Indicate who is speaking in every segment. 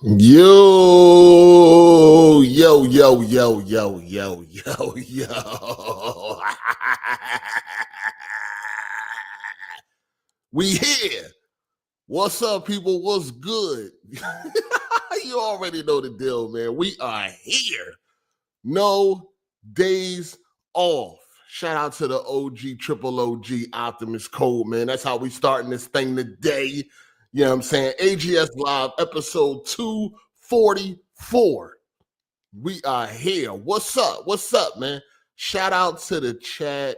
Speaker 1: Yo, yo, yo, yo, yo, yo, yo, yo. We here. What's up, people? What's good? You already know the deal, man. We are here. No days off. Shout out to the OG, triple OG Optimus Code, man. That's how we starting this thing today. You know what I'm saying? AGS Live, episode 244. We are here. What's up? What's up, man? Shout out to the chat.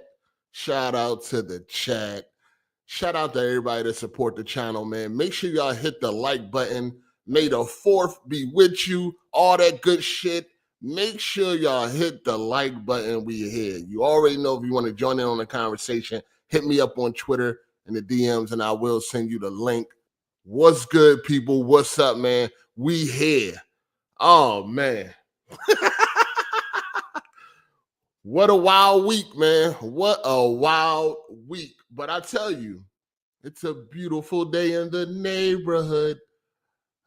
Speaker 1: Shout out to the chat. Shout out to everybody that support the channel, man. Make sure y'all hit the like button. May the 4th be with you. All that good shit. Make sure y'all hit the like button. We here. You already know if you want to join in on the conversation, hit me up on Twitter in the DMs and I will send you the link. What's good, people? What's up, man? We here. Oh, man. What a wild week, man. What a wild week. But I tell you, it's a beautiful day in the neighborhood.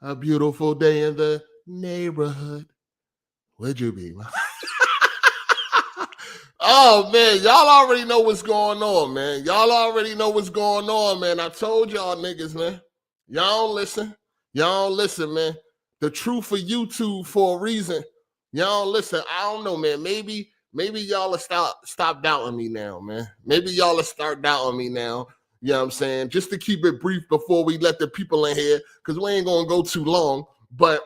Speaker 1: A beautiful day in the neighborhood. Where'd you be, man? Oh, man, y'all already know what's going on, man. Y'all already know what's going on, man. I told y'all niggas, man. Y'all don't listen. Y'all don't listen, man. The truth for YouTube for a reason. Y'all don't listen. I don't know, man. Maybe y'all will stop doubting me now, man. Maybe y'all will start doubting me now. You know what I'm saying? Just to keep it brief before we let the people in here, because we ain't going to go too long. But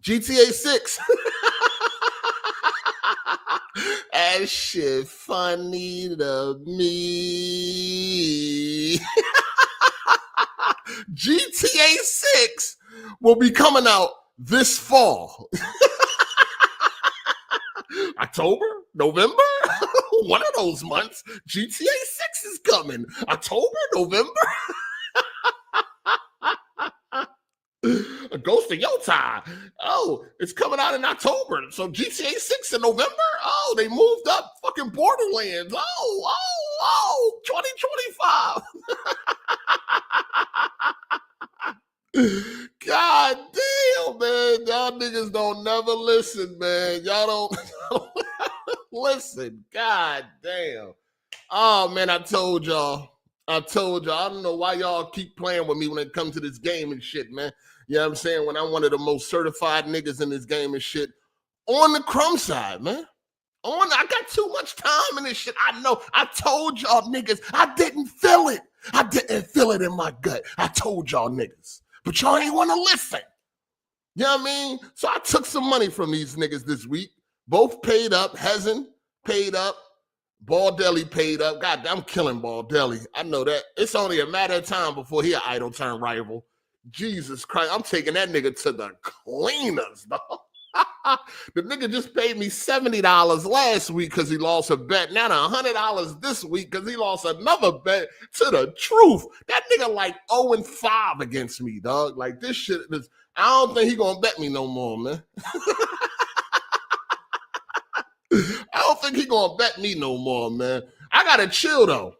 Speaker 1: GTA 6. That shit funny to me. GTA 6 will be coming out this fall. October, November, one of those months, GTA 6 is coming. October, November. A Ghost of Yota. Oh, it's coming out in October. So GTA 6 in November? Oh, they moved up fucking Borderlands. Oh, 2025. God damn, man. Y'all niggas don't never listen, man. Y'all don't listen. God damn. Oh, man, I told y'all. I don't know why y'all keep playing with me when it comes to this game and shit, man. You know what I'm saying? When I'm one of the most certified niggas in this game and shit. On the crumb side, man. I got too much time in this shit. I know. I told y'all niggas. I didn't feel it. I didn't feel it in my gut. I told y'all niggas. But y'all ain't want to listen. You know what I mean? So I took some money from these niggas this week. Both paid up. Hezen paid up. Baldelli paid up. God, I'm killing Baldelli. I know that. It's only a matter of time before he an idle turn rival. Jesus Christ. I'm taking that nigga to the cleaners, dog. The nigga just paid me $70 last week because he lost a bet. Now $100 this week because he lost another bet. To the truth, that nigga like 0-5 against me, dog. Like this shit is, I don't think he gonna bet me no more, man. I don't think he gonna bet me no more, man. I gotta chill though.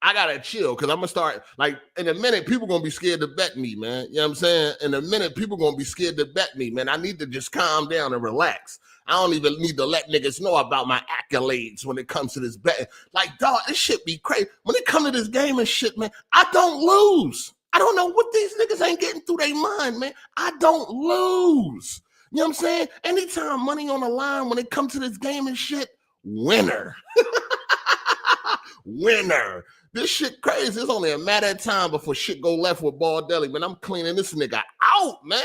Speaker 1: I gotta chill because I'm gonna start, like, in a minute, people gonna be scared to bet me, man. You know what I'm saying? In a minute, people gonna be scared to bet me, man. I need to just calm down and relax. I don't even need to let niggas know about my accolades when it comes to this betting. Like, dog, this shit be crazy. When it comes to this game and shit, man, I don't lose. I don't know what these niggas ain't getting through their mind, man. I don't lose. You know what I'm saying? Anytime money on the line when it comes to this game and shit, winner. Winner. This shit crazy. It's only a matter of time before shit go left with Baldelli, man. I'm cleaning this nigga out, man.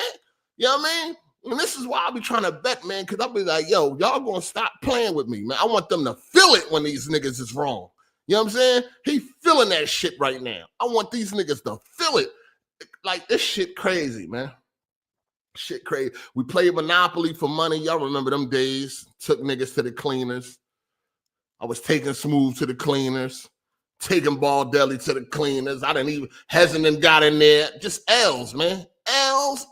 Speaker 1: You know what I mean? And this is why I be trying to bet, man, because I'll be like, yo, y'all gonna stop playing with me, man. I want them to feel it when these niggas is wrong. You know what I'm saying? He feeling that shit right now. I want these niggas to feel it. Like, this shit crazy, man. Shit crazy. We played Monopoly for money. Y'all remember them days. Took niggas to the cleaners. I was taking Smooth to the cleaners. Taking Baldelli to the cleaners. I didn't even, Hezen got in there. Just L's, man. L's.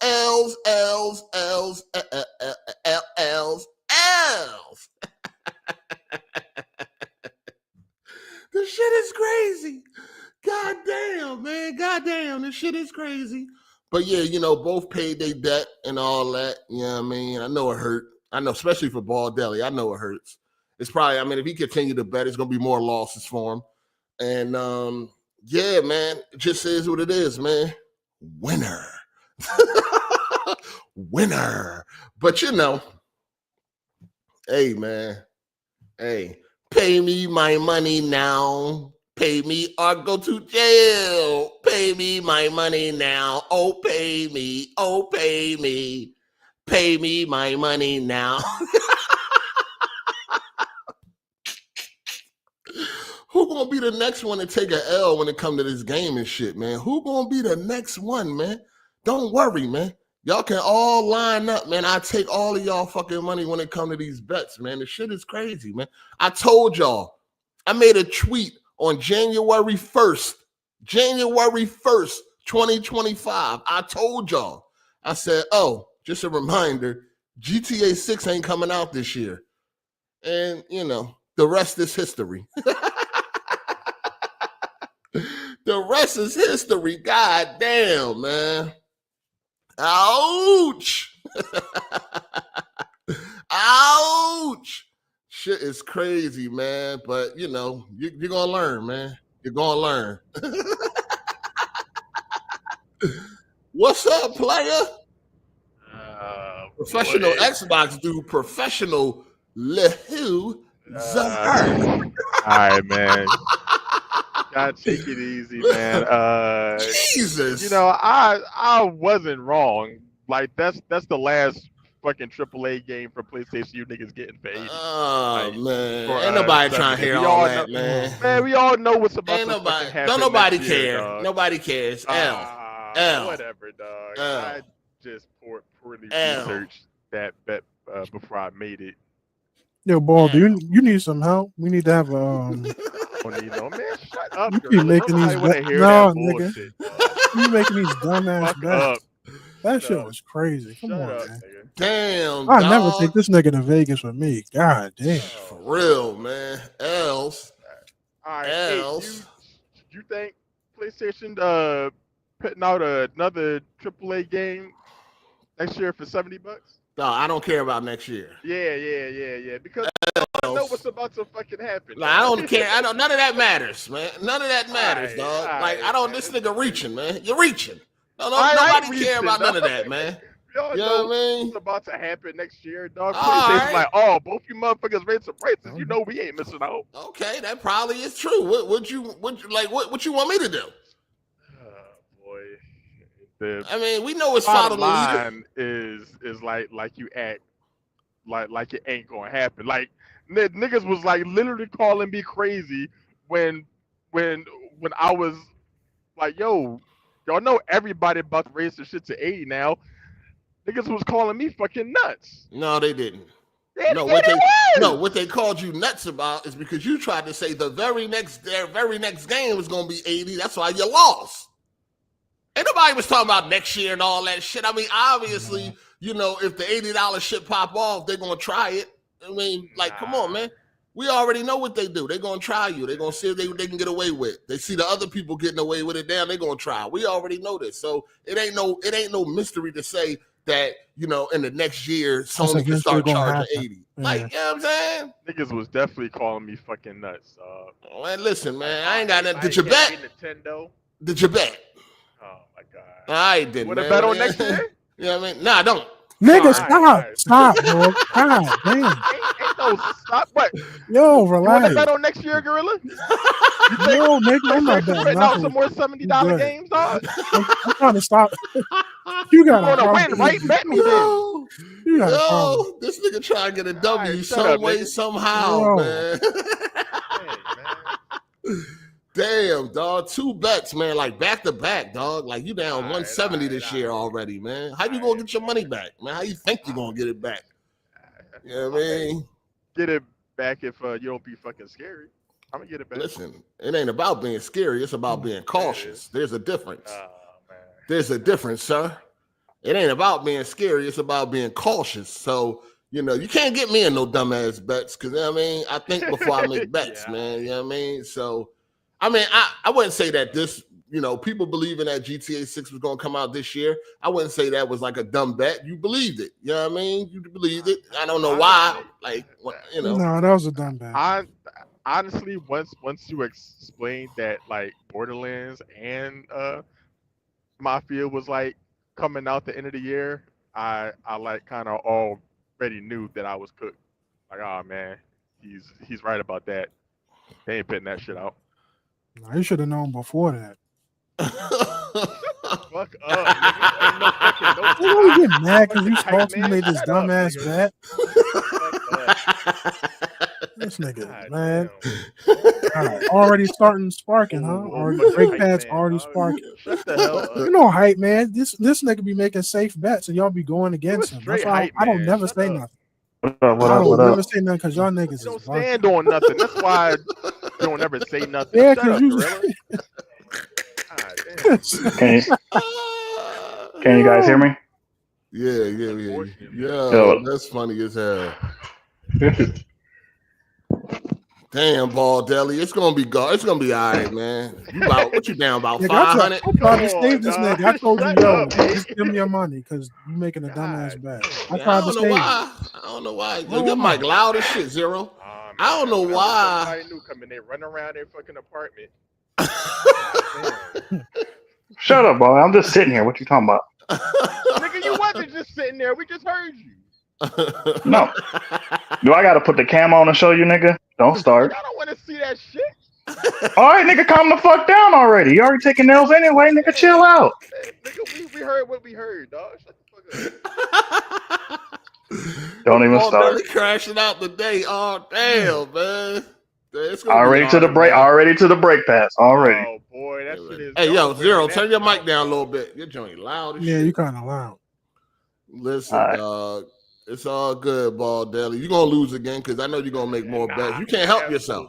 Speaker 1: This shit is crazy. God damn, man. God damn, this shit is crazy. But yeah, you know, both paid their debt and all that. You know what I mean? I know it hurt. I know, especially for Ball Deli. I know it hurts. It's probably, I mean, if he continue to bet, it's gonna be more losses for him. And yeah, man, it just is what it is, man. Winner. Winner. But you know, hey man, hey, pay me my money now. Pay me or go to jail. Pay me my money now. Oh, pay me. Oh, pay me. Pay me my money now. Who gonna be the next one to take an L when it come to this game and shit, man? Who gonna be the next one, man? Don't worry, man. Y'all can all line up, man. I take all of y'all fucking money when it come to these bets, man. The shit is crazy, man. I told y'all. I made a tweet on January 1st, 2025. I told y'all. I said, oh, just a reminder, GTA 6 ain't coming out this year. And, you know, the rest is history. The rest is history. God damn, man. Ouch. Ouch. Shit is crazy, man. But, you know, you're going to learn, man. You're going to learn. What's up, player? Professional Xbox dude. Professional Lehu.
Speaker 2: All right, man. Gotta take it easy, man.
Speaker 1: Jesus.
Speaker 2: You know, I wasn't wrong. Like that's the last fucking AAA game for PlayStation you niggas getting for 80.
Speaker 1: Oh
Speaker 2: like,
Speaker 1: man,
Speaker 2: for,
Speaker 1: ain't nobody trying to hear all that, man.
Speaker 2: Man, we all know what's about
Speaker 1: ain't
Speaker 2: to
Speaker 1: nobody,
Speaker 2: happen.
Speaker 1: Don't nobody
Speaker 2: next
Speaker 1: care.
Speaker 2: Year, dog.
Speaker 1: Nobody cares. L.
Speaker 2: Whatever, dog.
Speaker 1: L.
Speaker 2: I just poorly researched that bet before I made it.
Speaker 3: Yo, Ball, do you need some help? We need to have a.
Speaker 2: Don't need no man. Shut up.
Speaker 3: You keep making these
Speaker 2: bets.
Speaker 3: No, nigga. You making these dumbass bets. That shit was crazy. Come on, man.
Speaker 2: Nigga.
Speaker 1: Damn,
Speaker 3: I'll never take this nigga to Vegas with me. God damn.
Speaker 1: For real, man. Else.
Speaker 2: All right.
Speaker 1: Else.
Speaker 2: Hey, you think PlayStation putting out another AAA game next year for $70?
Speaker 1: No, I don't care about next year.
Speaker 2: Yeah. Because I don't know what's about to fucking happen.
Speaker 1: Like, I don't care. None of that matters, man. None of that matters, dog. Like, I don't. This nigga reaching, man. You're reaching. Nobody care about none of that, man.
Speaker 2: Y'all
Speaker 1: you
Speaker 2: know
Speaker 1: what I mean?
Speaker 2: What's about to happen next year, dog? PlayStation like, oh, both you motherfuckers raise some prices. You know we ain't missing out.
Speaker 1: Okay, that probably is true. What you want me to do?
Speaker 2: Boy.
Speaker 1: I mean, we know it's follow the
Speaker 2: line is like you act like it ain't gonna happen. Like niggas was like literally calling me crazy when I was like, yo, y'all know everybody about to raise the shit to 80 now. Niggas was calling me fucking nuts.
Speaker 1: No, they didn't.
Speaker 2: Yeah,
Speaker 1: What they called you nuts about is because you tried to say their very next game was gonna be 80. That's why you lost. Ain't nobody was talking about next year and all that shit. I mean, obviously, you know, if the $80 shit pop off, they're gonna try it. I mean, like, come on, man. We already know what they do. They're gonna try you. They're gonna see if they can get away with. They see the other people getting away with it. Damn, they're gonna try. We already know this. So it ain't no mystery to say that, you know, in the next year Sony can start charging 80.
Speaker 3: Yeah.
Speaker 1: Like, you know what I'm saying?
Speaker 2: Niggas was definitely calling me fucking nuts.
Speaker 1: Man, listen, man, I ain't got nothing. Did you bet?
Speaker 2: Nintendo?
Speaker 1: Did you bet?
Speaker 2: Oh my god.
Speaker 1: I didn't.
Speaker 2: Want to bet on next year?
Speaker 1: You know what I mean? Nah, don't.
Speaker 3: Nigga, stop, bro. God damn.
Speaker 2: Ain't no stop. What?
Speaker 3: Yo,
Speaker 2: You
Speaker 3: relax.
Speaker 2: want to bet on next year, Gorilla?
Speaker 3: Yo, nigga, I'm not betting
Speaker 2: putting out
Speaker 3: nothing.
Speaker 2: some more $70 games, dog?
Speaker 3: I'm trying to stop. You got
Speaker 2: to win, right? Bet me then.
Speaker 3: You got a problem.
Speaker 1: This nigga trying to get a W
Speaker 2: Right,
Speaker 1: some way, somehow, man.
Speaker 2: Hey, man.
Speaker 1: Damn, dog. 2 bets, man. Like back to back, dog. Like you down 170 this year already, man. How you gonna get your money back, man? How you think you gonna get it back? You know what I mean?
Speaker 2: Get it back if you don't be fucking scary. I'm gonna get it back.
Speaker 1: Listen, it ain't about being scary. It's about being cautious. There's a difference.
Speaker 2: Oh, man.
Speaker 1: There's a difference, sir. It ain't about being scary. It's about being cautious. So, you know, you can't get me in no dumbass bets because, you know what I mean, I think before I make bets, man. You know what I mean? So, I mean, I wouldn't say that this people believing that GTA 6 was going to come out this year, I wouldn't say that was like a dumb bet. You believed it. You know what I mean? You believed it. I don't know why. Like,
Speaker 3: No, that was a dumb bet.
Speaker 2: Honestly, once you explained that like Borderlands and Mafia was like coming out the end of the year, I like kind of already knew that I was cooked. Like, oh man, he's right about that. They ain't putting that shit out.
Speaker 3: No, you should have known before that.
Speaker 2: Fuck up, nigga. Ain't no fucking
Speaker 3: You don't get mad because you supposed to made this dumbass bet. This nigga, man. Right, already starting sparking, huh? Already brake pads already sparking.
Speaker 2: Shut the hell up.
Speaker 3: You know, hype man. This nigga be making safe bets and y'all be going against him. That's why I don't never say nothing.
Speaker 4: What
Speaker 3: I don't never
Speaker 4: up?
Speaker 3: say nothing because y'all niggas
Speaker 2: You
Speaker 3: is
Speaker 2: don't stand on nothing. That's why you don't ever say nothing.
Speaker 3: Yeah,
Speaker 2: Shut up,
Speaker 3: because
Speaker 4: Can you guys hear me?
Speaker 1: Yeah. That's funny as hell. Damn, Ball Deli. It's gonna be all right, man. What you down about 500?
Speaker 3: I tried to save this nigga. I told you, yo, just give me your money because you making a dumbass bet. I tried to save you.
Speaker 1: I don't know why. Yo, your mic loud as shit, Zero. I don't know why.
Speaker 2: Somebody new coming in, running around their fucking apartment.
Speaker 4: Shut up, boy. I'm just sitting here. What you talking about?
Speaker 2: Nigga, you wasn't just sitting there. We just heard you.
Speaker 4: No. Do I got to put the cam on and show you, nigga? Don't start.
Speaker 2: I don't want to see that shit.
Speaker 4: All right, nigga, calm the fuck down already. You already taking nails anyway, nigga. Chill out.
Speaker 2: Nigga, we heard what we heard, dog. Shut the fuck up.
Speaker 4: Don't even start.
Speaker 1: Really crashing out today. Oh, damn, man.
Speaker 4: Already to the brake pass. Already.
Speaker 2: Oh, boy, that shit is.
Speaker 1: Hey, yo, Zero, turn your mic down a little bit. Your joint loud as shit.
Speaker 3: Yeah, you kind of loud.
Speaker 1: Listen, dog. It's all good, Ball Deli. You're going to lose again because I know you're going to make more bets. You can't help yourself.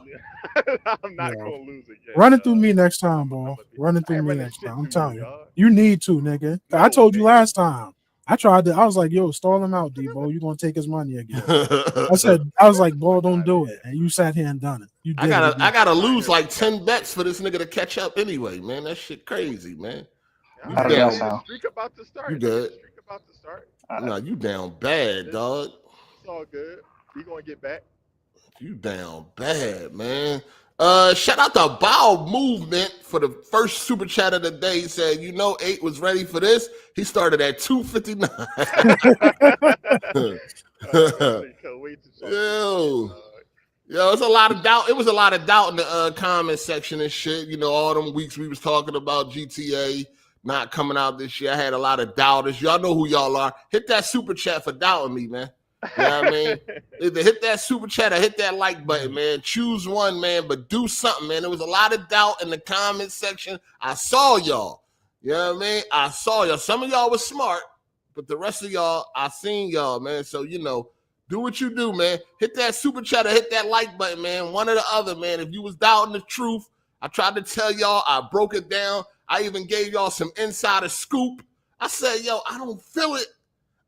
Speaker 2: I'm not going to lose again.
Speaker 3: Run it through me next time, bro. Run it through me next time. I'm telling you. You need to, nigga. I told you last time. I was like, yo, stall him out, D-Bo. You're going to take his money again. I was like, Bo, don't do it. And you sat here and done it. I
Speaker 1: gotta lose like 10 bets for this nigga to catch up anyway, man. That shit crazy, man.
Speaker 4: How does that sound?
Speaker 2: Streak about to start.
Speaker 1: You good?
Speaker 2: Streak about to start.
Speaker 1: No, you down bad, dog.
Speaker 2: It's all good. We gonna get back.
Speaker 1: You down bad, man. Shout out to Bow Movement for the first super chat of the day. He said, 8 was ready for this. He started at 2:59. Yo, it's a lot of doubt. It was a lot of doubt in the comment section and shit. All them weeks we was talking about GTA not coming out this year. I had a lot of doubters. Y'all know who y'all are. Hit that super chat for doubting me, man. You know what I mean? Either hit that super chat or hit that like button, man. Choose one, man, but do something, man. There was a lot of doubt in the comment section. I saw y'all. You know what I mean? I saw y'all. Some of y'all was smart, but the rest of y'all, I seen y'all, man. So, do what you do, man. Hit that super chat or hit that like button, man. One or the other, man. If you was doubting the truth, I tried to tell y'all. I broke it down. I even gave y'all some insider scoop. I said, yo, I don't feel it.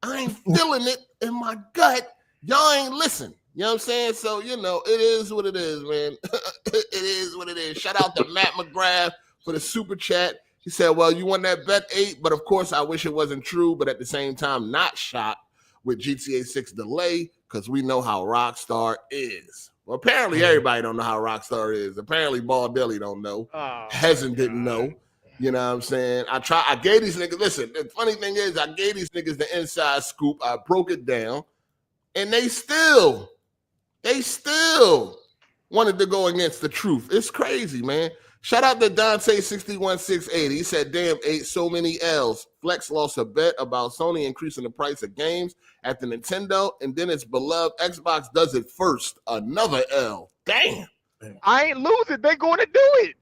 Speaker 1: I ain't feeling it in my gut. Y'all ain't listen. You know what I'm saying? So, it is what it is, man. It is what it is. Shout out to Matt McGrath for the super chat. He said, well, you won that bet 8, but of course I wish it wasn't true, but at the same time, not shocked with GTA 6 delay because we know how RockStar is. Well, apparently everybody don't know how RockStar is. Apparently Ball Deli don't know. Hezen didn't know. You know what I'm saying? I gave these niggas, listen, the funny thing is I gave these niggas the inside scoop. I broke it down. And they still wanted to go against the truth. It's crazy, man. Shout out to Dante61680. He said, damn, 8, so many L's. Flex lost a bet about Sony increasing the price of games at the Nintendo, and then its beloved Xbox does it first. Another L. Damn.
Speaker 2: I ain't losing. They going to do it.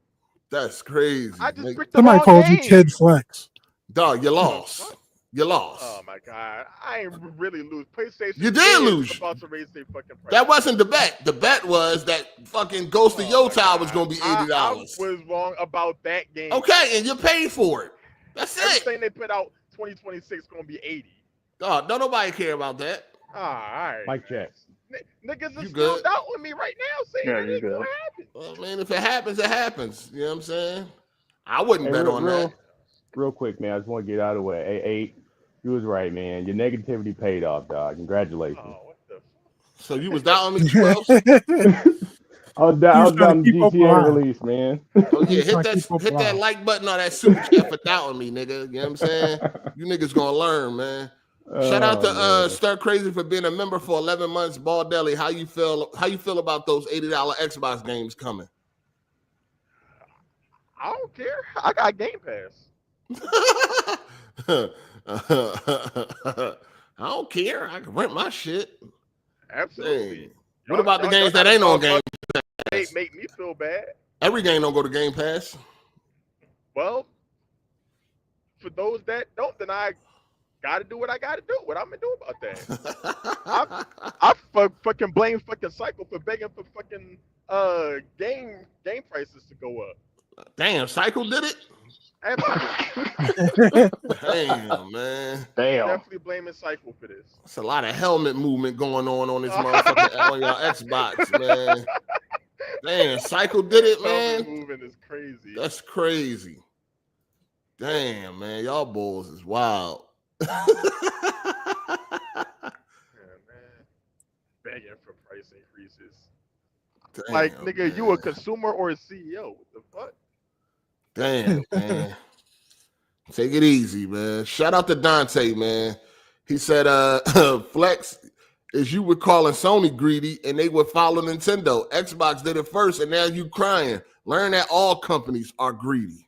Speaker 1: That's crazy.
Speaker 2: I just
Speaker 3: somebody called you Kid Flex.
Speaker 1: Dog, you lost. You lost.
Speaker 2: Oh my god, I ain't really lose. PlayStation.
Speaker 1: You did lose.
Speaker 2: About to raise their fucking price.
Speaker 1: That wasn't the bet. The bet was that fucking Ghost of Yotai was going to be $80.
Speaker 2: I was wrong about that game.
Speaker 1: Okay, and you paid for it. That's
Speaker 2: Everything they put out 2026 going to be 80.
Speaker 1: Dog, don't nobody care about that.
Speaker 2: All right.
Speaker 5: Mike check.
Speaker 2: Niggas are still doubting me right now, saying that ain't gonna happen.
Speaker 1: Well, man, if it happens, it happens. You know what I'm saying? I wouldn't bet on that.
Speaker 5: Real quick, man. I just want to get out of the way. Hey, you was right, man. Your negativity paid off, dog. Congratulations.
Speaker 2: Oh, what the?
Speaker 1: So you was down on me, 12?
Speaker 5: I was down GTA release, man.
Speaker 1: Oh yeah, hit that like button on that super chat for doubting me, nigga. You know what I'm saying? You niggas gonna learn, man. Shout out to Stir Crazy for being a member for 11 months. Ball Deli, how you feel about those $80 Xbox games coming?
Speaker 2: I don't care. I got Game Pass.
Speaker 1: I don't care. I can rent my shit.
Speaker 2: Absolutely.
Speaker 1: Dang. What about the games that ain't on Game Pass?
Speaker 2: Make me feel bad.
Speaker 1: Every game don't go to Game Pass.
Speaker 2: Well, for those that don't, then I gotta do what I gotta do. What I'm gonna do about that? I fucking blame fucking Cycle for begging for fucking game prices to go up.
Speaker 1: Damn, Cycle did it?
Speaker 2: Absolutely.
Speaker 1: Damn, man.
Speaker 4: Damn.
Speaker 2: Definitely blaming Cycle for this.
Speaker 1: It's a lot of helmet movement going on this motherfucker on your Xbox, man. Damn, Cycle did it, man.
Speaker 2: Helmet movement is crazy.
Speaker 1: That's crazy. Damn, man. Y'all bulls is wild.
Speaker 2: Yeah, man. Begging for price increases.
Speaker 1: Damn,
Speaker 2: Like, nigga,
Speaker 1: man.
Speaker 2: you a consumer or a CEO? What the fuck?
Speaker 1: Damn, man. Take it easy, man. Shout out to Dante, man. He said, Flex, is you were calling Sony greedy and they would follow Nintendo. Xbox did it first and now you crying. Learn that all companies are greedy.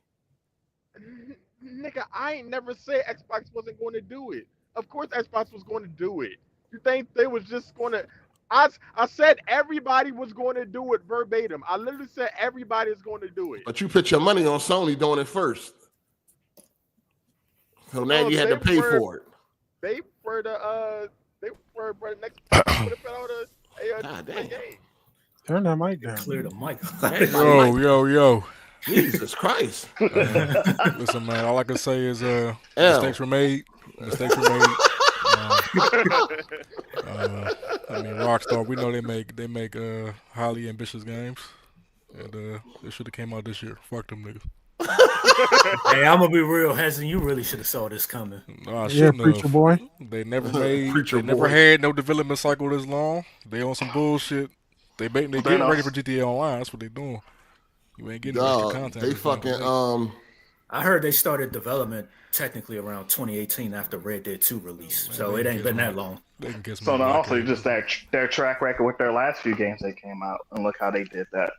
Speaker 2: Nigga, I ain't never said Xbox wasn't going to do it. Of course Xbox was going to do it. You think they was just going to... I said everybody was going to do it verbatim. I literally said everybody's going to do it.
Speaker 1: But you put your money on Sony doing it first. So now you had to pay for it.
Speaker 2: They were the next
Speaker 1: God damn.
Speaker 2: game.
Speaker 3: Turn that mic down.
Speaker 6: Clear the mic.
Speaker 7: Yo.
Speaker 1: Jesus Christ.
Speaker 7: Listen, man, all I can say is mistakes were made. I mean, RockStar, we know they make highly ambitious games. And it should have came out this year. Fuck them niggas.
Speaker 6: Hey, I'm gonna be real, Hezen. You really should have saw this coming.
Speaker 7: No, I
Speaker 3: Yeah, Preacher Boy.
Speaker 7: They never never had no development cycle this long. They on some bullshit. They getting ready for GTA Online. That's what they doing. You ain't getting extra content.
Speaker 1: They fucking
Speaker 6: I heard they started development technically around 2018 after Red Dead 2 release. So it ain't been that long.
Speaker 7: They can get some.
Speaker 4: So now also just their track record with their last few games they came out, and look how they did that.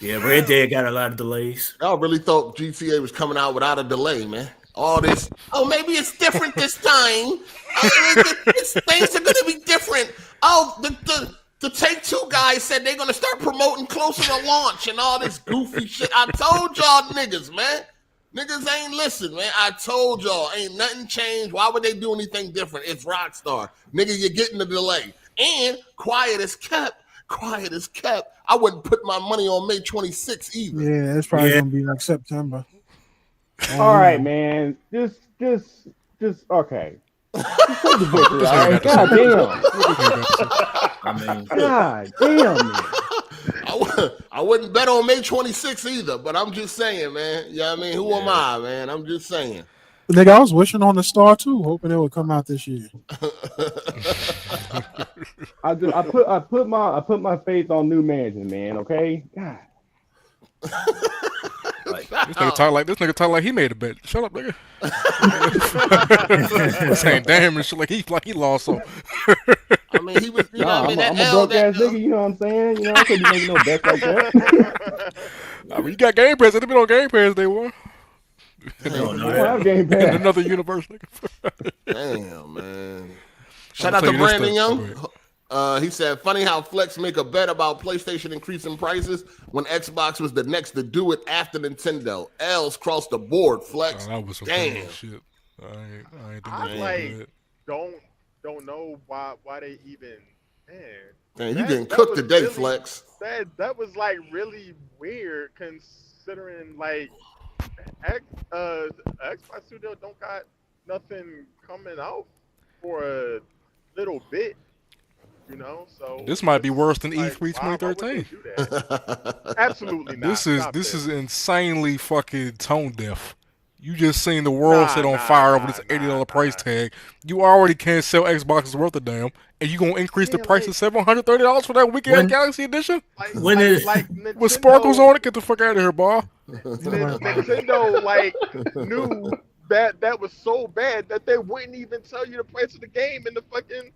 Speaker 6: Yeah, Red Dead got a lot of delays.
Speaker 1: Y'all really thought GTA was coming out without a delay, man. All this, maybe it's different this time. Things are going to be different. The Take-Two guys said they're going to start promoting closer to launch and all this goofy shit. I told y'all niggas, man. Niggas ain't listen, man. I told y'all, ain't nothing changed. Why would they do anything different? It's RockStar. Nigga, you're getting the delay. And quiet is kept. I wouldn't put my money on May 26th either.
Speaker 3: Yeah, it's probably gonna be like September.
Speaker 5: All right, man. Just okay. God damn. God damn, man.
Speaker 1: I wouldn't bet on May 26th either, but I'm just saying, man. You know what I mean? Who am I, man? I'm just saying.
Speaker 3: Nigga, I was wishing on the star too, hoping it would come out this year.
Speaker 5: I put my faith on new management, man. Okay, God.
Speaker 7: This nigga talk like he made a bet. Shut up, nigga. Saying damn and shit like he lost. So
Speaker 1: I mean, he was. You know what I mean?
Speaker 5: I'm a broke ass nigga. You know what I'm saying? You know, I couldn't be making no bets like that.
Speaker 7: I mean, you got Game Pass. They've been on Game Pass. They won.
Speaker 5: I don't have Game Pass.
Speaker 7: In another universe, nigga.
Speaker 1: Damn, man. Shout out to Brandon Young. He said, funny how Flex make a bet about PlayStation increasing prices when Xbox was the next to do it after Nintendo. L's crossed the board, Flex.
Speaker 7: That was some
Speaker 1: damn
Speaker 7: shit.
Speaker 2: I don't know why they even,
Speaker 1: man, you getting cooked today,
Speaker 2: really,
Speaker 1: Flex.
Speaker 2: That was like really weird considering like Xbox Studio don't got nothing coming out for a little bit. You know, so
Speaker 7: this might be worse than
Speaker 2: like,
Speaker 7: E3
Speaker 2: why would they
Speaker 7: 2013.
Speaker 2: do that? Absolutely not.
Speaker 7: This is insanely fucking tone deaf. You just seen the world set on fire over this $80 price tag. You already can't sell Xboxes worth a damn, and you gonna increase the price to $730 for that weekend Galaxy Edition? With sparkles on it? Get the fuck out of here, boy.
Speaker 2: Nintendo knew that was so bad that they wouldn't even tell you the price of the game in the fucking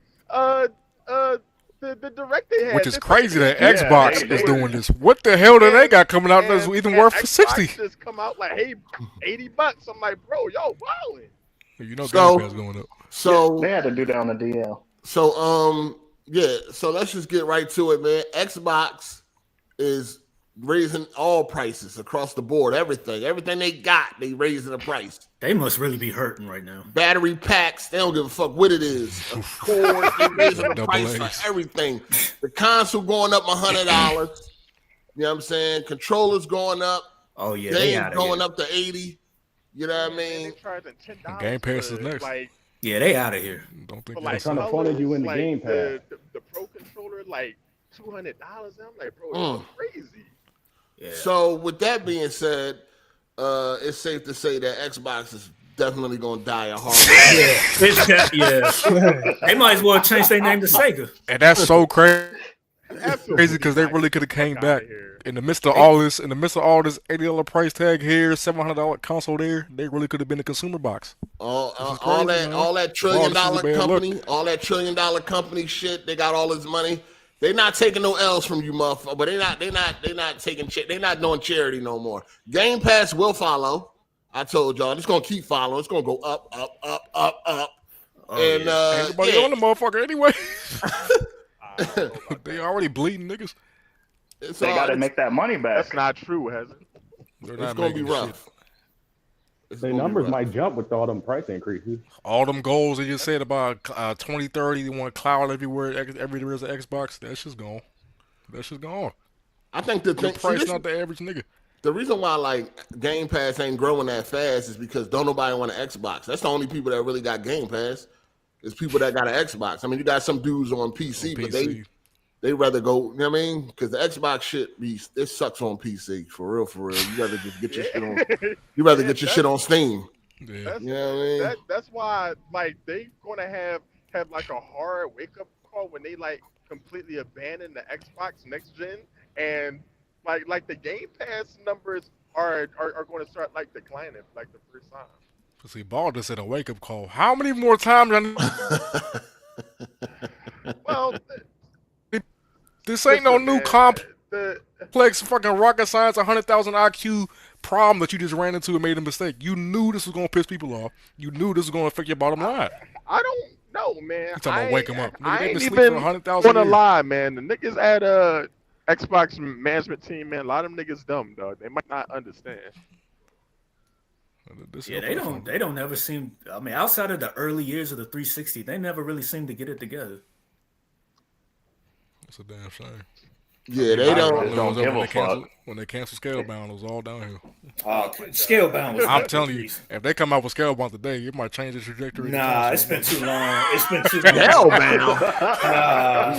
Speaker 2: the direct they had.
Speaker 7: Which is crazy that Xbox is doing this. What the hell do they got coming out that's even worth for $60?
Speaker 2: Just come out like, hey, $80. I'm like, bro, y'all wildin'.
Speaker 7: You know, Game Pass going up.
Speaker 1: So
Speaker 4: they had to do that on the DL.
Speaker 1: So so let's just get right to it, man. Xbox is raising all prices across the board. Everything they got, they raising the price.
Speaker 6: They must really be hurting right now.
Speaker 1: Battery packs, they don't give a fuck what it is. Of course, they raising the price for everything. The console going up $100. You know what I'm saying? Controllers going up.
Speaker 6: Oh yeah,
Speaker 1: games going up to $80. You know what I mean?
Speaker 7: Game Pass is next.
Speaker 6: Yeah, they out of here.
Speaker 7: Don't think
Speaker 5: they're trying to funnel you in the Game Pass.
Speaker 2: The Pro controller, like $200. I'm like, bro, it's crazy.
Speaker 6: Yeah.
Speaker 1: So with that being said, it's safe to say that Xbox is definitely gonna die a hard way.
Speaker 6: They might as well change their name to Sega.
Speaker 7: And that's so crazy. Because they really could have came back in the midst of all this. In the midst of all this $80 price tag here, $700 console there, they really could have been a consumer box.
Speaker 1: All that trillion dollar company shit. They got all this money. They're not taking no L's from you, motherfucker. But they're not taking. They're not doing charity no more. Game Pass will follow. I told y'all, it's gonna keep following. It's gonna go up.
Speaker 7: Oh, and anybody on the motherfucker anyway. They already bleeding niggas.
Speaker 4: They gotta make that money back.
Speaker 2: That's not true, Hezen.
Speaker 1: It's gonna be rough.
Speaker 5: The numbers might jump with all them price increases.
Speaker 7: All them goals they just said about 2030, they want cloud everywhere. Everywhere is an Xbox. That's just gone.
Speaker 1: I think the
Speaker 7: price not the average nigga.
Speaker 1: The reason why like Game Pass ain't growing that fast is because don't nobody want an Xbox. That's the only people that really got Game Pass. Is people that got an Xbox. I mean, you got some dudes on PC, but they rather go. You know what I mean? Because the Xbox shit, it sucks on PC for real. You rather just get your shit on. You rather get your shit on Steam.
Speaker 7: Yeah.
Speaker 1: You know what I mean?
Speaker 2: That's why like they gonna have like a hard wake up call when they like completely abandon the Xbox next gen and like the Game Pass numbers are going to start like declining like the first time.
Speaker 7: See, Ball just said a wake up call. How many more times?
Speaker 2: Well,
Speaker 7: this ain't no new complex fucking rocket science 100,000 IQ problem that you just ran into and made a mistake. You knew this was gonna piss people off. You knew this was gonna affect your bottom line.
Speaker 2: I don't know, man.
Speaker 7: You talking about wake them up?
Speaker 2: I ain't even gonna lie, man. The niggas at Xbox management team, man. A lot of them niggas dumb, dog. They might not understand.
Speaker 6: Yeah, they don't ever seem. I mean, outside of the early years of the 360, they never really seem to get it together.
Speaker 7: That's a damn shame.
Speaker 1: Yeah, they
Speaker 4: don't give a fuck.
Speaker 7: When they canceled Scalebound, it was all downhill.
Speaker 6: Scalebound was.
Speaker 7: I'm telling you, if they come out with Scalebound today, it might change the trajectory.
Speaker 6: Nah, it's been too long. It's been too long.
Speaker 1: Scalebound.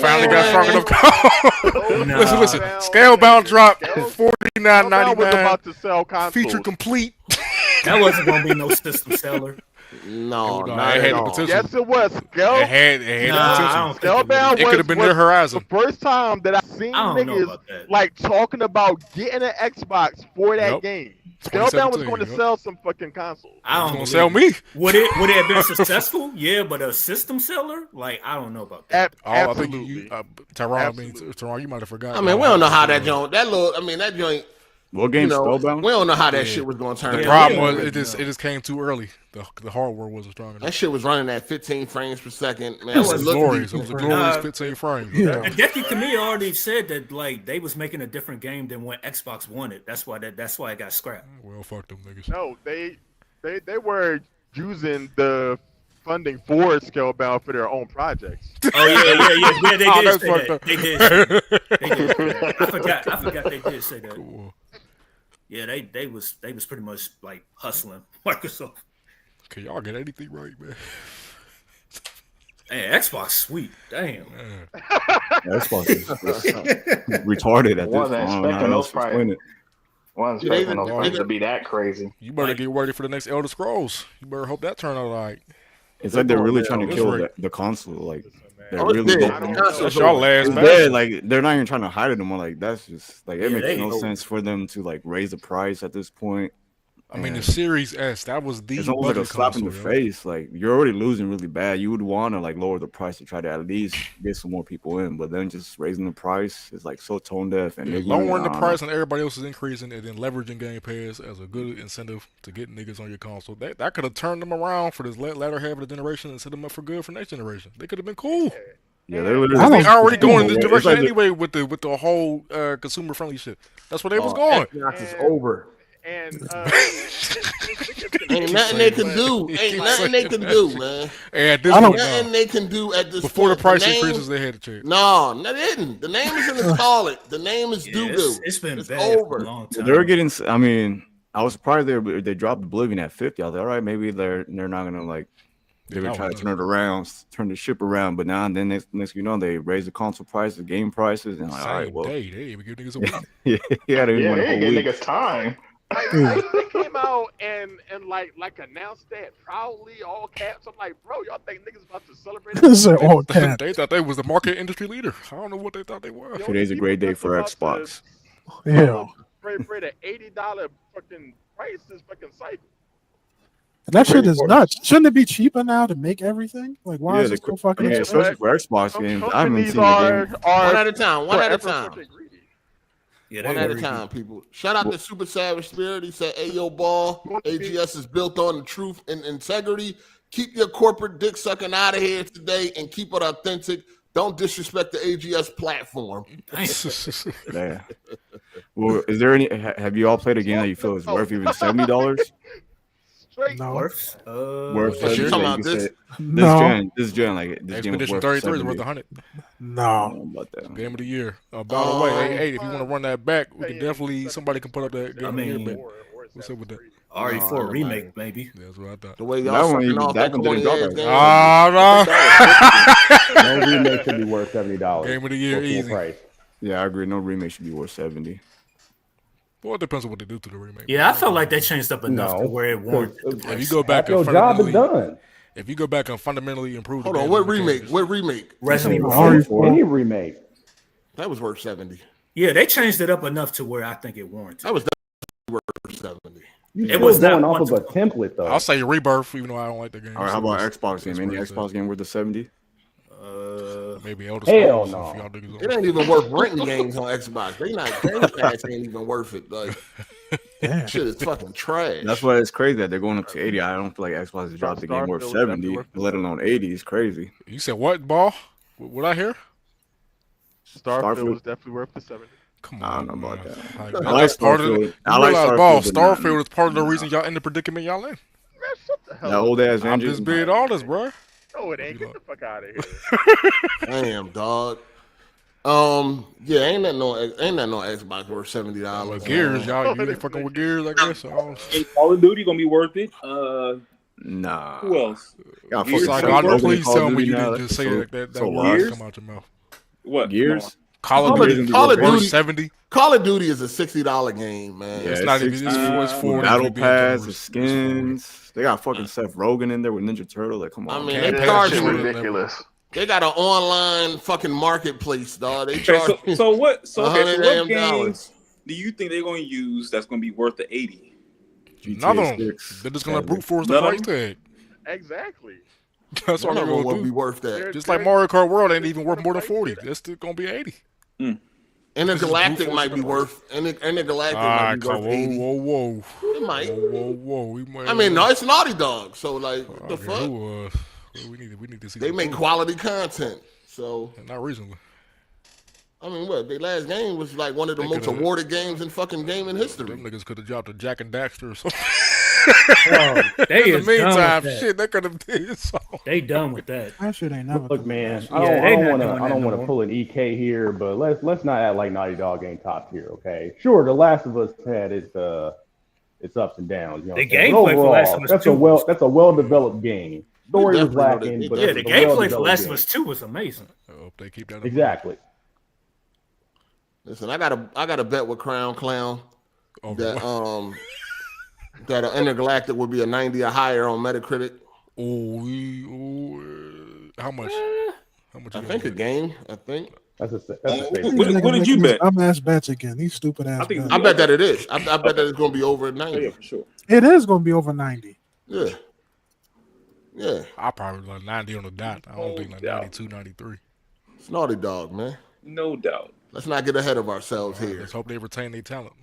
Speaker 7: Finally got strong enough. Listen. Scalebound dropped $49.99.
Speaker 2: Was about to sell consoles.
Speaker 7: Feature complete.
Speaker 6: That wasn't gonna be no system seller.
Speaker 1: No,
Speaker 7: it had the potential.
Speaker 2: Yes, it was.
Speaker 7: It had the potential.
Speaker 2: Scalebound
Speaker 7: it could have been their horizon.
Speaker 2: The first time that I seen niggas like talking about getting an Xbox for that game. Scalebound was going to sell some fucking consoles.
Speaker 6: I don't
Speaker 7: going to sell me.
Speaker 6: Would it have been successful? Yeah, but a system seller? Like, I don't know about that.
Speaker 2: Absolutely.
Speaker 7: I think Teron, you might have forgotten.
Speaker 1: I mean, we don't know how that joint. That joint.
Speaker 8: What game Spellbound?
Speaker 1: We don't know how that shit was going to turn out.
Speaker 7: The problem was it just came too early. The hardware wasn't strong enough.
Speaker 1: That shit was running at 15 frames per second. Man,
Speaker 7: it was glorious. It was a glorious 15 frames.
Speaker 3: Yeah.
Speaker 6: And Duckin Expedition already said that like they was making a different game than what Xbox wanted. That's why it got scrapped.
Speaker 7: Well, fuck them niggas.
Speaker 2: No, they were using the funding for Scalebound for their own projects.
Speaker 6: Oh yeah. They did say that. They did say that. I forgot they did say that.
Speaker 7: Cool.
Speaker 6: Yeah, they was pretty much like hustling Microsoft.
Speaker 7: Can y'all get anything right, man?
Speaker 6: Hey, Xbox sweet. Damn.
Speaker 8: Xbox is retarded at this point.
Speaker 4: Wasn't expecting those prices. Wasn't expecting those prices to be that crazy.
Speaker 7: You better get ready for the next Elder Scrolls. You better hope that turn out all right.
Speaker 8: It's like they're really trying to kill the console. Like they're really
Speaker 7: that's y'all last
Speaker 8: match. Like they're not even trying to hide it anymore. Like that's just like it makes no sense for them to like raise the price at this point.
Speaker 7: I mean, the Series S, that was the.
Speaker 8: It's almost like a slap in the face. Like you're already losing really bad. You would want to like lower the price to try to at least get some more people in, but then just raising the price is like so tone deaf and
Speaker 7: lowering the price and everybody else is increasing, and then leveraging Game Pass as a good incentive to get niggas on your console. That could have turned them around for this latter half of the generation and set them up for good for next generation. They could have been cool.
Speaker 8: Yeah, they're literally.
Speaker 7: They already going in this direction like anyway with the whole consumer friendly shit. That's where they was going.
Speaker 9: Xbox is over.
Speaker 2: And
Speaker 1: ain't nothing they can do. Ain't nothing they can do, man.
Speaker 7: And this
Speaker 1: nothing they can do at this
Speaker 7: before
Speaker 1: point.
Speaker 7: The price increases, they had to change.
Speaker 1: No, they didn't. The name is in the scarlet. The name is doo-doo.
Speaker 6: It's been bad
Speaker 1: over.
Speaker 6: For a long time.
Speaker 8: They're getting. I mean, I was surprised they dropped Oblivion at 50. I was like, all right, maybe they're not gonna like. They would try to turn it around, turn the ship around, but now and then next you know they raise the console prices, game prices, and like, all right, well,
Speaker 7: they even give niggas a week.
Speaker 8: yeah, they
Speaker 4: give niggas time.
Speaker 2: They came out and like announced that proudly, all caps. I'm like, bro, y'all think niggas about to celebrate?
Speaker 7: They thought they was the market industry leader. I don't know what they thought they were.
Speaker 8: Today's a great day for Xbox.
Speaker 3: Yeah.
Speaker 2: For the $80 fucking price is fucking cycle.
Speaker 3: That shit is nuts. Shouldn't it be cheaper now to make everything? Like, why is it so fucking expensive?
Speaker 8: Especially for Xbox games. I haven't seen
Speaker 1: the game. One at a time. One at a time.
Speaker 6: Yeah,
Speaker 1: one at a time, people. Shout out to Super Savage Spirit. He said, "Hey, yo, ball. AGS is built on the truth and integrity. Keep your corporate dick sucking out of here today and keep it authentic. Don't disrespect the AGS platform."
Speaker 8: Yeah. Well, is there any? Have you all played a game that you feel is worth even $70?
Speaker 3: No.
Speaker 6: Worth
Speaker 1: you talking about this?
Speaker 8: This gen, like this
Speaker 7: Expedition 33 is worth 100.
Speaker 3: No.
Speaker 8: About that.
Speaker 7: Game of the year. By the way, hey, if you want to run that back, we can definitely somebody can put up that game of the year back. What's up with that?
Speaker 6: RE4 remake, maybe.
Speaker 7: Yeah, that's what I thought.
Speaker 1: The way y'all sucking off that corny ass game.
Speaker 5: No remake should be worth $70.
Speaker 7: Game of the year, easy.
Speaker 5: Price.
Speaker 8: Yeah, I agree. No remake should be worth $70.
Speaker 7: Well, it depends on what they do to the remake.
Speaker 6: Yeah, I felt like they changed up enough to where it warranted.
Speaker 7: If you go back
Speaker 5: your job is done.
Speaker 7: If you go back and fundamentally improve,
Speaker 1: hold on, what remake? What remake?
Speaker 6: Resident Evil
Speaker 3: 4.
Speaker 5: Any remake.
Speaker 1: That was worth 70.
Speaker 6: Yeah, they changed it up enough to where I think it warranted.
Speaker 1: That was worth 70.
Speaker 5: It was going off of a template though.
Speaker 7: I'll say Rebirth, even though I don't like the game.
Speaker 8: All right, how about Xbox game? Any Xbox game worth the 70?
Speaker 7: Maybe Elder
Speaker 5: Scrolls.
Speaker 7: Hell no.
Speaker 1: It ain't even worth renting games on Xbox. They not Game Pass ain't even worth it. Like, shit is fucking trash.
Speaker 8: That's why it's crazy that they're going up to 80. I don't feel like Xbox has dropped the game worth 70, let alone 80. It's crazy.
Speaker 7: You said what, ball? What I hear?
Speaker 2: Starfield was definitely worth the 70.
Speaker 7: Come on,
Speaker 8: I don't know about that.
Speaker 7: I like Starfield. I like Starfield. Starfield is part of the reason y'all in the predicament y'all in.
Speaker 2: Man, shut the hell
Speaker 8: that old ass
Speaker 7: I'm just being honest, bro.
Speaker 2: No, it ain't. Get the fuck out of here.
Speaker 1: Damn, dog. Yeah, ain't that no Xbox worth $70.
Speaker 7: Gears, y'all, you ain't fucking with Gears, I guess.
Speaker 9: Hey, Call of Duty gonna be worth it.
Speaker 8: Nah.
Speaker 9: Who else?
Speaker 7: Please tell me you didn't just say that word come out your mouth.
Speaker 9: What?
Speaker 8: Gears?
Speaker 1: Call of Duty
Speaker 7: 70.
Speaker 1: Call of Duty is a $60 game, man.
Speaker 8: Yeah,
Speaker 7: it's not even. It's 40.
Speaker 8: Battle Pass, the skins. They got fucking Seth Rogen in there with Ninja Turtle. Like, come on.
Speaker 1: I mean, they charge
Speaker 4: ridiculous.
Speaker 1: They got an online fucking marketplace, dog. They charge.
Speaker 9: So what
Speaker 1: $100
Speaker 9: games do you think they're going to use that's going to be worth the 80?
Speaker 7: None of them. They're just going to brute force the price tag.
Speaker 2: Exactly.
Speaker 7: That's what they're going to
Speaker 1: be worth that.
Speaker 7: Just like Mario Kart World ain't even worth more than 40. That's still going to be 80.
Speaker 1: Intergalactic might be worth. Intergalactic might be worth 80.
Speaker 7: Whoa.
Speaker 1: It might.
Speaker 7: Whoa.
Speaker 1: I mean, no, it's Naughty Dog. So like, what the fuck?
Speaker 7: We need to see.
Speaker 1: They make quality content. So
Speaker 7: not recently.
Speaker 1: I mean, what? Their last game was like one of the most awarded games in fucking gaming history.
Speaker 7: Them niggas could have dropped a Jack and Daxter or something.
Speaker 6: They
Speaker 7: in the meantime, shit, they could have did something.
Speaker 6: They done with that.
Speaker 3: That shit ain't never.
Speaker 5: Look, man, I don't want to pull an EK here, but let's not act like Naughty Dog ain't top tier, okay? Sure, The Last of Us had its ups and downs. You know,
Speaker 6: the gameplay for Last of Us
Speaker 5: that's a well developed game. Story was lacking, but
Speaker 6: the gameplay for Last of Us 2 was amazing.
Speaker 7: I hope they keep that.
Speaker 5: Exactly.
Speaker 1: Listen, I got a bet with Crown Clown that that an Intergalactic would be a 90 or higher on Metacritic.
Speaker 7: How much? How much?
Speaker 1: I think a game. I think.
Speaker 5: That's
Speaker 9: What did you bet?
Speaker 3: I'm ass bets again. These stupid ass bets.
Speaker 1: I bet that it is. I bet that it's going to be over 90.
Speaker 9: Yeah, for sure.
Speaker 3: It is going to be over 90.
Speaker 1: Yeah. Yeah.
Speaker 7: I'll probably like 90 on the dot. I don't think like 92, 93.
Speaker 1: It's Naughty Dog, man.
Speaker 9: No doubt.
Speaker 1: Let's not get ahead of ourselves here.
Speaker 7: Let's hope they retain their talent.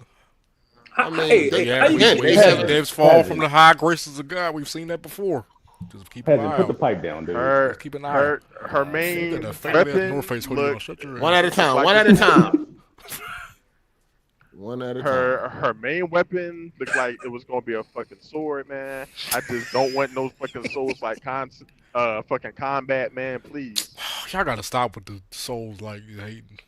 Speaker 1: I mean,
Speaker 7: devs fall from the high graces of God. We've seen that before. Just keep an eye
Speaker 5: Put
Speaker 7: out.
Speaker 5: the pipe down, dude.
Speaker 7: Keep an eye out.
Speaker 2: Her main
Speaker 7: weapon.
Speaker 1: One at a time. One at a time. One at a time.
Speaker 2: Her main weapon looked like it was gonna be a fucking sword, man. I just don't want no fucking souls like fucking combat, man. Please.
Speaker 7: Y'all gotta stop with the souls like hating.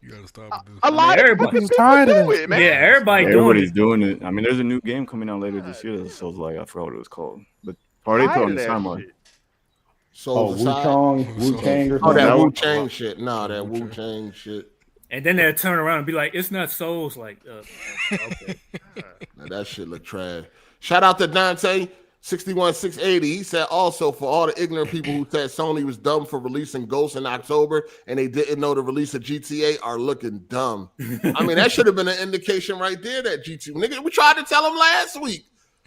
Speaker 7: You gotta stop with this.
Speaker 2: A lot of
Speaker 3: Everybody's tired of
Speaker 2: it, man.
Speaker 6: Yeah,
Speaker 8: everybody's doing it. I mean, there's a new game coming out later this year. So like, I forgot what it was called, but already put on the timeline.
Speaker 5: Wu-Chang or something.
Speaker 1: Oh, that Wu-Chang shit. No, that Wu-Chang shit.
Speaker 6: And then they'll turn around and be like, it's not Souls. Like, okay.
Speaker 1: Now, that shit look trash. Shout out to Dante 61680. He said also for all the ignorant people who said Sony was dumb for releasing Ghost in October and they didn't know the release of GTA are looking dumb. I mean, that should have been an indication right there that GTA. Nigga, we tried to tell them last week.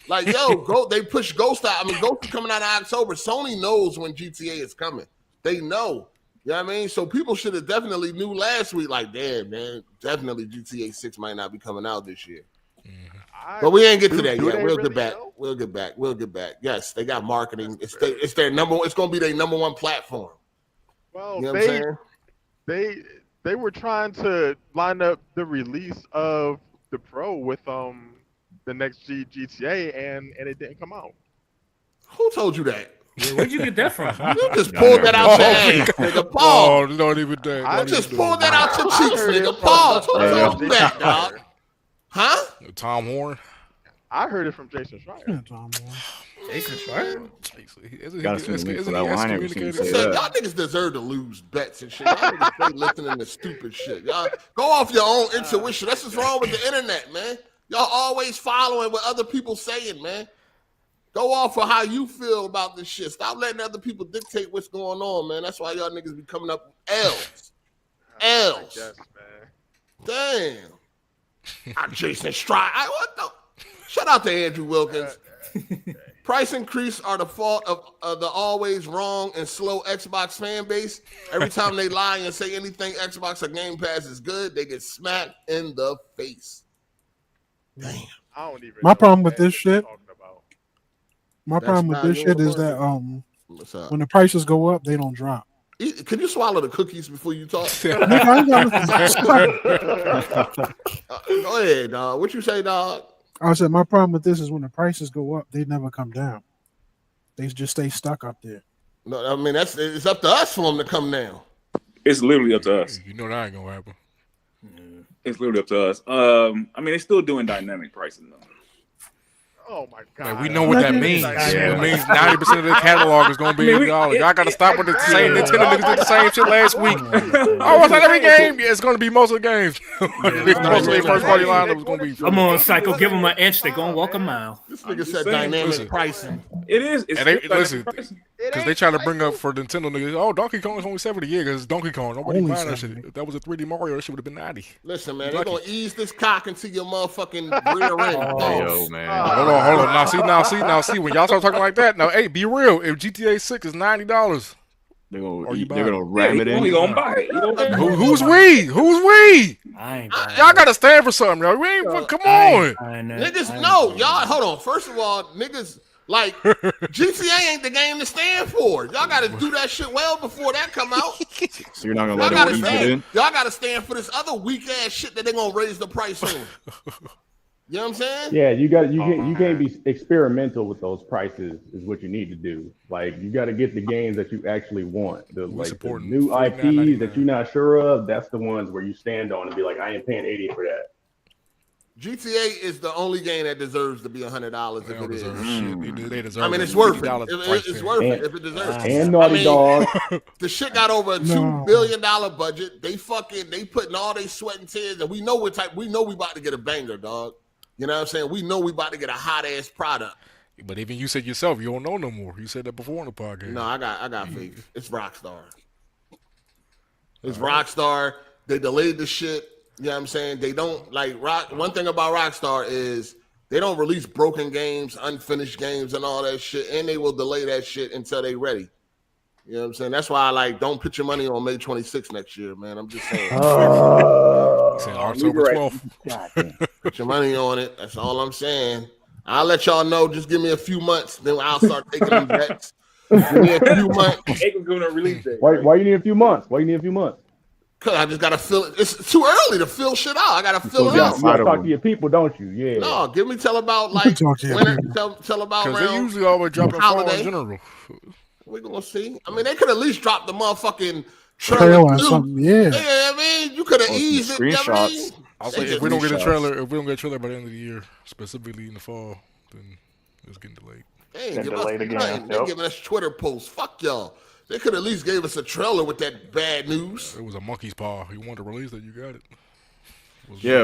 Speaker 1: Like, yo, they pushed Ghost out. I mean, Ghost is coming out in October. Sony knows when GTA is coming. They know. You know what I mean? So people should have definitely knew last week, like, damn, man, definitely GTA 6 might not be coming out this year. But we ain't get to that yet. We'll get back. We'll get back. We'll get back. Yes, they got marketing. It's their number. It's going to be their number one platform.
Speaker 2: Well,
Speaker 1: you know what I'm saying?
Speaker 2: They were trying to line up the release of the Pro with the next GTA and it didn't come out.
Speaker 1: Who told you that?
Speaker 6: Yeah, where'd you get that from?
Speaker 1: You just pulled that out your ass, nigga. Paul.
Speaker 7: Oh, don't even that.
Speaker 1: I just pulled that out your cheeks, nigga. Paul. Who told you that, dog? Huh?
Speaker 7: Tom Horn.
Speaker 2: I heard it from Jason Schreier.
Speaker 6: Jason Schreier?
Speaker 1: Y'all niggas deserve to lose bets and shit. Y'all niggas stay listening to stupid shit. Y'all go off your own intuition. That's what's wrong with the internet, man. Y'all always following what other people saying, man. Go off for how you feel about this shit. Stop letting other people dictate what's going on, man. That's why y'all niggas be coming up with L's. L's.
Speaker 2: Yes, man.
Speaker 1: Damn. Jason Stride. What the? Shout out to Andrew Wilkins. Price increase are the fault of the always wrong and slow Xbox fan base. Every time they lie and say anything Xbox or Game Pass is good, they get smacked in the face. Damn.
Speaker 2: I don't even
Speaker 3: My problem with this shit. My
Speaker 1: That's
Speaker 3: problem with
Speaker 1: not
Speaker 3: this
Speaker 1: your
Speaker 3: shit is
Speaker 1: word.
Speaker 3: that
Speaker 1: What's up?
Speaker 3: when the prices go up, they don't drop.
Speaker 1: Can you swallow the cookies before you talk?
Speaker 3: Nigga, I ain't gotta-
Speaker 1: Go ahead, dog. What you say, dog?
Speaker 3: I said my problem with this is when the prices go up, they never come down. They just stay stuck up there.
Speaker 1: No, I mean it's up to us for them to come down.
Speaker 9: It's literally up to us.
Speaker 7: You know that ain't gonna happen.
Speaker 9: It's literally up to us. I mean, they're still doing dynamic pricing though.
Speaker 2: Oh my god!
Speaker 7: Man, we know what that means. It means 90% of the catalog is gonna be $8. Y'all gotta stop with the same Nintendo niggas did the same shit last week. Oh, it's not every game. Yeah, it's gonna be most of the games. Most of the first party lineup was gonna be.
Speaker 6: Come on, Psycho, give them an inch. They're gonna walk a mile.
Speaker 1: This nigga said dynamic pricing.
Speaker 9: It is. It's
Speaker 7: listen, because they try to bring up for Nintendo niggas. Oh, Donkey Kong is only $70 because Donkey Kong. Nobody buying that shit. If that was a 3D Mario, that shit would have been 90.
Speaker 1: Listen, man, they're gonna ease this cock into your motherfucking rear end.
Speaker 8: Yo, man.
Speaker 7: Hold on. Now see. When y'all start talking like that, now, hey, be real. If GTA 6 is $90,
Speaker 8: they're gonna ram it in.
Speaker 9: We gonna buy it.
Speaker 7: Who's we? Who's we?
Speaker 6: I ain't
Speaker 7: Y'all gotta stand for something, yo. We ain't. Come on.
Speaker 1: Niggas, no, y'all. Hold on. First of all, niggas. Like, GTA ain't the game to stand for. Y'all got to do that shit well before that come out.
Speaker 8: So you're not going to let it get in?
Speaker 1: Y'all got to stand for this other weak-ass shit that they're going to raise the price on. You know what I'm saying?
Speaker 5: Yeah, you can't be experimental with those prices is what you need to do. Like, you got to get the games that you actually want. The new IPs that you're not sure of, that's the ones where you stand on and be like, I ain't paying $80 for that.
Speaker 1: GTA is the only game that deserves to be $100 if it is.
Speaker 7: They deserve
Speaker 1: I mean, it's worth it. It's worth it if it deserves it. And Naughty Dog. The shit got over a $2 billion budget. They putting all their sweat and tears, and we know we about to get a banger, dog. You know what I'm saying? We know we about to get a hot ass product.
Speaker 7: But even you said yourself, you don't know no more. You said that before on the podcast.
Speaker 1: No, I got faith. It's RockStar. It's RockStar. They delayed the shit. You know what I'm saying? They don't one thing about RockStar is they don't release broken games, unfinished games, and all that shit, and they will delay that shit until they ready. You know what I'm saying? That's why I don't put your money on May 26th next year, man. I'm just saying.
Speaker 7: October 12th.
Speaker 1: Put your money on it. That's all I'm saying. I'll let y'all know. Just give me a few months, then I'll start taking them bets. Give me a few months.
Speaker 5: Why you need a few months? Why you need a few months?
Speaker 1: Cause I just gotta fill it. It's too early to fill shit out. I gotta fill it out.
Speaker 5: You gotta talk to your people, don't you? Yeah.
Speaker 1: No, give me tell about tell about
Speaker 7: because they usually always drop a fall in general.
Speaker 1: We're gonna see. I mean, they could at least drop the motherfucking trailer or something. Yeah. I mean, you could have eased it.
Speaker 7: Screenshots. I'll say if we don't get a trailer by the end of the year, specifically in the fall, then it's getting delayed.
Speaker 1: They ain't giving us Twitter posts. Fuck y'all. They could at least gave us a trailer with that bad news.
Speaker 7: It was a monkey's paw. You wanted to release that, you got it.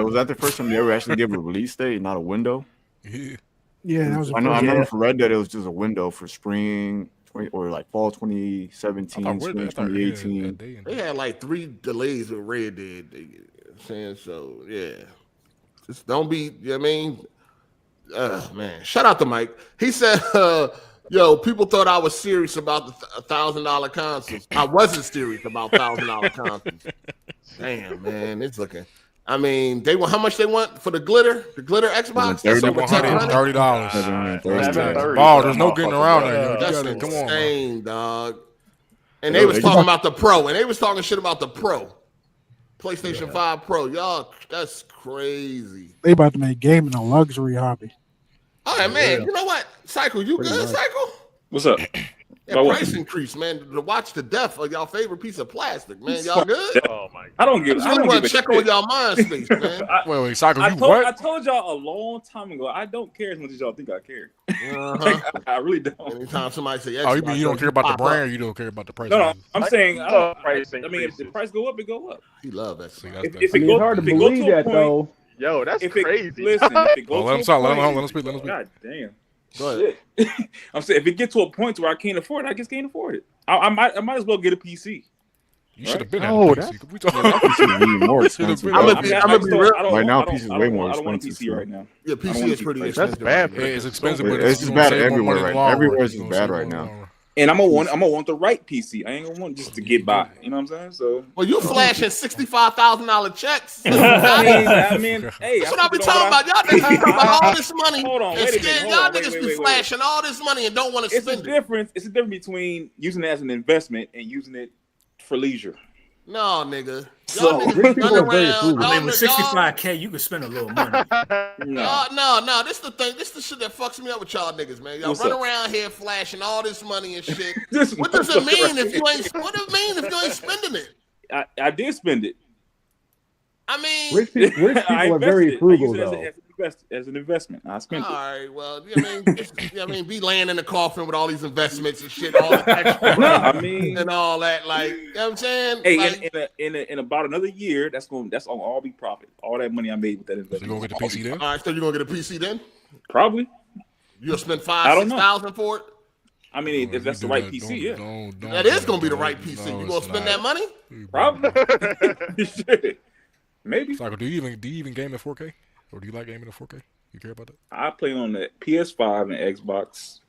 Speaker 8: Was that the first time they ever actually gave a release date, not a window?
Speaker 3: Yeah, that was.
Speaker 8: I remember for Red Dead, it was just a window for spring or fall 2017, spring 2018.
Speaker 1: They had 3 delays with Red Dead. Saying so, yeah. Just don't be. You know what I mean? Man, shout out to Mike. He said. Yo, people thought I was serious about the $1,000 consoles. I wasn't serious about $1,000 consoles. Damn, man, it's looking. I mean, how much they want for the glitter? The glitter Xbox?
Speaker 7: $30. Oh, there's no getting around that.
Speaker 1: That's insane, dog. And they was talking about the Pro, and they was talking shit about the Pro. PlayStation 5 Pro. Y'all, that's crazy.
Speaker 3: They about to make gaming a luxury hobby.
Speaker 1: All right, man. You know what? Cycle, you good, nice. Cycle?
Speaker 9: What's up?
Speaker 1: That price increase, man. To watch the death of y'all favorite piece of plastic, man. Y'all good?
Speaker 9: Oh my! I don't give.
Speaker 1: I just want to check on y'all mind space, man.
Speaker 7: Wait, Cycle,
Speaker 9: I told y'all a long time ago. I don't care as much as y'all think I care. I really don't.
Speaker 1: Anytime somebody say,
Speaker 7: "Oh, you mean you don't care about the brand, or you don't care about the price?"
Speaker 9: No, I'm saying, I mean, if the price go up, it go up.
Speaker 1: He love that.
Speaker 5: It's hard to believe that though.
Speaker 2: Yo, that's crazy.
Speaker 9: Listen, if it goes
Speaker 7: let him speak.
Speaker 9: God damn.
Speaker 1: Go ahead.
Speaker 9: I'm saying if it gets to a point where I can't afford it, I just can't afford it. I might as well get a PC.
Speaker 7: You should have been at a PC. We talking about
Speaker 8: PC more expensive.
Speaker 1: I'm gonna be real.
Speaker 8: Right now, PC is way more
Speaker 9: expensive. I don't want a PC right now.
Speaker 1: Yeah, PC is pretty expensive.
Speaker 7: That's bad. It's expensive, but
Speaker 8: it's just bad everywhere right now. Everywhere is just bad right now.
Speaker 9: And I'm gonna want the right PC. I ain't gonna want just to get by. You know what I'm saying? So,
Speaker 1: well, you flashing $65,000 checks.
Speaker 9: I mean, hey,
Speaker 1: that's what I be talking about. Y'all niggas be talking about all this money. Hold on, wait a minute. Y'all niggas be flashing all this money and don't want to spend it.
Speaker 9: It's a difference between using it as an investment and using it for leisure.
Speaker 1: No, nigga. Y'all niggas run around.
Speaker 6: I mean, with $65K, you can spend a little money.
Speaker 1: No. This the thing. This the shit that fucks me up with y'all niggas, man. Y'all run around here flashing all this money and shit. What does it mean if you ain't? What does it mean if you ain't spending it?
Speaker 9: I did spend it.
Speaker 1: I mean,
Speaker 5: rich people are very frugal though.
Speaker 9: As an investment, I spent it.
Speaker 1: All right, well, I mean, be laying in the coffin with all these investments and shit, all the extra money, and all that, like, you know what I'm saying?
Speaker 9: Hey, in about another year, that's gonna all be profit. All that money I made with that investment.
Speaker 7: You gonna get the PC then?
Speaker 1: All right, so you gonna get a PC then?
Speaker 9: Probably.
Speaker 1: You'll spend $5,000-$6,000 for it.
Speaker 9: I mean, if that's the right PC, yeah.
Speaker 1: That is gonna be the right PC. You gonna spend that money?
Speaker 9: Probably. Maybe.
Speaker 7: Cycle, do you even game in 4K? Or do you like gaming in 4K? You care about that?
Speaker 9: I play on the PS5 and Xbox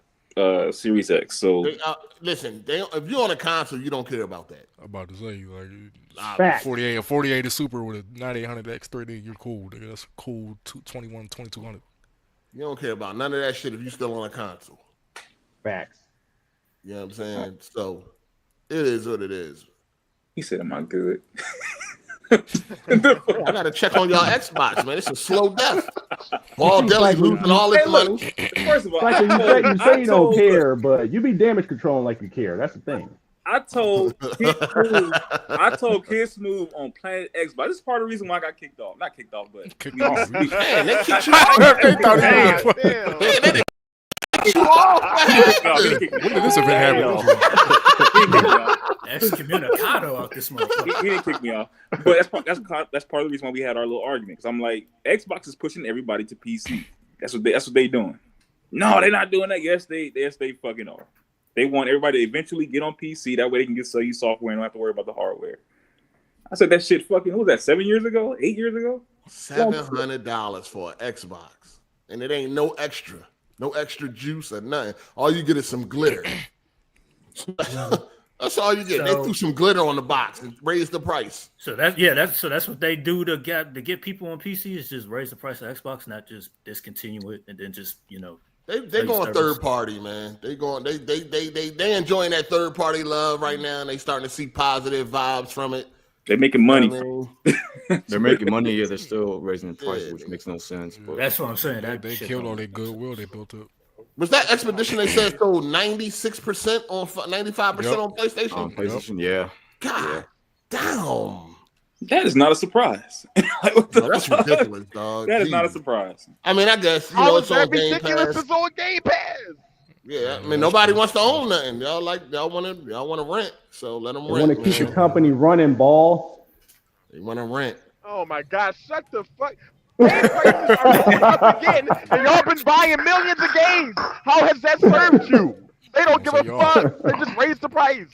Speaker 9: Series X. So
Speaker 1: listen, if you're on a console, you don't care about that.
Speaker 7: I'm about to say, like, 48 is super with a 9800 X3D. You're cool. Nigga. That's cool. 2200.
Speaker 1: You don't care about none of that shit if you're still on a console.
Speaker 5: Facts.
Speaker 1: You know what I'm saying? So it is what it is.
Speaker 9: He said, "Am I good?"
Speaker 1: I gotta check on y'all Xbox, man. It's a slow death. Paul Deli losing all his money.
Speaker 5: First of all, you say you don't care, but you be damage controlling like you care. That's the thing.
Speaker 9: I told Kid Smooth on Planet Xbox. This is part of the reason why I got kicked off. Not kicked off, but
Speaker 7: Kicked off.
Speaker 1: Man, they kicked you off.
Speaker 7: They thought he was.
Speaker 2: Damn.
Speaker 1: Man, they kicked you off. What happened?
Speaker 7: When did this event happen?
Speaker 6: Excommunicado out this motherfucker.
Speaker 9: He didn't kick me off, but that's part of the reason why we had our little argument. Because I'm like, Xbox is pushing everybody to PC. That's what they doing. No, they're not doing that. Yes, they fucking are. They want everybody to eventually get on PC. That way they can sell you software and don't have to worry about the hardware. I said that shit fucking, what was that, 7 years ago? 8 years ago?
Speaker 1: $700 for an Xbox. And it ain't no extra. No extra juice or nothing. All you get is some glitter. That's all you get. They threw some glitter on the box and raised the price.
Speaker 6: So that's what they do to get people on PC is just raise the price of Xbox, not just discontinue it and then just
Speaker 1: They going third party, man. They enjoying that third party love right now, and they starting to see positive vibes from it.
Speaker 9: They're making money.
Speaker 8: They're making money, yeah. They're still raising the price, which makes no sense. But
Speaker 6: that's what I'm saying.
Speaker 7: They killed all their goodwill they built up.
Speaker 1: Was that Expedition they said sold 96% on 95% on PlayStation?
Speaker 8: On PlayStation, yeah.
Speaker 1: God damn.
Speaker 9: That is not a surprise.
Speaker 1: That's ridiculous, dog.
Speaker 9: That is not a surprise.
Speaker 1: I mean, I guess it's on Game Pass.
Speaker 2: It's on Game Pass.
Speaker 1: Yeah, I mean, nobody wants to own nothing. Y'all want to rent, so let them rent.
Speaker 5: They want to keep the company running, ball.
Speaker 1: They want to rent.
Speaker 2: Oh my God! Shut the fuck. Game prices are going up again, and y'all been buying millions of games. How has that served you? They don't give a fuck. They just raise the price.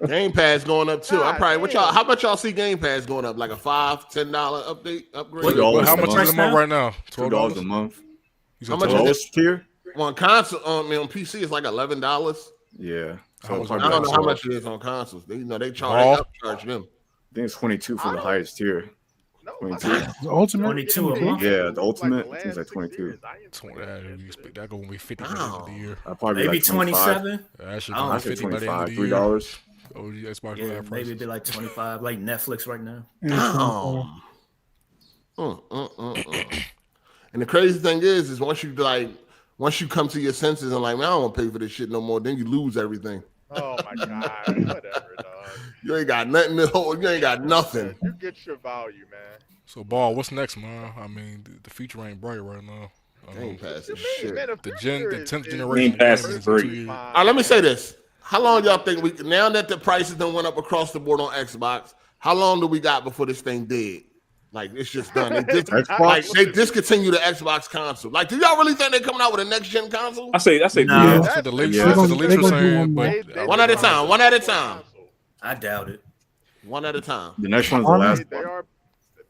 Speaker 1: Game Pass going up too. I'm probably how much y'all see Game Pass going up? Like a $5-10 upgrade?
Speaker 7: How much is it a month right now?
Speaker 8: $12 a month.
Speaker 1: How much is this tier? On console, on PC, it's like $11.
Speaker 8: Yeah.
Speaker 1: So I don't know how much it is on consoles. They charge them.
Speaker 8: I think it's 22 for the highest tier. 22.
Speaker 3: The ultimate?
Speaker 6: 22 a month?
Speaker 8: Yeah, the ultimate. I think it's like 22.
Speaker 7: That's gonna be 50 by the end of the year.
Speaker 8: Probably
Speaker 6: maybe
Speaker 8: like
Speaker 6: 27.
Speaker 7: That should
Speaker 6: I
Speaker 7: be 50 by the end of the
Speaker 8: $3.
Speaker 7: year. Xbox
Speaker 6: Yeah, maybe it'd be like 25, like Netflix right now.
Speaker 1: And the crazy thing is once you come to your senses and like, man, I don't want to pay for this shit no more, then you lose everything.
Speaker 2: Oh my God, whatever, dog.
Speaker 1: You ain't got nothing to hold. You ain't got nothing.
Speaker 2: You get your value, man.
Speaker 7: So, Ball, what's next, man? I mean, the future ain't bright right now.
Speaker 1: Game Pass is shit.
Speaker 7: The 10th generation.
Speaker 9: Game Pass is free.
Speaker 1: All right, let me say this. How long y'all think now that the prices done went up across the board on Xbox, how long do we got before this thing dead? Like, it's just done. They discontinue the Xbox console. Like, do y'all really think they're coming out with a next-gen console?
Speaker 9: I say
Speaker 7: no. That's what the leaks are saying.
Speaker 1: One at a time.
Speaker 6: I doubt it.
Speaker 1: One at a time.
Speaker 8: The next one's the last one.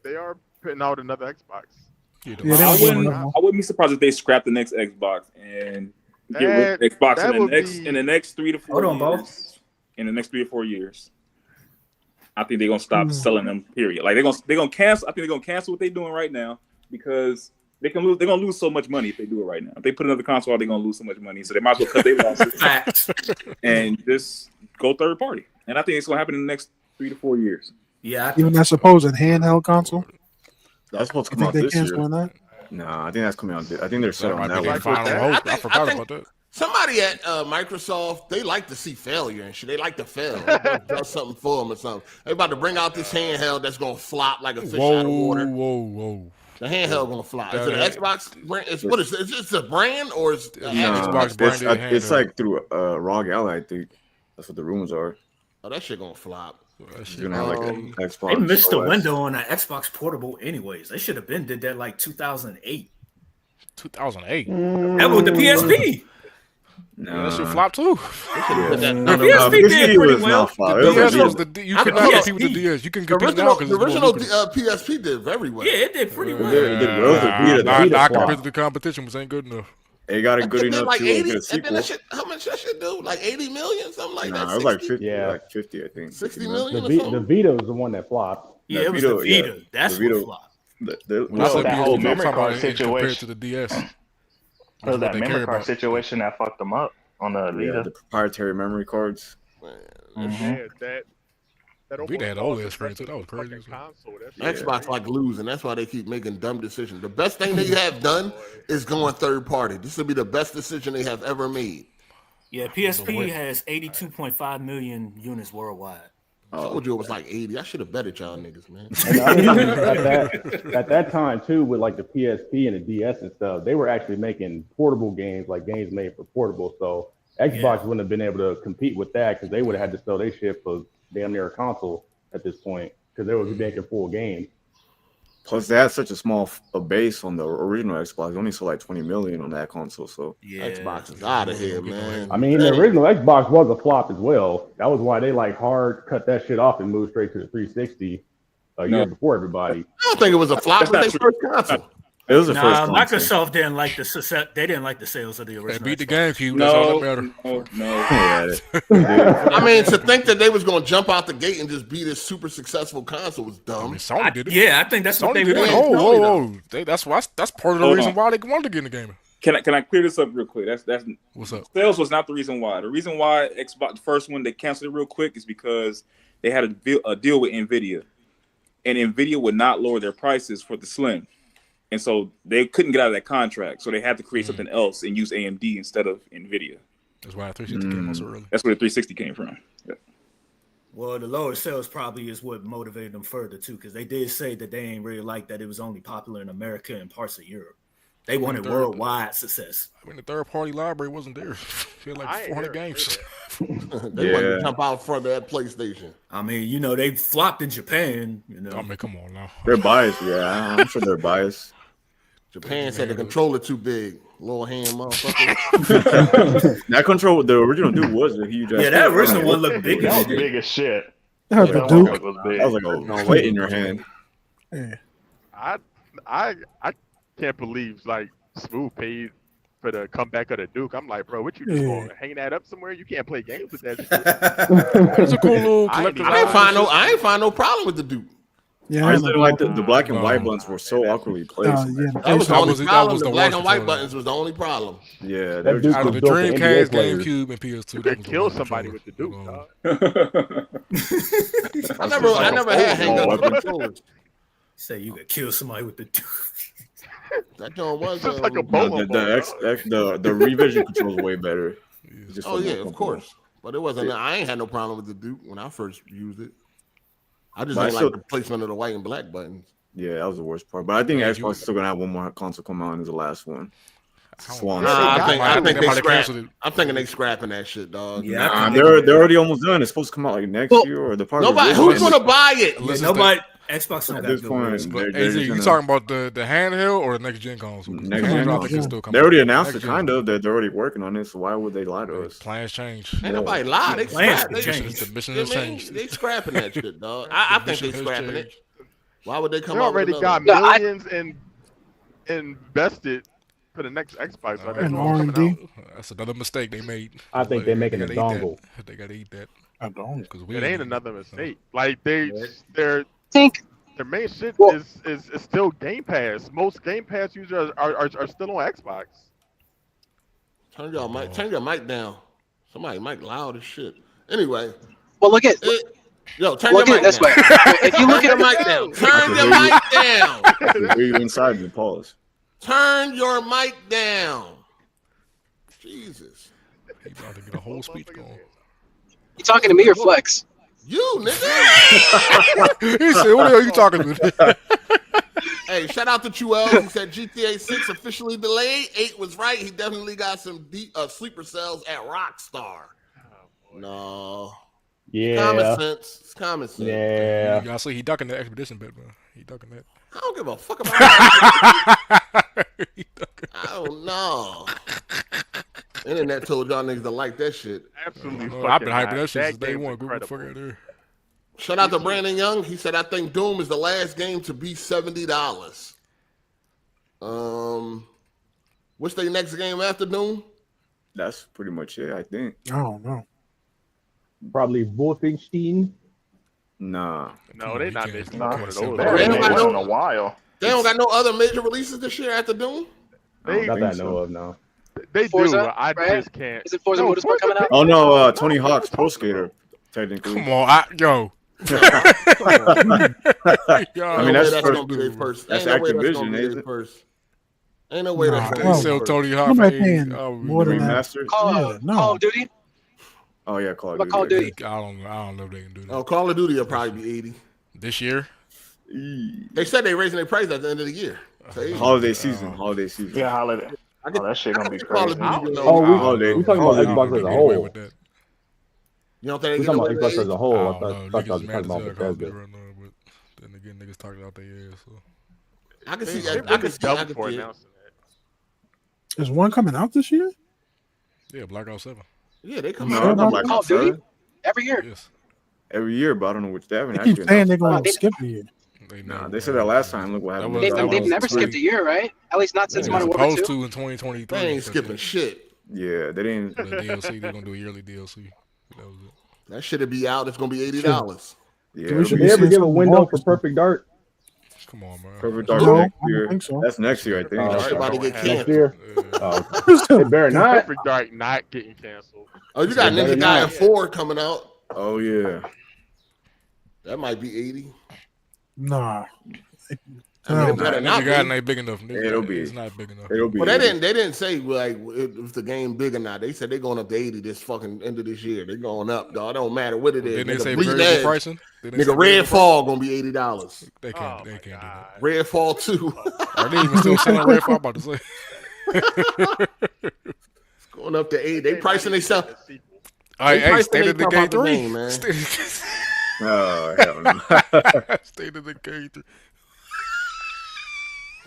Speaker 2: They are putting out another Xbox.
Speaker 9: I wouldn't be surprised if they scrap the next Xbox and get rid of Xbox in the next 3 to 4 years. Hold on, in the next 3 to 4 years. I think they're gonna stop selling them. Period. Like they're gonna cancel. I think they're gonna cancel what they're doing right now because they're gonna lose so much money if they do it right now. If they put another console out, they're gonna lose so much money. So they might as well cut their losses and just go third party. And I think it's gonna happen in the next 3 to 4 years.
Speaker 6: Yeah,
Speaker 3: even that supposed handheld console.
Speaker 8: That's supposed to come out this year. No, I think that's coming out. I think they're set on that one.
Speaker 7: I forgot about that.
Speaker 1: Somebody at Microsoft, they like to see failure and shit. They like to fail. They do something for them or something. They about to bring out this handheld that's gonna flop like a fish out of water.
Speaker 7: Whoa!
Speaker 1: The handheld gonna flop. Is it an Xbox brand? What is it? Is it a brand or is
Speaker 7: Xbox brand?
Speaker 8: It's like through ROG Ally. I think that's what the rumors are.
Speaker 1: Oh, that shit gonna flop.
Speaker 8: It's gonna have like an Xbox.
Speaker 6: They missed the window on an Xbox Portable, anyways. They should have did that like 2008.
Speaker 7: 2008.
Speaker 6: That was the PSP.
Speaker 8: No,
Speaker 7: that should flop too.
Speaker 6: The PSP did pretty well.
Speaker 7: You could not compete with the DS. You can compete now because
Speaker 1: the original PSP did very well.
Speaker 6: Yeah, it did pretty well.
Speaker 7: Not compared to the competition, which ain't good enough.
Speaker 8: It got it good enough
Speaker 1: like
Speaker 8: to
Speaker 1: 80,
Speaker 8: get a sequel.
Speaker 1: How much that should do? Like 80 million, something like that.
Speaker 8: It was like 50. Yeah, like 50, I think.
Speaker 1: 60 million.
Speaker 5: The Vita was the one that flopped.
Speaker 6: Yeah, it was the Vita. That's what flopped.
Speaker 10: That whole memory card situation
Speaker 7: compared to the DS.
Speaker 10: So that memory card situation that fucked them up on the Vita.
Speaker 8: The proprietary memory cards.
Speaker 7: Vita had all that screen too. That was crazy.
Speaker 1: Xbox like losing. That's why they keep making dumb decisions. The best thing they have done is going third party. This will be the best decision they have ever made.
Speaker 6: Yeah, PSP has 82.5 million units worldwide.
Speaker 1: I told you it was like 80. I should have betted y'all niggas, man.
Speaker 5: At that time too, with like the PSP and the DS and stuff, they were actually making portable games, like games made for portable. So Xbox wouldn't have been able to compete with that because they would have had to sell their shit for damn near a console at this point because they were making full games.
Speaker 8: Plus, they had such a small base on the original Xbox. They only sold like 20 million on that console. So
Speaker 1: Xbox is out of here, man.
Speaker 5: I mean, the original Xbox was a flop as well. That was why they like hard cut that shit off and moved straight to the 360 a year before everybody.
Speaker 1: I don't think it was a flop. It was their first console.
Speaker 8: It was the first console.
Speaker 6: Microsoft didn't like the success. They didn't like the sales of the original.
Speaker 7: They beat the GameCube. That's all that
Speaker 6: matters.
Speaker 1: I mean, to think that they was going to jump out the gate and just be this super successful console was dumb.
Speaker 7: I mean, Sony did it.
Speaker 6: Yeah, I think that's what they
Speaker 7: did.
Speaker 6: wanted.
Speaker 7: Whoa. That's part of the reason why they wanted to get in the game.
Speaker 9: Can I clear this up real quick? That's
Speaker 7: what's up.
Speaker 9: Sales was not the reason why. The reason why Xbox, the first one, they canceled it real quick is because they had a deal with Nvidia, and Nvidia would not lower their prices for the Slim. And so they couldn't get out of that contract. So they had to create something else and use AMD instead of NVIDIA.
Speaker 7: That's why the 360 came out so early.
Speaker 9: That's where the 360 came from. Yeah.
Speaker 6: Well, the lower sales probably is what motivated them further, too, because they did say that they ain't really like that it was only popular in America and parts of Europe. They wanted worldwide success.
Speaker 7: I mean, the third-party library wasn't there. Feel like 400 games.
Speaker 1: They wanted to jump out front of that PlayStation.
Speaker 6: I mean, you know, they flopped in Japan. You know,
Speaker 7: I mean, come on now.
Speaker 8: They're biased, yeah. I'm sure they're biased.
Speaker 1: Japan said the controller too big. Little hand motherfucker.
Speaker 8: That control, the original dude was a huge ass.
Speaker 6: Yeah, that original one looked big.
Speaker 10: That was big as shit.
Speaker 3: That was the Duke.
Speaker 8: That was like a weight in your hand.
Speaker 3: Yeah.
Speaker 2: I can't believe like Smooth paid for the comeback of the Duke. I'm like, bro, what you just going hanging that up somewhere? You can't play games with that shit.
Speaker 7: It's a cool little collector.
Speaker 1: I ain't find no problem with the Duke.
Speaker 3: Yeah,
Speaker 8: I just didn't like the black and white buttons were so awkwardly placed.
Speaker 1: That was the only problem. The black and white buttons was the only problem.
Speaker 8: Yeah,
Speaker 5: that was
Speaker 7: out of the Dreamcast, GameCube, and PS2.
Speaker 2: You could kill somebody with the Duke, dog.
Speaker 1: I never had hang up controllers.
Speaker 6: Say you could kill somebody with the Duke.
Speaker 1: That joint was
Speaker 2: just like a bowling ball.
Speaker 8: The revision control is way better.
Speaker 1: Oh yeah, of course. But it wasn't. I ain't had no problem with the Duke when I first used it. I just didn't like the placement of the white and black buttons.
Speaker 8: Yeah, that was the worst part. But I think Xbox is still gonna have one more console come out as the last one. Swan.
Speaker 1: I think they scrapped. I'm thinking they scrapping that shit, dog.
Speaker 8: Yeah, they're already almost done. It's supposed to come out like next year or the part.
Speaker 1: Nobody who's gonna buy it.
Speaker 6: Yeah, nobody. Xbox
Speaker 8: at this point.
Speaker 7: You talking about the handheld or the next gen console?
Speaker 8: Next gen console. They already announced it, kind of. That they're already working on it. So why would they lie to us?
Speaker 7: Plans change.
Speaker 1: Ain't nobody lie. They scrapping
Speaker 7: They
Speaker 1: scrapping that shit, dog. I think they scrapping it. Why would they come out?
Speaker 2: They already got millions invested for the next Xbox.
Speaker 3: And R&D.
Speaker 7: That's another mistake they made.
Speaker 5: I think they're making a dongle.
Speaker 7: They gotta eat that.
Speaker 3: I don't.
Speaker 2: It ain't another mistake. Like they're their main shit is still Game Pass. Most Game Pass users are still on Xbox.
Speaker 1: Turn your mic down. Somebody mic loud as shit. Anyway.
Speaker 11: Well, look at
Speaker 1: turn your mic
Speaker 11: this
Speaker 1: down.
Speaker 11: way. If you look
Speaker 1: at your mic down. Turn your mic down.
Speaker 8: You're inside the pause.
Speaker 1: Turn your mic down. Jesus.
Speaker 7: You about to get a whole speech going.
Speaker 11: You talking to me or Flex?
Speaker 1: You, nigga.
Speaker 7: He said, what the hell are you talking to?
Speaker 1: Hey, shout out to TLOU. He said GTA 6 officially delayed. 8 was right. He definitely got some sleeper cells at RockStar. No.
Speaker 5: Yeah.
Speaker 1: Common sense. It's common sense.
Speaker 5: Yeah.
Speaker 7: You gotta see he ducking the Expedition bit, man. He ducking that.
Speaker 1: I don't give a fuck about that. I don't know. Internet told y'all niggas to like that shit.
Speaker 2: Absolutely.
Speaker 7: I've been hyping that shit since day one. Go the fuck out there.
Speaker 1: Shout out to Brandon Young. He said, I think Doom is the last game to be $70. What's their next game after Doom?
Speaker 8: That's pretty much it, I think.
Speaker 3: I don't know.
Speaker 5: Probably Wolfenstein.
Speaker 8: Nah.
Speaker 2: No, they not making
Speaker 10: one
Speaker 2: of those.
Speaker 10: They ain't been in a while.
Speaker 1: They don't got no other major releases this year after Doom?
Speaker 5: Not that I know of, no.
Speaker 2: They
Speaker 11: Forza,
Speaker 2: do. I
Speaker 11: right?
Speaker 2: just can't.
Speaker 11: Is it Forza Motorsport coming out?
Speaker 8: Oh no, Tony Hawk's Pro Skater, technically.
Speaker 7: Come on, yo.
Speaker 8: I mean, that's
Speaker 1: gonna be their first.
Speaker 8: That's
Speaker 1: Ain't no way
Speaker 8: Activision,
Speaker 1: gonna be
Speaker 8: isn't
Speaker 1: their
Speaker 8: it?
Speaker 1: first. Ain't no way that's
Speaker 7: They
Speaker 1: going
Speaker 7: sell
Speaker 1: to
Speaker 7: Tony Hawk for
Speaker 3: Nobody
Speaker 7: 80.
Speaker 3: paying more than that.
Speaker 8: Remastered?
Speaker 11: Call of Duty.
Speaker 8: Oh yeah, Call of
Speaker 11: What
Speaker 8: Duty.
Speaker 11: Call of Duty?
Speaker 7: I don't know if they can do that.
Speaker 1: Oh, Call of Duty will probably be 80
Speaker 7: this year.
Speaker 1: They said they raising their price at the end of the year. So
Speaker 8: Holiday season.
Speaker 10: Yeah, holiday. Oh, that shit gonna be
Speaker 1: Call
Speaker 10: crazy.
Speaker 1: of Duty.
Speaker 5: We talking about Xbox as a whole.
Speaker 1: You don't think
Speaker 5: We
Speaker 1: they
Speaker 5: talking about
Speaker 1: get
Speaker 5: Xbox as a whole. I
Speaker 7: I
Speaker 5: thought
Speaker 7: don't
Speaker 5: you
Speaker 7: know.
Speaker 5: was
Speaker 7: Niggas
Speaker 5: talking
Speaker 7: mad
Speaker 5: about
Speaker 7: as hell Call of Duty
Speaker 5: Bethesda.
Speaker 7: right now, but then again, niggas talking out their ass. So.
Speaker 1: I can see
Speaker 2: They
Speaker 1: that. I can see
Speaker 2: double for
Speaker 1: it.
Speaker 2: announcing that.
Speaker 3: Is one coming out this year?
Speaker 7: Yeah, Black Ops 7.
Speaker 1: Yeah, they come
Speaker 8: No,
Speaker 1: out.
Speaker 8: not Black
Speaker 11: Call of
Speaker 8: Ops
Speaker 11: Duty
Speaker 8: 7.
Speaker 11: every year.
Speaker 7: Yes.
Speaker 8: Every year, but I don't know which they haven't
Speaker 3: They
Speaker 8: actually
Speaker 3: keep saying they're
Speaker 8: announced.
Speaker 3: going to skip a year.
Speaker 8: Nah, they said that last time. Look what happened.
Speaker 11: They've never skipped a year, right? At least not since
Speaker 7: They're
Speaker 11: Modern Warfare
Speaker 7: supposed
Speaker 11: 2.
Speaker 7: to in 2023.
Speaker 1: They ain't skipping shit.
Speaker 8: Yeah, they didn't.
Speaker 7: The DLC, they're gonna do a yearly DLC. That was it.
Speaker 1: That shit'll be out. It's gonna be $80.
Speaker 8: Yeah,
Speaker 5: Did they ever give a window for Perfect Dark?
Speaker 7: Come on, man.
Speaker 8: Perfect Dark
Speaker 3: No,
Speaker 8: next
Speaker 3: I
Speaker 8: year.
Speaker 3: don't think so.
Speaker 8: That's next year, I think.
Speaker 1: That shit about to get
Speaker 5: Next
Speaker 1: canceled.
Speaker 5: year?
Speaker 7: Yeah.
Speaker 5: It better not.
Speaker 2: Perfect Dark not getting canceled.
Speaker 1: Oh, you got
Speaker 5: They better
Speaker 1: Ninja Gaiden
Speaker 5: not.
Speaker 1: 4 coming out.
Speaker 8: Oh yeah.
Speaker 1: That might be 80.
Speaker 3: Nah.
Speaker 1: I mean, it
Speaker 7: Nah,
Speaker 1: better
Speaker 7: Ninja
Speaker 1: not
Speaker 7: Gaiden
Speaker 1: be.
Speaker 7: ain't big enough. Nigga.
Speaker 8: It'll be.
Speaker 7: It's not big enough.
Speaker 8: It'll be.
Speaker 1: Well, they
Speaker 8: 80.
Speaker 1: didn't say like if the game big or not. They said they're going up to 80 this fucking end of this year. They're going up, dog. It don't matter what it is.
Speaker 7: Didn't they
Speaker 1: Nigga,
Speaker 7: say
Speaker 1: Bleeding
Speaker 7: variable
Speaker 1: Edge.
Speaker 7: pricing? Didn't they say
Speaker 1: Nigga,
Speaker 7: variable
Speaker 1: Redfall gonna be $80.
Speaker 7: pricing? They can't. They can't do that.
Speaker 1: Redfall 2.
Speaker 7: Are they even still selling Redfall? I'm about to say.
Speaker 1: It's going up to 80. They pricing themselves.
Speaker 7: All right, hey,
Speaker 1: pricing
Speaker 7: State of
Speaker 1: they
Speaker 7: Decay
Speaker 1: pop out the
Speaker 7: 3.
Speaker 1: game, man.
Speaker 8: Oh hell no.
Speaker 7: State of Decay 3.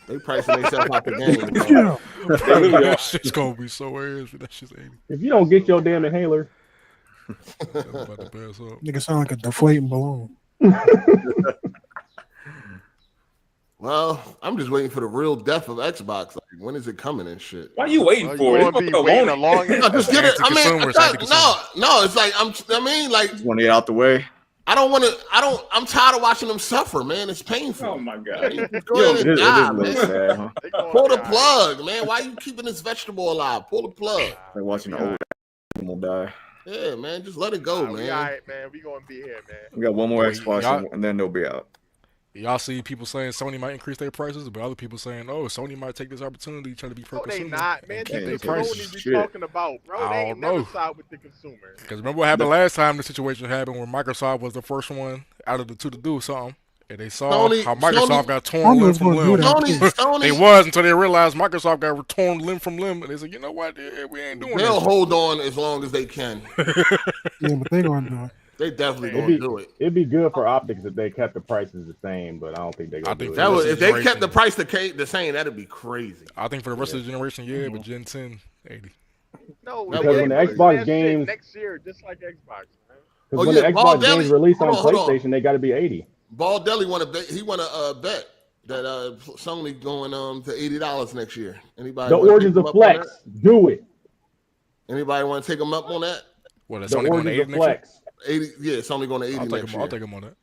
Speaker 1: They pricing themselves out the game. Dog.
Speaker 7: That shit's gonna be so ass. That shit's 80.
Speaker 5: If you don't get your damn inhaler,
Speaker 7: I'm about to pass up.
Speaker 3: Nigga sound like a deflating balloon.
Speaker 1: Well, I'm just waiting for the real death of Xbox. Like, when is it coming and shit?
Speaker 9: Why are you waiting
Speaker 2: You
Speaker 9: for it?
Speaker 2: gonna be waiting a long
Speaker 1: No, just get it. I mean,
Speaker 7: Anti-consumers.
Speaker 1: no. It's like like
Speaker 8: Just want to get out the way.
Speaker 1: I don't want to. I'm tired of watching them suffer, man. It's painful.
Speaker 9: Oh my god.
Speaker 1: Go ahead and die,
Speaker 8: It
Speaker 1: man.
Speaker 8: is sad, huh?
Speaker 1: Pull the plug, man. Why you keeping this vegetable alive? Pull the plug.
Speaker 8: Like watching the old animal die.
Speaker 1: Yeah, man. Just let it go,
Speaker 2: We
Speaker 1: man.
Speaker 2: all right, man. We gonna be here, man.
Speaker 8: We got one more
Speaker 7: Well,
Speaker 8: Xbox
Speaker 7: y'all-
Speaker 8: and then they'll be out.
Speaker 7: Y'all see people saying Sony might increase their prices, but other people saying, "Oh, Sony might take this opportunity trying to be
Speaker 2: No, they
Speaker 7: pro-consumer
Speaker 2: not, man.
Speaker 7: and
Speaker 2: This
Speaker 7: keep their
Speaker 2: is
Speaker 7: prices."
Speaker 2: Sony we
Speaker 8: Shit.
Speaker 2: talking about, bro.
Speaker 7: I
Speaker 2: They
Speaker 7: don't
Speaker 2: ain't never
Speaker 7: know.
Speaker 2: side with the consumer.
Speaker 7: Because remember what happened last time the situation happened where Microsoft was the first one out of the two to do something, and they saw how Microsoft got torn
Speaker 3: Sony
Speaker 7: limb
Speaker 3: was
Speaker 7: from
Speaker 3: gonna do
Speaker 7: limb.
Speaker 3: that.
Speaker 1: Sony,
Speaker 7: They was until they realized Microsoft got torn limb from limb, and they said, "You know what? We ain't doing
Speaker 1: they'll
Speaker 7: that."
Speaker 1: hold on as long as they can.
Speaker 3: Yeah, but they gonna do it.
Speaker 1: They definitely
Speaker 5: it'd
Speaker 1: gonna
Speaker 5: be,
Speaker 1: do it.
Speaker 5: it'd be good for optics if they kept the prices the same, but I don't think they're gonna do it.
Speaker 1: That was, if they
Speaker 7: generation.
Speaker 1: kept the price the same, that'd be crazy.
Speaker 7: I think for the rest of the generation, yeah, but Gen 10, 80.
Speaker 2: No,
Speaker 5: Because
Speaker 2: they
Speaker 5: when the
Speaker 2: release
Speaker 5: Xbox
Speaker 2: that shit
Speaker 5: games-
Speaker 2: next year, just like Xbox, man.
Speaker 5: Because when the
Speaker 1: Ball
Speaker 5: Xbox
Speaker 1: Deli-
Speaker 5: games release on
Speaker 1: hold on.
Speaker 5: PlayStation, they got to be 80.
Speaker 1: Ball Deli want to bet that Sony going to $80 next year. Anybody?
Speaker 5: The
Speaker 1: wanna
Speaker 5: Origins
Speaker 1: take
Speaker 5: of
Speaker 1: him up on
Speaker 5: Flex, do it.
Speaker 1: that? Anybody want to take them up on that?
Speaker 7: What, is
Speaker 5: The
Speaker 7: Sony going to 80
Speaker 5: Origins of
Speaker 7: next year?
Speaker 5: Flex.
Speaker 1: 80. Yeah, it's only going to 80 next year.
Speaker 7: I'll take him on that.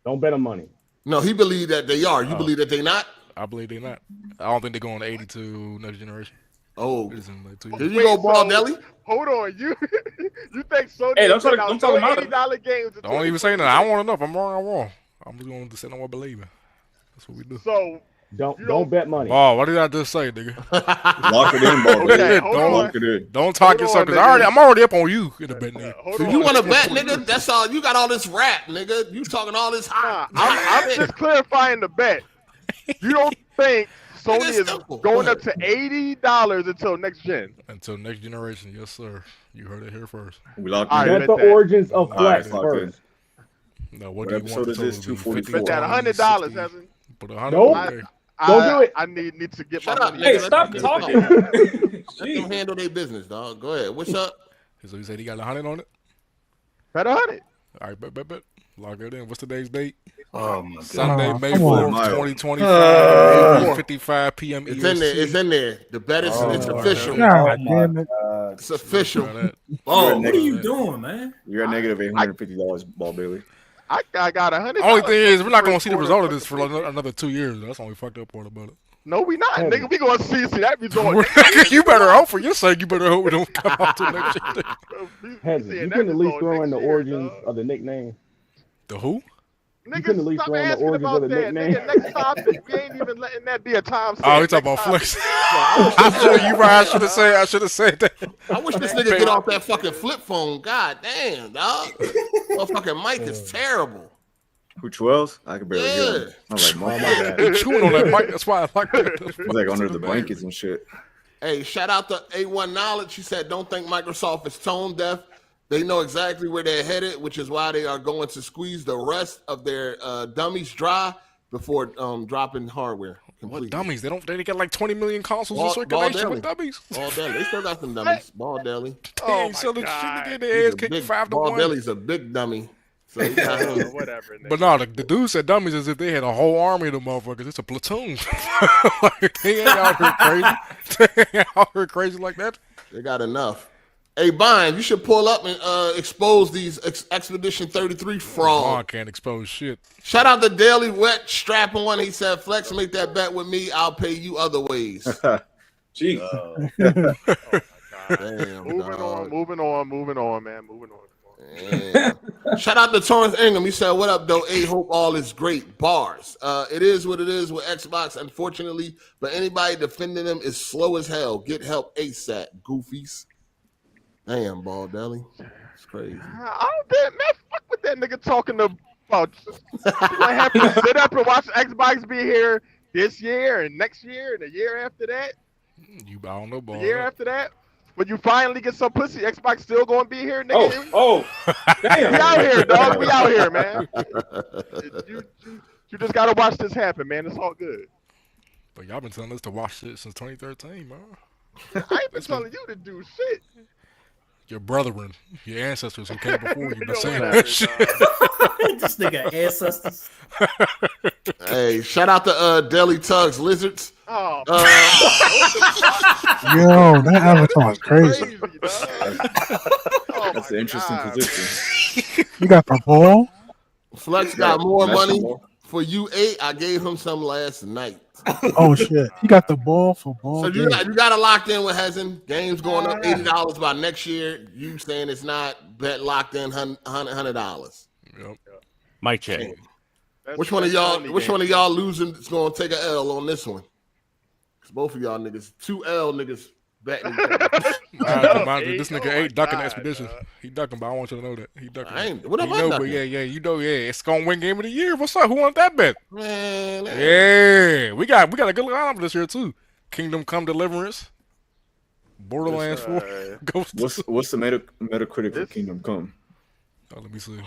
Speaker 5: Don't bet on money.
Speaker 1: No, he believed that they are. You believe that they not?
Speaker 7: I believe they're not. I don't think they're going to 80 to next generation.
Speaker 1: Oh,
Speaker 7: It's in like 2
Speaker 1: here
Speaker 7: years.
Speaker 1: you go, Ball Deli.
Speaker 2: Hold on, you think Sony?
Speaker 9: Hey, don't
Speaker 2: is putting
Speaker 9: talk-
Speaker 2: out
Speaker 9: don't talk about it.
Speaker 2: $80 games? in
Speaker 7: Don't even say that. I don't want enough. I'm wrong. I'm just going to sit on what I believe in. That's what we do.
Speaker 2: So
Speaker 5: Don't bet money.
Speaker 7: Oh, what did I just say, nigga?
Speaker 8: Lock it in, Ball.
Speaker 2: Okay, hold
Speaker 7: Don't-
Speaker 2: on.
Speaker 8: Lock it in.
Speaker 7: Don't talk
Speaker 2: Hold
Speaker 7: yourself,
Speaker 2: on,
Speaker 7: because
Speaker 2: nigga.
Speaker 7: I'm already up on you in the bet nigga.
Speaker 2: Hold
Speaker 1: So
Speaker 2: on.
Speaker 1: you want to bet, nigga? That's all. You got all this rap, nigga. You talking all this hot.
Speaker 2: I'm just clarifying the bet. You don't think Sony
Speaker 1: Nigga,
Speaker 2: is
Speaker 1: simple.
Speaker 2: going
Speaker 1: Go
Speaker 2: up to $80 until next gen?
Speaker 7: Until next generation, yes, sir. You heard it here first.
Speaker 8: We locked
Speaker 2: All
Speaker 8: in.
Speaker 2: right,
Speaker 5: Bet the
Speaker 2: bet that.
Speaker 5: Origins of
Speaker 8: All
Speaker 5: Flex
Speaker 8: right, locked in.
Speaker 5: first.
Speaker 7: No,
Speaker 8: What
Speaker 7: what do you
Speaker 8: episode
Speaker 7: want?
Speaker 8: is
Speaker 7: the
Speaker 8: this?
Speaker 7: total to be?
Speaker 8: 244.
Speaker 2: Bet that
Speaker 7: 50,
Speaker 2: $100,
Speaker 7: 60.
Speaker 2: Hezen.
Speaker 7: Put 100
Speaker 5: Nope.
Speaker 7: on there.
Speaker 5: Don't do it.
Speaker 2: I need to get
Speaker 1: Shut
Speaker 2: my
Speaker 1: up,
Speaker 2: money.
Speaker 9: Hey,
Speaker 1: nigga.
Speaker 9: stop
Speaker 1: Let
Speaker 9: talking.
Speaker 1: Let them
Speaker 9: Jeez.
Speaker 1: handle their business, dog. Go ahead. What's up?
Speaker 7: So he said he got 100 on it?
Speaker 2: Bet 100.
Speaker 7: All right, bet. Lock it in. What's today's date?
Speaker 10: Oh my god.
Speaker 7: Sunday, May
Speaker 3: come on.
Speaker 7: 4th, 2025, 8:55 p.m.
Speaker 1: It's in there. It's in there. The bet is it's official.
Speaker 3: God damn it.
Speaker 1: It's official.
Speaker 6: Oh,
Speaker 8: You're
Speaker 6: what are you
Speaker 8: negative.
Speaker 6: doing, man?
Speaker 8: You're at negative $850, Ball Bailey.
Speaker 2: I got $100.
Speaker 7: Only thing is, we're not going to see the result of this for another 2 years. That's the only fucked up part about it.
Speaker 2: No, we not,
Speaker 5: Heavy.
Speaker 2: nigga. We gonna see that result.
Speaker 7: You better hope for your sake. You better hope we don't come out till next year.
Speaker 5: Hezen, you can at least throw in the origins of the nickname.
Speaker 7: The who?
Speaker 5: couldn't at least throw in the origins of the nickname.
Speaker 2: Nigga, next topic. We ain't even letting that be a time.
Speaker 7: Oh, we talking about Flex. I feel you, right? I should have said that.
Speaker 1: I wish this nigga get off that fucking flip phone. God damn, dog. Motherfucking mic is terrible.
Speaker 8: Who 12? I can barely hear him. I'm like, my bad.
Speaker 7: You're chewing on that mic. That's why I like that.
Speaker 8: It's like under the blankets and shit.
Speaker 1: Hey, shout out to A1 Knowledge. She said, don't think Microsoft is tone deaf. They know exactly where they're headed, which is why they are going to squeeze the rest of their dummies dry before dropping hardware completely.
Speaker 7: What dummies? They got like 20 million consoles in circulation with dummies.
Speaker 1: Ball Deli. They still got some dummies. Ball Deli.
Speaker 7: Oh, my God. Shit, their ass kicked 5-1.
Speaker 1: Ball Deli's a big dummy. So he got him.
Speaker 2: Whatever.
Speaker 7: But no, the dude said dummies as if they had a whole army of them motherfuckers. It's a platoon. Like, they ain't out here crazy. They ain't out here crazy like that.
Speaker 1: They got enough. Hey, Bond, you should pull up and expose these Expedition 33 frauds.
Speaker 7: Oh, I can't expose shit.
Speaker 1: Shout out to Daily Wet Strap On. He said, Flex, make that bet with me. I'll pay you other ways.
Speaker 9: Gee.
Speaker 1: Damn,
Speaker 2: Moving on, man. Moving on.
Speaker 1: Yeah. Shout out to Torrance Ingham. He said, what up, though? Hope all is great. Bars. It is what it is with Xbox, unfortunately, but anybody defending them is slow as hell. Get help ASAP, goofies. Damn, Ball Deli. It's crazy.
Speaker 2: I don't think, man, fuck with that nigga talking about I have to sit up and watch Xbox be here this year and next year and the year after that.
Speaker 7: I don't know, Ball.
Speaker 2: The year after that. When you finally get some pussy, Xbox still gonna be here, nigga.
Speaker 9: Oh, damn.
Speaker 2: We out here, dog. We out here, man. You just gotta watch this happen, man. It's all good.
Speaker 7: But y'all been telling us to watch shit since 2013, man.
Speaker 2: I ain't been telling you to do shit.
Speaker 7: Your brethren, your ancestors who came before you, been saying that shit.
Speaker 6: This nigga ancestors.
Speaker 1: Hey, shout out to Deli Tugs Lizards.
Speaker 2: Oh,
Speaker 3: yo, that avatar is crazy.
Speaker 8: That's an interesting position.
Speaker 3: You got the ball?
Speaker 1: Flex got more money for you 8. I gave him some last night.
Speaker 3: Oh shit! You got the ball for ball.
Speaker 1: So you got it locked in with Hezen. Games going up $80 by next year. You saying it's not bet locked in $100.
Speaker 7: Yep.
Speaker 12: Mic check.
Speaker 1: Which one of y'all losing is gonna take an L on this one? Because both of y'all niggas, 2 L niggas betting.
Speaker 7: This nigga ain't Duckin Expedition. He ducking, but I want you to know that he ducking.
Speaker 1: What am I ducking?
Speaker 7: But yeah, it's gonna win game of the year. What's up? Who won that bet?
Speaker 1: Man,
Speaker 7: yeah, we got a good lineup this year too. Kingdom Come Deliverance, Borderlands 4, Ghost.
Speaker 8: What's the Metacritic for Kingdom Come?
Speaker 7: Oh, let me see.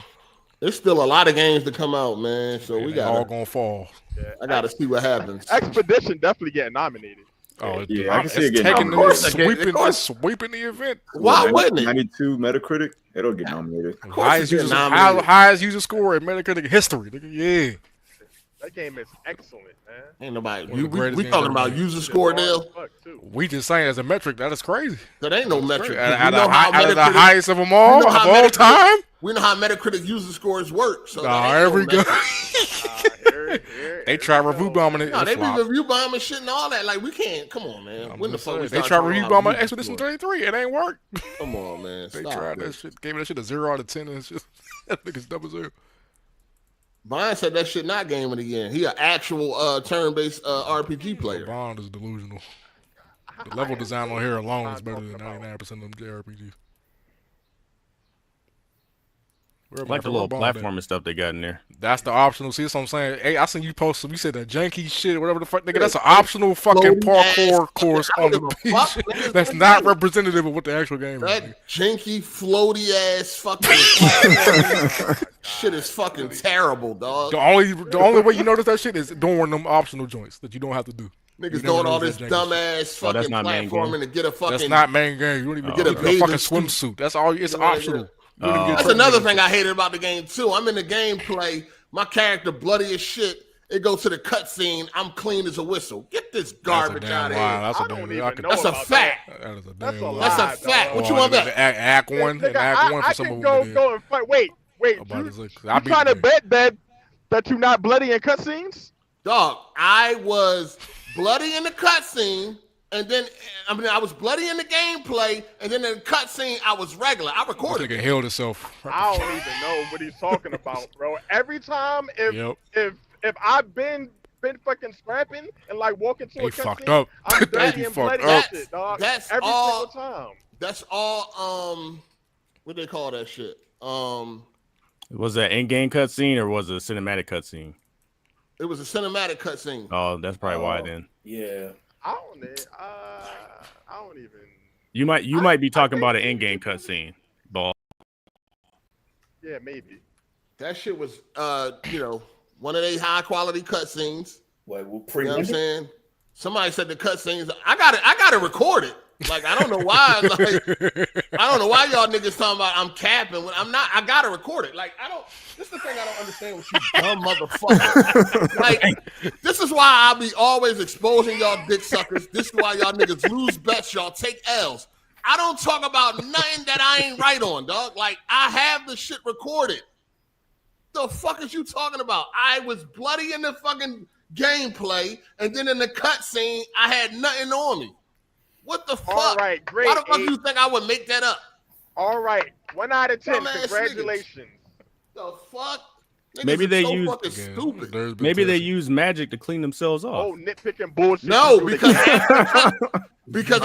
Speaker 1: There's still a lot of games to come out, man. So we got
Speaker 7: all gonna fall.
Speaker 2: Yeah.
Speaker 1: I gotta see what happens.
Speaker 2: Expedition definitely getting nominated.
Speaker 7: Oh
Speaker 8: yeah, I can see it
Speaker 7: getting
Speaker 8: nominated.
Speaker 7: Sweeping the event.
Speaker 1: Why wouldn't it?
Speaker 8: 92 Metacritic, it'll get nominated.
Speaker 7: Highest user score in Metacritic history. Yeah.
Speaker 2: That game is excellent, man.
Speaker 1: Ain't nobody. We talking about user score, Dale.
Speaker 7: We just saying as a metric that is crazy.
Speaker 1: That ain't no metric.
Speaker 7: Out of the highest of them all time.
Speaker 1: We know how Metacritic user scores work. So
Speaker 7: every go. They try review bombing it.
Speaker 1: No, they be review bombing shit and all that. Like we can't. Come on, man. When the fuck
Speaker 7: they try review bombing Expedition 33? It ain't work.
Speaker 1: Come on, man.
Speaker 7: They tried that shit. Gave that shit a 0 out of 10. And it's just that nigga's double 0.
Speaker 1: Bond said that shit not game of the year. He an actual turn-based RPG player.
Speaker 7: Bond is delusional. The level design on here alone is better than 99% of them JRPGs.
Speaker 12: I like the little platform and stuff they got in there.
Speaker 7: That's the optional. See what I'm saying? Hey, I seen you post some. You said that janky shit, whatever the fuck, nigga. That's an optional fucking parkour course on the beach. That's not representative of what the actual game is.
Speaker 1: That janky, floaty ass fucking shit is fucking terrible, dog.
Speaker 7: The only way you notice that shit is doing them optional joints that you don't have to do.
Speaker 1: Niggas doing all this dumbass fucking platforming to get a fucking.
Speaker 7: That's not main game. You don't even get a fucking swimsuit. That's all. It's optional.
Speaker 1: That's another thing I hated about the game too. I'm in the gameplay, my character bloody as shit. It goes to the cutscene. I'm clean as a whistle. Get this garbage out of here. That's a fact.
Speaker 2: That's
Speaker 1: a fact. What you want bet?
Speaker 7: Act 1 and Act 1 for some of them.
Speaker 2: Go and fight. Wait. You trying to bet that you're not bloody in cutscenes?
Speaker 1: Dog, I was bloody in the cutscene, And then, I mean, I was bloody in the gameplay, and then in the cutscene, I was regular. I recorded
Speaker 7: it. Healed itself.
Speaker 2: I don't even know what he's talking about, bro. Every time, if I've been fucking scrapping and like walking to a cutscene, I'm dirty and bloody shit, dog.
Speaker 1: That's
Speaker 2: every
Speaker 1: all,
Speaker 2: single time.
Speaker 1: That's all. What do they call that shit?
Speaker 12: Was that in-game cutscene or was it a cinematic cutscene?
Speaker 1: It was a cinematic cutscene.
Speaker 12: Oh, that's probably why then.
Speaker 6: Yeah.
Speaker 2: I don't even.
Speaker 12: You might be talking about an in-game cutscene, ball.
Speaker 2: Yeah, maybe.
Speaker 1: That shit was, one of they high quality cutscenes.
Speaker 6: What
Speaker 1: I'm saying? Somebody said the cutscenes. I got it recorded. Like, I don't know why. Like, I don't know why y'all niggas talking about I'm capping when I'm not. I gotta record it. Like, this is the thing I don't understand with you dumb motherfuckers. Like, this is why I be always exposing y'all dick suckers. This is why y'all niggas lose bets. Y'all take L's. I don't talk about nothing that I ain't right on, dog. Like, I have the shit recorded. The fuck is you talking about? I was bloody in the fucking gameplay, and then in the cutscene, I had nothing on me. What the fuck?
Speaker 2: All right, great.
Speaker 1: Why the fuck do you think I would make that up?
Speaker 2: All right, 1 out of 10. Congratulations.
Speaker 1: The fuck? Niggas
Speaker 12: Maybe they
Speaker 1: so
Speaker 12: use
Speaker 1: fucking stupid.
Speaker 12: Maybe they use magic to clean themselves off.
Speaker 2: Oh, nitpicking bullshit.
Speaker 1: No, because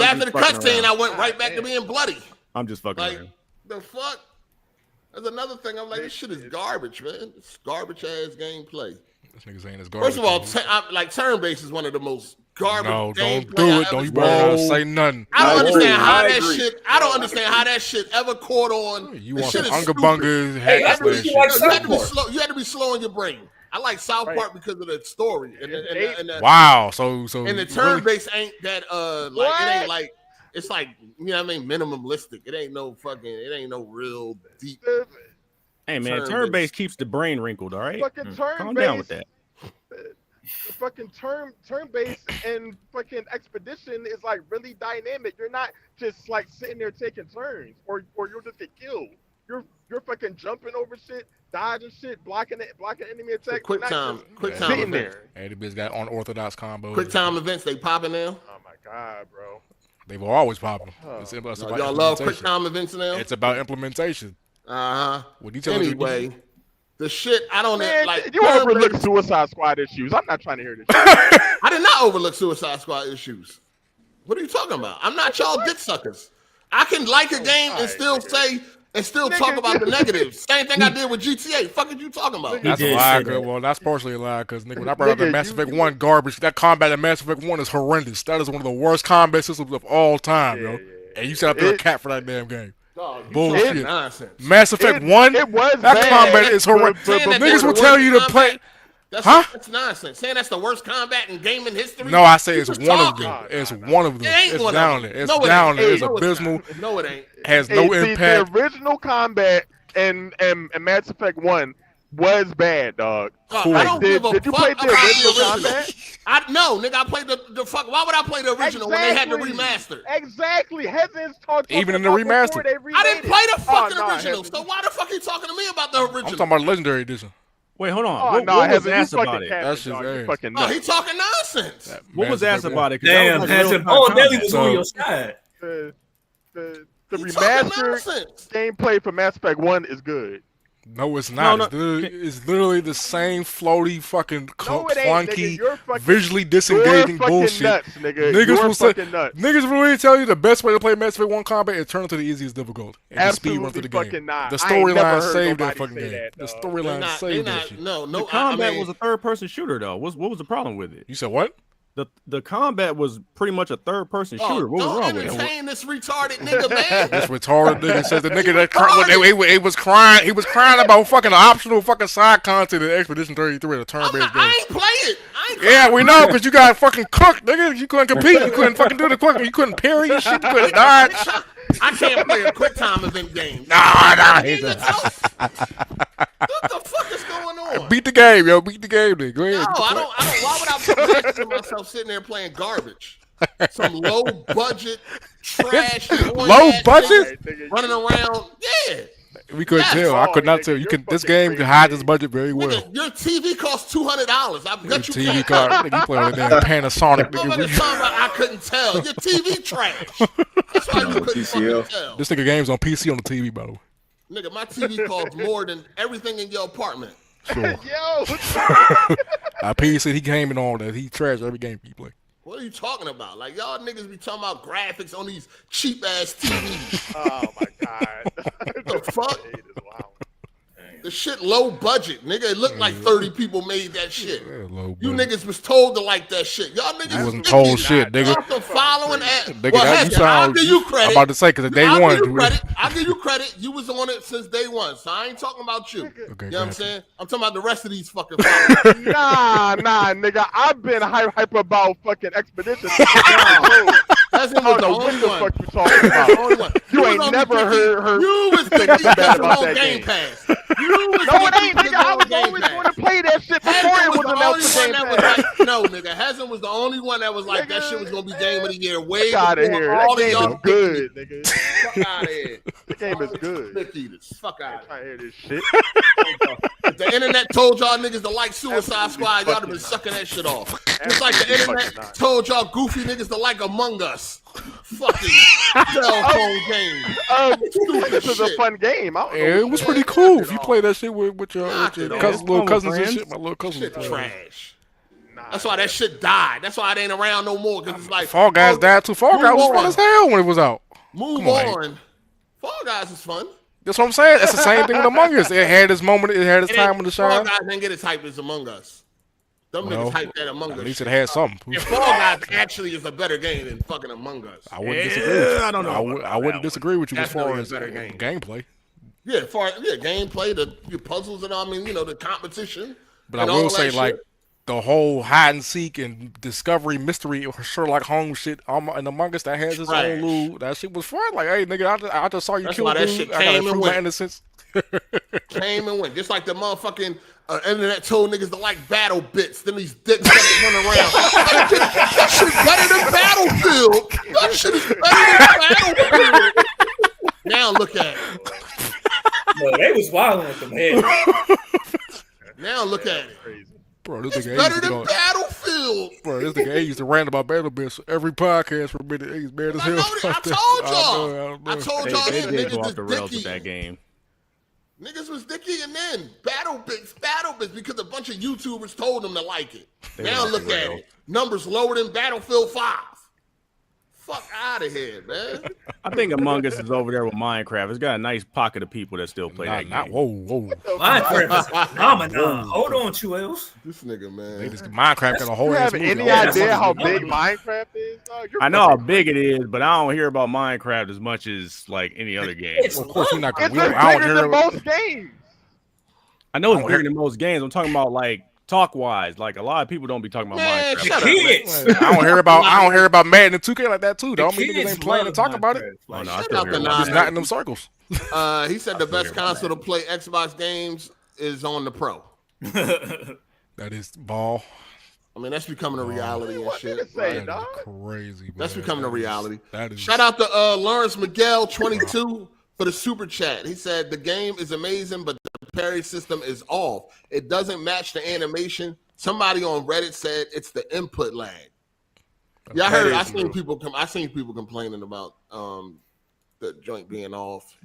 Speaker 1: after the cutscene, I went right back to being bloody.
Speaker 12: I'm just fucking around.
Speaker 1: The fuck? There's another thing. I'm like, this shit is garbage, man. It's garbage ass gameplay.
Speaker 7: This nigga saying it's garbage.
Speaker 1: First of all, turn-based is one of the most garbage.
Speaker 7: No, don't do it. Don't you better not say nothing.
Speaker 1: I don't understand how that shit. I don't understand how that shit ever caught on.
Speaker 7: You want some unga bungas?
Speaker 1: Hey, that's what you had to be slow in your brain. I like South Park because of the story.
Speaker 7: Wow. So
Speaker 1: and the turn-based ain't that like it ain't like it's like, you know what I mean, minimalistic. It ain't no real deep.
Speaker 12: Hey man, turn-based keeps the brain wrinkled, all right?
Speaker 2: Fucking
Speaker 12: Calm down with that.
Speaker 2: The fucking turn-based and fucking Expedition is like really dynamic. You're not just like sitting there taking turns, or you'll just get killed. You're fucking jumping over shit, dodging shit, blocking enemy attacks.
Speaker 1: Quick time
Speaker 2: sitting there.
Speaker 7: Hey, the bitch got unorthodox combos.
Speaker 1: Quick time events, they popping now.
Speaker 2: Oh my god, bro.
Speaker 7: They were always popping.
Speaker 1: Y'all love quick time events now.
Speaker 7: It's about implementation.
Speaker 1: Anyway, the shit I don't like.
Speaker 2: You overlook Suicide Squad issues. I'm not trying to hear this shit.
Speaker 1: I did not overlook Suicide Squad issues. What are you talking about? I'm not y'all dick suckers. I can like a game and still talk about the negatives. Same thing I did with GTA. Fuck are you talking about?
Speaker 7: That's a lie. Well, that's partially a lie because when I brought up the Mass Effect 1 garbage, that combat in Mass Effect 1 is horrendous. That is one of the worst combat systems of all time, yo. And you set up there a cat for that damn game. Bullshit. Mass Effect 1,
Speaker 2: it was
Speaker 7: that
Speaker 2: bad.
Speaker 7: combat is horrendous. Niggas will tell you to play.
Speaker 1: That's nonsense. Saying that's the worst combat in gaming history.
Speaker 7: No, I say it's one of them. It's one of them. It's down there. It's down there. It's abysmal.
Speaker 1: No, it ain't.
Speaker 7: Has no impact.
Speaker 2: The original combat in Mass Effect 1 was bad, dog.
Speaker 1: I don't give a
Speaker 2: did you
Speaker 1: fuck
Speaker 2: play
Speaker 1: about
Speaker 2: the original combat?
Speaker 1: No, nigga, I played the fuck. Why would I play the original when they had the remaster?
Speaker 2: Exactly. Hezen's talking
Speaker 7: even in the remaster.
Speaker 1: I didn't play the fucking original. So why the fuck are you talking to me about the original?
Speaker 7: I'm talking about the Legendary Edition.
Speaker 12: Wait, hold on. What was asked about it?
Speaker 7: That's just
Speaker 1: he talking nonsense.
Speaker 12: What was asked about it?
Speaker 6: Damn, Hezen. Oh, Nelly was on your side.
Speaker 2: The remastered gameplay for Mass Effect 1 is good.
Speaker 7: No, it's not. It's literally the same floaty, fucking clunky, visually disengaging bullshit.
Speaker 2: Nuts, niggas
Speaker 7: will really tell you the best way to play Mass Effect 1 combat is turn it to the easiest difficult and speed run through the game.
Speaker 2: Not.
Speaker 7: The storyline saved that fucking game. The storyline saved that shit.
Speaker 12: The combat was a third-person shooter, though. What was the problem with it?
Speaker 7: You said what?
Speaker 12: The combat was pretty much a third-person shooter. What was wrong with it?
Speaker 1: Don't entertain this retarded nigga, man.
Speaker 7: This retarded nigga says the nigga that he was crying. He was crying about fucking optional fucking side content in Expedition 33, the turn-based game.
Speaker 1: I ain't play it.
Speaker 7: Yeah, we know, because you got fucking cooked, nigga. You couldn't compete. You couldn't fucking do the quick. You couldn't parry your shit. You couldn't dodge.
Speaker 1: I can't play a quick time event game.
Speaker 7: Nah.
Speaker 1: What the fuck is going on?
Speaker 7: Beat the game, yo. Beat the game, nigga. Go ahead.
Speaker 1: No, I don't. Why would I put myself sitting there playing garbage? Some low budget trash.
Speaker 7: Low budget?
Speaker 1: Running around. Yeah.
Speaker 7: We couldn't tell. I could not tell. You can. This game can hide this budget very well.
Speaker 1: Nigga, your TV costs $200. I bet you
Speaker 7: TV card. Nigga, you play on the damn Panasonic.
Speaker 1: I couldn't tell. Your TV trash. That's why you couldn't fucking tell.
Speaker 7: This nigga game's on PC on the TV, by the way.
Speaker 1: Nigga, my TV costs more than everything in your apartment.
Speaker 7: Sure.
Speaker 2: Yo.
Speaker 7: PC, he gaming on that. He trashed every game he play.
Speaker 1: What are you talking about? Like, y'all niggas be talking about graphics on these cheap-ass TVs.
Speaker 2: Oh, my God.
Speaker 1: What the fuck? The shit low budget, nigga. It looked like 30 people made that shit. You niggas was told to like that shit. Y'all niggas
Speaker 7: wasn't told shit, nigga.
Speaker 1: After following
Speaker 7: Nigga,
Speaker 1: well,
Speaker 7: that you sound,
Speaker 1: I'll give you credit.
Speaker 7: I'm about to say, because day one.
Speaker 1: I'll give you credit. You was on it since day one, so I ain't talking about you.
Speaker 7: Okay,
Speaker 1: you know what I'm saying? I'm talking about the rest of these fucking followers.
Speaker 2: Nah, nigga. I've been hype about fucking Expedition.
Speaker 1: Hezen was the only one.
Speaker 2: What the fuck you talking about? You ain't never heard
Speaker 1: you was thinking about that Game Pass. You was
Speaker 2: no, it ain't, nigga. I was always going to play that shit before it was announced for Game Pass.
Speaker 1: No, nigga. Hezen was the only one that was like, that shit was going to be Game of the Year. Way
Speaker 2: out of here. That game is good,
Speaker 1: nigga. Fuck out of here.
Speaker 2: The game is good.
Speaker 1: Dick eaters. Fuck out of
Speaker 2: here. This shit.
Speaker 1: If the internet told y'all niggas to like Suicide Squad, y'all have been sucking that shit off. Just like the internet told y'all goofy niggas to like Among Us. Fucking cell phone game.
Speaker 2: This is a fun game.
Speaker 7: It was pretty cool if you play that shit with your little cousins and shit. My little cousins.
Speaker 1: Shit trash. That's why that shit died. That's why it ain't around no more. Cause it's like
Speaker 7: Fall Guys died too. Fall Guys was fun as hell when it was out.
Speaker 1: Move on. Fall Guys is fun.
Speaker 7: That's what I'm saying. That's the same thing with Among Us. It had its moment. It had its time with the shine.
Speaker 1: Fall Guys didn't get as hype as Among Us. Them niggas hyped that Among Us.
Speaker 7: At least it had something.
Speaker 1: And Fall Guys actually is a better game than fucking Among Us.
Speaker 7: I wouldn't disagree with you. I don't know. I wouldn't disagree with you as far as gameplay.
Speaker 1: Yeah, gameplay, the puzzles and all. I mean, you know, the competition.
Speaker 7: But I will say, like, the whole hide and seek and discovery mystery or Sherlock Holmes shit in Among Us that has its own little. That shit was fun. Like, hey, nigga, I just saw you kill dude.
Speaker 1: Shit
Speaker 7: I gotta prove my innocence.
Speaker 1: Came and went. Just like the motherfucking internet told niggas to like battle bits. Then these dicks run around. That shit's better than Battlefield. That shit is better than Battlefield. Now look at it.
Speaker 6: No, they was wilding with them heads.
Speaker 1: Now look at it.
Speaker 7: Bro, this nigga
Speaker 1: better than Battlefield.
Speaker 7: Bro, this nigga used to rant about Battlefield every podcast for a minute. He's bad as hell.
Speaker 1: I told y'all.
Speaker 12: They did go off the rails with that game.
Speaker 1: Niggas was dicky, and then battle bits, because a bunch of YouTubers told them to like it. Now look at it. Numbers lower than Battlefield 5. Fuck out of here, man.
Speaker 12: I think Among Us is over there with Minecraft. It's got a nice pocket of people that still play that game.
Speaker 7: Whoa.
Speaker 6: Minecraft is phenomenal. Hold on, Chuels.
Speaker 1: This nigga, man.
Speaker 7: Minecraft got a whole ass movie.
Speaker 2: You have any idea how big Minecraft is?
Speaker 12: I know how big it is, but I don't hear about Minecraft as much as like any other game.
Speaker 7: Of course, you're not
Speaker 2: going to. It's bigger than most games.
Speaker 12: I know it's bigger than most games. I'm talking about like talk wise, like a lot of people don't be talking about Minecraft.
Speaker 6: Kids.
Speaker 7: I don't hear about Madden and 2K like that too. Though. I mean, niggas ain't playing to talk about it.
Speaker 12: Oh, no,
Speaker 1: Shut up,
Speaker 7: It's not in them circles.
Speaker 1: He said the best console to play Xbox games is on the Pro.
Speaker 7: That is ball.
Speaker 1: I mean, that's becoming a reality and shit.
Speaker 2: Say,
Speaker 7: crazy.
Speaker 1: That's becoming a reality.
Speaker 7: That is...
Speaker 1: Shout out to Lawrence Miguel 22 for the super chat. He said the game is amazing, but the parry system is off. It doesn't match the animation. Somebody on Reddit said it's the input lag. Yeah, I heard. I seen people complaining about the joint being off.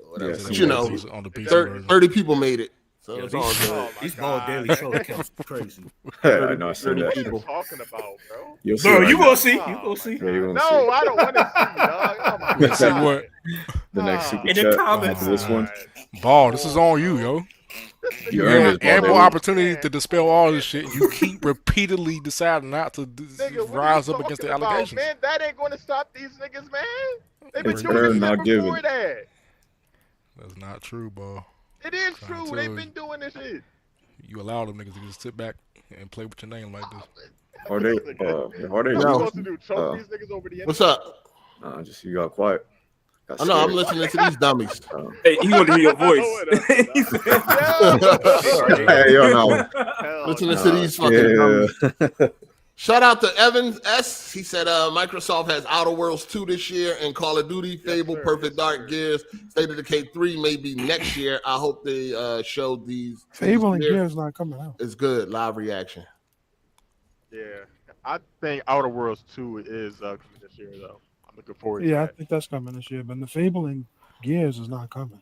Speaker 1: Whatever. But, you know,
Speaker 7: on the
Speaker 1: 30 people made it. So it's all good.
Speaker 6: These ball daily show accounts crazy.
Speaker 10: I know I said that.
Speaker 2: What are you talking about, bro?
Speaker 6: Bro, you gonna see. You gonna see.
Speaker 2: No, I don't want to see, dog.
Speaker 7: See what?
Speaker 10: The next super
Speaker 6: in the
Speaker 10: chat
Speaker 6: comments.
Speaker 10: after this one.
Speaker 7: Ball, this is on you, yo. You have ample opportunity to dispel all this shit. You keep repeatedly deciding not to rise up against the allegations.
Speaker 2: Man, that ain't going to stop these niggas, man. They've been
Speaker 10: It's
Speaker 2: doing
Speaker 10: not
Speaker 2: this shit
Speaker 10: given.
Speaker 2: before that.
Speaker 7: That's not true, ball.
Speaker 2: It is true. They've been doing this shit.
Speaker 7: You allow them niggas to just sit back and play with your name like this.
Speaker 10: Are they?
Speaker 2: What you supposed to do? Choke these niggas over the end?
Speaker 1: What's up?
Speaker 10: Just you got quiet.
Speaker 1: I know I'm listening to these dummies.
Speaker 9: Hey, he want to hear your voice.
Speaker 10: Hey, yo, no.
Speaker 1: Listening to these fucking dummies. Shout out to Evans S. He said Microsoft has Outer Worlds 2 this year and Call of Duty, Fable, Perfect Dark, Gears, State of Decay 3 maybe next year. I hope they show these.
Speaker 3: Fable and Gears not coming out.
Speaker 1: It's good. Live reaction.
Speaker 2: Yeah. I think Outer Worlds 2 is coming this year, though. I'm looking forward to that.
Speaker 3: I think that's coming this year, but the Fable and Gears is not coming.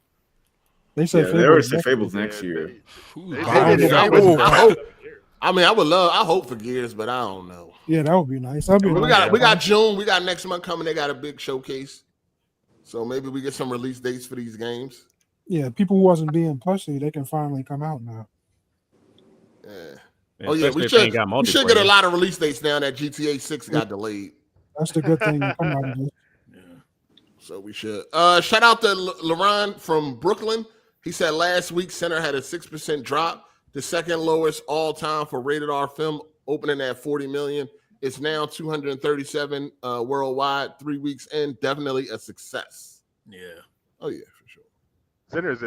Speaker 3: They said
Speaker 8: they already said Fable's next year.
Speaker 1: I mean, I hope for Gears, but I don't know.
Speaker 3: Yeah, that would be nice.
Speaker 1: We got June. We got next month coming. They got a big showcase. So maybe we get some release dates for these games.
Speaker 3: Yeah, people who wasn't being pussy, they can finally come out now.
Speaker 1: Yeah. Oh, yeah, we should get a lot of release dates now that GTA 6 got delayed.
Speaker 3: That's the good thing to come out of this.
Speaker 1: So we should. Shout out to Laron from Brooklyn. He said last week Center had a 6% drop, the second lowest all time for rated R film, opening at 40 million. It's now 237 worldwide, 3 weeks in. Definitely a success.
Speaker 6: Yeah.
Speaker 1: Oh yeah, for sure.
Speaker 2: Sinners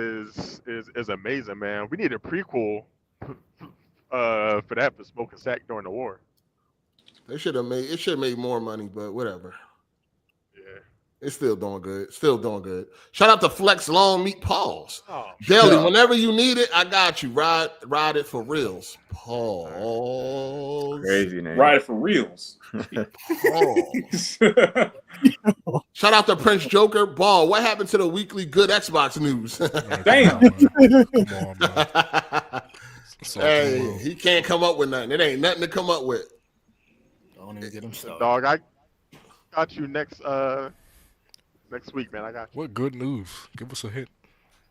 Speaker 2: is amazing, man. We need a prequel for that for Smoking Sack during the war.
Speaker 1: They should have made it. Should have made more money, but whatever.
Speaker 2: Yeah.
Speaker 1: It's still doing good. Still doing good. Shout out to Flex Long Meat Pause. Daily, whenever you need it, I got you. Ride it for reals. Pause.
Speaker 8: Crazy name.
Speaker 9: Ride it for reals.
Speaker 1: Shout out to Prince Joker. Ball, what happened to the weekly good Xbox news?
Speaker 9: Damn.
Speaker 7: Come on, man.
Speaker 1: Hey, he can't come up with nothing. It ain't nothing to come up with.
Speaker 6: Don't even get him started.
Speaker 2: Dog, I got you next week, man. I got you.
Speaker 7: What good news? Give us a hit.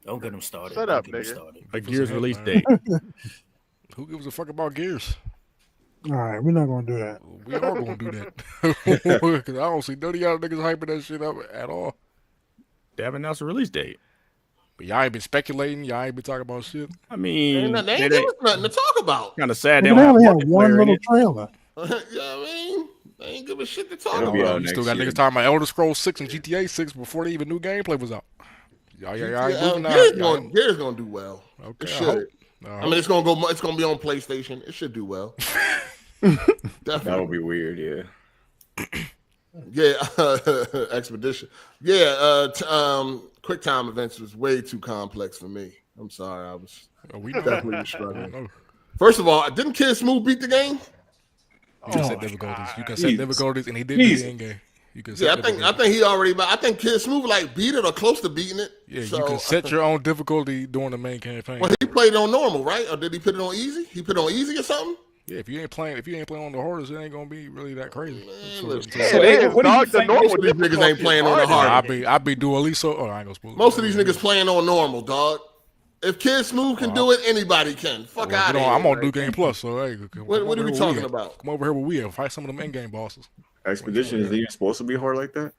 Speaker 6: Don't get him started.
Speaker 2: Shut up, nigga.
Speaker 12: A Gears release date.
Speaker 7: Who gives a fuck about Gears?
Speaker 3: All right, we're not gonna do that.
Speaker 7: We are gonna do that. Because I don't see none of y'all niggas hyping that shit up at all.
Speaker 12: They haven't announced a release date.
Speaker 7: But y'all ain't been speculating. Y'all ain't been talking about shit.
Speaker 12: I mean,
Speaker 1: They ain't give us nothing to talk about.
Speaker 12: kind of sad.
Speaker 3: They only have one little trailer.
Speaker 1: Yeah, I mean, they ain't give a shit to talk
Speaker 8: It'll be
Speaker 1: about.
Speaker 8: out
Speaker 7: You still
Speaker 8: next
Speaker 7: got
Speaker 8: year.
Speaker 7: niggas talking about Elder Scrolls 6 and GTA 6 before they even knew gameplay was out. Y'all ain't moving out.
Speaker 1: Gears gonna do well.
Speaker 7: Okay,
Speaker 1: It
Speaker 7: I
Speaker 1: should.
Speaker 7: hope.
Speaker 1: I mean, it's gonna be on PlayStation. It should do well.
Speaker 8: That would be weird, yeah.
Speaker 1: Yeah, Expedition. Yeah, quick time events was way too complex for me. I'm sorry, I was definitely struggling. First of all, didn't Kid Smooth beat the game?
Speaker 7: You can set difficulties. You can set difficulties, and he did beat the end game. You can set
Speaker 1: I think he already. I think Kid Smooth beat it or close to beating it.
Speaker 7: Yeah,
Speaker 1: so,
Speaker 7: you can set your own difficulty during the main campaign.
Speaker 1: Well, he played on normal, right? Or did he put it on easy? He put it on easy or something?
Speaker 7: Yeah, if you ain't playing on the hardest, it ain't gonna be really that crazy.
Speaker 1: Most of these niggas ain't playing on the hard.
Speaker 7: I be Dualiso. Oh, I ain't gonna spoil it.
Speaker 1: Most of these niggas playing on normal, dog. If Kid Smooth can do it, anybody can. Fuck out of here.
Speaker 7: I'm on New Game Plus, so hey,
Speaker 1: what are we talking about?
Speaker 7: Come over here where we at. Fight some of them in-game bosses.
Speaker 8: Expedition is even supposed to be hard like that?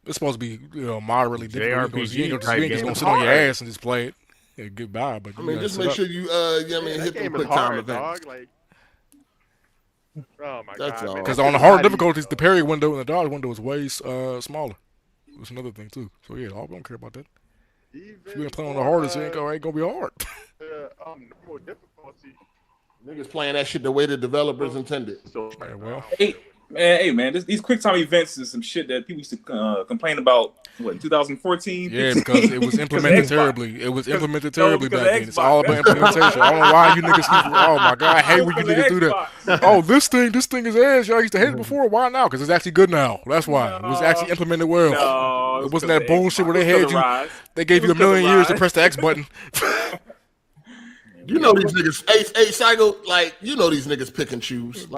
Speaker 7: It's supposed to be moderately difficult. You ain't just gonna sit on your ass and just play it. Yeah, goodbye. But
Speaker 1: I mean, just make sure you hit the quick time event.
Speaker 2: Oh my
Speaker 1: That's
Speaker 2: god!
Speaker 7: Because on the hard difficulties, the parry window and the dodge window is way smaller. That's another thing too. So yeah, I don't care about that. If you ain't playing on the hardest, it ain't gonna be hard.
Speaker 2: More difficulty.
Speaker 1: Niggas playing that shit the way the developers intended.
Speaker 2: So
Speaker 7: well,
Speaker 9: hey man, these quick time events is some shit that people used to complain about. What, in 2014?
Speaker 7: Yeah, because it was implemented terribly. It was implemented terribly back then. It's all about implementation. I don't know why you niggas keep. Oh my god, I hate when you niggas do that. Oh, this thing is ass. Y'all used to hate it before. Why now? Because it's actually good now. That's why. It was actually implemented well.
Speaker 9: No,
Speaker 7: it wasn't that bullshit where they had you. They gave you a million years to press the X button.
Speaker 1: You know these niggas, hey, Psycho, you know these niggas pick and choose.
Speaker 7: We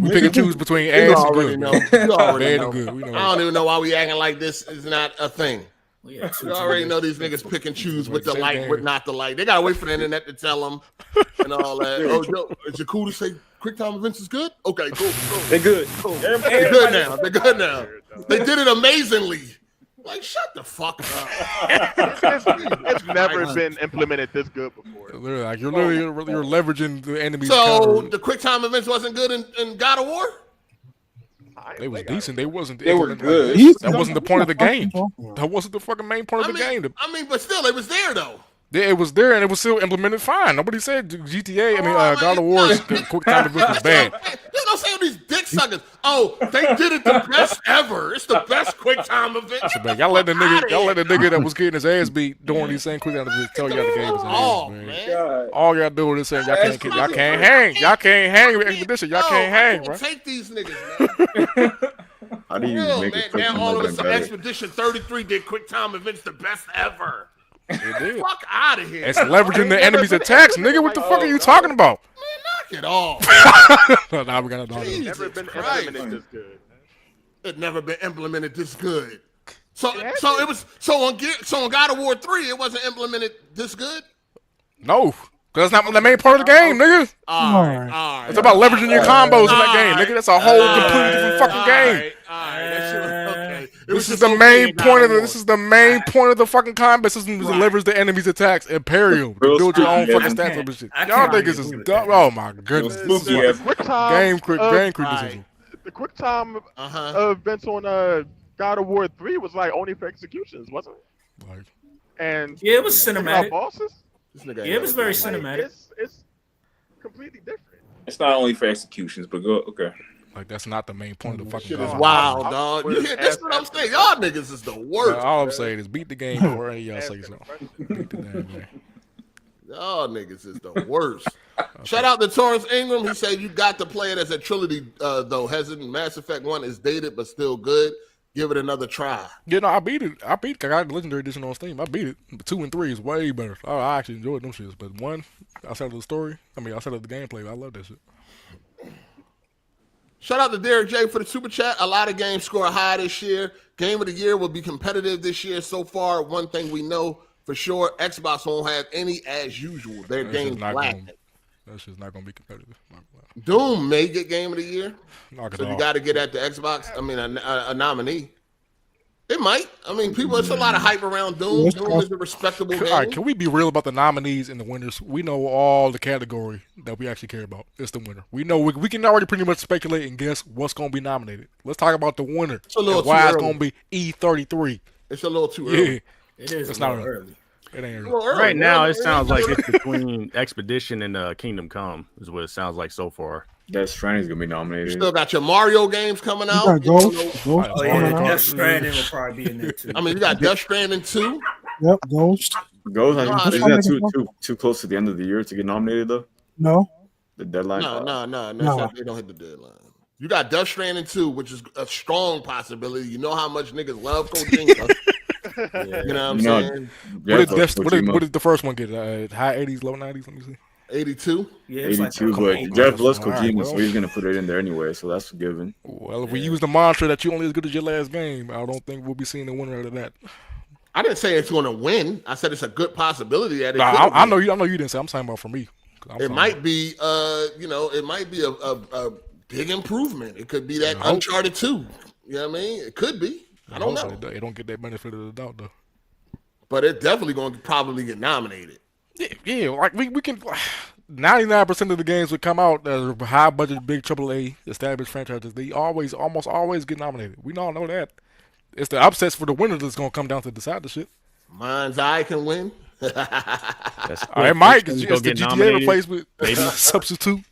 Speaker 7: pick and choose between ass and good.
Speaker 1: You already know.
Speaker 7: Good.
Speaker 1: I don't even know why we acting like this is not a thing. You already know these niggas pick and choose with the like, with not the like. They gotta wait for the internet to tell them and all that. Oh, yo, is it cool to say quick time events is good? Okay, cool.
Speaker 9: They're good.
Speaker 1: Cool. They're good now. They're good now. They did it amazingly. Like, shut the fuck up.
Speaker 2: It's never been implemented this good before.
Speaker 7: Like you're leveraging the enemy's
Speaker 1: So
Speaker 7: counter.
Speaker 1: the quick time events wasn't good in God of War?
Speaker 7: They was decent. They wasn't.
Speaker 9: They were good.
Speaker 7: That wasn't the point of the game. That wasn't the fucking main point of the game.
Speaker 1: But still, it was there though.
Speaker 7: Yeah, it was there and it was still implemented fine. Nobody said GTA. God of War's quick time event was bad.
Speaker 1: There's gonna say all these dick suckers? Oh, they did it the best ever. It's the best quick time event.
Speaker 7: Y'all let the nigga that was getting his ass beat during these same quick time events tell y'all the game is man. All y'all doing is saying y'all can't hang. Y'all can't hang with Expedition. Y'all can't hang, bro.
Speaker 1: Take these niggas, man.
Speaker 8: How do you make it quick
Speaker 1: now all of a
Speaker 8: time
Speaker 1: sudden,
Speaker 8: better?
Speaker 1: Expedition 33 did quick time events the best ever.
Speaker 7: It did.
Speaker 1: Fuck out of here.
Speaker 7: It's leveraging the enemy's attacks, nigga. What the fuck are you talking about?
Speaker 1: Knock it off.
Speaker 7: Nah, we gotta know.
Speaker 1: Never been implemented this good. It never been implemented this good. So on God of War 3, it wasn't implemented this good?
Speaker 7: No. Because that's not the main part of the game, nigga.
Speaker 1: All right.
Speaker 7: It's about leveraging your combos in that game, nigga. That's a whole completely different fucking game.
Speaker 1: Okay.
Speaker 7: This is the main point of the fucking combat system to leverage the enemy's attacks. Imperial. Build your own fucking stats up and shit. Y'all niggas is dumb. Oh my goodness. Game criticism.
Speaker 2: The quick time events on God of War 3 was like only for executions, wasn't it? And
Speaker 6: yeah, it was cinematic.
Speaker 2: Bosses?
Speaker 6: Yeah, it was very cinematic.
Speaker 2: It's completely different.
Speaker 9: It's not only for executions, but okay.
Speaker 7: Like that's not the main point of the fucking
Speaker 1: shit
Speaker 7: game.
Speaker 1: is wild, dog. That's what I'm saying. Y'all niggas is the worst.
Speaker 7: All I'm saying is beat the game before any of y'all say so. Beat the damn game.
Speaker 1: Y'all niggas is the worst. Shout out to Torrance Ingram. He said you got to play it as a trilogy, though. Hezen, Mass Effect 1 is dated but still good. Give it another try.
Speaker 7: Yeah, no, I beat it. I got the Legendary Edition on Steam. I beat it. But 2 and 3 is way better. I actually enjoyed them shits. But 1, outside of the story, outside of the gameplay, I love that shit.
Speaker 1: Shout out to Derek J for the super chat. A lot of games score high this year. Game of the year will be competitive this year. So far, one thing we know for sure, Xbox won't have any as usual. Their game's lacking.
Speaker 7: That's just not going to be competitive.
Speaker 1: Doom may get Game of the Year. So you got to get at the Xbox. A nominee. It might. It's a lot of hype around Doom. Doom is a respectable game.
Speaker 7: All right, can we be real about the nominees and the winners? We know all the category that we actually care about. It's the winner. We know we can already pretty much speculate and guess what's going to be nominated. Let's talk about the winner.
Speaker 1: It's a little
Speaker 7: and why
Speaker 1: too
Speaker 7: it's
Speaker 1: early.
Speaker 7: going to be E33.
Speaker 1: It's a little too early.
Speaker 7: Yeah.
Speaker 6: It is.
Speaker 7: It's not
Speaker 6: early.
Speaker 7: It ain't
Speaker 1: early.
Speaker 12: Right now, it sounds like it's between Expedition and Kingdom Come is what it sounds like so far.
Speaker 8: Death Stranding's gonna be nominated.
Speaker 1: You still got your Mario games coming out.
Speaker 3: You got Ghost.
Speaker 6: Death Stranding will probably be in there too.
Speaker 1: You got Death Stranding 2.
Speaker 3: Yep, Ghost.
Speaker 8: Isn't that too close to the end of the year to get nominated though?
Speaker 3: No.
Speaker 1: The deadline? No. They don't hit the deadline. You got Death Stranding 2, which is a strong possibility. You know how much niggas love Kojima. You know what I'm saying?
Speaker 7: What did the first one get? High 80s, low 90s? Let me see.
Speaker 1: 82?
Speaker 8: Yeah, 82, but Jeff loves Kojima, so he's going to put it in there anyway, so that's a given.
Speaker 7: Well, if we use the mantra that you only as good as your last game, I don't think we'll be seeing the winner out of that.
Speaker 1: I didn't say it's going to win. I said it's a good possibility that it
Speaker 7: I know you didn't say. I'm talking about for me.
Speaker 1: It might be, it might be a big improvement. It could be that Uncharted 2. You know what I mean? It could be. I don't know.
Speaker 7: They don't get that benefit of the doubt, though.
Speaker 1: But it's definitely going to probably get nominated.
Speaker 7: Yeah, like we can. 99% of the games that come out that are high budget, big AAA established franchises, they almost always get nominated. We all know that. It's the upsets for the winner that's going to come down to decide the shit.
Speaker 1: Mind's Eye can win.
Speaker 7: It might. It's the GTA replacement, substitute.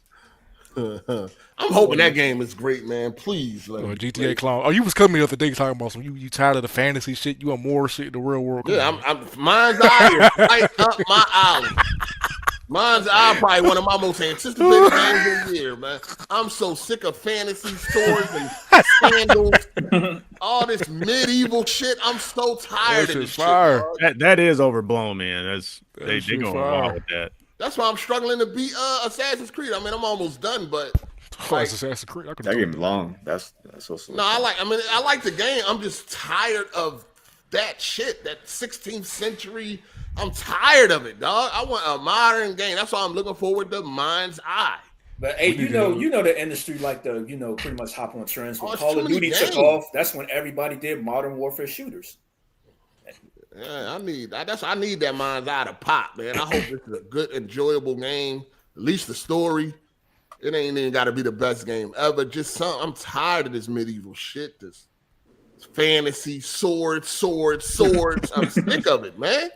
Speaker 1: I'm hoping that game is great, man. Please,
Speaker 7: GTA clone. Oh, you was coming the other day talking about some. You tired of the fantasy shit? You want more shit in the real world?
Speaker 1: Yeah, Mind's Eye is right up my alley. Mind's Eye probably one of my most anticipated games of the year, man. I'm so sick of fantasy swords and scandals, all this medieval shit. I'm so tired of this shit.
Speaker 12: That is overblown, man. They going wild with that.
Speaker 1: That's why I'm struggling to beat Assassin's Creed. I'm almost done, but
Speaker 7: Assassin's Creed.
Speaker 8: That game's long. That's so slow.
Speaker 1: No, I like the game. I'm just tired of that shit. That 16th century. I'm tired of it, dog. I want a modern game. That's why I'm looking forward to Mind's Eye.
Speaker 6: But hey, you know the industry like to pretty much hop on trends. When Call of Duty took off, that's when everybody did modern warfare shooters.
Speaker 1: Yeah, I need that Mind's Eye to pop, man. I hope this is a good, enjoyable game. At least the story. It ain't even got to be the best game ever. I'm tired of this medieval shit. This fantasy, swords. I'm sick of it, man.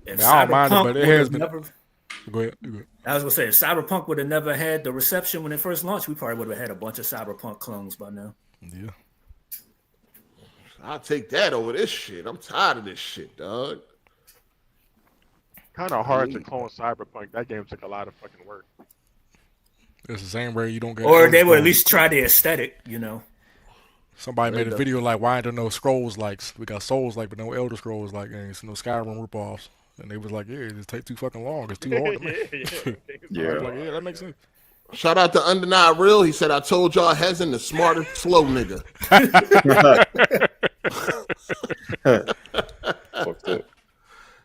Speaker 7: I don't mind it, but it has been. Go ahead. Go ahead.
Speaker 6: I was gonna say, if Cyberpunk would have never had the reception when it first launched, we probably would have had a bunch of Cyberpunk clones by now.
Speaker 7: Yeah.
Speaker 1: I'll take that over this shit. I'm tired of this shit, dog.
Speaker 2: Kind of hard to clone Cyberpunk. That game took a lot of fucking work.
Speaker 7: It's the same way you don't get.
Speaker 6: Or they would at least try the aesthetic, you know.
Speaker 7: Somebody made a video like, why ain't there no Scrolls likes? We got Souls like, but no Elder Scrolls like games, no Skyrim ripoffs. And they was like, yeah, it just take too fucking long. It's too hard to make.
Speaker 8: Yeah.
Speaker 7: Like, yeah, that makes sense.
Speaker 1: Shout out to Undenied Real. He said, I told y'all Hezen the smartest slow nigga.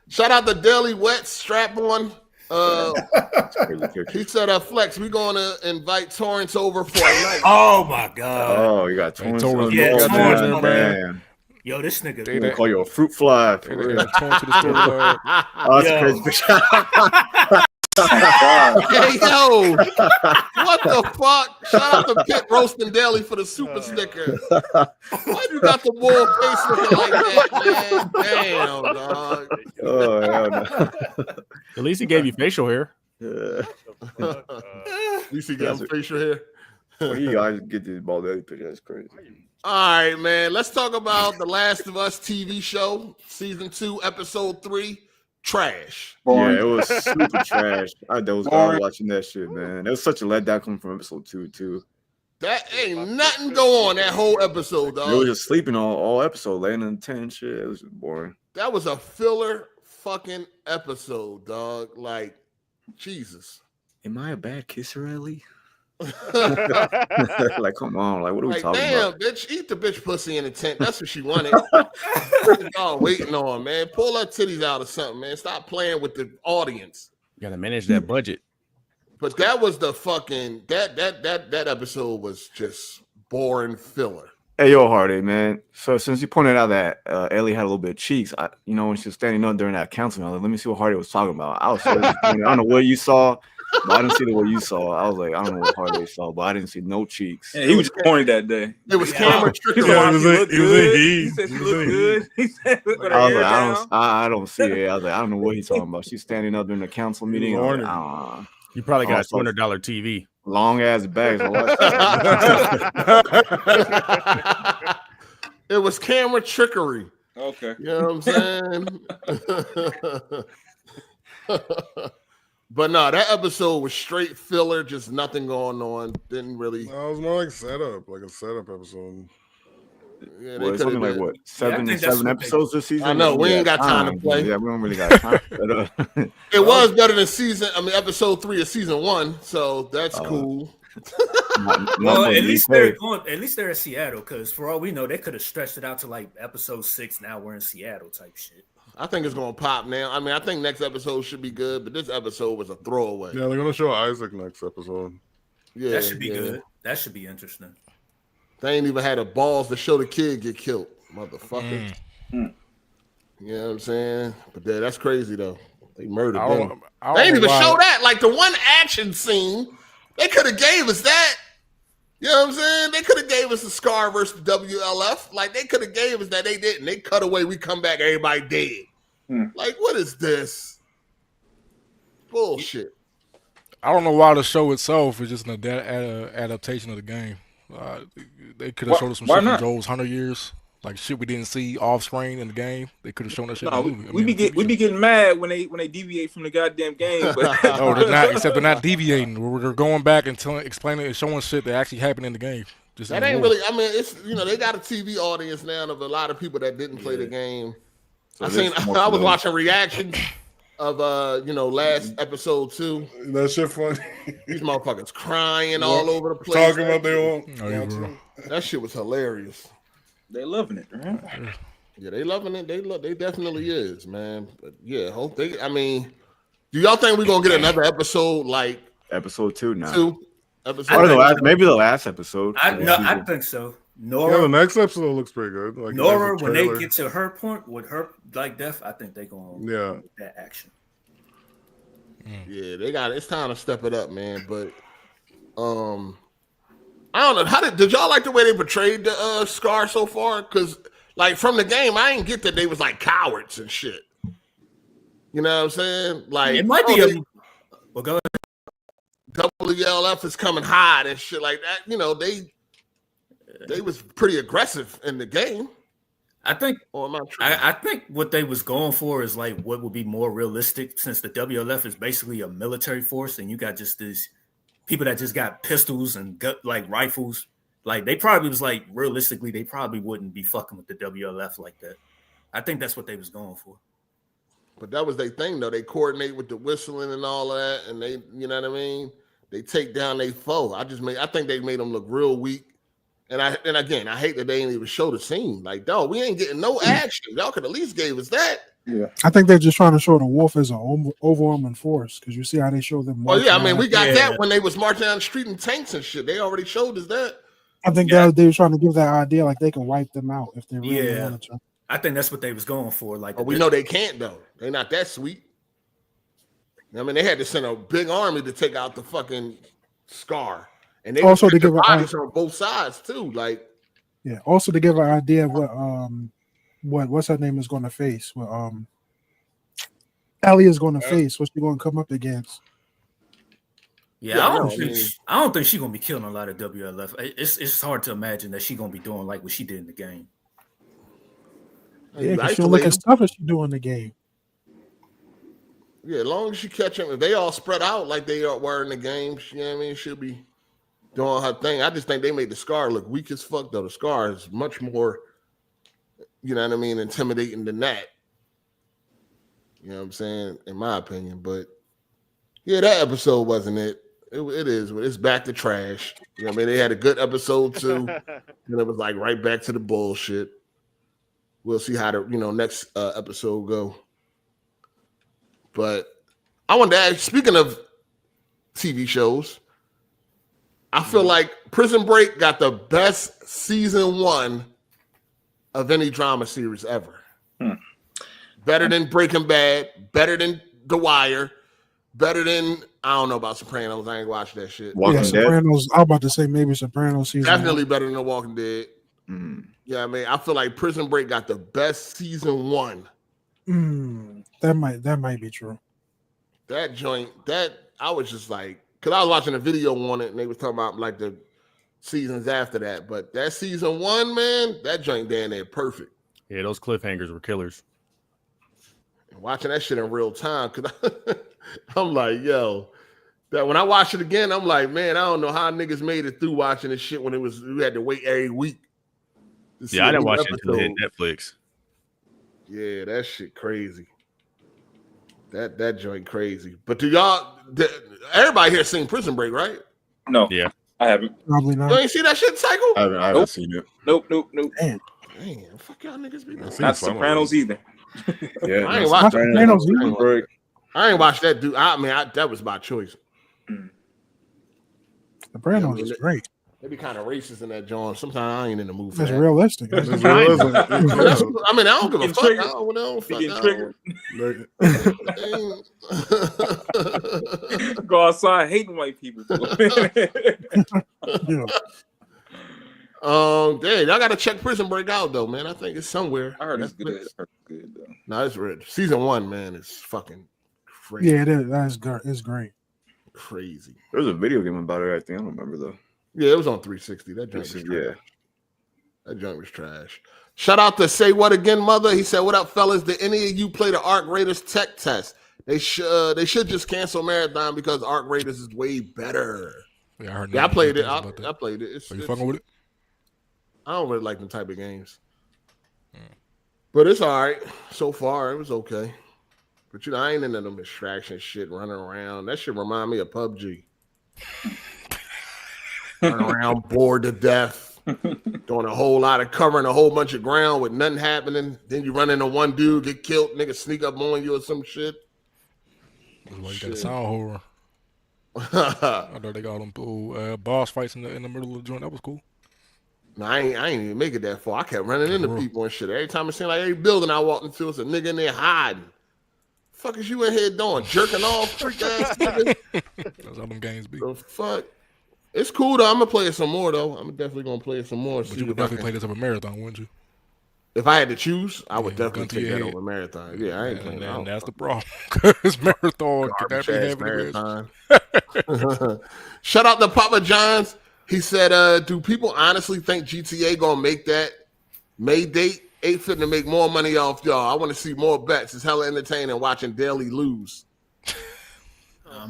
Speaker 1: Shout out to Daily Wet Strap On. He said, Flex, we gonna invite Torrance over for a night.
Speaker 6: Oh my god.
Speaker 8: Oh, you got Torrance.
Speaker 6: Yeah, Torrance,
Speaker 8: man.
Speaker 6: Yo, this nigga.
Speaker 8: They gonna call you a fruit fly. For real. Oh, that's crazy.
Speaker 1: Hey, yo, what the fuck? Shout out to Pit Roasting Daily for the super sticker. Why you got the boy face looking like that, man? Damn, dog.
Speaker 8: Oh, hell no.
Speaker 12: At least he gave you facial hair.
Speaker 8: Yeah.
Speaker 1: At least he got facial hair.
Speaker 8: Well, you guys get this bald head picture. That's crazy.
Speaker 1: All right, man. Let's talk about The Last of Us TV show, season 2, episode 3. Trash.
Speaker 8: Yeah, it was super trash. I was watching that shit, man. It was such a letdown coming from episode 2 too.
Speaker 1: That ain't nothing go on that whole episode, dog.
Speaker 8: They were just sleeping all episode, laying in the tent shit. It was just boring.
Speaker 1: That was a filler fucking episode, dog. Like, Jesus.
Speaker 8: Am I a bad kisser, Ellie? Like, come on, like, what are we talking about?
Speaker 1: Damn, bitch, eat the bitch pussy in the tent. That's what she wanted. Y'all waiting on, man. Pull her titties out or something, man. Stop playing with the audience.
Speaker 12: You gotta manage that budget.
Speaker 1: But that was the fucking that episode was just boring filler.
Speaker 8: Hey, yo, Hard8, man. So since you pointed out that Ellie had a little bit of cheeks, when she was standing up during that council, I was like, let me see what Hard8 was talking about. I was so disappointed. I don't know what you saw. But I didn't see the way you saw. I was like, I don't know what Hard8 saw, but I didn't see no cheeks.
Speaker 9: Yeah, he was corny that day.
Speaker 1: It was camera trickery.
Speaker 9: He said she looked good. He said,
Speaker 8: I was like, I don't see it. I was like, I don't know what he's talking about. She's standing up during the council meeting. Like,
Speaker 12: you probably got a $200 TV.
Speaker 8: Long ass bags.
Speaker 1: It was camera trickery.
Speaker 9: Okay.
Speaker 1: You know what I'm saying? But no, that episode was straight filler, just nothing going on. Didn't really.
Speaker 13: No, it was more like setup, like a setup episode.
Speaker 1: Yeah,
Speaker 8: well, it's only like what seven episodes this season.
Speaker 1: I know we ain't got time to play.
Speaker 8: Yeah, we don't really got time.
Speaker 1: It was better than episode 3 of season 1, so that's cool.
Speaker 6: Well, at least they're in Seattle, because for all we know, they could have stretched it out to like episode 6. Now we're in Seattle type shit.
Speaker 1: I think it's gonna pop now. I mean, I think next episode should be good, but this episode was a throwaway.
Speaker 13: Yeah, they're gonna show Isaac next episod.
Speaker 1: Yeah,
Speaker 6: that should be good. That should be interesting.
Speaker 1: They ain't even had the balls to show the kid get killed, motherfucker. You know what I'm saying? But that's crazy though. They murdered them. They ain't even show that. Like the one action scene, they could have gave us that. You know what I'm saying? They could have gave us the Scar versus WLF. Like they could have gave us that. They didn't. They cut away. We come back. Everybody dead. Like what is this? Bullshit.
Speaker 7: I don't know why the show itself is just an adaptation of the game. They could have showed us some shit from Joel's 100 years, like shit we didn't see off screen in the game. They could have shown that shit.
Speaker 9: No,
Speaker 7: in the movie.
Speaker 9: we be getting mad when they deviate from the goddamn game. But
Speaker 7: no, they're not. Except they're not deviating. We're going back and explaining and showing shit that actually happened in the game. Just
Speaker 1: that ain't really. I mean, it's they got a TV audience now of a lot of people that didn't play the game. So I was watching reactions of last episode 2.
Speaker 13: That shit funny.
Speaker 1: These motherfuckers crying all over the place.
Speaker 13: Talking about their own.
Speaker 1: That shit was hilarious.
Speaker 9: They loving it, right?
Speaker 1: Yeah, they loving it. They definitely is, man. But yeah, I mean, do y'all think we're gonna get another episode like
Speaker 8: episode 2 now?
Speaker 1: Maybe
Speaker 8: the last episode.
Speaker 6: I think so. Nora,
Speaker 13: yeah, the next episode looks pretty good. Like
Speaker 6: Nora, when they get to her point with her like death, I think they gonna that action.
Speaker 1: Yeah, it's time to step it up, man. But I don't know. Did y'all like the way they portrayed the Scar so far? Because like from the game, I didn't get that they was like cowards and shit. You know what I'm saying? Like
Speaker 6: it might be Well, go ahead.
Speaker 1: WLF is coming hot and shit like that. You know, they was pretty aggressive in the game.
Speaker 6: I think what they was going for is like what would be more realistic, since the WLF is basically a military force, and you got just these people that just got pistols and like rifles. Like they probably was like realistically, they probably wouldn't be fucking with the WLF like that. I think that's what they was going for.
Speaker 1: But that was their thing, though. They coordinate with the whistling and all of that, and they, you know what I mean? They take down their foe. I think they made them look real weak. And again, I hate that they didn't even show the scene. Like, dog, we ain't getting no action. Y'all could at least gave us that.
Speaker 3: Yeah, I think they're just trying to show the wolf as an overwhelming force, because you see how they show them.
Speaker 1: Oh yeah, I mean, we got that when they was marching down the street in tanks and shit. They already showed us that.
Speaker 3: I think they were trying to give that idea like they can wipe them out if they really wanted to.
Speaker 6: I think that's what they was going for. Like,
Speaker 1: we know they can't though. They're not that sweet. I mean, they had to send a big army to take out the fucking Scar, and they also to give bodies on both sides too. Like,
Speaker 3: also to give an idea of what's her name is going to face. What Ellie is going to face. What's she going to come up against?
Speaker 6: Yeah, I don't think she's gonna be killing a lot of WLF. It's hard to imagine that she's gonna be doing like what she did in the game.
Speaker 3: Yeah, because she'll look as tough as she do in the game.
Speaker 1: Yeah, as long as she catch them, if they all spread out like they were in the game, you know what I mean? She'll be doing her thing. I just think they made the Scar look weak as fuck, though. The Scar is much more, you know what I mean, intimidating than that. You know what I'm saying? In my opinion. But yeah, that episode wasn't it. It is. It's back to trash. You know what I mean? They had a good episode too. And it was like right back to the bullshit. We'll see how the next episode go. But I wanted to ask, speaking of TV shows, I feel like Prison Break got the best season 1 of any drama series ever. Better than Breaking Bad, better than The Wire, better than, I don't know about Sopranos. I ain't watched that shit.
Speaker 3: Sopranos. I was about to say maybe Sopranos season.
Speaker 1: Definitely better than The Walking Dead. Yeah, I mean, I feel like Prison Break got the best season 1.
Speaker 3: That might be true.
Speaker 1: That joint, I was just like, because I was watching a video on it and they was talking about like the seasons after that. But that season 1, man, that joint down there perfect.
Speaker 12: Yeah, those cliffhangers were killers.
Speaker 1: And watching that shit in real time, because I'm like, yo, that when I watch it again, I'm like, man, I don't know how niggas made it through watching this shit when we had to wait every week.
Speaker 12: Yeah, I didn't watch it until it hit Netflix.
Speaker 1: Yeah, that shit crazy. That joint crazy. But everybody here seen Prison Break, right?
Speaker 9: No.
Speaker 12: Yeah.
Speaker 9: I haven't.
Speaker 3: Probably not.
Speaker 1: You ain't see that shit, Cycle?
Speaker 13: I haven't seen it.
Speaker 9: Nope.
Speaker 1: Damn, fuck y'all niggas be doing.
Speaker 9: Not Sopranos either.
Speaker 13: Yeah,
Speaker 1: I ain't watched
Speaker 3: Sopranos either.
Speaker 1: I ain't watched that dude. I mean, that was my choice.
Speaker 3: Sopranos is great.
Speaker 1: They be kind of racist in that joint. Sometimes I ain't in the mood for
Speaker 3: That's
Speaker 1: that.
Speaker 3: realistic.
Speaker 13: It's realism.
Speaker 1: I mean, I don't give a fuck. I don't
Speaker 9: Go outside hating white people.
Speaker 1: Damn, y'all gotta check Prison Break out though, man. I think it's somewhere.
Speaker 9: I heard it's good. Though.
Speaker 1: No, it's red. Season 1, man, is fucking crazy.
Speaker 3: Yeah, it's great.
Speaker 1: Crazy.
Speaker 8: There was a video game about it, I think. I don't remember though.
Speaker 1: Yeah, it was on 360. That joint was trash. That joint was trash. Shout out to Say What Again, Mother. He said, "What up, fellas? Did any of you play the Arc Raiders tech test? They should just cancel Marathon because Arc Raiders is way better."
Speaker 7: Yeah, I heard.
Speaker 1: Yeah, I played it. I played it.
Speaker 7: Are you fucking with it?
Speaker 1: I don't really like them type of games, but it's all right so far. It was okay, but I ain't into them distraction shit, running around. That shit remind me of PUBG. Run around bored to death, doing a whole lot of covering a whole bunch of ground with nothing happening. Then you run into one dude, get killed, nigga sneak up on you or some shit.
Speaker 7: That's why you got a sound horror. I know they got them boss fights in the middle of the joint. That was cool.
Speaker 1: No, I ain't even make it that far. I kept running into people and shit. Every time it seemed like every building I walked into, it's a nigga in there hiding. Fuck is you in here doing? Jerking off, freak ass nigga.
Speaker 7: That's how them games be.
Speaker 1: The fuck. It's cool though. I'm gonna play it some more though. I'm definitely gonna play it some more.
Speaker 7: But you would definitely play this over a marathon, wouldn't you?
Speaker 1: If I had to choose, I would definitely take that over marathon. Yeah, I ain't playing that.
Speaker 7: That's the problem. Because marathon could that be having
Speaker 1: marathon. Shout out to Papa John's. He said, "Do people honestly think GTA gonna make that May date? 8 fitting to make more money off y'all. I want to see more bets. It's hella entertaining watching Daily lose."
Speaker 8: I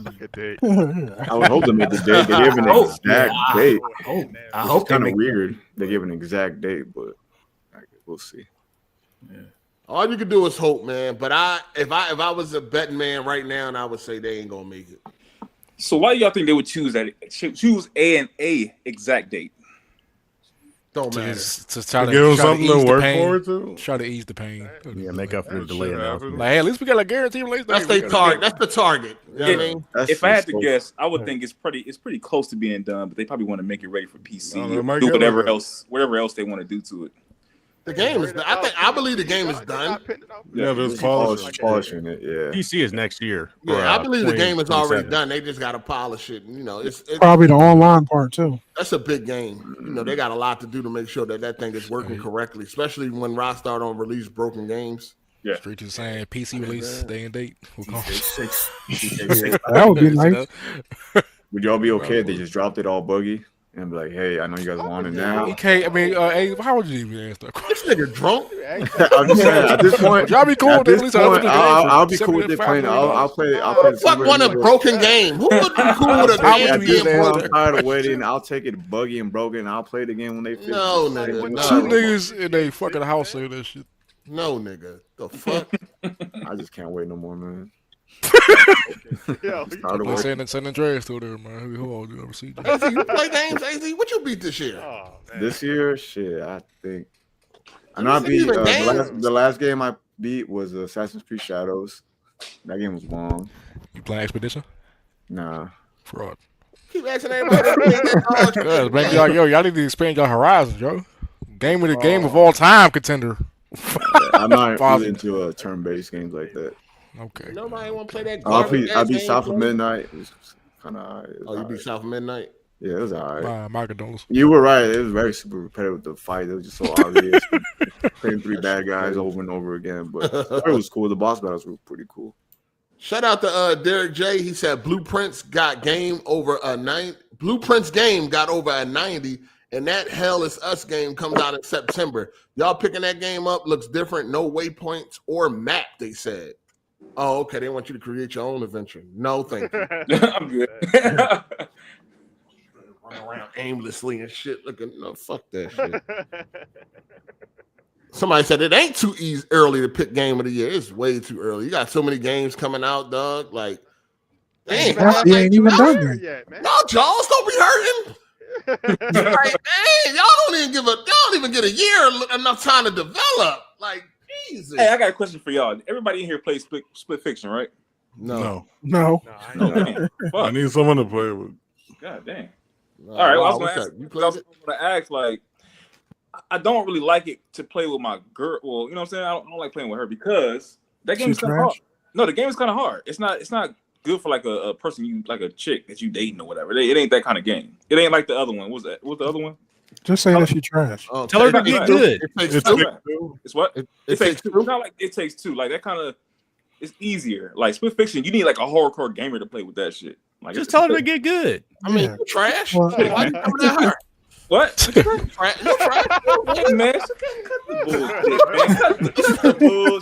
Speaker 8: would hope to make the date. They give an exact date.
Speaker 6: I hope
Speaker 8: it's kind of weird. They give an exact date, but we'll see.
Speaker 1: Yeah. All you can do is hope, man. But if I was a betting man right now, and I would say they ain't gonna make it.
Speaker 9: So why do y'all think they would choose an exact date?
Speaker 1: Don't matter.
Speaker 7: To try to give them something to work forward to. Try to ease the pain.
Speaker 12: Yeah, make up for the delay announcement.
Speaker 7: Like, hey, at least we got a guarantee release.
Speaker 1: That's the target. That's the target. You know what I mean?
Speaker 9: If I had to guess, I would think it's pretty close to being done, but they probably want to make it ready for PC. Do whatever else they want to do to it.
Speaker 1: The game is. I believe the game is done.
Speaker 13: Yeah, there's polishing it. Yeah,
Speaker 12: PC is next year.
Speaker 1: Yeah, I believe the game is already done. They just got to polish it. You know, it's
Speaker 3: probably the online part too.
Speaker 1: That's a big game. You know, they got a lot to do to make sure that thing is working correctly, especially when RockStar don't release broken games.
Speaker 9: Yeah,
Speaker 7: straight to saying PC release day and date.
Speaker 3: That would be nice.
Speaker 8: Would y'all be okay if they just dropped it all buggy? And be like, hey, I know you guys want it now.
Speaker 7: Okay, I mean, hey, how would you even answer that question?
Speaker 1: This nigga drunk.
Speaker 8: I'm just saying, at this point,
Speaker 7: y'all be cool.
Speaker 8: I'll be cool with it playing. I'll play.
Speaker 1: Fuck one a broken game. Who would be cool with a game being broken?
Speaker 8: I'm tired of waiting. I'll take it buggy and broken. I'll play it again when they finish.
Speaker 1: No, nigga.
Speaker 7: Two niggas in a fucking house say that shit.
Speaker 1: No, nigga. The fuck?
Speaker 8: I just can't wait no more, man.
Speaker 7: San Andreas still there, man. Who all you ever see?
Speaker 1: AZ, you play games, AZ? What you beat this year?
Speaker 8: This year, shit, I think. I know I beat the last game I beat was Assassin's Creed Shadows. That game was long.
Speaker 7: You playing Expedition?
Speaker 8: Nah.
Speaker 7: Fraud.
Speaker 1: Keep asking everybody.
Speaker 7: Man, like, yo, y'all need to expand your horizons, yo. Game of all time contender.
Speaker 8: I'm not really into turn-based games like that.
Speaker 7: Okay.
Speaker 1: Nobody want to play that.
Speaker 8: I beat South of Midnight. It was kind of.
Speaker 1: Oh, you beat South of Midnight?
Speaker 8: Yeah, it was alright.
Speaker 7: My condolences.
Speaker 8: You were right. It was very super repetitive. The fight, it was just so obvious. Playing 3 bad guys over and over again, but it was cool. The boss battles were pretty cool.
Speaker 1: Shout out to Derek J. He said Blueprints game got over a 90, and that Hell Is Us game comes out in September. Y'all picking that game up? Looks different. No waypoints or map. They said. Oh, okay. They want you to create your own adventure. No, thank you.
Speaker 9: I'm good.
Speaker 1: Run around aimlessly and shit. No, fuck that shit. Somebody said it ain't too early to pick game of the year. It's way too early. You got so many games coming out, dog. Like, dang,
Speaker 3: you ain't even done yet,
Speaker 1: man. Y'all jaws don't be hurting. Like, dang, y'all don't even get a year enough time to develop. Like, Jesus.
Speaker 9: Hey, I got a question for y'all. Everybody in here plays Split Fiction, right?
Speaker 1: No.
Speaker 13: I need someone to play with.
Speaker 9: God dang. All right, well, I was going to ask, like, I don't really like it to play with my girl. Well, you know what I'm saying? I don't like playing with her because that game is kind of hard. No, the game is kind of hard. It's not good for like a person like a chick that you dating or whatever. It ain't that kind of game. It ain't like the other one. What's the other one?
Speaker 3: Just say that she trash.
Speaker 12: Tell her to get good.
Speaker 9: It's what? It takes two. It's not like It Takes Two. Like that kind of, it's easier. Like Split Fiction, you need like a hardcore gamer to play with that shit. Like
Speaker 12: just tell her to get good.
Speaker 1: I mean, you trash. Why you coming at her?
Speaker 9: What?
Speaker 1: You trash.
Speaker 9: Man,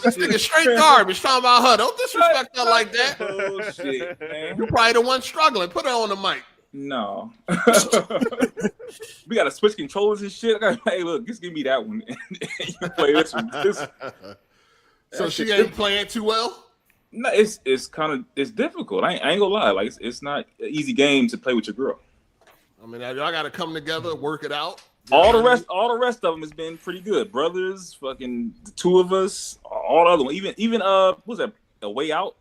Speaker 1: This nigga straight garbage talking about her. Don't disrespect her like that.
Speaker 9: Bullshit, man.
Speaker 1: You probably the one struggling. Put her on the mic.
Speaker 9: No. We gotta switch controllers and shit. Hey, look, just give me that one. You play this one.
Speaker 1: So she ain't playing too well?
Speaker 9: No, it's difficult. I ain't gonna lie. Like it's not an easy game to play with your girl.
Speaker 1: I mean, y'all gotta come together, work it out.
Speaker 9: All the rest of them has been pretty good. Brothers, fucking the two of us, all the other one. Even what was that? A Way Out?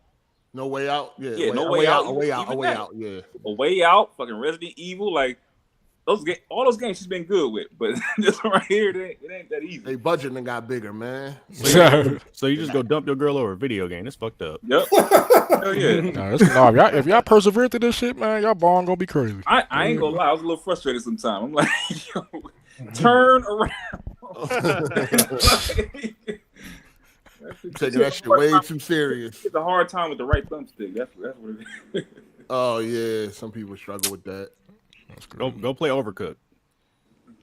Speaker 1: No Way Out? Yeah,
Speaker 9: No Way Out.
Speaker 1: A Way Out, yeah.
Speaker 9: A Way Out, fucking Resident Evil, like all those games she's been good with, but this one right here, it ain't that easy.
Speaker 1: They budget and got bigger, man.
Speaker 12: So you just go dump your girl over a video game. That's fucked up.
Speaker 9: Yep. Hell yeah.
Speaker 7: If y'all persevere through this shit, man, y'all bond gonna be crazy.
Speaker 9: I ain't gonna lie, I was a little frustrated sometimes. I'm like, yo, turn around.
Speaker 1: Taking that shit way too serious.
Speaker 9: It's a hard time with the right thumbstick. That's what it is.
Speaker 1: Oh yeah, some people struggle with that.
Speaker 12: Go play Overcooked.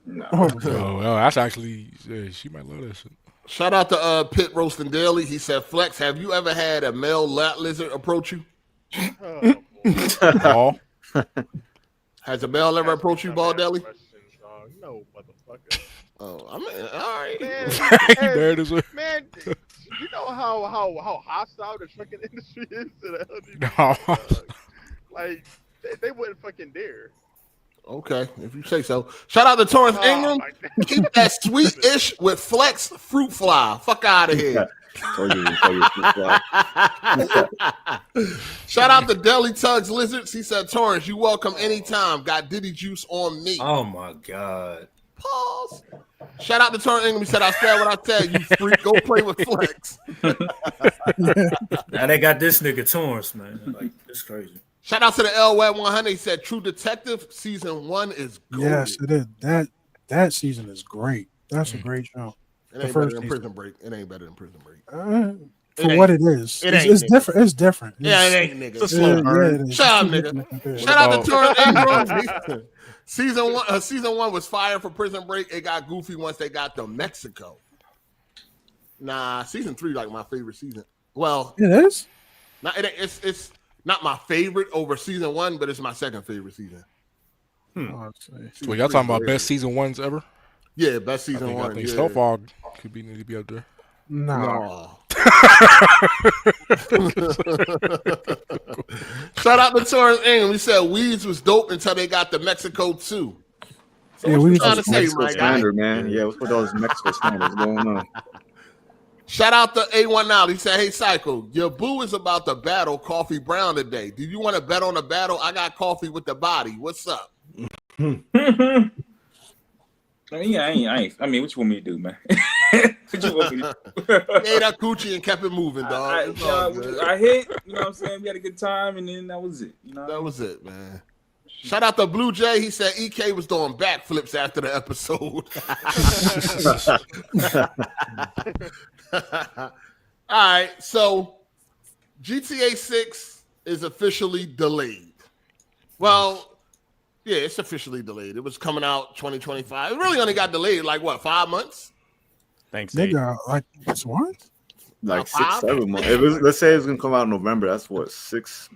Speaker 9: No.
Speaker 7: Oh, that's actually she might love that shit.
Speaker 1: Shout out to Pit Roasting Daily. He said, "Flex, have you ever had a male lat lizard approach you?"
Speaker 7: Oh.
Speaker 1: Has a male ever approached you, Ball Deli?
Speaker 2: No, motherfucker.
Speaker 1: Oh, I mean, all right,
Speaker 2: man. You know how hostile the trucking industry is to the LGBT?
Speaker 7: No.
Speaker 2: Like they wouldn't fucking dare.
Speaker 1: Okay, if you say so. Shout out to Torrance Ingram. Keep that sweet-ish with Flex Fruit Fly. Fuck out of here. Shout out to Deli Tugs Lizards. He said, Torrance, you welcome anytime. Got Diddy juice on me.
Speaker 6: Oh my God.
Speaker 1: Pause. Shout out to Torrance Ingram. He said, I said what I said. You freak. Go play with Flex.
Speaker 6: Now they got this nigga Torrance, man. Like, it's crazy.
Speaker 1: Shout out to the L-Web 100. He said, True Detective season 1 is good.
Speaker 3: Yes, it is. That season is great. That's a great show.
Speaker 1: It ain't better than Prison Break. It ain't better than Prison Break.
Speaker 3: For what it is. It's different. It's different.
Speaker 1: Yeah, it ain't, nigga.
Speaker 3: It's a slow burn.
Speaker 1: Shut up, nigga. Shout out to Torrance Ingram. Season 1 was fire for Prison Break. It got goofy once they got to Mexico. Nah, season 3 like my favorite season. Well,
Speaker 3: it is.
Speaker 1: It's not my favorite over season 1, but it's my second favorite season.
Speaker 7: So y'all talking about best season 1s ever?
Speaker 1: Yeah, best season 1.
Speaker 7: I think Snowfall need to be up there.
Speaker 3: No.
Speaker 1: Shout out to Torrance Ingram. We said Weeds was dope until they got to Mexico too. So
Speaker 8: yeah,
Speaker 1: what you
Speaker 8: we
Speaker 1: trying to say,
Speaker 8: Mexico
Speaker 1: my
Speaker 8: standard,
Speaker 1: guy?
Speaker 8: man. Yeah, what's with all this Mexico standards going on?
Speaker 1: Shout out to A1 now. He said, hey, Psycho, your boo is about to battle Coffee Brown today. Do you want to bet on a battle? I got coffee with the body. What's up?
Speaker 9: I mean, what you want me to do, man? What you want me to do?
Speaker 1: Ate that coochie and kept it moving, dog.
Speaker 9: I hit, you know what I'm saying? We had a good time, and then that was it. You know?
Speaker 1: That was it, man. Shout out to Blue Jay. He said EK was doing backflips after the episode. All right, so GTA 6 is officially delayed. Well, yeah, it's officially delayed. It was coming out 2025. It really only got delayed like what, 5 months?
Speaker 12: Thanks,
Speaker 3: nigga. Like what?
Speaker 8: Like 6, 7 months. Let's say it's gonna come out in November. That's what, 6,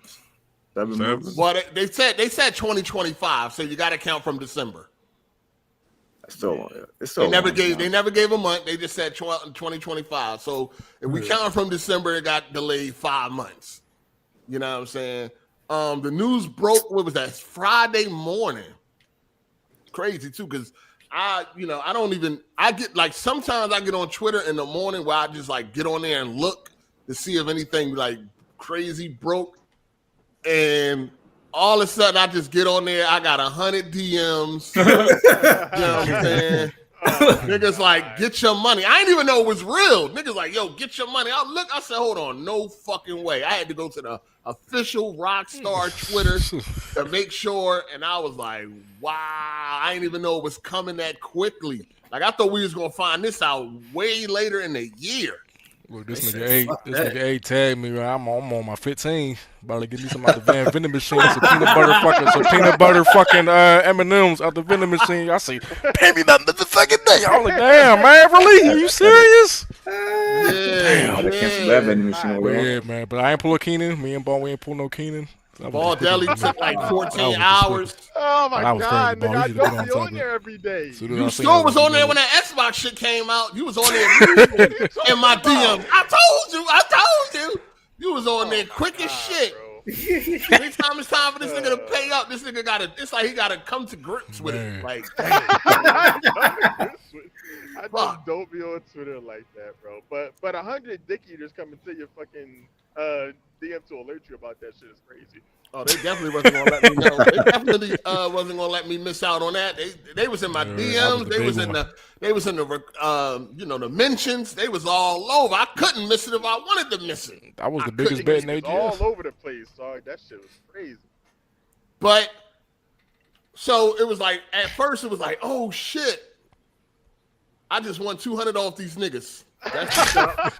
Speaker 8: 7 months.
Speaker 1: Well, they said 2025, so you got to count from December.
Speaker 8: It's still
Speaker 1: They never gave a month. They just said 2025. So if we count from December, it got delayed 5 months. You know what I'm saying? The news broke. What was that? Friday morning. Crazy too, because sometimes I get on Twitter in the morning where I just like get on there and look to see if anything like crazy broke, and all of a sudden I just get on there. I got 100 DMs. You know what I'm saying? Niggas like, get your money. I didn't even know it was real. Niggas like, yo, get your money. I said, hold on, no fucking way. I had to go to the official RockStar Twitter to make sure, and I was like, wow, I didn't even know it was coming that quickly. Like, I thought we was gonna find this out way later in the year.
Speaker 7: Look, this nigga A tagged me. I'm on my 15. About to get me some out the vending machine. Some peanut butter fucking M&Ms out the vending machine. I say, pay me that motherfucking day. I'm like, damn, man, really? Are you serious? Yeah, man. But I ain't pull a Keenan. Me and Ball, we ain't pull no Keenan.
Speaker 1: Ball Deli took like 14 hours.
Speaker 2: Oh my God, nigga, I don't be on there every day.
Speaker 1: You sure was on there when that Xbox shit came out. You was on there in my DM. I told you. You was on there quick as shit. Every time it's time for this nigga to pay up, this nigga it's like he gotta come to grips with it. Like,
Speaker 2: I just don't be on Twitter like that, bro. But 100 dick eaters coming to your fucking DM to alert you about that shit is crazy.
Speaker 1: Oh, they definitely wasn't gonna let me know. They definitely wasn't gonna let me miss out on that. They was in my DMs. They was in the the mentions. They was all over. I couldn't miss it if I wanted to miss it.
Speaker 7: That was the biggest bet in AGS.
Speaker 2: All over the place, dog. That shit was crazy.
Speaker 1: But, so it was like, at first it was like, oh shit. I just won 200 off these niggas. That's what's up.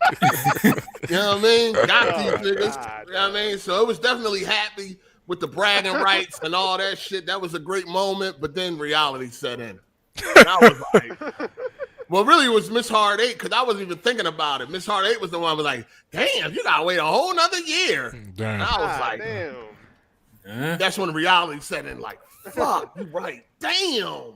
Speaker 1: You know what I mean? Got these niggas. You know what I mean? So it was definitely happy with the bragging rights and all that shit. That was a great moment, but then reality set in. And I was like, well, really, it was Miss Hard 8 because I wasn't even thinking about it. Miss Hard 8 was the one who was like, damn, you gotta wait a whole nother year.
Speaker 7: Damn.
Speaker 1: And I was like, damn. That's when reality set in, like, fuck, you right. Damn.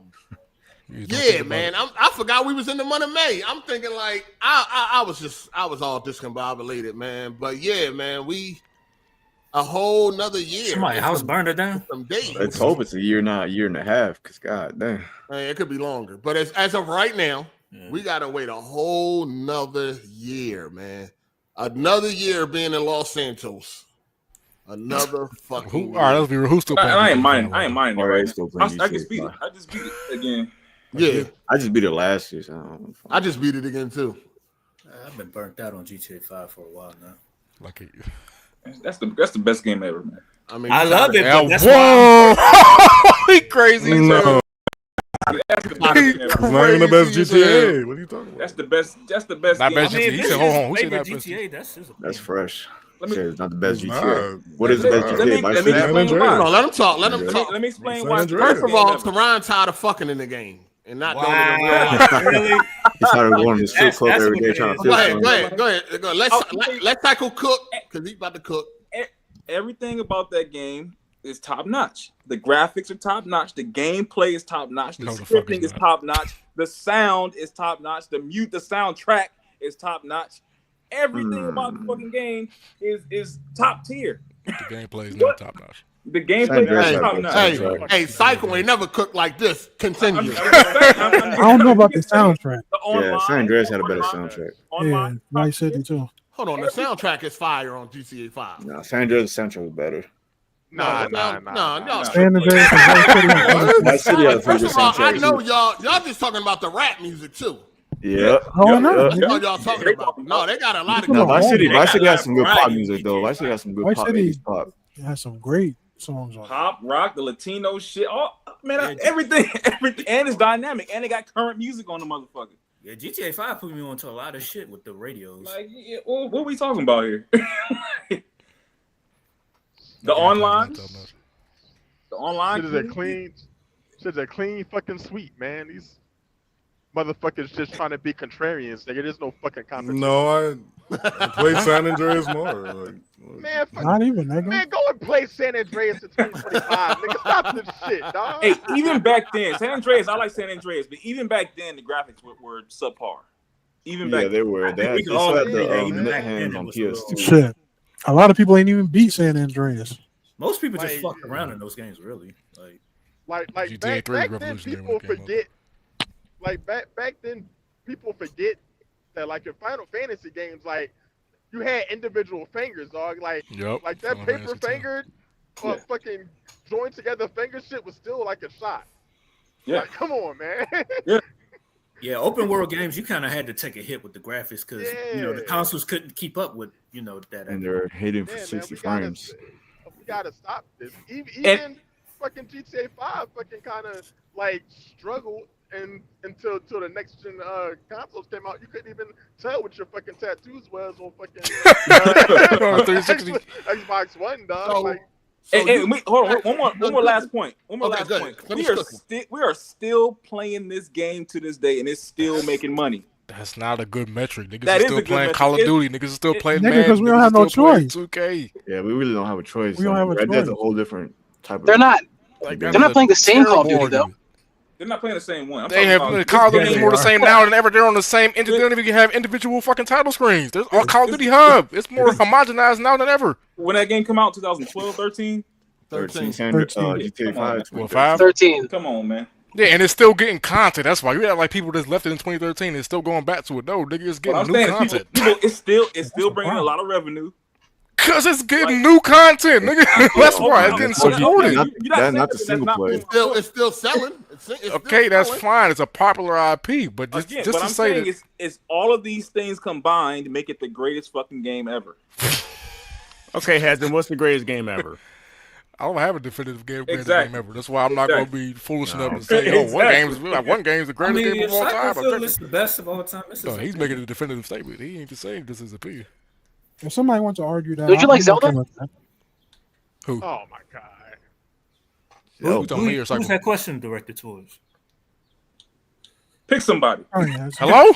Speaker 1: Yeah, man. I forgot we was in the month of May. I'm thinking like I was all discombobulated, man. But yeah, man, a whole nother year.
Speaker 6: My house burned down.
Speaker 1: Some days.
Speaker 8: Let's hope it's a year, not a year and a half. Cause god damn.
Speaker 1: Man, it could be longer. But as of right now, we gotta wait a whole nother year, man. Another year being in Los Santos. Another fucking.
Speaker 7: All right, let's be real. Who's still playing?
Speaker 9: I ain't mind. All right,
Speaker 8: still playing.
Speaker 9: I just beat it. I just beat it again.
Speaker 1: Yeah,
Speaker 8: I just beat it last year. So
Speaker 1: I just beat it again too.
Speaker 6: I've been burnt out on GTA 5 for a while now.
Speaker 7: Like
Speaker 9: that's the best game ever, man.
Speaker 1: I mean,
Speaker 6: I love it. But that's
Speaker 7: whoa, he crazy.
Speaker 13: No. It's not even the best GTA. What are you talking about?
Speaker 9: That's the best. That's the best.
Speaker 7: Not
Speaker 9: game.
Speaker 7: best GTA. He said, hold on. Who said that?
Speaker 6: GTA,
Speaker 8: that's fresh. It's not the best
Speaker 13: It's
Speaker 8: GTA.
Speaker 13: not.
Speaker 8: What is the best GTA?
Speaker 9: Let me explain why.
Speaker 1: Hold on, let him talk. Let him talk.
Speaker 9: Let me explain why.
Speaker 1: First of all, Karan tired of fucking in the game and not doing it in real life.
Speaker 6: Really?
Speaker 8: He started going to the strip club every day trying to
Speaker 1: Go
Speaker 8: feel
Speaker 1: ahead. Let's tackle Cook because he's about to cook.
Speaker 9: Everything about that game is top notch. The graphics are top notch. The gameplay is top notch. The scripting is top notch. The sound is top notch. The soundtrack is top notch. Everything about the fucking game is top tier.
Speaker 7: The gameplay is not top notch.
Speaker 9: The gameplay is top notch.
Speaker 1: Hey, Psycho ain't never cooked like this. Continue.
Speaker 3: I don't know about the soundtrack.
Speaker 8: Yeah, San Andreas had a better soundtrack.
Speaker 3: Yeah, Vice City too.
Speaker 1: Hold on, the soundtrack is fire on GTA 5.
Speaker 8: No, San Andreas' soundtrack was better.
Speaker 1: No.
Speaker 3: San Andreas and
Speaker 8: Vice City has a
Speaker 1: First of all, I
Speaker 8: soundtrack.
Speaker 1: know y'all just talking about the rap music too.
Speaker 8: Yeah.
Speaker 3: Oh, no.
Speaker 1: That's what y'all talking about. No, they got a lot of
Speaker 8: No,
Speaker 1: good
Speaker 8: Vice City
Speaker 1: music.
Speaker 8: has some good pop music though. Vice City has some good
Speaker 3: Vice
Speaker 8: pop.
Speaker 3: City
Speaker 8: 80s pop.
Speaker 3: has some great songs on it.
Speaker 9: Pop, rock, the Latino shit. Oh man, everything, and it's dynamic, and they got current music on the motherfucker.
Speaker 6: Yeah, GTA 5 put me onto a lot of shit with the radios.
Speaker 9: Like, yeah, what are we talking about here? The online
Speaker 2: shit's a clean fucking sweep, man. These motherfuckers just trying to be contrarians. Nigga, there's no fucking competition.
Speaker 13: No, I play San Andreas more. Like,
Speaker 2: man,
Speaker 3: Not even, nigga.
Speaker 2: man, go and play San Andreas in 2025. Nigga, stop this shit, dog.
Speaker 9: Hey, even back then, San Andreas, I like San Andreas, but even back then, the graphics were subpar. Even back
Speaker 8: they were. They had the net hands on PS2.
Speaker 3: Shit. A lot of people ain't even beat San Andreas.
Speaker 6: Most people just fucked around in those games, really.
Speaker 2: Like
Speaker 7: GTA 3
Speaker 2: back then,
Speaker 7: revolutionary
Speaker 2: people
Speaker 7: when it came
Speaker 2: forget. Like back then, people forget that like in Final Fantasy games, like you had individual fingers, dog. Like like that
Speaker 7: Final
Speaker 2: paper
Speaker 7: Fantasy
Speaker 2: finger, fucking joined together finger shit was still like a shot.
Speaker 9: Yeah,
Speaker 2: like, come on, man.
Speaker 6: Yeah, open world games, you kind of had to take a hit with the graphics because the consoles couldn't keep up with that.
Speaker 8: And they're hitting for 60 frames.
Speaker 2: We gotta stop this. Even fucking GTA 5 fucking kind of like struggled until the next gen consoles came out. You couldn't even tell what your fucking tattoos was on fucking
Speaker 7: 360.
Speaker 2: Xbox One, dog.
Speaker 9: Hold on, one more last point. We are still playing this game to this day, and it's still making money.
Speaker 7: That's not a good metric. Niggas
Speaker 9: That
Speaker 7: are
Speaker 9: is
Speaker 7: still
Speaker 9: a good
Speaker 7: playing
Speaker 9: metric.
Speaker 7: Call of Duty. Niggas are still playing Madden.
Speaker 3: Because we don't have no choice.
Speaker 7: 2K.
Speaker 8: Yeah, we really don't have a choice.
Speaker 3: We don't have a
Speaker 8: Red Dead's
Speaker 3: choice.
Speaker 8: a whole different type of.
Speaker 11: They're not
Speaker 7: Like,
Speaker 11: playing the same Call of Duty though.
Speaker 9: They're not playing the same one.
Speaker 7: They have Call of Duty is more the same now than ever. They're on the same. They don't even have individual fucking title screens. There's all Call of Duty Hub. It's more homogenized now than ever.
Speaker 9: When that game come out, 2012, 13?
Speaker 8: 13. GTA 5.
Speaker 11: 13.
Speaker 9: Come on, man.
Speaker 7: Yeah, and it's still getting content. That's why you have like people that's left it in 2013. It's still going back to it. No, nigga, it's getting new content.
Speaker 9: It's still bringing a lot of revenue.
Speaker 7: Cause it's getting new content, nigga. That's why it's getting supported.
Speaker 8: That's not the single player.
Speaker 1: It's still selling. It's
Speaker 7: okay, that's
Speaker 1: selling.
Speaker 7: fine. It's a popular IP, but just
Speaker 9: What
Speaker 7: to
Speaker 9: I'm
Speaker 7: say
Speaker 9: saying
Speaker 7: that
Speaker 9: is all of these things combined make it the greatest fucking game ever.
Speaker 12: Okay, Hezen, what's the greatest game ever?
Speaker 7: I don't have a definitive game ever. That's why I'm not going to be foolish enough to say, one game's the greatest game of all time.
Speaker 6: It's the best of all time.
Speaker 7: No, he's making a definitive statement. He ain't just saying this is his opinion.
Speaker 3: If somebody wants to argue that,
Speaker 11: Don't you like Zelda?
Speaker 2: Who? Oh my god.
Speaker 6: Who's that question directed towards?
Speaker 9: Pick somebody.
Speaker 3: Oh, yes.
Speaker 7: Hello?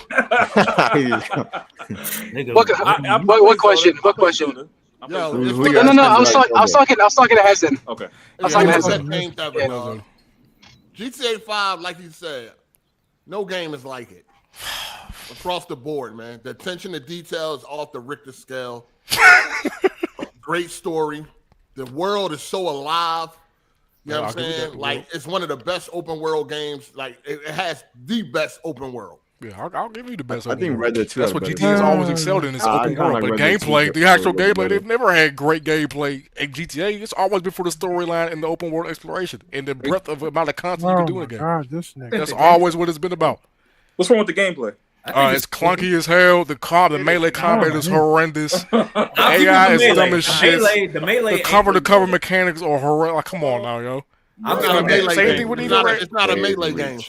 Speaker 11: What question? What question? No. I was talking to Hezen.
Speaker 9: Okay.
Speaker 11: I was talking to Hezen.
Speaker 1: GTA 5, like you said, no game is like it. Across the board, man. The attention to detail is off the Richter scale. Great story. The world is so alive. You know what I'm saying? Like, it's one of the best open world games. Like, it has the best open world.
Speaker 7: Yeah, I'll give you the best.
Speaker 8: I think Red Dead 2.
Speaker 7: That's what GTA has always excelled in. It's open world, but gameplay, the actual gameplay, they've never had great gameplay in GTA. It's always been for the storyline and the open world exploration and the breadth of amount of content you can do in a game.
Speaker 3: God, this nigga.
Speaker 7: That's always what it's been about.
Speaker 9: What's wrong with the gameplay?
Speaker 7: It's clunky as hell. The melee combat is horrendous. AI is dumb as shit. The cover-to-cover mechanics are horrendous. Like, come on now, yo.
Speaker 1: It's not a melee game.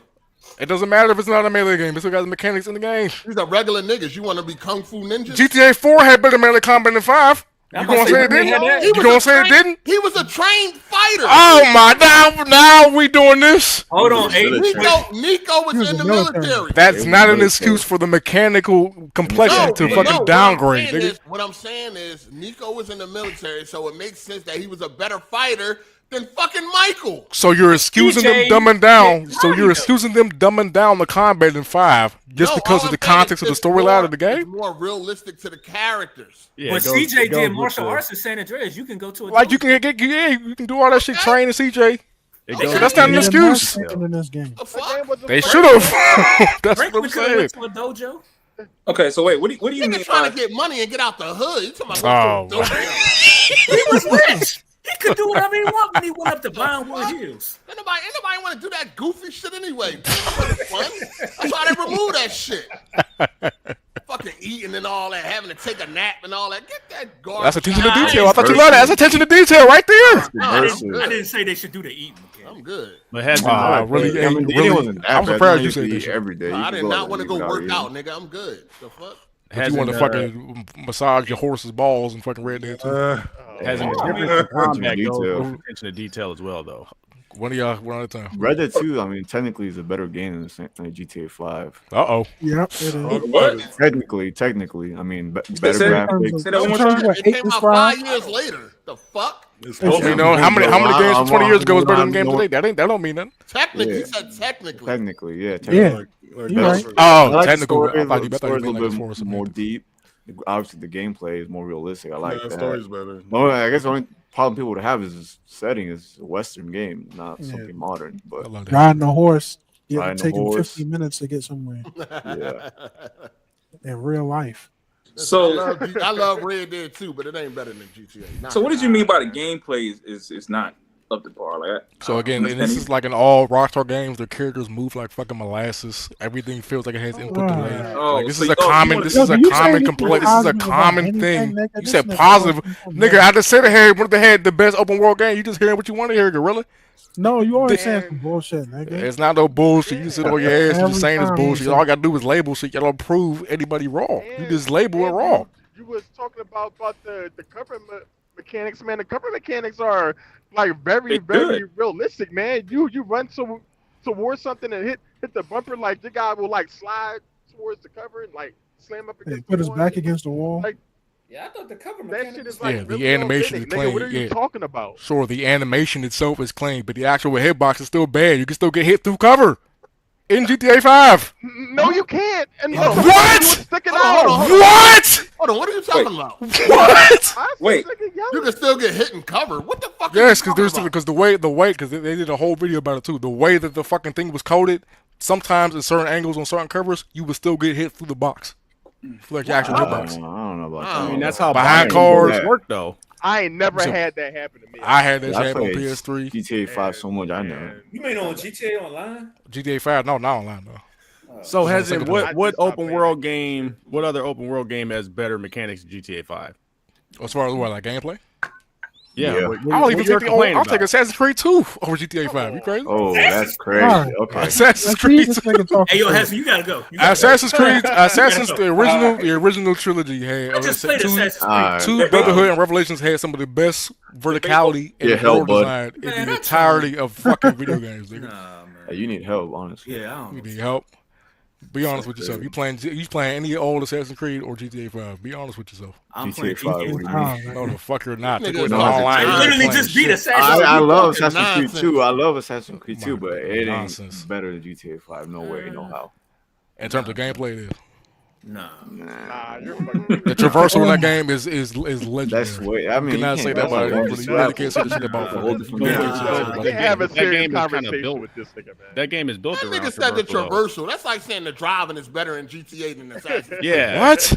Speaker 7: It doesn't matter if it's not a melee game. It's still got the mechanics in the game.
Speaker 1: These are regular niggas. You want to be Kung Fu ninjas?
Speaker 7: GTA 4 had better melee combat than 5. You gonna say it didn't? You gonna say it didn't?
Speaker 1: He was a trained fighter.
Speaker 7: Oh my! Now we doing this.
Speaker 6: Hold on,
Speaker 1: Nico was in the military.
Speaker 7: That's not an excuse for the mechanical complexity to fucking downgrade.
Speaker 1: What I'm saying is Nico was in the military, so it makes sense that he was a better fighter than fucking Michael.
Speaker 7: So you're excusing them dumbing down. So you're excusing them dumbing down the combat in 5 just because of the context of the storyline of the game.
Speaker 1: It's more realistic to the characters.
Speaker 6: Yeah, but CJ did martial arts in San Andreas. You can go to a
Speaker 7: like you can do all that shit. Train in CJ. So that's not an excuse. They should have. That's what I'm saying.
Speaker 6: To a dojo.
Speaker 9: Okay, so wait, what do you mean?
Speaker 1: Trying to get money and get out the hood. You talking about
Speaker 6: he was rich. He could do whatever he wanted when he went up to Vinewood Hills.
Speaker 1: Ain't nobody want to do that goofy shit anyway. That's why they removed that shit. Fucking eating and all that, having to take a nap and all that. Get that garbage.
Speaker 7: That's attention to detail. I thought you loved that. That's attention to detail right there.
Speaker 6: I didn't say they should do the eating.
Speaker 1: I'm good.
Speaker 7: But I'm surprised you said this
Speaker 8: every day.
Speaker 1: I did not want to go work out, nigga. I'm good. The fuck?
Speaker 7: But you want to fucking massage your horse's balls and fucking Red Dead 2.
Speaker 5: Has a different combat attention to detail as well, though.
Speaker 7: One of y'all, one at a time.
Speaker 8: Red Dead 2, I mean, technically is a better game than GTA 5.
Speaker 7: Uh-oh.
Speaker 3: Yep, it is.
Speaker 9: What?
Speaker 8: Technically, I mean, better graphics.
Speaker 1: It came out 5 years later. The fuck?
Speaker 7: You know, how many games from 20 years ago was better than games today? That don't mean nothing.
Speaker 1: Technically, you said technically.
Speaker 8: Technically, yeah.
Speaker 3: Right.
Speaker 7: Oh, technical.
Speaker 8: I thought you meant a little bit more deep. Obviously, the gameplay is more realistic. I like that.
Speaker 13: The story's better.
Speaker 8: Well, I guess the only problem people would have is this setting is a Western game, not something modern. But
Speaker 3: riding a horse, taking 50 minutes to get somewhere.
Speaker 8: Yeah.
Speaker 3: In real life.
Speaker 9: So
Speaker 1: I love Red Dead 2, but it ain't better than GTA.
Speaker 9: So what did you mean by the gameplay is not up to par? Like that?
Speaker 7: So again, and this is like in all Rockstar games, the characters move like fucking molasses. Everything feels like it has input delay. This is a common thing. You said positive, nigga. I just said they had the best open world game. You just hearing what you want to hear, Gorilla.
Speaker 3: No, you always saying some bullshit, nigga.
Speaker 7: It's not no bullshit. You sit on your ass and just saying it's bullshit. All I gotta do is label shit. You don't prove anybody wrong. You just label it wrong.
Speaker 2: You was talking about the cover mechanics, man. The cover mechanics are like very realistic, man. You run towards something and hit the bumper, like your guy will like slide towards the cover and like slam up against.
Speaker 3: Put his back against the wall.
Speaker 2: Like,
Speaker 6: yeah, I thought the cover
Speaker 2: that shit is like
Speaker 7: the animation is clean.
Speaker 2: What are you talking about?
Speaker 7: Sure, the animation itself is clean, but the actual hitbox is still bad. You can still get hit through cover in GTA 5.
Speaker 2: No, you can't. And
Speaker 7: what?
Speaker 2: Stick it out.
Speaker 7: What?
Speaker 1: Hold on, what are you talking about?
Speaker 7: What?
Speaker 9: Wait.
Speaker 1: You can still get hit and cover. What the fuck?
Speaker 7: Yes, because the way because they did a whole video about it too. The way that the fucking thing was coded, sometimes in certain angles on certain covers, you would still get hit through the box. Like the actual hitbox.
Speaker 8: I don't know about that.
Speaker 5: I mean, that's how
Speaker 7: behind cars
Speaker 5: work, though.
Speaker 2: I ain't never had that happen to me.
Speaker 7: I had that happen on PS3.
Speaker 8: GTA 5 so much, I know.
Speaker 6: You mean on GTA Online?
Speaker 7: GTA 5, no, not online though.
Speaker 5: So Hezen, what open world game? What other open world game has better mechanics than GTA 5?
Speaker 7: As far as what, like gameplay?
Speaker 12: Yeah,
Speaker 7: I don't even take the old. I'll take Assassin's Creed 2 over GTA 5. You crazy?
Speaker 8: Oh, that's crazy. Okay.
Speaker 7: Assassin's Creed 2.
Speaker 6: Hey, yo, Hezen, you gotta go.
Speaker 7: Assassin's Creed, the original trilogy had two Brotherhood and Revelations had some of the best verticality and world design in the entirety of fucking video games.
Speaker 8: You need help, honestly.
Speaker 6: Yeah,
Speaker 7: you need help. Be honest with yourself. You playing any old Assassin's Creed or GTA 5? Be honest with yourself.
Speaker 6: I'm playing
Speaker 8: GTA 5.
Speaker 7: No, the fuck you're not.
Speaker 6: They literally just beat Assassin's Creed.
Speaker 8: I love Assassin's Creed 2. I love Assassin's Creed 2, but it ain't better than GTA 5. No way, no how.
Speaker 7: In terms of gameplay, it is.
Speaker 6: Nah.
Speaker 7: The traversal in that game is legendary.
Speaker 8: That's way. I mean,
Speaker 7: you cannot say that about it. You really can't say that shit about
Speaker 2: They have a serious conversation with this nigga, man.
Speaker 12: That game is built around
Speaker 1: nigga said the traversal. That's like saying the driving is better in GTA than Assassin's.
Speaker 12: Yeah.
Speaker 7: What?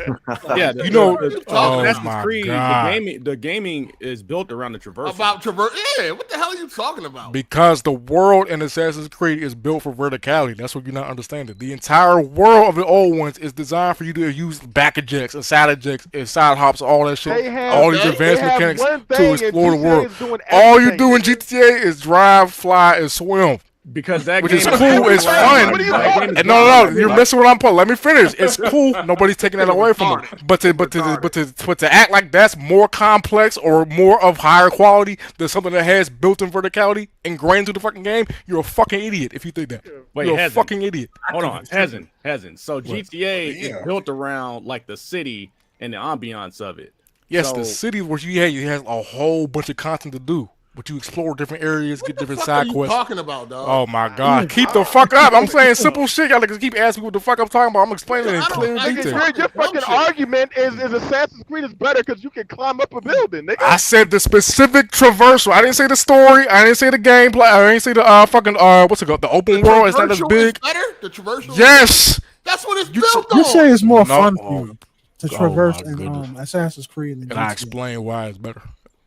Speaker 12: Yeah.
Speaker 7: You know.
Speaker 12: Oh
Speaker 7: my
Speaker 12: Assassin's Creed.
Speaker 7: God.
Speaker 12: The gaming is built around the traversal.
Speaker 1: About traversal. Yeah. What the hell are you talking about?
Speaker 7: Because the world in Assassin's Creed is built for verticality. That's what you're not understanding. The entire world of the old ones is designed for you to use back ejects and side ejects and side hops, all that shit. All these advanced mechanics to explore the world. All you do in GTA is drive, fly, and swim.
Speaker 12: Because that
Speaker 7: which
Speaker 12: game
Speaker 7: is cool, it's fun. And no, you're missing what I'm putting. Let me finish. It's cool. Nobody's taking that away from them. But to act like that's more complex or more of higher quality than something that has built-in verticality ingrained into the fucking game, you're a fucking idiot if you think that.
Speaker 12: Wait,
Speaker 7: you're a
Speaker 12: Hezen.
Speaker 7: fucking idiot.
Speaker 12: Hold on, Hezen. So GTA is built around like the city and the ambiance of it.
Speaker 7: Yes,
Speaker 12: so,
Speaker 7: the city where you have a whole bunch of content to do. But you explore different areas, get different side quests.
Speaker 1: What are you talking about, dog?
Speaker 7: Oh my God! Keep the fuck up! I'm saying simple shit. Y'all niggas keep asking me what the fuck I'm talking about. I'm explaining it in clear detail.
Speaker 2: Your fucking argument is Assassin's Creed is better because you can climb up a building, nigga.
Speaker 7: I said the specific traversal. I didn't say the story. I didn't say the gameplay. I didn't say the fucking what's it called? The open world is not as big.
Speaker 1: Better? The traversal.
Speaker 7: Yes.
Speaker 1: That's what it's built on.
Speaker 3: You say it's more fun for you to traverse in Assassin's Creed than
Speaker 7: And I explain why it's better.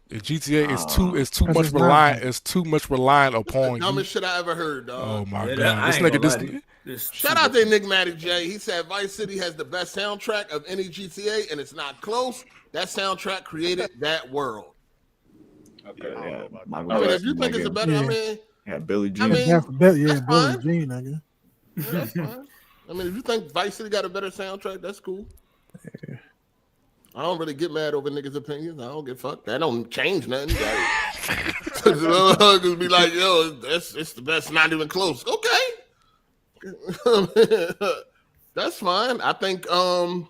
Speaker 7: The GTA is too much reliant. It's too much reliant upon.
Speaker 1: The dumbest shit I ever heard, dog.
Speaker 7: Oh my God! This nigga,
Speaker 1: shout out to Enigmatic J. He said Vice City has the best soundtrack of any GTA, and it's not close. That soundtrack created that world.
Speaker 8: Okay,
Speaker 1: I mean, if you think it's a better, I mean,
Speaker 8: Billy Jean.
Speaker 1: I mean,
Speaker 3: Billy Jean, nigga.
Speaker 1: Yeah, that's fine. I mean, if you think Vice City got a better soundtrack, that's cool.
Speaker 3: Yeah.
Speaker 1: I don't really get mad over niggas' opinions. I don't get fucked. That don't change nothing. Just be like, yo, it's the best, not even close. Okay. That's fine. I think that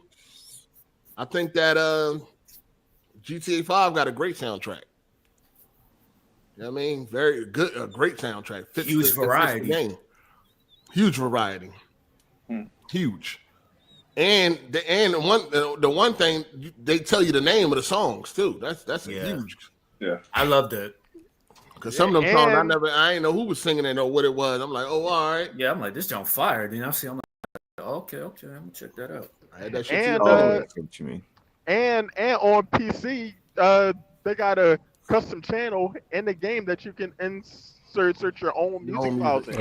Speaker 1: GTA 5 got a great soundtrack. You know what I mean? Very good, a great soundtrack.
Speaker 6: Huge variety.
Speaker 1: Game. Huge variety. Huge. And the one thing they tell you the name of the songs too. That's huge.
Speaker 9: Yeah,
Speaker 1: I love that. Because some of them songs I ain't know who was singing it or what it was. I'm like, oh, all right.
Speaker 6: Yeah, I'm like, this jump fire. Then I see, I'm like, okay, I'm gonna check that out.
Speaker 1: I had that shit
Speaker 2: And
Speaker 8: what you mean.
Speaker 2: And on PC, they got a custom channel in the game that you can insert your own music files in,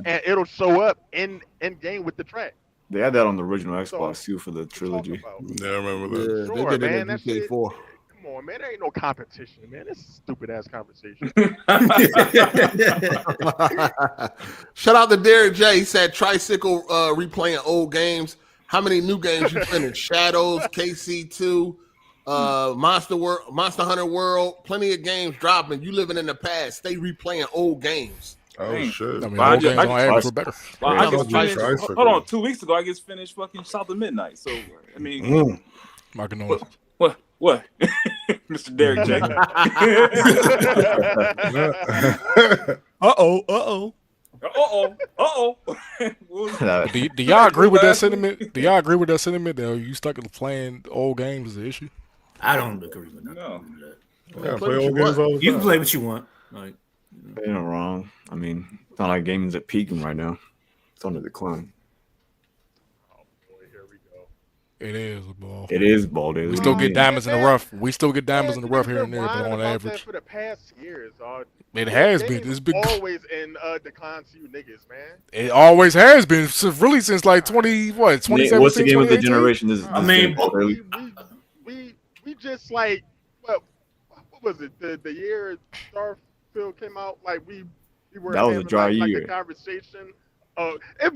Speaker 2: and it'll show up in game with the track.
Speaker 8: They had that on the original Xbox too for the trilogy.
Speaker 13: Yeah, I remember that.
Speaker 1: Yeah, they did it in GTA 4.
Speaker 2: Come on, man. There ain't no competition, man. This is stupid ass conversation.
Speaker 1: Shout out to Derek J. He said Tricycle replaying old games. How many new games you finished? Shadows, KC2, Monster Hunter World. Plenty of games dropping. You living in the past. Stay replaying old games.
Speaker 13: Oh shit!
Speaker 7: I mean, old games on average were better.
Speaker 9: Hold on, 2 weeks ago I just finished fucking South of Midnight. So I mean, what? Mr. Derek J.
Speaker 7: Do y'all agree with that sentiment? Do y'all agree with that sentiment that you stuck in playing old games is the issue?
Speaker 6: I don't agree with that.
Speaker 9: No.
Speaker 13: Yeah, play old games all the time.
Speaker 6: You can play what you want. Like,
Speaker 8: You're not wrong. I mean, it's not like gaming's at peaking right now. It's on the decline.
Speaker 7: It is, ball.
Speaker 8: It is, ball.
Speaker 7: We still get diamonds in the rough. We still get diamonds in the rough here and there, but on average,
Speaker 2: for the past years,
Speaker 7: it has been. It's been
Speaker 2: always in decline to you niggas, man.
Speaker 7: It always has been. Really, since like 2017.
Speaker 8: What's the game of the generation?
Speaker 2: I mean, we just like what was it? The year Starfield came out, like we were
Speaker 8: That was
Speaker 2: having
Speaker 8: a dry
Speaker 2: like
Speaker 8: year.
Speaker 2: a conversation. It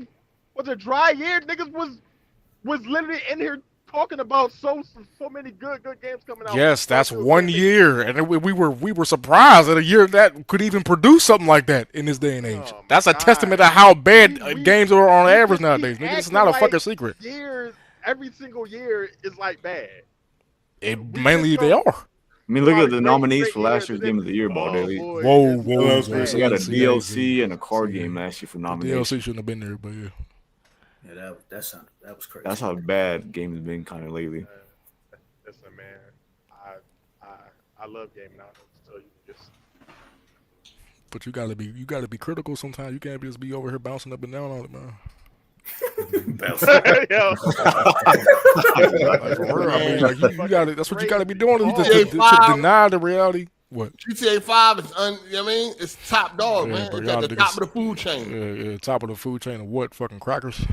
Speaker 2: was a dry year. Niggas was literally in here talking about so many good games coming out.
Speaker 7: Yes, that's 1 year, and we were surprised at a year that could even produce something like that in this day and age. That's a testament to how bad games are on average nowadays. Nigga, it's not a fucking secret.
Speaker 2: Every single year is like bad.
Speaker 7: Mainly they are.
Speaker 8: I mean, look at the nominees for last year's Game of the Year, Ball Daily.
Speaker 7: Whoa.
Speaker 8: They got a DLC and a card game last year for nomination.
Speaker 7: DLC shouldn't have been there, but yeah.
Speaker 6: Yeah, that was crazy.
Speaker 8: That's how bad games have been kind of lately.
Speaker 2: Listen, man, I love gaming. I don't know what to tell you. Just...
Speaker 7: But you gotta be critical sometimes. You can't just be over here bouncing up and down on it, man.
Speaker 6: Like,
Speaker 7: for real, I mean, like, you gotta. That's what you gotta be doing. To deny the reality. What?
Speaker 1: GTA 5 is, you know what I mean? It's top dog, man. It's at the top of the food chain.
Speaker 7: Yeah, top of the food chain of what? Fucking crackers.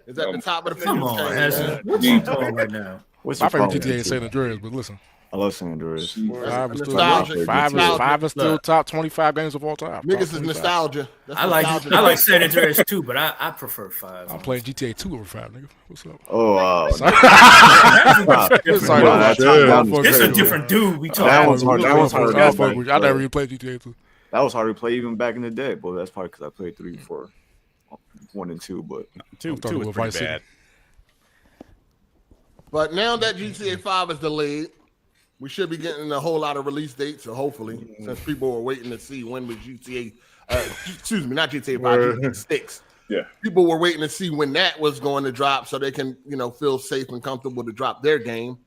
Speaker 1: It's at the top of the food
Speaker 6: Come
Speaker 1: chain.
Speaker 6: on, Hezen. What you doing right now?
Speaker 7: My favorite GTA is San Andreas, but listen.
Speaker 8: I love San Andreas.
Speaker 7: Five is still top 25 games of all time.
Speaker 1: Niggas is nostalgia.
Speaker 6: I like San Andreas too, but I prefer 5.
Speaker 7: I'm playing GTA 2 over 5, nigga. What's up?
Speaker 8: Oh,
Speaker 6: It's a different dude. We talking.
Speaker 8: That was hard. That was hard.
Speaker 7: I never even played GTA 2.
Speaker 8: That was hard to play even back in the day, but that's probably because I played 3, 4, 1 and 2, but
Speaker 12: 2 was pretty bad.
Speaker 1: But now that GTA 5 is delayed, we should be getting a whole lot of release dates, so hopefully, since people were waiting to see when was GTA, excuse me, not GTA 5, GTA 6.
Speaker 9: Yeah.
Speaker 1: People were waiting to see when that was going to drop so they can, feel safe and comfortable to drop their game.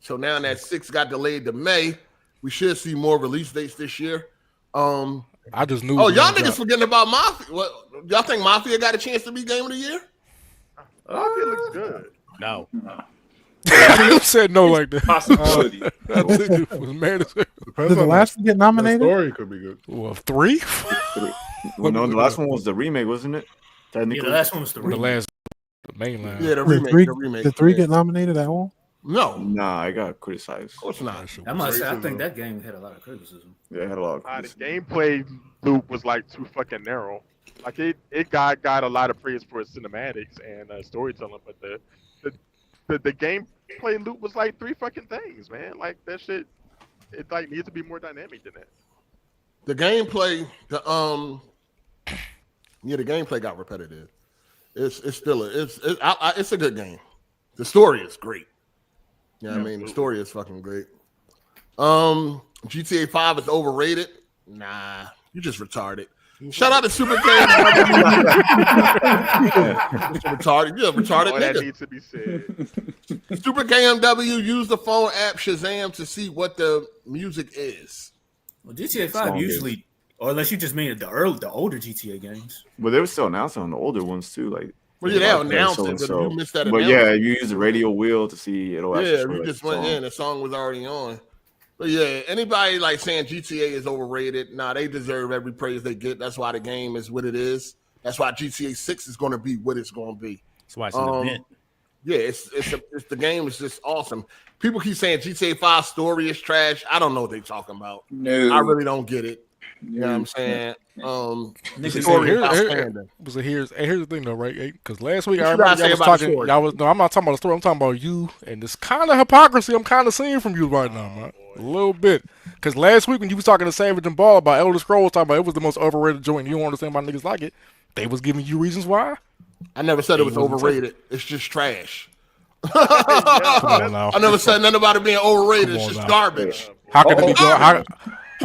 Speaker 1: So now that 6 got delayed to May, we should see more release dates this year.
Speaker 7: I just knew.
Speaker 1: Oh, y'all niggas forgetting about Mafia. What, y'all think Mafia got a chance to be Game of the Year?
Speaker 2: Mafia looks good.
Speaker 12: No.
Speaker 7: You said no like that.
Speaker 9: Possibility.
Speaker 7: Was mad as hell.
Speaker 3: Did the last one get nominated?
Speaker 13: The story could be good.
Speaker 7: Well, 3?
Speaker 8: Well, no, the last one was the remake, wasn't it?
Speaker 6: Yeah, the last one was the remake.
Speaker 7: The main line.
Speaker 1: Yeah, the remake.
Speaker 3: Did 3 get nominated at all?
Speaker 1: No.
Speaker 8: Nah, I got criticized.
Speaker 1: Of course not.
Speaker 6: I think that game had a lot of criticism.
Speaker 8: Yeah, it had a lot of
Speaker 2: The
Speaker 8: criticism.
Speaker 2: gameplay loop was like too fucking narrow. Like it got a lot of praise for its cinematics and storytelling, but the gameplay loop was like 3 fucking things, man. Like that shit, it like needs to be more dynamic than that.
Speaker 1: The gameplay, the gameplay got repetitive. It's still it's a good game. The story is great. Yeah, I mean the story is fucking great. GTA 5 is overrated. Nah, you just retarded. Shout out to Super KMW. Retarded. You're a retarded
Speaker 2: All
Speaker 1: nigga.
Speaker 2: that needs to be said.
Speaker 1: Super KMW used the phone app Shazam to see what the music is.
Speaker 6: Well, GTA 5 usually, or unless you just mean the older GTA games.
Speaker 8: But they were still announcing on the older ones too, like.
Speaker 1: Well, yeah, they announced it, but you missed that.
Speaker 8: But yeah, you use the radio wheel to see it'll.
Speaker 1: Yeah, you just went in. The song was already on. But yeah, anybody like saying GTA is overrated, they deserve every praise they get. That's why the game is what it is. That's why GTA 6 is going to be what it's going to be.
Speaker 12: That's why it's an event.
Speaker 1: Yeah, it's the game is just awesome. People keep saying GTA 5 story is trash. I don't know what they're talking about.
Speaker 9: No.
Speaker 1: I really don't get it. You know what I'm saying?
Speaker 7: Here's the thing though, right? Because last week I remember y'all was talking. I'm not talking about the story. I'm talking about you and this kind of hypocrisy I'm kind of seeing from you right now, man. A little bit. Because last week when you was talking to Savage and Ball about Elder Scrolls, talking about it was the most overrated joint. You don't understand why niggas like it. They was giving you reasons why.
Speaker 1: I never said it was overrated. It's just trash. I never said nothing about it being overrated. It's just garbage.
Speaker 7: How can it be good?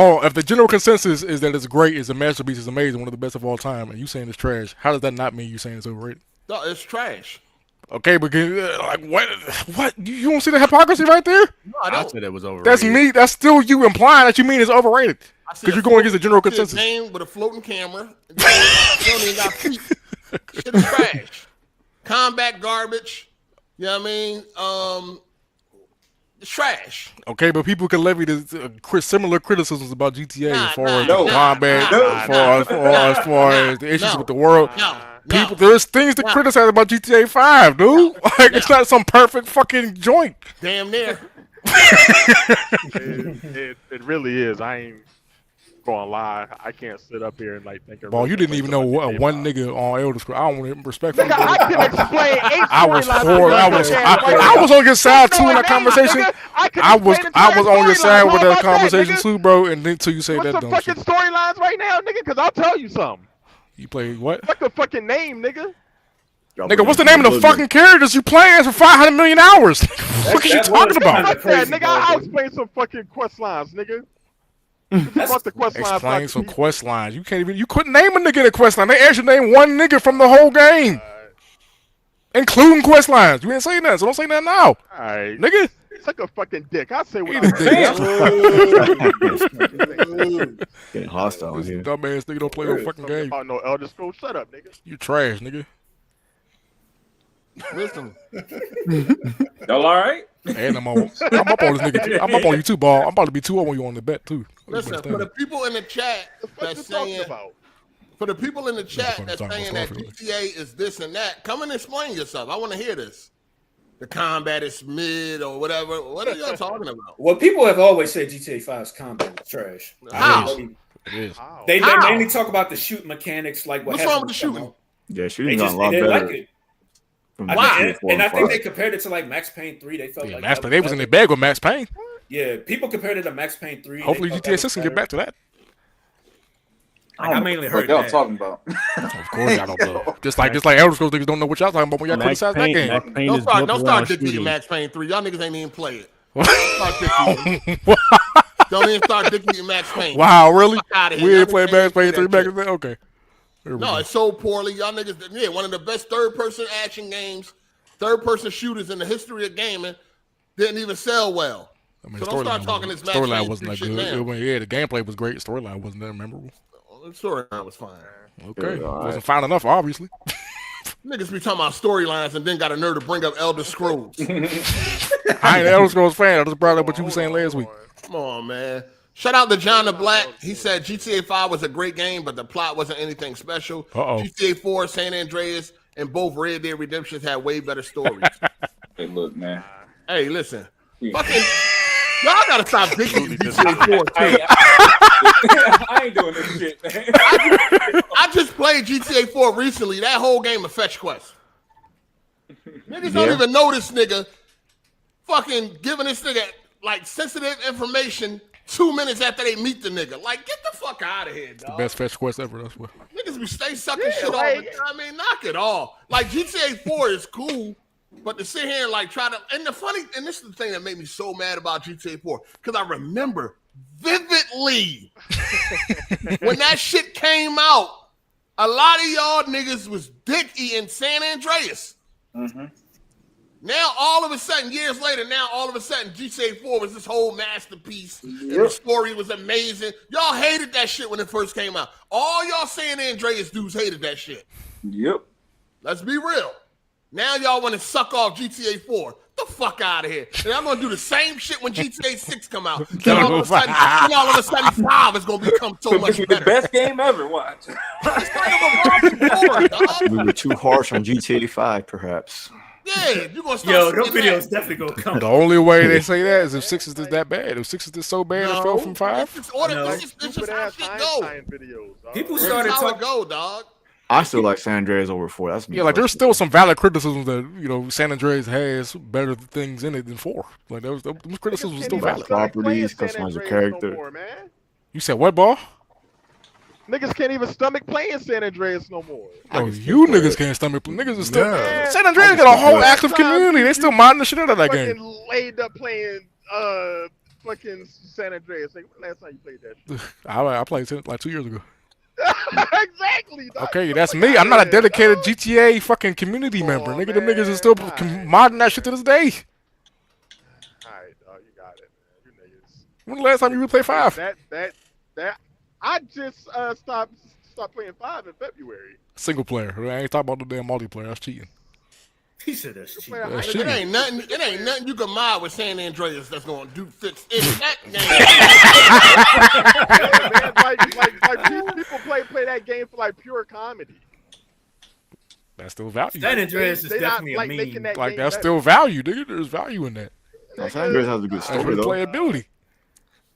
Speaker 7: If the general consensus is that it's great, it's a masterpiece, it's amazing, one of the best of all time, and you saying it's trash, how does that not mean you saying it's overrated?
Speaker 1: No, it's trash.
Speaker 7: Okay, but like what? You don't see the hypocrisy right there?
Speaker 1: No, I don't.
Speaker 12: I said it was overrated.
Speaker 7: That's me. That's still you implying that you mean it's overrated because you're going against the general consensus.
Speaker 1: Game with a floating camera. You don't even got feet. Shit is trash. Combat garbage. You know what I mean? It's trash.
Speaker 7: Okay, but people can levy similar criticisms about GTA as far as combat, as far as the issues with the world. People, there's things to criticize about GTA 5, dude. Like it's not some perfect fucking joint.
Speaker 1: Damn near.
Speaker 2: It really is. I ain't gonna lie. I can't sit up here and like think of.
Speaker 7: Ball, you didn't even know what one nigga on Elder Scrolls. I don't want to respectfully.
Speaker 2: Nigga, I can explain 8
Speaker 7: I was
Speaker 2: storylines.
Speaker 7: I was on your side too in that conversation. I was on your side with that conversation too, bro. And then till you say that dumb shit.
Speaker 2: What's the fucking storylines right now, nigga? Because I'll tell you something.
Speaker 7: You play what?
Speaker 2: What's the fucking name, nigga?
Speaker 7: Nigga, what's the name of the fucking characters you playing for 500 million hours? What the fuck are you talking about?
Speaker 2: Nigga, I'll explain some fucking quest lines, nigga.
Speaker 7: Explain some quest lines. You can't even. You couldn't name a nigga in a quest line. They asked you to name one nigga from the whole game, including quest lines. You ain't saying that, so don't say that now.
Speaker 2: Alright,
Speaker 7: nigga.
Speaker 2: Suck a fucking dick. I say what
Speaker 7: I'm saying.
Speaker 8: Getting hostile in here.
Speaker 7: Dumbass nigga don't play no fucking game.
Speaker 2: Oh no, Elder Scrolls. Shut up, nigga.
Speaker 7: You trash, nigga.
Speaker 1: Listen.
Speaker 9: Y'all all right?
Speaker 7: And I'm up on this nigga. I'm up on you too, Ball. I'm about to be 2 on you on the bet too.
Speaker 1: Listen, for the people in the chat that's saying, for the people in the chat that's saying that GTA is this and that, come and explain yourself. I want to hear this. The combat is mid or whatever. What are y'all talking about?
Speaker 14: Well, people have always said GTA 5's combat is trash.
Speaker 1: How?
Speaker 7: It is.
Speaker 14: They mainly talk about the shoot mechanics, like
Speaker 1: what's wrong with the shooting?
Speaker 8: Yeah, shooting got a lot better.
Speaker 14: Like it.
Speaker 1: Why?
Speaker 14: And I think they compared it to like Max Payne 3. They felt like
Speaker 7: Max Payne. They was in their bag with Max Payne.
Speaker 14: Yeah, people compared it to Max Payne 3.
Speaker 7: Hopefully GTA 6 can get back to that.
Speaker 14: I mainly heard
Speaker 9: y'all
Speaker 14: that.
Speaker 9: talking about.
Speaker 7: Of course y'all don't know. Just like Elder Scrolls niggas don't know what y'all talking about when y'all criticize that game.
Speaker 1: Don't start dictating Max Payne 3. Y'all niggas ain't even play it. Don't even start dictating Max Payne.
Speaker 7: Wow, really? We ain't playing Max Payne 3 back in the day? Okay.
Speaker 1: No, it's so poorly. Y'all niggas, yeah, one of the best third-person action games, third-person shooters in the history of gaming, didn't even sell well.
Speaker 7: I mean,
Speaker 1: so don't start talking this Max Payne
Speaker 7: storyline wasn't that
Speaker 1: shit
Speaker 7: good.
Speaker 1: now.
Speaker 7: Yeah, the gameplay was great. Storyline wasn't that memorable.
Speaker 1: The storyline was fine.
Speaker 7: Okay, wasn't fine enough, obviously.
Speaker 1: Niggas be talking about storylines and then got a nerve to bring up Elder Scrolls.
Speaker 7: I ain't an Elder Scrolls fan. I just brought up what you were saying last week.
Speaker 1: Come on, man. Shout out to John the Black. He said GTA 5 was a great game, but the plot wasn't anything special. GTA 4, San Andreas, and both Red Dead Redemptions had way better stories.
Speaker 9: Hey, look, man.
Speaker 1: Hey, listen. Fucking, y'all gotta stop digging GTA 4 too.
Speaker 9: I ain't doing this shit, man.
Speaker 1: I just played GTA 4 recently. That whole game of fetch quest. Niggas don't even know this nigga fucking giving this nigga like sensitive information 2 minutes after they meet the nigga. Like, get the fuck out of here, dog.
Speaker 7: The best fetch quest ever, that's what.
Speaker 1: Niggas be stay sucking shit all the time. I mean, knock it off. Like, GTA 4 is cool, but to sit here and like try to, and this is the thing that made me so mad about GTA 4, because I remember vividly when that shit came out, a lot of y'all niggas was dick eating San Andreas.
Speaker 9: Mm-hmm.
Speaker 1: Now, all of a sudden, years later, GTA 4 was this whole masterpiece. And the story was amazing. Y'all hated that shit when it first came out. All y'all San Andreas dudes hated that shit.
Speaker 9: Yep.
Speaker 1: Let's be real. Now y'all want to suck off GTA 4. The fuck out of here. And I'm going to do the same shit when GTA 6 come out. Then all of a sudden 5 is going to become so much better.
Speaker 9: The best game ever. Watch.
Speaker 8: We were too harsh on GTA 5, perhaps.
Speaker 1: Yeah, you're going to start.
Speaker 14: Yo, those videos definitely going to come.
Speaker 7: The only way they say that is if 6 is that bad. If 6 is this so bad it fell from 5.
Speaker 1: This is how shit go.
Speaker 14: People
Speaker 1: This
Speaker 14: started
Speaker 1: is how it
Speaker 14: talking.
Speaker 1: go, dog.
Speaker 8: I still like San Andreas over 4. That's me.
Speaker 7: Yeah, like there's still some valid criticisms that San Andreas has better things in it than 4. Like those criticisms are still valid.
Speaker 8: Properties, customize your character.
Speaker 7: You said what, Ball?
Speaker 2: Niggas can't even stomach playing San Andreas no more.
Speaker 7: Oh, you niggas can't stomach. Niggas is still. San Andreas got a whole active community. They still modding the shit out of that game.
Speaker 2: Laid up playing fucking San Andreas. Like, last time you played that shit?
Speaker 7: I played it like 2 years ago.
Speaker 2: Exactly.
Speaker 7: Okay, that's me. I'm not a dedicated GTA fucking community member. Nigga, them niggas is still modding that shit to this day.
Speaker 2: Alright, dog, you got it, man. You niggas.
Speaker 7: When the last time you replayed 5?
Speaker 2: That. I just stopped playing 5 in February.
Speaker 7: Single player. I ain't talking about the damn multiplayer. That's cheating.
Speaker 14: He said that's cheating.
Speaker 1: It ain't nothing you can mod with San Andreas that's gonna fix in that game.
Speaker 2: Like people play that game for like pure comedy.
Speaker 7: That's still value.
Speaker 14: San Andreas is definitely a meme.
Speaker 7: Like that's still value, nigga. There's value in that.
Speaker 8: San Andreas has a good story though.
Speaker 7: Playability.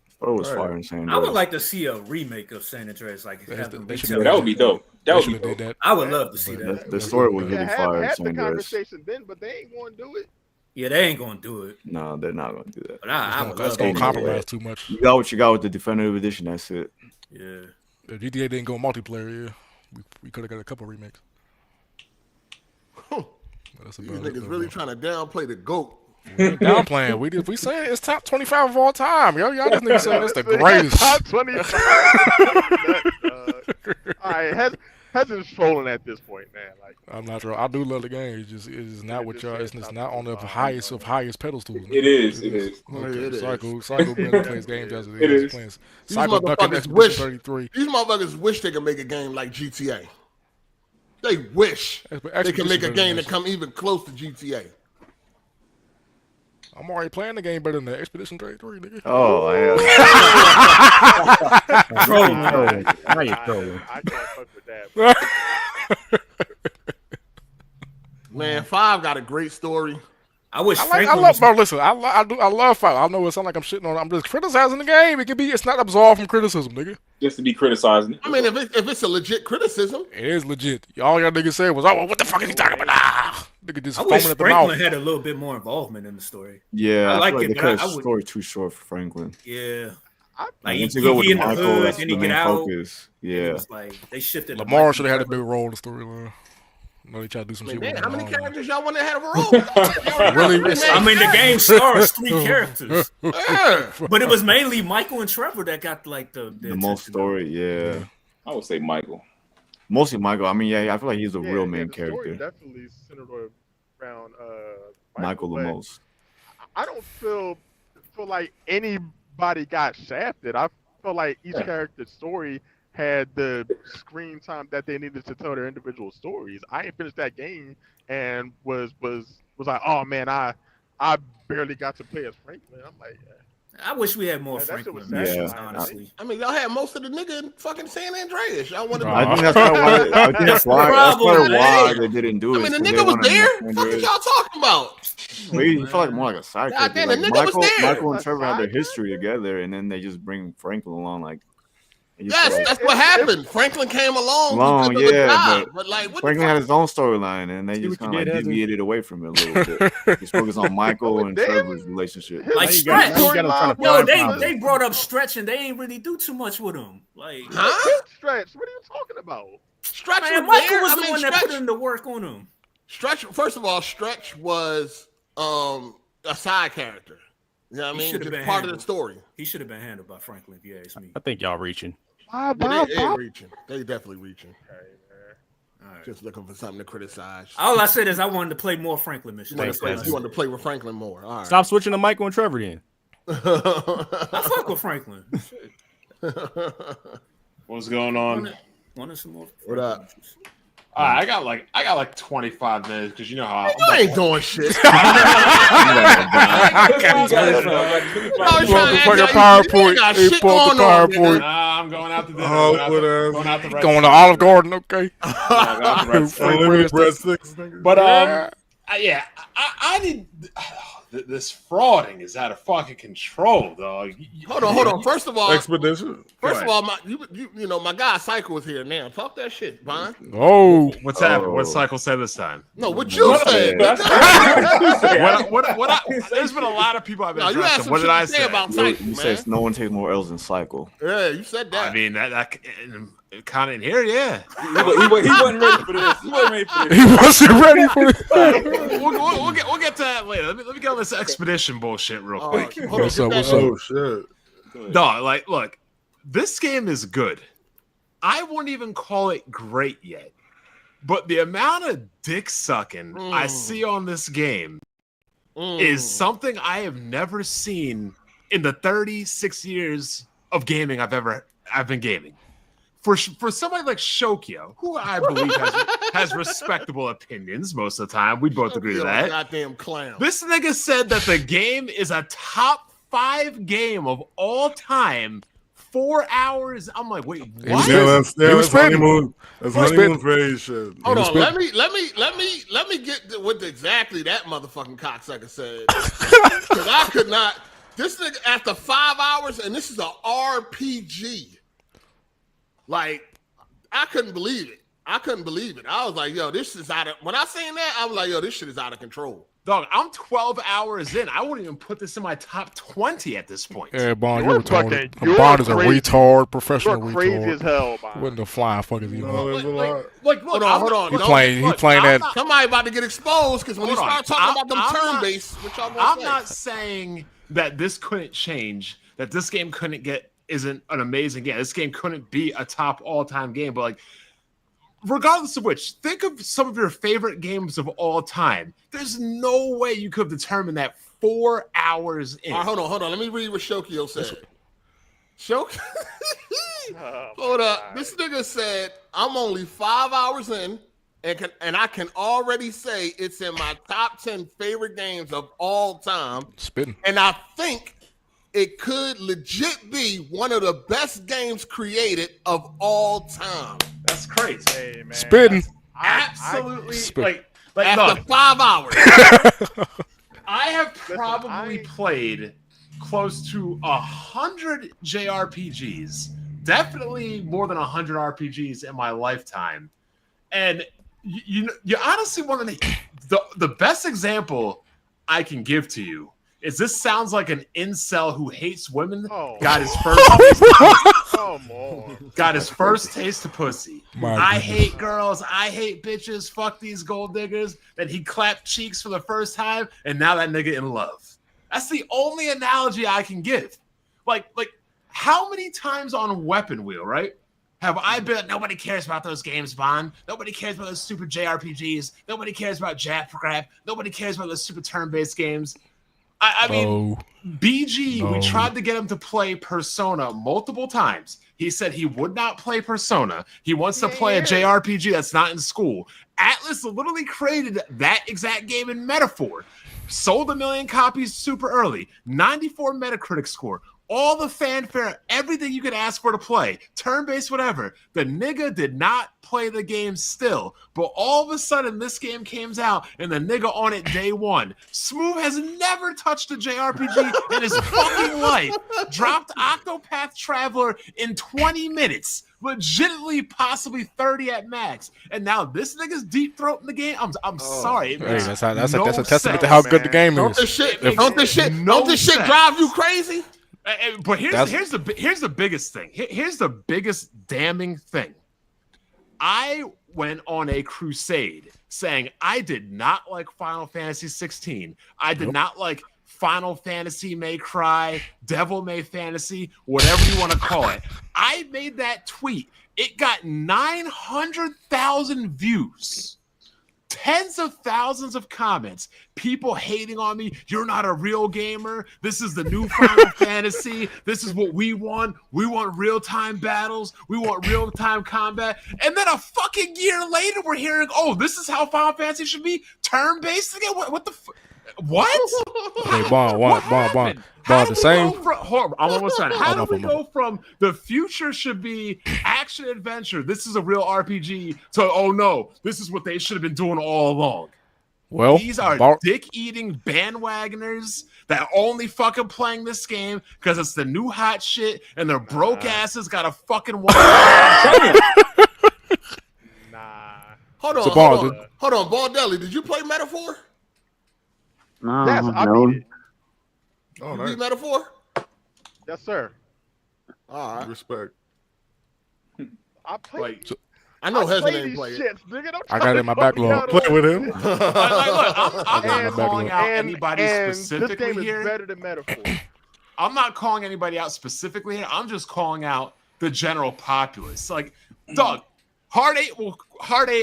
Speaker 8: Story was fire in San Andreas.
Speaker 14: I would like to see a remake of San Andreas. Like
Speaker 9: that would be dope. That would be dope.
Speaker 14: I would love to see that.
Speaker 8: The story was really fire in
Speaker 2: Have
Speaker 8: San
Speaker 2: the
Speaker 8: Andreas.
Speaker 2: conversation then, but they ain't going to do it.
Speaker 14: Yeah, they ain't gonna do it.
Speaker 8: No, they're not gonna do that.
Speaker 14: But I would
Speaker 7: That's
Speaker 14: love
Speaker 7: gonna
Speaker 14: to.
Speaker 7: compromise too much.
Speaker 8: You got what you got with the definitive edition. That's it.
Speaker 14: Yeah.
Speaker 7: If GTA didn't go multiplayer, yeah, we could have got a couple remakes.
Speaker 1: These niggas really trying to downplay the GOAT.
Speaker 7: Downplaying. We saying it's top 25 of all time. Y'all just niggas saying it's the greatest.
Speaker 2: Top 25. All right, Hezen's trolling at this point, man. Like
Speaker 7: I'm not sure. I do love the game. It's not what y'all. It's not on the highest of highest pedestals.
Speaker 9: It is. It is.
Speaker 7: Cycle plays games as it is. Playing
Speaker 1: These
Speaker 7: Cycle Duckin Expedition
Speaker 1: wish
Speaker 7: 33.
Speaker 1: These motherfuckers wish they could make a game like GTA. They wish they could make a game that come even close to GTA.
Speaker 7: I'm already playing the game better than the Expedition 33, nigga.
Speaker 8: Oh, yeah.
Speaker 5: Trolling. Now you're trolling.
Speaker 2: I can't fuck with that.
Speaker 1: Man, 5 got a great story.
Speaker 14: I wish.
Speaker 7: I love. Bro, listen, I love 5. I know it sounds like I'm shitting on it. I'm just criticizing the game. It's not absolved from criticism, nigga.
Speaker 9: Just to be criticizing it.
Speaker 1: I mean, if it's a legit criticism,
Speaker 7: it is legit. All y'all niggas said was, "Oh, what the fuck is he talking about?" Nigga just
Speaker 14: I wish
Speaker 7: foaming at the
Speaker 14: Franklin
Speaker 7: mouth.
Speaker 14: had a little bit more involvement in the story.
Speaker 8: Yeah,
Speaker 14: I like
Speaker 8: feel
Speaker 14: it.
Speaker 8: they
Speaker 14: But
Speaker 8: cut
Speaker 14: I
Speaker 8: the
Speaker 14: would.
Speaker 8: story too short for Franklin.
Speaker 14: Yeah.
Speaker 8: Like,
Speaker 14: he
Speaker 8: to go with
Speaker 14: in the
Speaker 8: Michael,
Speaker 14: hood,
Speaker 8: that's
Speaker 14: then
Speaker 8: the
Speaker 14: he
Speaker 8: main
Speaker 14: get out.
Speaker 8: focus.
Speaker 14: It
Speaker 8: Yeah,
Speaker 14: was like they shifted.
Speaker 7: Lamar should have had a big role in the storyline. No, they tried to do some shit.
Speaker 1: man,
Speaker 7: with
Speaker 1: how many
Speaker 7: Lamar.
Speaker 1: characters y'all want to have a role?
Speaker 7: Really?
Speaker 14: I mean, the game stars 3 characters,
Speaker 1: Yeah.
Speaker 14: but it was mainly Michael and Trevor that got like the
Speaker 8: most story. Yeah,
Speaker 9: I would say Michael.
Speaker 8: mostly Michael. I mean, yeah, I feel like he's the
Speaker 2: Yeah,
Speaker 8: real
Speaker 2: yeah,
Speaker 8: main
Speaker 2: the story
Speaker 8: character.
Speaker 2: definitely centered around
Speaker 8: Michael the
Speaker 2: but
Speaker 8: most.
Speaker 2: I don't feel like anybody got shafted. I feel like each character's story had the screen time that they needed to tell their individual stories. I ain't finished that game and was like, oh man, I barely got to play as Franklin. I'm like,
Speaker 14: I wish we had more
Speaker 2: that shit
Speaker 14: Franklin
Speaker 2: was
Speaker 14: missions,
Speaker 2: sad.
Speaker 14: honestly.
Speaker 1: I mean, y'all had most of the nigga in fucking San Andreas. Y'all wanted.
Speaker 8: I think that's probably why. That's probably why they didn't do it.
Speaker 1: I mean, the
Speaker 8: 'cause they
Speaker 1: nigga was
Speaker 8: wanted
Speaker 1: there.
Speaker 8: San
Speaker 1: What
Speaker 8: Andreas.
Speaker 1: y'all talking about?
Speaker 8: He felt like more like a side
Speaker 1: God
Speaker 8: character.
Speaker 1: damn,
Speaker 8: Like
Speaker 1: the nigga was there.
Speaker 8: Michael and Trevor had their history together, and then they just bring Franklin along. Like,
Speaker 1: Yes, that's what happened. Franklin came along.
Speaker 8: Long,
Speaker 1: because of the
Speaker 8: yeah,
Speaker 1: job. But like, what
Speaker 8: Franklin
Speaker 1: the
Speaker 8: had his own storyline, and they
Speaker 5: See
Speaker 8: just
Speaker 5: what
Speaker 8: kind
Speaker 5: you
Speaker 8: of
Speaker 5: did,
Speaker 8: like
Speaker 5: Hezen?
Speaker 8: deviated away from it a little bit. Just focus on Michael and Trevor's relationship.
Speaker 14: Like
Speaker 5: you gotta-
Speaker 14: Stretch.
Speaker 5: you gotta try to
Speaker 14: Yo,
Speaker 5: find
Speaker 14: they brought up Stretch and they ain't really do too much with him. Like,
Speaker 2: Stretch, what are you talking about?
Speaker 1: Stretch
Speaker 14: man,
Speaker 1: was
Speaker 14: Michael
Speaker 1: there.
Speaker 14: was
Speaker 1: I
Speaker 14: the
Speaker 1: mean,
Speaker 14: one that
Speaker 1: Stretch,
Speaker 14: put in the work on him.
Speaker 1: Stretch. First of all, Stretch was a side character. You know what I
Speaker 14: He
Speaker 1: mean?
Speaker 14: should have
Speaker 1: Just
Speaker 14: been
Speaker 1: part of the
Speaker 14: handled.
Speaker 1: story.
Speaker 14: He should have been handled by Franklin, if you ask me.
Speaker 5: I think y'all reaching.
Speaker 1: Yeah, they reaching. They definitely reaching.
Speaker 14: All right.
Speaker 1: Just looking for something to criticize.
Speaker 14: All I said is I wanted to play more Franklin missions.
Speaker 1: You
Speaker 14: That's what I
Speaker 1: wanted to
Speaker 14: said.
Speaker 1: play with Franklin more. All right.
Speaker 5: Stop switching to Michael and Trevor then.
Speaker 14: I fuck with Franklin.
Speaker 15: What's going on?
Speaker 14: Wanted some more.
Speaker 1: What up?
Speaker 15: All right, I got like 25 minutes because you know how
Speaker 1: You ain't doing shit.
Speaker 15: Nah, I'm going out to dinner. Going out to
Speaker 7: Going to Olive Garden, okay?
Speaker 15: But yeah, I need. This frauding is out of fucking control, dog.
Speaker 1: Hold on. First of all,
Speaker 13: Expedition.
Speaker 1: First of all, my guy Cycle is here now. Talk that shit, Vaughn.
Speaker 7: Oh,
Speaker 15: what's happened? What Cycle said this time?
Speaker 1: No, what you said.
Speaker 15: There's been a lot of people I've been.
Speaker 1: No, you had some
Speaker 15: what
Speaker 1: shit
Speaker 15: did I
Speaker 1: to say
Speaker 15: say
Speaker 1: about Cycle,
Speaker 8: You
Speaker 1: man.
Speaker 8: said no one takes more L's than Cycle.
Speaker 1: Yeah, you said that.
Speaker 15: I mean that kind of in here, yeah.
Speaker 9: He wasn't ready for this. He wasn't ready for this.
Speaker 7: He wasn't ready for this.
Speaker 15: We'll get to that later. Let me get on this expedition bullshit real quick.
Speaker 7: What's up?
Speaker 13: Oh shit.
Speaker 15: No, like, look, this game is good. I wouldn't even call it great yet, but the amount of dick sucking I see on this game is something I have never seen in the 36 years of gaming I've been gaming. For somebody like Shokyo, who I believe has respectable opinions most of the time, we both agree to that.
Speaker 1: Goddamn clown.
Speaker 15: This nigga said that the game is a top 5 game of all time 4 hours. I'm like, wait, what?
Speaker 13: That's honeymoon. That's honeymoon phase shit.
Speaker 1: Hold on, let me get what exactly that motherfucking cocksucker said. Because I could not. This nigga after 5 hours, and this is an RPG. Like, I couldn't believe it. I was like, yo, this is out of. When I seen that, I was like, yo, this shit is out of control.
Speaker 15: Dog, I'm 12 hours in. I wouldn't even put this in my top 20 at this point.
Speaker 7: Yeah, Bond, you're retarded. Bond is a retard, professional retard.
Speaker 2: Crazy as hell, Bond.
Speaker 7: What the flying fuck is he on?
Speaker 15: Look,
Speaker 1: hold on.
Speaker 7: He playing that.
Speaker 1: Somebody about to get exposed because when he start talking about them turn-based, which I'm
Speaker 15: not saying that this couldn't change, that this game isn't an amazing game. This game couldn't be a top all-time game, but like, regardless of which, think of some of your favorite games of all time. There's no way you could have determined that 4 hours in.
Speaker 1: All right, hold on. Let me read what Shokio said. Hold up. This nigga said, I'm only 5 hours in, and I can already say it's in my top 10 favorite games of all time.
Speaker 7: Spitting.
Speaker 1: And I think it could legit be one of the best games created of all time.
Speaker 15: That's crazy.
Speaker 2: Hey, man.
Speaker 7: Spitting.
Speaker 15: Absolutely.
Speaker 1: Like
Speaker 15: after
Speaker 1: 5 hours.
Speaker 15: I have probably played close to 100 JRPGs. Definitely more than 100 RPGs in my lifetime. And you honestly want to the best example I can give to you is this sounds like an incel who hates women. Got his first taste of pussy. I hate girls. I hate bitches. Fuck these gold diggers. Then he clapped cheeks for the first time, and now that nigga in love. That's the only analogy I can give. Like how many times on Weapon Wheel, right? Have I been? Nobody cares about those games, Bond. Nobody cares about those stupid JRPGs. Nobody cares about Jab for Grab. Nobody cares about those stupid turn-based games. I mean, BG, we tried to get him to play Persona multiple times. He said he would not play Persona. He wants to play a JRPG that's not in school. Atlas literally created that exact game in Metaphor. Sold 1 million copies super early. 94 Metacritic score. All the fanfare, everything you could ask for to play. Turn-based, whatever. The nigga did not play the game still. But all of a sudden, this game comes out, and the nigga on it day one. Smooth has never touched a JRPG in his fucking life. Dropped Octopath Traveler in 20 minutes. Legitimately, possibly 30 at max. And now this nigga's deep throat in the game. I'm sorry.
Speaker 7: That's a testament to how good the game is.
Speaker 1: Don't this shit drive you crazy?
Speaker 15: But here's the biggest thing. Here's the biggest damning thing. I went on a crusade saying I did not like Final Fantasy 16. I did not like Final Fantasy May Cry, Devil May Fantasy, whatever you want to call it. I made that tweet. It got 900,000 views. Tens of thousands of comments, people hating on me. You're not a real gamer. This is the new Final Fantasy. This is what we want. We want real-time battles. We want real-time combat. And then a fucking year later, we're hearing, oh, this is how Final Fantasy should be? Turn-based again? What the fuck? What?
Speaker 7: Hey, Bond. The same.
Speaker 15: I'm almost done. How do we go from the future should be action adventure? This is a real RPG. To oh no, this is what they should have been doing all along.
Speaker 7: Well,
Speaker 15: these are dick-eating bandwagoners that are only fucking playing this game because it's the new hot shit, and their broke asses got a fucking one.
Speaker 1: Hold on. Baldelli, did you play Metaphor?
Speaker 2: No, yes, I beat it.
Speaker 1: Oh, you beat Metaphor?
Speaker 2: Yes, sir.
Speaker 1: All right.
Speaker 13: Respect.
Speaker 2: I played.
Speaker 1: I know Hezen ain't played it.
Speaker 7: I got it in my backlog.
Speaker 13: Play with him.
Speaker 15: Look, I'm not calling out anybody specifically
Speaker 2: this game
Speaker 15: here.
Speaker 2: is better than Metaphor.
Speaker 15: I'm not calling anybody out specifically here. I'm just calling out the general populace. Like, Doug, Hard 8,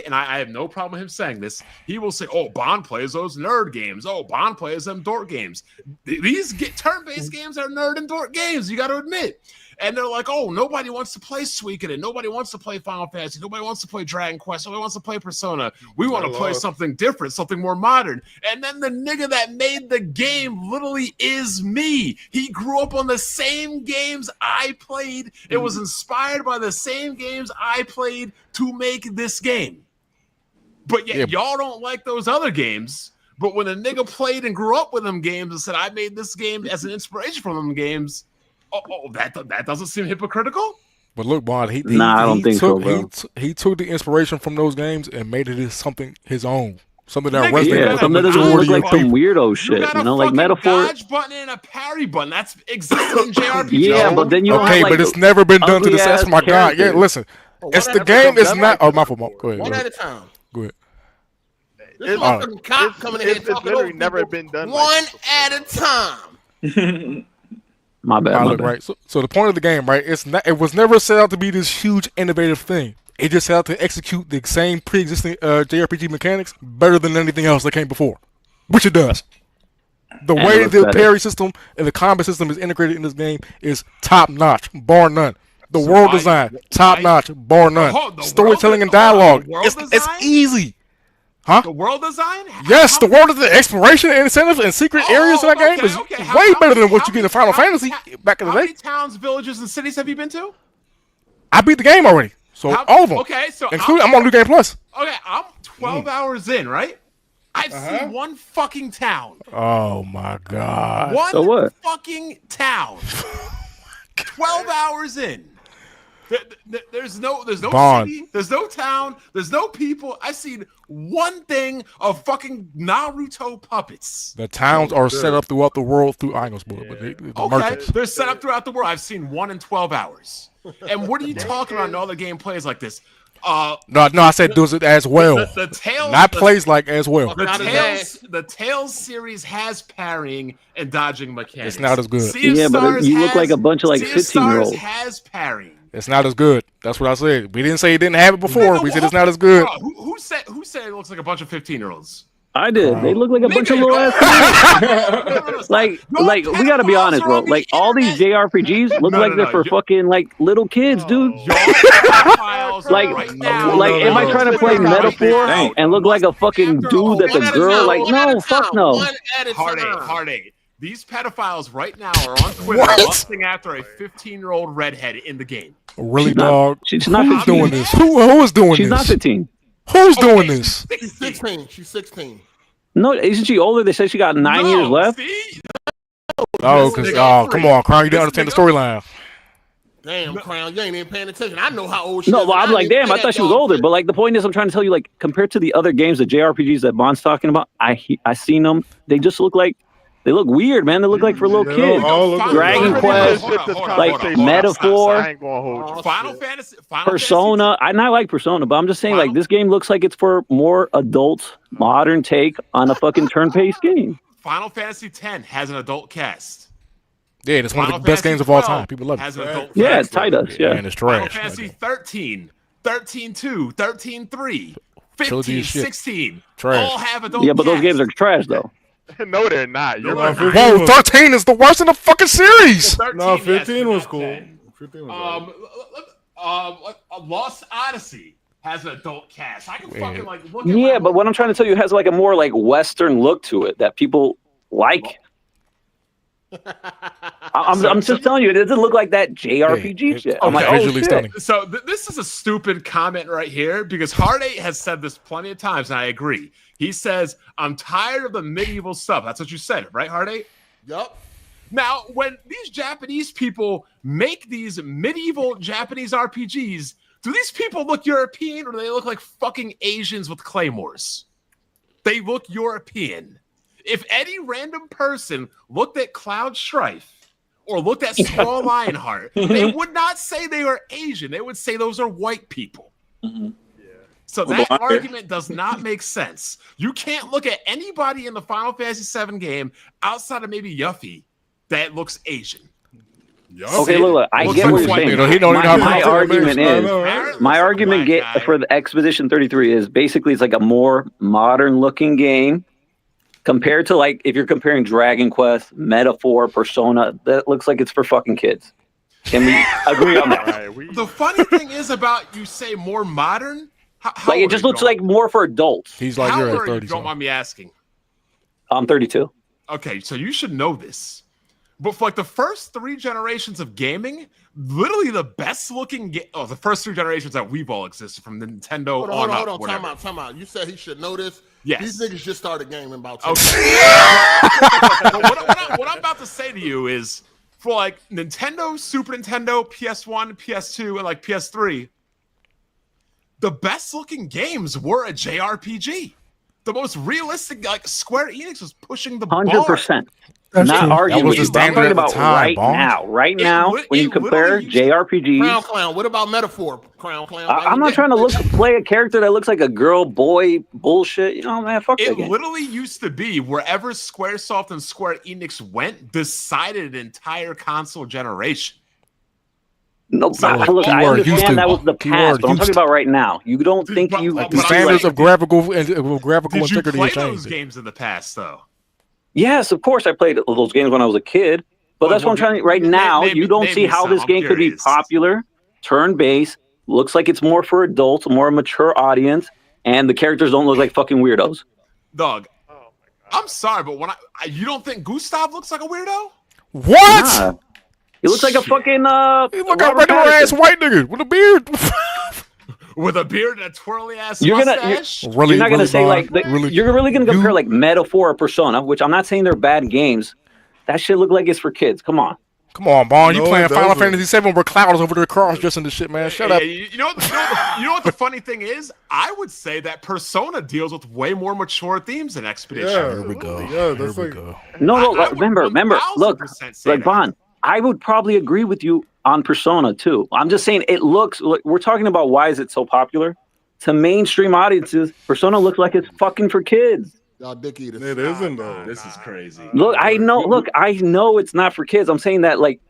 Speaker 15: and I have no problem with him saying this. He will say, oh, Bond plays those nerd games. Oh, Bond plays them dork games. These turn-based games are nerd and dork games, you got to admit. and they're like, oh, nobody wants to play Suikoden, nobody wants to play Final Fantasy, nobody wants to play Dragon Quest, nobody wants to play Persona. We want to play something different, something more modern. And then the nigga that made the game literally is me. He grew up on the same games I played. It was inspired by the same games I played to make this game. But yet y'all don't like those other games. But when a nigga played and grew up with them games and said, I made this game as an inspiration from them games, that doesn't seem hypocritical?
Speaker 7: But look, Bond, I don't think so, bro. He took the inspiration from those games and made it as something his own. Something that resonated with the majority of people.
Speaker 11: Weirdo shit,
Speaker 15: you know,
Speaker 11: like metaphor.
Speaker 15: Dodge button and a parry button. That's existed in JRPG.
Speaker 11: Yeah, but then you don't have, like,
Speaker 7: but it's never been done to this. That's my God. Yeah, listen, it's the game. It's not. Oh, my fault. Go ahead.
Speaker 1: One at a time.
Speaker 7: Go ahead.
Speaker 1: This motherfucking cop coming in here talking
Speaker 2: literally never been done.
Speaker 1: One at a time.
Speaker 11: My bad.
Speaker 7: Look, right. So the point of the game, right? It's not. It was never set out to be this huge innovative thing. It just set out to execute the same pre-existing JRPG mechanics better than anything else that came before, which it does. The way the parry system and the combat system is integrated in this game is top notch, bar none. The world design, top notch, bar none. Storytelling and dialogue, it's easy. Huh?
Speaker 15: The world design?
Speaker 7: Yes, the world of the exploration and incentives and secret areas of that game is way better than what you get in Final Fantasy back in the day.
Speaker 15: How many towns, villages, and cities have you been to?
Speaker 7: I beat the game already, so all of them.
Speaker 15: Okay, so
Speaker 7: including I'm on New Game Plus.
Speaker 15: Okay, I'm 12 hours in, right? I've seen one fucking town.
Speaker 7: Oh my God!
Speaker 15: One fucking town. 12 hours in. There's no city, there's no town, there's no people. I've seen one thing of fucking Naruto puppets.
Speaker 7: The towns are set up throughout the world through Angles, but
Speaker 15: they're set up throughout the world. I've seen one in 12 hours. And what are you talking about in all the gameplays like this?
Speaker 7: No, I said does it as well.
Speaker 15: The Tales,
Speaker 7: not plays like as well.
Speaker 15: The Tales series has parrying and dodging mechanics.
Speaker 7: It's not as good.
Speaker 11: But you look like a bunch of like 15-year-olds.
Speaker 15: Has parrying.
Speaker 7: It's not as good. That's what I said. We didn't say it didn't have it before. We said it's not as good.
Speaker 15: Who said it looks like a bunch of 15-year-olds?
Speaker 11: I did. They look like a bunch of little ass kids. like we gotta be honest, bro. Like all these JRPGs look like they're for fucking like little kids, dude. Like, am I trying to play Metaphor and look like a fucking dude that's a girl? Like, no, fuck no.
Speaker 15: Heartache. These pedophiles right now are on Twitter lusting after a 15-year-old redhead in the game.
Speaker 7: Really, dog?
Speaker 11: She's not
Speaker 7: Who's doing this? Who is doing this?
Speaker 11: She's not 15.
Speaker 7: Who's doing this?
Speaker 1: She's 16. She's 16.
Speaker 11: No, isn't she older? They said she got 9 years left.
Speaker 7: Oh, come on, Crown, you didn't understand the storyline.
Speaker 1: Damn, Crown, you ain't even paying attention. I know how old she is.
Speaker 11: No, well, I'm like, damn, I thought she was older. But like, the point is, I'm trying to tell you, like, compared to the other games, the JRPGs that Bond's talking about, I seen them. They just look like. They look weird, man. They look like for little kids. Dragon Quest, like Metaphor,
Speaker 15: Final Fantasy,
Speaker 11: Persona. I like Persona, but I'm just saying, like, this game looks like it's for more adult, modern take on a fucking turn-based game.
Speaker 15: Final Fantasy X has an adult cast.
Speaker 7: Yeah, it's one of the best games of all time. People love it.
Speaker 11: Yeah, it's tight us. Yeah,
Speaker 7: and it's trash.
Speaker 15: Final Fantasy 13, 13-2, 13-3, 15, 16. All have adult.
Speaker 11: Yeah, but those games are trash though.
Speaker 2: No, they're not. You're
Speaker 7: right. Whoa, 13 is the worst in the fucking series.
Speaker 13: 15 was cool. 15 was
Speaker 15: Lost Odyssey has an adult cast. I can fucking like look at.
Speaker 11: Yeah, but what I'm trying to tell you has like a more like Western look to it that people like. I'm just telling you, it doesn't look like that JRPG shit. I'm like,
Speaker 7: visually stunning.
Speaker 15: So this is a stupid comment right here because Hard8 has said this plenty of times, and I agree. He says, "I'm tired of the medieval stuff." That's what you said, right, Hard8?
Speaker 1: Yup.
Speaker 15: Now, when these Japanese people make these medieval Japanese RPGs, do these people look European or do they look like fucking Asians with claymores? They look European. If any random person looked at Cloud Strife or looked at Small Lionheart, they would not say they are Asian. They would say those are white people.
Speaker 11: Mm-hmm.
Speaker 15: So that argument does not make sense. You can't look at anybody in the Final Fantasy VII game outside of maybe Yuffie that looks Asian.
Speaker 11: Okay, look, I get what you're saying. My argument for the Expedition 33 is basically it's like a more modern looking game compared to like if you're comparing Dragon Quest, Metaphor, Persona, that looks like it's for fucking kids. Can we agree on that?
Speaker 15: The funny thing is about you say more modern. How
Speaker 11: Like it just looks like more for adults.
Speaker 7: He's like,
Speaker 15: how
Speaker 7: you're
Speaker 15: old are you?
Speaker 7: 30.
Speaker 15: Don't mind me asking.
Speaker 11: I'm 32.
Speaker 15: Okay, so you should know this. But for like the first 3 generations of gaming, literally the best looking the first 3 generations that we've all existed from Nintendo
Speaker 1: Hold
Speaker 15: on.
Speaker 1: on, time out. You said he should know this.
Speaker 15: Yes.
Speaker 1: These niggas just started gaming about 2
Speaker 15: what I'm about to say to you is for like Nintendo, Super Nintendo, PS1, PS2, and like PS3, the best looking games were a JRPG. The most realistic, like Square Enix was pushing the bar.
Speaker 11: 100%. Not arguing with you, but I'm talking about right now. Right now, when you compare JRPGs.
Speaker 1: Crown Clown. What about Metaphor? Crown Clown.
Speaker 11: I'm not trying to play a character that looks like a girl, boy, bullshit. You know, man, fuck that game.
Speaker 15: It literally used to be wherever Squaresoft and Square Enix went, decided an entire console generation.
Speaker 11: No,
Speaker 15: So, like,
Speaker 11: look, I understand that was the
Speaker 7: Keyword
Speaker 11: past, but I'm talking
Speaker 7: Houston.
Speaker 11: about right now. You don't think you
Speaker 7: Like the standards of graphical
Speaker 15: Did you
Speaker 7: integrity
Speaker 15: play
Speaker 7: have
Speaker 15: those
Speaker 7: changed.
Speaker 15: games in the past, though?
Speaker 11: Yes, of course I played those games when I was a kid. But that's what I'm trying to right now. You don't see how this game could be popular, turn-based, looks like it's more for adults, more a mature audience, and the characters don't look like fucking weirdos.
Speaker 15: Dog, I'm sorry, but when you don't think Gustav looks like a weirdo?
Speaker 7: What?
Speaker 11: Nah. He looks like a fucking
Speaker 7: He look like a regular ass white nigga with a beard.
Speaker 15: With a beard and a twirly ass
Speaker 11: You're
Speaker 15: mustache?
Speaker 11: not gonna say like you're really gonna compare like Metaphor or Persona, which I'm not saying they're bad games. That shit look like it's for kids. Come on.
Speaker 7: Come on, Bond. You
Speaker 13: No,
Speaker 7: playing
Speaker 13: it
Speaker 7: Final
Speaker 13: doesn't.
Speaker 7: Fantasy 7 where Cloud is over there cross-dressing the shit, man. Shut up.
Speaker 15: You know what the funny thing is? I would say that Persona deals with way more mature themes than Expedition.
Speaker 13: Yeah,
Speaker 7: Here we go.
Speaker 13: Yeah, that's like
Speaker 11: No,
Speaker 15: I would
Speaker 11: remember. Look,
Speaker 15: 1000% say
Speaker 11: like
Speaker 15: that.
Speaker 11: Bond, I would probably agree with you on Persona too. I'm just saying it looks. We're talking about why is it so popular to mainstream audiences. Persona looks like it's fucking for kids.
Speaker 1: Y'all dick eaters.
Speaker 13: it isn't though.
Speaker 15: This is crazy.
Speaker 11: Look, I know it's not for kids. I'm saying that like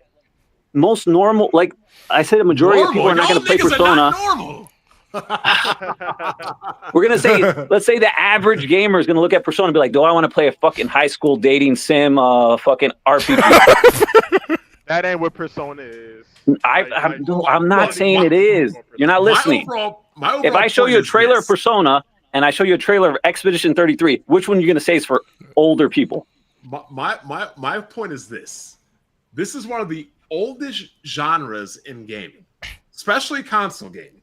Speaker 11: most normal, like I said, a majority of people are not going to play Persona. We're gonna say, let's say the average gamer is gonna look at Persona and be like, "Do I want to play a fucking high school dating sim, fucking RPG?"
Speaker 2: That ain't what Persona is.
Speaker 11: I'm not saying it is. You're not listening. If I show you a trailer of Persona and I show you a trailer of Expedition 33, which one are you gonna say is for older people?
Speaker 15: My point is this. This is one of the oldest genres in gaming, especially console gaming.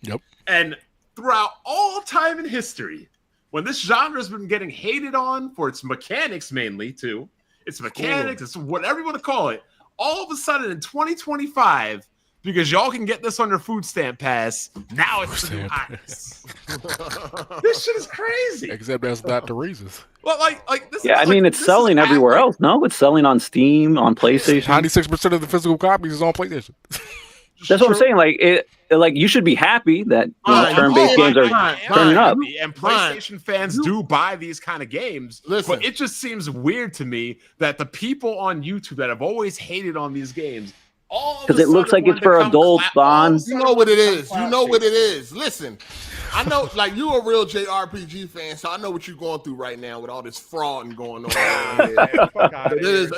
Speaker 7: Yep.
Speaker 15: And throughout all time in history, when this genre has been getting hated on for its mechanics mainly, too, it's mechanics, it's whatever you want to call it, all of a sudden in 2025, because y'all can get this under Food Stamp Pass, now it's the new hotness. This shit is crazy.
Speaker 7: Except that's not the reasons.
Speaker 15: Well, like this.
Speaker 11: Yeah, I mean, it's selling everywhere else. No, it's selling on Steam, on PlayStation.
Speaker 7: 96% of the physical copies is on PlayStation.
Speaker 11: That's what I'm saying. Like you should be happy that turn-based games are turning up.
Speaker 15: And PlayStation fans do buy these kind of games.
Speaker 1: Listen.
Speaker 15: But it just seems weird to me that the people on YouTube that have always hated on these games,
Speaker 11: because it looks like it's for adults, Bond.
Speaker 1: You know what it is. You know what it is. Listen, I know, like, you a real JRPG fan, so I know what you're going through right now with all this fraud going on around here.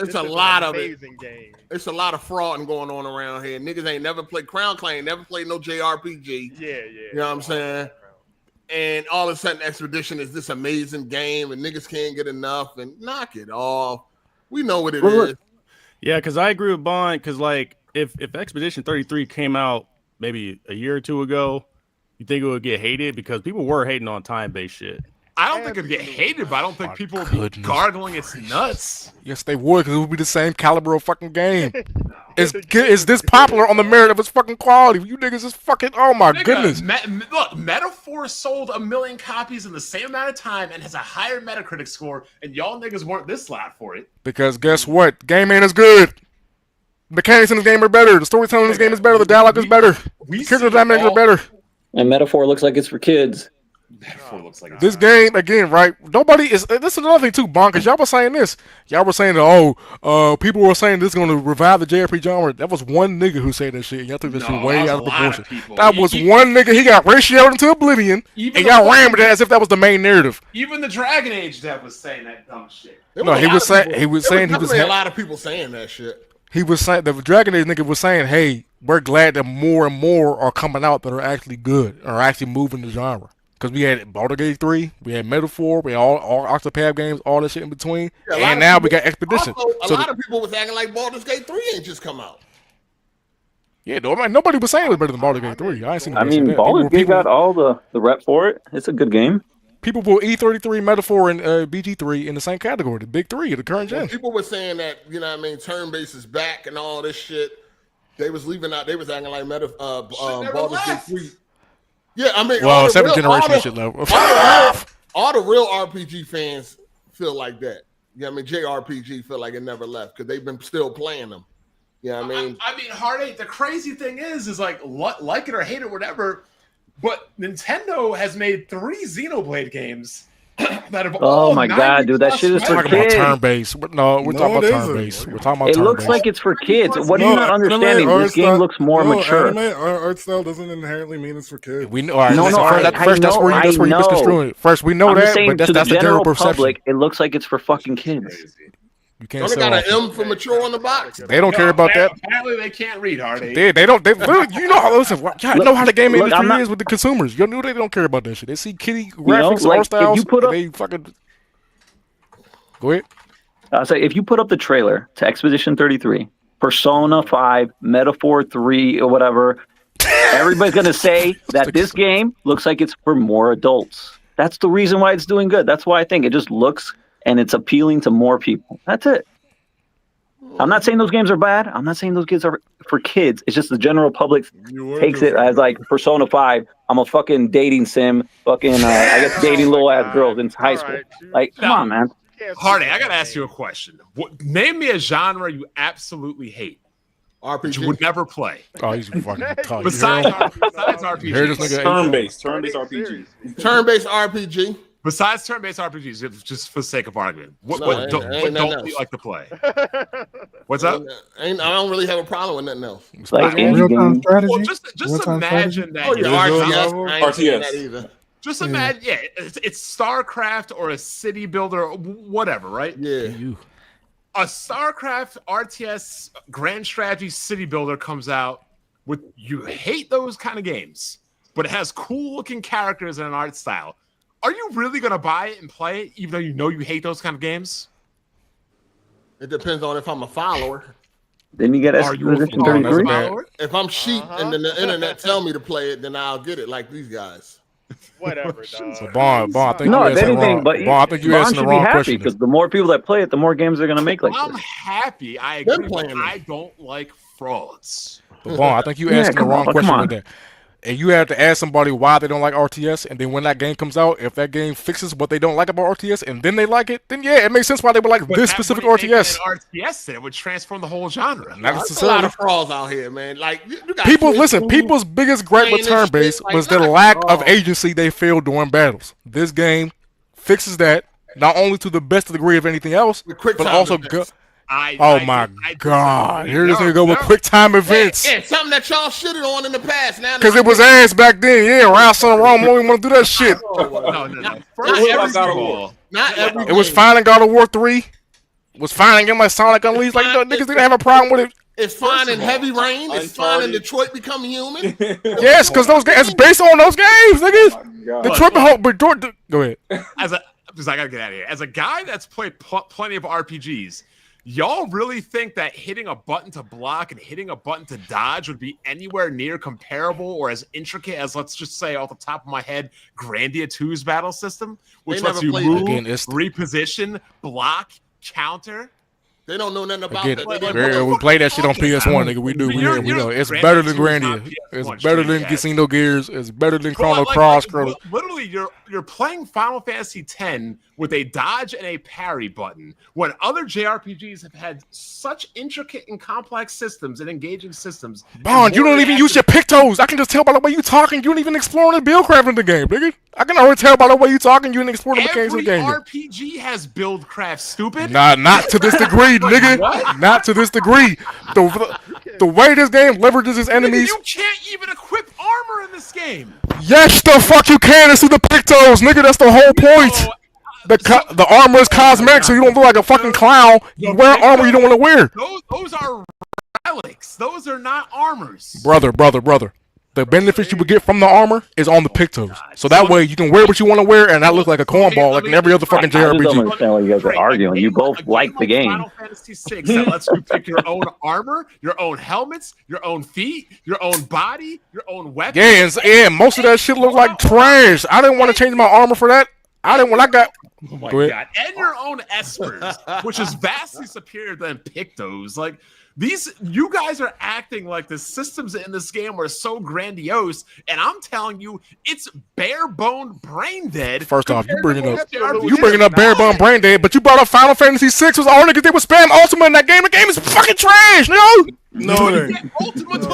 Speaker 1: It's a lot of it. It's a lot of fraud going on around here. Niggas ain't never played Crown Claim, never played no JRPG.
Speaker 2: Yeah.
Speaker 1: You know what I'm saying? And all of a sudden, Expedition is this amazing game, and niggas can't get enough, and knock it off. We know what it is.
Speaker 12: Yeah, because I agree with Bond, because, like, if Expedition 33 came out maybe a year or two ago, you think it would get hated? Because people were hating on time-based shit.
Speaker 15: I don't think it'd get hated, but I don't think people would be gargling its nuts.
Speaker 7: Yes, they would, because it would be the same caliber of fucking game. It's this popular on the merit of its fucking quality. You niggas is fucking, oh my goodness.
Speaker 15: Look, Metaphor sold 1 million copies in the same amount of time and has a higher Metacritic score, and y'all niggas weren't this loud for it.
Speaker 7: Because guess what? Game ain't as good. Mechanics in this game are better. The storytelling in this game is better. The dialogue is better. Character dynamics are better.
Speaker 11: And Metaphor looks like it's for kids.
Speaker 15: Metaphor looks like
Speaker 7: this game again, right? Nobody is. This is another thing too, Bon. Because y'all were saying this. Y'all were saying that, people were saying this is going to revive the JRPG genre. That was one nigga who said that shit. Y'all took that shit way out of proportion. That was one nigga. He got ratioed into oblivion, and y'all ran with it as if that was the main narrative.
Speaker 15: Even the Dragon Age dev was saying that dumb shit.
Speaker 7: No, he was saying he was
Speaker 1: a lot of people saying that shit.
Speaker 7: He was saying the Dragon Age nigga was saying, "Hey, we're glad that more and more are coming out that are actually good, are actually moving the genre." Because we had Baldur's Gate 3, we had Metaphor, we had all Octopath games, all that shit in between, and now we got Expedition.
Speaker 1: Also, a lot of people was acting like Baldur's Gate 3 ain't just come out.
Speaker 7: Yeah, nobody was saying it was better than Baldur's Gate 3. I ain't seen.
Speaker 11: I mean, Baldur's Gate got all the rep for it. It's a good game.
Speaker 7: People put E33, Metaphor, and BG3 in the same category, the big three of the current gen.
Speaker 1: People were saying that, you know what I mean, turn-based is back and all this shit. They was leaving out, they was acting like Baldur's Gate 3. Yeah, I mean,
Speaker 7: well, 7th generation shit level.
Speaker 1: All the real RPG fans feel like that. Yeah, I mean, JRPG feel like it never left because they've been still playing them. Yeah, I mean,
Speaker 15: Hard 8. The crazy thing is like it or hate it, whatever. But Nintendo has made 3 Xenoblade games that have
Speaker 11: oh my god, dude, that shit is for kids.
Speaker 7: We're talking about turn-based. No, we're talking about turn-based. We're talking about
Speaker 11: it looks like it's for kids. What are you not understanding? This game looks more mature.
Speaker 13: Anime art style doesn't inherently mean it's for kids.
Speaker 7: We know. All right, first, that's where you're misconstruing it. First, we know that, but that's the general perception.
Speaker 11: It looks like it's for fucking kids.
Speaker 7: You can't
Speaker 1: they got an M for mature on the box.
Speaker 7: They don't care about that.
Speaker 15: Apparently, they can't read Hard 8.
Speaker 7: They don't. You know, listen. You know how the game industry is with the consumers. You know they don't care about that shit. They see kitty graphics, art styles. They fucking go ahead.
Speaker 11: So if you put up the trailer to Expedition 33, Persona 5, Metaphor 3, or whatever, everybody's gonna say that this game looks like it's for more adults. That's the reason why it's doing good. That's why I think it just looks. And it's appealing to more people. That's it. I'm not saying those games are bad. I'm not saying those games are for kids. It's just the general public takes it as like Persona 5. I'm a fucking dating sim. Fucking, I guess dating little ass girls in high school. Like, come on, man.
Speaker 15: Hard 8, I gotta ask you a question. Name me a genre you absolutely hate.
Speaker 1: RPG.
Speaker 15: You would never play.
Speaker 7: Oh, he's fucking
Speaker 15: besides RPG.
Speaker 9: Turn-based RPG.
Speaker 1: Turn-based RPG.
Speaker 15: Besides turn-based RPGs, just for the sake of argument, what don't you like to play? What's up?
Speaker 1: I don't really have a problem with nothing else.
Speaker 3: Like real-time strategy.
Speaker 15: Well, just imagine that.
Speaker 1: RTS.
Speaker 15: Just imagine, it's StarCraft or a city builder, or whatever, right?
Speaker 1: Yeah.
Speaker 15: A StarCraft RTS grand strategy city builder comes out with you hate those kind of games, but it has cool-looking characters and an art style. Are you really going to buy it and play it, even though you know you hate those kind of games?
Speaker 1: It depends on if I'm a follower.
Speaker 11: Then you get Expedition 33.
Speaker 1: If I'm sheep and then the internet tell me to play it, then I'll get it like these guys.
Speaker 2: Whatever.
Speaker 7: So Bond, I think
Speaker 11: no,
Speaker 7: you asking wrong. Bond, I think you asking the wrong question.
Speaker 11: Because the more people that play it, the more games they're going to make like
Speaker 15: I'm
Speaker 11: this.
Speaker 15: happy. I agree. But I don't like frauds.
Speaker 7: But Bond, I think you asking the wrong question with that. And you have to ask somebody why they don't like RTS, and then when that game comes out, if that game fixes what they don't like about RTS, and then they like it, then yeah, it makes sense why they would like this specific RTS.
Speaker 15: RTS, then it would transform the whole genre.
Speaker 7: Not
Speaker 1: There's a lot of frauds out here, man. Like
Speaker 7: people's biggest gripe with turn-based was the lack of agency they feel during battles. This game fixes that, not only to the best degree of anything else, but also oh my god! Here this nigga go with quick time events.
Speaker 1: Yeah, something that y'all shitted on in the past. Now,
Speaker 7: because it was ass back then. Yeah, around something wrong. We don't want to do that shit.
Speaker 1: Not every
Speaker 7: it was fine in God of War 3. It was fine in like Sonic Unleashed. Like niggas didn't have a problem with it.
Speaker 1: It's fine in Heavy Rain. It's fine in Detroit Become Human.
Speaker 7: Yes, because those games, it's based on those games, niggas. Detroit, go ahead.
Speaker 15: Because I gotta get out of here. As a guy that's played plenty of RPGs. Y'all really think that hitting a button to block and hitting a button to dodge would be anywhere near comparable or as intricate as, let's just say off the top of my head, Grandia 2's battle system, which lets you move, reposition, block, counter?
Speaker 1: They don't know nothing about that.
Speaker 7: We play that shit on PS1, nigga. We do. We know. It's better than Grandia. It's better than Casino Gears. It's better than Chrono Cross.
Speaker 15: Literally, you're playing Final Fantasy X with a dodge and a parry button when other JRPGs have had such intricate and complex systems and engaging systems.
Speaker 7: Bond, you don't even use your pictos. I can just tell by the way you talking. You don't even explore the build craft in the game, nigga. I can already tell by the way you talking. You didn't explore the mechanics of the game.
Speaker 15: Every RPG has build craft, stupid.
Speaker 7: Nah, not to this degree, nigga.
Speaker 15: What?
Speaker 7: Not to this degree. The way this game leverages its enemies.
Speaker 15: You can't even equip armor in this game.
Speaker 7: Yes, the fuck you can. It's through the pictos, nigga. That's the whole point. The armor is cosmetic, so you don't look like a fucking clown. You wear armor you don't want to wear.
Speaker 15: Those are relics. Those are not armors.
Speaker 7: Brother. The benefits you would get from the armor is on the pictos. So that way you can wear what you want to wear and not look like a cornball like in every other fucking
Speaker 11: I just don't
Speaker 7: JRPG.
Speaker 11: understand why you guys are arguing. You both like the game.
Speaker 15: Final Fantasy VI that lets you pick your own armor, your own helmets, your own feet, your own body, your own weapons.
Speaker 7: Yeah, most of that shit look like trash. I didn't want to change my armor for that. I didn't when I got.
Speaker 15: Oh my god! And your own espers, which is vastly superior than Pictos. Like you guys are acting like the systems in this game are so grandiose, and I'm telling you, it's bare bone brain dead.
Speaker 7: First off, you bringing up bare bone brain dead, but you brought up Final Fantasy VI was all niggas did was spam Ultimate in that game. The game is fucking trash,
Speaker 15: No, it ain't.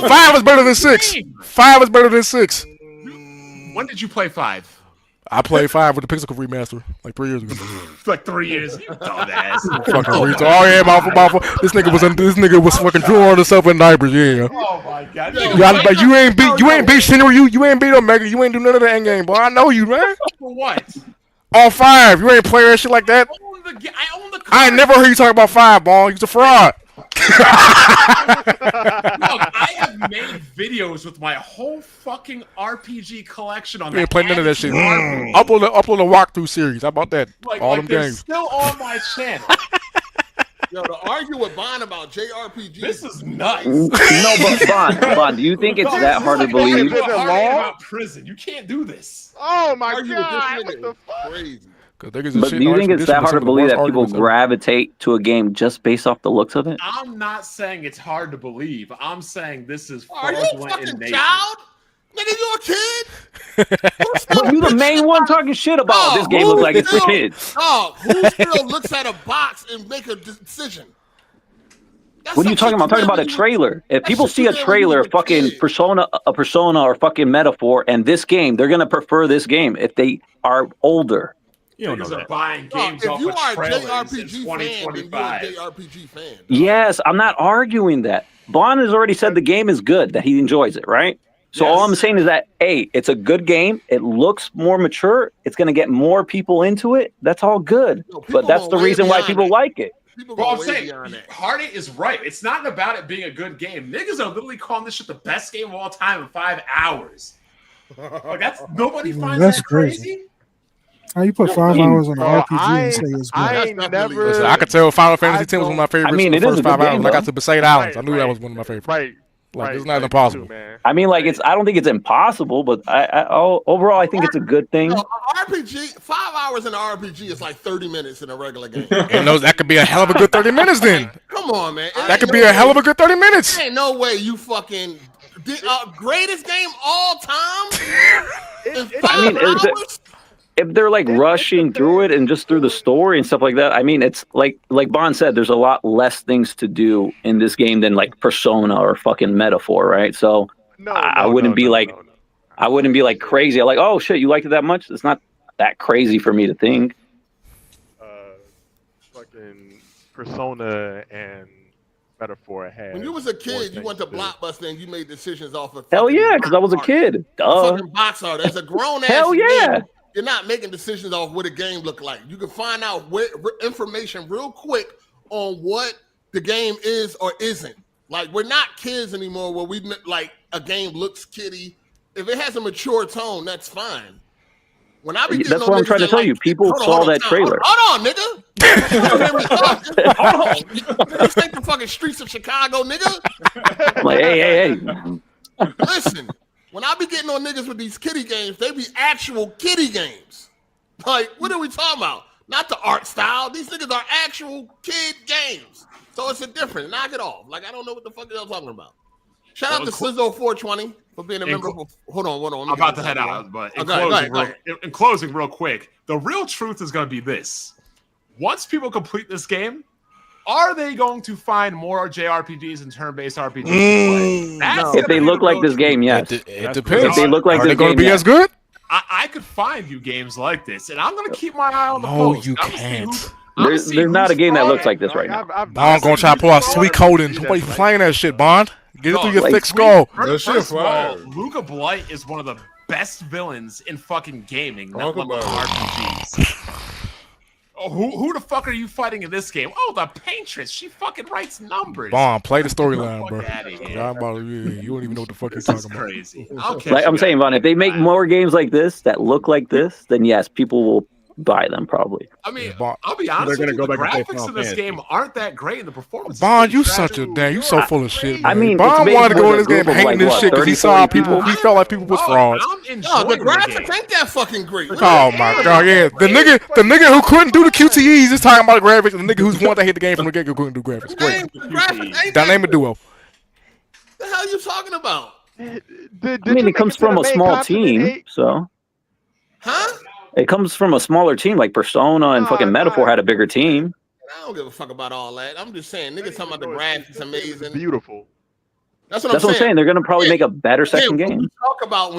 Speaker 7: 5 is better than 6. 5 is better than 6.
Speaker 15: When did you play 5?
Speaker 7: I played 5 with the Pixel remaster like 3 years ago.
Speaker 15: Like 3 years, you dumbass.
Speaker 7: Fucking retard. Oh yeah, mouthful. This nigga was fucking drawing himself in diapers. Yeah.
Speaker 15: Oh my god.
Speaker 7: But you ain't beat Shinra. You ain't beat Omega. You ain't do none of the end game, boy. I know you, man.
Speaker 15: For what?
Speaker 7: On 5, you ain't play that shit like that.
Speaker 15: I own the
Speaker 7: I ain't never heard you talk about 5, ball. You's a fraud.
Speaker 15: Look, I have made videos with my whole fucking RPG collection on.
Speaker 7: You ain't playing none of that shit. Upload a walkthrough series. How about that? All them games.
Speaker 15: Still on my channel.
Speaker 1: Yo, to argue with Bond about JRPGs.
Speaker 15: This is nuts.
Speaker 11: No, but Bond, do you think it's that hard to believe?
Speaker 15: About prison, you can't do this.
Speaker 2: Oh my god! What the fuck?
Speaker 1: Crazy.
Speaker 11: But do you think it's that hard to believe that people gravitate to a game just based off the looks of it?
Speaker 15: I'm not saying it's hard to believe. I'm saying this is
Speaker 1: Are you a fucking child? Nigga, you a kid?
Speaker 11: But you the main one talking shit about this game looks like it's for kids.
Speaker 1: Oh, who still looks at a box and make a decision?
Speaker 11: What are you talking about? I'm talking about a trailer. If people see a trailer, fucking Persona or fucking Metaphor, and this game, they're gonna prefer this game if they are older.
Speaker 15: You don't know that. Buying games
Speaker 1: if you are a JRPG fan, then you're a JRPG fan.
Speaker 11: Yes, I'm not arguing that. Bond has already said the game is good, that he enjoys it, right? So all I'm saying is that, A, it's a good game. It looks more mature. It's going to get more people into it. That's all good. But that's the reason why people like it.
Speaker 15: Well, I'm saying, Hard8 is right. It's not about it being a good game. Niggas are literally calling this shit the best game of all time in 5 hours. Like, nobody finds that crazy?
Speaker 3: How you put 5 hours on an RPG and say it's good?
Speaker 7: Listen, I could tell Final Fantasy X was one of my favorites.
Speaker 11: I mean, it is a good
Speaker 7: 5 hours.
Speaker 11: game,
Speaker 7: I got to Besaid Islands. I knew that was one of my favorites.
Speaker 2: Right.
Speaker 7: Like, it's not impossible.
Speaker 11: I mean, like, I don't think it's impossible, but overall, I think it's a good thing.
Speaker 1: RPG, 5 hours in an RPG is like 30 minutes in a regular game.
Speaker 7: And that could be a hell of a good 30 minutes then.
Speaker 1: Come on, man.
Speaker 7: That could be a hell of a good 30 minutes.
Speaker 1: There ain't no way you fucking greatest game all time in 5 hours?
Speaker 11: If they're like rushing through it and just through the story and stuff like that, I mean, it's like Bond said, there's a lot less things to do in this game than like Persona or fucking Metaphor, right? So I wouldn't be like crazy. I'm like, oh shit, you liked it that much? It's not that crazy for me to think.
Speaker 2: Fucking Persona and Metaphor had.
Speaker 1: When you was a kid, you went to Blockbuster and you made decisions off of.
Speaker 11: Hell yeah, because I was a kid. Duh.
Speaker 1: Fucking box art. As a grown ass.
Speaker 11: Hell yeah.
Speaker 1: Man, you're not making decisions off what a game look like. You can find out information real quick on what the game is or isn't. Like, we're not kids anymore where we like a game looks kiddie. If it has a mature tone, that's fine. When I be
Speaker 11: that's what I'm trying to tell you. People saw that trailer.
Speaker 1: Hold on, nigga. Hold on. This ain't the fucking streets of Chicago, nigga.
Speaker 11: Like, hey.
Speaker 1: Listen. When I be getting on niggas with these kiddie games, they be actual kiddie games. Like, what are we talking about? Not the art style. These niggas are actual kid games. So it's a difference. Knock it off. Like, I don't know what the fuck y'all talking about. Shout out to Slizzo420 for being a member. Hold on.
Speaker 15: I'm about to head out, but in closing, real quick, the real truth is going to be this. Once people complete this game, are they going to find more JRPGs and turn-based RPGs to play?
Speaker 11: If they look like this game, yes.
Speaker 7: It depends.
Speaker 11: If they look like
Speaker 7: this game,
Speaker 11: are they going
Speaker 7: to be as good?
Speaker 15: I could find you games like this, and I'm going to keep my eye on the post.
Speaker 7: No, you can't.
Speaker 11: There's not a game that looks like this right now.
Speaker 7: Bond gonna try to pull out sweet coding. Nobody's playing that shit, Bond. Get it through your thick skull.
Speaker 15: First of all, Luca Blight is one of the best villains in fucking gaming, not RPGs. who the fuck are you fighting in this game? Oh, the Paintress. She fucking writes numbers.
Speaker 7: Bond, play the storyline, bro.
Speaker 15: You
Speaker 7: don't even know what the fuck you're talking about.
Speaker 15: Crazy.
Speaker 11: Like I'm saying, Vaughn, if they make more games like this that look like this, then yes, people will buy them probably.
Speaker 15: I mean, I'll be honest with you, the graphics in this game aren't that great, and the performance.
Speaker 7: Bond, you such a damn. You so full of shit. Man.
Speaker 11: I mean,
Speaker 7: Bond wanted to go in this game hating this shit because he saw people. He felt like people was frauds.
Speaker 1: No, the graphics ain't that fucking great.
Speaker 7: Oh my god, yeah. The nigga who couldn't do the QTEs is talking about the graphics. And the nigga who's wanted to hate the game from the get go couldn't do graphics. Great. Dynamic duo.
Speaker 1: The hell you talking about?
Speaker 11: I mean, it comes from a small team, so.
Speaker 1: Huh?
Speaker 11: It comes from a smaller team, like Persona and fucking Metaphor had a bigger team.
Speaker 1: I don't give a fuck about all that. I'm just saying, niggas talking about the graphics amazing.
Speaker 2: Beautiful.
Speaker 1: That's what I'm saying.
Speaker 11: They're gonna probably make a better second game.
Speaker 1: When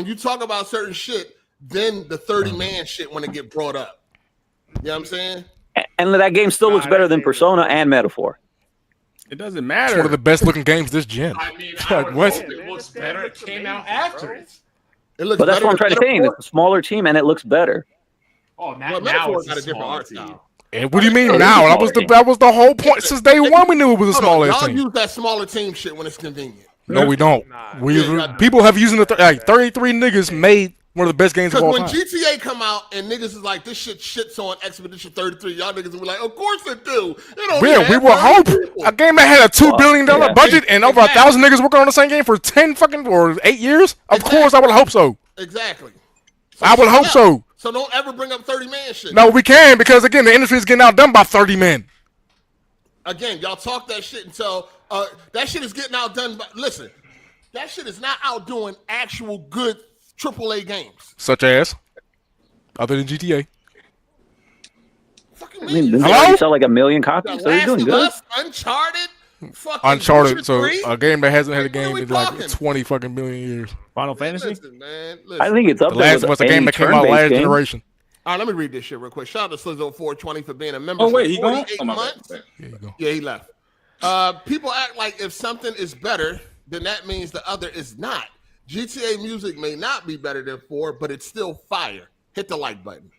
Speaker 1: you talk about certain shit, then the 30-man shit when it get brought up. You know what I'm saying?
Speaker 11: And that game still looks better than Persona and Metaphor.
Speaker 12: It doesn't matter.
Speaker 7: It's one of the best looking games this gen.
Speaker 15: I mean, it looks better. It came out after it.
Speaker 11: But that's what I'm trying to say. It's a smaller team and it looks better.
Speaker 15: Oh, now it's got a different art style.
Speaker 7: And what do you mean now? That was the whole point since day one. We knew it was a smaller
Speaker 1: y'all
Speaker 7: team.
Speaker 1: use that smaller team shit when it's convenient.
Speaker 7: No, we don't. People have using 33 niggas made one of the best games of all time.
Speaker 1: Because when GTA come out and niggas is like, this shit shits on Expedition 33, y'all niggas will be like, of course it do.
Speaker 7: We will hope. A game that had a $2 billion budget and over 1,000 niggas working on the same game for 10 fucking or 8 years. Of course, I would hope so.
Speaker 1: Exactly.
Speaker 7: I would hope so.
Speaker 1: So don't ever bring up 30-man shit.
Speaker 7: No, we can because again, the industry is getting outdone by 30 men.
Speaker 1: Again, y'all talk that shit until that shit is getting outdone. Listen, that shit is not outdoing actual good AAA games.
Speaker 7: Such as? Other than GTA.
Speaker 11: I mean, they already sell like 1 million copies, so they're doing good.
Speaker 7: Uncharted, so a game that hasn't had a game in like 20 fucking million years.
Speaker 12: Final Fantasy?
Speaker 1: Listen.
Speaker 11: I think it's up
Speaker 7: the
Speaker 11: there.
Speaker 7: Last was a game that came out last generation.
Speaker 1: All right, let me read this shit real quick. Shout out to Slizzo420 for being a member.
Speaker 9: Oh wait, he
Speaker 1: for
Speaker 9: gone?
Speaker 1: 48 months. Yeah, he left. People act like if something is better, then that means the other is not. GTA music may not be better than 4, but it's still fire. Hit the like button.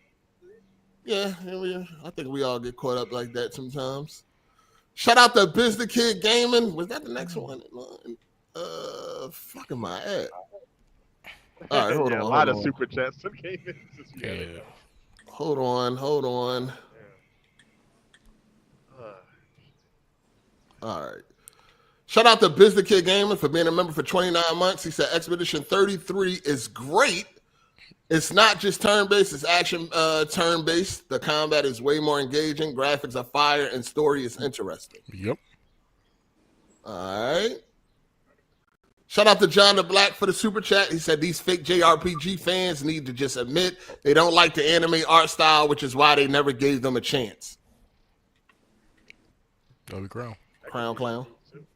Speaker 1: Yeah, I think we all get caught up like that sometimes. Shout out to Biz the Kid Gaming. Was that the next one? Fucking my ad. All right, hold on.
Speaker 2: A lot of super chats came in.
Speaker 1: Yeah. Hold on. All right. Shout out to Biz the Kid Gaming for being a member for 29 months. He said Expedition 33 is great. It's not just turn-based, it's action turn-based. The combat is way more engaging. Graphics are fire and story is interesting.
Speaker 7: Yep.
Speaker 1: All right. Shout out to John the Black for the super chat. He said these fake JRPG fans need to just admit they don't like the anime art style, which is why they never gave them a chance. Clown.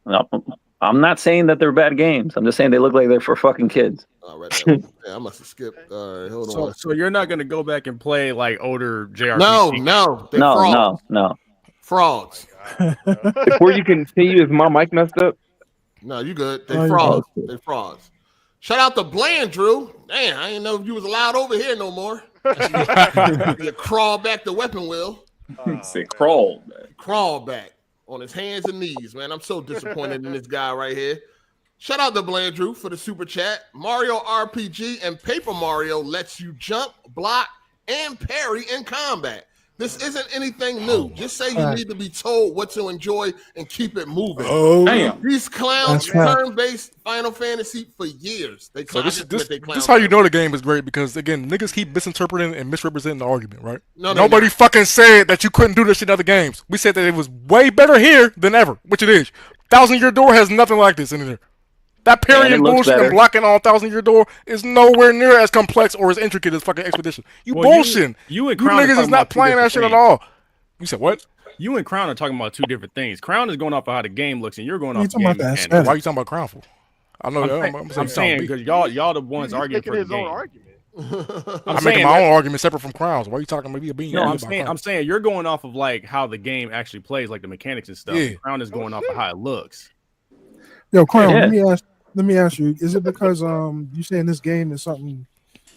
Speaker 11: No, I'm not saying that they're bad games. I'm just saying they look like they're for fucking kids.
Speaker 1: All right, yeah, I must have skipped. All right, hold on.
Speaker 12: So you're not going to go back and play like older JRPG?
Speaker 11: No.
Speaker 1: Frauds.
Speaker 16: Before you continue, is my mic messed up?
Speaker 1: No, you good. They frauds. Shout out to Bland, Drew. Damn, I didn't know if you was allowed over here no more. You crawl back the weapon wheel.
Speaker 9: Say crawl back.
Speaker 1: Crawl back on his hands and knees, man. I'm so disappointed in this guy right here. Shout out to Blandrew for the super chat. Mario RPG and Paper Mario lets you jump, block, and parry in combat. This isn't anything new. Just say you need to be told what to enjoy and keep it moving.
Speaker 7: Oh,
Speaker 1: damn. These clowns turn-based Final Fantasy for years. They
Speaker 7: so this is how you know the game is great because, again, niggas keep misinterpreting and misrepresenting the argument, right? Nobody fucking said that you couldn't do this shit in other games. We said that it was way better here than ever, which it is. 1,000-Year Door has nothing like this in there. That parrying bullshit and blocking on 1,000-Year Door is nowhere near as complex or as intricate as fucking Expedition. You bullshit. You niggas is not playing that shit at all. You said what?
Speaker 12: You and Crown are talking about two different things. Crown is going off of how the game looks, and you're going off
Speaker 7: of
Speaker 12: the game mechanics.
Speaker 7: Why are you talking about Crown for? I know.
Speaker 12: I'm saying because y'all the ones arguing for the game.
Speaker 7: I'm making my own argument separate from Crown's. Why are you talking maybe a bean?
Speaker 12: No, I'm saying you're going off of like how the game actually plays, like the mechanics and stuff. Yeah. Crown is going off of how it looks.
Speaker 3: Yo, Crown, let me ask you, is it because you saying this game is something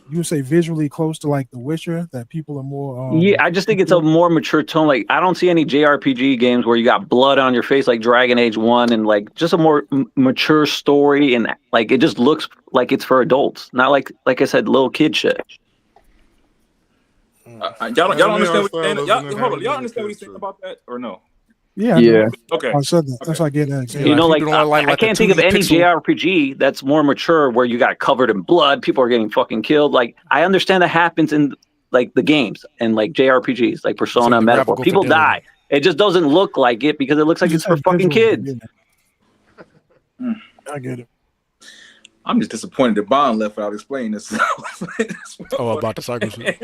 Speaker 3: you would say visually close to like The Witcher, that people are more.
Speaker 11: Yeah, I just think it's a more mature tone. Like I don't see any JRPG games where you got blood on your face like Dragon Age 1, and like just a more mature story, and like it just looks like it's for adults, not like I said, little kid shit.
Speaker 9: Y'all don't understand what he's saying? Hold on, y'all understand what he's saying about that or no?
Speaker 3: Yeah.
Speaker 9: Okay.
Speaker 3: I said that. That's why I get that.
Speaker 11: You know, like I can't think of any JRPG that's more mature where you got covered in blood, people are getting fucking killed. Like I understand that happens in like the games and like JRPGs, like Persona and Metaphor. People die. It just doesn't look like it because it looks like it's for fucking kids.
Speaker 3: I get it.
Speaker 9: I'm just disappointed that Bond left without explaining this.
Speaker 7: About the cycle shit.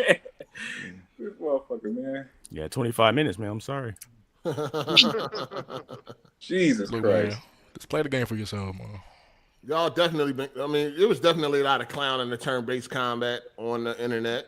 Speaker 9: This motherfucker, man.
Speaker 12: Yeah, 25 minutes, man. I'm sorry.
Speaker 9: Jesus
Speaker 7: Look,
Speaker 9: Christ.
Speaker 7: man, just play the game for yourself, man.
Speaker 1: Y'all definitely been, I mean, it was definitely a lot of clowning the turn-based combat on the internet.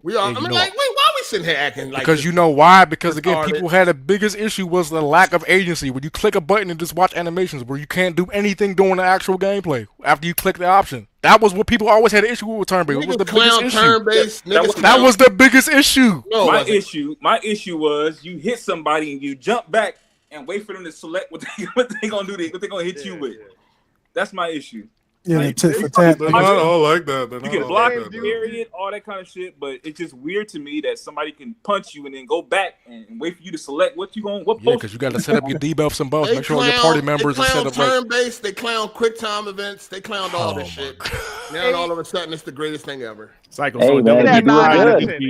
Speaker 1: We all,
Speaker 7: Yeah,
Speaker 1: I mean, like, wait, why are we sitting here acting like
Speaker 7: because
Speaker 1: this?
Speaker 7: you know why? Because again,
Speaker 1: retarded?
Speaker 7: people had the biggest issue was the lack of agency. When you click a button and just watch animations, where you can't do anything during the actual gameplay after you click the option. That was what people always had an issue with turn-based. It was the biggest issue.
Speaker 1: Turn-based,
Speaker 7: That was the biggest issue.
Speaker 1: No,
Speaker 9: my issue was you hit somebody and you jump back and wait for them to select what they gonna do, what they gonna hit you with. That's my issue.
Speaker 3: Yeah,
Speaker 9: like,
Speaker 3: tit for tat.
Speaker 15: They're not all like that.
Speaker 9: You can block it, period, all that kind of shit, but it's just weird to me that somebody can punch you and then go back and wait for you to select what post.
Speaker 7: Because you got to set up your debuffs and buffs. Make sure all your party members are set up right.
Speaker 1: Turn-based, they clown quick time events, they clowned all this shit. Now all of a sudden it's the greatest thing ever.
Speaker 12: Cycle.
Speaker 11: Hey, man, if you do it good,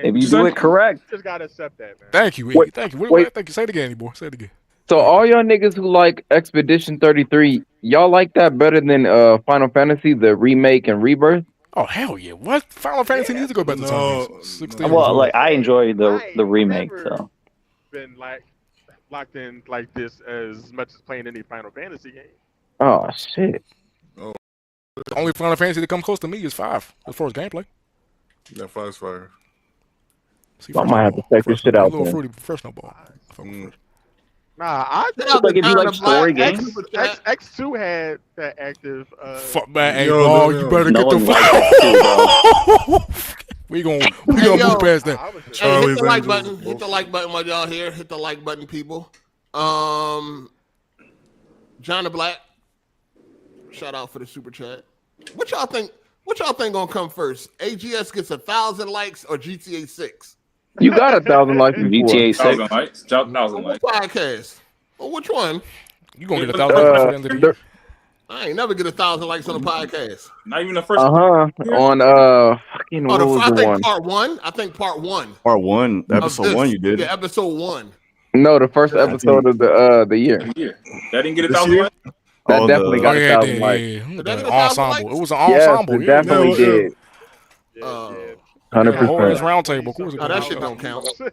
Speaker 11: if you do it correct.
Speaker 2: Just gotta accept that, man.
Speaker 7: Thank you,
Speaker 16: Wait,
Speaker 7: thank you.
Speaker 16: wait.
Speaker 7: Thank you. Say it again, boy. Say it again.
Speaker 16: So all y'all niggas who like Expedition 33, y'all like that better than Final Fantasy, the remake and rebirth?
Speaker 7: Oh hell yeah! What Final Fantasy needs to go back to turn-based.
Speaker 11: Well, like I enjoy the remake, so.
Speaker 2: Been like locked in like this as much as playing any Final Fantasy game.
Speaker 16: Oh shit!
Speaker 7: The only Final Fantasy that comes close to me is 5 as far as gameplay.
Speaker 15: Yeah, 5's fire.
Speaker 16: I might have to check this shit out.
Speaker 7: A little fruity professional ball.
Speaker 2: Nah, I
Speaker 11: think like if you like story games.
Speaker 2: X2 had that active.
Speaker 7: Fuck man, hey ball, you better get the fuck. We gonna move past that.
Speaker 1: Hey, hit the like button. Hit the like button while y'all here. Hit the like button, people. John the Black. Shout out for the super chat. What y'all think? What y'all think gonna come first? AGS gets 1,000 likes or GTA 6?
Speaker 16: You got 1,000 likes before.
Speaker 11: GTA 6.
Speaker 9: 1,000 likes. 1,000 likes.
Speaker 1: Podcast. Well, which one?
Speaker 7: You gonna get 1,000 likes before the end of the year?
Speaker 1: I ain't never get 1,000 likes on a podcast.
Speaker 9: Not even the first.
Speaker 16: On fucking what was
Speaker 1: I
Speaker 16: the
Speaker 1: think
Speaker 16: one?
Speaker 1: part one. I think part one.
Speaker 8: Part 1, episode 1, you did.
Speaker 1: Yeah, episode 1.
Speaker 16: No, the first episode of the year.
Speaker 9: That didn't get 1,000 likes.
Speaker 16: That definitely got 1,000 likes.
Speaker 7: The ensemble. It was an ensemble.
Speaker 16: Yes, it definitely did. 100%.
Speaker 7: Round table.
Speaker 1: Oh, that shit don't count.
Speaker 16: You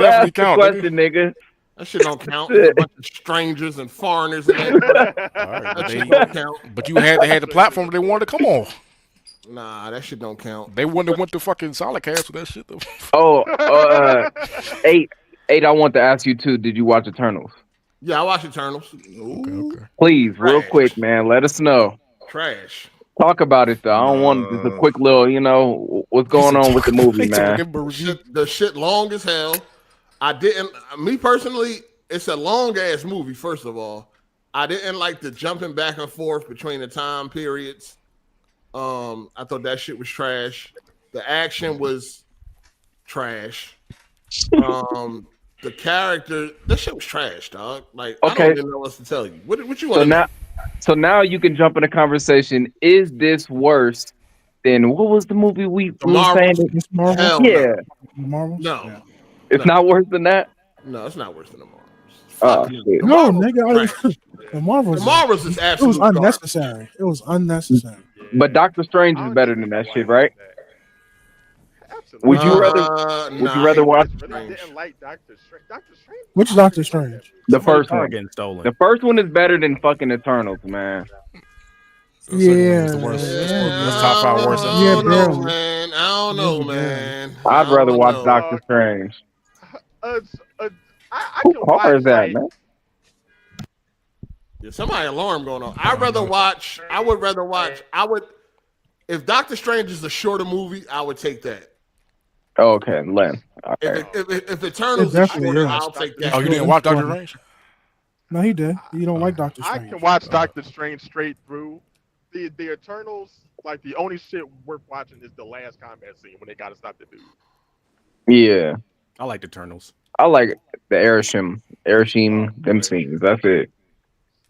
Speaker 16: asked the question, nigga.
Speaker 1: That shit don't count. There's a bunch of strangers and foreigners in there. That shit don't count.
Speaker 7: But you had to have the platform they wanted to come on.
Speaker 1: Nah, that shit don't count.
Speaker 7: They wouldn't have went to fucking SpoilerCast with that shit though.
Speaker 16: Oh, 8, I want to ask you too. Did you watch Eternals?
Speaker 1: Yeah, I watch Eternals.
Speaker 7: Okay.
Speaker 16: Please, real quick, man, let us know.
Speaker 1: Trash.
Speaker 16: Talk about it though. I don't want just a quick little, what's going on with the movie, man.
Speaker 1: The shit long as hell. Me personally, it's a long ass movie, first of all. I didn't like the jumping back and forth between the time periods. I thought that shit was trash. The action was trash. The character, that shit was trash, dog. Like,
Speaker 16: okay.
Speaker 1: I don't even know what to tell you. What you want?
Speaker 16: So now you can jump in a conversation. Is this worse than what was the movie we were saying?
Speaker 3: Marvel?
Speaker 16: Yeah.
Speaker 3: Marvel?
Speaker 1: No.
Speaker 16: It's not worse than that?
Speaker 1: No, it's not worse than the Marvels.
Speaker 16: Oh, shit.
Speaker 3: No, nigga. The Marvels
Speaker 1: is
Speaker 3: It
Speaker 1: absolutely
Speaker 3: was unnecessary. It was unnecessary.
Speaker 16: But Doctor Strange is better than that shit, right? Would you rather watch?
Speaker 2: I didn't like Doctor Strange. Doctor Strange.
Speaker 3: Which Doctor Strange?
Speaker 16: The first one.
Speaker 12: Getting stolen.
Speaker 16: The first one is better than fucking Eternals, man.
Speaker 3: Yeah.
Speaker 7: That's top 5 worst.
Speaker 1: I don't know, man.
Speaker 16: I'd rather watch Doctor Strange. Who car is that, man?
Speaker 1: There's somebody alarm going on. I would rather watch. If Doctor Strange is a shorter movie, I would take that.
Speaker 16: Oh, okay, Len. Okay.
Speaker 1: If Eternals is shorter, I'll take that.
Speaker 7: Oh, you didn't watch Doctor Strange?
Speaker 3: No, he did. You don't like Doctor
Speaker 2: I
Speaker 3: Strange.
Speaker 2: can watch Doctor Strange straight through. The Eternals, like the only shit worth watching is the last combat scene when they gotta stop the dude.
Speaker 16: Yeah.
Speaker 12: I like the Eternals.
Speaker 16: I like the Erishim, them scenes. That's it.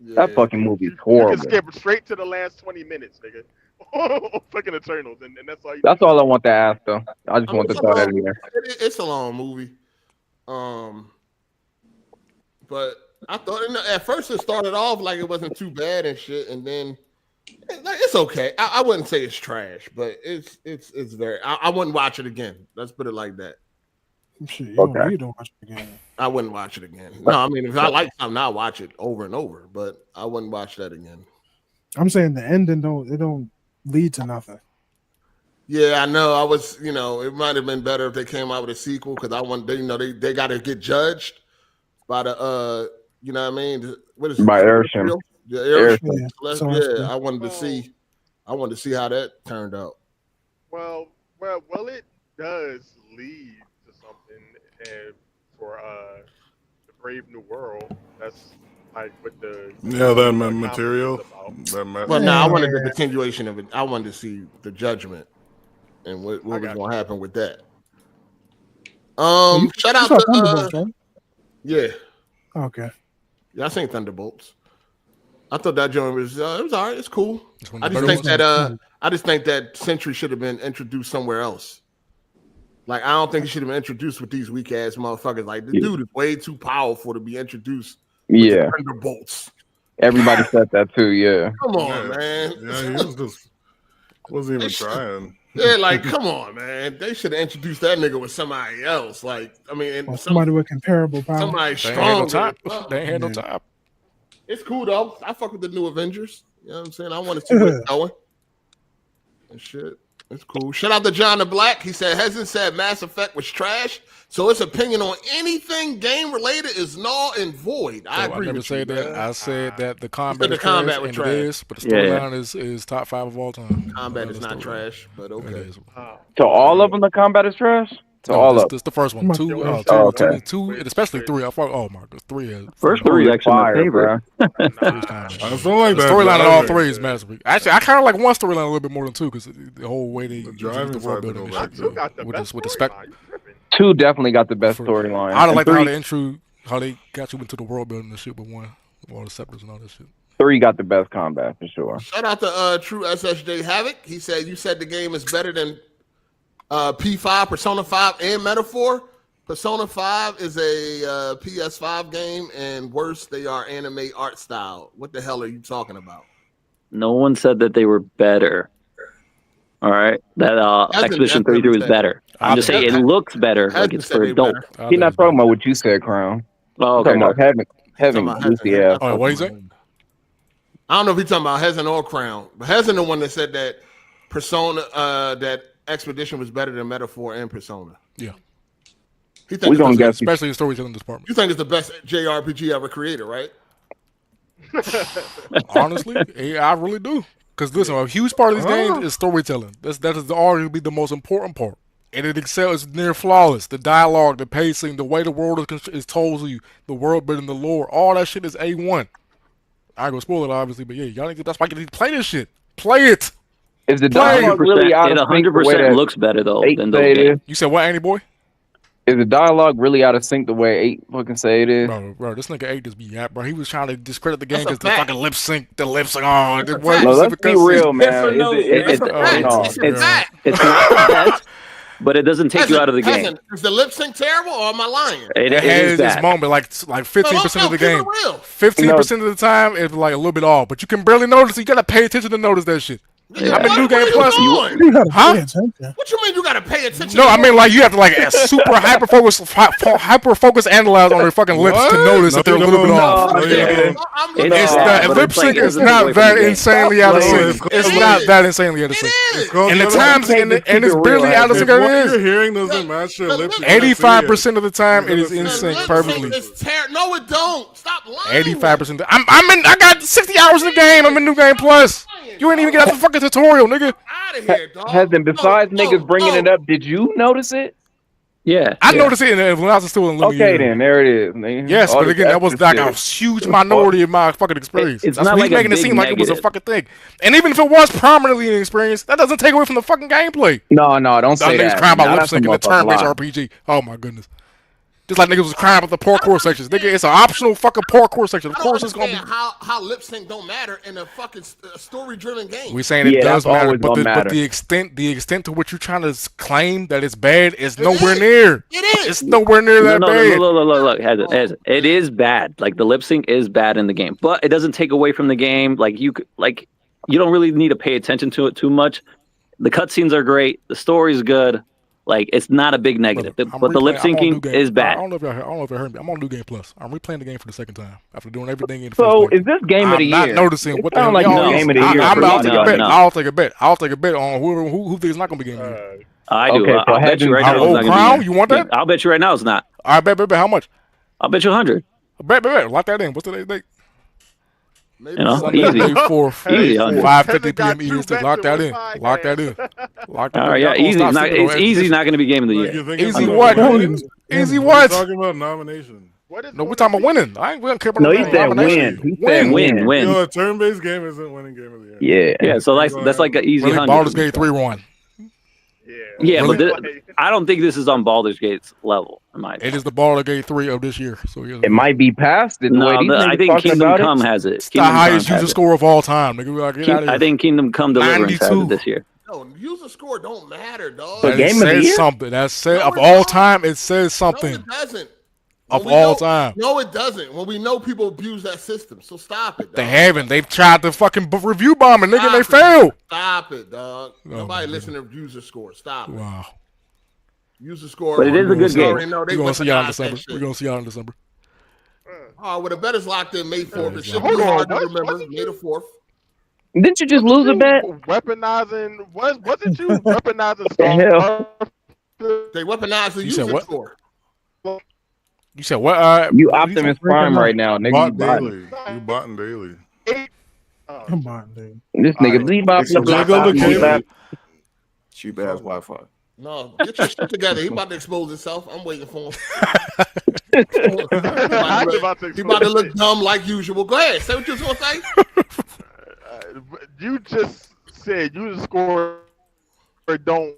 Speaker 1: Yeah.
Speaker 16: That fucking movie is
Speaker 2: You
Speaker 16: horrible.
Speaker 2: can skip straight to the last 20 minutes, nigga. Fucking Eternals, and that's all.
Speaker 16: That's all I want to ask, though. I just want to throw that in there.
Speaker 1: It's a long movie. But I thought at first it started off like it wasn't too bad and shit, and then it's okay. I wouldn't say it's trash, but it's very. I wouldn't watch it again. Let's put it like that.
Speaker 3: Shit, you
Speaker 16: Okay.
Speaker 3: don't watch it again.
Speaker 1: I wouldn't watch it again. No, I mean if I like something, I'll watch it over and over, but I wouldn't watch that again.
Speaker 3: I'm saying the ending don't lead to nothing.
Speaker 1: Yeah, I know. I was, it might have been better if they came out with a sequel because they got to get judged by the, you know what I mean? What is it?
Speaker 16: By Erishim.
Speaker 1: Yeah, Erishim.
Speaker 3: Yeah.
Speaker 1: Yeah, I wanted to see how that turned out.
Speaker 2: Well, it does lead to something, and for the Brave New World, that's like with the
Speaker 13: that material.
Speaker 1: Well, no, I wanted the continuation of it. I wanted to see the judgment and what was going to happen with that. Shout out to
Speaker 3: Thunderbolts, right?
Speaker 1: Yeah.
Speaker 3: Okay.
Speaker 1: Yeah, I seen Thunderbolts. I thought that joint was it was all right. It's cool. I just think that Sentry should have been introduced somewhere else. Like I don't think he should have been introduced with these weak ass motherfuckers. Like the dude is way too powerful to be introduced.
Speaker 16: Yeah.
Speaker 1: Thunderbolts.
Speaker 16: Everybody said that too. Yeah.
Speaker 1: Come on, man.
Speaker 13: Yeah, he wasn't even trying.
Speaker 1: Yeah, like come on, man. They should have introduced that nigga with somebody else. Like, I mean,
Speaker 3: Or somebody with comparable power.
Speaker 1: somebody
Speaker 7: They ain't had no
Speaker 1: strong.
Speaker 7: time. They ain't had no time.
Speaker 1: It's cool though. I fuck with the new Avengers. You know what I'm saying? I want to see where it's going. And shit. It's cool. Shout out to John the Black. He said Hezen said Mass Effect was trash. So his opinion on anything game related is null and void. I agree.
Speaker 7: I never
Speaker 1: with
Speaker 7: said
Speaker 1: you,
Speaker 7: that.
Speaker 1: man.
Speaker 7: I said that the
Speaker 1: said
Speaker 7: combat
Speaker 1: the
Speaker 7: is
Speaker 1: combat
Speaker 7: trash,
Speaker 1: was
Speaker 7: and
Speaker 1: trash.
Speaker 7: it is, but the storyline is top 5 of all time.
Speaker 1: Combat is not trash, but
Speaker 7: It
Speaker 1: okay.
Speaker 7: is.
Speaker 16: So all of them, the combat is trash. So
Speaker 7: No,
Speaker 16: all
Speaker 7: this,
Speaker 16: of
Speaker 7: this the first one. Two,
Speaker 16: okay.
Speaker 7: two, and especially 3. I thought, oh my god, 3 is
Speaker 16: First three is actually my favorite.
Speaker 13: I feel like
Speaker 7: the
Speaker 13: that
Speaker 7: storyline in all
Speaker 13: driving-
Speaker 7: 3 is masterful. Actually, I kind of like one storyline a little bit more than 2 because the whole way they use
Speaker 13: driving
Speaker 7: the
Speaker 13: side
Speaker 7: world
Speaker 13: to
Speaker 7: building
Speaker 13: go
Speaker 7: and
Speaker 13: back
Speaker 7: shit,
Speaker 13: to.
Speaker 7: with the spec.
Speaker 16: 2 definitely got the best storyline.
Speaker 7: I
Speaker 16: And
Speaker 7: like how
Speaker 16: 3
Speaker 7: they how they got you into the world building and shit with one, with all the scepters and all that shit.
Speaker 16: 3 got the best combat for sure.
Speaker 1: Shout out to True SSJ Havoc. He said you said the game is better than P5, Persona 5, and Metaphor. Persona 5 is a PS5 game, and worse, they are anime art style. What the hell are you talking about?
Speaker 11: No one said that they were better. All right, that Expedition 33 was better. I'm just saying it looks better, like it's for adults.
Speaker 16: He's not talking about what you said, Crown.
Speaker 11: Oh, okay.
Speaker 16: Talking about heaven, UCF.
Speaker 7: Oh, what he say?
Speaker 1: I don't know if he's talking about Hezen or Crown, but Hezen the one that said that Persona, that Expedition was better than Metaphor and Persona.
Speaker 7: Yeah.
Speaker 1: He thinks
Speaker 7: especially in storytelling department.
Speaker 1: You think it's the best JRPG ever created, right?
Speaker 7: Honestly, I really do. Because listen, a huge part of these games is storytelling. That is arguably the most important part. And it excels, it's near flawless. The dialogue, the pacing, the way the world is told to you, the world building, the lore, all that shit is A1. I ain't gonna spoil it, obviously, but yeah, y'all need to, that's why you need to play this shit. Play it.
Speaker 16: Is the dialogue really out
Speaker 11: It
Speaker 16: of sync?
Speaker 11: 100% looks better though than those
Speaker 16: say it is?
Speaker 11: games.
Speaker 7: You said what, Andy boy?
Speaker 16: Is the dialogue really out of sync the way 8 fucking say it is?
Speaker 7: Bro, this nigga 8 just be yap, bro. He was trying to discredit the game
Speaker 16: That's a
Speaker 7: because the
Speaker 16: fact.
Speaker 7: fucking lip sync, oh, it
Speaker 16: fact.
Speaker 7: wasn't
Speaker 16: No, let's be real, man.
Speaker 11: It's not the best, but it doesn't take you out of the game.
Speaker 1: Is the lip sync terrible, or am I lying?
Speaker 7: It
Speaker 11: is
Speaker 7: has its
Speaker 11: bad.
Speaker 7: moment, like 15% of the
Speaker 1: keep it
Speaker 7: game.
Speaker 1: real.
Speaker 7: 15% of the time, it's like a little bit off, but you can barely notice. You gotta pay attention to notice that shit. I'm in New Game Plus. Huh?
Speaker 1: What you mean you gotta pay attention?
Speaker 7: No, I mean like you have to like super hyper focus analyze on their fucking lips to notice if they're a little bit off. The lip sync is not that insanely out of sync. It's not that insanely out of sync. And the times and it's barely out of sync.
Speaker 13: What
Speaker 7: It
Speaker 13: you're
Speaker 7: is.
Speaker 13: hearing doesn't match your lip sync.
Speaker 7: 85% of the time it is in sync perfectly.
Speaker 1: No, it don't. Stop lying.
Speaker 7: 85%. I got 60 hours in the game. I'm in New Game Plus. You ain't even get out the fucking tutorial, nigga.
Speaker 1: Out of here, dog.
Speaker 16: Hezen, besides niggas bringing it up, did you notice it?
Speaker 11: Yeah,
Speaker 7: I noticed it when I was still in Limit.
Speaker 16: Okay, then there it is, nigga.
Speaker 7: Yes, but again, that was like a huge minority of my fucking experience.
Speaker 11: It's
Speaker 7: That's
Speaker 11: not
Speaker 7: what
Speaker 11: like
Speaker 7: he's
Speaker 11: a
Speaker 7: making it
Speaker 11: big
Speaker 7: seem like it was a
Speaker 11: negative.
Speaker 7: fucking thing. And even if it was prominently an experience, that doesn't take away from the fucking gameplay.
Speaker 16: No, don't say
Speaker 7: Niggas
Speaker 16: that.
Speaker 7: crying about
Speaker 16: Now
Speaker 7: lip
Speaker 16: that's a
Speaker 7: syncing the
Speaker 16: motherfucking
Speaker 7: turn-based
Speaker 16: lie.
Speaker 7: RPG. Oh my goodness. Just like niggas was crying about the parkour sections. Nigga, it's an optional fucking parkour section. Of course it's gonna be.
Speaker 1: How lip sync don't matter in a fucking story-driven game.
Speaker 7: We're saying it does matter, but the extent to which you're trying to claim that it's bad is nowhere near.
Speaker 1: It is.
Speaker 7: It's nowhere near that bad.
Speaker 11: Look, Hezen, it is bad. Like the lip sync is bad in the game, but it doesn't take away from the game. Like you don't really need to pay attention to it too much. The cutscenes are great. The story's good. Like it's not a big negative, but the lip syncing is bad.
Speaker 7: I don't know if you heard me. I'm on New Game Plus. I'm replaying the game for the second time after doing everything in the
Speaker 16: So
Speaker 7: first
Speaker 16: is this game of the year?
Speaker 7: I'm not noticing what the hell
Speaker 16: like
Speaker 7: y'all
Speaker 16: game of the year.
Speaker 7: I'll take a bet. I'll take a bet. I'll take a bet on who thinks it's not gonna be game of the year.
Speaker 11: I do.
Speaker 16: Okay,
Speaker 11: I'll bet you right now. It's not
Speaker 7: Crown?
Speaker 11: gonna be.
Speaker 7: You want that?
Speaker 11: I'll bet you right now it's not.
Speaker 7: All right, bet. How much?
Speaker 11: I'll bet you 100.
Speaker 7: Bet. Lock that in. What's today's date?
Speaker 11: You know,
Speaker 7: Sunday,
Speaker 11: easy.
Speaker 7: May 4th,
Speaker 11: Easy.
Speaker 7: 5:50 p.m. EST. Lock that in.
Speaker 11: All right, yeah, easy. It's easy. Not going to be game of the year.
Speaker 7: Easy what? Easy what?
Speaker 13: We're talking about nomination.
Speaker 7: No, we're talking about winning. We don't care about
Speaker 16: No, he said win. He said win.
Speaker 13: You know, a turn-based game isn't winning game of the year.
Speaker 11: Yeah. So that's like an easy
Speaker 7: Really,
Speaker 11: 100.
Speaker 7: Baldur's Gate 3 won.
Speaker 11: Yeah,
Speaker 7: Really?
Speaker 11: but I don't think this is on Baldur's Gate's level.
Speaker 7: It is the Baldur's Gate 3 of this year. So yeah.
Speaker 16: It might be past it.
Speaker 11: No, I think Kingdom Come has it.
Speaker 7: It's the highest user score of all time. Nigga, we gotta get out of here.
Speaker 11: I think Kingdom Come Deliverance has it this year.
Speaker 1: No, user score don't matter, dog.
Speaker 7: But game of the year? Something. That said, of all time, it says something.
Speaker 1: No, it doesn't.
Speaker 7: Of all time.
Speaker 1: No, it doesn't. When we know people abuse that system, so stop it, dog.
Speaker 7: They haven't. They've tried to fucking review bomb and nigga, they failed.
Speaker 1: Stop it, dog. Nobody listen to user score. Stop it.
Speaker 7: Wow.
Speaker 1: User score.
Speaker 11: But it is a good game.
Speaker 7: We're gonna see y'all in December. We're gonna see y'all in December.
Speaker 1: Oh, well, the bet is locked in May 4th. It should be hard to remember. May the 4th.
Speaker 16: Didn't you just lose a bet?
Speaker 2: Weaponizing wasn't you weaponizing
Speaker 16: Hell.
Speaker 1: They weaponized the user score.
Speaker 7: You said what?
Speaker 16: You Optimus Prime right now, nigga.
Speaker 13: Bot daily. You botting daily.
Speaker 3: Come on, dude.
Speaker 16: This nigga bebop.
Speaker 8: Cheap ass Wi-Fi.
Speaker 1: No, get your shit together. He about to expose himself. I'm waiting for him. He about to look dumb like usual. Go ahead. Say what you was gonna say.
Speaker 2: You just said user score don't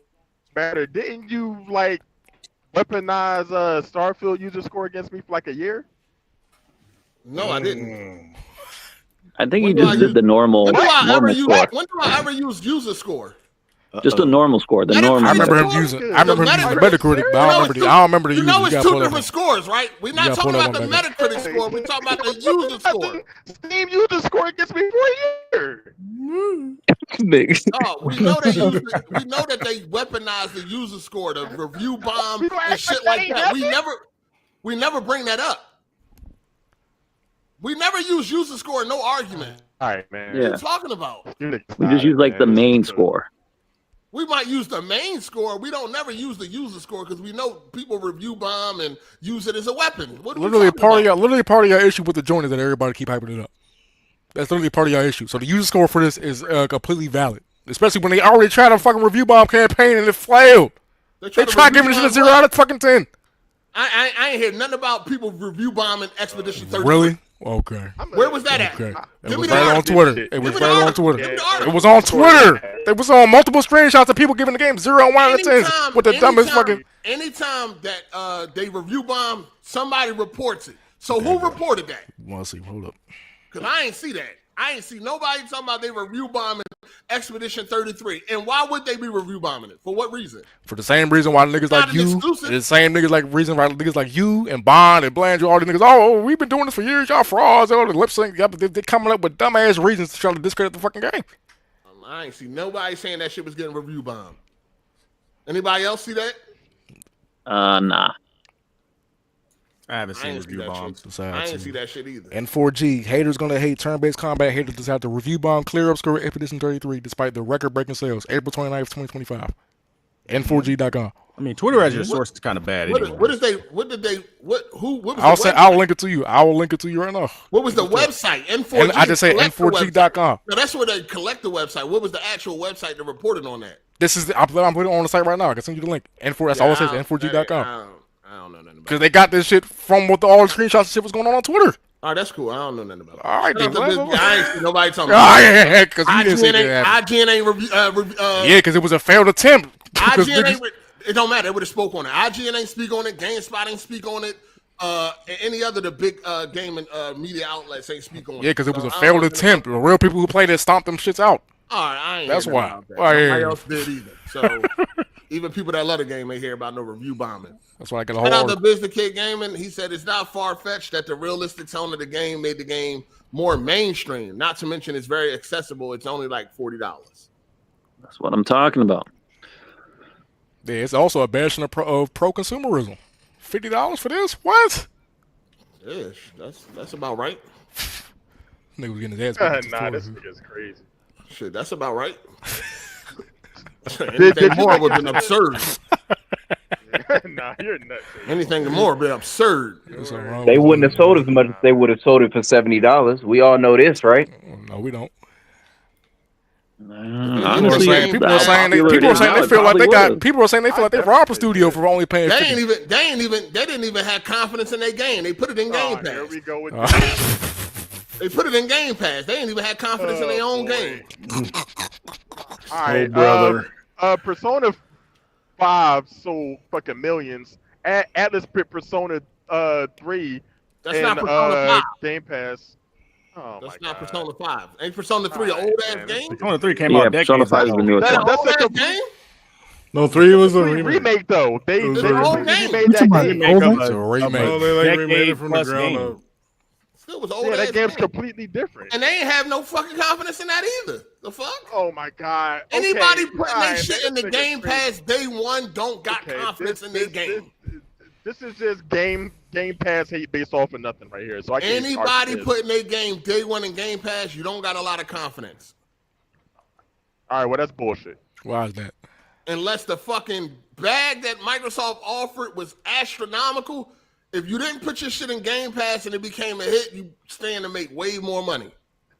Speaker 2: matter. Didn't you like weaponize Starfield user score against me for like a year?
Speaker 1: No, I didn't.
Speaker 11: I think you just did the normal
Speaker 1: When do I
Speaker 11: score.
Speaker 1: ever use user score?
Speaker 11: Just the normal score. The normal.
Speaker 7: I remember him using. I remember him using the Metacritic, but I don't remember the user.
Speaker 1: You know, it's
Speaker 7: You
Speaker 1: two
Speaker 7: gotta
Speaker 1: different scores, right? We're not talking about the Metacritic score. We're talking about the user score.
Speaker 2: Steam user score against me for a year.
Speaker 1: Oh, we know that they weaponize the user score, the review bomb and shit like that. We never bring that up. We never use user score, no argument.
Speaker 2: All right, man.
Speaker 1: What are you talking about?
Speaker 11: We just use like the main score.
Speaker 1: We might use the main score. We don't never use the user score because we know people review bomb and use it as a weapon.
Speaker 7: Literally, part of your issue with the joint is that everybody keep hyping it up. That's literally part of your issue. So the user score for this is completely valid, especially when they already tried a fucking review bomb campaign and it failed. They tried giving it a 0 out of fucking 10.
Speaker 1: I ain't hear nothing about people review bombing Expedition 33.
Speaker 7: Really? Okay.
Speaker 1: Where was that at?
Speaker 7: Okay. It was right on Twitter. It was right on Twitter. It was on Twitter. It was on multiple screenshots of people giving the game 0 and 1 out of 10 with the dumbest fucking.
Speaker 1: Anytime that they review bomb, somebody reports it. So who reported that?
Speaker 7: Want to see? Hold up.
Speaker 1: Because I ain't see that. I ain't see nobody talking about they review bombing Expedition 33. And why would they be review bombing it? For what reason?
Speaker 7: For the same reason why niggas like you, the same niggas like reason why niggas like you and Bond and Blandrew, all the niggas, oh, we've been doing this for years, y'all frauds, all the lip sync, they're coming up with dumbass reasons to try to discredit the fucking game.
Speaker 1: I ain't see nobody saying that shit was getting review bombed. Anybody else see that?
Speaker 11: Nah.
Speaker 12: I haven't seen review bombs.
Speaker 1: I didn't see that shit either.
Speaker 7: N4G, haters gonna hate turn-based combat. Haters just have to review bomb clear up score Expedition 33 despite the record-breaking sales. April 29th, 2025. N4G.com.
Speaker 12: I mean, Twitter as your source is kind of bad.
Speaker 1: What
Speaker 12: Anyway.
Speaker 1: was the
Speaker 7: I'll link it to you. I will link it to you right now.
Speaker 1: What was the website? N4G.
Speaker 7: And I just say N4G.com.
Speaker 1: No, that's where they collect the website. What was the actual website that reported on that?
Speaker 7: This is I'm putting it on the site right now. I can send you the link. N4. That's all it says. N4G.com.
Speaker 1: I don't know nothing about.
Speaker 7: Because they got this shit from what all the screenshots and shit was going on Twitter.
Speaker 1: All right, that's cool. I don't know nothing about that.
Speaker 7: All right, then.
Speaker 1: I ain't see nobody talking about
Speaker 7: yeah, because you didn't say that.
Speaker 1: IGN ain't
Speaker 7: yeah, because it was a failed attempt.
Speaker 1: IGN ain't. It don't matter. They would have spoke on it. IGN ain't speak on it. GameSpot ain't speak on it. Any other the big gaming media outlets ain't speak on it.
Speaker 7: Yeah, because it was a failed attempt. The real people who played it stomped them shits out.
Speaker 1: All right, I ain't.
Speaker 7: That's why.
Speaker 1: Nobody else did either. So even people that love the game ain't hear about no review bombing.
Speaker 7: That's why I got a
Speaker 1: whole.
Speaker 7: whole.
Speaker 1: The Business Kid Gaming, he said it's not far fetched that the realistic tone of the game made the game more mainstream. Not to mention it's very accessible. It's only like $40.
Speaker 11: That's what I'm talking about.
Speaker 7: Yeah, it's also a bastion of pro consumerism. $50 for this? What?
Speaker 1: Ish. That's about right.
Speaker 7: Nigga was getting his ass.
Speaker 2: Nah, this nigga's crazy.
Speaker 1: Shit, that's about right. Anything more would have been absurd.
Speaker 2: Nah, you're nuts.
Speaker 1: Anything more would be absurd.
Speaker 16: They wouldn't have sold as much if they would have sold it for $70. We all know this, right?
Speaker 7: No, we don't.
Speaker 11: Honestly,
Speaker 7: people are saying they feel like they got. People are saying they feel like they robbed a studio for only paying.
Speaker 1: They didn't even have confidence in their game. They put it in Game Pass.
Speaker 2: Here we go with
Speaker 1: They put it in Game Pass. They ain't even had confidence in their own game.
Speaker 2: All right,
Speaker 13: brother.
Speaker 2: Persona 5 sold fucking millions. Atlas put Persona 3
Speaker 1: That's
Speaker 2: in
Speaker 1: not Persona 5.
Speaker 2: Game Pass. Oh,
Speaker 1: that's not Persona 5. Ain't Persona 3 an old ass game?
Speaker 12: Persona 3 came out decades
Speaker 11: Persona 5 is
Speaker 12: ago.
Speaker 11: the newest one.
Speaker 2: That's a
Speaker 1: Old ass game?
Speaker 13: No, 3 was a
Speaker 2: remake though. They
Speaker 1: It's an old game.
Speaker 2: remade that game.
Speaker 7: It's a remake.
Speaker 13: Oh, they like remade it from the
Speaker 12: Decade-plus
Speaker 13: ground
Speaker 12: game.
Speaker 13: up.
Speaker 1: Still was old
Speaker 2: Yeah,
Speaker 1: ass
Speaker 2: that game's
Speaker 1: game.
Speaker 2: completely different.
Speaker 1: And they ain't have no fucking confidence in that either. The fuck?
Speaker 2: Oh my god.
Speaker 1: Anybody
Speaker 2: Okay,
Speaker 1: putting
Speaker 2: all
Speaker 1: their
Speaker 2: right,
Speaker 1: shit in the Game Pass day one don't got confidence in their game.
Speaker 2: This is just Game Pass hate based off of nothing right here. So I can't
Speaker 1: Anybody putting their game day one in Game Pass, you don't got a lot of confidence.
Speaker 2: All right, well that's bullshit.
Speaker 7: Why is that?
Speaker 1: Unless the fucking bag that Microsoft offered was astronomical. If you didn't put your shit in Game Pass and it became a hit, you stand to make way more money.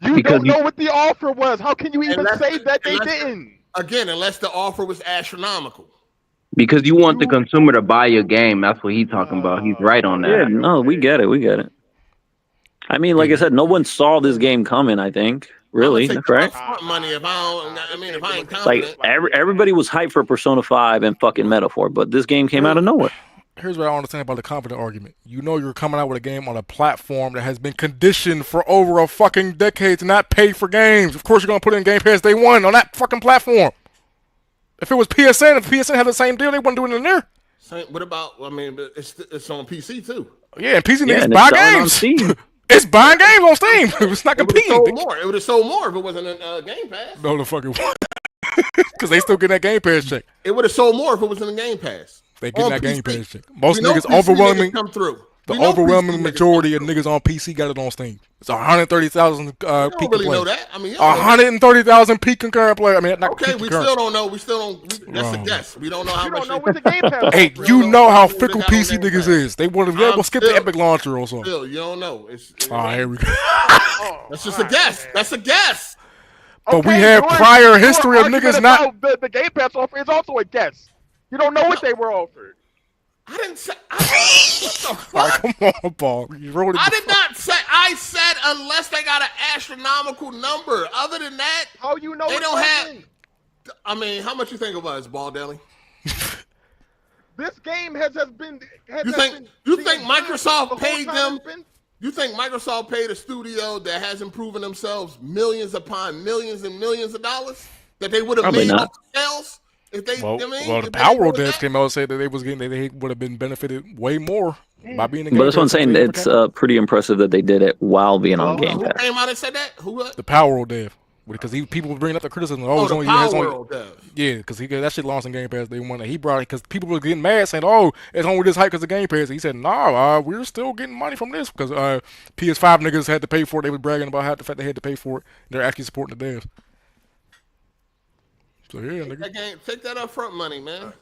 Speaker 2: You don't know what the offer was. How can you even say that they didn't?
Speaker 1: Again, unless the offer was astronomical.
Speaker 16: Because you want the consumer to buy your game. That's what he's talking about. He's right on that.
Speaker 11: Yeah, no, we get it. We get it. I mean, like I said, no one saw this game coming, I think. Really, correct?
Speaker 1: Money if if I ain't confident.
Speaker 11: Like, everybody was hyped for Persona 5 and fucking Metaphor, but this game came out of nowhere.
Speaker 7: Here's what I understand about the confident argument. You know you're coming out with a game on a platform that has been conditioned for over a fucking decade to not pay for games. Of course you're going to put it in Game Pass day one on that fucking platform. If it was PSN, if PSN had the same deal, they wouldn't do it in there.
Speaker 1: What about, it's on PC too.
Speaker 7: Yeah, and PC niggas buy games. It's buying games on Steam. It's not competing.
Speaker 1: It would have sold more if it wasn't in Game Pass.
Speaker 7: No, the fucking because they still get that Game Pass check.
Speaker 1: It would have sold more if it was in the Game Pass.
Speaker 7: They get that Game Pass check. Most niggas overwhelming
Speaker 1: come through.
Speaker 7: The overwhelming majority of niggas on PC got it on Steam. It's 130,000 peak
Speaker 1: really know
Speaker 7: players.
Speaker 1: that. I mean,
Speaker 7: 130,000 peak concurrent players. I mean, not
Speaker 1: okay,
Speaker 7: peak
Speaker 1: we
Speaker 7: concurrent.
Speaker 1: still don't know. That's a guess. We don't know how much.
Speaker 2: What the Game Pass.
Speaker 7: Hey, you know how fickle PC niggas is. They want to skip the Epic launcher or something.
Speaker 1: Still, you don't know.
Speaker 7: All right, here we go.
Speaker 1: That's just a guess. That's a guess.
Speaker 7: But we have prior history of niggas not.
Speaker 2: The Game Pass offer is also a guess. You don't know what they were offered.
Speaker 1: I didn't say. What the fuck?
Speaker 7: Come on, Paul. You wrote it.
Speaker 1: I did not say. I said unless they got an astronomical number. Other than that,
Speaker 2: how you know
Speaker 1: they don't have? I mean, how much you think it was, Ball Deli?
Speaker 2: This game has been.
Speaker 1: You think Microsoft paid them? You think Microsoft paid a studio that hasn't proven themselves millions upon millions and millions of dollars that they would have made off sales? If they,
Speaker 7: the Power World devs came out and said that they would have been benefited way more by being in.
Speaker 11: But that's what I'm saying. It's pretty impressive that they did it while being on Game Pass.
Speaker 1: Who came out and said that? Who?
Speaker 7: The Power World dev. Because people were bringing up the criticism.
Speaker 1: The Power World dev.
Speaker 7: Yeah, because that shit launched in Game Pass. They wanted. He brought it because people were getting mad saying, "Oh, it's only this hype because of Game Pass." He said, "Nah, we're still getting money from this because PS5 niggas had to pay for it. They were bragging about how the fact they had to pay for it. They're actually supporting the devs." So yeah,
Speaker 1: take that upfront money, man.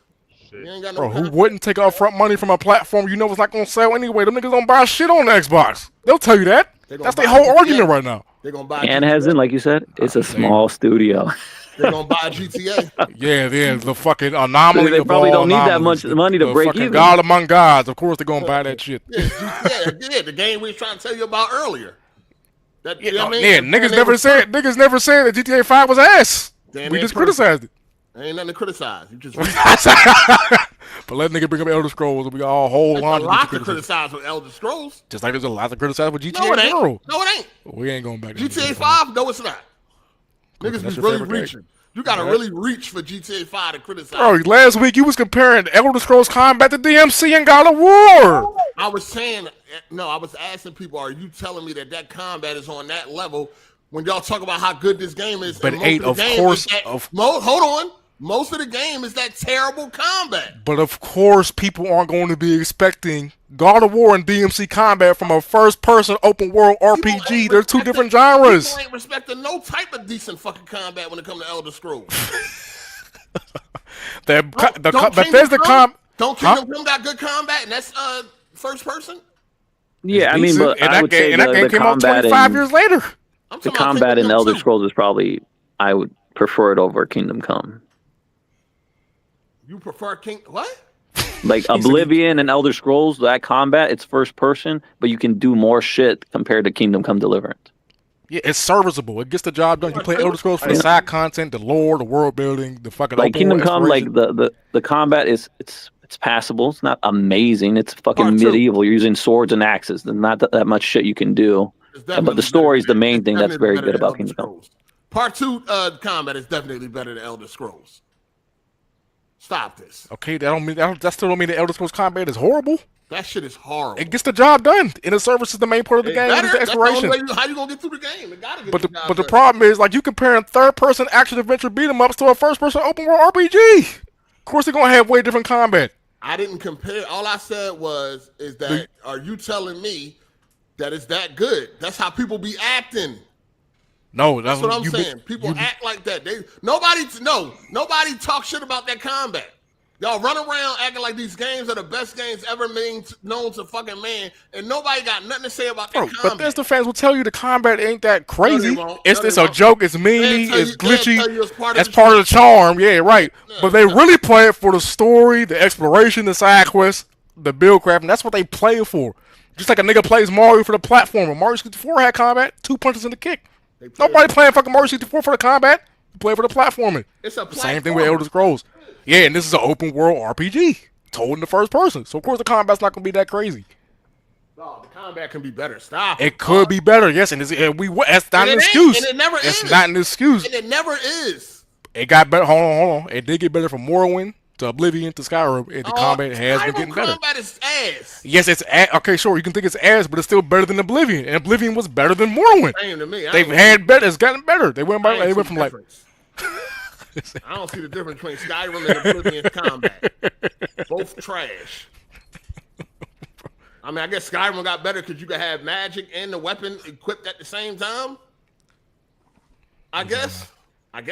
Speaker 2: shit.
Speaker 1: You ain't got no
Speaker 7: Bro, who
Speaker 1: content.
Speaker 7: wouldn't take upfront money from a platform you know it's not gonna sell anyway? Them niggas don't buy shit on the Xbox. They'll tell you that. That's their whole argument right now.
Speaker 1: They're gonna buy
Speaker 11: And
Speaker 1: GTA.
Speaker 11: Hezen, like you said, it's a small studio.
Speaker 1: They're gonna buy GTA.
Speaker 7: Yeah, the fucking anomaly.
Speaker 11: They
Speaker 7: of
Speaker 11: probably
Speaker 7: all
Speaker 11: don't need that
Speaker 7: anomalies.
Speaker 11: much money to
Speaker 7: The
Speaker 11: break
Speaker 7: fucking
Speaker 11: even.
Speaker 7: God among gods. Of course they're gonna buy that shit.
Speaker 1: Yeah, the game we was trying to tell you about earlier. That,
Speaker 7: Yeah,
Speaker 1: you know what I mean?
Speaker 7: niggas never said that GTA 5 was ass.
Speaker 1: Then
Speaker 7: We
Speaker 1: they
Speaker 7: just
Speaker 1: perfect.
Speaker 7: criticized it.
Speaker 1: There ain't nothing to criticize. You just
Speaker 7: But let nigga bring up Elder Scrolls and we got a whole
Speaker 1: There's a
Speaker 7: line
Speaker 1: lot to criticize with Elder Scrolls.
Speaker 7: Just like there's a lot to criticize with GTA
Speaker 1: No, it
Speaker 7: in
Speaker 1: ain't.
Speaker 7: general.
Speaker 1: No, it ain't.
Speaker 7: We ain't going back to
Speaker 1: GTA 5, no, it's not.
Speaker 7: Okay,
Speaker 1: Niggas
Speaker 7: that's
Speaker 1: be
Speaker 7: your
Speaker 1: really
Speaker 7: favorite game.
Speaker 1: reaching. You gotta really reach for GTA 5 to criticize.
Speaker 7: Bro, last week you was comparing Elder Scrolls Combat to DMC and God of War.
Speaker 1: I was saying, no, I was asking people, are you telling me that combat is on that level when y'all talk about how good this game is?
Speaker 7: But
Speaker 1: and most
Speaker 7: eight,
Speaker 1: the
Speaker 7: of
Speaker 1: game
Speaker 7: course,
Speaker 1: is that, hold on. Most of the game is that terrible combat.
Speaker 7: But of course, people aren't going to be expecting God of War and DMC Combat from a first-person open-world RPG. They're two different genres.
Speaker 1: People ain't respecting no type of decent fucking combat when it comes to Elder Scrolls. Don't Kingdom Come got good combat, and that's first person?
Speaker 11: Yeah, I mean, but
Speaker 7: and
Speaker 11: I would say
Speaker 7: that game
Speaker 11: the
Speaker 7: came out
Speaker 11: combat
Speaker 7: 25 years later.
Speaker 11: The combat in Elder Scrolls is probably, I would prefer it over Kingdom Come.
Speaker 1: You prefer what?
Speaker 11: Like Oblivion and Elder Scrolls, that combat, it's first person, but you can do more shit compared to Kingdom Come Deliverance.
Speaker 7: Yeah, it's serviceable. It gets the job done. You play Elder Scrolls for the side content, the lore, the world building, the fucking
Speaker 11: Like
Speaker 7: open
Speaker 11: Kingdom
Speaker 7: world
Speaker 11: Come, like
Speaker 7: exploration.
Speaker 11: the combat is it's passable. It's not amazing. It's fucking
Speaker 1: Part two.
Speaker 11: medieval. You're using swords and axes. There's not that much shit you can do. But the story is the main thing that's very good about Kingdom Come.
Speaker 1: Part 2 combat is definitely better than Elder Scrolls. Stop this.
Speaker 7: Okay, that still don't mean the Elder Scrolls Combat is horrible.
Speaker 1: That shit is horrible.
Speaker 7: It gets the job done. And the service is the main part of the game.
Speaker 1: Better.
Speaker 7: Is the
Speaker 1: That's the only
Speaker 7: exploration.
Speaker 1: way how you gonna get through the game? It gotta get
Speaker 7: But
Speaker 1: the
Speaker 7: the problem is, like, you comparing third-person action-adventure beat-em-ups to a first-person open-world RPG. Of course, they're gonna have way different combat.
Speaker 1: I didn't compare. All I said is that are you telling me that it's that good? That's how people be acting.
Speaker 7: No,
Speaker 1: that's what I'm saying. People act like that. Nobody talk shit about that combat. Y'all run around acting like these games are the best games ever known to fucking man, and nobody got nothing to say about that combat.
Speaker 7: But Bethesda fans will tell you the combat ain't that crazy.
Speaker 1: No,
Speaker 7: It's a joke. It's memey. It's glitchy. That's
Speaker 1: part
Speaker 7: part of the charm. Yeah, right. But they really play it for the story, the exploration, the side quests, the build crafting. That's what they play it for. Just like a nigga plays Mario for the platformer. Mario 64 had combat, 2 punches in the kick. Nobody playing fucking Mario 64 for the combat. You play for the platforming.
Speaker 1: It's a
Speaker 7: same thing with Elder Scrolls. Yeah, and this is an open world RPG told in the first person. So of course the combat's not gonna be that crazy.
Speaker 1: No, the combat can be better. Stop.
Speaker 7: It could be better, yes, and that's not an excuse.
Speaker 1: And it never is.
Speaker 7: It's not an excuse.
Speaker 1: And it never is.
Speaker 7: It got better. Hold on. It did get better from Morrowind to Oblivion to Skyrim. And the combat has been getting better.
Speaker 1: Combat is ass.
Speaker 7: Yes, it's okay. Sure, you can think it's ass, but it's still better than Oblivion. And Oblivion was better than Morrowind.
Speaker 1: Same to me.
Speaker 7: They've had better. It's gotten better. They went from like.
Speaker 1: I don't see the difference between Skyrim and Oblivion's combat. Both trash. I mean, I guess Skyrim got better because you could have magic and the weapon equipped at the same time. I guess. I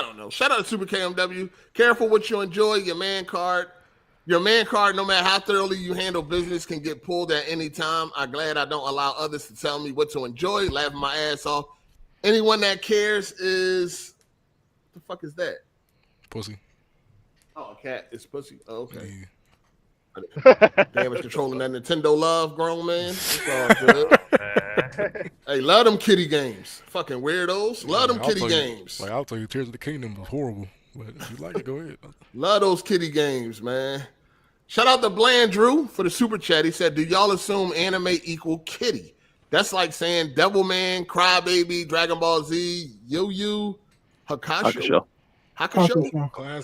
Speaker 1: don't know. Shout out to Super KMW. Careful what you enjoy. Your man card, no matter how thoroughly you handle business, can get pulled at any time. I'm glad I don't allow others to tell me what to enjoy. Laughing my ass off. Anyone that cares is... What the fuck is that?
Speaker 7: Pussy.
Speaker 1: Oh, a cat. It's pussy. Oh, okay. Damage controlling that Nintendo love, grown man. It's all good. Hey, love them kitty games. Fucking weirdos. Love them kitty games.
Speaker 7: Like, I'll tell you, Tears of the Kingdom was horrible. But if you like it, go ahead.
Speaker 1: Love those kitty games, man. Shout out to Bland Drew for the super chat. He said, do y'all assume anime equal kitty? That's like saying Devilman, Crybaby, Dragon Ball Z, Yu-Yu, Hakusho.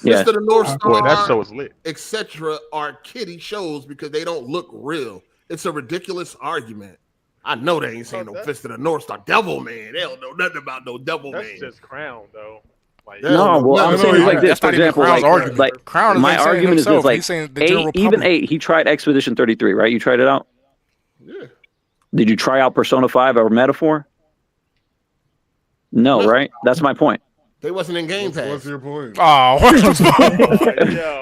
Speaker 11: Yeah.
Speaker 1: The North Star,
Speaker 2: that show is lit.
Speaker 1: etc. are kiddie shows because they don't look real. It's a ridiculous argument. I know they ain't seen no Fist of the North Star. Devilman. They don't know nothing about no Devilman.
Speaker 2: That's just Crown, though. Like,
Speaker 11: No, well, I'm saying like this, for example, like
Speaker 7: Crown is
Speaker 11: my
Speaker 7: saying
Speaker 11: argument is
Speaker 7: himself.
Speaker 11: this, like
Speaker 7: He's saying the general
Speaker 11: even
Speaker 7: public.
Speaker 11: 8, he tried Expedition 33, right? You tried it out?
Speaker 1: Yeah.
Speaker 11: Did you try out Persona 5 or Metaphor? No, right? That's my point.
Speaker 1: They wasn't in Game Pass.
Speaker 13: What's your point?
Speaker 7: Oh,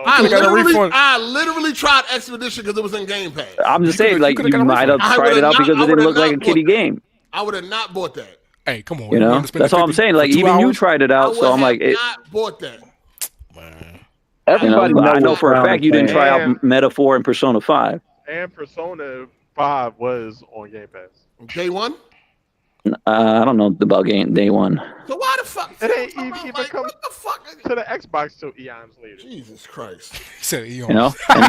Speaker 1: I literally tried Expedition because it was in Game Pass.
Speaker 11: I'm just saying, like, you might have tried it out because it didn't look like a kiddie game.
Speaker 1: I would have not bought that.
Speaker 7: Hey, come on.
Speaker 11: You know, that's all I'm saying. Like, even you tried it out, so I'm like,
Speaker 1: not bought that.
Speaker 11: You know, I know for a fact you didn't try out Metaphor and Persona 5.
Speaker 2: And Persona 5 was on Game Pass.
Speaker 1: Day one?
Speaker 11: I don't know about day one.
Speaker 1: So why the fuck?
Speaker 2: It ain't even come to the Xbox till eons later.
Speaker 1: Jesus Christ.
Speaker 7: He said eons.
Speaker 11: You know, and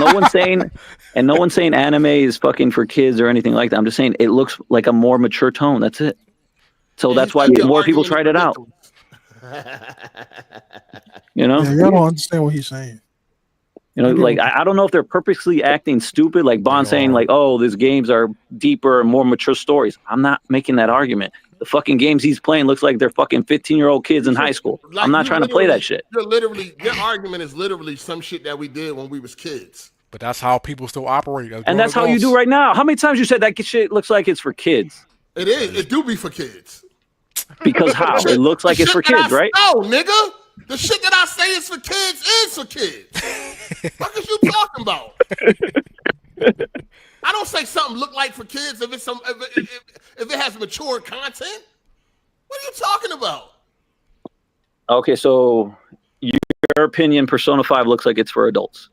Speaker 11: no one's saying anime is fucking for kids or anything like that. I'm just saying it looks like a more mature tone. That's it. So that's why more people tried it out. You know,
Speaker 3: yeah, y'all don't understand what he's saying.
Speaker 11: You know, like I don't know if they're purposely acting stupid, like Bond saying like, "Oh, these games are deeper and more mature stories." I'm not making that argument. The fucking games he's playing looks like they're fucking 15-year-old kids in high school.
Speaker 1: Like,
Speaker 11: I'm not trying to play that shit.
Speaker 1: Your argument is literally some shit that we did when we was kids.
Speaker 7: But that's how people still operate.
Speaker 11: And that's how you do right now. How many times you said that shit looks like it's for kids?
Speaker 1: It is. It do be for kids.
Speaker 11: Because how? It looks like it's for kids, right?
Speaker 1: No, nigga. The shit that I say is for kids is for kids. What is you talking about? I don't say something look like for kids if it's if it has mature content. What are you talking about?
Speaker 11: Okay, so your opinion, Persona 5 looks like it's for adults.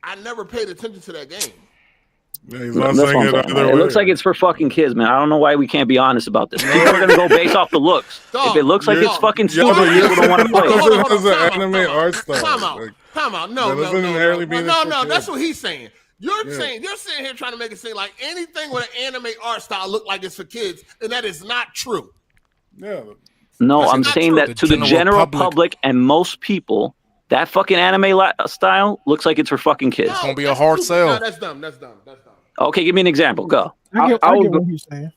Speaker 1: I never paid attention to that game.
Speaker 13: Yeah, he's not saying
Speaker 11: it looks like it's for fucking kids, man. I don't know why we can't be honest about this. People are gonna go based off the looks. If it looks like it's fucking stupid, people don't want to play.
Speaker 13: Because it has an anime art style.
Speaker 1: Time out. No. That's what he's saying. You're sitting here trying to make it seem like anything with an anime art style look like it's for kids, and that is not true.
Speaker 13: Yeah.
Speaker 11: No, I'm saying that to the general public and most people, that fucking anime style looks like it's for fucking kids.
Speaker 7: It's gonna be a hard sell.
Speaker 1: No, that's dumb.
Speaker 11: Okay, give me an example. Go.
Speaker 3: I get what he's saying.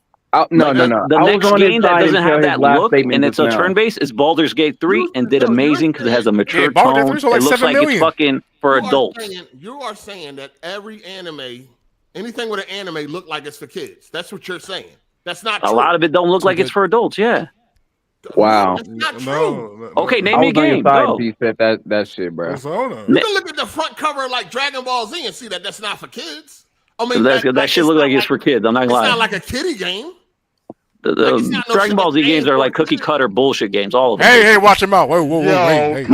Speaker 11: No. The next game that doesn't have that look and it's a turn-based is Baldur's Gate 3 and did amazing because it has a mature tone. It looks like it's fucking for adults.
Speaker 1: You are saying that every anime, anything with an anime look like it's for kids. That's what you're saying. That's not true.
Speaker 11: A lot of it don't look like it's for adults, yeah.
Speaker 16: Wow.
Speaker 1: That's not true.
Speaker 11: Okay, name me a game. Go.
Speaker 16: He said that shit, bro.
Speaker 1: You can look at the front cover like Dragon Ball Z and see that that's not for kids. I mean,
Speaker 11: that shit look like it's for kids. I'm not gonna lie.
Speaker 1: It's not like a kiddie game.
Speaker 11: The Dragon Ball Z games are like cookie cutter bullshit games. All of them.
Speaker 7: Hey, watch them out. Whoa, wait.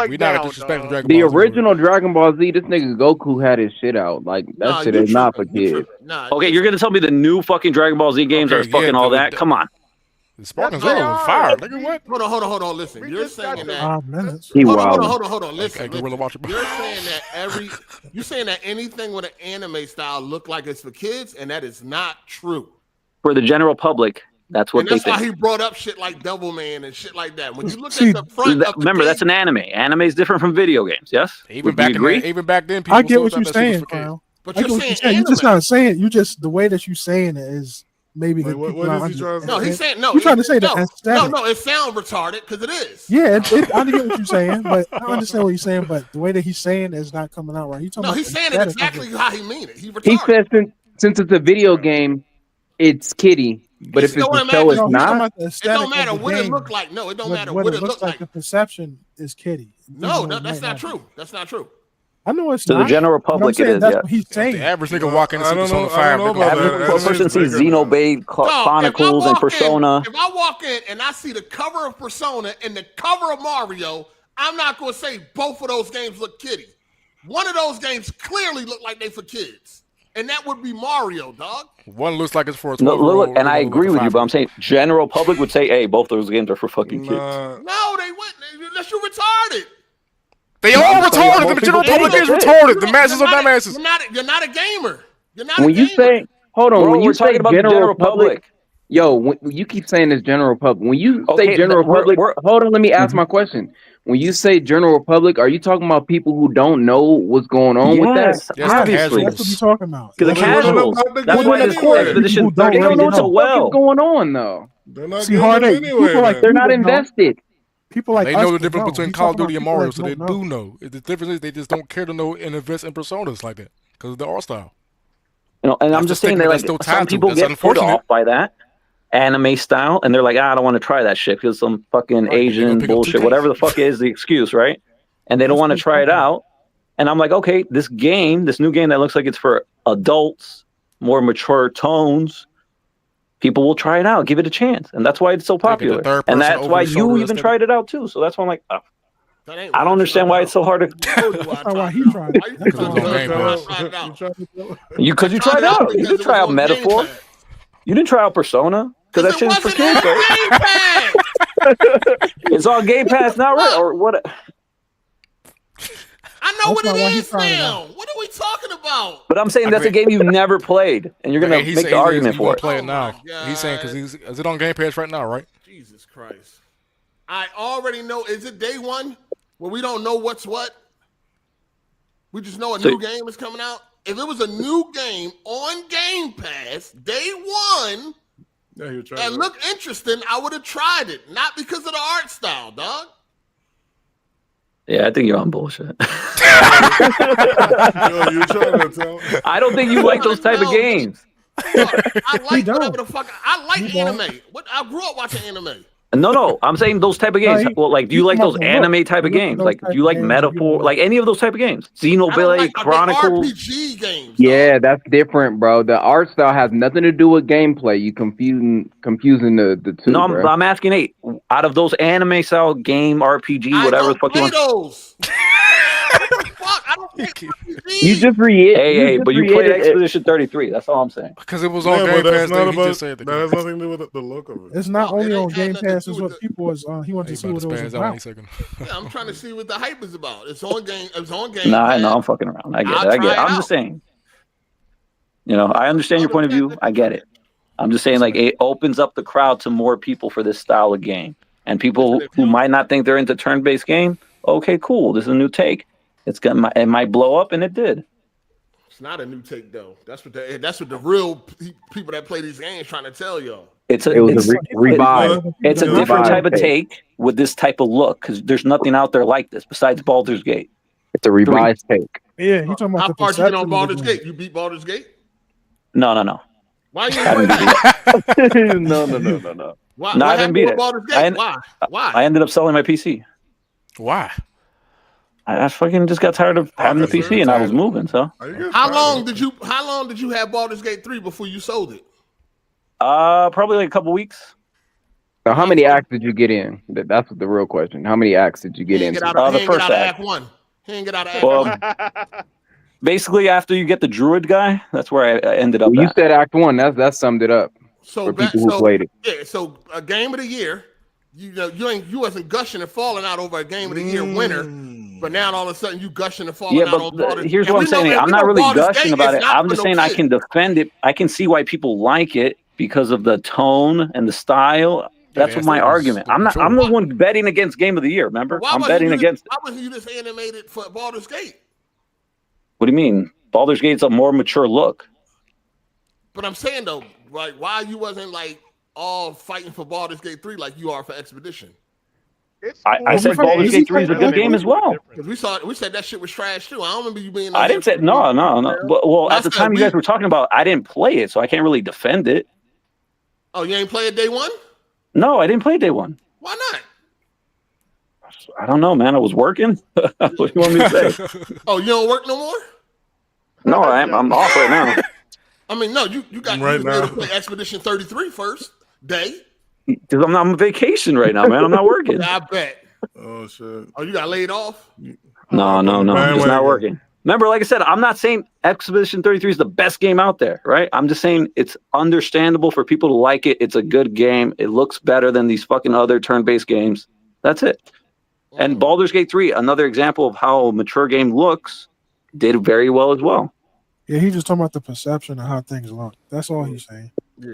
Speaker 11: We
Speaker 7: not disrespecting Dragon Ball Z.
Speaker 16: The original Dragon Ball Z, this nigga Goku had his shit out. Like that shit is not for kids.
Speaker 11: Okay, you're gonna tell me the new fucking Dragon Ball Z games are fucking all that? Come on.
Speaker 7: The Sparkins are fire. Nigga, what?
Speaker 1: Hold on. Listen, you're saying that. Hold on. Listen. You're saying that anything with an anime style look like it's for kids, and that is not true.
Speaker 11: For the general public, that's what they think.
Speaker 1: That's why he brought up shit like Devilman and shit like that. When you look at the front,
Speaker 11: remember that's an anime. Anime is different from video games. Yes.
Speaker 7: Even back then, people
Speaker 3: I get what you're saying, Kyle.
Speaker 1: But you're saying
Speaker 3: you're just not saying. You just the way that you're saying it is. Maybe the
Speaker 13: what is he trying to say?
Speaker 1: No, he's saying no.
Speaker 3: You're trying to say that.
Speaker 1: No, it sounds retarded because it is.
Speaker 3: Yeah, I get what you're saying, but I understand what you're saying. But the way that he's saying it is not coming out right.
Speaker 1: He's saying it exactly how he mean it. He
Speaker 16: said since it's a video game, it's kiddie. But if it's a show, it's not.
Speaker 1: It don't matter what it look like. No, it don't matter what it look like.
Speaker 3: The perception is kiddie.
Speaker 1: No, that's not true. That's not true.
Speaker 3: I know it's
Speaker 11: to
Speaker 3: not.
Speaker 11: the general public. It is.
Speaker 3: That's what he's saying.
Speaker 7: The average nigga walk in and see Persona 5.
Speaker 11: Average person sees Xenoblade Chronicles and Persona.
Speaker 1: If I walk in and I see the cover of Persona and the cover of Mario, I'm not going to say both of those games look kiddie. One of those games clearly look like they for kids, and that would be Mario, dog.
Speaker 7: One looks like it's for a
Speaker 11: 12-year-old. Look, and I agree with you, but I'm saying general public would say, "Hey, both those games are for fucking kids."
Speaker 1: No, they wouldn't. Unless you're retarded.
Speaker 7: They all retarded. The general public is retarded. The masses are dumbasses.
Speaker 1: You're not a gamer. You're not.
Speaker 16: When you say, hold on, when you say
Speaker 11: about
Speaker 16: general public, yo, you keep saying this general public. When you say general public, hold on, let me ask my question. When you say general public, are you talking about people who don't know what's going on with that?
Speaker 11: Yes, obviously.
Speaker 3: That's what you're talking about.
Speaker 11: Because the casuals. That's why this Expedition 33 did so well.
Speaker 16: What's going on though?
Speaker 13: They're not
Speaker 3: See, Hard8,
Speaker 16: they're not invested.
Speaker 3: People like
Speaker 7: they know the difference between Call of Duty and Mario, so they do know. The difference is they just don't care to know and invest in personas like that because of the art style.
Speaker 11: You know, and I'm just saying that like some people get put off by that, anime style, and they're like, I don't want to try that shit because some fucking Asian bullshit, whatever the fuck is the excuse, right? And they don't want to try it out. And I'm like, okay, this new game that looks like it's for adults, more mature tones, people will try it out, give it a chance. And that's why it's so popular. And that's why you even tried it out too. So that's why I'm like, oh. I don't understand why it's so hard to.
Speaker 3: That's why he tried it.
Speaker 11: Because you tried it out. You didn't try out Metaphor. You didn't try out Persona. Because that shit is for kids, right? It's on Game Pass now, right? Or what?
Speaker 1: I know what it is now. What are we talking about?
Speaker 11: But I'm saying that's a game you've never played, and you're gonna make the argument for it.
Speaker 7: Play it now. He's saying because is it on Game Pass right now, right?
Speaker 1: Jesus Christ! I already know. Is it day one where we don't know what's what? We just know a new game is coming out. If it was a new game on Game Pass, day one, and looked interesting, I would have tried it. Not because of the art style, dog.
Speaker 11: Yeah, I think you're on bullshit.
Speaker 13: Yo, you trying to tell?
Speaker 11: I don't think you like those type of games.
Speaker 1: I like whatever the fuck. I like anime. I grew up watching anime.
Speaker 11: No, I'm saying those type of games. Well, like, do you like those anime type of games? Like, do you like Metaphor? Like any of those type of games? Xenoblade Chronicles.
Speaker 1: RPG games.
Speaker 16: Yeah, that's different, bro. The art style has nothing to do with gameplay. You confusing the two.
Speaker 11: No,
Speaker 16: I'm
Speaker 11: asking Nate. Out of those anime style game RPG, whatever the fuck you want.
Speaker 1: Those. I don't
Speaker 16: You just read.
Speaker 11: Hey, but you played Expedition 33. That's all I'm saying.
Speaker 7: Because it was on Game Pass.
Speaker 13: That has nothing to do with the look of it.
Speaker 3: It's not only on Game Pass. It's what people was. He wanted to see what it was about.
Speaker 1: Yeah, I'm trying to see what the hype is about. It's on game. It's on Game.
Speaker 11: Nah, no, I'm fucking around. I get it. I'm just saying. You know, I understand your point of view. I get it. I'm just saying, like, it opens up the crowd to more people for this style of game, and people who might not think they're into turn-based game. Okay, cool. This is a new take. It might blow up, and it did.
Speaker 1: It's not a new take though. That's what the real people that play these games trying to tell y'all.
Speaker 11: It was a revive. It's a different type of take with this type of look because there's nothing out there like this besides Baldur's Gate.
Speaker 16: It's a revised take.
Speaker 3: Yeah, you talking about
Speaker 1: how far did you get on Baldur's Gate? You beat Baldur's Gate?
Speaker 11: No.
Speaker 1: Why you ain't
Speaker 11: play it? No.
Speaker 1: Why?
Speaker 11: No, I didn't beat it.
Speaker 1: Why?
Speaker 11: I ended up selling my PC.
Speaker 7: Why?
Speaker 11: I fucking just got tired of having the PC and I was moving. So
Speaker 1: how long did you have Baldur's Gate 3 before you sold it?
Speaker 11: Probably like a couple weeks.
Speaker 16: So how many acts did you get in? That's the real question. How many acts did you get in?
Speaker 11: The first act.
Speaker 1: He didn't get out of Act 1.
Speaker 11: Basically, after you get the druid guy, that's where I ended up.
Speaker 16: You said Act 1. That summed it up.
Speaker 1: So
Speaker 16: for people who played it.
Speaker 1: Yeah. So a game of the year. You wasn't gushing and falling out over a game of the year winner, but now all of a sudden you gushing and falling out on Baldur's.
Speaker 11: Here's what I'm saying. I'm not really gushing about it. I'm just saying I can defend it. I can see why people like it because of the tone and the style. That's what my argument. I'm the one betting against Game of the Year. Remember, I'm betting against it.
Speaker 1: Why wasn't you just animated for Baldur's Gate?
Speaker 11: What do you mean? Baldur's Gate's a more mature look.
Speaker 1: But I'm saying though, like, why you wasn't like all fighting for Baldur's Gate 3 like you are for Expedition?
Speaker 11: I said Baldur's Gate 3 is a good game as well.
Speaker 1: Because we said that shit was trash too. I don't remember you being.
Speaker 11: I didn't say no. Well, at the time you guys were talking about, I didn't play it, so I can't really defend it.
Speaker 1: Oh, you ain't play it day one?
Speaker 11: No, I didn't play day one.
Speaker 1: Why not?
Speaker 11: I don't know, man. I was working. What do you want me to say?
Speaker 1: Oh, you don't work no more?
Speaker 11: No, I'm off right now.
Speaker 1: I mean, no, you got
Speaker 13: right now
Speaker 1: to play Expedition 33 first day.
Speaker 11: Because I'm on vacation right now, man. I'm not working.
Speaker 1: I bet.
Speaker 13: Oh shit.
Speaker 1: Oh, you got laid off?
Speaker 11: No. I'm just not working. Remember, like I said, I'm not saying Expedition 33 is the best game out there, right? I'm just saying it's understandable for people to like it. It's a good game. It looks better than these fucking other turn-based games. That's it. And Baldur's Gate 3, another example of how a mature game looks, did very well as well.
Speaker 3: Yeah, he's just talking about the perception of how things look. That's all he's saying.
Speaker 1: Yeah.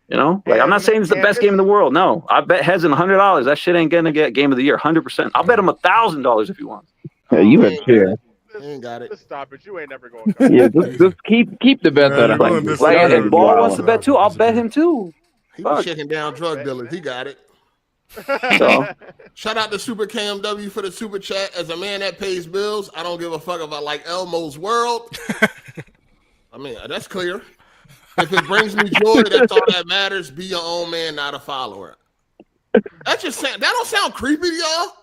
Speaker 11: You know, like I'm not saying it's the best game in the world. No, I bet Hezen $100. That shit ain't gonna get Game of the Year 100%. I'll bet him $1,000 if he wants.
Speaker 16: Yeah, you ain't here.
Speaker 1: You ain't got it.
Speaker 2: Stop it. You ain't never going.
Speaker 16: Yeah, just keep the bet that.
Speaker 11: Like if Ball wants to bet too, I'll bet him too.
Speaker 1: He was checking down drug dealers. He got it.
Speaker 11: So,
Speaker 1: shout out to Super KMW for the super chat. As a man that pays bills, I don't give a fuck if I like Elmo's World. I mean, that's clear. If it brings me joy, that's all that matters. Be your own man, not a follower. That don't sound creepy to y'all.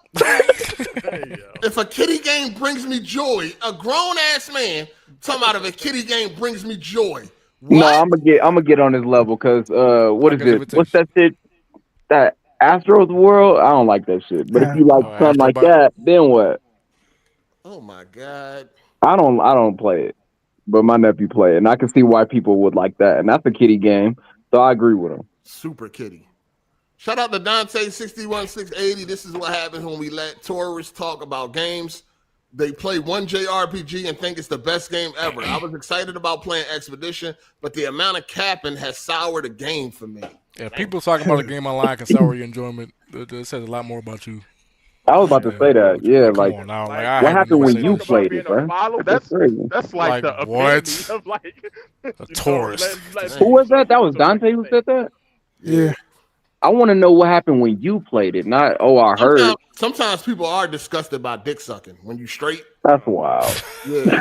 Speaker 1: If a kitty game brings me joy, a grown ass man talking about if a kitty game brings me joy. What?
Speaker 16: No, I'm gonna get on this level because what is it? What's that shit? That Astro's World? I don't like that shit. But if you like something like that, then what?
Speaker 1: Oh my god.
Speaker 16: I don't play it, but my nephew play it, and I can see why people would like that. And that's a kitty game, so I agree with him.
Speaker 1: Super kitty. Shout out to Dante 61680. This is what happens when we let tourists talk about games. They play one JRPG and think it's the best game ever. I was excited about playing Expedition, but the amount of capping has soured the game for me.
Speaker 7: Yeah, people talking about a game online can sour your enjoyment. It says a lot more about you.
Speaker 16: I was about to say that. Yeah, like,
Speaker 7: on now.
Speaker 16: what happened when you played it, bro?
Speaker 2: That's like the
Speaker 7: what?
Speaker 2: of like
Speaker 7: a tourist.
Speaker 16: Who was that? That was Dante who said that?
Speaker 3: Yeah.
Speaker 16: I want to know what happened when you played it, not I heard.
Speaker 1: Sometimes people are disgusted by dick sucking when you straight.
Speaker 16: That's wild.
Speaker 1: Yeah.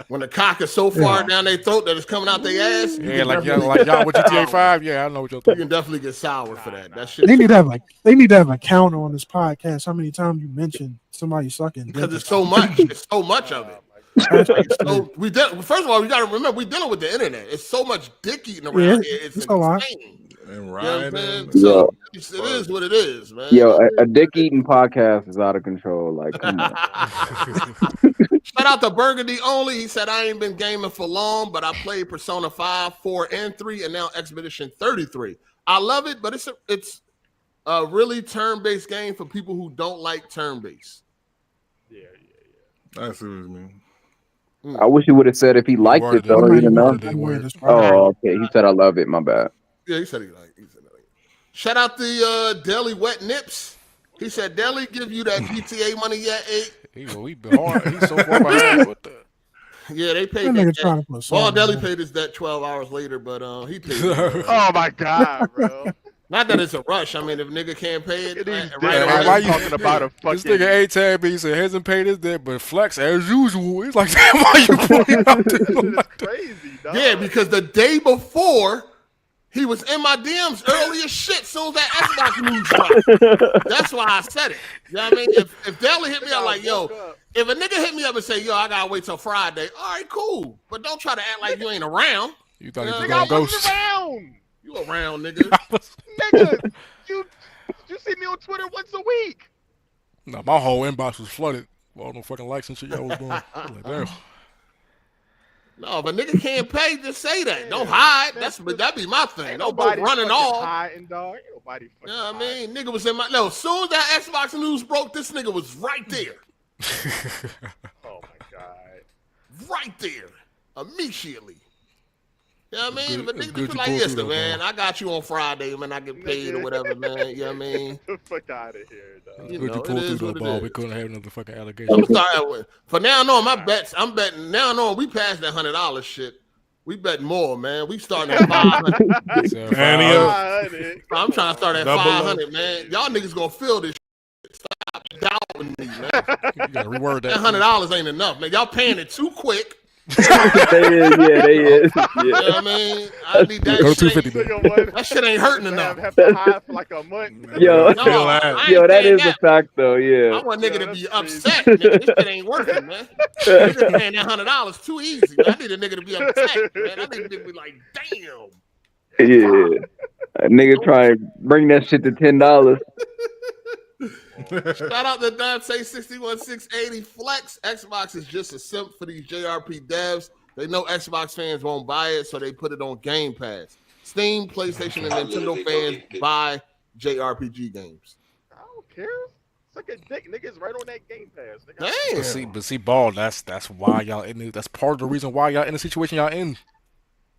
Speaker 1: When the cock is so far down their throat that it's coming out their ass.
Speaker 7: Yeah, like y'all with GTA 5. Yeah, I know what you're
Speaker 1: You
Speaker 7: talking.
Speaker 1: can definitely get sour for that. That shit.
Speaker 3: They need to have a count on this podcast. How many times you mentioned somebody sucking?
Speaker 1: Because it's so much. It's so much of it. So first of all, we got to remember we're dealing with the internet. It's so much dick eating around here. It's
Speaker 3: a lot.
Speaker 1: And right, so it is what it is, man.
Speaker 16: Yo, a dick eating podcast is out of control. Like, come on.
Speaker 1: Shout out to Burgundy Only. He said, I ain't been gaming for long, but I played Persona 5, 4, and 3, and now Expedition 33. I love it, but it's a really turn-based game for people who don't like turn-based.
Speaker 13: Yeah. I see what you mean.
Speaker 16: I wish he would have said if he liked it, though. You know? Oh, okay. He said, I love it. My bad.
Speaker 1: Yeah, he said he liked it. Shout out to Deli Wet Nips. He said, Deli give you that GTA money yet, 8?
Speaker 7: He been hard. He's so far behind. What the?
Speaker 1: Yeah, they paid that debt. Paul Deli paid his debt 12 hours later, but he paid it.
Speaker 2: Oh, my God, bro.
Speaker 1: Not that it's a rush. I mean, if nigga can't pay it,
Speaker 2: why you talking about a fucking...
Speaker 7: This nigga A-Tab, he said, hasn't paid his debt, but Flex, as usual, he's like, damn, why you pointing out this?
Speaker 2: It's crazy, dog.
Speaker 1: Yeah, because the day before, he was in my DMs early as shit, soon as that Xbox news dropped. That's why I said it. You know what I mean? If Deli hit me up like, yo, if a nigga hit me up and say, yo, I gotta wait till Friday, all right, cool. But don't try to act like you ain't around.
Speaker 7: You thought he was going ghost.
Speaker 1: You around, nigga.
Speaker 2: Nigga, you see me on Twitter once a week.
Speaker 7: No, my whole inbox was flooded. All them fucking likes and shit y'all was doing. I was like, damn.
Speaker 1: No, if a nigga can't pay, just say that. Don't hide. That'd be my thing. Don't go running off.
Speaker 2: Hiding, dog. Ain't nobody fucking.
Speaker 1: You know what I mean? Nigga was in my as soon as that Xbox news broke, this nigga was right there.
Speaker 2: Oh my God.
Speaker 1: Right there. Immediately. You know what I mean? But niggas be like, listen, man, I got you on Friday, man. I get paid or whatever, man. You know what I mean?
Speaker 2: Get the fuck out of here, dog.
Speaker 1: You know, it is what it is.
Speaker 7: We couldn't have another fucking allegation.
Speaker 1: For now on, my bets, I'm betting now on we passed that $100 shit. We betting more, man. We starting at 500. I'm trying to start at 500, man. Y'all niggas gonna feel this shit. Stop doubting me, man.
Speaker 7: You gotta reword that.
Speaker 1: That $100 ain't enough, man. Y'all paying it too quick.
Speaker 16: They is.
Speaker 1: Yeah. You know what I mean? I need that
Speaker 7: Go
Speaker 1: shit.
Speaker 7: 250.
Speaker 1: That shit ain't hurting enough.
Speaker 2: Have to hide for like a month.
Speaker 16: Yo,
Speaker 1: I
Speaker 16: that is a fact, though. Yeah.
Speaker 1: I want nigga to be upset. Nigga, this shit ain't working, man. Nigga paying that $100 too easy. Man. I need a nigga to be upset, man. I need a nigga to be like, damn.
Speaker 16: Yeah. A nigga try and bring that shit to $10.
Speaker 1: Shout out to Dante 61680 Flex. Xbox is just a simp for these JRP devs. They know Xbox fans won't buy it, so they put it on Game Pass. Steam, PlayStation, and Nintendo fans buy JRPG games.
Speaker 2: I don't care. Suck a dick, niggas right on that Game Pass.
Speaker 1: Damn.
Speaker 7: But see, ball. That's why y'all in it. That's part of the reason why y'all in the situation y'all in.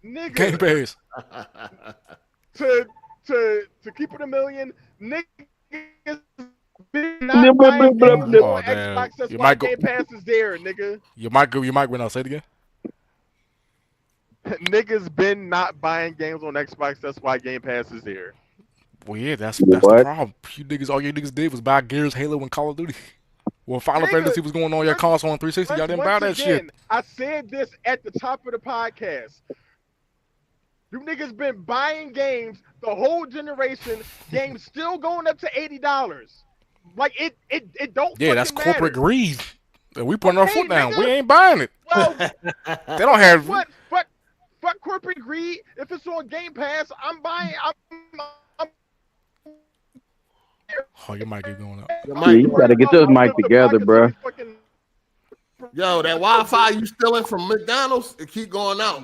Speaker 2: Nigga.
Speaker 7: Game Pass.
Speaker 2: to keep it a million, niggas.
Speaker 7: Oh, damn.
Speaker 2: Xbox, that's why Game Pass is there, nigga.
Speaker 7: You might win. I'll say it again.
Speaker 2: Niggas been not buying games on Xbox. That's why Game Pass is there.
Speaker 7: Well, yeah, that's the problem. You niggas, all you niggas did was buy Gears, Halo, and Call of Duty. Well, Final Fantasy was going on your console on 360. Y'all didn't buy that shit.
Speaker 2: I said this at the top of the podcast. You niggas been buying games the whole generation. Games still going up to $80. Like it don't.
Speaker 7: Yeah, that's
Speaker 2: matter.
Speaker 7: corporate greed. We putting our foot down. Nigga. We ain't buying it.
Speaker 2: Well,
Speaker 7: they don't have.
Speaker 2: What? Fuck corporate greed. If it's on Game Pass, I'm buying.
Speaker 7: Oh, your mic is going up.
Speaker 16: You gotta get this mic together, bro.
Speaker 1: Yo, that Wi-Fi you stealing from McDonald's, it keep going out.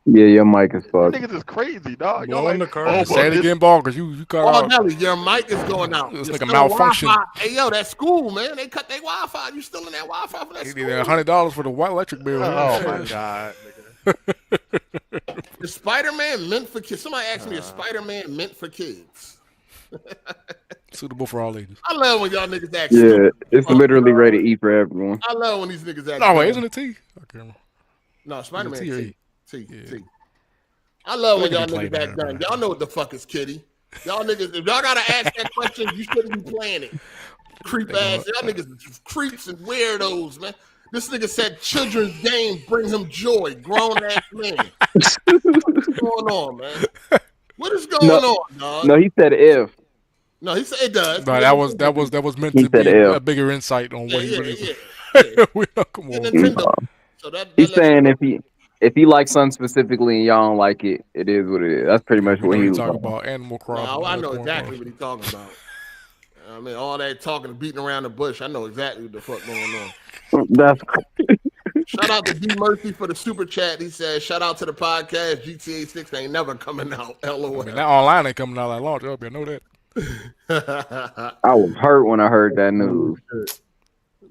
Speaker 16: Yeah, your mic is fucked.
Speaker 2: Niggas is crazy, dog.
Speaker 7: Y'all in the car. Say it again, ball, because you cut out.
Speaker 1: Nelly, your mic is going out.
Speaker 7: It's like a malfunction.
Speaker 1: Hey, yo, that school, man. They cut their Wi-Fi. You stealing that Wi-Fi from that school?
Speaker 7: You need $100 for the white electric bill.
Speaker 2: Oh, my God.
Speaker 1: Is Spider-Man meant for kids? Somebody asked me, is Spider-Man meant for kids?
Speaker 7: Suitable for all ages.
Speaker 1: I love when y'all niggas ask.
Speaker 16: Yeah, it's literally ready to eat for everyone.
Speaker 1: I love when these niggas ask.
Speaker 7: No, wait, isn't it T? Okay.
Speaker 1: No, Spider-Man T.
Speaker 7: Yeah.
Speaker 1: I love when y'all niggas act done. Y'all know what the fuck is kitty. Y'all niggas, if y'all gotta ask that question, you shouldn't be playing it. Creep ass. Y'all niggas is creeps and weirdos, man. This nigga said children's game bring him joy. Grown ass man. What's going on, man? What is going on, dog?
Speaker 16: No, he said if.
Speaker 1: No, he said it does.
Speaker 7: No, that was meant to be a bigger insight on what he really. Come on.
Speaker 1: So
Speaker 16: he's saying if he likes something specifically and y'all don't like it, it is what it is. That's pretty much what he was
Speaker 7: talking about. Animal Crossing.
Speaker 1: No, I know exactly what he's talking about. I mean, all that talking and beating around the bush. I know exactly what the fuck going on.
Speaker 16: That's crazy.
Speaker 1: Shout out to D Murphy for the super chat. He said, "Shout out to the podcast. GTA 6 ain't never coming out." LOL.
Speaker 7: I mean, that online ain't coming out like launch. I know that.
Speaker 16: I was hurt when I heard that news.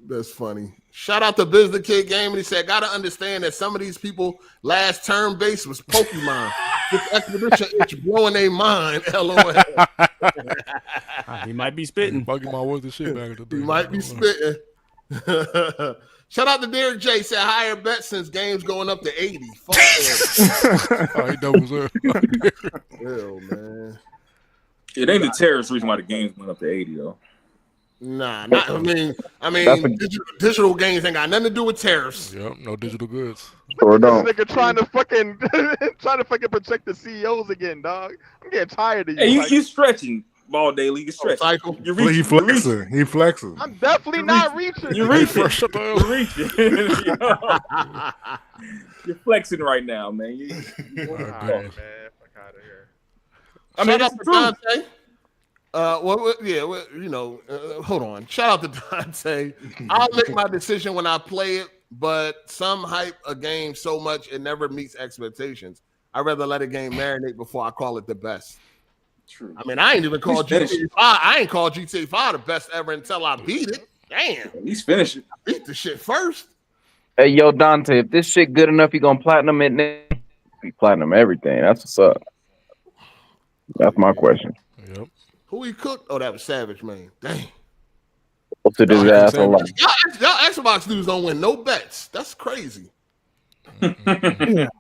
Speaker 1: That's funny. Shout out to Biz the Kid Game. He said, "Gotta understand that some of these people last turn base was Pokemon. This expedition is blowing their mind." LOL.
Speaker 12: He might be spitting.
Speaker 7: Pokemon was the shit back in the day.
Speaker 1: He might be spitting. Shout out to Derek J. Said higher bet since games going up to 80. Fuck that.
Speaker 7: Oh, he doubles up.
Speaker 1: Hell, man.
Speaker 9: It ain't the terrorist reason why the games went up to 80 though.
Speaker 1: Nah, not. I mean, digital games ain't got nothing to do with tariffs.
Speaker 7: Yep, no digital goods.
Speaker 16: Or don't.
Speaker 2: This nigga trying to fucking protect the CEOs again, dog. I'm getting tired of you.
Speaker 9: Hey, you stretching, Ball Daily. You stretching.
Speaker 1: Cycle.
Speaker 9: You're reaching.
Speaker 13: He flexing. He flexing.
Speaker 2: I'm definitely not reaching.
Speaker 9: You're reaching. You're reaching. You're flexing right now, man.
Speaker 2: Man, fuck out of here.
Speaker 9: I mean, that's
Speaker 1: Shout
Speaker 9: true.
Speaker 1: out to Dante. Hold on. Shout out to Dante. I'll make my decision when I play it, but some hype a game so much it never meets expectations. I'd rather let a game marinate before I call it the best.
Speaker 9: True.
Speaker 1: I mean, I ain't even called GTA 5. I ain't called GTA 5 the best ever until I beat it. Damn.
Speaker 9: At least finish it.
Speaker 1: I beat the shit first.
Speaker 16: Hey, yo, Dante, if this shit good enough, you gonna platinum it now? Be platinum everything. That's what's up. That's my question.
Speaker 7: Yep.
Speaker 1: Who he cooked? Oh, that was Savage, man. Dang.
Speaker 16: What's this ass a lot?
Speaker 1: Y'all Xbox dudes don't win no bets. That's crazy. Y'all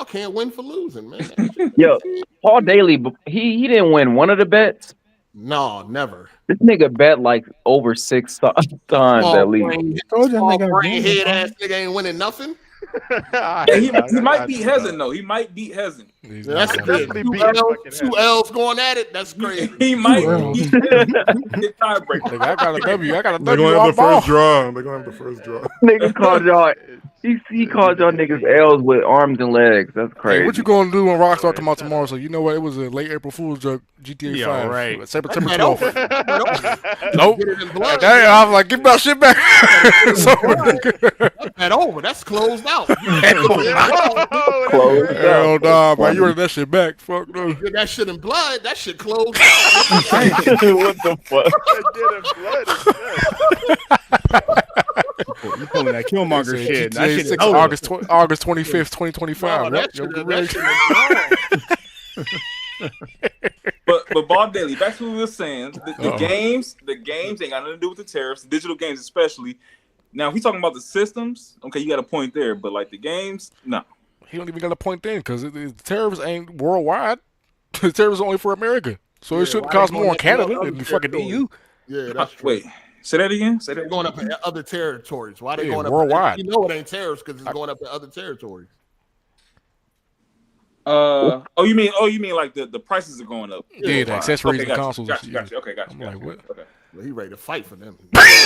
Speaker 1: can't win for losing, man.
Speaker 16: Yo, Paul Daly, he didn't win one of the bets.
Speaker 1: No, never.
Speaker 16: This nigga bet like over 6 times at least.
Speaker 1: Brain head ass nigga ain't winning nothing.
Speaker 9: Yeah, he might beat Hezen though. He might beat Hezen.
Speaker 1: That's definitely two L's going at it. That's crazy.
Speaker 9: He might beat tiebreaker.
Speaker 7: I got a W. I got a W.
Speaker 13: They're gonna have the first draw. They're gonna have the first draw.
Speaker 16: Nigga called y'all. He called y'all niggas L's with arms and legs. That's crazy.
Speaker 7: Hey, what you gonna do when RockStar come out tomorrow? So you know what? It was a late April Fool's joke. GTA 5.
Speaker 12: Right.
Speaker 7: September 12th. Nope. Hey, I was like, give my shit back.
Speaker 1: That's over. That's closed out.
Speaker 16: Closed
Speaker 7: Hell nah, man. You ordered that shit back. Fuck no.
Speaker 1: Get that shit in blood. That shit closed out.
Speaker 16: What the fuck?
Speaker 12: You pulling that Killmonger shit. That shit is
Speaker 7: August 25th, 2025.
Speaker 9: But Bob Daly, back to what we were saying. The games ain't got nothing to do with the tariffs. Digital games especially. Now, if we talking about the systems, okay, you got a point there. But like the games, no.
Speaker 7: He don't even got a point then because the tariffs ain't worldwide. The tariffs are only for America. So it shouldn't cost more in Canada than the fucking EU.
Speaker 1: Yeah, that's true.
Speaker 9: Wait, say that again. Say that.
Speaker 1: They're going up in other territories. Why they
Speaker 7: Yeah,
Speaker 1: going up
Speaker 7: worldwide?
Speaker 1: You know it ain't tariffs because it's going up in other territories.
Speaker 9: Oh, you mean like the prices are going up?
Speaker 7: Yeah, the accessories and
Speaker 9: gotcha,
Speaker 7: consoles.
Speaker 9: Gotcha. Okay, gotcha.
Speaker 7: I'm like, what?
Speaker 9: Okay.
Speaker 1: Well, he ready to fight for them.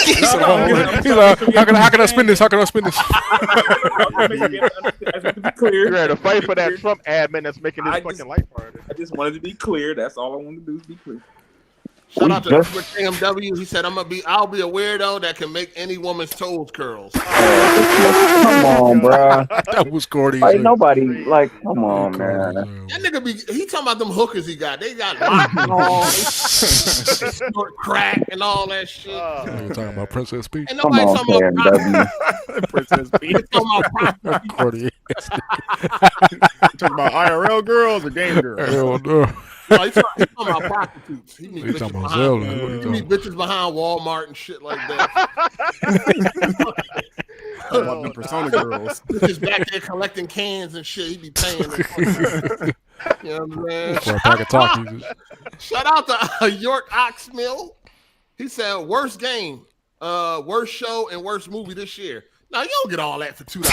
Speaker 7: He's like, how can I spend this? How can I spend this?
Speaker 9: Clear.
Speaker 2: You ready to fight for that Trump admin that's making this fucking life harder.
Speaker 9: I just wanted to be clear. That's all I wanted to do is be clear.
Speaker 1: Shout out to KMW. He said, I'll be a weirdo that can make any woman's toes curls.
Speaker 11: Come on, bro.
Speaker 7: That was corny.
Speaker 11: Like nobody, like, come on, man.
Speaker 1: That nigga he talking about them hookers he got. They got locked on, snort crack and all that shit.
Speaker 7: You're talking about Princess Peach.
Speaker 1: Ain't nobody talking about
Speaker 12: Princess Peach.
Speaker 7: Corny.
Speaker 12: Talking about IRL girls or game girls?
Speaker 7: Hell no.
Speaker 1: No, he's talking about prostitutes. He meet
Speaker 7: talking
Speaker 1: bitches
Speaker 7: about
Speaker 1: behind,
Speaker 7: Zelda.
Speaker 1: he meet bitches behind Walmart and shit like that.
Speaker 12: About them Persona girls.
Speaker 1: Bitches back there collecting cans and shit. He be paying them. You know what I'm
Speaker 7: For a pack of Takis.
Speaker 1: Shout out to York Oxmill. He said, worst game, worst show, and worst movie this year. Now you don't get all that for $2.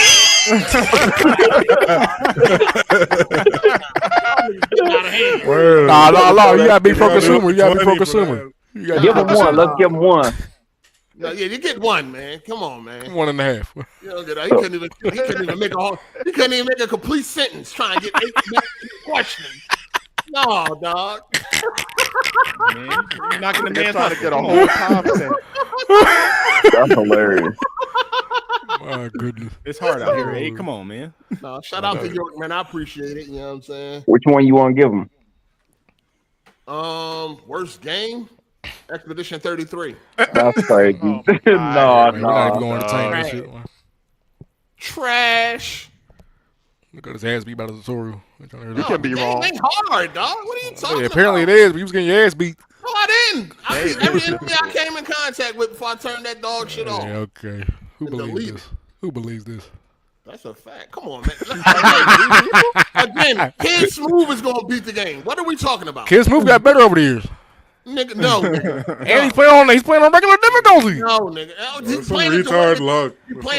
Speaker 7: No. You gotta be pro-consumer. You gotta be pro-consumer.
Speaker 11: Give him one. Let's give him one.
Speaker 1: No, yeah, you get one, man. Come on, man.
Speaker 7: 1.5.
Speaker 1: You don't get that. He couldn't even make a complete sentence trying to get 8 questions. No, dog.
Speaker 12: Man, you're knocking the man
Speaker 2: trying to get a whole content.
Speaker 11: That's hilarious.
Speaker 7: My goodness.
Speaker 12: It's hard out here. Hey, come on, man.
Speaker 1: No, shout out to York, man. I appreciate it. You know what I'm saying?
Speaker 11: Which one you want to give him?
Speaker 1: Worst game? Expedition 33.
Speaker 11: That's crazy. No.
Speaker 7: We're not even going to entertain this shit.
Speaker 1: Trash.
Speaker 7: Look at his ass beat by the tutorial.
Speaker 2: You can be wrong.
Speaker 1: It ain't hard, dog. What are you talking about?
Speaker 7: Apparently it is, but you was getting your ass beat.
Speaker 1: No, I didn't. Every enemy I came in contact with before I turned that dog shit off.
Speaker 7: Yeah, okay. Who believes this? Who believes this?
Speaker 1: That's a fact. Come on, man. Again, Kid Smooth is going to beat the game. What are we talking about?
Speaker 7: Kid Smooth got better over the years.
Speaker 1: Nigga, no. Nigga.
Speaker 7: And he's playing on regular difficulty.
Speaker 1: No, nigga. He's playing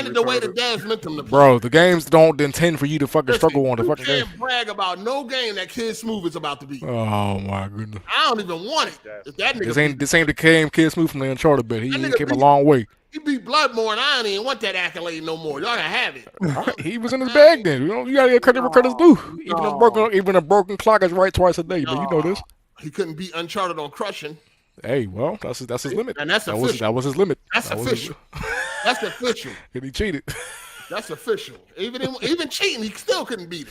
Speaker 1: it the way the devs meant him to play.
Speaker 7: Bro, the games don't intend for you to fucking struggle on the fucking game.
Speaker 1: You can't brag about no game that Kid Smooth is about to beat.
Speaker 7: Oh my goodness.
Speaker 1: I don't even want it. If that nigga
Speaker 7: this ain't the game Kid Smooth from the Uncharted bit. He came a long way.
Speaker 1: He beat Bloodborne. I don't even want that accolade no more. Y'all can have it.
Speaker 7: He was in his bag then. You gotta get credit where credit's due. Even a broken clock is right twice a day. But you know this.
Speaker 1: He couldn't beat Uncharted on crushing.
Speaker 7: Hey, well, that's his limit.
Speaker 1: And that's official.
Speaker 7: That was his limit.
Speaker 1: That's official. That's official.
Speaker 7: And he cheated.
Speaker 1: That's official. Even cheating, he still couldn't beat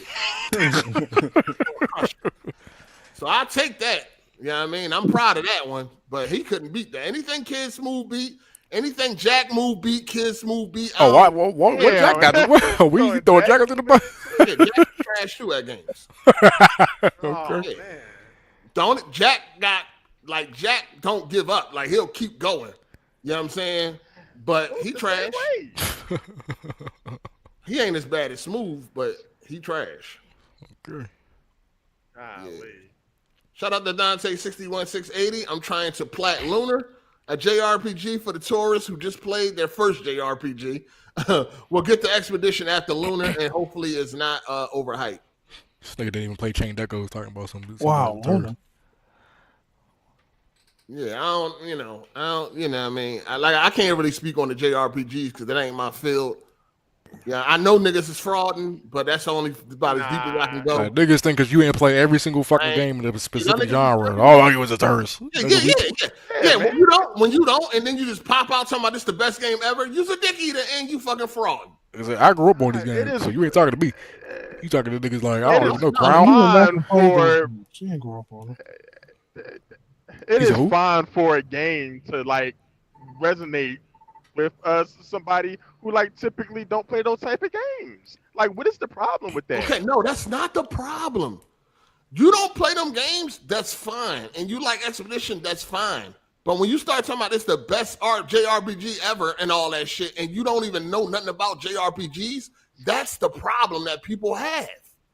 Speaker 1: it. So I'll take that. You know what I mean? I'm proud of that one. But he couldn't beat that. Anything Kid Smooth beat, anything Jack Move beat, Kid Smooth beat.
Speaker 7: Oh, what Jack got? We throw Jack into the bus.
Speaker 1: Yeah, Jack trash too at games.
Speaker 7: Okay.
Speaker 1: Yeah. Don't Jack don't give up. Like he'll keep going. You know what I'm saying? But he trash. He ain't as bad as Smooth, but he trash.
Speaker 7: Okay.
Speaker 1: Yeah. Shout out to Dante 61680. I'm trying to plat Lunar, a JRPG for the tourists who just played their first JRPG. We'll get the Expedition after Lunar, and hopefully it's not overhyped.
Speaker 7: This nigga didn't even play Chain Deco. Talking about some.
Speaker 3: Wow.
Speaker 1: Yeah, I don't. You know what I mean? I can't really speak on the JRPGs because that ain't my field. Yeah, I know niggas is frauding, but that's only about as deep as I can go.
Speaker 7: Niggas think because you ain't play every single fucking game in a specific genre. All I was a terrorist.
Speaker 1: Yeah. When you don't, and then you just pop out talking about this the best game ever, you's a dick eater and you fucking fraud.
Speaker 7: I grew up on these games, so you ain't talking to me. You talking to niggas like I don't even know Crown.
Speaker 3: She ain't grow up on it.
Speaker 2: It is fine for a game to like resonate with somebody who like typically don't play those type of games. Like, what is the problem with that?
Speaker 1: Okay, no, that's not the problem. You don't play them games, that's fine. And you like Expedition, that's fine. But when you start talking about it's the best JRPG ever and all that shit, and you don't even know nothing about JRPGs, that's the problem that people have.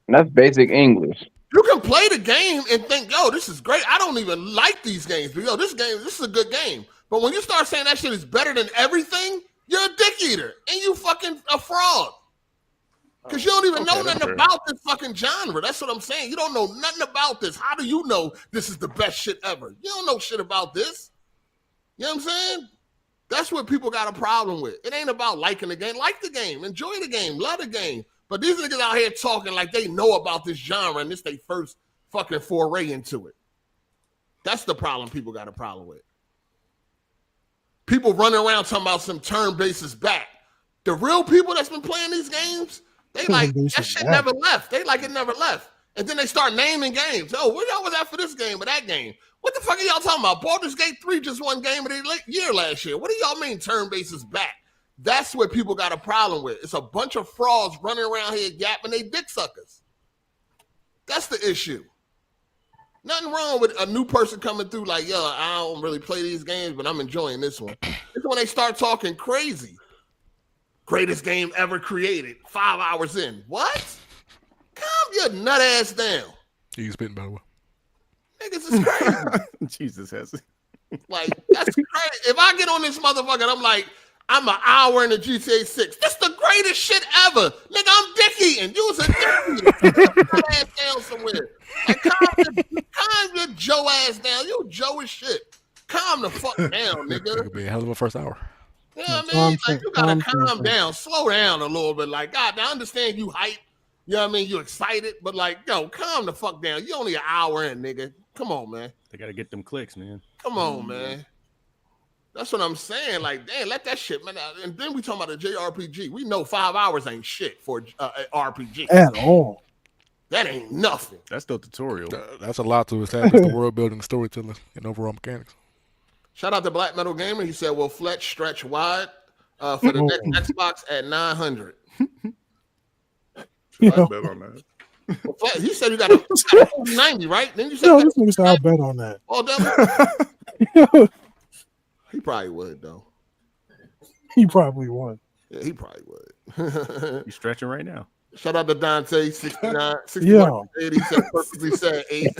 Speaker 16: That's basic English.
Speaker 1: You can play the game and think, yo, this is great. I don't even like these games, but yo, this is a good game. But when you start saying that shit is better than everything, you're a dick eater and you fucking a fraud. Because you don't even know nothing about this fucking genre. That's what I'm saying. You don't know nothing about this. How do you know this is the best shit ever? You don't know shit about this. You know what I'm saying? That's what people got a problem with. It ain't about liking the game. Like the game. Enjoy the game. Love the game. But these niggas out here talking like they know about this genre and this they first fucking foray into it. That's the problem people got a problem with. People running around talking about some turn-based is back. The real people that's been playing these games, they like, that shit never left. They like it never left. And then they start naming games. Oh, where y'all was at for this game or that game? What the fuck are y'all talking about? Baldur's Gate 3 just won game of the year last year. What do y'all mean turn-based is back? That's what people got a problem with. It's a bunch of frauds running around here yapping they dick suckers. That's the issue. Nothing wrong with a new person coming through like, yo, I don't really play these games, but I'm enjoying this one. It's when they start talking crazy. Greatest game ever created, 5 hours in. What? Calm your nut ass down.
Speaker 7: You spitting, by the way.
Speaker 1: Niggas is crazy.
Speaker 12: Jesus has it.
Speaker 1: Like, that's crazy. If I get on this motherfucker and I'm like, I'm an hour in the GTA 6. This the greatest shit ever. Nigga, I'm dick eating. You was a dick eater. Your ass down somewhere. Like, calm your Joe ass down. You Joe as shit. Calm the fuck down, nigga.
Speaker 7: It'll be a hell of a first hour.
Speaker 1: You know what I mean? Like, you gotta calm down. Slow down a little bit. Like, God, I understand you hype. You know what I mean? You excited. But, like, yo, calm the fuck down. You only an hour in, nigga. Come on, man.
Speaker 12: They gotta get them clicks, man.
Speaker 1: Come on, man. That's what I'm saying. Like, damn, let that shit, man. And then we talking about a JRPG. We know 5 hours ain't shit for an RPG.
Speaker 3: At all.
Speaker 1: That ain't nothing.
Speaker 12: That's the tutorial.
Speaker 7: That's a lot to establish the world building, storytelling, and overall mechanics.
Speaker 1: Shout out to Black Metal Gamer. He said, "Will Fletch stretch wide for the next Xbox at 900?"
Speaker 13: I bet on that.
Speaker 1: Well, Fletch, he said you got a 90, right? Then you said,
Speaker 3: Yo, this nigga said I bet on that.
Speaker 1: Oh, damn. He probably would, though.
Speaker 3: He probably would.
Speaker 1: Yeah, he probably would.
Speaker 12: He's stretching right now.
Speaker 1: Shout out to Dante, 69,
Speaker 3: Yeah.
Speaker 1: 80, said perfectly said 8.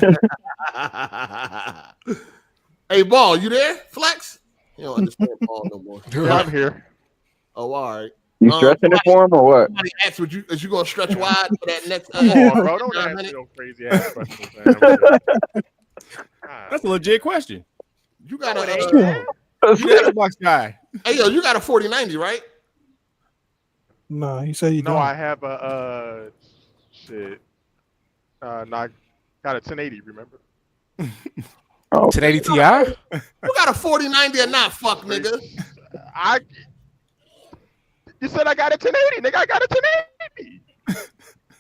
Speaker 1: Hey, Ball, you there? Flex? You don't understand Ball no more.
Speaker 2: Yeah, I'm here.
Speaker 1: Oh, all right.
Speaker 16: You stretching it for him or what?
Speaker 1: Somebody asked, is you going to stretch wide for that next?
Speaker 2: Come on, bro. Don't ask me no crazy ass questions, man.
Speaker 12: That's a legit question.
Speaker 1: You got a
Speaker 12: Xbox guy.
Speaker 1: Hey, yo, you got a 4090, right?
Speaker 3: Nah, he said he don't.
Speaker 2: No, I have a shit. No, I got a 1080. Remember?
Speaker 7: 1080 Ti?
Speaker 1: You got a 4090 or not? Fuck, nigga.
Speaker 2: You said I got a 1080, nigga. I got a 1080.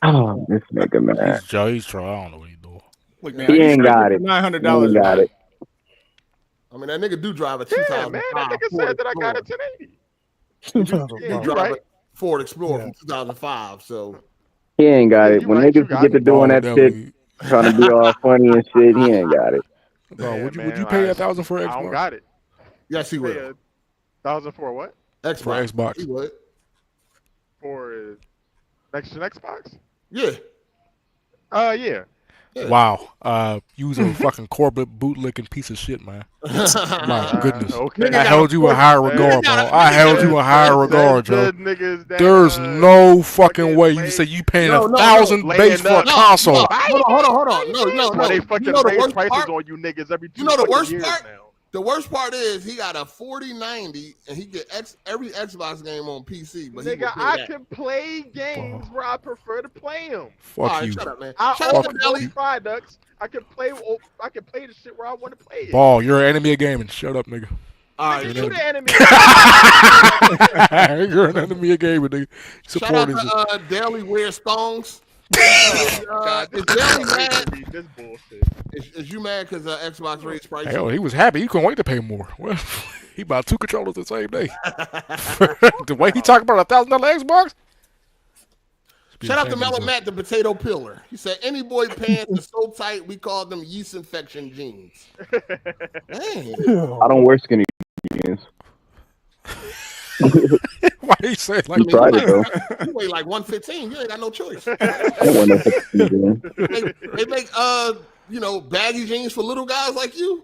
Speaker 16: Oh, this nigga, man.
Speaker 7: He's trying. I don't know what he's doing.
Speaker 12: Look, man,
Speaker 16: He ain't got it.
Speaker 12: $900.
Speaker 16: He got it.
Speaker 1: I mean, that nigga do drive a
Speaker 2: Yeah,
Speaker 1: 2005
Speaker 2: man. That nigga
Speaker 1: Ford
Speaker 2: said that I got a
Speaker 1: Explorer.
Speaker 2: 1080.
Speaker 1: He drive a Ford Explorer from 2005, so.
Speaker 16: He ain't got it. When niggas get to doing that shit, trying to be all funny and shit, he ain't got it.
Speaker 7: Bro, would you pay $1,000 for Xbox?
Speaker 2: I don't got it.
Speaker 1: Yes, he would.
Speaker 2: 1,000 for what?
Speaker 1: Xbox.
Speaker 7: For Xbox.
Speaker 1: He would.
Speaker 2: For next gen Xbox?
Speaker 1: Yeah.
Speaker 2: Yeah.
Speaker 7: Wow. You was a fucking corporate bootlicking piece of shit, man. My goodness.
Speaker 2: Okay.
Speaker 7: I held you in higher regard, bro. I held you in higher regard, Joe. There's no fucking way you say you paying $1,000 base for a console.
Speaker 1: Hold on. No.
Speaker 2: They fucking raise prices on you niggas every 2
Speaker 1: You know the worst
Speaker 2: years
Speaker 1: part?
Speaker 2: now.
Speaker 1: The worst part is he got a 4090 and he get every Xbox game on PC. But
Speaker 2: Nigga, I can play games where I prefer to play them.
Speaker 7: Fuck you.
Speaker 1: Shut up, man.
Speaker 2: I own Delhi products. I can play the shit where I want to play it.
Speaker 7: Ball, you're an enemy of gaming. Shut up, nigga.
Speaker 1: All right,
Speaker 2: you the enemy.
Speaker 7: You're an enemy of gaming, nigga.
Speaker 1: Shout out to Daily Wear Stones. Is Daily mad?
Speaker 2: This bullshit.
Speaker 1: Is you mad because Xbox raised prices?
Speaker 7: Hell, he was happy. He couldn't wait to pay more. Well, he bought 2 controllers the same day. The way he talked about $1,000 Xbox.
Speaker 1: Shout out to Mellow Matt, the potato pillar. He said, any boy pants are so tight, we call them yeast infection jeans. Dang.
Speaker 16: I don't wear skinny jeans.
Speaker 7: Why you say it like
Speaker 11: You tried it, though.
Speaker 1: You weigh like 115. You ain't got no choice.
Speaker 11: I don't want no 15, man.
Speaker 1: They make baggy jeans for little guys like you.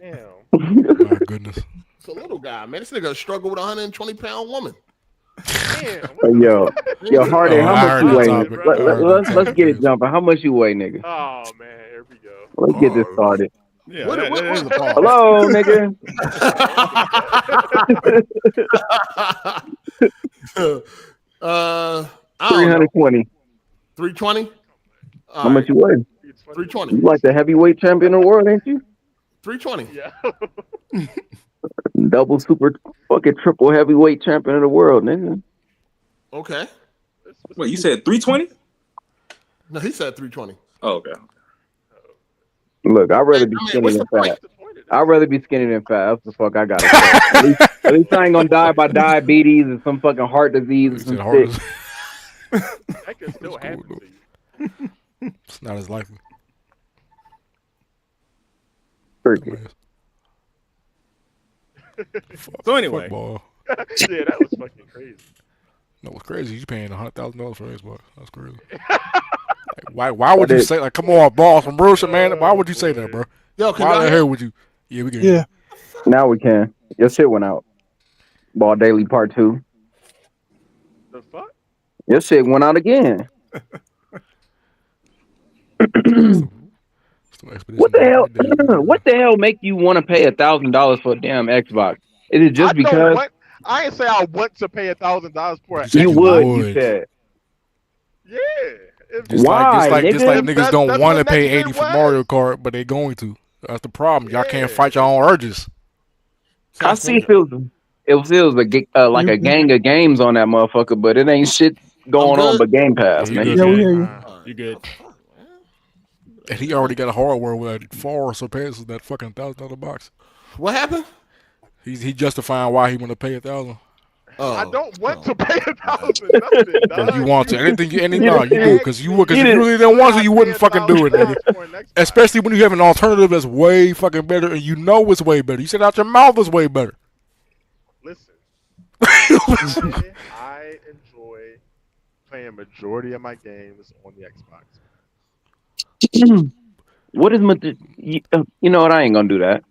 Speaker 2: Damn.
Speaker 7: My goodness.
Speaker 1: It's a little guy, man. This nigga struggle with a 120-pound woman.
Speaker 2: Damn.
Speaker 11: Yo, Hardy, how much you weigh?
Speaker 7: Topic.
Speaker 11: Let's get it jumping. How much you weigh, nigga?
Speaker 2: Oh man, here we go.
Speaker 11: Let's get this started.
Speaker 12: Yeah,
Speaker 1: What
Speaker 12: that is a pause.
Speaker 11: Hello, nigga.
Speaker 1: I don't know.
Speaker 11: 320.
Speaker 1: 320.
Speaker 11: How much you weigh?
Speaker 1: 320.
Speaker 11: You like the heavyweight champion of the world, ain't you?
Speaker 1: 320.
Speaker 2: Yeah.
Speaker 11: Double super fucking triple heavyweight champion of the world, nigga.
Speaker 1: Okay.
Speaker 9: Wait, you said 320?
Speaker 1: No, he said 320.
Speaker 9: Oh, okay.
Speaker 11: Look, I'd rather be skinny than fat. I'd rather be skinny than fat. That's the fuck I gotta say. At least I ain't gonna die by diabetes or some fucking heart disease or some shit.
Speaker 2: That can still happen to you.
Speaker 7: It's not as likely.
Speaker 12: So anyway.
Speaker 7: Football.
Speaker 2: Yeah, that was fucking crazy.
Speaker 7: No, what's crazy? You paying $100,000 for Xbox? That's crazy. Like, why would you say, like, come on, boss, some real shit, man? Why would you say that, bro?
Speaker 1: Yo,
Speaker 7: why the hell would you? Yeah, we can.
Speaker 3: Yeah.
Speaker 11: Now we can. Your shit went out. Ball Daily Part 2.
Speaker 2: The fuck?
Speaker 11: Your shit went out again. What the hell? What the hell make you want to pay $1,000 for a damn Xbox? Is it just because?
Speaker 2: I ain't say I want to pay $1,000 for it.
Speaker 11: You would. You said.
Speaker 2: Yeah.
Speaker 7: Just
Speaker 11: Why?
Speaker 7: Just like niggas don't want to pay 80 for Mario Kart, but they going to. That's the problem. Y'all can't fight your own urges.
Speaker 11: I see it feels like a gang of games on that motherfucker, but it ain't shit going on but Game Pass, man.
Speaker 3: Yeah, we hear you.
Speaker 12: You good?
Speaker 7: And he already got a hardware that far surpasses that fucking $1,000 box.
Speaker 1: What happened?
Speaker 7: He justifying why he want to pay $1,000.
Speaker 2: I don't want to pay $1,000.
Speaker 7: Because you want to. Anything you do. Because you really don't want to, you wouldn't fucking do it, nigga. Especially when you have an alternative that's way fucking better and you know it's way better. You said out your mouth it's way better.
Speaker 2: Listen. I enjoy playing majority of my games on the Xbox.
Speaker 11: What is you know what? I ain't gonna do that.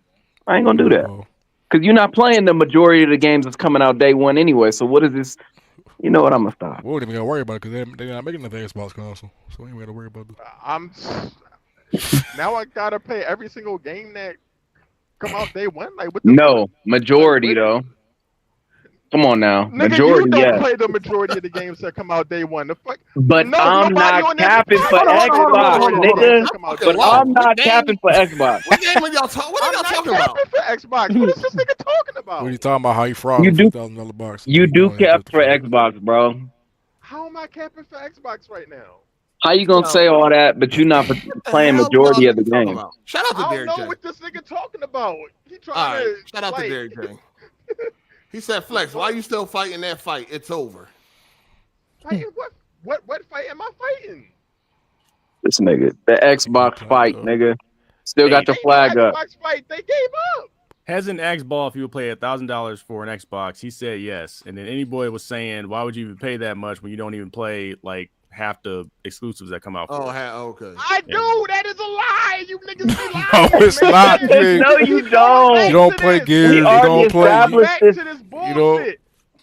Speaker 11: I ain't gonna do that. Because you're not playing the majority of the games that's coming out day one anyway. So what is this? You know what? I'm gonna stop.
Speaker 7: We wouldn't even gotta worry about it because they're not making the Xbox console, so we ain't gotta worry about
Speaker 2: it. Now I gotta pay every single game that come out day one. Like what?
Speaker 11: Majority though. Come on now,
Speaker 2: nigga,
Speaker 11: majority.
Speaker 2: You don't play the majority of the games that come out day one. The fuck?
Speaker 11: But I'm not capping for Xbox, nigga. But I'm not capping for Xbox.
Speaker 1: What game are y'all talking? What are y'all talking about?
Speaker 2: For Xbox. What is this nigga talking about?
Speaker 7: What are you talking about? How you fraud $2,000 box?
Speaker 11: You do cap for Xbox, bro.
Speaker 2: How am I capping for Xbox right now?
Speaker 11: How you gonna say all that, but you're not playing majority of the game?
Speaker 1: Shout out to
Speaker 2: I
Speaker 1: Derek
Speaker 2: don't
Speaker 1: J.
Speaker 2: know what this nigga talking about. He trying
Speaker 1: All
Speaker 2: to
Speaker 1: right, shout out to Derek J. He said, "Flex, why are you still fighting that fight? It's over."
Speaker 2: Fighting what fight am I fighting?
Speaker 11: This nigga, the Xbox fight, nigga. Still got the flag up.
Speaker 2: Xbox fight, they gave up.
Speaker 12: Hezen asked Ball if he would pay $1,000 for an Xbox. He said yes. And then any boy was saying, why would you even pay that much when you don't even play like half the exclusives that come out?
Speaker 1: Okay.
Speaker 2: I do. That is a lie. You niggas be lying.
Speaker 7: No, it's not.
Speaker 11: No, you don't.
Speaker 7: You don't play Gears. You don't play.
Speaker 2: Back to this bullshit.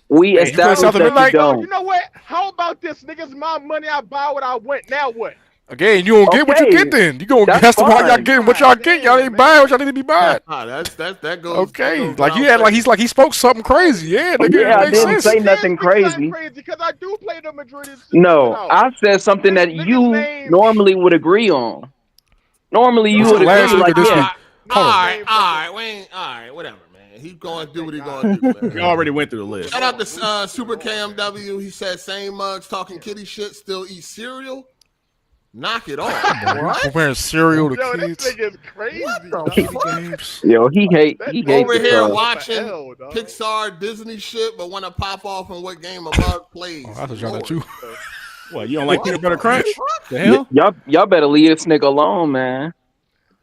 Speaker 11: We established that you don't.
Speaker 2: You know what? How about this? Niggas, my money. I buy what I want. Now what?
Speaker 7: Again, you don't get what you get then. You gonna guess why y'all getting what y'all get. Y'all ain't buying what y'all need to be buying.
Speaker 1: That goes.
Speaker 7: Okay, like he spoke something crazy. Yeah, nigga,
Speaker 11: yeah, I didn't say nothing crazy.
Speaker 2: Because I do play the majority of
Speaker 11: No, I said something that you normally would agree on. Normally you would agree like yeah.
Speaker 1: All right, whatever, man. He's going to do what he's going to do, man.
Speaker 12: We already went through the list.
Speaker 1: Shout out to Super KMW. He said, same mugs, talking kitty shit, still eat cereal. Knock it off.
Speaker 7: Comparing cereal to
Speaker 2: kids. This nigga is crazy.
Speaker 11: Yo, he hates
Speaker 1: over here watching Pixar, Disney shit, but want to pop off on what game a mug plays.
Speaker 7: I thought y'all you.
Speaker 12: What, you don't like peanut butter crunch? The hell?
Speaker 11: Y'all better leave this nigga alone, man.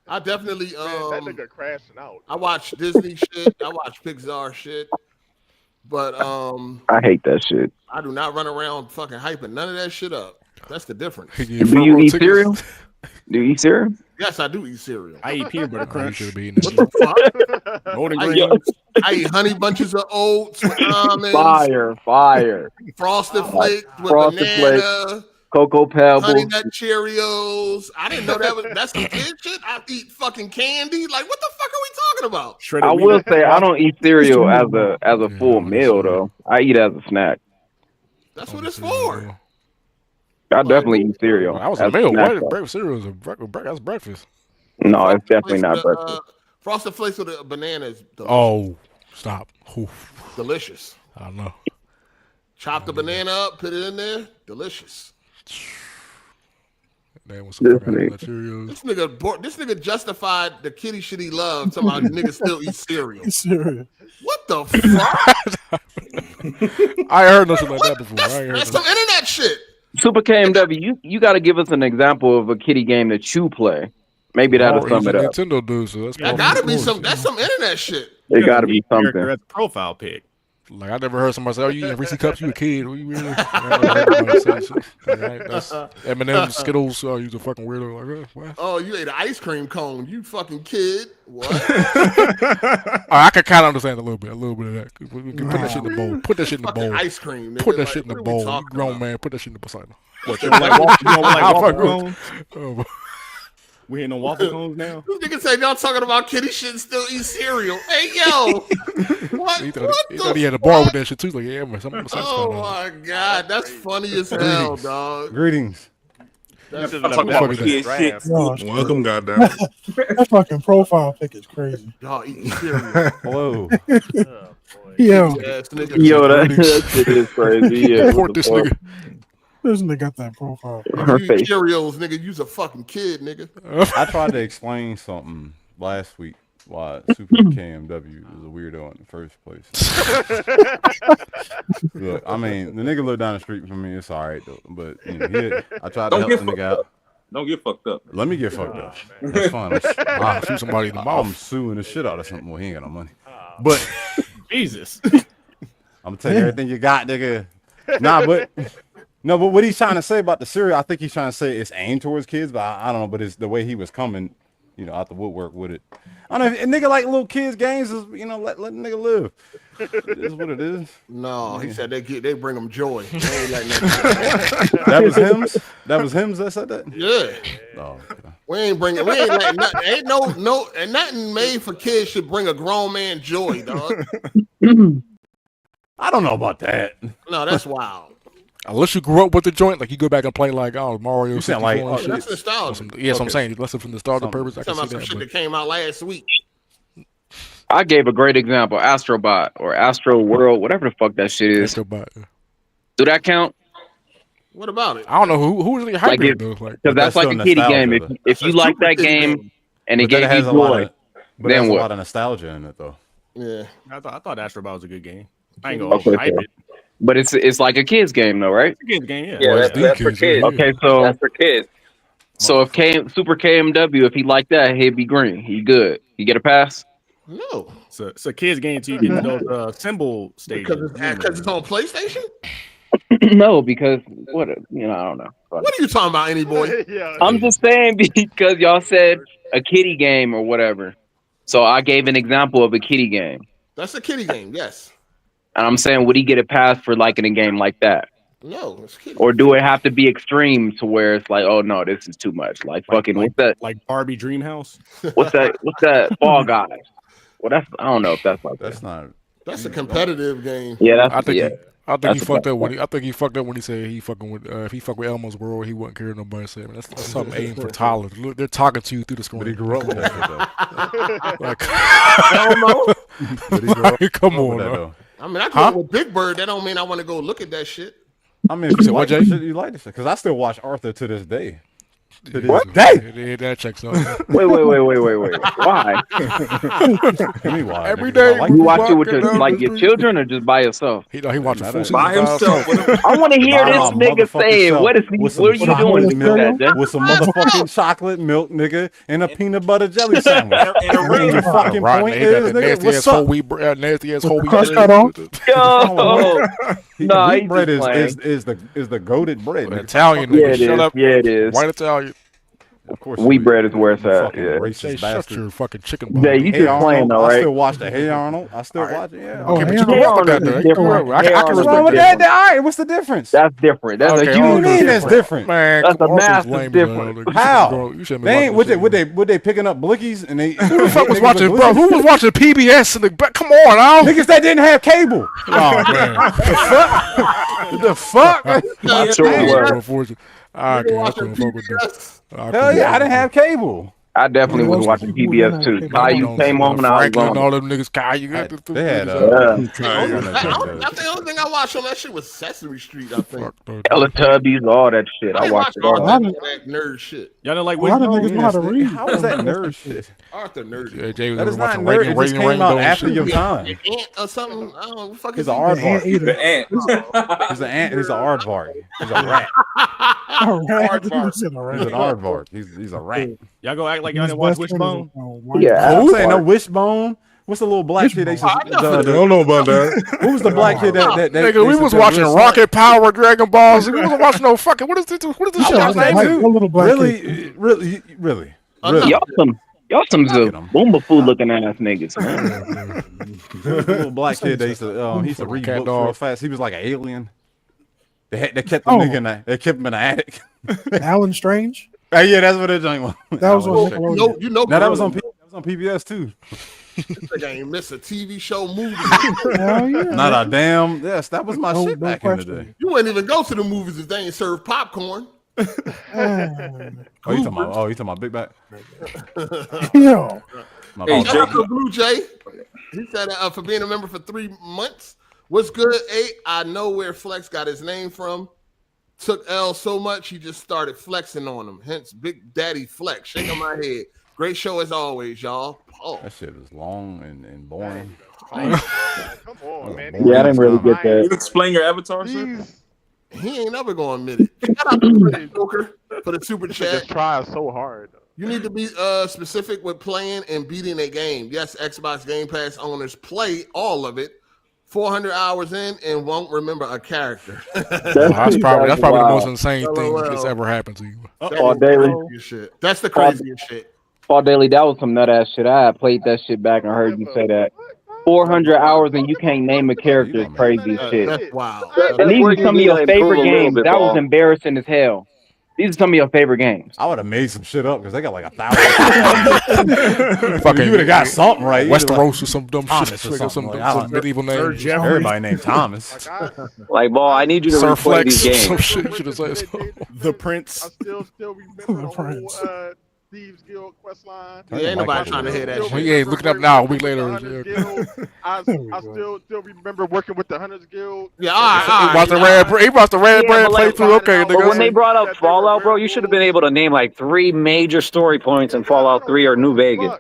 Speaker 1: I definitely
Speaker 2: that nigga crashing out.
Speaker 1: I watch Disney shit. I watch Pixar shit. But
Speaker 16: I hate that shit.
Speaker 1: I do not run around fucking hyping none of that shit up. That's the difference.
Speaker 16: Do you eat cereal? Do you eat cereal?
Speaker 1: Yes, I do eat cereal.
Speaker 12: I eat peanut butter crunch.
Speaker 1: What the fuck?
Speaker 12: Golden
Speaker 1: I
Speaker 12: grams.
Speaker 1: eat honey bunches of oats with almonds.
Speaker 16: Fire.
Speaker 1: Frosted Flakes with
Speaker 16: Frosted
Speaker 1: banana.
Speaker 16: Flakes, Cocoa Pebbles.
Speaker 1: Honey Nut Cheerios. I didn't know that's some kid shit. I eat fucking candy. Like, what the fuck are we talking about?
Speaker 16: I will say I don't eat cereal as a full meal though. I eat as a snack.
Speaker 1: That's what it's for.
Speaker 16: I definitely eat cereal.
Speaker 7: I was
Speaker 16: as
Speaker 7: a meal.
Speaker 16: snack,
Speaker 7: What?
Speaker 16: though.
Speaker 7: Breakfast cereal is that's breakfast.
Speaker 16: No, it's definitely not
Speaker 1: Flakes with,
Speaker 16: breakfast.
Speaker 1: Frosted Flakes with a banana is delicious.
Speaker 7: Oh, stop. Oof.
Speaker 1: Delicious.
Speaker 7: I don't know.
Speaker 1: Chop the banana up, put it in there. Delicious.
Speaker 7: Man, with some Cheerios.
Speaker 1: This nigga justified the kitty shit he loved. Somehow niggas still eat cereal.
Speaker 3: Cereal.
Speaker 1: What the fuck?
Speaker 7: I heard nothing like that before.
Speaker 1: That's some internet shit.
Speaker 16: Super KMW, you got to give us an example of a kitty game that you play. Maybe that'll sum it up.
Speaker 7: Nintendo do so. That's
Speaker 1: That gotta be some. That's some internet shit.
Speaker 16: It got to be something.
Speaker 12: That's a profile pic.
Speaker 7: Like I never heard somebody say, "Oh, you eating Reese's Cups? You a kid?" What you really? I never heard anybody say that shit. Right? That's M&M, Skittles. Oh, you's a fucking weirdo. Like, what?
Speaker 1: Oh, you ate an ice cream cone. You fucking kid. What?
Speaker 7: I can kind of understand a little bit of that. We can put that shit in the bowl. Put that shit in the bowl.
Speaker 1: Ice cream.
Speaker 7: Put that
Speaker 1: Like,
Speaker 7: shit in the
Speaker 1: what are we
Speaker 7: bowl. You
Speaker 1: talking
Speaker 7: grown
Speaker 1: about?
Speaker 7: man. Put that shit in the bowl.
Speaker 12: What, you don't like waffle cones?
Speaker 7: Oh,
Speaker 12: We ain't no waffle cones now.
Speaker 1: This nigga said y'all talking about kitty shit and still eat cereal. Hey yo, what?
Speaker 7: he thought he had a bar with that shit too. He's like, yeah, man, something
Speaker 1: Oh my god, that's funny as hell, dog.
Speaker 13: Greetings.
Speaker 1: That's
Speaker 13: Welcome, goddamn.
Speaker 3: That fucking profile pic is crazy.
Speaker 1: Y'all eating cereal.
Speaker 13: Hello.
Speaker 3: Yo,
Speaker 16: that shit is crazy. Yeah,
Speaker 7: report this nigga.
Speaker 3: this nigga got that profile.
Speaker 1: You eat Cheerios, nigga. You's a fucking kid, nigga.
Speaker 13: I tried to explain something last week why Super KMW is a weirdo in the first place. Look, I mean, the nigga lived down the street from me. It's all right though, but you know, I tried to help the nigga out.
Speaker 9: Don't get fucked up.
Speaker 13: Let me get fucked up. That's fine.
Speaker 7: I'll shoot somebody in the mouth.
Speaker 13: I'm suing the shit out of something. Well, he ain't got no money. But
Speaker 12: Jesus,
Speaker 13: I'm gonna tell you everything you got, nigga. No, but what he's trying to say about the cereal, I think he's trying to say it's aimed towards kids, but I don't know. But it's the way he was coming, you know, out the woodwork with it. I don't know. If a nigga like little kids games is, you know, let the nigga live. It is what it is.
Speaker 1: No, he said they bring him joy. They ain't letting
Speaker 13: that was him. That was him that said that.
Speaker 1: Yeah.
Speaker 13: Oh, okay.
Speaker 1: We ain't letting nothing. Ain't no, and nothing made for kids should bring a grown man joy, dog.
Speaker 13: I don't know about that.
Speaker 1: No, that's wild.
Speaker 7: Unless you grew up with the joint, like you go back and play like Mario.
Speaker 13: You sound like
Speaker 1: that's nostalgia.
Speaker 7: Yes, I'm saying listen from the nostalgia purpose. I can
Speaker 1: Talking
Speaker 7: see
Speaker 1: about some
Speaker 7: that.
Speaker 1: shit that came out last week.
Speaker 16: I gave a great example: Astrobot or Astro World, whatever the fuck that shit is.
Speaker 7: Astrobot.
Speaker 16: Do that count?
Speaker 1: What about it?
Speaker 7: I don't know who really hyping it though. Like,
Speaker 16: because that's like a kiddie game. If you like that game and it gave you joy, then
Speaker 13: a
Speaker 16: what?
Speaker 13: lot of nostalgia in it though.
Speaker 1: Yeah,
Speaker 12: I thought Astrobot was a good game. I ain't gonna hype it.
Speaker 16: But it's like a kid's game though, right?
Speaker 12: It's a kid's game, yeah.
Speaker 16: Yeah,
Speaker 12: that's
Speaker 16: for kids. Okay, so that's for kids. So if Super KMW, if he like that, he'd be green. He good. He get a pass?
Speaker 1: No.
Speaker 12: It's a kid's game till you get to those symbol stages.
Speaker 1: Because it's on PlayStation?
Speaker 16: No, because what? I don't know.
Speaker 1: What are you talking about, any boy?
Speaker 16: I'm just saying because y'all said a kiddie game or whatever. So I gave an example of a kiddie game.
Speaker 1: That's a kiddie game, yes.
Speaker 16: And I'm saying, would he get a pass for liking a game like that?
Speaker 1: No, it's kiddie.
Speaker 16: Or do it have to be extreme to where it's like, oh no, this is too much? Like fucking what's that?
Speaker 12: Like Barbie Dreamhouse?
Speaker 16: What's that? Fall Guys. Well, I don't know if that's like
Speaker 13: that's not.
Speaker 1: That's a competitive game.
Speaker 16: Yeah,
Speaker 7: I think he fucked up when he fucked up when he said he fucking with if he fucked with Elmo's World, he wouldn't care what nobody said. That's something aimed for toddlers. Look, they're talking to you through the screen.
Speaker 13: But he grew up with that shit, though.
Speaker 7: Come on, though.
Speaker 1: I mean, I grew up with Big Bird. That don't mean I want to go look at that shit.
Speaker 13: I mean, if you like this shit, you like this shit. Because I still watch Arthur to this day.
Speaker 11: What?
Speaker 7: Yeah, that checks out.
Speaker 16: Wait. Why?
Speaker 7: Every day
Speaker 16: You watch it with your children or just by yourself?
Speaker 7: He watching full season
Speaker 9: By himself.
Speaker 16: I want to hear this nigga say it. What are you doing with
Speaker 13: milk,
Speaker 16: that?
Speaker 13: with some motherfucking chocolate milk, nigga, and a peanut butter jelly sandwich.
Speaker 9: And a ring.
Speaker 13: Your fucking point is, nigga, what's up?
Speaker 7: Nasty ass whole wheat
Speaker 3: Crust
Speaker 7: bread.
Speaker 3: cut off.
Speaker 16: Yo, no,
Speaker 13: Wheat bread is the goated bread.
Speaker 7: An Italian nigga.
Speaker 16: Yeah, it
Speaker 7: Shut
Speaker 16: is.
Speaker 7: up.
Speaker 16: Yeah, it is.
Speaker 7: White Italian.
Speaker 13: Of course,
Speaker 16: Wheat bread is where it's at.
Speaker 13: fucking
Speaker 16: Yeah.
Speaker 13: racist
Speaker 7: Shut
Speaker 13: bastard.
Speaker 7: your fucking chicken
Speaker 16: Yeah,
Speaker 7: bone.
Speaker 16: you just playing though,
Speaker 13: I
Speaker 16: right?
Speaker 13: still watch the Hey Arnold. I still watch it. Yeah.
Speaker 3: Oh,
Speaker 7: Okay, but
Speaker 3: Hey
Speaker 7: you can rock with that,
Speaker 16: Arnold
Speaker 7: though.
Speaker 16: is
Speaker 7: You can rock
Speaker 16: different.
Speaker 7: with it. I
Speaker 16: Hey
Speaker 7: can
Speaker 16: Arnold
Speaker 7: respect
Speaker 16: is
Speaker 7: that.
Speaker 16: different.
Speaker 13: All right, what's the difference?
Speaker 16: That's different. That's
Speaker 7: Okay,
Speaker 16: a
Speaker 7: all
Speaker 13: What do you
Speaker 16: huge
Speaker 13: mean that's different?
Speaker 7: Man,
Speaker 16: That's a
Speaker 7: Arthur's
Speaker 16: massive
Speaker 7: lame,
Speaker 16: difference.
Speaker 7: man.
Speaker 13: How?
Speaker 7: You should
Speaker 13: They ain't, what they picking up blickies and they
Speaker 7: Who the fuck was watching, bro? Who was watching PBS in the back? Come on, Al.
Speaker 13: niggas that didn't have cable?
Speaker 7: Oh, man.
Speaker 13: The fuck?
Speaker 7: I can't fuck with that.
Speaker 13: Hell yeah, I didn't have cable.
Speaker 16: I definitely was watching PBS too. Caillou came on when I was
Speaker 7: Franklin and
Speaker 16: on.
Speaker 7: all them niggas. Caillou.
Speaker 13: They had
Speaker 1: I think the only thing I watched on that shit was Sesame Street, I think.
Speaker 16: Teletubbies, all that shit. I watched it all.
Speaker 1: that nerd shit.
Speaker 12: Y'all didn't like
Speaker 3: A lot of niggas know how to
Speaker 13: Wishbone?
Speaker 3: read.
Speaker 13: How is that nerd shit?
Speaker 1: Arthur nerd.
Speaker 7: Yeah, Jay was
Speaker 13: That is not
Speaker 7: watching
Speaker 13: nerd. It just came out after
Speaker 7: shit.
Speaker 13: your time.
Speaker 1: Ant or something. I don't know. What the fuck
Speaker 13: He's
Speaker 1: is
Speaker 13: an
Speaker 1: he?
Speaker 13: aardvark.
Speaker 9: The ant.
Speaker 13: He's an ant. He's an aardvark. He's a rat. He's an aardvark. He's a rat.
Speaker 12: Y'all go act like y'all didn't watch Wishbone.
Speaker 16: Yeah,
Speaker 13: Who's ain't no Wishbone? What's the little black kid? They said,
Speaker 7: I don't know about that.
Speaker 13: Who was the black kid that
Speaker 7: Nigga, we was watching Rocket Power, Dragon Balls. We wasn't watching no fucking. What is this shit name?
Speaker 13: Really.
Speaker 16: Y'all some Boomba food looking ass niggas, man.
Speaker 13: The little black kid they used to he used to read books real fast. He was like an alien. They kept the nigga in the, they kept him in the attic.
Speaker 3: Alan Strange.
Speaker 13: Yeah, that's what it was.
Speaker 3: That was on Nickelodeon.
Speaker 1: You know,
Speaker 13: now that was on PBS too.
Speaker 1: This nigga ain't miss a TV show movie.
Speaker 3: Hell yeah.
Speaker 13: Not a damn. Yes, that was my shit back in the day.
Speaker 1: You wouldn't even go to the movies if they ain't serve popcorn.
Speaker 13: You talking about Big Back?
Speaker 3: Yo.
Speaker 1: Hey, shout out to Blue Jay. He said for being a member for 3 months. What's good, 8? I know where Flex got his name from. Took L so much he just started flexing on him. Hence, Big Daddy Flex. Shaking my head. Great show as always, y'all. Oh.
Speaker 13: That shit was long and boring.
Speaker 2: Come on, man.
Speaker 16: Yeah, I didn't really get that.
Speaker 9: You explain your avatar, sir?
Speaker 1: He ain't never going to admit it. Shout out to Joker for the super chat.
Speaker 2: Just try so hard.
Speaker 1: You need to be specific with playing and beating a game. Yes, Xbox Game Pass owners play all of it. 400 hours in and won't remember a character.
Speaker 7: That's probably the most insane thing that's ever happened to you.
Speaker 16: Paul Daly.
Speaker 1: That's the craziest shit.
Speaker 16: Paul Daly, that was some nut ass shit. I had played that shit back and heard you say that. 400 hours and you can't name a character is crazy as shit.
Speaker 1: That's wild.
Speaker 16: And these are some of your favorite games. That was embarrassing as hell. These are some of your favorite games.
Speaker 13: I would have made some shit up because they got like 1,000. Fucking, you would have got something right.
Speaker 7: Westeros or some dumb
Speaker 13: Thomas
Speaker 7: shit.
Speaker 13: or
Speaker 7: Some
Speaker 13: like,
Speaker 7: medieval name.
Speaker 13: Everybody named Thomas.
Speaker 11: Like, ball, I need you to
Speaker 7: Sir
Speaker 11: replay
Speaker 7: Flex.
Speaker 11: these
Speaker 7: Some
Speaker 11: games.
Speaker 7: shit you should have said.
Speaker 17: The Prince.
Speaker 2: I still remember the whole Thieves Guild quest line.
Speaker 1: Yeah, ain't nobody trying to hear that shit.
Speaker 7: Yeah, looking up now a week later.
Speaker 2: I still remember working with the Hunters Guild.
Speaker 1: Yeah, all right.
Speaker 7: He brought the red brand playthrough. Okay,
Speaker 11: But when they brought up Fallout, bro, you should have been able to name like 3 major story points in Fallout 3 or New Vegas.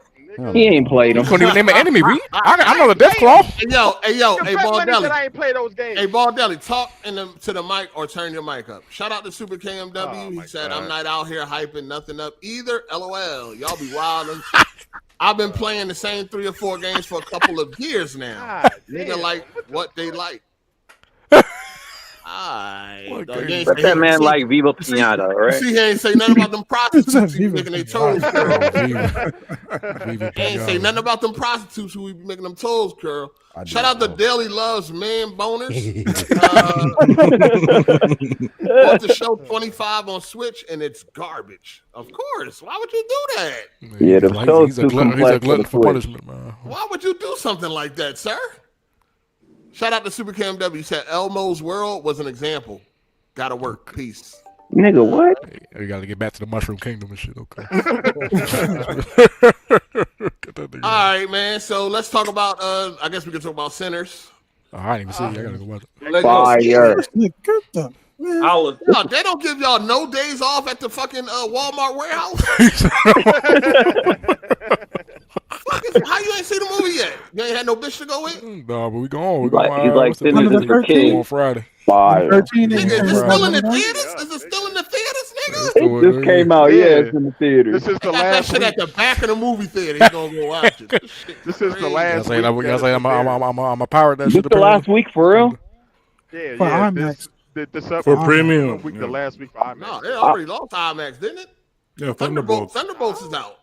Speaker 16: He ain't played them.
Speaker 7: You couldn't even name an enemy, Reed. I know the Death Claw.
Speaker 1: Hey, Baldelli.
Speaker 2: I ain't played those games.
Speaker 1: Hey, Baldelli, talk to the mic or turn your mic up. Shout out to Super KMW. He said, I'm not out here hyping nothing up either. LOL. Y'all be wildin'. I've been playing the same 3 or 4 games for a couple of years now. Nigga like what they like.
Speaker 11: Let that man like Viva Pinata, all right?
Speaker 1: See, he ain't say nothing about them prostitutes who be making their toes curl. He ain't say nothing about them prostitutes who be making them toes curl. Shout out to Daily Loves Man Boners. Bought the show 25 on Switch and it's garbage. Of course. Why would you do that?
Speaker 16: Yeah, the show's
Speaker 7: He's
Speaker 16: too
Speaker 7: a
Speaker 16: complex
Speaker 7: glutton for
Speaker 16: Switch.
Speaker 7: punishment, man.
Speaker 1: Why would you do something like that, sir? Shout out to Super KMW. He said Elmo's World was an example. Gotta work. Peace.
Speaker 16: Nigga, what?
Speaker 7: Hey, we gotta get back to the Mushroom Kingdom and shit. Okay.
Speaker 1: All right, man. So let's talk about. I guess we can talk about Sinners.
Speaker 7: I didn't even see it. I gotta go watch it.
Speaker 16: Fire.
Speaker 1: No, they don't give y'all no days off at the fucking Walmart warehouse. How you ain't seen the movie yet? You ain't had no bitch to go with?
Speaker 7: No, but we going.
Speaker 11: He's like
Speaker 7: sitting
Speaker 11: the 13
Speaker 7: on Friday.
Speaker 11: Fire.
Speaker 3: 13
Speaker 1: Nigga, is it still in the theaters? Is it still in the theaters, nigga?
Speaker 11: It just came out. Yeah, it's in the theater.
Speaker 2: This is the
Speaker 1: Got that
Speaker 2: last
Speaker 1: shit
Speaker 2: week.
Speaker 1: at the back of the movie theater. He's gonna go watch it.
Speaker 2: This is the last week.
Speaker 7: I'm a pirate that
Speaker 11: This
Speaker 7: shit.
Speaker 11: the last week for real?
Speaker 2: Yeah,
Speaker 3: For
Speaker 2: yeah.
Speaker 3: IMAX.
Speaker 2: This
Speaker 15: For premium.
Speaker 2: week, the last week for IMAX.
Speaker 1: No, they already lost IMAX, didn't it?
Speaker 15: Yeah, Thunderbolts.
Speaker 1: Thunderbolts is out.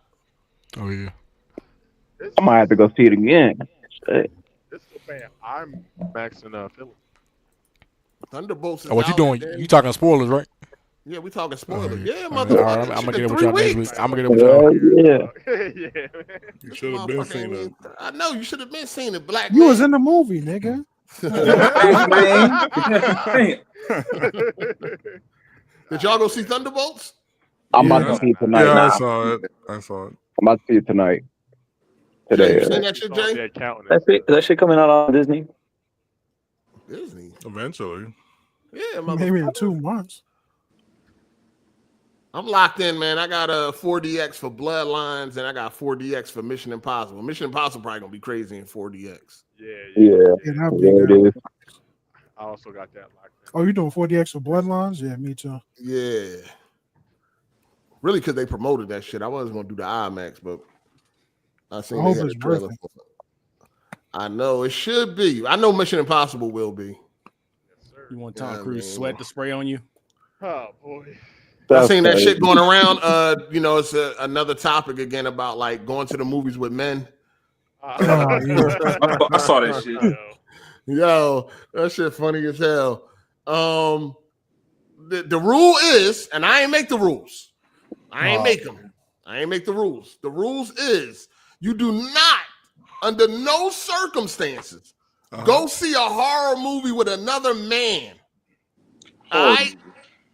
Speaker 7: Oh yeah.
Speaker 11: I might have to go see it again. Shit.
Speaker 2: This is man. I'm maxing Philly.
Speaker 1: Thunderbolts is
Speaker 7: Oh, what you
Speaker 1: out,
Speaker 7: doing?
Speaker 1: then-
Speaker 7: You talking spoilers, right?
Speaker 1: Yeah, we talking spoilers. Yeah,
Speaker 7: All right,
Speaker 1: motherfucker.
Speaker 7: I'm gonna get it
Speaker 1: Shit,
Speaker 7: with y'all
Speaker 1: 3
Speaker 7: next
Speaker 1: weeks.
Speaker 7: week. I'm gonna get it with y'all.
Speaker 11: Yeah.
Speaker 2: Yeah, man.
Speaker 15: You should have been seen it.
Speaker 1: I know you should have been seeing it, black
Speaker 3: You
Speaker 1: man.
Speaker 3: was in the movie, nigga.
Speaker 1: Did y'all go see Thunderbolts?
Speaker 11: I'm about to see it tonight.
Speaker 15: Yeah,
Speaker 11: now.
Speaker 15: I saw it.
Speaker 11: I'm about to see it tonight. Today.
Speaker 1: You seen that shit, Jay?
Speaker 11: That shit coming out on Disney.
Speaker 1: Disney.
Speaker 15: Eventually.
Speaker 1: Yeah,
Speaker 3: Maybe in 2 months.
Speaker 1: I'm locked in, man. I got a 4DX for Bloodlines, and I got 4DX for Mission Impossible. Mission Impossible probably gonna be crazy in 4DX.
Speaker 11: Yeah.
Speaker 3: It is.
Speaker 2: I also got that locked in.
Speaker 3: Oh, you doing 40X for Bloodlines? Yeah, me too.
Speaker 1: Yeah. Really, because they promoted that shit. I wasn't gonna do the IMAX, but I seen
Speaker 3: I
Speaker 1: they
Speaker 3: hope
Speaker 1: had a
Speaker 3: it's worth
Speaker 1: trailer
Speaker 3: it.
Speaker 1: for it. I know it should be. I know Mission Impossible will be.
Speaker 12: You want Tom
Speaker 1: Yeah,
Speaker 12: Cruise
Speaker 1: man.
Speaker 12: sweat to spray on you?
Speaker 2: Oh boy.
Speaker 1: I seen that shit going around. It's another topic again about like going to the movies with men.
Speaker 9: I saw that shit.
Speaker 1: Yo, that shit funny as hell. The rule is, and I ain't make the rules. I ain't make them. I ain't make the rules. The rules is you do not, under no circumstances, go see a horror movie with another man. All right?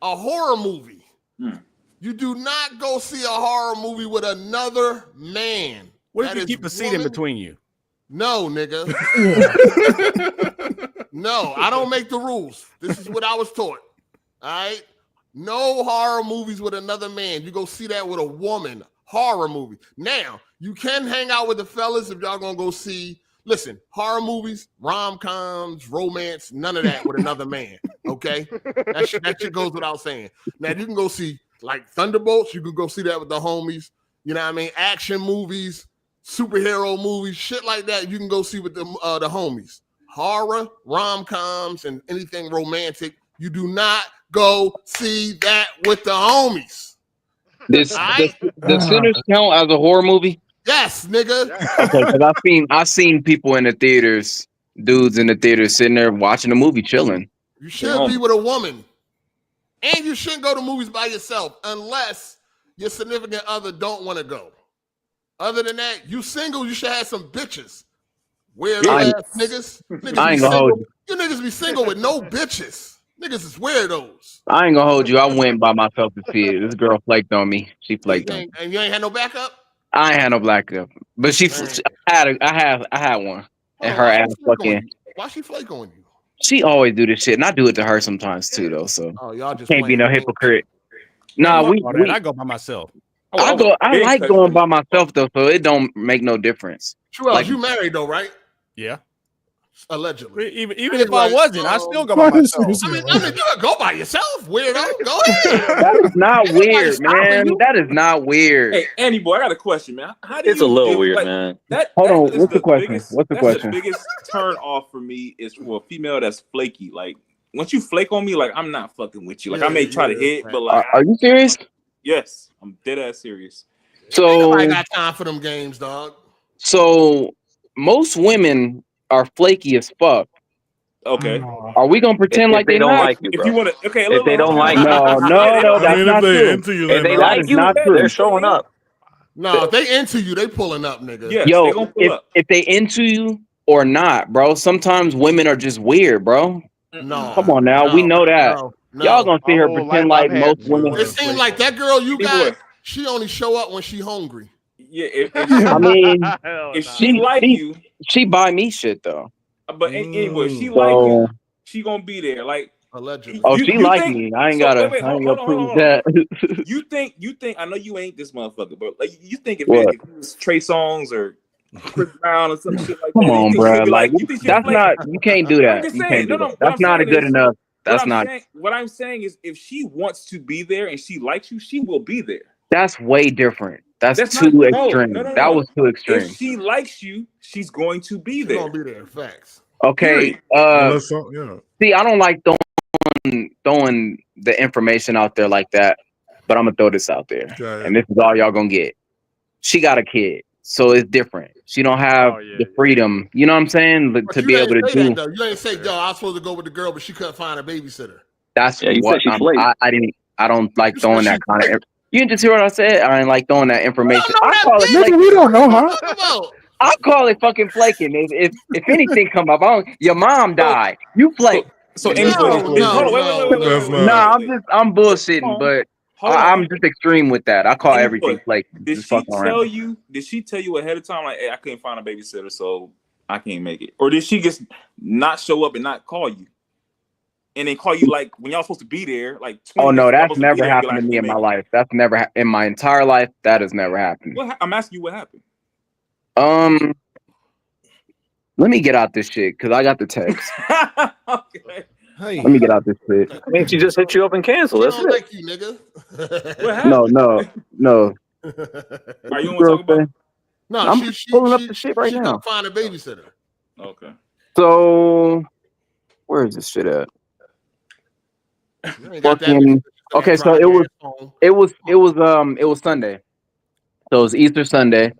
Speaker 1: A horror movie. You do not go see a horror movie with another man.
Speaker 12: What if you keep a seat in between you?
Speaker 1: No, nigga. No, I don't make the rules. This is what I was taught. All right? No horror movies with another man. You go see that with a woman. Horror movie. Now, you can hang out with the fellas if y'all gonna go see. Listen, horror movies, rom-coms, romance, none of that with another man. Okay? That shit goes without saying. Now, you can go see like Thunderbolts. You can go see that with the homies. You know what I mean? Action movies, superhero movies, shit like that. You can go see with the homies. Horror, rom-coms, and anything romantic. You do not go see that with the homies.
Speaker 16: Does Sinners count as a horror movie?
Speaker 1: Yes, nigga.
Speaker 16: Okay, because I've seen people in the theaters, dudes in the theaters sitting there watching a movie, chilling.
Speaker 1: You should be with a woman. And you shouldn't go to movies by yourself unless your significant other don't want to go. Other than that, you single, you should have some bitches. Weird ass niggas.
Speaker 16: I ain't gonna hold you.
Speaker 1: You niggas be single with no bitches. Niggas is weirdos.
Speaker 16: I ain't gonna hold you. I went by myself to see it. This girl flaked on me. She flaked on me.
Speaker 1: And you ain't had no backup?
Speaker 16: I ain't had no black up, but I had one, and her ass fucking.
Speaker 1: Why she flake on you?
Speaker 16: She always do this shit, and I do it to her sometimes too, though. So
Speaker 1: y'all just
Speaker 16: can't be no hypocrite. Nah,
Speaker 12: I go by myself.
Speaker 16: I like going by myself though, so it don't make no difference.
Speaker 1: True,
Speaker 16: Like,
Speaker 1: you married though, right?
Speaker 12: Yeah.
Speaker 1: Allegedly.
Speaker 12: Even if I wasn't, I still go by myself.
Speaker 1: I mean, you could go by yourself, weirdo. Go ahead.
Speaker 16: That is not weird, man. That is not weird.
Speaker 9: Hey, Annie boy, I got a question, man. How do
Speaker 11: It's a
Speaker 9: you
Speaker 11: little
Speaker 9: feel,
Speaker 11: weird,
Speaker 9: like,
Speaker 11: man.
Speaker 16: Hold on, what's the question? What's the
Speaker 9: that's
Speaker 16: question?
Speaker 9: The biggest turn off for me is for a female that's flaky. Like, once you flake on me, like I'm not fucking with you. Like I may try to hit, but like,
Speaker 16: are you serious?
Speaker 9: Yes, I'm dead ass serious.
Speaker 16: So
Speaker 1: I got time for them games, dog.
Speaker 16: So most women are flaky as fuck.
Speaker 9: Okay.
Speaker 16: Are we gonna pretend like they don't like you?
Speaker 9: If you want to, okay.
Speaker 11: If they don't like
Speaker 16: no, that's not true.
Speaker 11: If they like you, they're showing up.
Speaker 1: No, if they into you, they pulling up, nigga.
Speaker 9: Yes,
Speaker 16: Yo,
Speaker 9: they gonna pull up.
Speaker 16: if they into you or not, bro. Sometimes women are just weird, bro.
Speaker 1: No,
Speaker 16: Come on now, we know that. Y'all gonna sit here pretend like most women.
Speaker 1: It seems like that girl you got. She only show up when she hungry.
Speaker 9: Yeah,
Speaker 16: I mean,
Speaker 9: if she like you,
Speaker 16: she buy me shit though.
Speaker 9: but anyway, if she like you, she gonna be there. Like
Speaker 1: Allegedly.
Speaker 16: Oh, she like me. I ain't gotta prove that.
Speaker 9: You think? I know you ain't this motherfucker, but like, you think if
Speaker 16: What?
Speaker 9: it was Trey Songz or Chris Brown or some shit like that?
Speaker 16: Come on, bro. Like,
Speaker 9: you think she'll
Speaker 16: that's
Speaker 9: flake?
Speaker 16: not. You can't do that.
Speaker 9: I'm just
Speaker 16: You
Speaker 9: saying.
Speaker 16: can't do
Speaker 9: No,
Speaker 16: that. That's not a good enough. That's not.
Speaker 9: What I'm saying is, if she wants to be there and she likes you, she will be there.
Speaker 16: That's way different. That's too
Speaker 9: not,
Speaker 16: extreme.
Speaker 9: No.
Speaker 16: That was too extreme.
Speaker 9: If she likes you, she's going to be there.
Speaker 1: She's gonna be there. Facts.
Speaker 16: Okay. See, I don't like throwing the information out there like that, but I'm gonna throw this out there, and this is all y'all gonna get. She got a kid, so it's different. She don't have the freedom, you know what I'm saying, to be able to do.
Speaker 1: That, you ain't say, yo, I was supposed to go with the girl, but she couldn't find a babysitter.
Speaker 16: That's what I don't like throwing that kind of. You didn't just hear what I said. I ain't like throwing that information. I call it.
Speaker 3: Nigga, we don't know, huh?
Speaker 16: I call it fucking flaking. If anything come up, your mom died. You flake.
Speaker 9: So
Speaker 16: I'm bullshitting, but I'm just extreme with that. I call everything flaking.
Speaker 9: Did she tell you? Did she tell you ahead of time, like, hey, I couldn't find a babysitter, so I can't make it? Or did she just not show up and not call you? And then call you like when y'all supposed to be there, like.
Speaker 16: Oh no, that's never happened to me in my life. That's never in my entire life. That has never happened.
Speaker 9: I'm asking you what happened.
Speaker 16: Let me get out this shit because I got the text.
Speaker 9: Okay.
Speaker 16: Hey. Let me get out this shit.
Speaker 11: I mean, she just hit you up and canceled. That's it.
Speaker 1: Like you, nigga.
Speaker 9: What happened?
Speaker 16: No.
Speaker 9: Are you want to talk about?
Speaker 1: No,
Speaker 16: I'm pulling up the shit right now.
Speaker 1: She can't find a babysitter.
Speaker 9: Okay.
Speaker 16: So, where is this shit at? Fucking, okay, so it was Sunday. So it was Easter Sunday,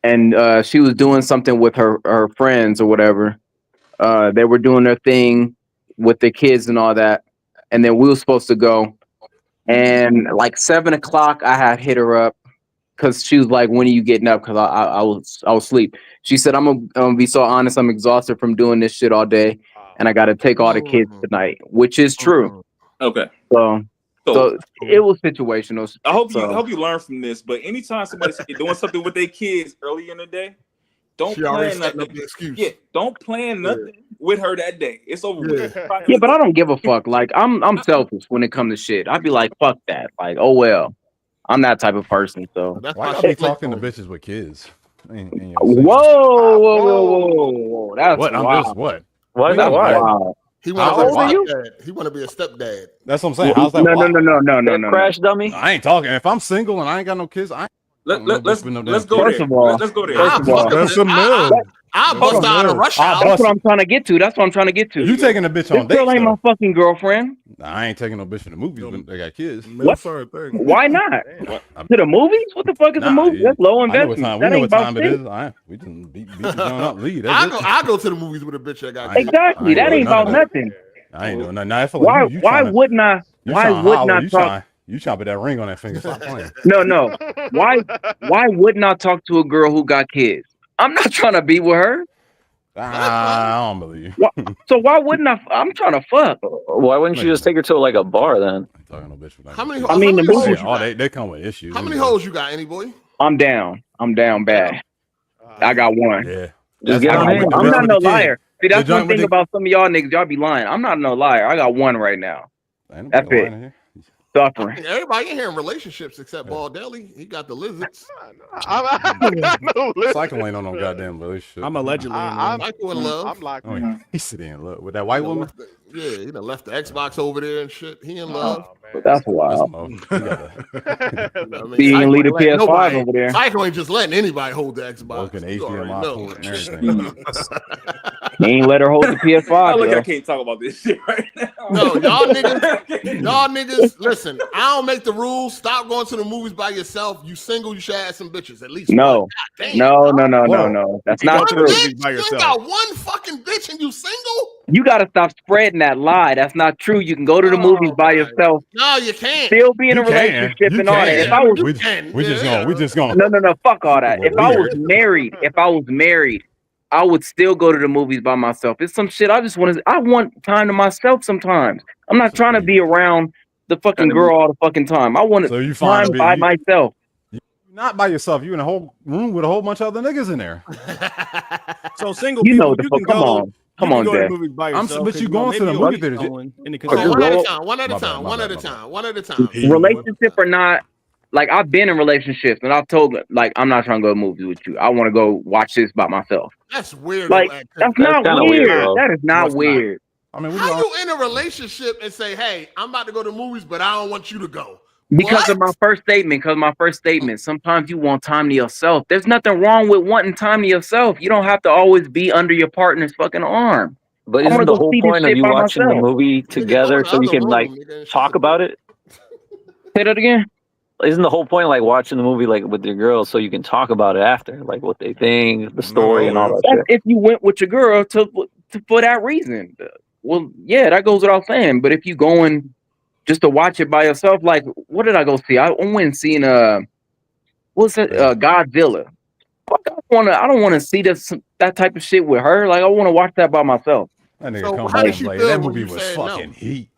Speaker 16: and she was doing something with her friends or whatever. They were doing their thing with the kids and all that, and then we were supposed to go. And like 7 o'clock, I had hit her up because she was like, "When are you getting up?" Because I was asleep. She said, "I'm gonna be so honest. I'm exhausted from doing this shit all day, and I got to take all the kids tonight," which is true.
Speaker 9: Okay.
Speaker 16: So it was situational.
Speaker 9: I hope you learn from this. But anytime somebody's doing something with their kids early in the day, don't plan nothing. Yeah, don't plan nothing with her that day. It's over.
Speaker 16: Yeah, but I don't give a fuck. Like I'm selfish when it comes to shit. I'd be like, fuck that. Like, oh well. I'm that type of person. So
Speaker 13: why y'all be talking to bitches with kids?
Speaker 16: Whoa. That's
Speaker 13: what?
Speaker 16: wild.
Speaker 13: I'm just what?
Speaker 11: Why?
Speaker 16: Wow.
Speaker 1: He want to be a stepdad.
Speaker 13: That's what I'm saying. How's that?
Speaker 16: No.
Speaker 11: Crash dummy.
Speaker 13: I ain't talking. If I'm single and I ain't got no kids,
Speaker 9: let's go there.
Speaker 16: Let's go there.
Speaker 3: That's a mill.
Speaker 1: I bust out a rush hour.
Speaker 16: That's what I'm trying to get to.
Speaker 13: You taking a bitch on
Speaker 16: dates? This girl ain't my fucking girlfriend.
Speaker 13: I ain't taking no bitch to the movies when they got kids.
Speaker 16: What? Why not? To the movies? What the fuck is a movie? That's low investment.
Speaker 13: We know what time it is. We can beat up lead.
Speaker 1: I go to the movies with a bitch that got kids.
Speaker 16: Exactly. That ain't about nothing.
Speaker 13: I ain't doing nothing. Now,
Speaker 16: why wouldn't I? Why wouldn't I talk?
Speaker 13: You chopping that ring on that finger? Stop playing.
Speaker 16: No. Why wouldn't I talk to a girl who got kids? I'm not trying to be with her.
Speaker 13: I don't believe
Speaker 16: you. So why wouldn't I? I'm trying to fuck.
Speaker 11: Why wouldn't you just take her to like a bar then?
Speaker 1: How many?
Speaker 16: I mean, the movies.
Speaker 13: They come with issues.
Speaker 1: How many hoes you got, any boy?
Speaker 16: I'm down bad. I got one.
Speaker 13: Yeah.
Speaker 11: Just get
Speaker 16: I'm not no liar. See, that's one thing about some of y'all niggas. Y'all be lying. I'm not no liar. I got one right now. That's it. Suffering.
Speaker 1: Everybody in here in relationships except Ball Deli. He got the lizards.
Speaker 13: Cycle ain't on no goddamn relationship.
Speaker 12: I'm allegedly
Speaker 1: Michael in love.
Speaker 2: I'm locked
Speaker 13: He's sitting in love with that white woman.
Speaker 1: Yeah, he done left the Xbox over there and shit. He in love.
Speaker 16: That's wild.
Speaker 1: He
Speaker 16: can leave the PS5 over there.
Speaker 1: Cycle ain't just letting anybody hold the Xbox.
Speaker 13: HDMI port and everything.
Speaker 16: He ain't let her hold the PS5.
Speaker 9: I can't talk about this shit right now.
Speaker 1: No, y'all niggas, listen, I don't make the rules. Stop going to the movies by yourself. You single, you should have some bitches. At least
Speaker 16: no. That's not true.
Speaker 1: You ain't got one fucking bitch and you single?
Speaker 16: You gotta stop spreading that lie. That's not true. You can go to the movies by yourself.
Speaker 1: No, you can't.
Speaker 16: Still be in a relationship and all that. If I was,
Speaker 13: we just gonna.
Speaker 16: No. Fuck all that. If I was married, I would still go to the movies by myself. It's some shit I want time to myself sometimes. I'm not trying to be around the fucking girl all the fucking time. I want time by myself.
Speaker 13: Not by yourself. You in a whole room with a whole bunch of other niggas in there.
Speaker 12: So single people, you can go.
Speaker 16: Come on, Dad.
Speaker 13: But you going to the movie theaters?
Speaker 1: One at a time.
Speaker 16: Relationship or not, like I've been in relationships and I've told like I'm not trying to go to movies with you. I want to go watch this by myself.
Speaker 1: That's weird.
Speaker 16: Like that's not weird. That is not weird.
Speaker 1: I mean, how you in a relationship and say, "Hey, I'm about to go to movies, but I don't want you to go"?
Speaker 16: Because of my first statement. Sometimes you want time to yourself. There's nothing wrong with wanting time to yourself. You don't have to always be under your partner's fucking arm.
Speaker 17: But isn't the whole point of you watching the movie together so you can like talk about it?
Speaker 16: Say that again.
Speaker 17: Isn't the whole point like watching the movie like with your girl so you can talk about it after, like what they think, the story, and all that shit?
Speaker 16: If you went with your girl for that reason, well, yeah, that goes without saying. But if you going just to watch it by yourself, like what did I go see? I went and seen what's that? Godzilla. Fuck, I don't want to see that type of shit with her. Like I want to watch that by myself.
Speaker 13: That nigga come home and play. That movie was fucking heat.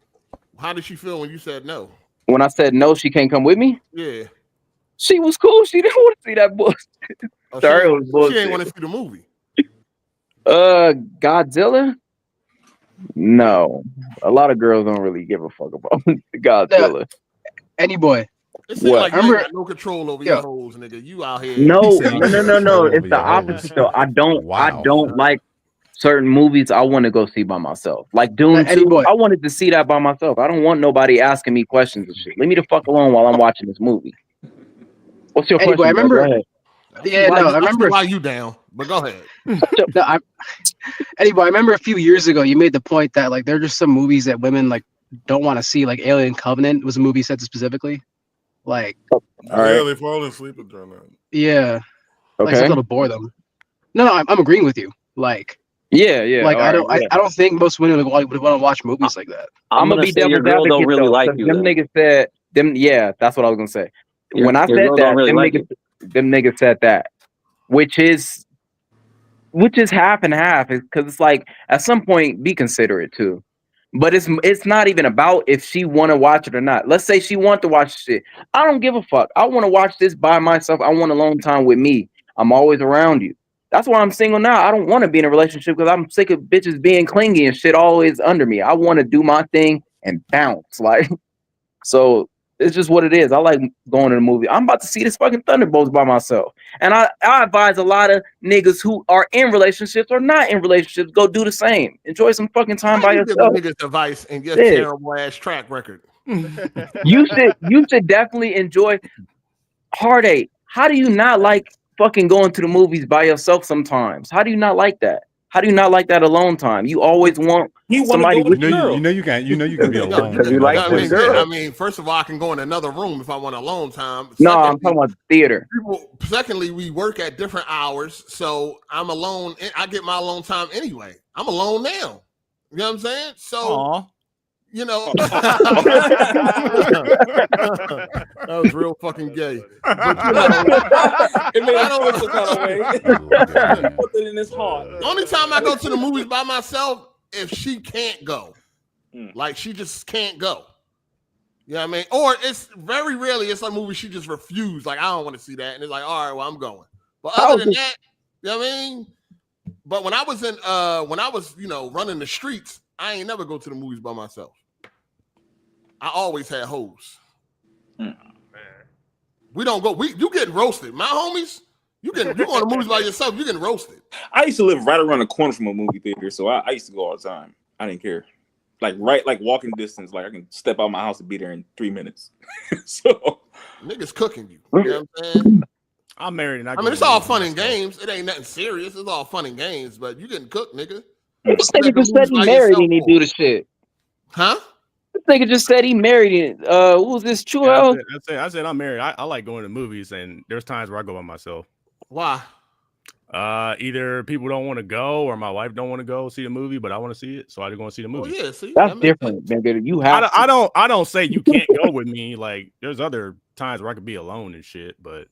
Speaker 1: How did she feel when you said no?
Speaker 16: When I said no, she can't come with me.
Speaker 1: Yeah,
Speaker 16: she was cool. She didn't want to see that bullshit.
Speaker 1: She ain't want to see the movie.
Speaker 16: Godzilla. No, a lot of girls don't really give a fuck about Godzilla.
Speaker 18: Any boy.
Speaker 1: It seems like you got no control over your hoes, nigga. You out here.
Speaker 16: No. It's the opposite though. I don't like certain movies I want to go see by myself. Like Dune 2, I wanted to see that by myself. I don't want nobody asking me questions and shit. Leave me the fuck alone while I'm watching this movie. What's your question?
Speaker 18: I remember. I remember
Speaker 1: why you down, but go ahead.
Speaker 18: I remember a few years ago you made the point that like there are just some movies that women like don't want to see. Like Alien Covenant was a movie set specifically. Like,
Speaker 19: they fall asleep during that.
Speaker 18: Yeah.
Speaker 16: Okay.
Speaker 18: Like something to bore them. No, I'm agreeing with you. Like.
Speaker 16: Yeah.
Speaker 18: Like I don't think most women would want to watch movies like that.
Speaker 16: I'm gonna be devil's advocate. Don't really like you. Them niggas said them. Yeah, that's what I was gonna say. When I said that, really them niggas said that, which is half and half, because it's like at some point be considerate too. But it's not even about if she want to watch it or not. Let's say she want to watch shit. I don't give a fuck. I want to watch this by myself. I want alone time with me. I'm always around you. That's why I'm single now. I don't want to be in a relationship because I'm sick of bitches being clingy and shit always under me. I want to do my thing and bounce. Like, so it's just what it is. I like going to the movie. I'm about to see this fucking Thunderbolts by myself. And I advise a lot of niggas who are in relationships or not in relationships, go do the same. Enjoy some fucking time by yourself.
Speaker 1: Give niggas advice and your terrible ass track record.
Speaker 16: You should definitely enjoy Heartache. How do you not like fucking going to the movies by yourself sometimes? How do you not like that? How do you not like that alone time? You always want somebody with you.
Speaker 13: You know you can be alone.
Speaker 16: You like
Speaker 1: I mean, first of all, I can go in another room if I want alone time.
Speaker 16: No, I'm talking about theater.
Speaker 1: Secondly, we work at different hours, so I'm alone. I get my alone time anyway. I'm alone now. You know what I'm saying? So, you know, that was real fucking gay. But, you know,
Speaker 9: it made him feel some kind of way. Put it in his heart.
Speaker 1: The only time I go to the movies by myself if she can't go, like she just can't go. You know what I mean? Or it's very rarely it's a movie she just refused. Like I don't want to see that, and it's like, all right, well I'm going. But other than that, you know what I mean? But when I was running the streets, I ain't never go to the movies by myself. I always had hoes. Man. We don't go. You getting roasted. My homies, you going to movies by yourself, you getting roasted.
Speaker 9: I used to live right around the corner from a movie theater, so I used to go all the time. I didn't care. Like walking distance, like I can step out my house and be there in 3 minutes. So
Speaker 1: niggas cooking you. You know what I'm saying?
Speaker 12: I'm married and I
Speaker 1: mean, it's all fun and games. It ain't nothing serious. It's all fun and games, but you getting cooked, nigga.
Speaker 16: This nigga just said he married and he do the shit.
Speaker 1: Huh?
Speaker 16: This nigga just said he married. Who was this? Chuo?
Speaker 12: I said I'm married. I like going to movies, and there's times where I go by myself.
Speaker 1: Why?
Speaker 12: Either people don't want to go, or my wife don't want to go see the movie, but I want to see it, so I just go and see the movie.
Speaker 1: Oh, yeah, see,
Speaker 16: that's different, nigga. You have.
Speaker 12: I don't say you can't go with me. Like there's other times where I could be alone and shit, but.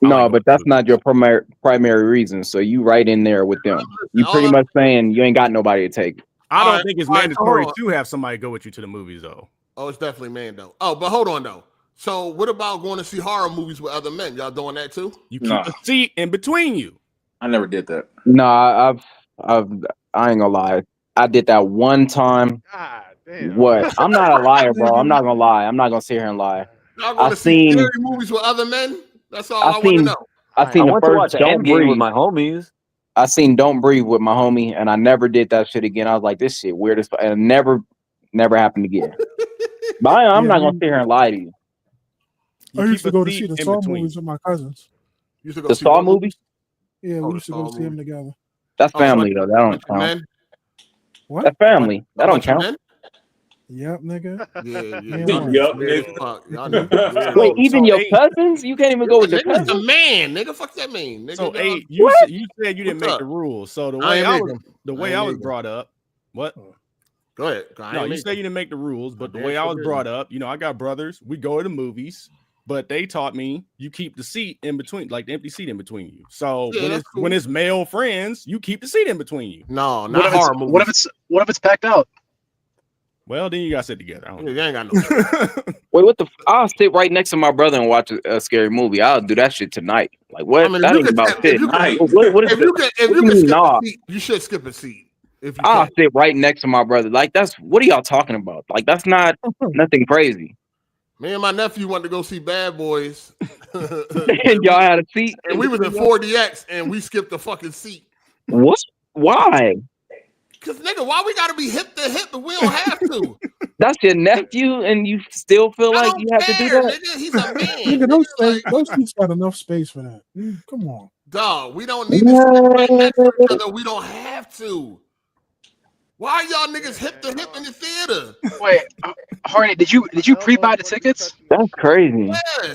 Speaker 16: No, but that's not your primary reason. So you right in there with them. You pretty much saying you ain't got nobody to take.
Speaker 12: I don't think it's mandatory to have somebody go with you to the movies, though.
Speaker 1: Oh, it's definitely man, though. Oh, but hold on, though. So what about going to see horror movies with other men? Y'all doing that too?
Speaker 12: You keep a seat in between you.
Speaker 9: I never did that.
Speaker 16: No, I ain't gonna lie. I did that one time.
Speaker 2: God damn.
Speaker 16: What? I'm not a liar, bro. I'm not gonna lie. I'm not gonna sit here and lie.
Speaker 1: Y'all going to see scary movies with other men? That's all I want to know.
Speaker 16: I seen
Speaker 17: I
Speaker 16: the
Speaker 17: went to watch
Speaker 16: first
Speaker 17: an
Speaker 16: Don't
Speaker 17: Endgame
Speaker 16: Breathe
Speaker 17: with my homies.
Speaker 16: I seen Don't Breathe with my homie, and I never did that shit again. I was like, this shit weird as fuck, and never happened again. But I'm not gonna sit here and lie to you.
Speaker 3: I used to go to see the Saw movies with my cousins.
Speaker 16: The Saw movies?
Speaker 3: Yeah, we used to go see them together.
Speaker 16: That's family though. That don't count.
Speaker 3: What?
Speaker 16: That's family. That don't count.
Speaker 3: Yep, nigga.
Speaker 1: Yup, nigga.
Speaker 16: Wait, even your cousins? You can't even go with your
Speaker 1: Nigga's
Speaker 16: cousins?
Speaker 1: a man, nigga. Fuck that mean, nigga.
Speaker 12: So,
Speaker 1: dog.
Speaker 12: hey, you said you didn't
Speaker 1: What's
Speaker 12: make
Speaker 1: up?
Speaker 12: the rules. So the
Speaker 1: I
Speaker 12: way
Speaker 1: ain't
Speaker 12: I
Speaker 1: make
Speaker 12: was
Speaker 1: them.
Speaker 12: the
Speaker 1: I
Speaker 12: way
Speaker 1: ain't
Speaker 12: I was
Speaker 1: make
Speaker 12: brought up, what?
Speaker 1: Go ahead.
Speaker 12: No, you say you didn't make the rules, but the
Speaker 1: damn
Speaker 12: way I
Speaker 1: sure
Speaker 12: was
Speaker 1: didn't.
Speaker 12: brought up, I got brothers. We go to the movies, but they taught me you keep the seat in between, like the empty seat in between you. So
Speaker 1: Yeah, that's
Speaker 12: when it's male friends, you keep the seat in between you.
Speaker 1: No,
Speaker 18: What
Speaker 1: not
Speaker 18: if
Speaker 1: horror
Speaker 18: it's
Speaker 1: movies.
Speaker 18: what if it's packed out?
Speaker 12: Well, then you got to sit together. I don't know.
Speaker 1: You ain't got no.
Speaker 16: Wait, what the? I'll sit right next to my brother and watch a scary movie. I'll do that shit tonight. Like what?
Speaker 1: I mean,
Speaker 16: that
Speaker 1: if
Speaker 16: ain't
Speaker 1: you
Speaker 16: about
Speaker 1: can,
Speaker 16: shit.
Speaker 1: if you can,
Speaker 16: What is
Speaker 1: if you
Speaker 16: the-
Speaker 1: can, if
Speaker 16: what
Speaker 1: you
Speaker 16: do
Speaker 1: can
Speaker 16: mean,
Speaker 1: skip
Speaker 16: nah?
Speaker 1: a seat, you should skip a seat. If you
Speaker 16: I'll
Speaker 1: can.
Speaker 16: sit right next to my brother. Like that's what are y'all talking about? Like that's not nothing crazy.
Speaker 1: Me and my nephew wanted to go see Bad Boys.
Speaker 16: And y'all had a seat,
Speaker 1: and we was in 4DX, and we skipped the fucking seat.
Speaker 16: What? Why?
Speaker 1: Cause nigga, why we gotta be hip to hip, but we don't have to.
Speaker 16: That's your nephew, and you still feel like you have to do that?
Speaker 1: Nigga, he's a man.
Speaker 3: Nigga, those seats got enough space for that. Come on.
Speaker 1: Dog, we don't need to sit right next to each other. We don't have to. Why are y'all niggas hip to hip in the theater?
Speaker 18: Wait, Hardy, did you pre-buy the tickets?
Speaker 16: That's crazy.
Speaker 1: Yeah.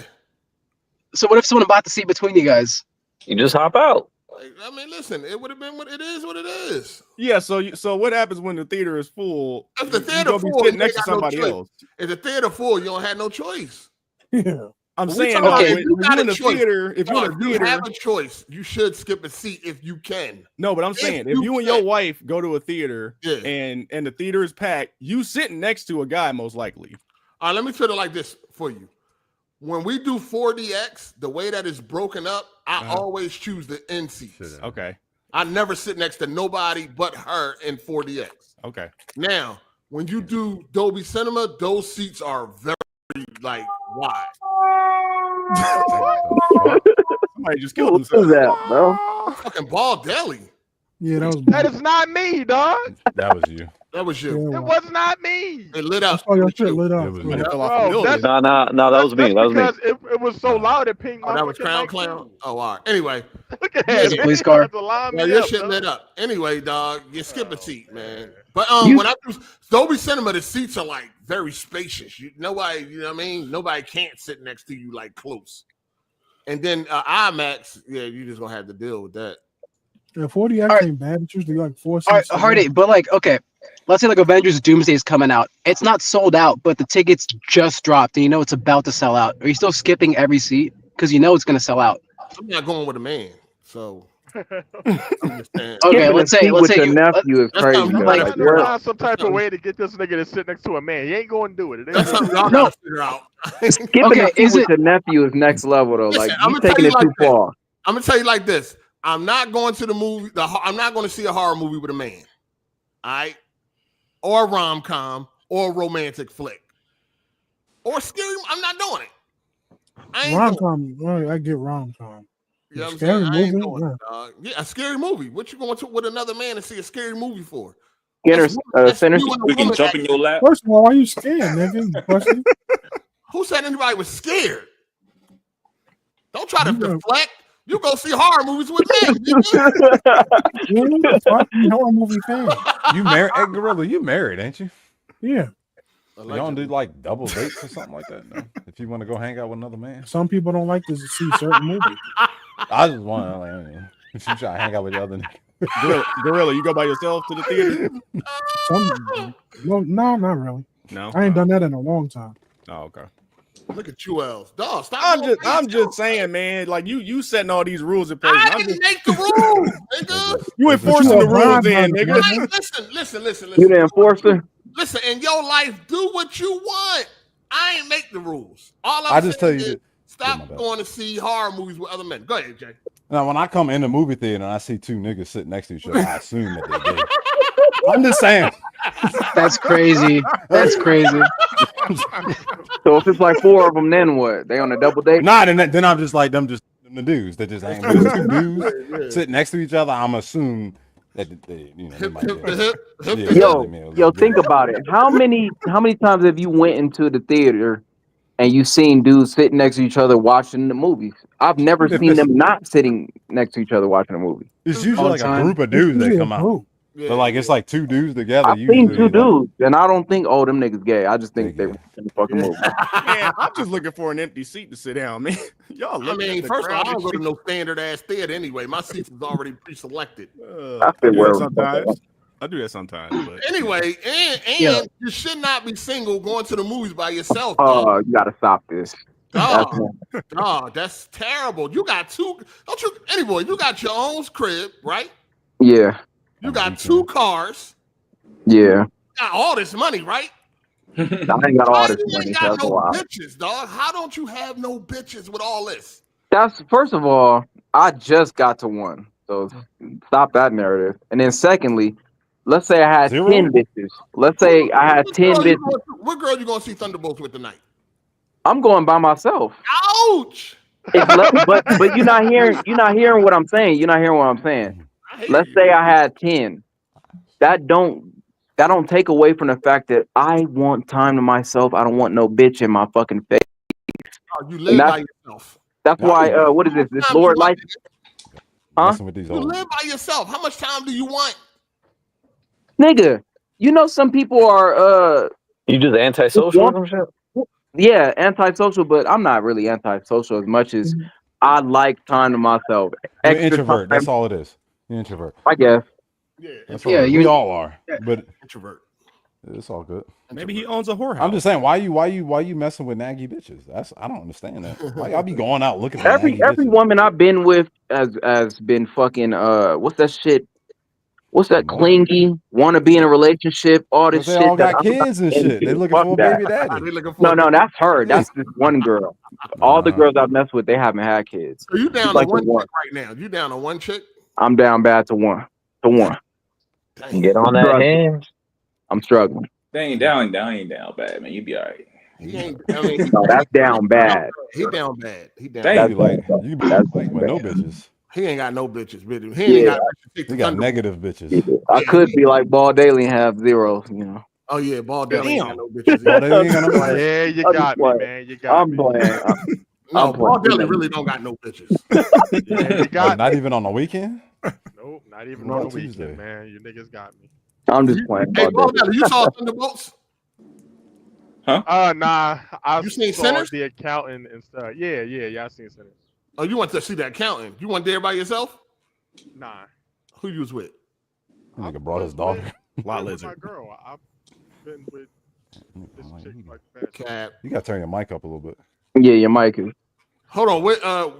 Speaker 18: So what if someone bought the seat between you guys?
Speaker 17: You just hop out.
Speaker 1: Like, I mean, listen, it would have been what it is. What it is.
Speaker 12: Yeah. So what happens when the theater is full?
Speaker 1: If the
Speaker 12: You
Speaker 1: theater
Speaker 12: gonna be
Speaker 1: full,
Speaker 12: sitting
Speaker 1: you
Speaker 12: next
Speaker 1: ain't
Speaker 12: to
Speaker 1: got no
Speaker 12: somebody
Speaker 1: choice.
Speaker 12: else.
Speaker 1: If the theater full, you don't have no choice.
Speaker 3: Yeah.
Speaker 12: I'm
Speaker 1: When we
Speaker 12: saying
Speaker 1: talk about
Speaker 12: though,
Speaker 1: if
Speaker 12: when
Speaker 1: you
Speaker 12: you
Speaker 1: got
Speaker 12: in
Speaker 1: a
Speaker 12: the
Speaker 1: choice,
Speaker 12: theater, if you're in
Speaker 1: dog,
Speaker 12: the
Speaker 1: you
Speaker 12: theater,
Speaker 1: have a choice. You should skip a seat if you can.
Speaker 12: no, but I'm saying if you and your wife go to a theater
Speaker 1: Yeah.
Speaker 12: and the theater is packed, you sitting next to a guy most likely.
Speaker 1: All right, let me put it like this for you. When we do 4DX, the way that it's broken up, I always choose the end seats.
Speaker 12: Okay.
Speaker 1: I never sit next to nobody but her in 4DX.
Speaker 12: Okay.
Speaker 1: Now, when you do Dolby Cinema, those seats are very like wide.
Speaker 12: Somebody just killed
Speaker 16: What's
Speaker 12: himself.
Speaker 16: that, bro?
Speaker 1: Fucking Ball Deli.
Speaker 3: Yeah, that was
Speaker 2: That is not me, dog.
Speaker 13: That was you.
Speaker 1: That was you.
Speaker 3: Yeah,
Speaker 2: It was not me.
Speaker 1: It lit up.
Speaker 3: all your shit lit up.
Speaker 13: It was
Speaker 3: Yeah.
Speaker 13: me.
Speaker 12: Fell off a
Speaker 2: Bro,
Speaker 12: building.
Speaker 2: that's,
Speaker 17: No, that was me. That was me.
Speaker 2: because it was so loud it pinged my
Speaker 1: Oh, that was
Speaker 2: fucking
Speaker 1: Crown
Speaker 2: mic,
Speaker 1: Clown?
Speaker 2: too.
Speaker 1: Oh, all right. Anyway.
Speaker 2: Look at
Speaker 18: There's
Speaker 2: that.
Speaker 18: a police car.
Speaker 2: That's alarm
Speaker 1: Well,
Speaker 2: me
Speaker 1: your
Speaker 2: up,
Speaker 1: shit
Speaker 2: though.
Speaker 1: lit up. Anyway, dog, you skip a seat, man. But
Speaker 16: You-
Speaker 1: when I do Dolby Cinema, the seats are like very spacious. Nobody, you know what I mean? Nobody can't sit next to you like close. And then IMAX, yeah, you just gonna have to deal with that.
Speaker 3: Yeah, 40X
Speaker 18: All right.
Speaker 3: ain't bad. It's usually like 4
Speaker 18: All right,
Speaker 3: seats.
Speaker 18: Hardy, but like, okay, let's say like Avengers Doomsday is coming out. It's not sold out, but the tickets just dropped, and you know it's about to sell out. Are you still skipping every seat because you know it's going to sell out?
Speaker 1: I'm not going with a man, so I'm just saying.
Speaker 18: Okay,
Speaker 16: Skipping
Speaker 18: let's
Speaker 16: a
Speaker 18: say
Speaker 16: seat with your
Speaker 18: you.
Speaker 16: nephew is
Speaker 1: That's
Speaker 16: crazy.
Speaker 1: something
Speaker 16: though.
Speaker 1: you
Speaker 16: Like,
Speaker 1: gotta
Speaker 2: Trying to
Speaker 16: what?
Speaker 2: find some type of way to get this nigga to sit next to a man. He ain't going to do it. It ain't
Speaker 1: That's
Speaker 2: gonna
Speaker 1: something y'all
Speaker 18: No.
Speaker 1: gotta figure out.
Speaker 16: Skipping
Speaker 18: Okay,
Speaker 16: a seat
Speaker 18: is
Speaker 16: with
Speaker 18: it-
Speaker 16: your nephew is next level though.
Speaker 1: Listen,
Speaker 16: Like
Speaker 1: I'm
Speaker 16: you
Speaker 1: gonna tell
Speaker 16: taking
Speaker 1: you
Speaker 16: it
Speaker 1: like
Speaker 16: too
Speaker 1: this.
Speaker 16: far.
Speaker 1: I'm gonna tell you like this. I'm not going to the movie. I'm not going to see a horror movie with a man. All right, or a rom-com, or a romantic flick, or scary. I'm not doing it. I ain't doing
Speaker 3: Rom-com. I get rom-com.
Speaker 1: it. You know what I'm
Speaker 3: Scary
Speaker 1: saying? I ain't
Speaker 3: movie?
Speaker 1: doing
Speaker 3: Yeah.
Speaker 1: it, dog. Yeah, a scary movie. What you going to with another man and see a scary movie for?
Speaker 16: Skinner,
Speaker 1: That's
Speaker 16: Sinister.
Speaker 1: you and the
Speaker 9: We can
Speaker 1: woman
Speaker 9: jump
Speaker 1: that-
Speaker 9: in your lap.
Speaker 3: First of all, why you scared, nigga? You pussy.
Speaker 1: Who said anybody was scared? Don't try to
Speaker 3: You know-
Speaker 1: deflect. You go see horror movies with men. nigga.
Speaker 3: Yeah, fuck you, horror movie fan.
Speaker 13: You married? Hey, Gorilla, you married, ain't you?
Speaker 3: Yeah.
Speaker 13: You don't do like double dates or something like that, no? If you want to go hang out with another man.
Speaker 3: Some people don't like to see certain movies.
Speaker 13: I just want to, like, if you try to hang out with the other nigga.
Speaker 12: Gorilla, you go by yourself to the theater?
Speaker 3: No, not really.
Speaker 12: No.
Speaker 3: I ain't done that in a long time.
Speaker 12: Oh, okay.
Speaker 1: Look at you, Els. Dog, stop.
Speaker 12: I'm just saying, man. Like you setting all these rules in place.
Speaker 1: I
Speaker 12: I'm
Speaker 1: didn't
Speaker 12: just,
Speaker 1: make the rules, nigga.
Speaker 12: you enforcing
Speaker 3: you
Speaker 12: the
Speaker 3: a
Speaker 12: rules,
Speaker 3: blind
Speaker 12: in,
Speaker 3: man,
Speaker 12: nigga.
Speaker 1: Listen.
Speaker 16: You the enforcer?
Speaker 1: Listen, in your life, do what you want. I ain't make the rules. All
Speaker 13: I
Speaker 1: I'm
Speaker 13: just
Speaker 1: saying
Speaker 13: tell you
Speaker 1: is stop going to see horror movies with other men. Go ahead, Jay.
Speaker 13: Now, when I come in the movie theater and I see two niggas sitting next to each other, I assume that they're gay. I'm just saying.
Speaker 18: That's crazy. That's crazy.
Speaker 16: So if it's like 4 of them, then what? They on a double date?
Speaker 13: Nah, then I'm just like them the dudes that just hang. When it's 2 dudes sitting next to each other, I'm assuming that they might
Speaker 16: Yo, think about it. How many times have you went into the theater and you seen dudes sitting next to each other watching the movies? I've never seen them not sitting next to each other watching a movie.
Speaker 13: It's usually like a group of dudes that come out. But like it's like 2 dudes together.
Speaker 16: I've seen 2 dudes, and I don't think them niggas gay. I just think they were in the fucking movie.
Speaker 12: Man, I'm just looking for an empty seat to sit down, man. Y'all
Speaker 1: I mean, first of all, I don't go to no standard ass theater anyway. My seats is already pre-selected.
Speaker 12: I do that sometimes. But
Speaker 1: anyway, and you should not be single going to the movies by yourself.
Speaker 16: Oh, you gotta stop this.
Speaker 1: Oh, that's terrible. You got 2. Don't you? Anyway, you got your own crib, right?
Speaker 16: Yeah.
Speaker 1: You got 2 cars.
Speaker 16: Yeah.
Speaker 1: You got all this money, right?
Speaker 16: I ain't got all this money.
Speaker 1: You ain't got no bitches, dog. How don't you have no bitches with all this?
Speaker 16: That's first of all, I just got to 1, so stop that narrative. And then secondly, let's say I had 10 bitches. Let's say I had 10 bitches.
Speaker 1: What girl you gonna see Thunderbolts with tonight?
Speaker 16: I'm going by myself.
Speaker 1: Ouch!
Speaker 16: But you're not hearing what I'm saying. You're not hearing what I'm saying. Let's say I had 10. That don't take away from the fact that I want time to myself. I don't want no bitch in my fucking face.
Speaker 1: Oh, you live by yourself.
Speaker 16: That's why. What is this? This Lord life? Huh?
Speaker 1: You live by yourself. How much time do you want?
Speaker 16: Nigga, you know some people are.
Speaker 17: You just antisocial or some shit?
Speaker 16: Yeah, antisocial, but I'm not really antisocial as much as I like time to myself.
Speaker 13: You're an introvert. That's all it is. You're an introvert.
Speaker 16: I guess.
Speaker 13: Yeah, we all are. But
Speaker 1: introvert.
Speaker 13: It's all good.
Speaker 12: Maybe he owns a whorehouse.
Speaker 13: I'm just saying, why you messing with naggy bitches? I don't understand that. Why y'all be going out looking for
Speaker 16: every woman I've been with has been fucking what's that shit? What's that clingy? Want to be in a relationship? All this shit.
Speaker 13: They all got kids and shit. They looking for a baby daddy.
Speaker 16: No, that's her. That's this one girl. All the girls I've messed with, they haven't had kids.
Speaker 1: So you down to one chick right now? You down to one chick?
Speaker 16: I'm down bad to one.
Speaker 17: Get on that hand.
Speaker 16: I'm struggling.
Speaker 9: They ain't down bad, man. You be all right.
Speaker 1: He ain't. I mean,
Speaker 16: no, that's down bad.
Speaker 1: He down bad. He down.
Speaker 9: Dang,
Speaker 1: bad.
Speaker 13: You be like with no bitches.
Speaker 1: He ain't got no bitches. He ain't
Speaker 13: got negative bitches.
Speaker 16: I could be like Ball Daily and have 0. You know.
Speaker 1: Oh yeah, Ball Daily ain't got no bitches.
Speaker 2: Yeah, you got me, man. You got me.
Speaker 1: No, Ball Daily really don't got no bitches.
Speaker 2: Yeah, you got
Speaker 13: not even on the weekend.
Speaker 2: Nope, not even on the weekend, man. You niggas got me.
Speaker 16: I'm just playing.
Speaker 1: Hey, Ball Daily, you saw Thunderbolts?
Speaker 9: Huh?
Speaker 2: Nah.
Speaker 1: You seen
Speaker 2: saw
Speaker 1: Sinners?
Speaker 2: The accountant and stuff. Yeah, I seen Sinners.
Speaker 1: Oh, you went to see the accountant? You went there by yourself?
Speaker 2: Nah.
Speaker 1: Who you was with?
Speaker 13: Nigga brought his daughter.
Speaker 2: My girl. I've been with this chick like that.
Speaker 1: Cap.
Speaker 13: You gotta turn your mic up a little bit.
Speaker 16: Yeah, your mic is.
Speaker 1: Hold on.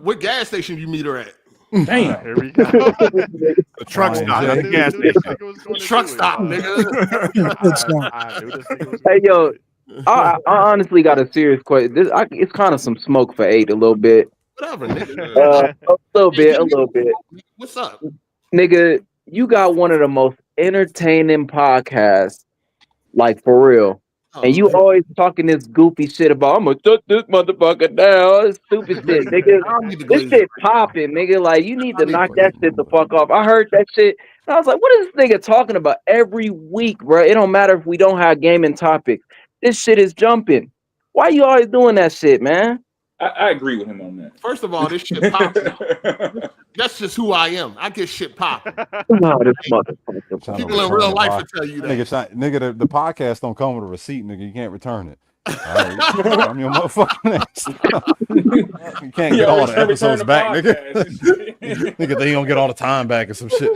Speaker 1: What gas station you meet her at?
Speaker 12: Damn.
Speaker 2: Here we go.
Speaker 12: The truck stop, not the gas station.
Speaker 1: Truck stop, nigga.
Speaker 2: I knew this nigga was
Speaker 16: Hey, yo, I honestly got a serious question. It's kind of some smoke for 8 a little bit.
Speaker 1: Whatever, nigga.
Speaker 16: A little bit.
Speaker 1: What's up?
Speaker 16: Nigga, you got one of the most entertaining podcasts, like for real. And you always talking this goofy shit about, I'm gonna shut this motherfucker down. This stupid shit, nigga. This shit popping, nigga. Like, you need to knock that shit the fuck off. I heard that shit. And I was like, what is this nigga talking about every week, bro? It don't matter if we don't have gaming topics. This shit is jumping. Why you always doing that shit, man?
Speaker 9: I agree with him on that.
Speaker 1: First of all, this shit pops. That's just who I am. I get shit popping.
Speaker 16: No, this motherfucker.
Speaker 1: People in real life will tell you that.
Speaker 13: Nigga, the podcast don't come with a receipt, nigga. You can't return it. All right? I'm your motherfucking ass. You can't get all the episodes back, nigga. Nigga, they don't get all the time back and some shit.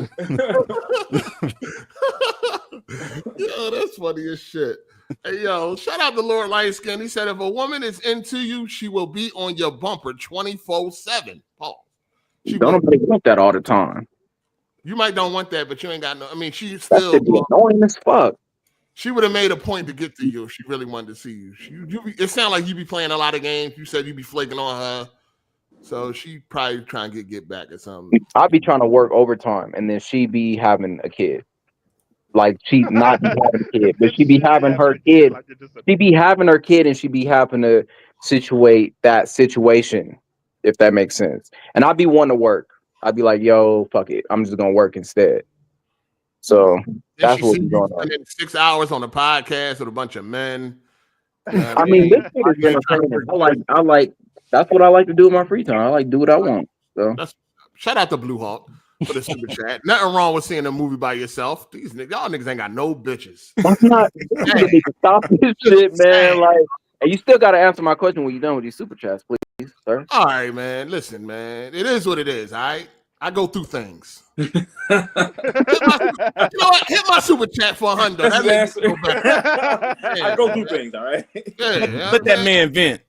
Speaker 1: Yo, that's funny as shit. Hey, yo, shout out to Lord Lightskin. He said, if a woman is into you, she will be on your bumper 24/7. Paul.
Speaker 16: Don't nobody want that all the time.
Speaker 1: You might don't want that, but you ain't got no. I mean, she's still
Speaker 16: annoying as fuck.
Speaker 1: She would have made a point to get to you if she really wanted to see you. It sounded like you be playing a lot of games. You said you be flaking on her. So she probably trying to get back or something.
Speaker 16: I'd be trying to work overtime, and then she be having a kid. like she not be having a kid, but she be having her kid. She be having her kid, and she be having to situate that situation, if that makes sense. And I'd be wanting to work. I'd be like, yo, fuck it, I'm just gonna work instead. So that's what we're going on.
Speaker 1: Spending 6 hours on a podcast with a bunch of men.
Speaker 16: I mean, this shit is entertaining. I like. That's what I like to do in my free time. I like to do what I want. So
Speaker 1: shout out to Blue Hawk for the super chat. Nothing wrong with seeing a movie by yourself. Y'all niggas ain't got no bitches.
Speaker 16: That's not. Stop this shit, man. Like, and you still got to answer my question when you're done with these super chats, please, sir.
Speaker 1: All right, man. Listen, man. It is what it is. All right. I go through things. You know what? Hit my super chat for 100.
Speaker 9: I go through things. All right.
Speaker 1: Yeah,
Speaker 12: Let that man vent.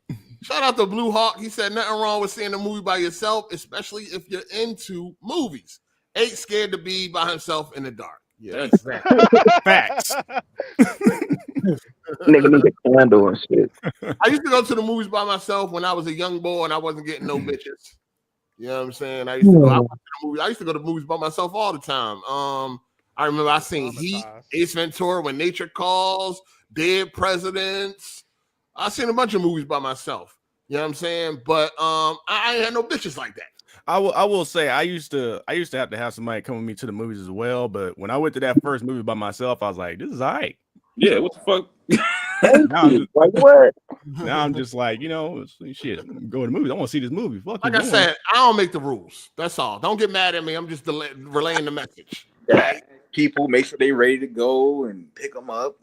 Speaker 1: Shout out to Blue Hawk. He said nothing wrong with seeing a movie by yourself, especially if you're into movies. Ain't scared to be by himself in the dark. Yeah, exactly.
Speaker 12: Facts.
Speaker 16: Nigga need a candle and shit.
Speaker 1: I used to go to the movies by myself when I was a young boy and I wasn't getting no bitches. You know what I'm saying? I used to go to movies by myself all the time. I remember I seen Heat, Ace Ventura, When Nature Calls, Dead Presidents. I seen a bunch of movies by myself. You know what I'm saying? But I ain't had no bitches like that.
Speaker 12: I will say I used to have to have somebody come with me to the movies as well. But when I went to that first movie by myself, I was like, this is all right.
Speaker 9: Yeah, what the fuck?
Speaker 16: Like what?
Speaker 12: Now I'm just like, shit, go to the movies. I want to see this movie. Fuck
Speaker 1: like I said, I don't make the rules. That's all. Don't get mad at me. I'm just relaying the message.
Speaker 20: Right? People make sure they ready to go and pick them up.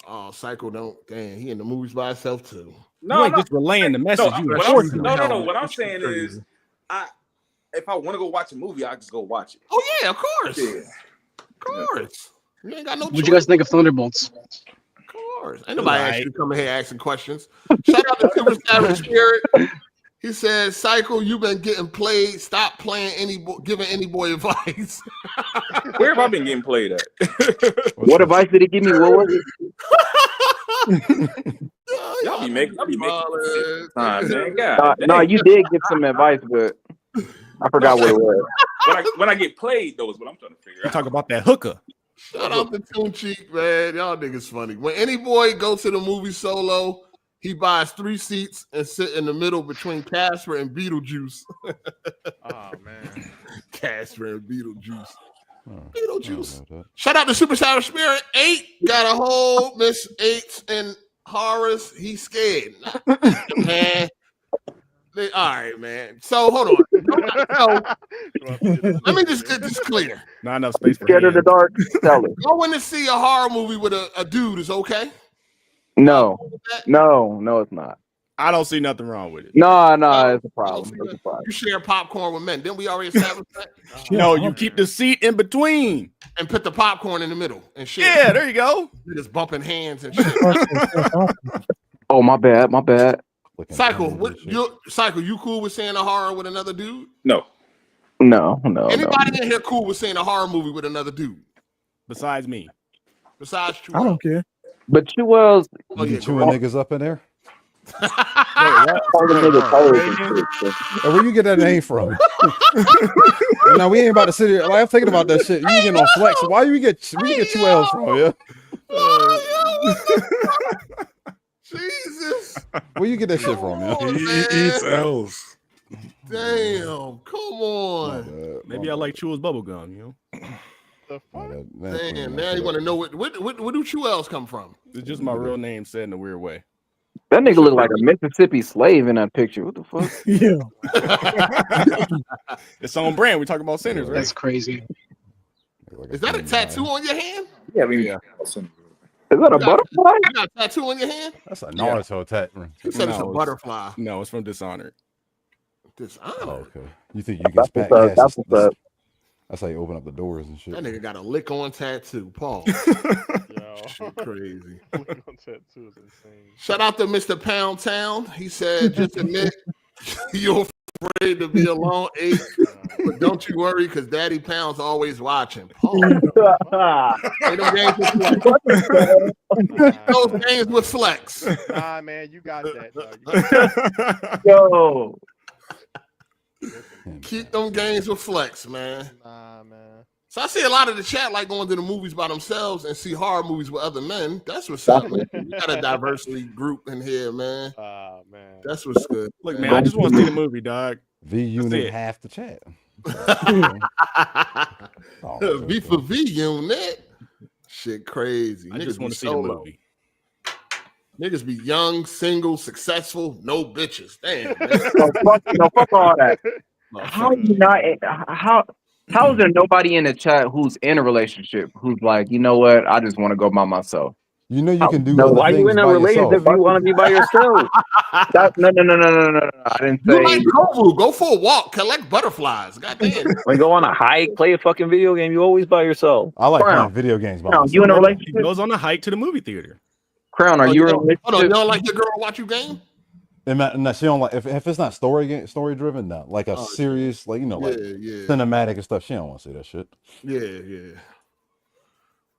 Speaker 1: Oh, Psycho don't. Damn, he in the movies by himself too.
Speaker 12: No, just relaying the message.
Speaker 9: No. What I'm saying is, if I want to go watch a movie, I just go watch it.
Speaker 1: Oh yeah, of course. Yeah. Of course. You ain't got no choice.
Speaker 18: What'd you guys think of Thunderbolts?
Speaker 1: Of course. Ain't nobody actually coming here asking questions. Shout out to Super Savage Spirit. He says, Cycle, you've been getting played. Stop playing giving any boy advice.
Speaker 9: Where have I been getting played at?
Speaker 16: What advice did he give me? What was it?
Speaker 9: Y'all be making man. God,
Speaker 16: no, you did get some advice, but I forgot what it was.
Speaker 9: When I get played, though, is what I'm trying to figure out.
Speaker 12: Talk about that hooker.
Speaker 1: Shout out to Toon Cheek, man. Y'all niggas funny. When any boy goes to the movie solo, he buys 3 seats and sit in the middle between Casper and Beetlejuice.
Speaker 2: Oh man,
Speaker 1: Casper and Beetlejuice. Beetlejuice. Shout out to Super Sour Spirit. 8 got a hold. Miss 8 and Horace. He's scared. Man. All right, man. So hold on. Let me just get this clear.
Speaker 12: Not enough space for
Speaker 16: scared of the dark. Tell it.
Speaker 1: Going to see a horror movie with a dude is okay?
Speaker 16: No, it's not.
Speaker 12: I don't see nothing wrong with it.
Speaker 16: No, it's a problem. It's a problem.
Speaker 1: You share popcorn with men. Didn't we already establish that?
Speaker 12: No, you keep the seat in between.
Speaker 1: And put the popcorn in the middle and shit.
Speaker 12: Yeah, there you go.
Speaker 1: You're just bumping hands and shit.
Speaker 16: Oh, my bad.
Speaker 1: Cycle, you cool with seeing a horror with another dude?
Speaker 9: No.
Speaker 1: Anybody in here cool with seeing a horror movie with another dude?
Speaker 12: Besides me.
Speaker 1: Besides True.
Speaker 3: I don't care.
Speaker 16: But Chewell's
Speaker 13: chewing niggas up in there. Where you get that name from? Now we ain't about to sit here. Like, I'm thinking about that shit. You getting on flex? Why you get 2 L's from? Yeah.
Speaker 1: Jesus.
Speaker 13: Where you get that shit from? Yeah?
Speaker 19: He eats L's.
Speaker 1: Damn, come on.
Speaker 12: Maybe I like Chewell's bubble gum.
Speaker 1: Damn, now you want to know where do True L's come from?
Speaker 12: It's just my real name said in a weird way.
Speaker 16: That nigga look like a Mississippi slave in that picture. What the fuck?
Speaker 3: Yeah.
Speaker 12: It's on brand. We're talking about sinners, right?
Speaker 18: That's crazy.
Speaker 1: Is that a tattoo on your hand?
Speaker 20: Yeah, I mean,
Speaker 16: Is that a butterfly?
Speaker 1: You got a tattoo on your hand?
Speaker 13: That's a Naruto tattoo.
Speaker 1: You said it's a butterfly.
Speaker 12: No, it's from Dishonored.
Speaker 1: Dishonored?
Speaker 13: Oh, okay. You think you can smack
Speaker 16: That's
Speaker 13: ass?
Speaker 16: what's up.
Speaker 13: That's how you open up the doors and shit.
Speaker 1: That nigga got a lick on tattoo. Paul. Shit crazy.
Speaker 2: Lick on tattoo is insane.
Speaker 1: Shout out to Mr. Pound Town. He said, just admit you're afraid to be alone, 8. But don't you worry, because Daddy Pound's always watching. Paul. Play them games with Flex. Those games with Flex.
Speaker 2: Nah, man, you got that, dog.
Speaker 16: Yo.
Speaker 1: Keep them games with Flex, man.
Speaker 2: Nah, man.
Speaker 1: So I see a lot of the chat like going to the movies by themselves and see horror movies with other men. That's what's up, man. You got a diversity group in here, man.
Speaker 2: Man.
Speaker 1: That's what's good.
Speaker 12: Look, man, I just want to see the movie, dog.
Speaker 13: V unit half the chat.
Speaker 1: V for V unit. Shit crazy.
Speaker 12: I just want to see the movie.
Speaker 1: Niggas be young, single, successful, no bitches. Damn.
Speaker 16: Fuck all that. How you not? How is there nobody in the chat who's in a relationship who's like, you know what? I just want to go by myself.
Speaker 13: You know you can do.
Speaker 17: No, why you in a relationship if you want to be by yourself?
Speaker 16: No. I didn't say.
Speaker 1: You like Kovu. Go for a walk. Collect butterflies. Goddamn.
Speaker 17: When go on a hike, play a fucking video game, you always by yourself.
Speaker 13: I like playing video games by myself.
Speaker 16: You in a relationship?
Speaker 12: He goes on a hike to the movie theater.
Speaker 16: Crown, are you in a relationship?
Speaker 1: Hold on, you don't like your girl watch you game?
Speaker 13: No, she don't like if it's not story driven, no. Like a serious, like cinematic and stuff. She don't want to see that shit.
Speaker 1: Yeah.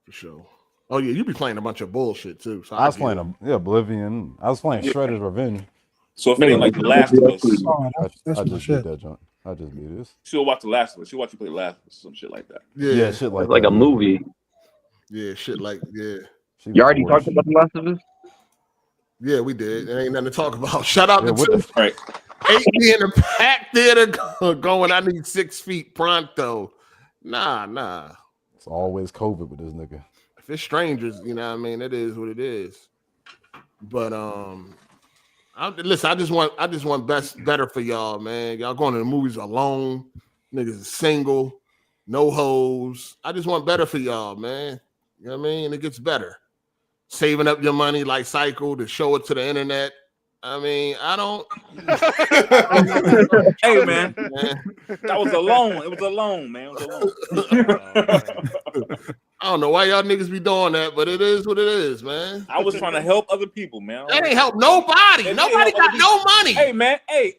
Speaker 1: For sure. Oh yeah, you be playing a bunch of bullshit too. So
Speaker 13: I was playing Oblivion. I was playing Shredder's Revenge.
Speaker 9: So if it ain't like The Last of Us,
Speaker 13: I just beat that joint. I just beat this.
Speaker 9: she'll watch The Last of Us. She'll watch you play The Last of Us, some shit like that.
Speaker 13: Yeah, shit like
Speaker 17: like
Speaker 13: that.
Speaker 17: a movie.
Speaker 1: Yeah, shit like
Speaker 16: You already talked about The Last of Us?
Speaker 1: Yeah, we did. There ain't nothing to talk about. Shout out to
Speaker 9: All right.
Speaker 1: 8 in the pack theater going. I need 6 feet pronto. Nah.
Speaker 13: It's always COVID with this nigga.
Speaker 1: If it's strangers, you know what I mean? It is what it is. But listen, I just want better for y'all, man. Y'all going to the movies alone. Niggas is single, no hoes. I just want better for y'all, man. You know what I mean? It gets better. Saving up your money like Cycle to show it to the internet. I mean, I don't.
Speaker 9: Hey, man. That was a loan. It was a loan, man. It was a loan.
Speaker 1: I don't know why y'all niggas be doing that, but it is what it is, man.
Speaker 9: I was trying to help other people, man.
Speaker 1: That ain't help nobody. Nobody got no money.
Speaker 9: Hey, man. Hey,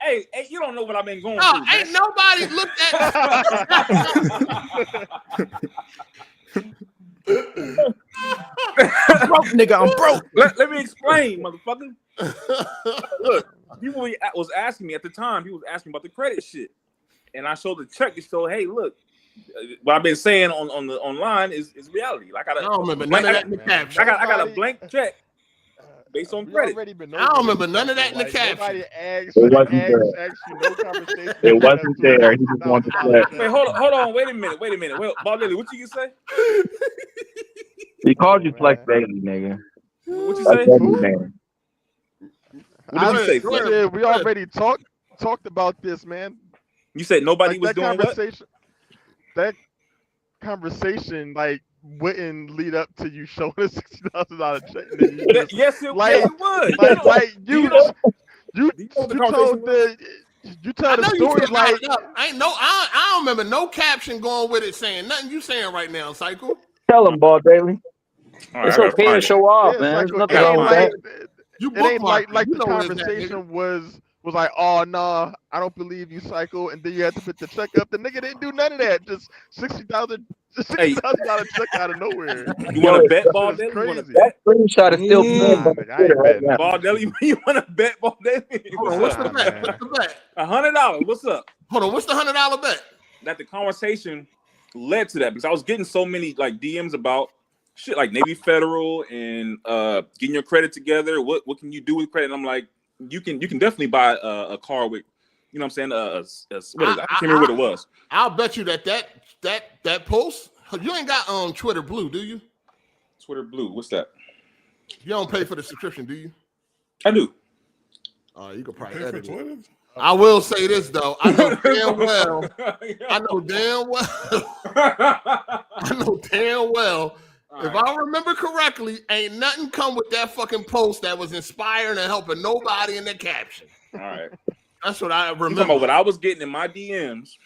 Speaker 9: you don't know what I've been going through.
Speaker 1: Ain't nobody looked at.
Speaker 12: Broke, nigga, I'm broke.
Speaker 9: Let me explain, motherfucker. Look, people was asking me at the time. People was asking about the credit shit, and I showed the check to show, hey, look, what I've been saying on the online is reality. Like I don't remember none of that in the caption. I got a blank check based on credit.
Speaker 1: I don't remember none of that in the caption.
Speaker 16: It wasn't there. He just wanted to flex.
Speaker 9: Wait, hold on. Wait a minute. Well, Bob Lily, what you say?
Speaker 16: He called you Flex Baby, nigga.
Speaker 9: What you say? What did you say, Flex?
Speaker 2: We already talked about this, man.
Speaker 9: You said nobody was doing what?
Speaker 2: That conversation, like, wouldn't lead up to you showing a $60,000 check.
Speaker 9: Yes, it would.
Speaker 1: You tell the story like I don't remember no caption going with it saying nothing you saying right now, Cycle.
Speaker 16: Tell him, Bob Daly.
Speaker 17: It's okay to show off, man. There's nothing wrong with that.
Speaker 2: It ain't like the conversation was like, oh no, I don't believe you, Cycle, and then you had to put the check up. The nigga didn't do none of that. Just $60,000 check out of nowhere.
Speaker 9: You want to bet, Bob Daly?
Speaker 16: That screenshot is still
Speaker 9: Bob Daly, you want to bet, Bob Daly?
Speaker 1: Hold on, what's the bet? What's the bet?
Speaker 9: $100. What's up?
Speaker 1: Hold on, what's the $100 bet?
Speaker 9: That the conversation led to that because I was getting so many like DMs about shit like Navy Federal and getting your credit together. What can you do with credit? And I'm like, you can definitely buy a car with, you know what I'm saying? I can't remember what it was.
Speaker 1: I'll bet you that post. You ain't got Twitter Blue, do you?
Speaker 9: Twitter Blue, what's that?
Speaker 1: You don't pay for the subscription, do you?
Speaker 9: I do.
Speaker 1: You could probably edit it. I will say this though. I know damn well. If I remember correctly, ain't nothing come with that fucking post that was inspiring and helping nobody in the caption.
Speaker 9: All right.
Speaker 1: That's what I remember.
Speaker 9: You talking about what I was getting in my DMs.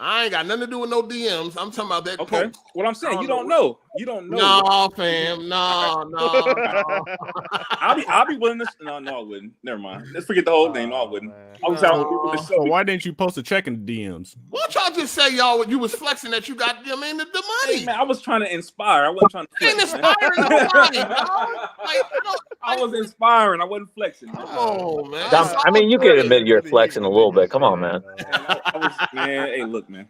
Speaker 1: I ain't got nothing to do with no DMs. I'm talking about that post.
Speaker 9: What I'm saying, you don't know. You don't know.
Speaker 1: No, fam. No.
Speaker 9: I'll be willing to. No, I wouldn't. Never mind. Let's forget the whole thing. No, I wouldn't. I was telling people to show.
Speaker 12: So why didn't you post a check in the DMs?
Speaker 1: Why don't y'all just say you was flexing that you got the money?
Speaker 9: Hey, man, I was trying to inspire. I wasn't trying to flex.
Speaker 1: Ain't inspiring nobody, dog.
Speaker 9: I was inspiring. I wasn't flexing.
Speaker 1: Oh man.
Speaker 17: I mean, you can admit you're flexing a little bit. Come on, man.
Speaker 9: Man, hey, look, man.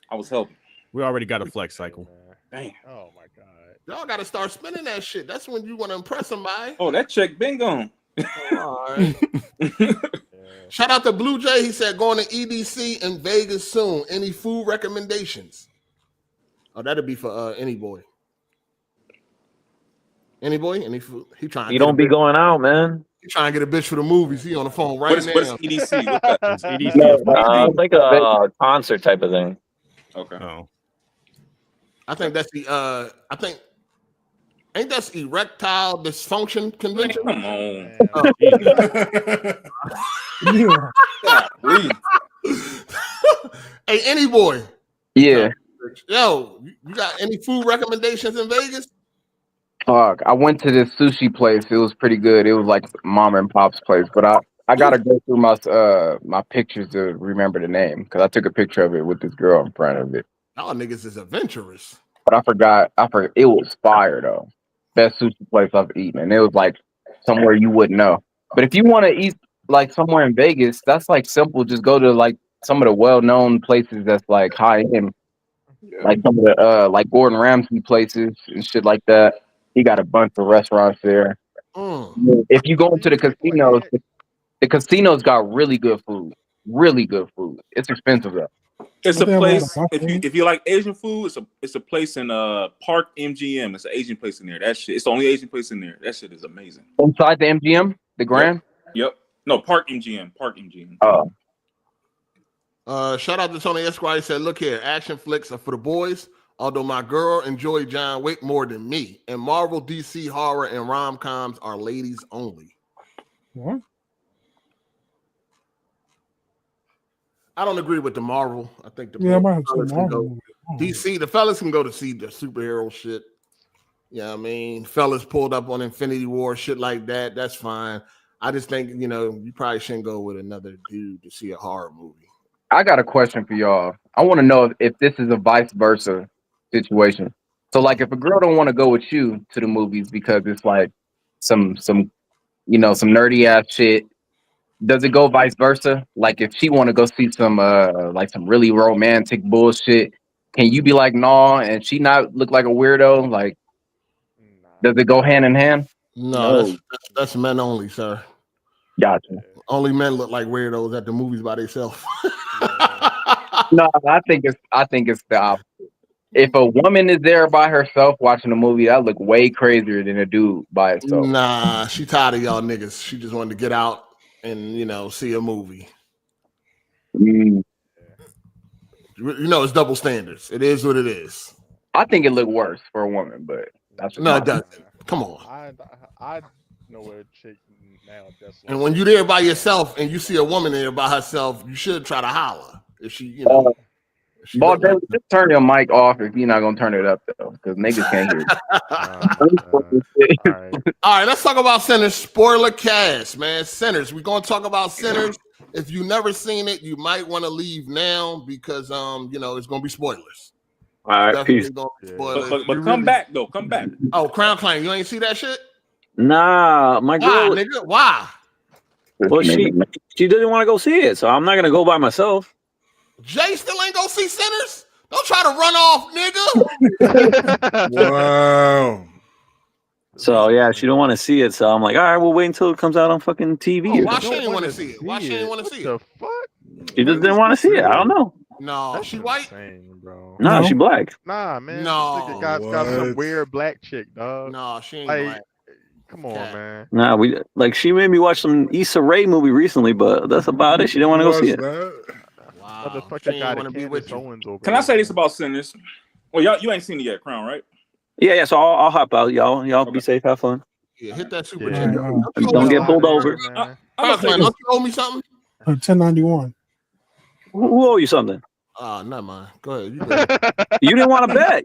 Speaker 9: I was helping.
Speaker 12: We already got a flex cycle.
Speaker 9: Damn.
Speaker 2: Oh my god.
Speaker 1: Y'all got to start spending that shit. That's when you want to impress somebody.
Speaker 9: Oh, that check been gone.
Speaker 1: All right. Shout out to Blue Jay. He said going to EDC in Vegas soon. Any food recommendations? Oh, that'd be for any boy. Any boy? Any food? He trying.
Speaker 17: You don't be going out, man.
Speaker 1: He trying to get a bitch for the movies. He on the phone right now.
Speaker 9: What is EDC? What's that?
Speaker 17: It's like a concert type of thing.
Speaker 9: Okay.
Speaker 12: Oh.
Speaker 1: I think that's the. I think. Ain't that's erectile dysfunction convention?
Speaker 9: Come on.
Speaker 1: Hey, any boy.
Speaker 16: Yeah.
Speaker 1: Yo, you got any food recommendations in Vegas?
Speaker 16: Fuck, I went to this sushi place. It was pretty good. It was like mom and pop's place, but I gotta go through my pictures to remember the name because I took a picture of it with this girl in front of it.
Speaker 1: Y'all niggas is adventurous.
Speaker 16: But I forgot. It was fire though. Best sushi place I've eaten, and it was like somewhere you wouldn't know. But if you want to eat like somewhere in Vegas, that's like simple. Just go to like some of the well-known places that's like high end, like some of the like Gordon Ramsay places and shit like that. He got a bunch of restaurants there. If you go into the casinos, the casinos got really good food. Really good food. It's expensive though.
Speaker 9: It's a place. If you like Asian food, it's a place in Park MGM. It's an Asian place in there. That shit. It's the only Asian place in there. That shit is amazing.
Speaker 16: Inside the MGM, the Grand.
Speaker 9: Yep. No, Park MGM. Park MGM.
Speaker 16: Oh.
Speaker 1: Shout out to Tony Esquire. He said, "Look here, action flicks are for the boys. Although my girl enjoyed John Wick more than me, and Marvel, DC, horror, and rom-coms are ladies only."
Speaker 3: What?
Speaker 1: I don't agree with the Marvel. I think the
Speaker 3: Yeah, I might have
Speaker 1: fellas
Speaker 3: seen
Speaker 1: can
Speaker 3: Marvel.
Speaker 1: go. DC, the fellas can go to see the superhero shit. Yeah, I mean, fellas pulled up on Infinity War, shit like that. That's fine. I just think, you probably shouldn't go with another dude to see a horror movie.
Speaker 16: I got a question for y'all. I want to know if this is a vice versa situation. So, like, if a girl don't want to go with you to the movies because it's like some nerdy ass shit, does it go vice versa? Like, if she want to go see some really romantic bullshit, can you be like, nah, and she not look like a weirdo? Like, does it go hand in hand?
Speaker 1: No. That's men only, sir.
Speaker 16: Gotcha.
Speaker 1: Only men look like weirdos at the movies by themselves.
Speaker 16: No, I think it's the opposite. If a woman is there by herself watching a movie, that look way crazier than a dude by himself.
Speaker 1: Nah, she tired of y'all niggas. She just wanted to get out and see a movie. It's double standards. It is what it is.
Speaker 16: I think it look worse for a woman, but that's
Speaker 1: no, it doesn't. Come on.
Speaker 2: I know where a chick now.
Speaker 1: And when you're there by yourself and you see a woman there by herself, you should try to holler. If she,
Speaker 16: Ball, just turn your mic off if you're not gonna turn it up though, because niggas can't hear you.
Speaker 1: All right, let's talk about Sinners. SpoilerCast, man. Sinners. We're gonna talk about Sinners. If you've never seen it, you might want to leave now because it's gonna be spoilers.
Speaker 17: All right, peace.
Speaker 9: But come back though. Come back.
Speaker 1: Oh, Crown Claim. You ain't see that shit?
Speaker 17: Nah, my girl.
Speaker 1: Why, nigga? Why?
Speaker 17: Well, she didn't want to go see it, so I'm not gonna go by myself.
Speaker 1: Jay still ain't go see Sinners? Don't try to run off, nigga.
Speaker 19: Wow.
Speaker 17: So yeah, she don't want to see it. So I'm like, all right, we'll wait until it comes out on fucking TV.
Speaker 1: Why she ain't want to see it? Why she ain't want to see it?
Speaker 2: The fuck?
Speaker 17: She just didn't want to see it. I don't know.
Speaker 1: No, she white.
Speaker 17: No, she black.
Speaker 2: Nah, man.
Speaker 1: No,
Speaker 2: this nigga got some weird black chick, dog.
Speaker 1: No, she ain't
Speaker 2: like,
Speaker 1: black.
Speaker 2: Come on, man.
Speaker 17: Nah, she made me watch some Issa Rae movie recently, but that's about it. She didn't want to go see it.
Speaker 9: Can I say this about Sinners? Well, you ain't seen it yet, Crown, right?
Speaker 17: Yeah. So I'll hop out. Y'all be safe. Have fun.
Speaker 1: Yeah, hit that super chat.
Speaker 17: Don't get pulled over.
Speaker 1: Don't you owe me something?
Speaker 3: 1091.
Speaker 17: Who owe you something?
Speaker 1: Oh, never mind. Go ahead.
Speaker 17: You didn't want to bet.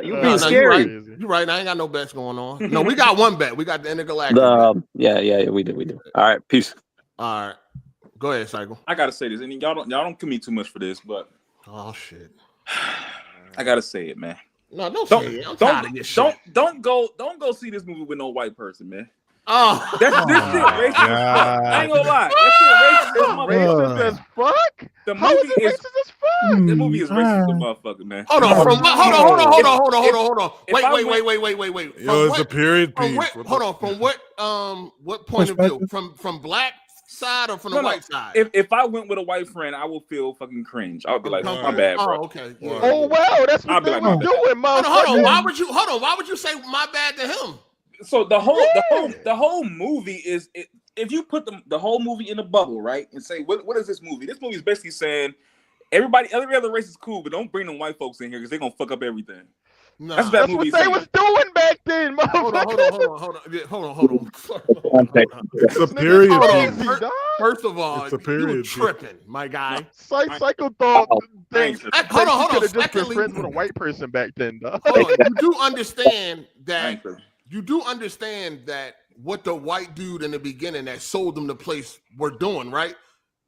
Speaker 17: You being scary.
Speaker 1: You're right. I ain't got no bets going on. No, we got one bet. We got the Intergalactic.
Speaker 17: Yeah, we do. All right, peace.
Speaker 1: All right, go ahead, Cycle.
Speaker 9: I gotta say this, and y'all don't commit too much for this, but
Speaker 1: shit,
Speaker 9: I gotta say it, man.
Speaker 1: No, don't say it. I'm tired of this shit.
Speaker 9: Don't go see this movie with no white person, man.
Speaker 1: Oh,
Speaker 9: this shit racist as fuck. I ain't gonna lie. That shit racist as
Speaker 2: fuck.
Speaker 9: The
Speaker 2: How
Speaker 9: movie
Speaker 2: is it racist as fuck?
Speaker 9: The movie is racist as motherfucker, man.
Speaker 1: Hold on. Hold on. Wait.
Speaker 19: Yo, it's a period piece.
Speaker 1: From what point of view? From black side or from the white side?
Speaker 9: If I went with a white friend, I would feel fucking cringe. I would be like, my bad, bro.
Speaker 1: Oh, okay.
Speaker 2: Yeah. Oh wow, that's what they were doing, man.
Speaker 1: Hold on. Why would you say my bad to him?
Speaker 9: So the whole movie is if you put the whole movie in a bubble, right, and say what is this movie? This movie is basically saying every other race is cool, but don't bring them white folks in here because they're gonna fuck up everything.
Speaker 1: Nah.
Speaker 9: That's
Speaker 2: what they was doing back then, motherfucker.
Speaker 1: Hold on.
Speaker 19: It's a period piece.
Speaker 1: First of all,
Speaker 19: it's a period
Speaker 1: you tripping, my guy.
Speaker 2: Psycho thought things.
Speaker 1: Hold on.
Speaker 2: Could have just been friends with a white person back then, dog.
Speaker 1: Hold on. You do understand that what the white dude in the beginning that sold them the place were doing, right?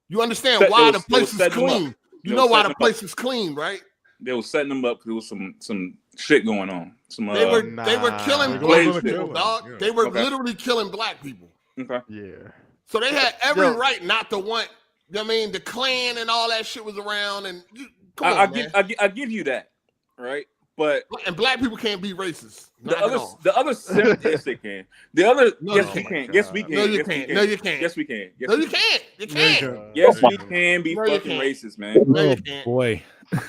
Speaker 1: You understand why the place is clean. You know why the place is clean, right?
Speaker 9: They were setting them up because there was some shit going on.
Speaker 1: They were killing black people, dog. Yeah. They were literally killing black people.
Speaker 9: Okay.
Speaker 2: Yeah.
Speaker 1: So they had every right not to want. You know what I mean, the Klan and all that shit was around, and
Speaker 9: I give you that, right? But
Speaker 1: black people can't be racist.
Speaker 9: The other yes they can. Yes we can.
Speaker 1: No you can't.
Speaker 9: Yes we can.
Speaker 1: No you can't. You can't.
Speaker 9: Yes we can be fucking racist, man.
Speaker 12: Oh boy.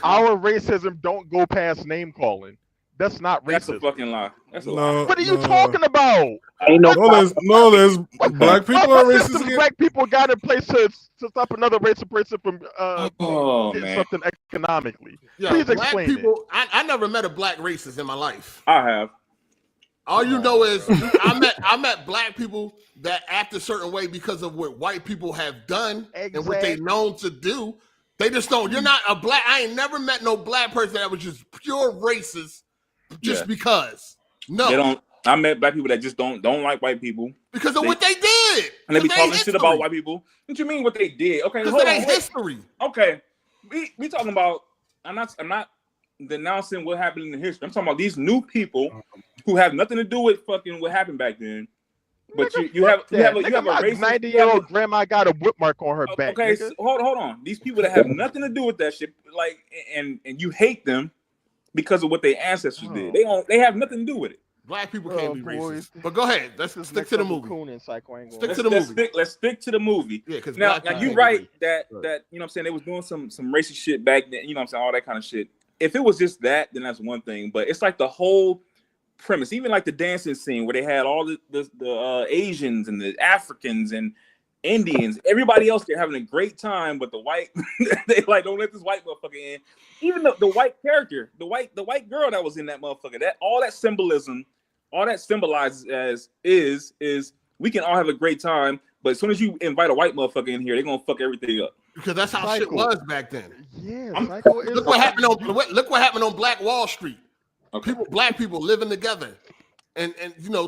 Speaker 2: Our racism don't go past name calling. That's not racist.
Speaker 9: That's a fucking lie. That's a lie.
Speaker 2: What are you talking about?
Speaker 19: There's black people are racist again.
Speaker 2: Black people got in place to stop another racist person from getting something economically.
Speaker 1: Yeah,
Speaker 2: please
Speaker 1: black
Speaker 2: explain
Speaker 1: people. I never met a black racist in my life.
Speaker 9: I have.
Speaker 1: All you know is I met black people that act a certain way because of what white people have done and what they known to do. They just don't. You're not a black. I ain't never met no black person that was just pure racist just because. No.
Speaker 9: They don't. I met black people that just don't like white people
Speaker 1: because of what they did.
Speaker 9: And they be talking shit about white people. What you mean what they did? Okay,
Speaker 1: because of their history.
Speaker 9: Okay, we talking about. I'm not denouncing what happened in the history. I'm talking about these new people who have nothing to do with fucking what happened back then. But you have a racist
Speaker 2: 90-year-old grandma got a whip mark on her back.
Speaker 9: Okay, so hold on. These people that have nothing to do with that shit, like, and you hate them because of what their ancestors did. They have nothing to do with it.
Speaker 1: Black people can't be racist. But go ahead. Let's stick to the movie.
Speaker 9: Let's stick to the movie.
Speaker 1: Yeah, because
Speaker 9: now you're right that you know what I'm saying, they was doing some racist shit back then. You know what I'm saying, all that kind of shit. If it was just that, then that's one thing. But it's like the whole premise, even like the dancing scene where they had all the Asians and the Africans and Indians, everybody else they're having a great time, but the white they like don't let this white motherfucker in. Even the white character, the white girl that was in that motherfucker, that all that symbolism, all that symbolizes as is we can all have a great time, but as soon as you invite a white motherfucker in here, they're gonna fuck everything up.
Speaker 1: Because that's how shit was back then.
Speaker 2: Yeah,
Speaker 1: look what happened on Black Wall Street. Okay. Black people living together, and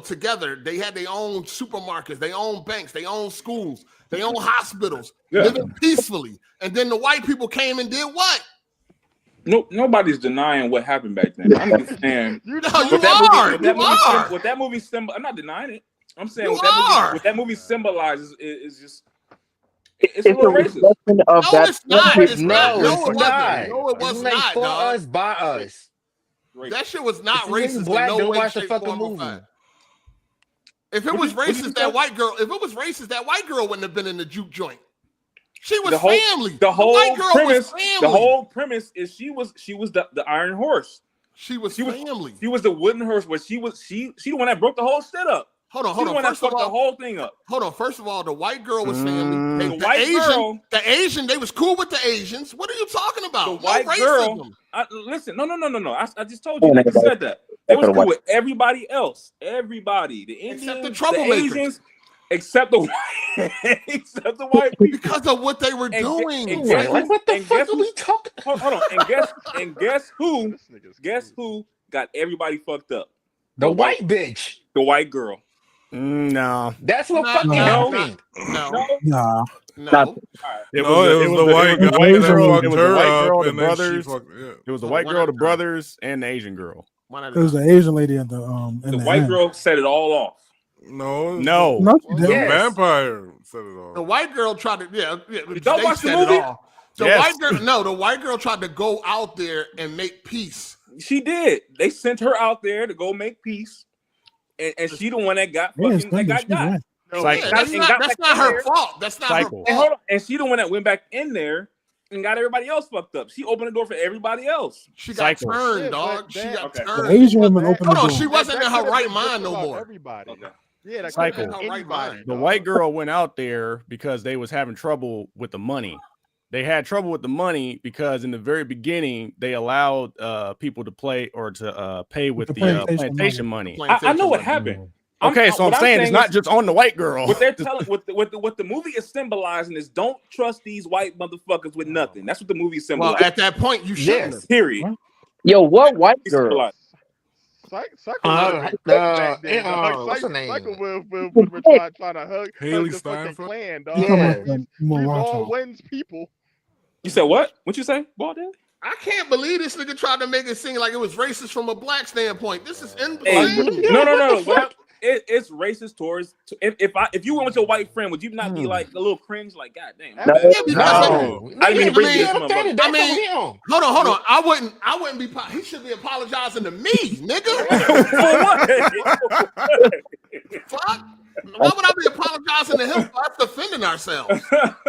Speaker 1: together they had their own supermarkets, their own banks, their own schools, their own hospitals, living peacefully. And then the white people came and did what?
Speaker 9: Nobody's denying what happened back then. I'm just saying.
Speaker 1: What that
Speaker 9: movie symbol. I'm not denying it. I'm saying what that movie symbolizes is just. It's a little racist.
Speaker 1: It's not.
Speaker 21: No, it was not. For us, by us.
Speaker 1: That shit was not racist.
Speaker 21: Black,
Speaker 1: no way,
Speaker 21: watch the fucking movie.
Speaker 1: If it was racist, that white girl wouldn't have been in the juke joint. She was family.
Speaker 9: The whole
Speaker 1: white girl
Speaker 9: premise.
Speaker 1: was family.
Speaker 9: The whole premise is she was the Iron Horse.
Speaker 1: She was family.
Speaker 9: She was the wooden horse, but she the one that broke the whole shit up.
Speaker 1: Hold on.
Speaker 9: First of all, the whole thing up.
Speaker 1: Hold on. First of all, the white girl was family. The Asian, they was cool with the Asians. What are you talking about?
Speaker 9: The white girl. Listen, no. I just told you. They said that they was cool with everybody else. Everybody, the Indians,
Speaker 1: except the troublemakers.
Speaker 9: The Asians, except the white people,
Speaker 1: because of what they were doing.
Speaker 21: What the fuck are we talking?
Speaker 9: Hold on. And guess who? Guess who got everybody fucked up?
Speaker 21: The white bitch.
Speaker 9: The white girl.
Speaker 12: No.
Speaker 21: That's what fucking happened.
Speaker 1: No.
Speaker 12: It was the white girl, the brothers. It was the white girl, the brothers, and the Asian girl.
Speaker 3: It was the Asian lady in the
Speaker 9: white girl set it all off.
Speaker 19: No.
Speaker 3: The
Speaker 19: vampire set it off.
Speaker 1: The white girl tried to,
Speaker 9: Don't watch the movie?
Speaker 1: The white girl tried to go out there and make peace.
Speaker 9: She did. They sent her out there to go make peace, and she the one that got fucking got.
Speaker 1: That's not her fault. That's not her fault.
Speaker 9: And hold on. And she the one that went back in there and got everybody else fucked up. She opened the door for everybody else.
Speaker 1: She got turned, dog. She got turned.
Speaker 3: The Asian woman opened the door.
Speaker 1: She wasn't in her right mind no more.
Speaker 2: Everybody. Yeah, that's
Speaker 12: Cycle.
Speaker 2: in her right mind.
Speaker 12: The white girl went out there because they was having trouble with the money. They had trouble with the money because in the very beginning they allowed people to play or to pay with the plantation money.
Speaker 9: I know what happened.
Speaker 12: Okay, so I'm saying it's not just on the white girl.
Speaker 9: What they're telling, what the movie is symbolizing is don't trust these white motherfuckers with nothing. That's what the movie is symbolizing.
Speaker 1: Well, at that point, you shouldn't.
Speaker 9: Yes, period.
Speaker 16: Yo, what white girl?
Speaker 4: What's her name?
Speaker 2: We're trying to hug the fucking clan, dog. We've all wins people.
Speaker 9: You said what? What you say, Baldell?
Speaker 1: I can't believe this nigga tried to make it seem like it was racist from a black standpoint. This is
Speaker 9: No. Well, it's racist towards. If you went with your white friend, would you not be like a little cringe? Like, God damn.
Speaker 1: I mean, hold on. I wouldn't be. He should be apologizing to me, nigga.
Speaker 9: For what?
Speaker 1: Fuck. Why would I be apologizing to him for us defending ourselves?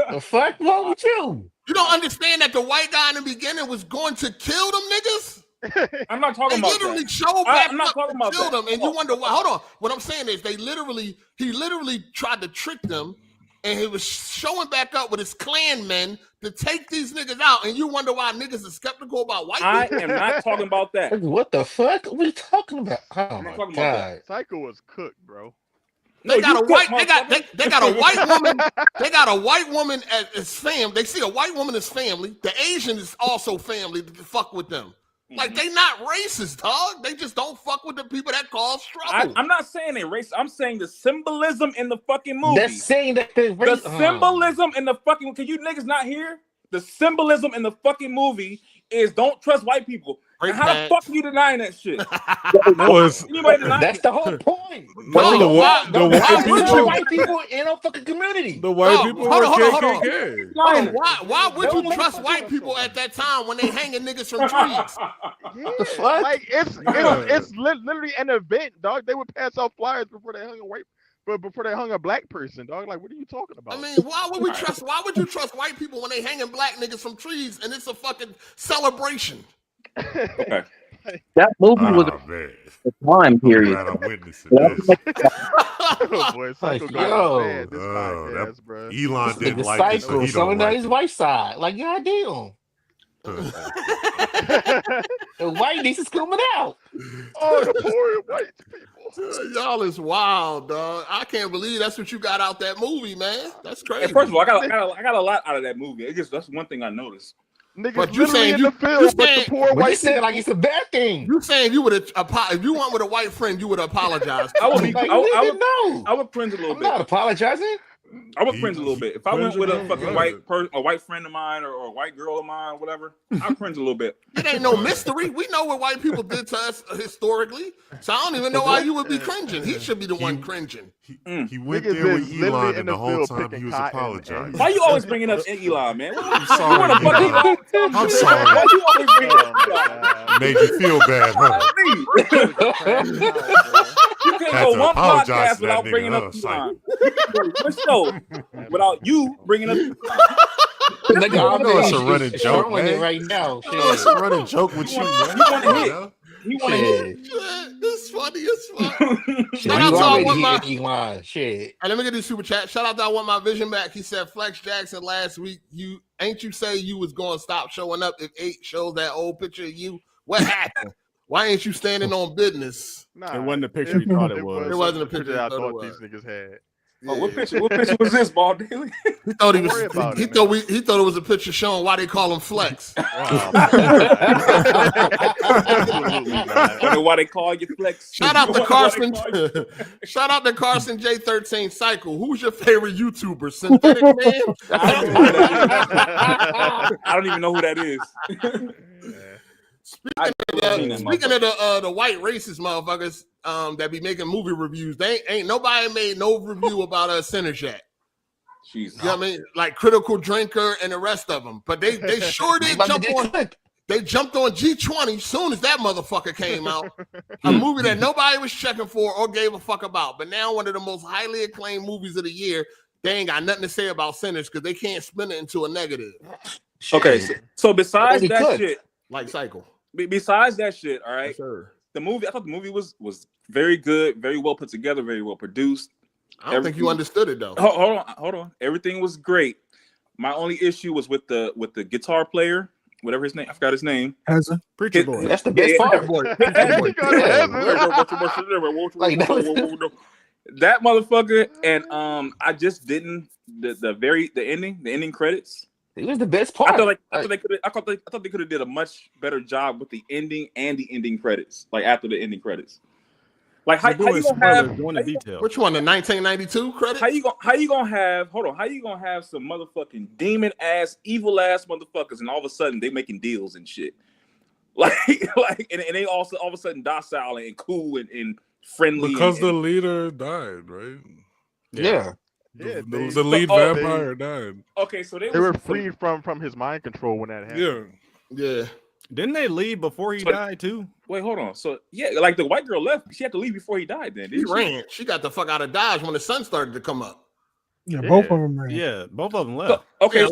Speaker 21: The fuck wrong with you?
Speaker 1: You don't understand that the white guy in the beginning was going to kill them niggas?
Speaker 9: I'm not talking about that.
Speaker 1: They literally showed back
Speaker 9: I'm not talking about
Speaker 1: kill
Speaker 9: that.
Speaker 1: them, and you wonder why. Hold on. What I'm saying is he literally tried to trick them, and he was showing back up with his clan men to take these niggas out, and you wonder why niggas are skeptical about white people.
Speaker 9: I am not talking about that.
Speaker 21: What the fuck? What are you talking about? Oh my God.
Speaker 2: Psycho was cooked, bro.
Speaker 1: They got a white woman. They got a white woman as fam. They see a white woman as family. The Asian is also family to fuck with them. Like, they not racist, dog. They just don't fuck with the people that cause trouble.
Speaker 9: I'm not saying they racist. I'm saying the symbolism in the fucking movie.
Speaker 21: They're saying that the
Speaker 9: symbolism in the fucking. Can you niggas not hear? The symbolism in the fucking movie is don't trust white people. And how the fuck are you denying that shit?
Speaker 21: That's the whole point.
Speaker 19: The
Speaker 21: white people in our fucking community.
Speaker 19: The white people were KKK.
Speaker 1: Why would you trust white people at that time when they hanging niggas from trees?
Speaker 21: The fuck?
Speaker 2: Like it's literally an event, dog. They would pass out flyers before they hung a black person, dog. Like, what are you talking about?
Speaker 1: I mean, why would you trust white people when they hanging black niggas from trees and it's a fucking celebration?
Speaker 9: Okay.
Speaker 16: That movie was a time period.
Speaker 19: I'm witnessing
Speaker 2: this. Oh, boy,
Speaker 19: Elon didn't like it, so he
Speaker 21: someone
Speaker 19: don't like
Speaker 21: his white side. Like, goddamn. The whiteness is coming out.
Speaker 2: Oh, the poor white people.
Speaker 1: Y'all is wild, dog. I can't believe that's what you got out that movie, man. That's crazy.
Speaker 9: Hey, first of all, I got a lot out of that movie. That's one thing I noticed.
Speaker 2: Niggas
Speaker 1: but you saying
Speaker 2: in the film, but the poor white
Speaker 21: saying like it's a bad thing.
Speaker 1: You saying you would if you went with a white friend, you would apologize.
Speaker 9: I would cringe a little bit.
Speaker 21: I'm not apologizing.
Speaker 9: I would cringe a little bit if I went with a fucking white friend of mine or a white girl of mine, or whatever. I cringe a little bit.
Speaker 1: It ain't no mystery. We know what white people did to us historically, so I don't even know why you would be cringing. He should be the one cringing.
Speaker 19: He went there with Elon, and the whole time he was apologizing.
Speaker 9: Why you always bringing up Elon, man?
Speaker 19: I'm sorry. I'm sorry.
Speaker 9: Why you always bringing up Elon?
Speaker 19: Made you feel bad, huh?
Speaker 9: You can't go one podcast without bringing up Elon. One show without you bringing up Elon.
Speaker 19: I know it's a running joke, man.
Speaker 21: Right now,
Speaker 19: it's a running joke with you, man.
Speaker 9: You want to hit?
Speaker 1: It's funny as fuck.
Speaker 21: Shout out to Elon. Shit.
Speaker 1: Let me get this super chat. Shout out to I Want My Vision Back. He said, Flex Jackson last week, you say you was going to stop showing up if 8 shows that old picture of you? What happened? Why ain't you standing on business?
Speaker 12: Nah, it wasn't the picture you thought it was.
Speaker 1: It wasn't a picture
Speaker 2: I thought these niggas had.
Speaker 9: Yeah. What picture was this, Ball Daily?
Speaker 1: He thought it was a picture showing why they call him Flex.
Speaker 9: Why they call you Flex?
Speaker 1: Shout out to Carson. Shout out to Carson J13 Cycle. Who's your favorite YouTuber? Synthetic Man?
Speaker 9: I don't even know who that is.
Speaker 1: Speaking of the white racist motherfuckers, that be making movie reviews. They ain't nobody made no review about Sinners yet.
Speaker 20: Jesus.
Speaker 1: You know what I mean? Like Critical Drinker and the rest of them. But they sure did jump on. They jumped on G20 soon as that motherfucker came out. A movie that nobody was checking for or gave a fuck about. But now one of the most highly acclaimed movies of the year, they ain't got nothing to say about Sinners because they can't spin it into a negative.
Speaker 9: Okay, so besides that shit,
Speaker 1: like Cycle.
Speaker 9: Besides that shit, all right.
Speaker 1: Yes, sir.
Speaker 9: The movie, I thought the movie was very good, very well put together, very well produced.
Speaker 1: I don't think you understood it though.
Speaker 9: Hold on. Everything was great. My only issue was with the guitar player, whatever his name. I forgot his name.
Speaker 3: Hezen.
Speaker 4: Preacher Boy. That's the best part.
Speaker 9: That motherfucker, and I just didn't the ending credits.
Speaker 4: It was the best part.
Speaker 9: I thought they could have did a much better job with the ending and the ending credits. Like after the ending credits. Like how you gonna have
Speaker 12: detail?
Speaker 1: Which one? The 1992 credits?
Speaker 9: How you gonna have some motherfucking demon ass, evil ass motherfuckers, and all of a sudden they making deals and shit. Like and they also all of a sudden docile and cool and friendly.
Speaker 19: Because the leader died, right?
Speaker 4: Yeah.
Speaker 19: The lead vampire died.
Speaker 9: Okay, so
Speaker 2: they were freed from his mind control when that happened.
Speaker 1: Yeah.
Speaker 12: Didn't they leave before he died too?
Speaker 9: Wait, hold on. So yeah, like the white girl left. She had to leave before he died. Then
Speaker 1: She ran. She got the fuck out of Dodge when the sun started to come up.
Speaker 3: Yeah, both of them ran.
Speaker 12: Yeah, both of them left.
Speaker 9: Okay,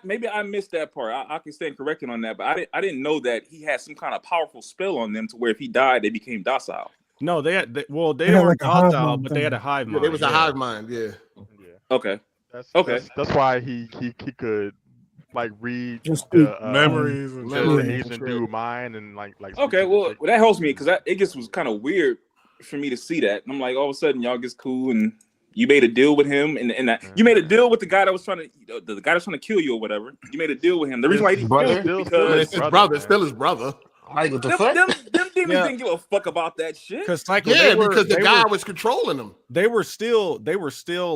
Speaker 1: maybe
Speaker 9: I missed that part. I can stand corrected on that, but I didn't know that he had some kind of powerful spell on them to where if he died, they became docile.
Speaker 12: No, they
Speaker 3: had
Speaker 12: weren't
Speaker 3: like
Speaker 12: docile, but they had a hive mind.
Speaker 1: It was a hive mind. Yeah.
Speaker 9: Okay.
Speaker 2: That's why he could like read
Speaker 19: memories and
Speaker 2: the Asian dude mind and like.
Speaker 9: Okay, well that helps me because it just was kind of weird for me to see that. And I'm like, all of a sudden y'all gets cool and you made a deal with him and that you made a deal with the guy that was trying to the guy that's trying to kill you or whatever. You made a deal with him. The reason why he didn't kill him because
Speaker 1: it's his brother. It's still his brother.
Speaker 4: Like what the
Speaker 9: them
Speaker 4: fuck?
Speaker 9: demons didn't give a fuck about that shit.
Speaker 1: Because the guy was controlling them.
Speaker 12: They were still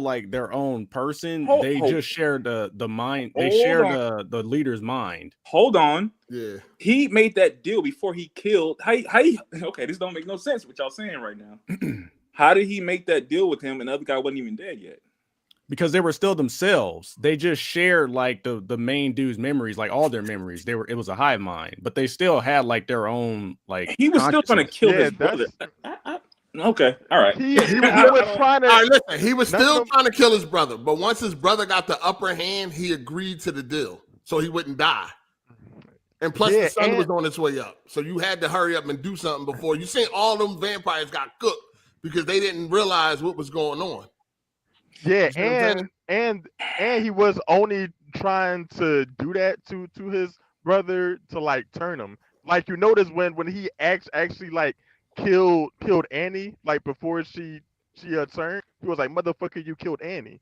Speaker 12: like their own person. They just shared the mind. They shared the leader's mind.
Speaker 9: Hold on.
Speaker 1: Yeah.
Speaker 9: He made that deal before he killed. Okay, this don't make no sense what y'all saying right now. How did he make that deal with him and the other guy wasn't even dead yet?
Speaker 12: Because they were still themselves. They just shared like the main dude's memories, like all their memories. It was a hive mind, but they still had like their own like.
Speaker 9: He was still trying to kill his brother. Okay, all right.
Speaker 1: He was trying to. All right, listen. He was still trying to kill his brother, but once his brother got the upper hand, he agreed to the deal so he wouldn't die. And plus, the sun was on its way up, so you had to hurry up and do something before you seen all them vampires got cooked because they didn't realize what was going on.
Speaker 2: Yeah, and he was only trying to do that to his brother to like turn him. Like you notice when he actually like killed Annie like before she turned, he was like, "Motherfucker, you killed Annie."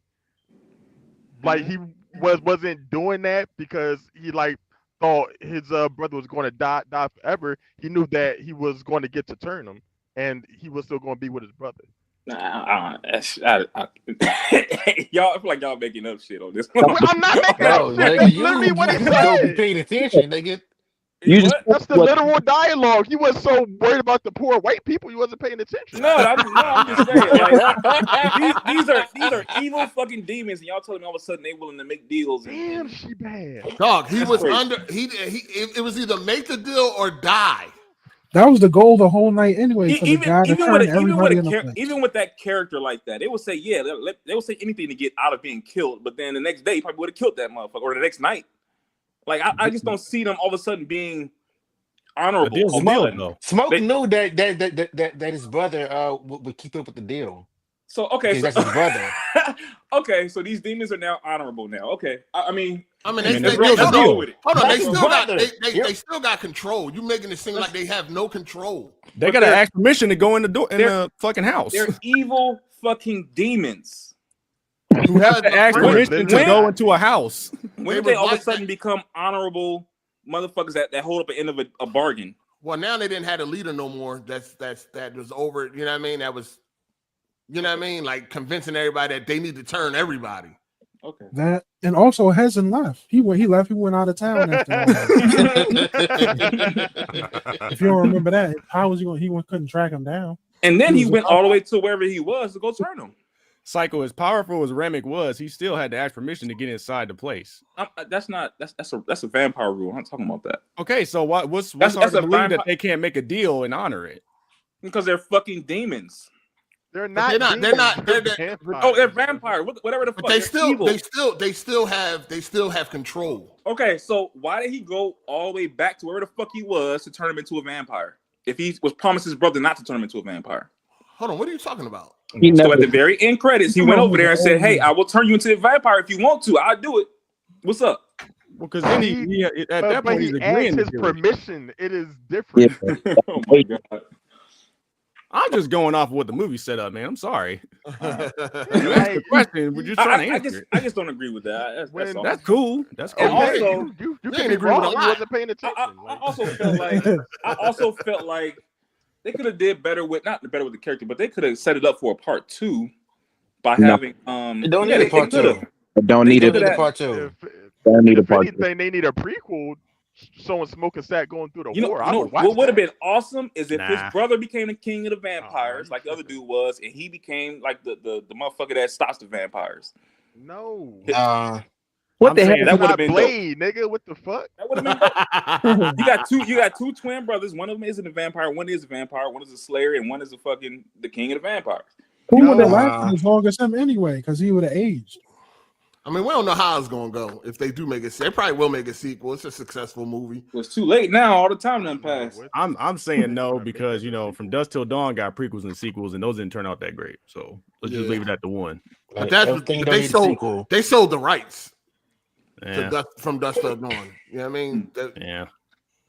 Speaker 2: Like he wasn't doing that because he like thought his brother was going to die forever. He knew that he was going to get to turn him, and he was still going to be with his brother.
Speaker 9: Y'all I feel like y'all making up shit on this.
Speaker 2: I'm not making up shit. That's literally what he said.
Speaker 4: Paying attention, nigga.
Speaker 2: That's the literal dialogue. He was so worried about the poor white people, he wasn't paying attention.
Speaker 9: I'm just saying. Like, these are evil fucking demons, and y'all telling me all of a sudden they willing to make deals.
Speaker 2: Damn, she bad.
Speaker 1: Dog, he was under. It was either make the deal or die.
Speaker 3: That was the goal the whole night anyway.
Speaker 9: Even with that character like that, they would say, they would say anything to get out of being killed. But then the next day, he probably would have killed that motherfucker, or the next night. Like I just don't see them all of a sudden being honorable.
Speaker 4: Smoke knew that his brother would keep up with the deal.
Speaker 9: So okay,
Speaker 4: that's his brother.
Speaker 9: Okay, so these demons are now honorable now. Okay, I mean,
Speaker 1: they still got control. You making it seem like they have no control.
Speaker 12: They got to ask permission to go in the fucking house.
Speaker 9: They're evil fucking demons.
Speaker 12: Who have to ask permission to go into a house?
Speaker 9: When did they all of a sudden become honorable motherfuckers that hold up the end of a bargain?
Speaker 1: Well, now they didn't have a leader no more. That was over. You know what I mean? That was. You know what I mean? Like convincing everybody that they need to turn everybody.
Speaker 9: Okay.
Speaker 3: That and also Hezen left. He left. He went out of town after all that. If you don't remember that, how was he going? He couldn't track him down.
Speaker 9: And then he went all the way to wherever he was to go turn him.
Speaker 12: Psycho, as powerful as Remick was, he still had to ask permission to get inside the place.
Speaker 9: That's a vampire rule. I'm not talking about that.
Speaker 12: Okay, so what's hard to believe that they can't make a deal and honor it?
Speaker 9: Because they're fucking demons.
Speaker 2: They're not.
Speaker 9: They're vampires. Whatever the fuck.
Speaker 1: But they still have control.
Speaker 9: Okay, so why did he go all the way back to wherever the fuck he was to turn him into a vampire? If he was promised his brother not to turn him into a vampire.
Speaker 1: Hold on, what are you talking about?
Speaker 9: So at the very end credits, he went over there and said, "Hey, I will turn you into a vampire if you want to. I'll do it. What's up?"
Speaker 12: Well, because then he at that point he's agreeing
Speaker 2: his permission. It is different.
Speaker 9: Yeah. Oh my god.
Speaker 12: I'm just going off of what the movie set up, man. I'm sorry. You asked the question, but you're trying to answer it.
Speaker 9: I just don't agree with that.
Speaker 12: That's cool. That's cool.
Speaker 9: And also,
Speaker 2: you can't agree with a lot. Wasn't paying attention.
Speaker 9: I also felt like they could have did better with not better with the character, but they could have set it up for a part 2 by having
Speaker 4: Don't need a part 2.
Speaker 11: Don't need a
Speaker 4: part 2.
Speaker 11: Don't need a part 2.
Speaker 2: Anything, they need a prequel showing Smoking Sack going through the war.
Speaker 9: What would have been awesome is if his brother became the king of the vampires, like the other dude was, and he became like the motherfucker that stops the vampires.
Speaker 2: No.
Speaker 11: What the heck?
Speaker 9: That would have been
Speaker 2: Blade, nigga. What the fuck?
Speaker 9: That would have been dope. You got two twin brothers. One of them isn't a vampire. One is a vampire. One is a slayer, and one is the king of the vampires.
Speaker 3: Who would have lasted as long as him anyway? Because he would have aged.
Speaker 1: I mean, we don't know how it's gonna go. If they do make it, they probably will make a sequel. It's a successful movie.
Speaker 9: Well, it's too late now. All the time done passed.
Speaker 12: I'm saying no because From Dusk Till Dawn got prequels and sequels, and those didn't turn out that great. So let's just leave it at the one.
Speaker 1: But they sold the rights to From Dusk Till Dawn. You know what I mean?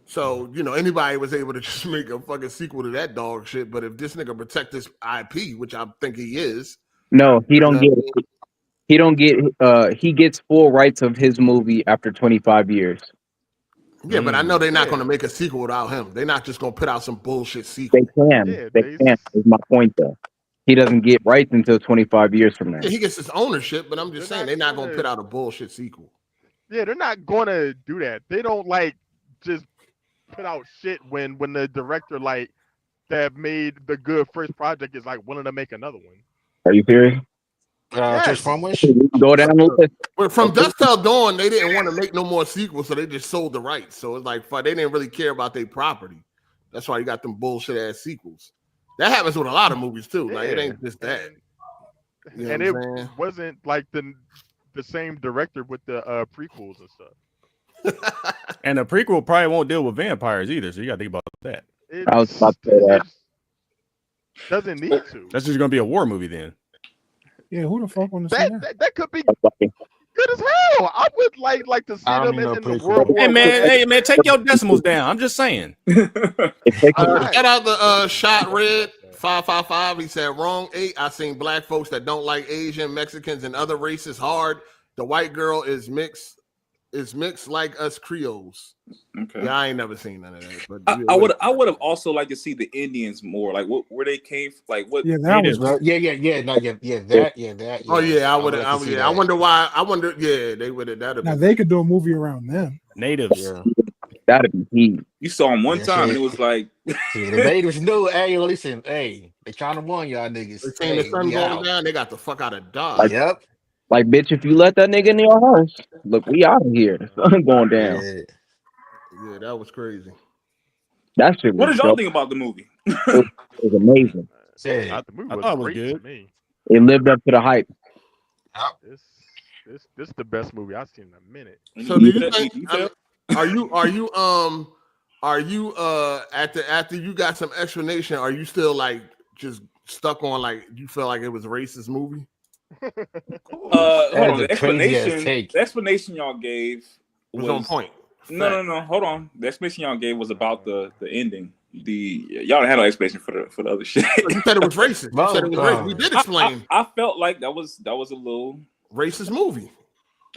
Speaker 1: So anybody was able to just make a fucking sequel to that dog shit. But if this nigga protect this IP, which I think he is,
Speaker 16: no, he don't get it. He gets full rights of his movie after 25 years.
Speaker 1: Yeah, but I know they're not going to make a sequel without him. They're not just going to put out some bullshit sequel.
Speaker 16: They can. Is my point though. He doesn't get rights until 25 years from now.
Speaker 1: Yeah, he gets his ownership, but I'm just saying they're not going to put out a bullshit sequel.
Speaker 2: Yeah, they're not going to do that. They don't just put out shit when the director that made the good first project is willing to make another one.
Speaker 16: Are you serious?
Speaker 4: Just from which?
Speaker 16: Go down the list.
Speaker 1: But From Dusk Till Dawn, they didn't want to make no more sequels, so they just sold the rights. So it's they didn't really care about their property. That's why you got them bullshit ass sequels. That happens with a lot of movies too. It ain't just that.
Speaker 2: And it wasn't the same director with the prequels and stuff.
Speaker 12: And the prequel probably won't deal with vampires either, so you got to think about that.
Speaker 16: I was about to say that.
Speaker 2: Doesn't need to.
Speaker 12: That's just going to be a war movie then.
Speaker 3: Yeah, who the fuck want to see that?
Speaker 2: That could be good as hell. I would like to see them in the World War.
Speaker 12: Hey man, take your decimals down. I'm just saying.
Speaker 1: Shout out the Shot Red 555. He said wrong 8. I seen black folks that don't like Asian, Mexicans, and other races hard. The white girl is mixed like us Creoles.
Speaker 9: Okay.
Speaker 1: Yeah, I ain't never seen none of that. But
Speaker 9: I would have also liked to see the Indians more, where they came, what?
Speaker 4: Yeah, that was that.
Speaker 1: Oh yeah, I would. I wonder why. I wonder. Yeah, they would have.
Speaker 3: Now they could do a movie around them.
Speaker 12: Natives.
Speaker 4: Yeah.
Speaker 16: That'd be heat.
Speaker 9: You saw them one time, and it was like
Speaker 4: the natives knew. Hey, listen, they trying to warn y'all niggas.
Speaker 1: They seen the sun going down. They got the fuck out of Dodge.
Speaker 4: Yep.
Speaker 16: Like, bitch, if you let that nigga in your house, look, we out of here. The sun going down.
Speaker 1: Yeah, that was crazy.
Speaker 16: That shit.
Speaker 9: What did y'all think about the movie?
Speaker 16: It was amazing.
Speaker 2: I thought
Speaker 12: it was good.
Speaker 16: It lived up to the hype.
Speaker 2: This the best movie I've seen in a minute.
Speaker 1: So do you think? Are you after you got some explanation? Are you still just stuck on you feel like it was a racist movie?
Speaker 9: Hold on. The explanation y'all gave
Speaker 1: was on point.
Speaker 9: No. Hold on. The explanation y'all gave was about the ending. Y'all had no explanation for the other shit.
Speaker 1: You said it was racist. You said it was racist. We did explain.
Speaker 9: I felt like that was a little
Speaker 1: racist movie.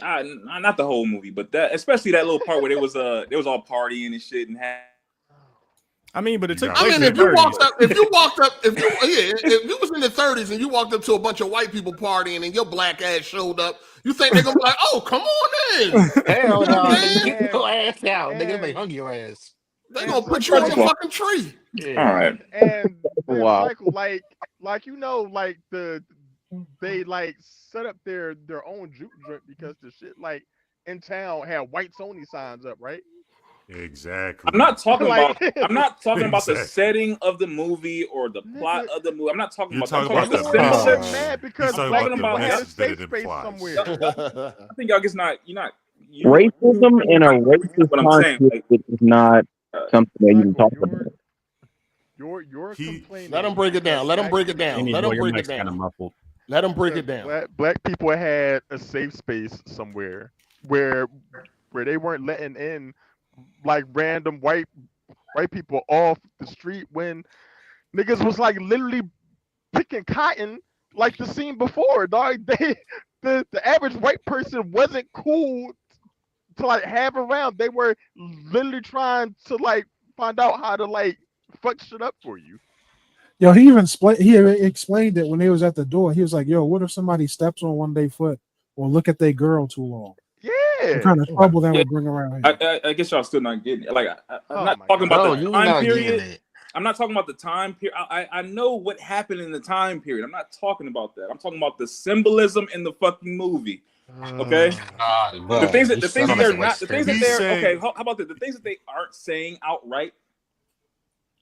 Speaker 9: Not the whole movie, but especially that little part where there was all partying and shit and
Speaker 12: I mean, but it took.
Speaker 1: I mean, if you walked up, if you was in the 30s and you walked up to a bunch of white people partying and your black ass showed up, you think they're gonna be like, "Oh, come on in"?
Speaker 4: Hell no, nigga, get your ass out, nigga. They hung your ass.
Speaker 1: They're gonna put you on the fucking tree.
Speaker 4: Yeah.
Speaker 16: All right.
Speaker 2: And
Speaker 16: Wow.
Speaker 2: like they like set up their own juke joint because the shit like in town had white Sony signs up, right?
Speaker 10: Exactly.
Speaker 9: I'm not talking
Speaker 2: Like-
Speaker 9: about. I'm not talking about the
Speaker 10: Exactly.
Speaker 9: setting of the movie or the plot of the movie. I'm not talking
Speaker 10: You're
Speaker 9: about.
Speaker 10: talking
Speaker 9: I'm
Speaker 10: about
Speaker 9: talking
Speaker 10: the
Speaker 9: about the
Speaker 10: message.
Speaker 9: symbolism.
Speaker 2: Mad because
Speaker 10: He's talking
Speaker 2: black
Speaker 10: about the
Speaker 2: people had a
Speaker 10: message that
Speaker 2: safe
Speaker 10: it
Speaker 2: space
Speaker 10: implies.
Speaker 2: somewhere.
Speaker 9: I think y'all just not. You're not.
Speaker 11: Racism in a racist
Speaker 9: What I'm saying,
Speaker 11: conflict is not something that you can talk about.
Speaker 2: You're complaining.
Speaker 1: Let them break it down. Let them break it down. Let them break it down.
Speaker 12: Muffled.
Speaker 1: Let them break it down.
Speaker 2: Black people had a safe space somewhere where they weren't letting in like random white people off the street when niggas was like literally picking cotton like the scene before, dog. The average white person wasn't cool to like have around. They were literally trying to like find out how to like fuck shit up for you.
Speaker 3: Yo, he even explained it when he was at the door. He was like, "Yo, what if somebody steps on one day foot or look at their girl too long?
Speaker 2: Yeah,
Speaker 3: What kind of trouble that would bring around here?"
Speaker 9: I guess y'all still not getting it. Like I'm not
Speaker 2: my
Speaker 9: talking
Speaker 4: God.
Speaker 9: about
Speaker 4: No,
Speaker 9: the
Speaker 4: you
Speaker 9: time
Speaker 4: not getting
Speaker 9: period.
Speaker 4: it.
Speaker 9: I'm not talking about the time period. I know what happened in the time period. I'm not talking about that. I'm talking about the symbolism in the fucking movie. Okay,
Speaker 4: bro,
Speaker 9: the things that
Speaker 4: you
Speaker 9: they're
Speaker 4: son of a
Speaker 9: not, the things that
Speaker 10: He's
Speaker 9: they're
Speaker 10: saying-
Speaker 9: okay. How about the things that they aren't saying outright,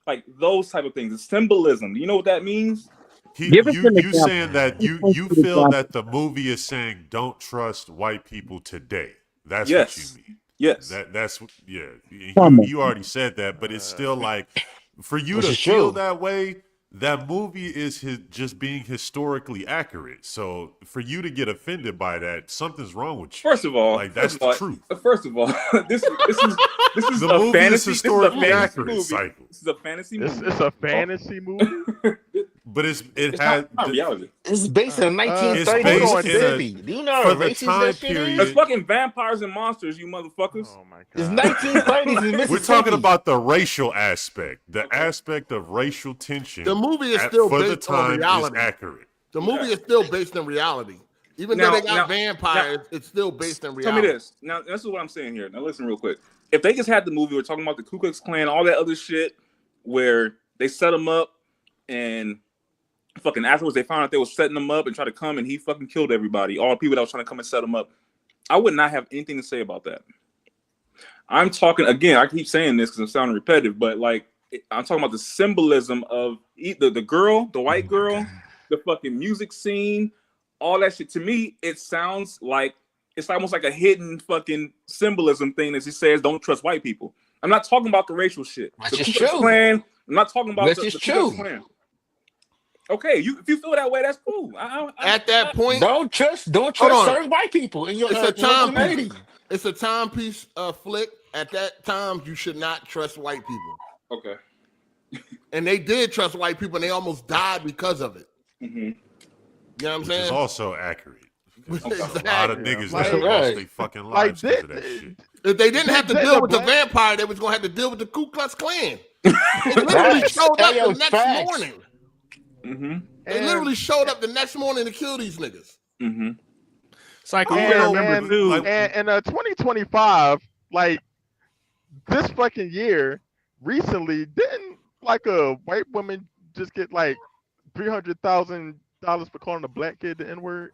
Speaker 9: like those type of things. The symbolism. Do you know what that means?
Speaker 11: Give us an
Speaker 10: You
Speaker 11: example.
Speaker 10: saying that you
Speaker 11: Give us an
Speaker 10: feel
Speaker 11: example.
Speaker 10: that the movie is saying don't trust white people today. That's
Speaker 9: Yes.
Speaker 10: what you mean.
Speaker 9: Yes.
Speaker 10: That's yeah.
Speaker 11: Come on.
Speaker 10: You already said that, but it's still like for you
Speaker 4: Which
Speaker 10: to
Speaker 4: is
Speaker 10: feel
Speaker 4: true.
Speaker 10: that way. That movie is just being historically accurate. So for you to get offended by that, something's wrong with you.
Speaker 9: First of all,
Speaker 10: like that's the truth.
Speaker 9: First of all, this is
Speaker 10: The
Speaker 9: a
Speaker 10: movie is
Speaker 9: fantasy. This is a
Speaker 10: historically
Speaker 9: fantasy
Speaker 10: accurate,
Speaker 9: movie.
Speaker 10: Cycle.
Speaker 9: This is a fantasy movie.
Speaker 2: It's a fantasy movie.
Speaker 10: But it
Speaker 9: It's
Speaker 10: had
Speaker 9: not reality.
Speaker 4: It's based in the
Speaker 10: It's
Speaker 4: 1930s
Speaker 10: based in
Speaker 4: Mississippi. Do you know how
Speaker 10: for the
Speaker 4: racist
Speaker 10: time
Speaker 4: that shit
Speaker 10: period.
Speaker 9: It's
Speaker 4: is?
Speaker 9: fucking vampires and monsters, you motherfuckers.
Speaker 2: Oh my
Speaker 4: It's
Speaker 2: god.
Speaker 4: 1930s in Mississippi.
Speaker 10: We're talking about the racial aspect, the aspect of racial tension.
Speaker 1: The movie is still
Speaker 10: for the
Speaker 1: based on
Speaker 10: time is
Speaker 1: reality.
Speaker 10: accurate.
Speaker 1: The movie is still based in reality. Even
Speaker 9: Now-
Speaker 1: though they got
Speaker 9: now-
Speaker 1: vampires, it's still based in
Speaker 9: Tell
Speaker 1: reality.
Speaker 9: me this. Now, this is what I'm saying here. Now, listen real quick. If they just had the movie, we're talking about the Ku Klux Klan, all that other shit, where they set them up and fucking afterwards they found out they were setting them up and tried to come and he fucking killed everybody. All the people that was trying to come and set them up. I would not have anything to say about that. I'm talking, again, I keep saying this because I'm sounding repetitive, but like, I'm talking about the symbolism of either the girl, the white girl, the fucking music scene, all that shit. To me, it sounds like it's almost like a hidden fucking symbolism thing that she says, don't trust white people. I'm not talking about the racial shit.
Speaker 4: That's
Speaker 9: The
Speaker 4: just
Speaker 9: Ku Klux
Speaker 4: true.
Speaker 9: Klan, I'm not talking about
Speaker 4: That's
Speaker 9: the
Speaker 4: just
Speaker 9: Ku Klux
Speaker 4: true.
Speaker 9: Klan. Okay, if you feel that way, that's cool.
Speaker 1: At that point,
Speaker 4: Don't trust
Speaker 1: Hold on.
Speaker 4: certain white people in your
Speaker 1: it's a timepiece.
Speaker 4: community.
Speaker 1: It's a timepiece flick. At that time, you should not trust white people.
Speaker 9: Okay.
Speaker 1: And they did trust white people, and they almost died because of it.
Speaker 9: Mm-hmm.
Speaker 1: You know what I'm
Speaker 10: Which
Speaker 1: saying?
Speaker 10: is also accurate.
Speaker 1: Exactly.
Speaker 10: A lot of niggas
Speaker 2: Like-
Speaker 10: that lost their fucking
Speaker 2: Like
Speaker 10: lives because of that shit.
Speaker 1: If they didn't have to
Speaker 2: Did
Speaker 1: deal
Speaker 2: the
Speaker 1: with the
Speaker 2: black-
Speaker 1: vampire, they was gonna have to deal with the Ku Klux Klan. They literally
Speaker 4: Facts.
Speaker 1: showed up
Speaker 4: Hey, yo,
Speaker 1: the next
Speaker 4: facts.
Speaker 1: morning.
Speaker 9: Mm-hmm.
Speaker 1: They literally showed up the next morning to kill these niggas.
Speaker 9: Mm-hmm.
Speaker 12: Cycle, you gotta remember too.
Speaker 2: And 2025, like this fucking year, recently, didn't like a white woman just get like $300,000 for calling a black kid the N-word?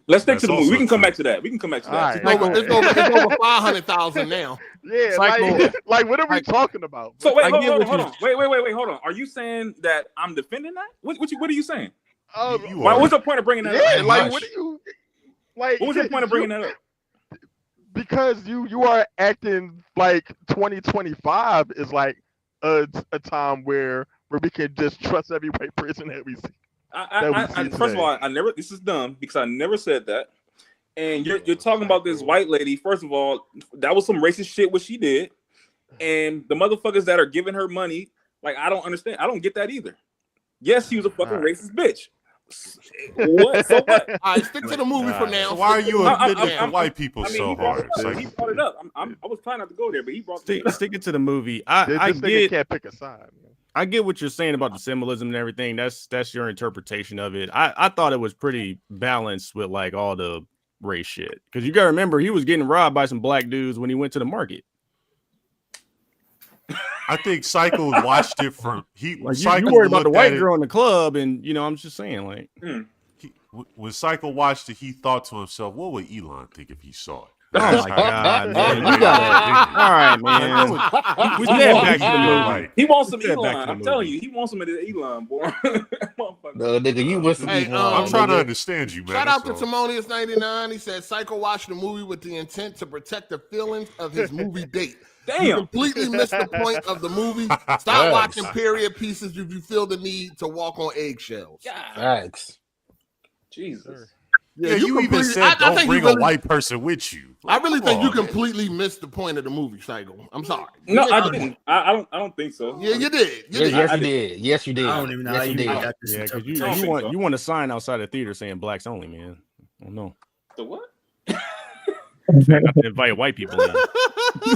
Speaker 9: Let's stick
Speaker 10: That's
Speaker 9: to the movie.
Speaker 10: also
Speaker 9: We can come
Speaker 10: true.
Speaker 9: back to that. We can come back to
Speaker 2: All
Speaker 9: that.
Speaker 2: right.
Speaker 1: It's over 500,000 now.
Speaker 2: Yeah,
Speaker 12: Cycle.
Speaker 2: like what are we talking about?
Speaker 9: So wait,
Speaker 12: I
Speaker 9: hold
Speaker 12: get
Speaker 9: on,
Speaker 12: what
Speaker 9: hold
Speaker 12: you-
Speaker 9: on. Wait, hold on. Are you saying that I'm defending that? What are you saying?
Speaker 10: You
Speaker 9: Why,
Speaker 10: are.
Speaker 9: what's the point of bringing that
Speaker 2: Yeah,
Speaker 9: up?
Speaker 2: like what do you like?
Speaker 9: What was the point of bringing that up?
Speaker 2: Because you are acting like 2025 is like a time where we can just trust every white person that we see.
Speaker 9: First of all, I never. This is dumb because I never said that. And you're talking about this white lady. First of all, that was some racist shit what she did, and the motherfuckers that are giving her money, like I don't understand. I don't get that either. Yes, she was a fucking racist bitch, What? So what?
Speaker 1: All right, stick to the movie for now.
Speaker 10: So why are you offended
Speaker 9: I'm-
Speaker 10: for white people
Speaker 9: I mean,
Speaker 10: so
Speaker 9: he brought
Speaker 10: hard?
Speaker 9: it up. He brought it up. I was trying not to go there, but he brought it up.
Speaker 12: Stick it to the movie. I
Speaker 2: This nigga
Speaker 12: get.
Speaker 2: can't pick a side. Man.
Speaker 12: I get what you're saying about the symbolism and everything. That's your interpretation of it. I thought it was pretty balanced with like all the race shit. Because you gotta remember he was getting robbed by some black dudes when he went to the market.
Speaker 10: I think Psycho watched it from
Speaker 12: You worried about the white girl in the club, and I'm just saying, like,
Speaker 10: when Psycho watched it, he thought to himself, "What would Elon think if he saw it?"
Speaker 12: Oh my god, man! You gotta, all right, man. We said back to the movie.
Speaker 9: He wants some
Speaker 12: We said back
Speaker 9: Elon.
Speaker 12: to the
Speaker 9: I'm telling
Speaker 12: movie.
Speaker 9: you, he wants some of the Elon, boy.
Speaker 4: No, nigga, you want some Elon.
Speaker 10: I'm trying to understand you, man.
Speaker 1: Shout out to
Speaker 10: that's all.
Speaker 1: Timonius99. He said Psycho watched the movie with the intent to protect the feelings of his movie date.
Speaker 9: Damn.
Speaker 1: You completely missed the point of the movie. Stop watching period pieces if you feel the need to walk on eggshells.
Speaker 4: Thanks.
Speaker 9: Jesus.
Speaker 10: Yeah, you even said don't bring a white person with you.
Speaker 1: I really think you
Speaker 10: on, man.
Speaker 1: completely missed the point of the movie, Psycho. I'm sorry.
Speaker 9: No,
Speaker 1: You
Speaker 9: I
Speaker 1: missed the
Speaker 9: didn't.
Speaker 1: point.
Speaker 9: I don't think so.
Speaker 1: Yeah, you did. You did.
Speaker 4: Yes, you did. Yes, you did.
Speaker 14: I don't even know how
Speaker 4: Yes,
Speaker 14: you
Speaker 4: you did.
Speaker 14: got this
Speaker 12: Yeah, because
Speaker 14: interpretation.
Speaker 12: you want a sign outside the theater saying blacks only, man. I don't know.
Speaker 9: The what?
Speaker 12: Not to invite white people in.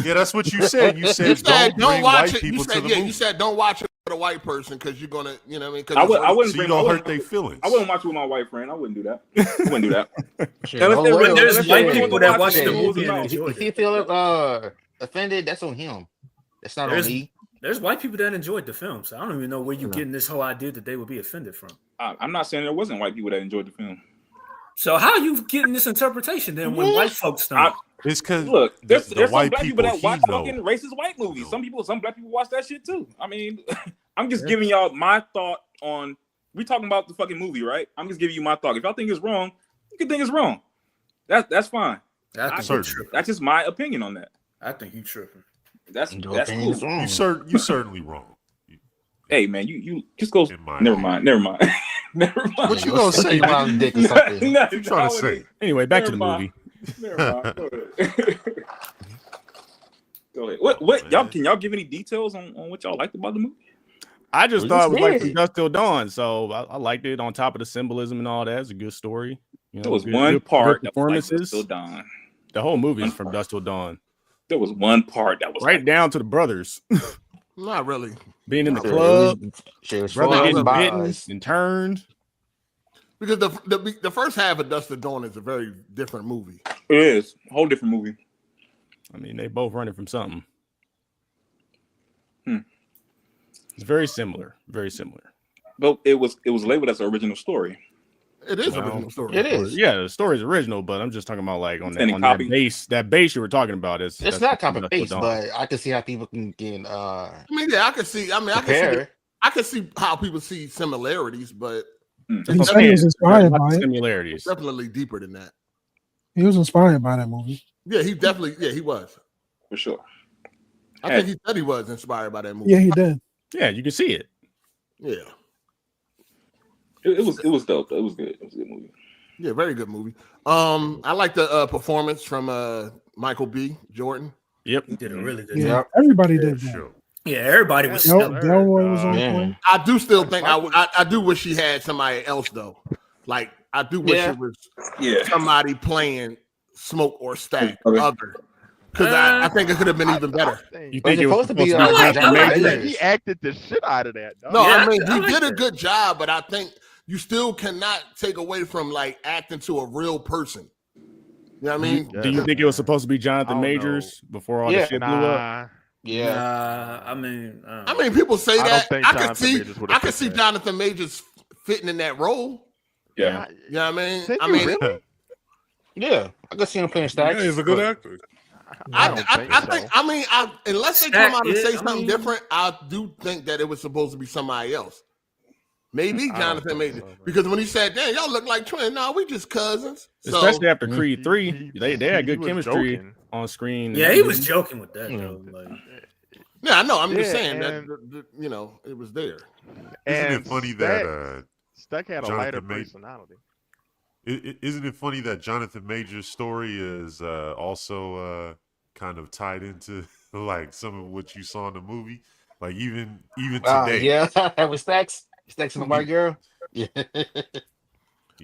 Speaker 10: Yeah, that's what you said. You
Speaker 1: You
Speaker 10: said
Speaker 1: said
Speaker 10: don't bring
Speaker 1: watch
Speaker 10: white
Speaker 1: it. You
Speaker 10: people to
Speaker 1: said
Speaker 10: the
Speaker 1: yeah.
Speaker 10: movie.
Speaker 1: You said don't watch it with a white person because you're gonna, you know what I mean? 'Cause
Speaker 9: I
Speaker 1: it's
Speaker 9: wouldn't
Speaker 10: So you
Speaker 9: bring.
Speaker 10: don't
Speaker 9: I
Speaker 10: hurt
Speaker 9: wouldn't-
Speaker 10: their feelings.
Speaker 9: I wouldn't watch it with my white friend. I wouldn't do that. I wouldn't do that.
Speaker 4: Shit,
Speaker 9: Unless
Speaker 4: oh,
Speaker 9: they
Speaker 4: well,
Speaker 9: really-
Speaker 14: there's
Speaker 9: unless
Speaker 14: white
Speaker 9: they
Speaker 14: people
Speaker 9: really
Speaker 14: that
Speaker 9: watch
Speaker 14: watch
Speaker 9: it,
Speaker 14: the
Speaker 9: it
Speaker 14: movie
Speaker 9: was
Speaker 14: and
Speaker 9: no.
Speaker 14: enjoy
Speaker 4: If he
Speaker 14: it.
Speaker 4: feel offended, that's on him. That's not on me.
Speaker 14: There's white people that enjoyed the film, so I don't even know where you're getting this whole idea that they would be offended from.
Speaker 9: I'm not saying there wasn't white people that enjoyed the film.
Speaker 14: So how are you getting this interpretation then when white folks don't?
Speaker 10: It's because
Speaker 9: Look, there's
Speaker 10: the
Speaker 9: some
Speaker 10: white
Speaker 9: black people that
Speaker 10: people
Speaker 9: watch
Speaker 10: he know.
Speaker 9: fucking racist white movies. Some black people watch that shit too. I mean, I'm just giving y'all my thought on. We talking about the fucking movie, right? I'm just giving you my thought. If y'all think it's wrong, you can think it's wrong. That's fine.
Speaker 14: I think you tripping.
Speaker 9: That's just my opinion on that.
Speaker 14: I think you tripping.
Speaker 9: That's
Speaker 4: Your
Speaker 9: cool.
Speaker 4: opinion's wrong.
Speaker 10: You certainly wrong.
Speaker 9: Hey man, you just go.
Speaker 10: my
Speaker 9: Never mind. Never mind. Never mind.
Speaker 10: What you gonna say?
Speaker 4: Around dick or something.
Speaker 9: No,
Speaker 10: What you trying to say?
Speaker 12: Anyway, back to the
Speaker 9: Never
Speaker 12: movie.
Speaker 9: Never mind. Go ahead. Go ahead. What y'all can y'all give any details on what y'all liked about the movie?
Speaker 12: I just
Speaker 4: We
Speaker 12: thought it
Speaker 4: just
Speaker 12: was like
Speaker 4: did.
Speaker 12: from Dusk Till Dawn, so I liked it. On top of the symbolism and all that, it's a good story. You know,
Speaker 9: There was
Speaker 12: good-
Speaker 9: one
Speaker 12: good
Speaker 9: part that was like
Speaker 12: performances.
Speaker 9: Dusk Till Dawn.
Speaker 12: The whole movie is from Dusk Till Dawn,
Speaker 9: There was one part that was
Speaker 12: right down to the brothers
Speaker 1: Not really.
Speaker 12: being in the
Speaker 4: Shit,
Speaker 12: club,
Speaker 4: shit was
Speaker 12: brother
Speaker 4: full
Speaker 12: getting
Speaker 4: of
Speaker 12: bitten
Speaker 4: bars.
Speaker 12: and turned.
Speaker 1: Because the first half of Dust to Dawn is a very different movie.
Speaker 9: It is a whole different movie.
Speaker 12: I mean, they both running from something. It's very similar, very similar.
Speaker 9: But it was labeled as an original story.
Speaker 1: It is
Speaker 12: Well,
Speaker 1: original story.
Speaker 4: It is.
Speaker 12: Yeah, the story's original, but I'm just talking about like on,
Speaker 9: Any
Speaker 12: that
Speaker 9: copy?
Speaker 12: that base you were talking about.
Speaker 4: It's
Speaker 12: that's
Speaker 4: not
Speaker 12: from
Speaker 4: copy
Speaker 12: Dusk Till
Speaker 4: paste,
Speaker 12: Dawn.
Speaker 4: but I can see how people can
Speaker 1: I mean, yeah, I can see. I mean,
Speaker 4: compare.
Speaker 1: I can see how people see similarities, but
Speaker 12: That's
Speaker 3: He
Speaker 12: what
Speaker 3: said
Speaker 12: I'm
Speaker 3: he was
Speaker 12: saying.
Speaker 3: inspired
Speaker 12: About
Speaker 3: by
Speaker 12: the
Speaker 3: it.
Speaker 12: similarities.
Speaker 1: definitely deeper than that.
Speaker 3: He was inspired by that movie.
Speaker 1: Yeah, he definitely. Yeah, he was.
Speaker 9: For sure.
Speaker 1: I think he said he was inspired by that movie.
Speaker 3: Yeah, he did.
Speaker 12: Yeah, you can see it.
Speaker 1: Yeah.
Speaker 9: It was dope. Though. It was good. It was a good movie.
Speaker 1: Yeah, very good movie. I like the performance from Michael B. Jordan.
Speaker 12: Yep,
Speaker 14: He did a really good
Speaker 3: Yeah,
Speaker 14: job.
Speaker 3: everybody did that.
Speaker 10: Sure.
Speaker 14: Yeah, everybody was stellar.
Speaker 3: Delroy was on
Speaker 4: Man.
Speaker 3: point.
Speaker 1: I do still think I do wish he had somebody else though. Like I do wish
Speaker 4: Yeah.
Speaker 1: it was
Speaker 9: Yeah.
Speaker 1: somebody playing Smoke or Stack
Speaker 9: Okay.
Speaker 1: other. Because I think it could have been even better.
Speaker 12: You
Speaker 4: Was
Speaker 12: think
Speaker 4: it
Speaker 12: it was
Speaker 4: supposed to be
Speaker 12: supposed
Speaker 14: like
Speaker 12: Jonathan
Speaker 14: that.
Speaker 12: Majors?
Speaker 2: He acted the shit out of that. Dog.
Speaker 1: No,
Speaker 14: Yeah,
Speaker 1: I mean
Speaker 14: I
Speaker 1: he
Speaker 14: like
Speaker 1: did a
Speaker 14: that.
Speaker 1: good job, but I think you still cannot take away from like acting to a real person. You know what I mean?
Speaker 12: Do you think it was supposed to be Jonathan
Speaker 2: I don't
Speaker 12: Majors before all
Speaker 4: Yeah.
Speaker 12: the shit blew up?
Speaker 2: Nah.
Speaker 4: Yeah.
Speaker 14: I mean,
Speaker 1: I mean, people say
Speaker 2: I don't
Speaker 1: that.
Speaker 2: think
Speaker 1: I could
Speaker 2: Jonathan
Speaker 1: see.
Speaker 2: Majors would've
Speaker 1: I could
Speaker 2: fit
Speaker 1: see
Speaker 2: that.
Speaker 1: Jonathan Majors fitting in that role.
Speaker 9: Yeah.
Speaker 1: You know what I mean?
Speaker 2: Did
Speaker 1: I
Speaker 2: you
Speaker 1: mean,
Speaker 2: really?
Speaker 4: Yeah. I could see him playing
Speaker 19: Yeah,
Speaker 4: stacks.
Speaker 19: he's a good actor.
Speaker 1: I
Speaker 2: don't
Speaker 1: think.
Speaker 2: so.
Speaker 1: I mean, unless they come out and say
Speaker 14: I
Speaker 1: something
Speaker 14: mean-
Speaker 1: different, I do think that it was supposed to be somebody else. Maybe
Speaker 2: I don't
Speaker 1: Jonathan
Speaker 2: think
Speaker 1: Majors,
Speaker 2: so, man.
Speaker 1: because when he said, "Damn, y'all look like twins," no, we just cousins. So,
Speaker 12: Especially after
Speaker 4: Mhm.
Speaker 12: Creed 3. They had good
Speaker 2: was
Speaker 12: chemistry
Speaker 2: joking.
Speaker 12: on screen.
Speaker 14: yeah, he was joking with that though. Like,
Speaker 1: yeah, I know. I'm just
Speaker 2: Yeah,
Speaker 1: saying
Speaker 2: and-
Speaker 1: that you know it was there.
Speaker 10: Isn't
Speaker 2: And
Speaker 10: it funny
Speaker 2: Stack-
Speaker 10: that
Speaker 2: Stack had a
Speaker 10: Jonathan
Speaker 2: lighter
Speaker 10: Majors-
Speaker 2: personality.
Speaker 10: isn't it funny that Jonathan Majors' story is also kind of tied into like some of what you saw in the movie? Like even today.
Speaker 4: Yeah. With stacks. Stacks and the white girl. Yeah.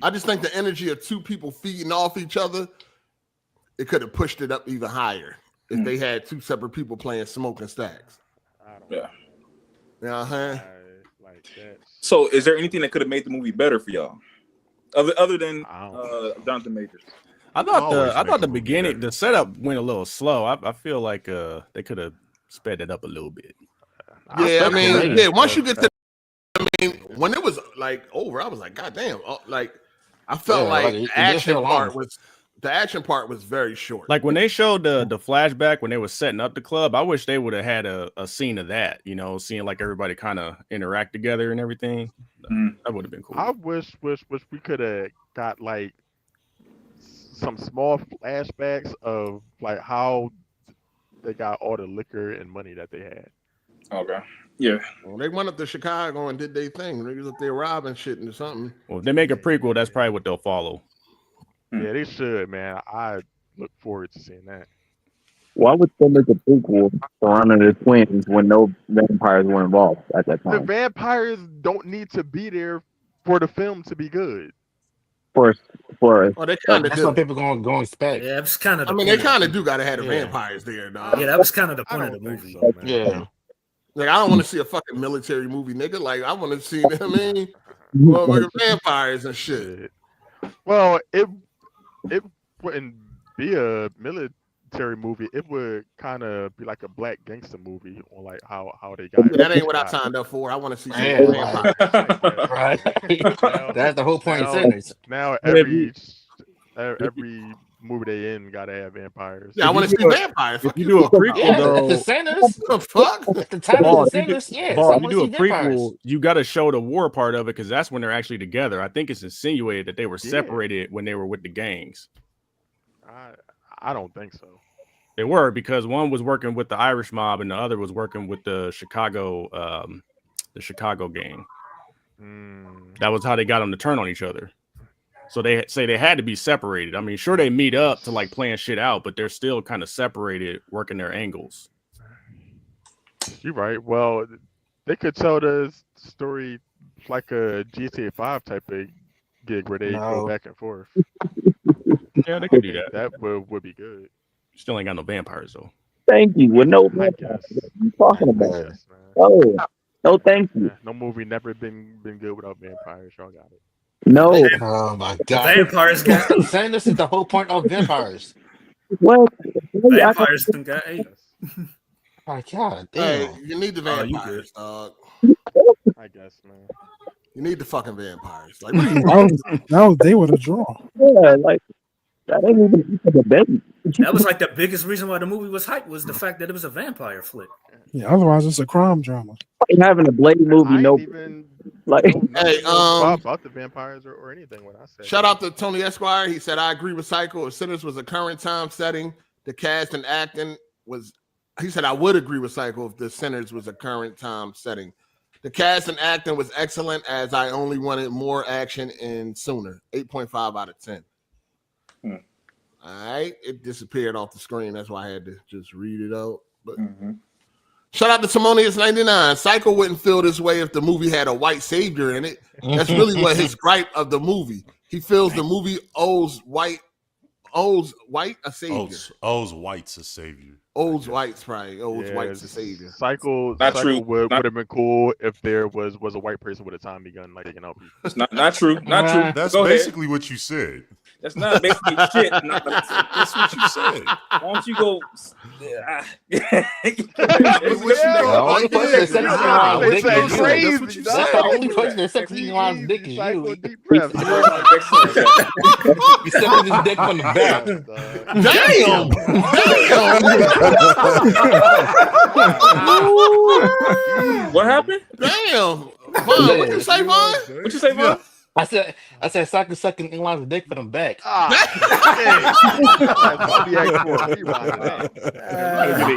Speaker 1: I just think the energy of two people feeding off each other, it could have pushed it up even higher if they had two separate people playing Smoke and Stacks.
Speaker 9: Yeah.
Speaker 2: Like that.
Speaker 9: So, is there anything that could have made the movie better for y'all, other than Jonathan Majors?
Speaker 12: I thought the beginning, the setup went a little slow. I feel like they could have sped it up a little bit.
Speaker 1: Yeah, I mean, once you get to, when it was like over, I was like, God damn, like I felt like the action part was very short.
Speaker 12: Like when they showed the flashback when they were setting up the club, I wish they would have had a scene of that, seeing like everybody kind of interact together and everything. That would have been cool.
Speaker 2: I wish we could have got like some small flashbacks of like how they got all the liquor and money that they had.
Speaker 9: Okay. Yeah.
Speaker 1: Well, they went up to Chicago and did their thing. They was up there robbing shit and something.
Speaker 12: Well, if they make a prequel, that's probably what they'll follow.
Speaker 2: Yeah, they should, man. I look forward to seeing that.
Speaker 11: Why would they make a prequel surrounding the twins when no vampires were involved at that
Speaker 2: The
Speaker 11: time?
Speaker 2: vampires don't need to be there for the film to be good.
Speaker 11: For
Speaker 1: they kind of
Speaker 4: that's what people going expect.
Speaker 14: Yeah, it's kind of.
Speaker 1: I mean, they kind of do gotta have the vampires there, dog.
Speaker 14: Yeah, that was kind of the point of the movie.
Speaker 2: So, man.
Speaker 4: Yeah.
Speaker 1: Like, I don't want to see a fucking military movie, nigga. Like, I want to see, motherfucking vampires and shit.
Speaker 2: Well, it wouldn't be a military movie. It would kind of be like a black gangster movie, or like how they got.
Speaker 1: That ain't what I signed up for. I want to see some vampires.
Speaker 4: Right. That's the whole point of Sinners.
Speaker 2: Now every movie they in gotta have vampires.
Speaker 1: Yeah, I want to see vampires.
Speaker 12: If you do a prequel, though,
Speaker 4: the Sinners.
Speaker 1: The fuck?
Speaker 4: At the time of the Sinners, yes.
Speaker 12: If you do a prequel, you got to show the war part of it because that's when they're actually together. I think it's insinuated that they were separated when they were with the gangs.
Speaker 2: I don't think so.
Speaker 12: They were, because one was working with the Irish mob and the other was working with the Chicago gang. That was how they got them to turn on each other. So they say they had to be separated. I mean, sure, they meet up to like plan shit out, but they're still kind of separated, working their angles.
Speaker 2: You're right. Well, they could tell the story like a GTA 5 type of gig where they go back and forth.
Speaker 12: Yeah, they could do that.
Speaker 2: That would be good.
Speaker 12: Still ain't got no vampires though.
Speaker 11: Thank you. With no vampires. What are you talking about? No, thank you.
Speaker 2: No movie never been good without vampires. Y'all got it.
Speaker 11: No.
Speaker 4: Oh my god.
Speaker 14: Vampires got
Speaker 4: Sanders is the whole point of vampires.
Speaker 11: What?
Speaker 14: Vampires got AIDS.
Speaker 4: My god.
Speaker 1: Hey,
Speaker 4: Damn.
Speaker 1: you need the vampires, dog.
Speaker 2: I guess, man.
Speaker 1: You need the fucking vampires. Like,
Speaker 3: they would have drawn.
Speaker 11: Yeah, like that ain't even the baby.
Speaker 14: That was like the biggest reason why the movie was hyped was the fact that it was a vampire flick.
Speaker 3: Yeah, otherwise it's a crime drama.
Speaker 11: Having a Blade movie,
Speaker 1: hey,
Speaker 2: about the vampires or anything when I said.
Speaker 1: Shout out to Tony Esquire. He said, I agree with Cycle. If Sinners was a current time setting, the cast and acting was. He said, I would agree with Cycle if the Sinners was a current time setting. The cast and acting was excellent, as I only wanted more action and sooner. 8.5 out of 10. All right, it disappeared off the screen. That's why I had to just read it out. But shout out to Simonius99. Cycle wouldn't feel this way if the movie had a white savior in it. That's really what his gripe of the movie. He feels the movie owes white a savior.
Speaker 10: Owes whites a savior.
Speaker 1: Owes whites probably. Owes whites a savior.
Speaker 2: Cycle would have been cool if there was a white person with a Tommy gun like taking out people.
Speaker 9: It's not true. Not true.
Speaker 10: That's
Speaker 9: Go
Speaker 10: basically
Speaker 9: ahead.
Speaker 10: what you said.
Speaker 9: That's not basically shit.
Speaker 10: That's what you said.
Speaker 9: Why don't you go?
Speaker 4: The only person that's sexy around dick is you. You sucking his dick from the back.
Speaker 1: Damn!
Speaker 9: What happened?
Speaker 1: Damn! Vaughn, what you say, Vaughn?
Speaker 9: What you say, Vaughn?
Speaker 4: I said sucking Elon's dick from the back.
Speaker 12: The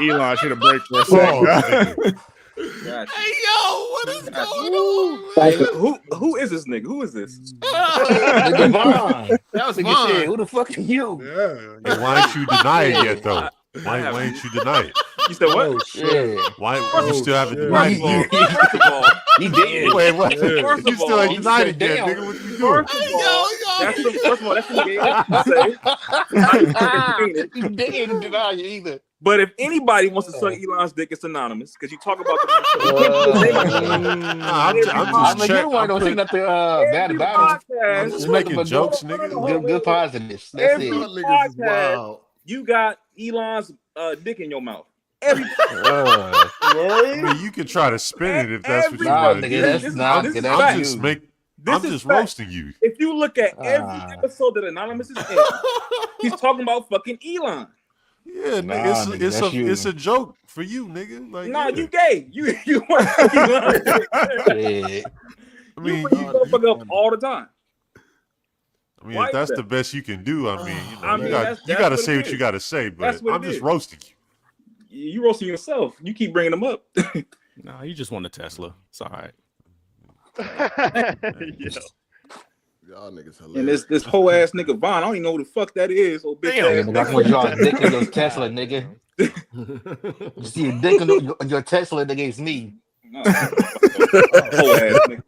Speaker 12: Elon should have break for a second.
Speaker 1: Hey yo, what is going on?
Speaker 9: Who is this nigga? Who is this?
Speaker 1: That was Vaughn.
Speaker 4: Who the fuck are you?
Speaker 10: Yeah, why ain't you deny it yet, though? Why ain't you deny it?
Speaker 9: You said what?
Speaker 4: Oh, shit.
Speaker 10: Why you still haven't denied it?
Speaker 9: First of all,
Speaker 4: he did.
Speaker 10: Wait, what?
Speaker 9: First
Speaker 10: You
Speaker 9: of
Speaker 10: still
Speaker 9: all,
Speaker 10: ain't denied it yet, nigga. What you doing?
Speaker 1: Yo,
Speaker 9: First of all, that's the game.
Speaker 21: You didn't deny you either.
Speaker 9: But if anybody wants to suck Elon's dick, it's anonymous because you talk about them.
Speaker 10: I'm just
Speaker 21: you don't see nothing bad about him.
Speaker 10: I'm just making jokes, nigga.
Speaker 21: Good positives. That's
Speaker 9: Every
Speaker 21: it.
Speaker 9: podcast, you got Elon's dick in your mouth. Every
Speaker 10: I mean, you can try to spin it if that's what you want to do. I'm just roasting you.
Speaker 9: If you look at every episode that Anonymous is in, he's talking about fucking Elon.
Speaker 10: Yeah, nigga, it's a joke for you, nigga. Like,
Speaker 9: you gay. You want Elon.
Speaker 10: I mean,
Speaker 9: you go fuck up all the time.
Speaker 10: I mean, if that's the best you can do, I mean, you got to say what you got to say, but I'm just roasting you.
Speaker 9: You roasting yourself. You keep bringing them up.
Speaker 12: Nah, you just want a Tesla. It's all right.
Speaker 1: Y'all niggas hilarious.
Speaker 9: And this whole ass nigga Vaughn, I don't even know who the fuck that is. Oh, bitch ass
Speaker 21: nigga. I want y'all dick in your Tesla, nigga. You see a dick in your Tesla, nigga, it's me.
Speaker 9: Whole ass nigga.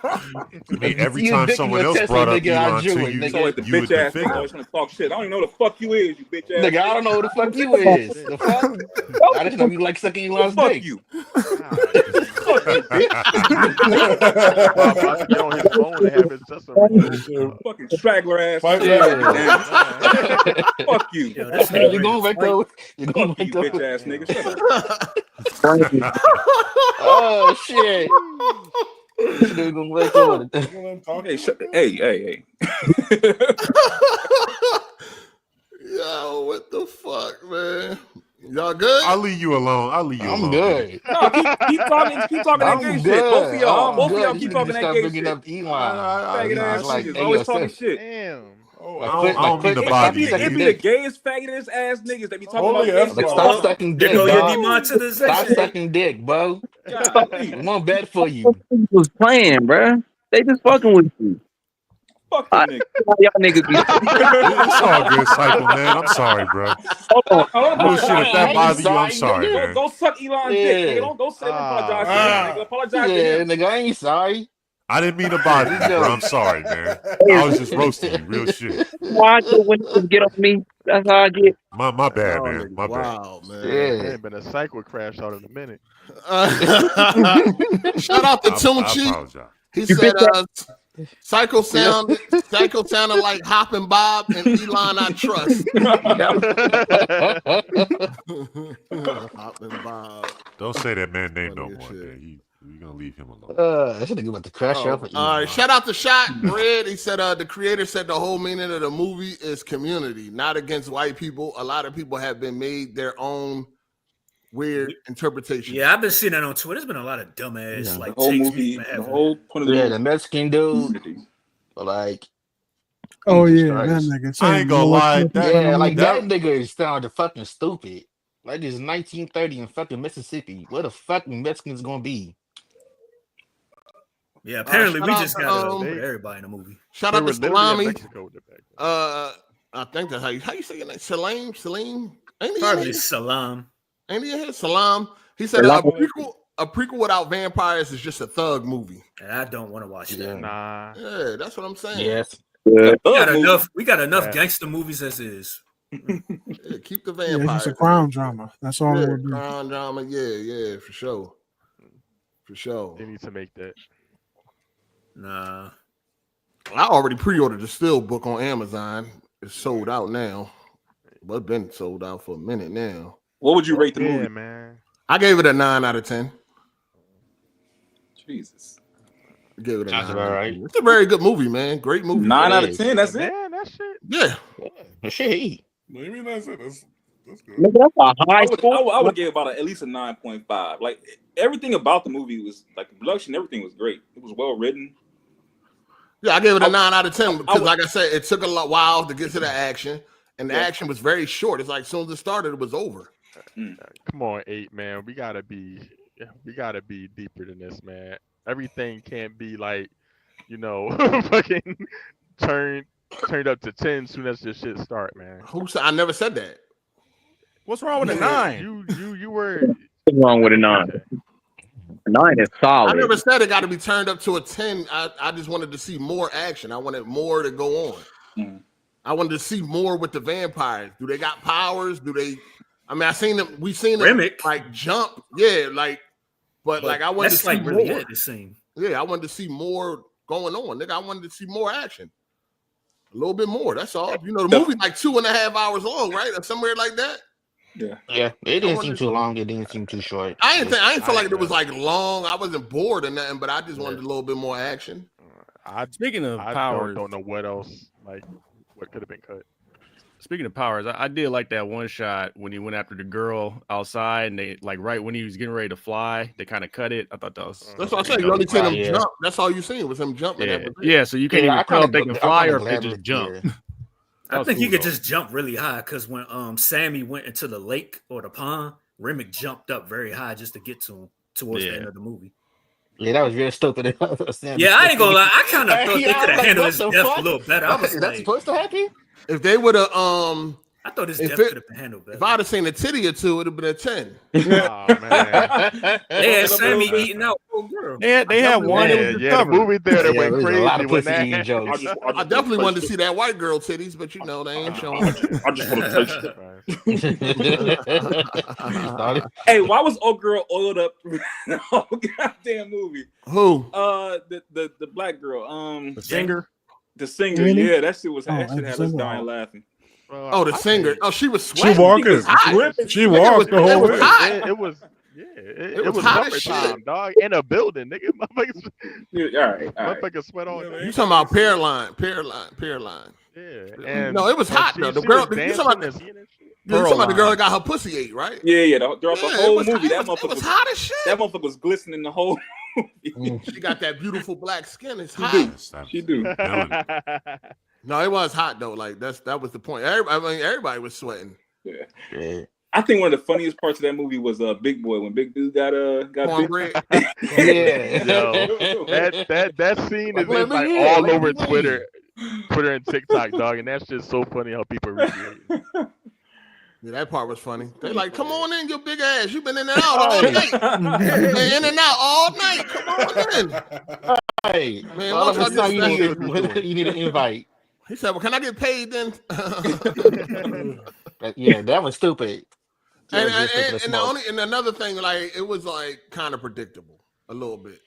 Speaker 10: I mean, every time someone else brought up Elon to you,
Speaker 9: you would defend him. I always want to talk shit. I don't even know who the fuck you is, you bitch ass.
Speaker 21: Nigga, I don't know who the fuck you is. The fuck? I just know you like sucking Elon's dick.
Speaker 9: Fuck you.
Speaker 2: Get on his phone and have his
Speaker 9: fucking straggler ass.
Speaker 21: Fuck
Speaker 9: you.
Speaker 21: You going back though? You going back though?
Speaker 9: Bitch ass nigga. Shut up.
Speaker 21: Oh shit.
Speaker 9: Hey.
Speaker 1: Yo, what the fuck, man? Y'all good?
Speaker 10: I'll leave you alone.
Speaker 21: I'm good.
Speaker 9: No, keep talking that gay shit. Both of y'all keep talking that gay shit.
Speaker 21: Up Elon.
Speaker 9: Faggot ass niggas always talking shit.
Speaker 2: Damn.
Speaker 10: I don't mean to bother you.
Speaker 9: It be the gayest faggot ass niggas that be talking about gay shit.
Speaker 21: Stop sucking dick, Stop sucking dick, bro. I'm on bed for you.
Speaker 16: Was playing, bro. They just fucking with you.
Speaker 9: Fuck you, nigga.
Speaker 16: Y'all niggas be.
Speaker 10: It's all good, Cycle, man. I'm sorry, bro. Bullshit, if that bothers you, I'm sorry, man.
Speaker 9: Go suck Elon's dick, nigga. Don't sit and apologize to him, nigga. Apologize to him.
Speaker 21: Nigga, I ain't sorry.
Speaker 10: I didn't mean to bother you, bro. I'm sorry, man. I was just roasting you, real shit.
Speaker 16: Watch it when you get on me. That's how I get.
Speaker 10: My bad, man. My bad.
Speaker 1: Wow, man.
Speaker 2: There ain't been a cycle crash out in a minute.
Speaker 1: Shout out to Tunchi. He said, Psycho sounded like Hop and Bob and Elon I trust. Hop and Bob.
Speaker 10: Don't say that man name no more, man. We're gonna leave him alone.
Speaker 21: I should think about the crash out for Elon.
Speaker 1: All right, shout out to Shot Red. He said the creator said the whole meaning of the movie is community, not against white people. A lot of people have been made their own weird interpretation.
Speaker 14: Yeah, I've been seeing that on Twitter. There's been a lot of dumbass like
Speaker 9: the whole
Speaker 14: takes
Speaker 9: movie,
Speaker 14: being
Speaker 9: the whole point of the
Speaker 21: Yeah,
Speaker 9: movie.
Speaker 21: the Mexican dude. Like,
Speaker 3: Oh
Speaker 21: Jesus
Speaker 3: yeah,
Speaker 21: Christ.
Speaker 3: that nigga.
Speaker 10: I ain't gonna lie.
Speaker 21: Yeah, like that nigga is sounding fucking stupid. Like it's 1930 in fucking Mississippi. Where the fucking Mexicans gonna be?
Speaker 14: Yeah, apparently we just got to put everybody in the movie.
Speaker 1: Shout out to Salami. I think that's how you say your name. Salim. Ain't he?
Speaker 14: Probably Salam.
Speaker 1: Ain't he in here? Salam. He said a prequel without vampires is just a thug movie.
Speaker 14: And I don't want to watch that.
Speaker 2: Nah.
Speaker 1: Yeah, that's what I'm saying.
Speaker 21: Yes.
Speaker 14: We got enough gangster movies as is.
Speaker 1: Yeah, keep the
Speaker 3: Yeah,
Speaker 1: vampires.
Speaker 3: it's a crime drama. That's all it
Speaker 1: Yeah,
Speaker 3: would be.
Speaker 1: crime drama. Yeah, for sure. For sure.
Speaker 2: They need to make that.
Speaker 14: Nah.
Speaker 1: I already pre-ordered the Still book on Amazon. It's sold out now. But it's been sold out for a minute now.
Speaker 9: What would you rate the movie,
Speaker 2: man?
Speaker 1: I gave it a 9 out of 10.
Speaker 9: Jesus.
Speaker 1: I gave it a 9.
Speaker 21: Sounds about right.
Speaker 1: It's a very good movie, man. Great movie.
Speaker 9: 9 out of 10. That's it.
Speaker 2: Man, that shit.
Speaker 1: Yeah.
Speaker 21: That shit.
Speaker 19: What do you mean that's it? That's good.
Speaker 16: That's a high score.
Speaker 9: I would give about at least a 9.5. Like everything about the movie was like the production, everything was great. It was well written.
Speaker 1: Yeah, I gave it a 9 out of 10 because, like I said, it took a while to get to the action, and the action was very short. It's like as soon as it started, it was over.
Speaker 2: Come on, 8, man. We gotta be deeper than this, man. Everything can't be like, fucking turned up to 10 soon as this shit start, man.
Speaker 1: Who said? I never said that.
Speaker 12: What's wrong with a 9?
Speaker 2: You were.
Speaker 16: What's wrong with a 9? 9 is solid.
Speaker 1: I never said it got to be turned up to a 10. I just wanted to see more action. I wanted more to go on. I wanted to see more with the vampires. Do they got powers? Do they? I mean, I seen them. We seen them like jump. Yeah, but like I wanted to see
Speaker 14: really
Speaker 1: more.
Speaker 14: it, it seemed.
Speaker 1: Yeah, I wanted to see more going on. Nigga, I wanted to see more action. A little bit more. That's all. You know, the movie like 2.5 hours long, right? Or somewhere like that.
Speaker 21: Yeah. It didn't seem too long. It didn't seem too short.
Speaker 1: I didn't feel like it was like long. I wasn't bored or nothing, but I just wanted a little bit more action.
Speaker 12: Speaking of powers,
Speaker 2: don't know what else, like what could have been cut.
Speaker 12: Speaking of powers, I did like that one shot when he went after the girl outside, and they like right when he was getting ready to fly, they kind of cut it. I thought that was.
Speaker 1: That's what I said. You only seen him jump. That's all you seen was him jumping.
Speaker 12: Yeah. So you can't even tell if they can fly or if they just jump.
Speaker 14: I think he could just jump really high because when Sammy went into the lake or the pond, Remick jumped up very high just to get to him towards the end of the movie.
Speaker 21: Yeah, that was very stupid.
Speaker 14: Yeah, I ain't gonna lie. I kind of thought they could have handled his death a little better. I was
Speaker 21: that's supposed to happen?
Speaker 1: If they would have,
Speaker 14: I thought his death could have been handled better.
Speaker 1: If I'd have seen a titty or two, it'd have been a 10.
Speaker 2: Oh man,
Speaker 14: they had Sammy eating out old girl.
Speaker 12: They had one.
Speaker 2: The movie theater went crazy with that.
Speaker 21: Jokes.
Speaker 1: I definitely wanted to see that white girl titties, but you know they ain't showing.
Speaker 9: I just want to touch it. Hey, why was old girl oiled up through the whole goddamn movie?
Speaker 1: Who?
Speaker 9: The black girl.
Speaker 12: The singer.
Speaker 9: The singer. Yeah, that shit was that shit had us dying laughing.
Speaker 1: Oh, the singer. Oh, she was sweating.
Speaker 19: She walking. She walked the whole way.
Speaker 2: It was. Yeah, it was summertime, dog, in a building, nigga. Motherfuckers,
Speaker 9: all right.
Speaker 2: Motherfuckers sweat on.
Speaker 1: You talking about pear line?
Speaker 2: Yeah, and
Speaker 1: no, it was hot though. The girl, you talking about the girl that got her pussy ate, right?
Speaker 9: Yeah. The whole movie, that motherfucker
Speaker 1: was hot as shit.
Speaker 9: That motherfucker was glistening the whole.
Speaker 1: She got that beautiful black skin. It's hot.
Speaker 9: She do.
Speaker 1: No, it was hot though. Like that was the point. Everybody was sweating.
Speaker 9: Yeah. I think one of the funniest parts of that movie was Big Boy when Big Dude got
Speaker 1: cornbread.
Speaker 2: Yeah, yo, that scene is like all over Twitter and TikTok, dog, and that's just so funny how people recreate it.
Speaker 1: Yeah, that part was funny. They're like, "Come on in, your big ass. You've been in and out all night. In and out all night. Come on in."
Speaker 21: Hey,
Speaker 1: man,
Speaker 21: you need an invite.
Speaker 1: He said, "Well, can I get paid then?"
Speaker 21: Yeah, that was stupid.
Speaker 1: And another thing, like it was like kind of predictable a little bit.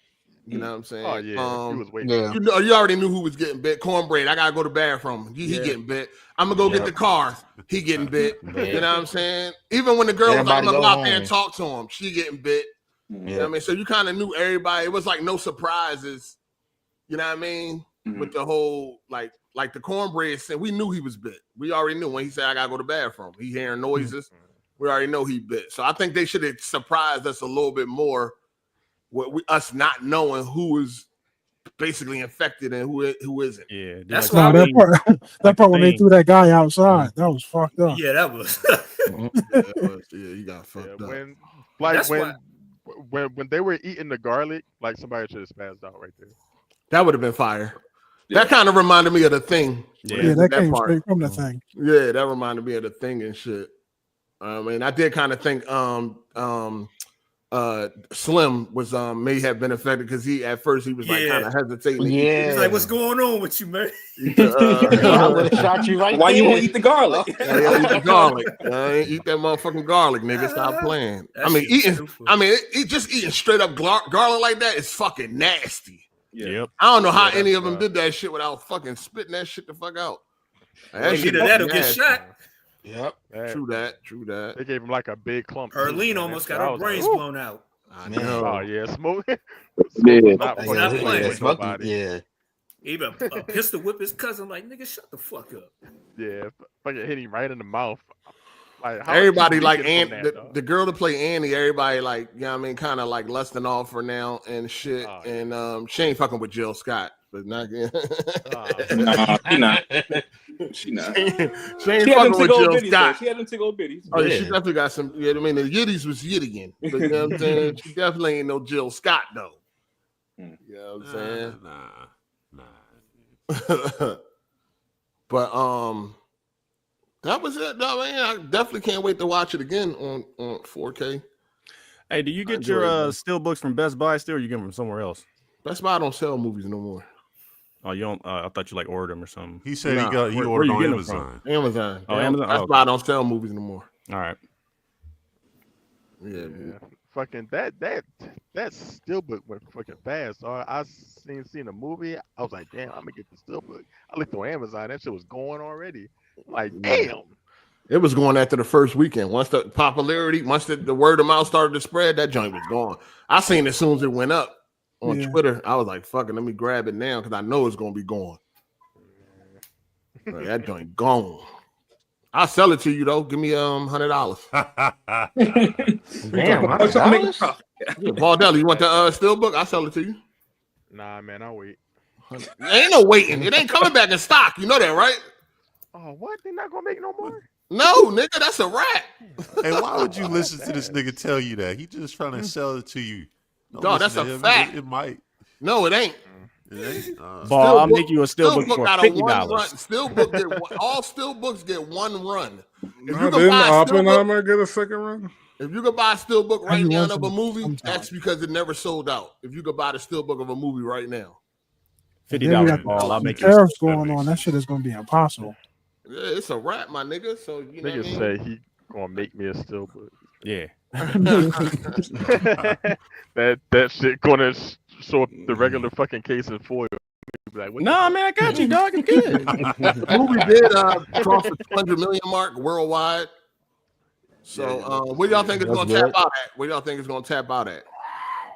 Speaker 1: You know what I'm saying?
Speaker 2: Oh yeah, he was waiting.
Speaker 1: You know, you already knew who was getting bit. Cornbread. I gotta go to the bathroom. He getting bit. I'm gonna go get the car. He getting bit. You know what I'm saying? Even when the girl was like, "I'm gonna go out there and talk to him," she getting bit. You know what I mean? So you kind of knew everybody. It was like no surprises. You know what I mean? With the whole like the cornbread scene, we knew he was bit. We already knew when he said, "I gotta go to the bathroom." He hearing noises. We already know he bit. So I think they should have surprised us a little bit more with us not knowing who is basically infected and who isn't.
Speaker 12: Yeah,
Speaker 14: that's why
Speaker 3: that part when they threw that guy outside, that was fucked up.
Speaker 14: Yeah, that was.
Speaker 1: Yeah, you got fucked up.
Speaker 2: When they were eating the garlic, like somebody should have spazzed out right there.
Speaker 1: That would have been fire. That kind of reminded me of The Thing.
Speaker 3: Yeah, that came straight from The Thing.
Speaker 1: Yeah, that reminded me of The Thing and shit. I mean, I did kind of think Slim was may have been affected because at first he was like kind of hesitating.
Speaker 14: Yeah, he's like, "What's going on with you, man?"
Speaker 21: I would have shot you right.
Speaker 9: Why you won't eat the garlic?
Speaker 1: Eat the garlic. I ain't eat that motherfucking garlic, nigga. Stop playing. Just eating straight up garlic like that is fucking nasty.
Speaker 12: Yep.
Speaker 1: I don't know how any of them did that shit without fucking spitting that shit the fuck out.
Speaker 14: Either that or get shot.
Speaker 21: Yep.
Speaker 1: True that.
Speaker 2: They gave him like a big clump.
Speaker 14: Erlene almost got her brains blown out.
Speaker 1: I know.
Speaker 2: Oh yeah, smoke.
Speaker 21: Yeah.
Speaker 14: Even pistol whip his cousin like, "Nigga, shut the fuck up."
Speaker 2: Yeah, fucking hit him right in the mouth. Like
Speaker 1: everybody like the girl to play Annie, everybody like, you know what I mean, kind of like lusting off her now and shit. Oh, yeah. And she ain't fucking with Jill Scott, but not she not. She ain't fucking with Jill Scott.
Speaker 9: She had them tickle bitties.
Speaker 1: Oh yeah, she definitely got some. You know what I mean, the yiddies was yiddigan. But you know what I'm saying? She definitely ain't no Jill Scott though. You know what I'm saying? Nah. But that was it. No, man, I definitely can't wait to watch it again on 4K.
Speaker 12: Hey, do you get your steel books from Best Buy still, or you get them from somewhere else?
Speaker 1: Best Buy don't sell movies no more.
Speaker 12: Oh, you don't? I thought you like ordered them or something.
Speaker 10: He said he ordered on Amazon.
Speaker 1: Amazon.
Speaker 12: Oh, Amazon.
Speaker 1: Best Buy don't sell movies no more.
Speaker 12: All right.
Speaker 1: Yeah.
Speaker 2: Fucking that steelbook went fucking fast. So I seen a movie. I was like, damn, I'm gonna get the steelbook. I looked on Amazon. That shit was going already. I'm like, damn.
Speaker 1: It was going after the first weekend. Once the popularity, once the word of mouth started to spread, that joint was gone. I seen it as soon as it went up on Twitter. I was like, fuck it, let me grab it now because I know it's gonna be gone. Like, that joint gone. I'll sell it to you though. Give me $100.
Speaker 21: Damn, $100?
Speaker 1: Yeah, Valdell, you want the steelbook? I'll sell it to you.
Speaker 2: Nah, man, I'll wait.
Speaker 1: Ain't no waiting. It ain't coming back in stock. You know that, right?
Speaker 2: Oh, what? They're not gonna make no more?
Speaker 1: No, nigga, that's a wrap.
Speaker 10: Hey, why would you listen to this nigga tell you that? He just trying to sell it to you.
Speaker 1: Dog, that's a fact.
Speaker 10: It might.
Speaker 1: No, it ain't.
Speaker 12: Ball, I'll make you a steelbook for $50.
Speaker 1: All steelbooks get one run. If
Speaker 19: No, didn't Oppenheimer get a second run?
Speaker 1: If you could buy a steelbook right now of a movie, that's because it never sold out. If you could buy the steelbook of a movie right now,
Speaker 12: $50. Ball, I'll make you.
Speaker 3: Tariffs going on. That shit is going to be impossible.
Speaker 1: yeah, it's a wrap, my nigga. So you know,
Speaker 2: Nigga say he gonna make me a steelbook.
Speaker 12: Yeah.
Speaker 2: that shit gonna show up the regular fucking case in foil. Like,
Speaker 12: Nah, man, I got you, dog. I'm good.
Speaker 1: The movie did cross the 200 million mark worldwide. So, what do y'all think it's going to tap out at? What do y'all think it's going to tap out at?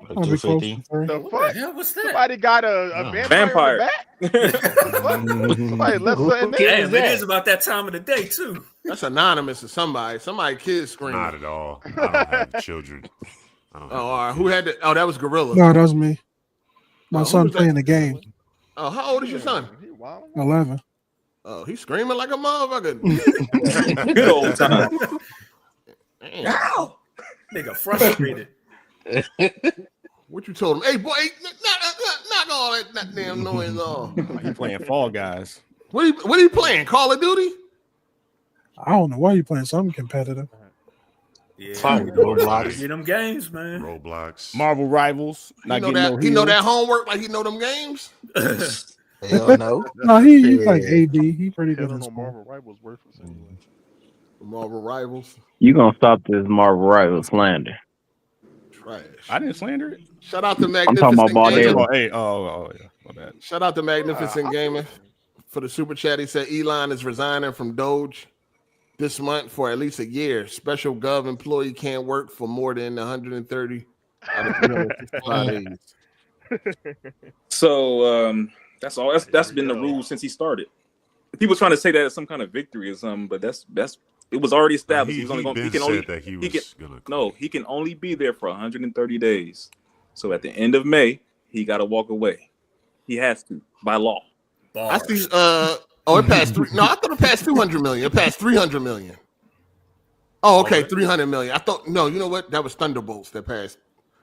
Speaker 21: $250.
Speaker 2: The fuck?
Speaker 14: Hell, what's that?
Speaker 2: Somebody got a vampire. In the back? Somebody left something there.
Speaker 14: Damn, it is about that time of the day too.
Speaker 1: That's anonymous to somebody. Somebody kids screaming.
Speaker 10: Not at all. I don't have children.
Speaker 1: All right. Who had that? Oh, that was Gorilla.
Speaker 3: No, that was me. My
Speaker 1: who
Speaker 3: son
Speaker 1: was that?
Speaker 3: playing the game.
Speaker 1: Oh, how old is your son?
Speaker 3: 11.
Speaker 1: Oh, he's screaming like a motherfucker.
Speaker 9: Good old time.
Speaker 14: Ow! Nigga frustrated.
Speaker 1: What you told him? Hey, boy, knock all that damn noise off.
Speaker 12: He playing Fall Guys.
Speaker 1: What are you playing? Call of Duty?
Speaker 3: I don't know why you playing something competitive.
Speaker 14: Yeah,
Speaker 21: Roblox.
Speaker 14: Get them games, man.
Speaker 10: Roblox.
Speaker 12: Marvel Rivals.
Speaker 1: He know that homework like he know them games.
Speaker 21: Hell no.
Speaker 3: No, he like AD. He pretty good in school.
Speaker 2: Marvel Rivals worthless anyway.
Speaker 1: Marvel Rivals.
Speaker 16: You gonna stop this Marvel Rival slander?
Speaker 1: Trash.
Speaker 12: I didn't slander it.
Speaker 1: Shout out to
Speaker 16: I'm
Speaker 1: Magnificent
Speaker 16: talking about Ball
Speaker 1: Gaming.
Speaker 16: Daily.
Speaker 12: Hey, yeah, my bad.
Speaker 1: Shout out to Magnificent Gaming for the super chat. He said Elon is resigning from Doge this month for at least a year. Special gov employee can't work for more than 130 out of 365 days.
Speaker 9: So that's all. That's been the rule since he started. People trying to say that as some kind of victory or something, but that's it was already established. He can only be there for 130 days. So at the end of May, he got to walk away. He has to by law.
Speaker 1: I see. It passed three. No, I thought it passed 200 million. It passed 300 million. Oh, okay, 300 million. I thought no. You know what? That was Thunderbolts that passed.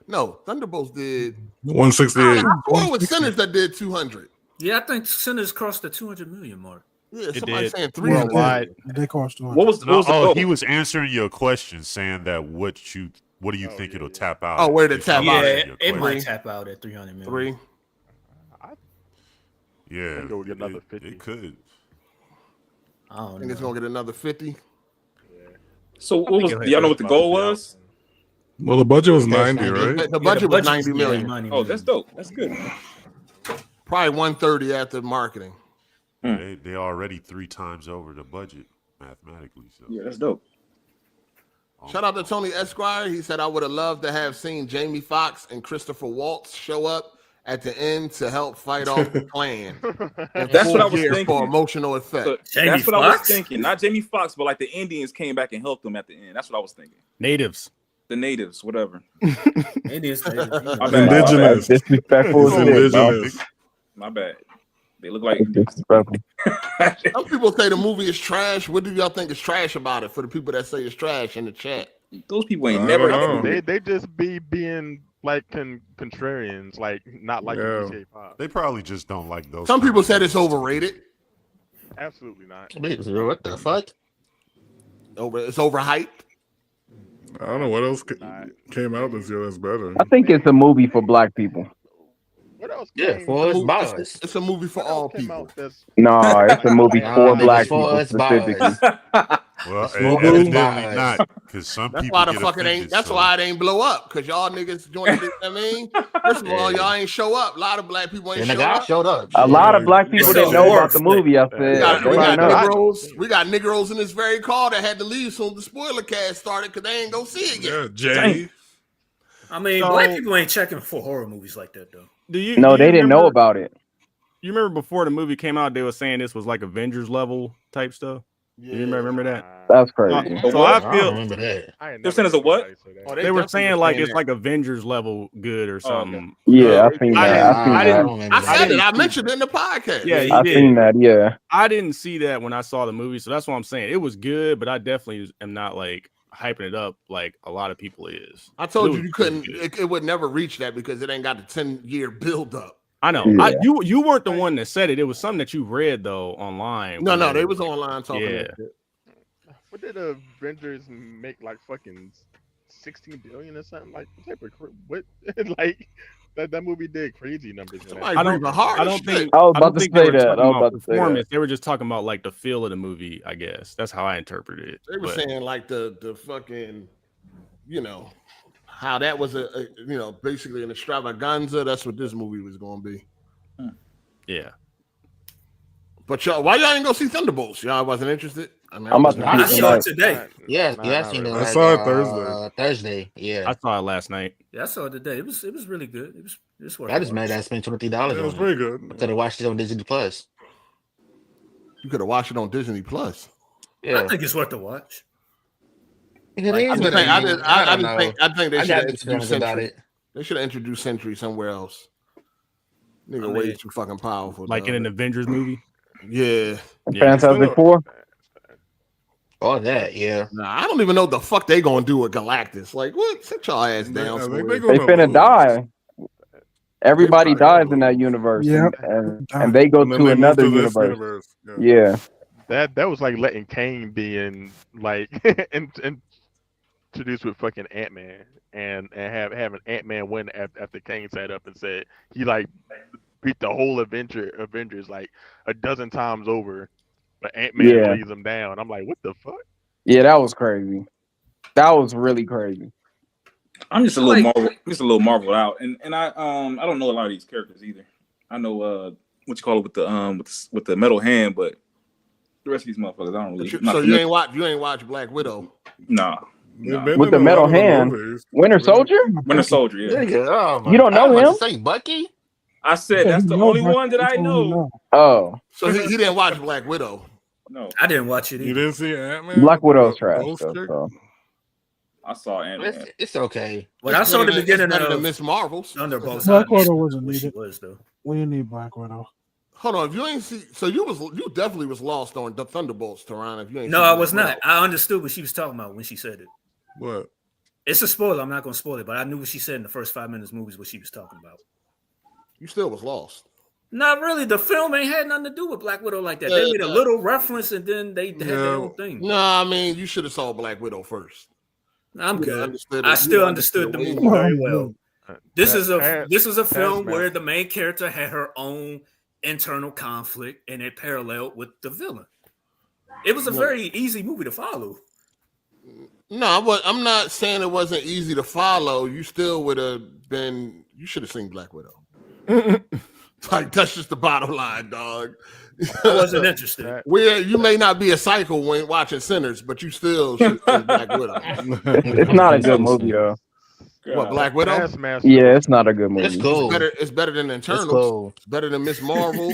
Speaker 1: No, Thunderbolts did
Speaker 19: 168.
Speaker 1: What was Sinners that did 200?
Speaker 14: Yeah, I think Sinners crossed the 200 million mark.
Speaker 1: Yeah,
Speaker 12: It
Speaker 1: somebody
Speaker 12: did.
Speaker 1: saying 300.
Speaker 12: Worldwide.
Speaker 3: They cost 200.
Speaker 9: What was the goal?
Speaker 10: He was answering your question, saying that what do you think it'll tap out?
Speaker 1: Oh,
Speaker 10: at?
Speaker 1: where did it tap
Speaker 14: Yeah,
Speaker 1: out?
Speaker 14: it might tap out at 300 million.
Speaker 1: 3.
Speaker 10: Yeah,
Speaker 2: Go get another 50.
Speaker 10: It could.
Speaker 14: I
Speaker 1: I
Speaker 14: don't
Speaker 1: think it's
Speaker 14: know.
Speaker 1: gonna get another 50.
Speaker 9: So what was? Y'all know what the goal was?
Speaker 19: Well, the budget was 90, right?
Speaker 1: The budget was 90 million.
Speaker 9: Oh, that's dope. That's good.
Speaker 1: Probably 130 after marketing.
Speaker 10: They already 3 times over the budget mathematically. So
Speaker 9: Yeah, that's dope.
Speaker 1: Shout out to Tony Esquire. He said, I would have loved to have seen Jamie Foxx and Christopher Waltz show up at the end to help fight off the plan.
Speaker 9: That's what I was thinking.
Speaker 1: For emotional effect.
Speaker 9: So that's what I was thinking. Not Jamie Foxx, but like the Indians came back and helped them at the end. That's what I was thinking.
Speaker 12: Natives.
Speaker 9: The natives, whatever.
Speaker 14: Indians.
Speaker 19: Indigenous.
Speaker 16: Disrespectful as it is, bro.
Speaker 19: Indigenous.
Speaker 9: My bad. They look like
Speaker 16: Disrespectful.
Speaker 1: Some people say the movie is trash. What do y'all think is trash about it for the people that say it's trash in the chat?
Speaker 9: Those people ain't
Speaker 19: I
Speaker 9: never.
Speaker 19: don't know.
Speaker 2: They just being like contrarians, like not like GTA 5.
Speaker 10: they probably just don't like those.
Speaker 1: Some people said it's overrated.
Speaker 2: Absolutely not.
Speaker 21: What the fuck?
Speaker 1: It's overhyped.
Speaker 19: I don't know what else came out this year that's better.
Speaker 16: I think it's a movie for black people.
Speaker 2: What else?
Speaker 21: Yeah, for us bars.
Speaker 1: It's a movie for all people.
Speaker 16: No, it's a movie for black people
Speaker 21: us
Speaker 16: specifically.
Speaker 10: Well,
Speaker 21: for
Speaker 10: evidently
Speaker 21: us.
Speaker 10: not, because some
Speaker 1: That's
Speaker 10: people
Speaker 1: why the
Speaker 10: get
Speaker 1: fucking
Speaker 10: offended.
Speaker 1: ain't. That's
Speaker 10: so-
Speaker 1: why it ain't blow up. Cause y'all niggas joined. I mean, first of all, y'all ain't show up. A lot of black people ain't
Speaker 21: And the
Speaker 1: show
Speaker 21: guy
Speaker 1: up.
Speaker 21: showed up.
Speaker 16: A lot of black people didn't know about the movie. I said
Speaker 1: We got Negroes in this very call that had to leave soon the spoiler cast started because they ain't go see it yet.
Speaker 19: Yeah, Jay.
Speaker 14: I mean,
Speaker 12: So-
Speaker 14: black people ain't checking for horror movies like that though.
Speaker 16: No, they didn't know about it.
Speaker 12: You remember before the movie came out, they were saying this was like Avengers level type stuff. Do you remember that?
Speaker 16: That's crazy.
Speaker 12: So I
Speaker 21: don't
Speaker 12: feel
Speaker 21: remember that.
Speaker 9: They're saying it's a what?
Speaker 12: they were saying like it's like Avengers level good or something.
Speaker 16: Yeah, I seen that.
Speaker 1: I said it. I mentioned it in the podcast.
Speaker 12: Yeah,
Speaker 16: I seen that. Yeah,
Speaker 12: I didn't see that when I saw the movie, so that's what I'm saying. It was good, but I definitely am not like hyping it up like a lot of people is.
Speaker 1: I told you couldn't. It would never reach that because it ain't got the 10-year build up.
Speaker 12: I know.
Speaker 1: Yeah.
Speaker 12: You weren't the one that said it. It was something that you read though online.
Speaker 1: No, they was online talking.
Speaker 12: Yeah.
Speaker 1: That shit.
Speaker 2: What did Avengers make like fucking 16 billion or something? Like what type of what like that movie did crazy numbers.
Speaker 12: I don't think.
Speaker 16: I was
Speaker 12: they
Speaker 16: about to
Speaker 12: were
Speaker 16: say
Speaker 12: talking
Speaker 16: that. I was
Speaker 12: about
Speaker 16: about to say
Speaker 12: performance.
Speaker 16: that.
Speaker 12: They were just talking about like the feel of the movie. I guess that's how I interpreted it.
Speaker 1: They were
Speaker 12: But-
Speaker 1: saying like the fucking, you know, how that was a you know, basically an extravaganza. That's what this movie was going to be.
Speaker 12: Yeah.
Speaker 1: But y'all, why y'all ain't go see Thunderbolts? Y'all wasn't interested. I mean,
Speaker 16: I'm about to
Speaker 14: I
Speaker 16: see it
Speaker 14: saw it
Speaker 16: tonight.
Speaker 14: today.
Speaker 21: Yeah, I seen it.
Speaker 19: I
Speaker 21: Like,
Speaker 19: saw it Thursday.
Speaker 21: Thursday, yeah.
Speaker 12: I saw it last night.
Speaker 14: Yeah, I saw it today. It was really good. It was worth
Speaker 21: I just
Speaker 14: it.
Speaker 21: mad that I spent $23
Speaker 19: Yeah, it was
Speaker 21: on
Speaker 19: pretty
Speaker 21: it.
Speaker 19: good.
Speaker 21: I could have watched it on Disney Plus.
Speaker 1: You could have watched it on Disney Plus.
Speaker 21: Yeah,
Speaker 14: I think it's worth the watch.
Speaker 21: it
Speaker 1: Like,
Speaker 21: is.
Speaker 1: I just
Speaker 21: But
Speaker 1: think, I
Speaker 21: mean,
Speaker 1: just, I, I
Speaker 21: don't
Speaker 1: just
Speaker 21: know.
Speaker 1: think, I think they
Speaker 21: I
Speaker 1: should
Speaker 21: got
Speaker 1: have
Speaker 21: mixed feelings
Speaker 1: introduced
Speaker 21: about
Speaker 1: Sentry.
Speaker 21: it.
Speaker 1: They should have introduced Sentry somewhere else. Nigga,
Speaker 14: I
Speaker 1: way
Speaker 14: mean-
Speaker 1: too fucking powerful.
Speaker 12: Like
Speaker 1: dog.
Speaker 12: in an Avengers movie.
Speaker 1: Yeah.
Speaker 16: Fantastic Four.
Speaker 21: All that, yeah.
Speaker 1: Nah, I don't even know what the fuck they gonna do with Galactus. Like, what? Sit y'all ass down.
Speaker 19: I think
Speaker 1: somewhere.
Speaker 19: they
Speaker 16: They
Speaker 19: gonna
Speaker 16: finna
Speaker 19: lose.
Speaker 16: die. Everybody
Speaker 1: They probably
Speaker 16: dies in that universe,
Speaker 3: Yep.
Speaker 16: and they go
Speaker 19: And then
Speaker 16: to
Speaker 19: they move
Speaker 16: another
Speaker 19: to this
Speaker 16: universe.
Speaker 19: Yeah.
Speaker 16: Yeah,
Speaker 2: That was like letting Kane be in like introduced with fucking Ant-Man and having Ant-Man win after Kane sat up and said he like beat the whole Avengers like a dozen times over, but Ant-Man
Speaker 16: Yeah.
Speaker 2: lays him down. I'm like, what the fuck?
Speaker 16: yeah, that was crazy. That was really crazy.
Speaker 9: I'm just a little marveled out, and I don't know a lot of these characters either. I know what you call it with the metal hand, but the rest of these motherfuckers I don't really.
Speaker 1: So you ain't watch Black Widow?
Speaker 9: Nah.
Speaker 16: With the metal hand, Winter Soldier.
Speaker 9: Winter Soldier, yeah.
Speaker 21: Nigga, oh my
Speaker 16: You don't know
Speaker 21: God, I
Speaker 16: him?
Speaker 21: was about to say Bucky?
Speaker 9: I said that's the only one that I know.
Speaker 16: Oh,
Speaker 1: So he didn't watch Black Widow.
Speaker 9: No,
Speaker 14: I didn't watch it either.
Speaker 19: You didn't see Ant-Man?
Speaker 16: Black Widow's trash.
Speaker 19: Ghost
Speaker 16: though,
Speaker 19: chick?
Speaker 16: so.
Speaker 9: I saw Ant-Man.
Speaker 21: It's okay.
Speaker 14: But I saw the beginning
Speaker 1: better
Speaker 14: of
Speaker 1: than Miss Marvel's.
Speaker 14: Thunderbolts.
Speaker 3: Black
Speaker 14: I
Speaker 3: Widow wasn't
Speaker 14: wish she
Speaker 3: needed.
Speaker 14: was though.
Speaker 3: We didn't need Black Widow.
Speaker 1: Hold on, if you ain't see, so you definitely was lost on the Thunderbolts, Teron. If you ain't
Speaker 14: No,
Speaker 1: seen
Speaker 14: I
Speaker 1: Black
Speaker 14: was not.
Speaker 1: Widow.
Speaker 14: I understood what she was talking about when she said it.
Speaker 19: What?
Speaker 14: It's a spoiler. I'm not going to spoil it, but I knew what she said in the first 5 minutes of movies what she was talking about.
Speaker 1: You still was lost.
Speaker 14: Not really. The film ain't had nothing to do with Black Widow like that.
Speaker 1: Yeah,
Speaker 14: They made a little reference and then they had their own thing.
Speaker 1: No, I mean you should have saw Black Widow first.
Speaker 14: I'm
Speaker 1: You
Speaker 14: good.
Speaker 1: understood
Speaker 14: I
Speaker 1: it.
Speaker 14: still
Speaker 1: You
Speaker 14: understood the
Speaker 1: understood
Speaker 14: movie
Speaker 1: it.
Speaker 14: very well. This is a
Speaker 2: Taskmaster.
Speaker 14: film where the main character had her own internal conflict and it paralleled with the villain. It was a very easy movie to follow.
Speaker 1: No, but I'm not saying it wasn't easy to follow. You still would have been. You should have seen Black Widow. Like that's just the bottom line, dog.
Speaker 14: I wasn't interested.
Speaker 1: Where you may not be a psycho when watching Sinners, but you still should have seen Black Widow.
Speaker 16: It's not a good movie, though.
Speaker 1: What, Black Widow?
Speaker 2: Taskmaster.
Speaker 16: Yeah, it's not a good movie.
Speaker 21: It's cool.
Speaker 1: It's better than Eternals.
Speaker 21: cool.
Speaker 1: It's better than Miss Marvel.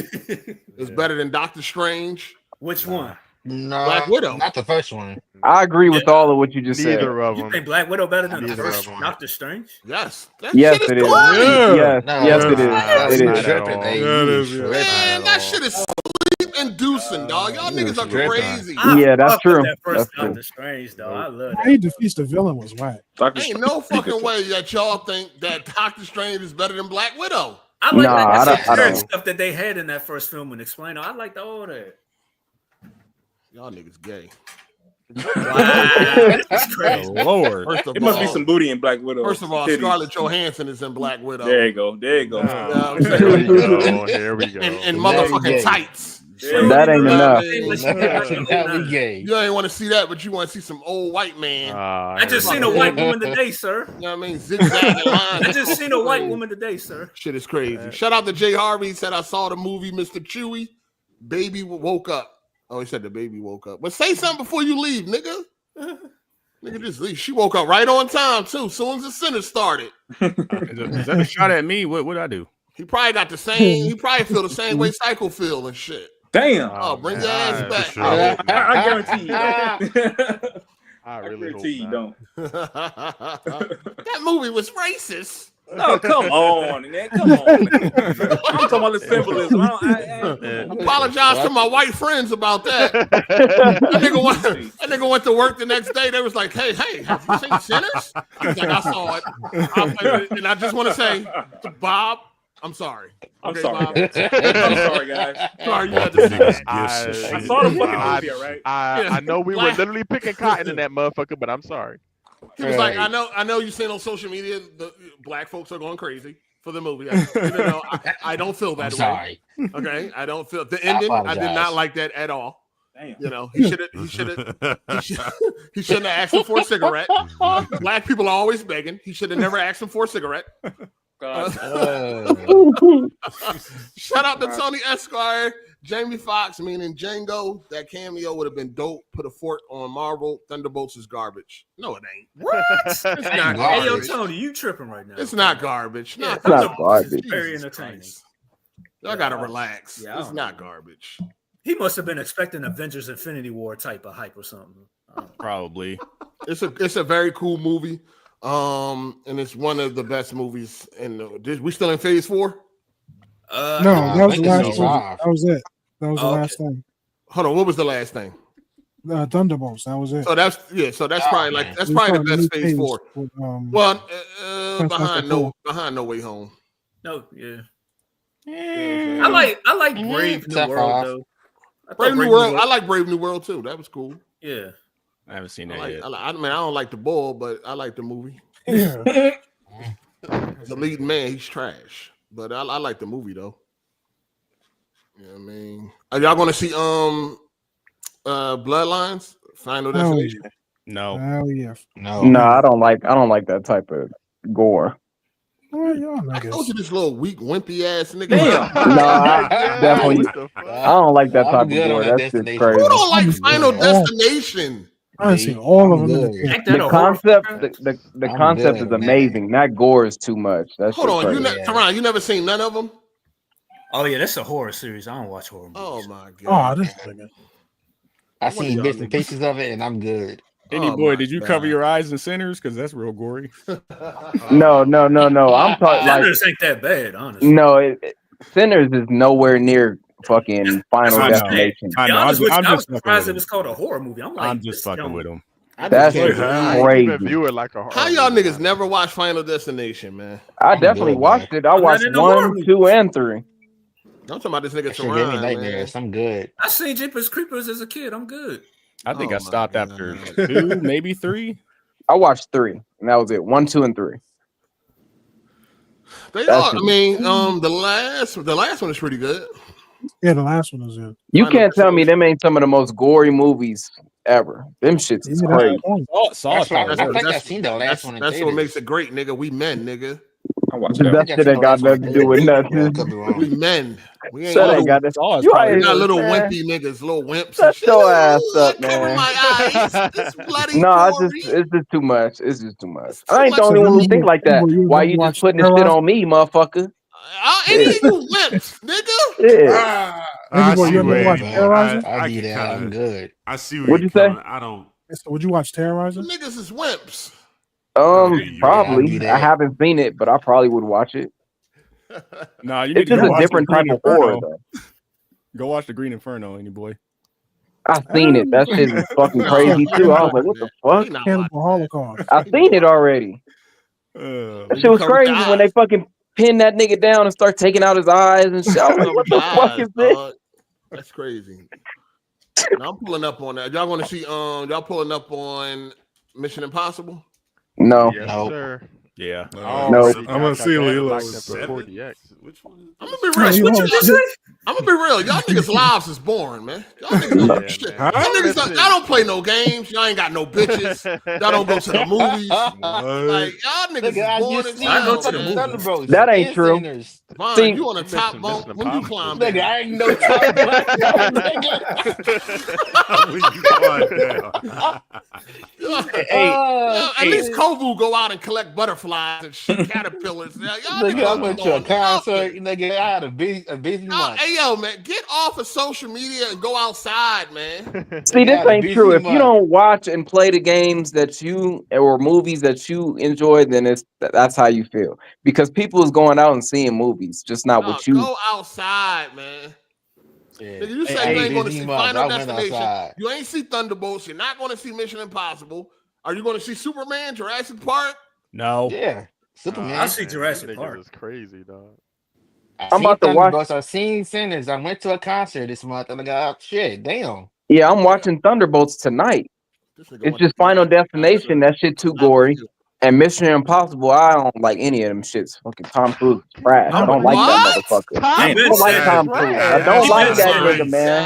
Speaker 1: It's better than Doctor Strange.
Speaker 14: Which one?
Speaker 21: No,
Speaker 1: Black Widow.
Speaker 21: not the first one.
Speaker 16: I agree with all of what you just said.
Speaker 2: Neither of
Speaker 14: You
Speaker 2: them.
Speaker 14: think Black Widow better than the
Speaker 2: Neither
Speaker 14: first
Speaker 2: of 'em.
Speaker 14: Doctor Strange?
Speaker 1: Yes. That
Speaker 16: Yes,
Speaker 1: shit
Speaker 16: it is.
Speaker 1: is good.
Speaker 16: Yes,
Speaker 21: No,
Speaker 16: yes, it
Speaker 21: that's
Speaker 16: is. It
Speaker 21: not
Speaker 16: is.
Speaker 21: tripping, baby.
Speaker 19: Yeah, it is, yeah.
Speaker 1: Man, that shit is sleep inducing, dog. Y'all niggas are
Speaker 21: tripping.
Speaker 1: crazy.
Speaker 16: Yeah, that's
Speaker 14: fuck with
Speaker 16: true.
Speaker 14: That first
Speaker 16: That's true.
Speaker 14: Doctor Strange, though. I love
Speaker 3: How he
Speaker 14: that.
Speaker 3: defeats the villain was whack.
Speaker 1: Ain't no fucking way that y'all think that Doctor Strange is better than Black Widow.
Speaker 14: I like
Speaker 16: Nah,
Speaker 14: that
Speaker 16: I don't.
Speaker 14: stuff that they had in that first film and explain. I liked all that.
Speaker 1: Y'all niggas gay.
Speaker 14: That's crazy.
Speaker 12: Lord.
Speaker 1: First of
Speaker 9: It must be
Speaker 1: all-
Speaker 9: some booty in Black Widow.
Speaker 1: First of all,
Speaker 9: Titties.
Speaker 1: Scarlett Johansson is in Black Widow.
Speaker 9: There you go. There you go.
Speaker 2: Here we go. Here we go.
Speaker 1: And
Speaker 21: Now we
Speaker 1: motherfucking
Speaker 21: gay.
Speaker 1: tights.
Speaker 16: That ain't enough.
Speaker 21: Now we gay.
Speaker 1: You ain't want to see that, but you want to see some old white man.
Speaker 14: I just seen a white woman today, sir.
Speaker 1: You know what I mean? Zigzagging lines.
Speaker 14: I just seen a white woman today, sir.
Speaker 1: Shit is crazy. Shout out to Jay Harvey. He said, I saw the movie Mr. Chewy. Baby woke up. Oh, he said the baby woke up. But say something before you leave, nigga. Nigga, just leave. She woke up right on time, too. Soon as the center started.
Speaker 12: Is that a shot at me? What I do?
Speaker 1: He probably got the same, he probably feel the same way Psycho feel and shit.
Speaker 9: Damn.
Speaker 1: Oh, bring your ass back.
Speaker 9: Sure. I guarantee you.
Speaker 2: I really
Speaker 9: guarantee you don't.
Speaker 1: That movie was racist.
Speaker 9: No, come on, man. Come on. I'm talking about the symbolism.
Speaker 1: Apologize to my white friends about that. That nigga went to work the next day. They was like, hey, have you seen Sinners? He's like, I saw it. And I just want to say, Bob, I'm sorry.
Speaker 9: I'm
Speaker 1: Okay,
Speaker 9: sorry.
Speaker 1: Bob?
Speaker 9: I'm sorry, guys.
Speaker 1: Sorry you had to see it.
Speaker 9: I saw the fucking movie, all right?
Speaker 2: I know we were literally picking cotton in that motherfucker, but I'm sorry.
Speaker 1: He was like, I know you seen on social media the black folks are going crazy for the movie. I don't feel that way. Okay, I don't feel the ending. I did not like that at all.
Speaker 9: Damn.
Speaker 1: You know, he shouldn't have asked him for a cigarette. Black people are always begging. He should have never asked him for a cigarette. Shout out to Tony Esquire, Jamie Foxx, meaning Django. That cameo would have been dope. Put a fork on Marvel. Thunderbolts is garbage. No, it ain't.
Speaker 14: What?
Speaker 1: It's not
Speaker 14: Hey, yo,
Speaker 1: garbage.
Speaker 14: Tony, you tripping right now?
Speaker 1: It's not garbage.
Speaker 14: Yeah,
Speaker 1: It's not
Speaker 16: garbage.
Speaker 14: It's very
Speaker 1: Jesus
Speaker 14: entertaining.
Speaker 1: Christ. Y'all gotta relax.
Speaker 14: Yeah, I
Speaker 1: It's
Speaker 14: don't
Speaker 1: not garbage.
Speaker 14: He must have been expecting Avengers Infinity War type of hype or something.
Speaker 12: Probably.
Speaker 1: It's a very cool movie. And it's one of the best movies we still in phase 4?
Speaker 3: No, that was the last movie. That was it. That was the last thing.
Speaker 1: Hold on, what was the last thing?
Speaker 3: Thunderbolts. That was it.
Speaker 1: So that's probably the best phase 4. Well, behind No Way Home.
Speaker 14: No, yeah. I like Brave New World though.
Speaker 1: Brave New World. I like Brave New World too. That was cool.
Speaker 14: Yeah.
Speaker 12: I haven't seen that yet.
Speaker 1: I mean, I don't like the bull, but I like the movie.
Speaker 3: Yeah.
Speaker 1: The leading man, he's trash. But I like the movie though. You know what I mean? Are y'all gonna see Bloodlines? Final Destination?
Speaker 12: No.
Speaker 3: Hell yeah.
Speaker 16: No, I don't like that type of gore.
Speaker 1: I told you this little weak, wimpy ass nigga.
Speaker 16: No, I definitely. I don't like that type of gore. That's just crazy.
Speaker 1: Who don't like Final Destination?
Speaker 3: I've seen all of them.
Speaker 16: The concept is amazing. That gore is too much. That's
Speaker 1: Hold on, Teron, you never seen none of them?
Speaker 14: Oh yeah, that's a horror series. I don't watch horror movies.
Speaker 1: Oh my god.
Speaker 3: Oh, this nigga.
Speaker 21: I seen bits and pieces of it, and I'm good.
Speaker 12: Any boy, did you cover your eyes in Sinners? Because that's real gory.
Speaker 16: No. I'm talking like
Speaker 14: Sinners ain't that bad, honestly.
Speaker 16: no. Sinners is nowhere near fucking Final Destination.
Speaker 12: I know.
Speaker 14: I was
Speaker 12: just
Speaker 14: surprised it was called a horror movie.
Speaker 12: I'm just fucking with him.
Speaker 16: That's crazy.
Speaker 2: View it like a horror
Speaker 1: How y'all niggas never watch Final Destination, man?
Speaker 16: I definitely watched it. I watched 1, 2, and 3.
Speaker 1: I'm talking about this nigga
Speaker 21: That shit gave me
Speaker 1: Teron,
Speaker 21: nightmares. I'm good.
Speaker 14: I seen Jeepers Creepers as a kid. I'm good.
Speaker 12: I think I stopped after 2, maybe 3.
Speaker 16: I watched 3, and that was it. 1, 2, and 3.
Speaker 1: They are. I mean, the last one is pretty good.
Speaker 3: Yeah, the last one was it.
Speaker 16: You can't tell me them ain't some of the most gory movies ever. Them shits is crazy.
Speaker 21: I've seen the last one.
Speaker 1: That's what makes it great, nigga. We men, nigga.
Speaker 16: That shit ain't got nothing to do with nothing.
Speaker 1: We men. We ain't
Speaker 16: That ain't got this. You
Speaker 1: we're not little
Speaker 16: man.
Speaker 1: wimpy niggas, little wimps.
Speaker 16: Shut your ass up,
Speaker 1: Cover
Speaker 16: man.
Speaker 1: my eyes. It's bloody
Speaker 16: No,
Speaker 1: gory.
Speaker 16: it's just too much. It's just too much. I ain't the only one who think like that. Why you just putting this shit on me, motherfucker?
Speaker 1: Any of you wimps, nigga.
Speaker 16: Yeah.
Speaker 10: I see
Speaker 3: You ever
Speaker 10: where
Speaker 3: watch
Speaker 10: you-
Speaker 3: Terrorizer?
Speaker 21: I do
Speaker 10: can
Speaker 21: that. I'm
Speaker 10: kinda-
Speaker 21: good.
Speaker 10: I see where
Speaker 16: What'd
Speaker 10: you
Speaker 16: you say?
Speaker 10: coming. I don't.
Speaker 3: Would you watch Terrorizer?
Speaker 1: Niggas is wimps.
Speaker 16: Probably. I haven't seen it, but I probably would watch it.
Speaker 12: Nah, you need
Speaker 16: It's
Speaker 12: to
Speaker 16: just
Speaker 12: go
Speaker 16: a
Speaker 12: watch
Speaker 16: different
Speaker 12: the Green
Speaker 16: type of horror,
Speaker 12: Inferno.
Speaker 16: though.
Speaker 12: Go watch the Green Inferno, any boy.
Speaker 16: I seen it. That shit is fucking crazy too. I was like, what the fuck?
Speaker 3: Cannibal Holocaust.
Speaker 16: I seen it already. That shit was crazy when they fucking pin that nigga down and start taking out his eyes and shit. I was like, what the fuck is this?
Speaker 1: That's crazy. Now I'm pulling up on that. Y'all want to see? Y'all pulling up on Mission Impossible?
Speaker 16: No.
Speaker 2: Yes,
Speaker 21: No.
Speaker 2: sir.
Speaker 12: Yeah.
Speaker 16: No.
Speaker 10: I'm gonna see Lilo's.
Speaker 2: Which one
Speaker 1: I'm gonna be real. What you just say? I'm gonna be real. Y'all niggas' lives is boring, man. Y'all niggas, shit. Y'all niggas y'all don't play no games. Y'all ain't got no bitches. Y'all don't go to the movies. Like y'all niggas is boring as
Speaker 21: I go to the
Speaker 1: man.
Speaker 21: Thunderbolts.
Speaker 16: That ain't true.
Speaker 1: Fine,
Speaker 16: See-
Speaker 1: you on the top bunk when you climb
Speaker 21: Nigga,
Speaker 1: down.
Speaker 21: I ain't no top black guy, nigga.
Speaker 10: When you climb down.
Speaker 1: At least Kovu go out and collect butterflies and shoot caterpillars. Y'all
Speaker 21: Nigga, I
Speaker 1: niggas
Speaker 21: went to a concert. Nigga, I had a busy month.
Speaker 1: Hey yo, man, get off of social media and go outside, man.
Speaker 16: See, this
Speaker 21: had a
Speaker 16: ain't
Speaker 21: busy
Speaker 16: true. If you
Speaker 21: month.
Speaker 16: don't watch and play the games that you or movies that you enjoy, then that's how you feel. Because people is going out and seeing movies, just not what you.
Speaker 1: Go outside, man.
Speaker 21: Yeah.
Speaker 1: Nigga, you
Speaker 21: Hey,
Speaker 1: say you ain't going to
Speaker 21: busy
Speaker 1: see
Speaker 21: month.
Speaker 1: Final
Speaker 21: I went
Speaker 1: Destination.
Speaker 21: outside.
Speaker 1: You ain't see Thunderbolts. You're not going to see Mission Impossible. Are you going to see Superman, Jurassic Park?
Speaker 12: No.
Speaker 21: Yeah. Superman.
Speaker 14: I see Jurassic Park.
Speaker 2: Is crazy, dog.
Speaker 16: I'm about to watch.
Speaker 21: Thunderbolts. I've seen Sinners. I went to a concert this month and I got shit. Damn.
Speaker 16: Yeah, I'm watching Thunderbolts tonight. It's just Final Destination. That shit too gory. And Mission Impossible, I don't like any of them shits. Fucking Tom Cruise is trash. I don't like that motherfucker. I don't like Tom Cruise. I don't like that nigga, man.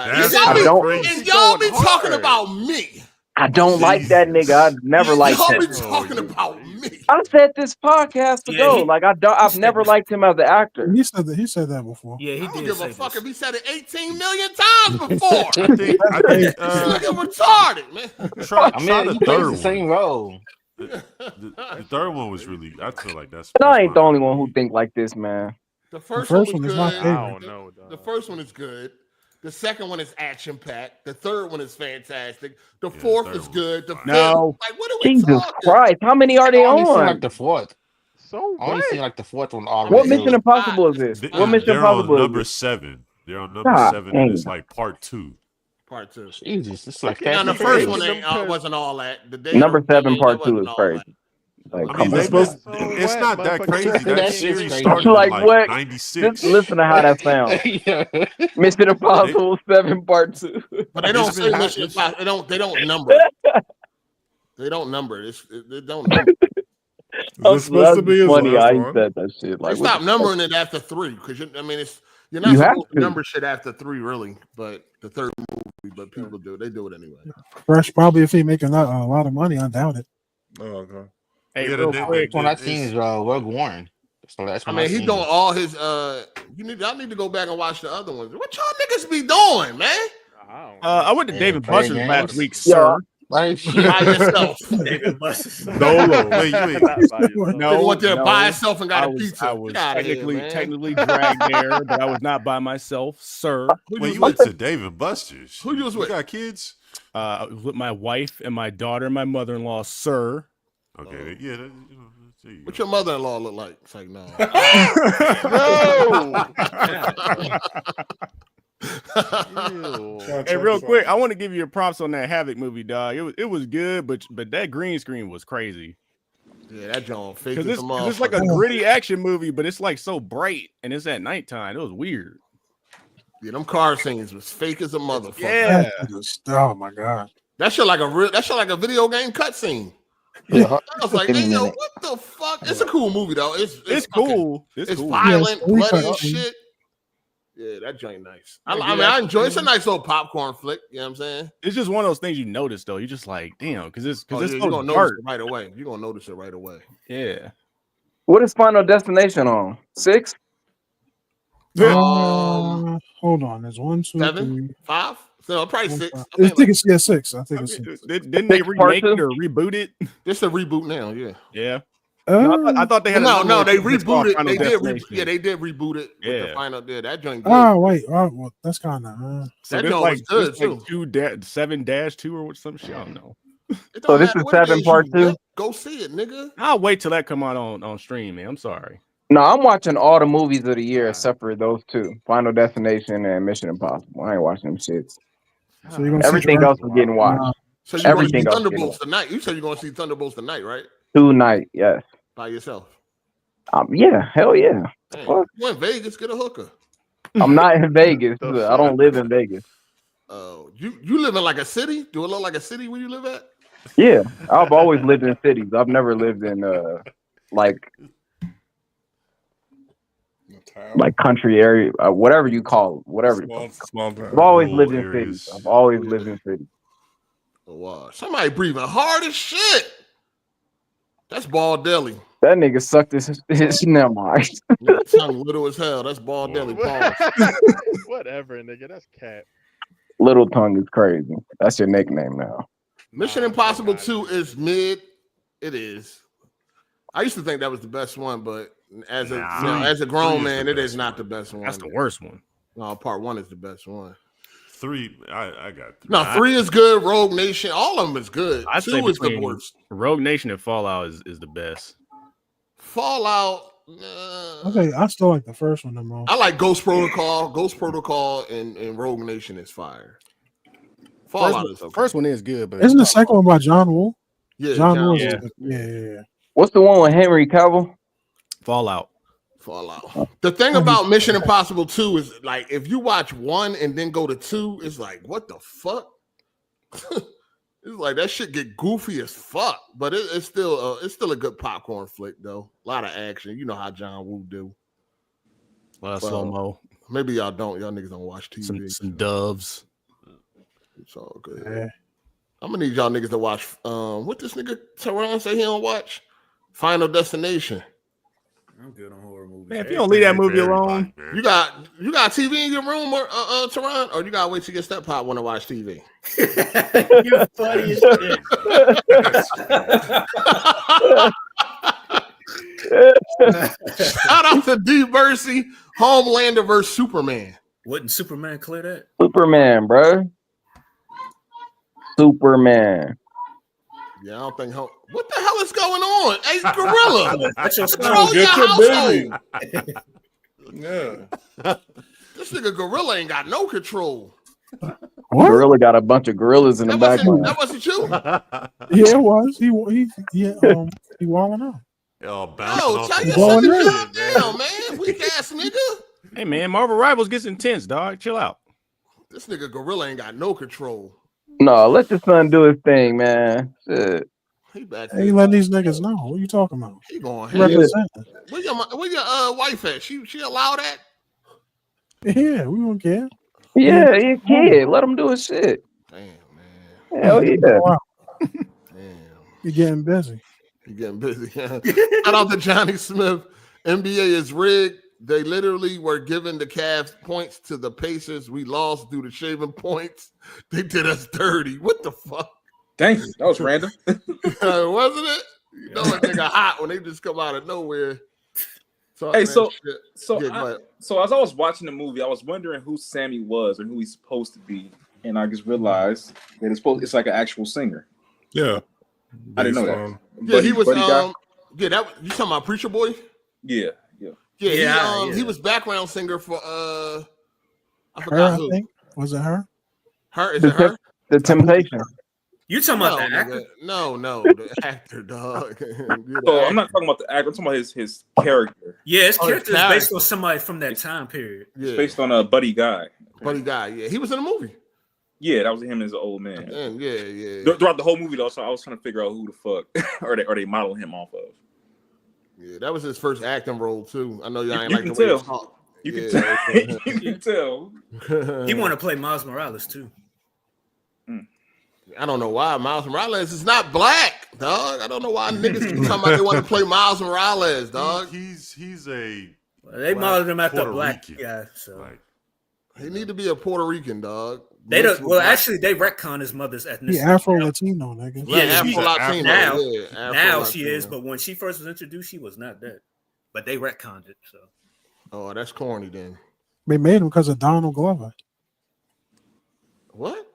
Speaker 16: I don't.
Speaker 1: And y'all be talking about me.
Speaker 16: I don't like that nigga. I've never liked
Speaker 1: Y'all be
Speaker 16: him.
Speaker 1: talking about me.
Speaker 16: I said this podcast ago. Like I've never liked him as an actor.
Speaker 3: He said that before.
Speaker 14: Yeah, he
Speaker 1: I don't
Speaker 14: did
Speaker 1: give
Speaker 14: say
Speaker 1: a fuck
Speaker 14: this.
Speaker 1: if he said it 18 million times before.
Speaker 10: I think
Speaker 1: This nigga retarded, man.
Speaker 10: try
Speaker 21: I mean,
Speaker 10: the
Speaker 21: he plays
Speaker 10: third
Speaker 21: the
Speaker 10: one.
Speaker 21: same role.
Speaker 10: The third one was really. I feel like that's.
Speaker 16: But I ain't the only one who think like this, man.
Speaker 1: The first
Speaker 3: first
Speaker 1: one
Speaker 3: one
Speaker 1: was
Speaker 3: is my
Speaker 1: good.
Speaker 3: favorite.
Speaker 2: I don't know, dog.
Speaker 1: The first one is good. The second one is action packed. The third one is fantastic. The fourth is good. The fifth,
Speaker 12: No.
Speaker 1: like what are we
Speaker 16: Jesus
Speaker 1: talking?
Speaker 16: Christ, how many are they
Speaker 21: I only seen
Speaker 16: on?
Speaker 21: like the fourth.
Speaker 2: So
Speaker 21: I only
Speaker 2: what?
Speaker 21: seen like the fourth one already.
Speaker 16: What Mission Impossible is this? What Mission
Speaker 10: They're on
Speaker 16: Impossible is
Speaker 10: number
Speaker 16: this?
Speaker 10: 7. They're on number
Speaker 16: God
Speaker 10: 7, and it's
Speaker 16: dang.
Speaker 10: like part 2.
Speaker 1: Part 2.
Speaker 21: Jesus, it's like
Speaker 1: Now
Speaker 21: Fast
Speaker 1: the
Speaker 21: and
Speaker 1: first
Speaker 21: Furious.
Speaker 1: one ain't, wasn't all that. The day
Speaker 16: Number
Speaker 1: of the
Speaker 16: 7,
Speaker 1: beginning,
Speaker 16: part
Speaker 1: that
Speaker 16: 2
Speaker 1: wasn't
Speaker 16: is
Speaker 1: all
Speaker 16: crazy.
Speaker 1: that.
Speaker 16: Like,
Speaker 10: I
Speaker 16: come
Speaker 10: mean,
Speaker 16: on.
Speaker 10: it's not that crazy. That
Speaker 21: That shit's
Speaker 10: series
Speaker 21: crazy.
Speaker 10: started
Speaker 16: Like
Speaker 10: in
Speaker 16: what?
Speaker 10: like
Speaker 16: Just
Speaker 10: 96.
Speaker 16: listen to how that sounds. Mission Impossible 7, part 2.
Speaker 1: But they don't say Mission Impossible. They don't number it. They don't number it. They don't number it.
Speaker 19: Is supposed to be his
Speaker 16: funny.
Speaker 19: last
Speaker 16: I
Speaker 19: one?
Speaker 16: said that shit. Like,
Speaker 1: They
Speaker 16: what
Speaker 1: stop
Speaker 16: the
Speaker 1: numbering it after 3 because you're not
Speaker 16: You have
Speaker 1: supposed to
Speaker 16: to.
Speaker 1: number shit after 3 really, but the third movie, but people do. They do it anyway.
Speaker 3: Fresh, probably if he making a lot of money, I doubt it.
Speaker 19: Oh, okay.
Speaker 12: Hey,
Speaker 10: Yeah,
Speaker 12: real
Speaker 10: the-
Speaker 12: quick.
Speaker 21: One I seen is Rogue Warren. So that's
Speaker 1: I
Speaker 21: when
Speaker 1: mean, he
Speaker 21: seen
Speaker 1: doing
Speaker 21: it.
Speaker 1: all his. Y'all need to go back and watch the other ones. What y'all niggas be doing, man?
Speaker 12: I went to David
Speaker 21: play
Speaker 12: Buster's last
Speaker 21: games.
Speaker 12: week,
Speaker 16: Yo,
Speaker 12: sir.
Speaker 21: Like,
Speaker 1: By yourself.
Speaker 14: David Buster's.
Speaker 10: Dolo. Wait.
Speaker 1: Nigga went there by himself and got
Speaker 12: I
Speaker 1: a
Speaker 12: was,
Speaker 1: pizza.
Speaker 12: I was
Speaker 1: Get outta here, man.
Speaker 12: technically dragged there, but I was not by myself, sir.
Speaker 10: When you went to David Buster's,
Speaker 1: Who you was with?
Speaker 10: You got kids?
Speaker 12: I was with my wife and my daughter and my mother-in-law, sir.
Speaker 10: Okay, yeah.
Speaker 1: What your mother-in-law look like? It's like, no.
Speaker 12: Hey, real quick, I want to give you your props on that Havoc movie, dog. It was good, but that green screen was crazy.
Speaker 1: Yeah, that John fake
Speaker 12: Because
Speaker 1: as a
Speaker 12: it's like a
Speaker 1: motherfucker.
Speaker 12: gritty action movie, but it's like so bright and it's at nighttime. It was weird.
Speaker 1: Yeah, them car scenes was fake as a motherfucker.
Speaker 12: Yeah.
Speaker 3: Oh my god.
Speaker 1: That shit like a video game cutscene.
Speaker 21: Yeah.
Speaker 1: I was like, hey, yo, what the fuck? It's a cool movie though. It's
Speaker 12: cool.
Speaker 1: It's
Speaker 12: cool.
Speaker 1: violent,
Speaker 3: Yeah, it's
Speaker 1: bloody and
Speaker 3: cutscene.
Speaker 1: shit. Yeah, that joint nice. I enjoy. It's a nice little popcorn flick. You know what I'm saying?
Speaker 12: It's just one of those things you notice though. You're just like, damn, because it's
Speaker 1: You're
Speaker 12: so
Speaker 1: gonna notice
Speaker 12: dark.
Speaker 1: it right away. You're gonna notice it right away.
Speaker 12: Yeah.
Speaker 16: What is Final Destination on? 6?
Speaker 3: Hold on. There's 1, 2,
Speaker 1: 7,
Speaker 3: 3.
Speaker 1: 5. So probably 6.
Speaker 3: I think it's 6. I think it's 6.
Speaker 12: Didn't they remake it or reboot it?
Speaker 1: It's a reboot now. Yeah.
Speaker 12: Yeah. No, I thought they had.
Speaker 1: No, they
Speaker 12: sequence called
Speaker 1: rebooted.
Speaker 12: Final
Speaker 1: They did.
Speaker 12: Destination.
Speaker 1: They did reboot it. With the
Speaker 12: Yeah.
Speaker 1: final. Yeah, that joint. Good.
Speaker 3: Oh wait. Oh, well, that's kind of.
Speaker 12: So
Speaker 1: That
Speaker 12: there's
Speaker 1: joint
Speaker 12: like,
Speaker 1: was good
Speaker 12: there's like
Speaker 1: too.
Speaker 12: 7-2 or some shit. I don't know.
Speaker 1: It
Speaker 16: So
Speaker 1: don't
Speaker 16: this
Speaker 1: matter
Speaker 16: is
Speaker 1: what it
Speaker 16: 7
Speaker 1: is,
Speaker 16: part
Speaker 1: you
Speaker 16: 2?
Speaker 1: whip. Go see it, nigga.
Speaker 12: I'll wait till that come out on stream, man. I'm sorry.
Speaker 16: No, I'm watching all the movies of the year except for those two: Final Destination and Mission Impossible. I ain't watching them shits.
Speaker 3: So you're gonna see
Speaker 16: Everything else is getting watched.
Speaker 1: So you're going to see
Speaker 16: Everything else getting
Speaker 1: Thunderbolts
Speaker 16: watched.
Speaker 1: tonight. You said you're going to see Thunderbolts tonight, right?
Speaker 16: Tonight, yes.
Speaker 1: By yourself.
Speaker 16: Yeah, hell yeah.
Speaker 1: Dang.
Speaker 16: Fuck.
Speaker 1: You in Vegas, get a hooker.
Speaker 16: I'm not in Vegas. I don't live in Vegas.
Speaker 1: You live in like a city? Do it look like a city where you live at?
Speaker 16: Yeah, I've always lived in cities. I've never lived in like country area, whatever you call it, whatever.
Speaker 19: Small
Speaker 16: I've always lived in cities. I've always lived in cities.
Speaker 1: Oh, wow. Somebody breathing hard as shit. That's Ball Deli.
Speaker 16: That nigga sucked his never mind.
Speaker 1: Tongue little as hell. That's Ball Deli. Pause.
Speaker 2: Whatever, nigga. That's cat.
Speaker 16: Little tongue is crazy. That's your nickname now.
Speaker 1: Mission Impossible 2 is mid. It is. I used to think that was the best one, but as a grown man, it is not the best one.
Speaker 12: That's the worst one.
Speaker 1: No, part 1 is the best one.
Speaker 10: 3, I got 3.
Speaker 1: No, 3 is good. Rogue Nation, all of them is good.
Speaker 12: I'd
Speaker 1: 2
Speaker 12: say
Speaker 1: is the worst.
Speaker 12: Rogue Nation and Fallout is the best.
Speaker 1: Fallout.
Speaker 3: Okay, I still like the first one the most.
Speaker 1: I like Ghost Protocol. Ghost Protocol and Rogue Nation is fire. Fallout is okay.
Speaker 12: First one is good, but
Speaker 3: Isn't the second one by John Woo?
Speaker 1: Yeah,
Speaker 3: John Woo.
Speaker 12: yeah.
Speaker 3: Yeah.
Speaker 16: What's the one with Henry Cavill?
Speaker 12: Fallout.
Speaker 1: The thing about Mission Impossible 2 is like if you watch 1 and then go to 2, it's like what the fuck? It's like that shit get goofy as fuck, but it's still a good popcorn flick though. A lot of action. You know how John Woo do.
Speaker 12: A lot of slow mo.
Speaker 1: Maybe y'all don't. Y'all niggas don't watch TV.
Speaker 12: Some doves.
Speaker 1: It's all good.
Speaker 3: Yeah.
Speaker 1: I'm gonna need y'all niggas to watch. What this nigga Teron say he don't watch? Final Destination.
Speaker 14: I'm good on horror movies.
Speaker 12: Man, if you don't leave that movie alone,
Speaker 1: you got TV in your room, or Teron, or you gotta wait till your step pop want to watch TV.
Speaker 14: You funny as
Speaker 1: shit. Shout out to D Mercy, Homelander versus Superman.
Speaker 14: Wouldn't Superman clear that?
Speaker 16: Superman, bro. Superman.
Speaker 1: Yeah, I don't think. What the hell is going on? Hey, Gorilla,
Speaker 14: That's your
Speaker 1: control your household.
Speaker 19: Yeah.
Speaker 1: This nigga Gorilla ain't got no control.
Speaker 3: What?
Speaker 16: Gorilla got a bunch of gorillas in the background.
Speaker 1: That wasn't you.
Speaker 3: Yeah, it was. He walling out.
Speaker 10: Yo,
Speaker 1: tell your son to calm down, man. Weak ass nigga.
Speaker 12: hey man, Marvel Rivals gets intense, dog. Chill out.
Speaker 1: This nigga Gorilla ain't got no control.
Speaker 16: No, let your son do his thing, man. Shit.
Speaker 1: He back
Speaker 3: Hey, letting these niggas know. What you talking about?
Speaker 1: He going
Speaker 3: Representing.
Speaker 1: Where your wife at? She allow that?
Speaker 3: Yeah, we don't care.
Speaker 16: Yeah, he a kid. Let him do his shit.
Speaker 1: Damn, man.
Speaker 16: Hell yeah.
Speaker 3: Wow. You're getting busy.
Speaker 1: You're getting busy. Shout out to Johnny Smith. NBA is rigged. They literally were giving the Cavs points to the Pacers. We lost due to shaving points. They did us dirty. What the fuck?
Speaker 20: Dang, that was random.
Speaker 1: Wasn't it? You know that nigga hot when they just come out of nowhere.
Speaker 20: Hey, so as I was watching the movie, I was wondering who Sammy was and who he's supposed to be, and I just realized that it's like an actual singer.
Speaker 19: Yeah,
Speaker 20: I didn't know that.
Speaker 1: Yeah, he was. You talking about Preacher Boy?
Speaker 20: Yeah.
Speaker 1: He was background singer for I forgot who.
Speaker 3: I think. Was it her?
Speaker 1: Is it her?
Speaker 16: The Temptation.
Speaker 14: You talking about the actor?
Speaker 1: No, the actor, dog.
Speaker 20: So I'm not talking about the actor. I'm talking about his character.
Speaker 14: Yeah, his character is based on somebody from that time period.
Speaker 20: Yeah. It's based on a Buddy Guy.
Speaker 1: Buddy Guy, yeah. He was in the movie.
Speaker 20: Yeah, that was him as an old man.
Speaker 1: Yeah.
Speaker 20: Throughout the whole movie, though, so I was trying to figure out who the fuck or they model him off of.
Speaker 1: Yeah, that was his first acting role too. I know y'all ain't like the way he talk.
Speaker 20: You can tell. You can tell.
Speaker 14: He want to play Miles Morales too.
Speaker 1: I don't know why Miles Morales is not black, dog. I don't know why niggas keep talking about they want to play Miles Morales, dog.
Speaker 10: He's a.
Speaker 14: They modeled him after black guy, so
Speaker 1: he need to be a Puerto Rican, dog.
Speaker 14: They don't. Well, actually, they retcon his mother's ethnicity.
Speaker 3: He Afro Latino, nigga.
Speaker 1: Yeah, Afro Latino.
Speaker 14: Now she is, but when she first was introduced, she was not that. But they retconned it. So.
Speaker 1: Oh, that's corny then.
Speaker 3: They made him because of Donald Glover.
Speaker 1: What?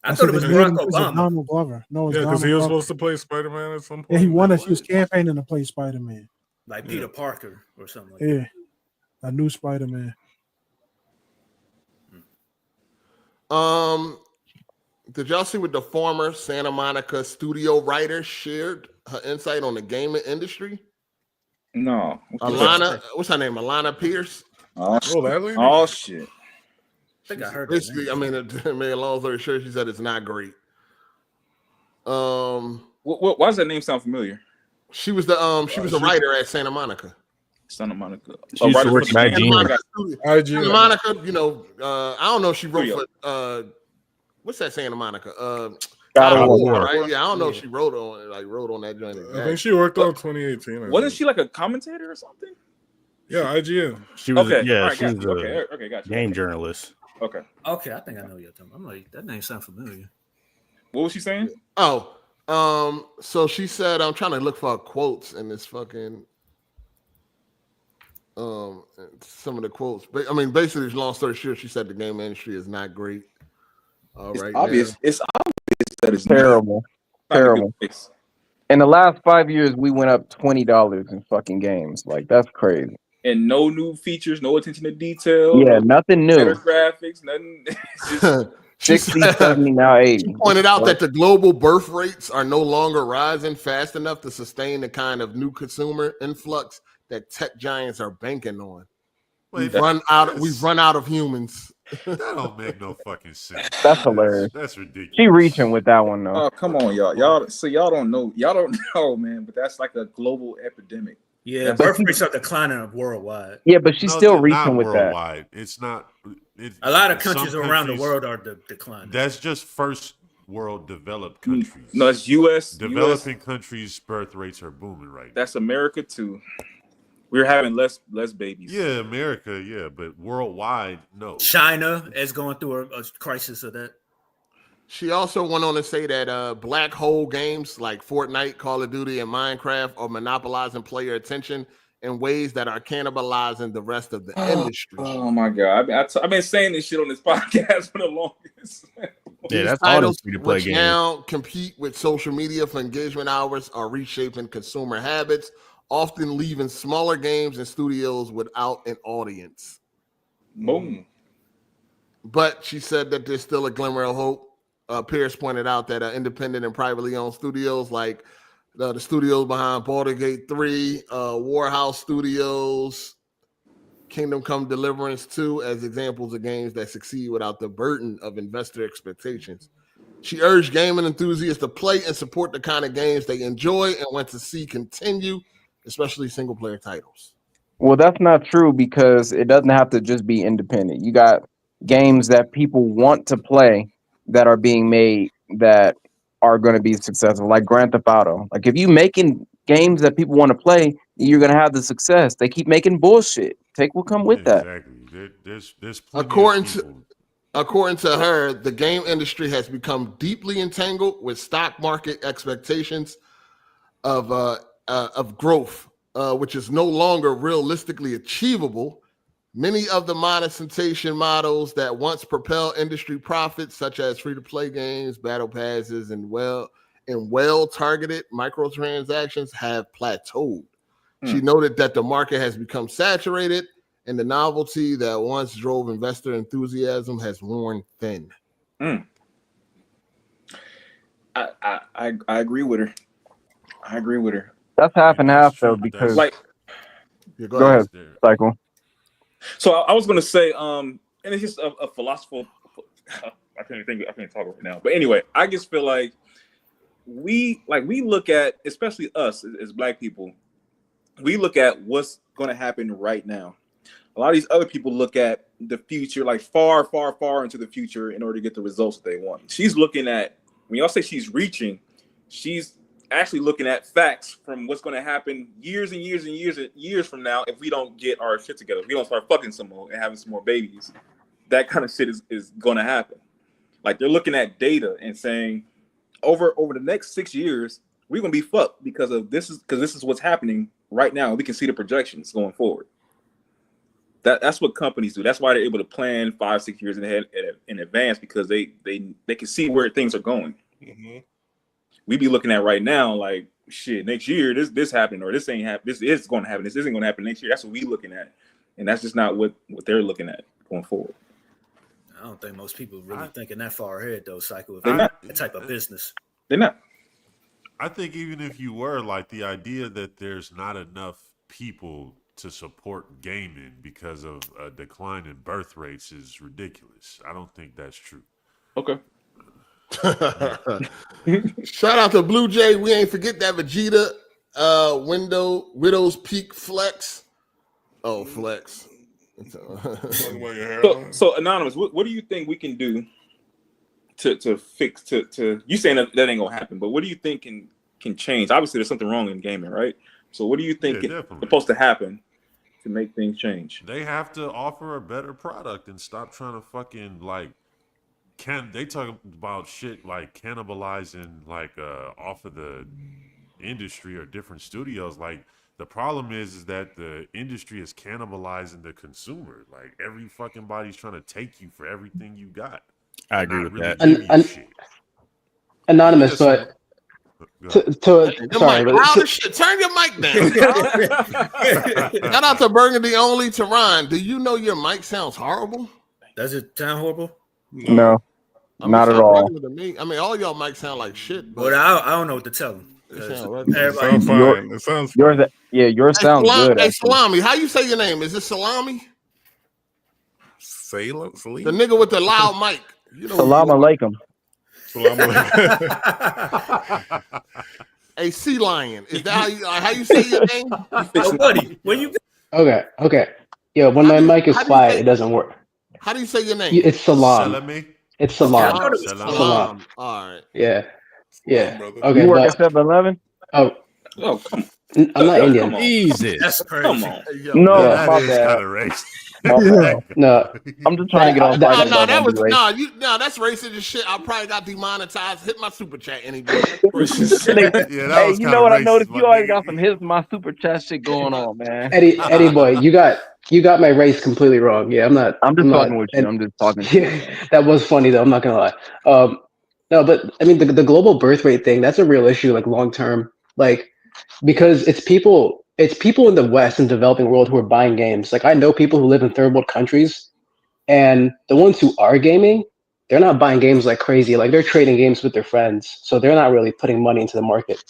Speaker 14: I thought it was Barack Obama.
Speaker 3: Donald Glover. No, it's
Speaker 19: because he was
Speaker 3: Glover.
Speaker 19: supposed to play Spider-Man at some point.
Speaker 3: Yeah, he wanted. He was campaigning to play Spider-Man.
Speaker 14: Like Peter Parker or something like
Speaker 3: that. Yeah, a new Spider-Man.
Speaker 1: Did y'all see what the former Santa Monica studio writer shared her insight on the gaming industry?
Speaker 20: No.
Speaker 1: Alana, what's her name? Alana Pierce.
Speaker 20: Oh shit.
Speaker 14: think I heard
Speaker 1: basically.
Speaker 14: that.
Speaker 1: I mean, to make a long story short, she said it's not great.
Speaker 20: Why does that name sound familiar?
Speaker 1: She was the she was a writer at Santa Monica.
Speaker 20: Santa Monica.
Speaker 12: She used to work at IGN.
Speaker 1: Santa Monica, you know, I don't know if she wrote for what's that Santa Monica? God of War, right? Yeah, I don't know if she wrote on that joint.
Speaker 19: I think she worked on 2018.
Speaker 20: Wasn't she like a commentator or something?
Speaker 19: Yeah, IGN.
Speaker 12: She was
Speaker 20: Okay,
Speaker 12: yeah,
Speaker 20: all right,
Speaker 12: she was
Speaker 20: got you. Okay, got you.
Speaker 12: game journalist.
Speaker 20: Okay.
Speaker 14: Okay, I think I know you're talking. I'm like, that name sounds familiar.
Speaker 20: What was she saying?
Speaker 1: Oh, so she said, I'm trying to look for quotes in this fucking some of the quotes. But I mean, basically, long story short, she said the game industry is not great.
Speaker 16: It's
Speaker 20: obvious.
Speaker 1: Now.
Speaker 20: It's obvious that it's
Speaker 16: terrible.
Speaker 20: not a good
Speaker 16: Terrible.
Speaker 20: place.
Speaker 16: In the last 5 years, we went up $20 in fucking games. Like, that's crazy.
Speaker 20: And no new features, no attention to detail.
Speaker 16: Yeah,
Speaker 20: no
Speaker 16: nothing new.
Speaker 20: Better graphics, nothing. It's just
Speaker 16: 60, 70, now 80.
Speaker 1: She pointed out that the global birth rates are no longer rising fast enough to sustain the kind of new consumer influx that tech giants are banking on. We've run out of humans.
Speaker 10: That don't make no fucking sense.
Speaker 16: That's hilarious.
Speaker 10: That's ridiculous.
Speaker 16: She reaching with that one though.
Speaker 20: Oh, come on, y'all. Y'all don't know, man. But that's like a global epidemic.
Speaker 14: Yeah, birth rates are declining worldwide.
Speaker 16: Yeah, but she's still reaching with
Speaker 10: worldwide. It's not.
Speaker 14: A lot of countries around the world are declining.
Speaker 10: That's just first world developed countries.
Speaker 20: No, it's U.S.
Speaker 10: Developing countries' birth rates are booming right now.
Speaker 20: That's America too. We're having less babies.
Speaker 10: Yeah, America, yeah, but worldwide, no.
Speaker 14: China is going through a crisis of that.
Speaker 1: She also went on to say that black hole games like Fortnite, Call of Duty, and Minecraft are monopolizing player attention in ways that are cannibalizing the rest of the industry.
Speaker 20: Oh my god! I've been saying this shit on this podcast for the longest.
Speaker 12: Yeah, that's all those free-to-play
Speaker 1: which
Speaker 12: games.
Speaker 1: now compete with social media for engagement hours are reshaping consumer habits, often leaving smaller games and studios without an audience.
Speaker 20: Boom.
Speaker 1: But she said that there's still a glimmer of hope. Pierce pointed out that independent and privately owned studios like the studios behind Baldur's Gate 3, Warhouse Studios, Kingdom Come Deliverance 2 as examples of games that succeed without the burden of investor expectations. She urged gaming enthusiasts to play and support the kind of games they enjoy and want to see continue, especially single-player titles.
Speaker 16: Well, that's not true because it doesn't have to just be independent. You got games that people want to play that are being made that are going to be successful, like Grand Theft Auto. Like if you making games that people want to play, you're going to have the success. They keep making bullshit. Take what come with that.
Speaker 10: Exactly. There's
Speaker 1: According to her, the game industry has become deeply entangled with stock market expectations of growth, which is no longer realistically achievable. Many of the monetization models that once propelled industry profits, such as free-to-play games, battle passes, and well-targeted microtransactions, have plateaued. She noted that the market has become saturated, and the novelty that once drove investor enthusiasm has worn thin.
Speaker 20: I agree with her.
Speaker 16: That's half and half though, because go ahead, Cycle.
Speaker 20: So I was going to say, and it's just a philosophical. I can't talk right now. But anyway, I just feel like we look at, especially us as Black people, we look at what's going to happen right now. A lot of these other people look at the future, like far, far, far into the future, in order to get the results that they want. She's looking at, when y'all say she's reaching, she's actually looking at facts from what's going to happen years and years and years and years from now if we don't get our shit together. If we don't start fucking some more and having some more babies, that kind of shit is going to happen. Like they're looking at data and saying over the next 6 years, we're going to be fucked because this is what's happening right now. We can see the projections going forward. That's what companies do. That's why they're able to plan 5-6 years in advance, because they can see where things are going.
Speaker 19: Mm-hmm.
Speaker 20: We be looking at right now like, shit, next year this happened, or this ain't happen. This is going to happen. This isn't going to happen next year. That's what we looking at, and that's just not what they're looking at going forward.
Speaker 14: I don't think most people really thinking that far ahead though, Cycle. If they're not that type of business,
Speaker 20: they're not.
Speaker 10: I think even if you were, like, the idea that there's not enough people to support gaming because of a decline in birth rates is ridiculous. I don't think that's true.
Speaker 20: Okay.
Speaker 1: Shout out to Blue Jay. We ain't forget that Vegeta Widow's Peak Flex. Oh, flex.
Speaker 20: So Anonymous, what do you think we can do to fix to you saying that ain't gonna happen, but what do you think can change? Obviously there's something wrong in gaming, right? So what do you think is supposed to happen to make things change?
Speaker 10: They have to offer a better product and stop trying to fucking like they talk about shit like cannibalizing like off of the industry or different studios. Like the problem is that the industry is cannibalizing the consumer. Like every fucking body's trying to take you for everything you got.
Speaker 12: I agree with that.
Speaker 18: Anonymous, but sorry,
Speaker 1: but shit. Turn your mic down. Shout out to Burgundy Only Tehran. Do you know your mic sounds horrible?
Speaker 14: Does it sound horrible?
Speaker 16: No,
Speaker 1: I mean,
Speaker 16: not at all.
Speaker 1: To me. I mean, all y'all mics sound like shit.
Speaker 14: But I don't know what to tell them.
Speaker 19: It sounds fine. It sounds
Speaker 16: yours. Yeah, yours sounds good.
Speaker 1: Hey, Salami, how you say your name? Is it Salami?
Speaker 19: Salem?
Speaker 1: The nigga with the loud mic. You know
Speaker 16: Salam alaikum.
Speaker 1: A sea lion. Is that how you say your name?
Speaker 14: Oh, buddy, when you
Speaker 18: Okay. Yeah, when my mic is quiet, it doesn't work.
Speaker 1: How do you say your name?
Speaker 18: It's Salam.
Speaker 10: Salami?
Speaker 18: It's Salam.
Speaker 1: Okay, Salam. All right.
Speaker 18: Yeah.
Speaker 16: Okay. You work at 7-Eleven?
Speaker 18: Oh,
Speaker 20: come
Speaker 18: on. I'm not Indian.
Speaker 12: Easy.
Speaker 14: That's crazy.
Speaker 20: Come on.
Speaker 16: No,
Speaker 10: that
Speaker 16: my
Speaker 10: is
Speaker 16: bad.
Speaker 10: kind of racist.
Speaker 18: No,
Speaker 16: I'm just trying to get on.
Speaker 1: That's racist as shit. I probably got demonetized. Hit my super chat, anybody.
Speaker 16: Hey, you know what I noticed? You always got some hits my super chat shit going on, man.
Speaker 18: Eddie boy, you got my race completely wrong. Yeah, I'm not.
Speaker 16: I'm just talking with you. I'm just talking.
Speaker 18: Yeah, that was funny though. I'm not gonna lie. No, but I mean the global birth rate thing. That's a real issue, like long term, like because it's people in the West and developing world who are buying games. Like I know people who live in third world countries, and the ones who are gaming, they're not buying games like crazy. Like they're trading games with their friends, so they're not really putting money into the market.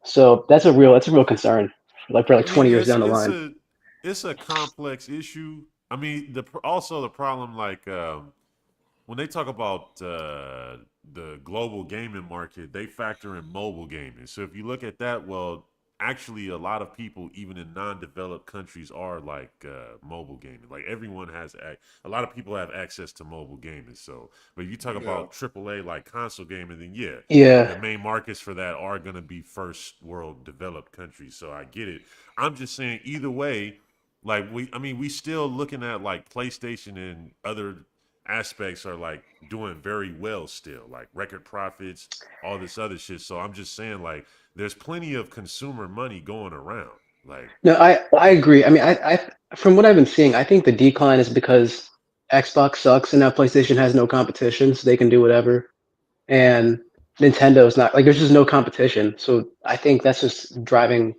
Speaker 18: So that's a real concern. Like for 20 years down the line.
Speaker 10: It's a complex issue. I mean, the problem, like when they talk about the global gaming market, they factor in mobile gaming. So if you look at that, well, actually a lot of people, even in non-developed countries, are like mobile gaming. Like everyone has, a lot of people have access to mobile gaming. So, but you talk about AAA like console gaming, then the main markets for that are going to be first world developed countries. So I get it. I'm just saying either way, like we still looking at like PlayStation and other aspects are like doing very well still, like record profits, all this other shit. So I'm just saying like there's plenty of consumer money going around. Like
Speaker 18: no, I agree. I mean, I from what I've been seeing, I think the decline is because Xbox sucks and now PlayStation has no competition, so they can do whatever. And Nintendo's not like there's just no competition. So I think that's just driving,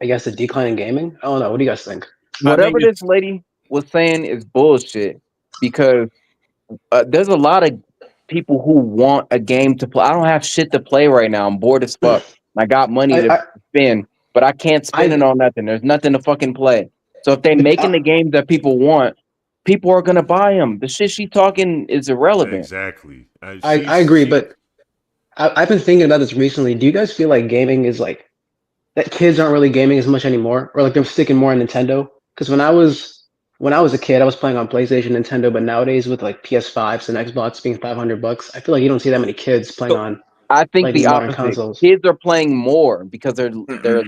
Speaker 18: I guess, the decline in gaming. I don't know. What do you guys think?
Speaker 16: Whatever this lady was saying is bullshit because there's a lot of people who want a game to play. I don't have shit to play right now. I'm bored as fuck. I got money to spend, but I can't spend it on nothing. There's nothing to fucking play. So if they're making the games that people want, people are gonna buy them. The shit she's talking is irrelevant.
Speaker 10: Exactly.
Speaker 18: I agree, but I've been thinking about this recently. Do you guys feel like gaming is like that kids aren't really gaming as much anymore, or like they're sticking more on Nintendo? Because when I was a kid, I was playing on PlayStation, Nintendo, but nowadays with like PS5s and Xbox being $500, I feel like you don't see that many kids playing on.
Speaker 16: I think
Speaker 18: like,
Speaker 16: the
Speaker 18: modern
Speaker 16: opposite.
Speaker 18: consoles.
Speaker 16: Kids are playing more because they're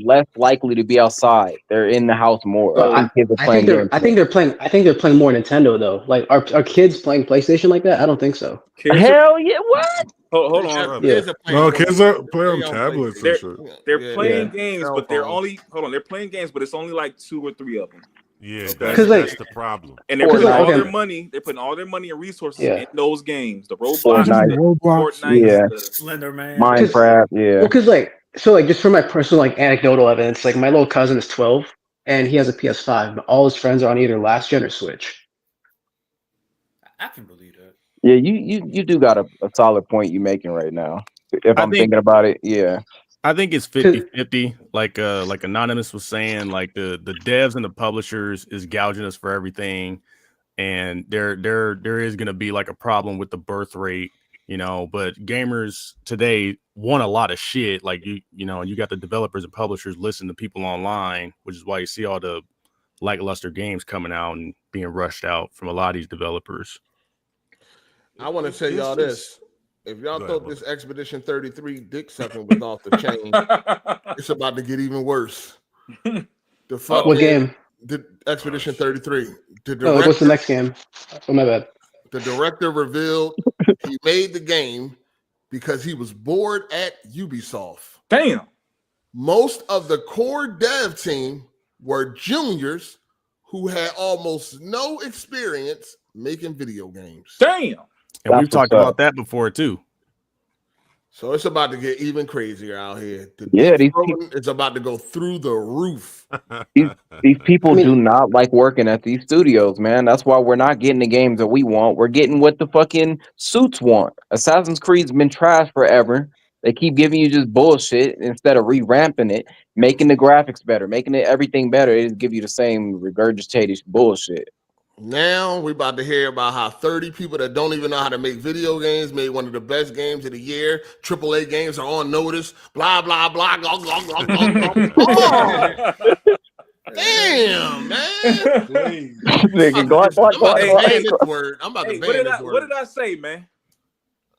Speaker 16: less likely to be outside. They're in the house more.
Speaker 18: Well,
Speaker 16: I think kids are playing games.
Speaker 18: I think they're playing more Nintendo though. Like are kids playing PlayStation like that? I don't think so.
Speaker 16: Hell yeah! What?
Speaker 20: Hold on.
Speaker 18: Yeah.
Speaker 19: No, kids are playing on tablets and shit.
Speaker 20: They're playing games, but they're only They're playing games, but it's only like 2 or 3 of them.
Speaker 10: Yeah, that's the problem.
Speaker 20: And they're putting all their money. They're putting all their money and resources in those games. The Roblox, Fortnite, the
Speaker 14: Slender Man,
Speaker 16: Minecraft. Yeah.
Speaker 18: Well, because just from my personal anecdotal evidence, like my little cousin is 12 and he has a PS5, but all his friends are on either last gen or Switch.
Speaker 14: I can believe that.
Speaker 16: Yeah, you do got a solid point you're making right now. If I'm thinking about it, yeah.
Speaker 12: I think it's 50-50. Like Anonymous was saying, like the devs and the publishers is gouging us for everything, and there is going to be like a problem with the birth rate, but gamers today want a lot of shit. Like you got the developers and publishers listen to people online, which is why you see all the lackluster games coming out and being rushed out from a lot of these developers.
Speaker 1: I want to tell y'all this. If y'all thought this Expedition 33 dick sucking was off the chain, it's about to get even worse. The fuck
Speaker 18: what game?
Speaker 1: The Expedition 33.
Speaker 18: What's the next game? Oh, my bad.
Speaker 1: The director revealed he made the game because he was bored at Ubisoft.
Speaker 20: Damn.
Speaker 1: Most of the core dev team were juniors who had almost no experience making video games.
Speaker 20: Damn.
Speaker 12: And we've talked about that before too.
Speaker 1: So it's about to get even crazier out here. It's about to go through the roof.
Speaker 16: These people do not like working at these studios, man. That's why we're not getting the games that we want. We're getting what the fucking suits want. Assassin's Creed's been trash forever. They keep giving you just bullshit instead of re-ramping it, making the graphics better, making it everything better. They just give you the same regurgitated bullshit.
Speaker 1: Now we're about to hear about how 30 people that don't even know how to make video games made one of the best games of the year. AAA games are on notice. Blah, blah, blah. Blah, blah, blah, blah, blah. Oh. Damn, man. I'm about to ban this word.
Speaker 20: What did I say, man?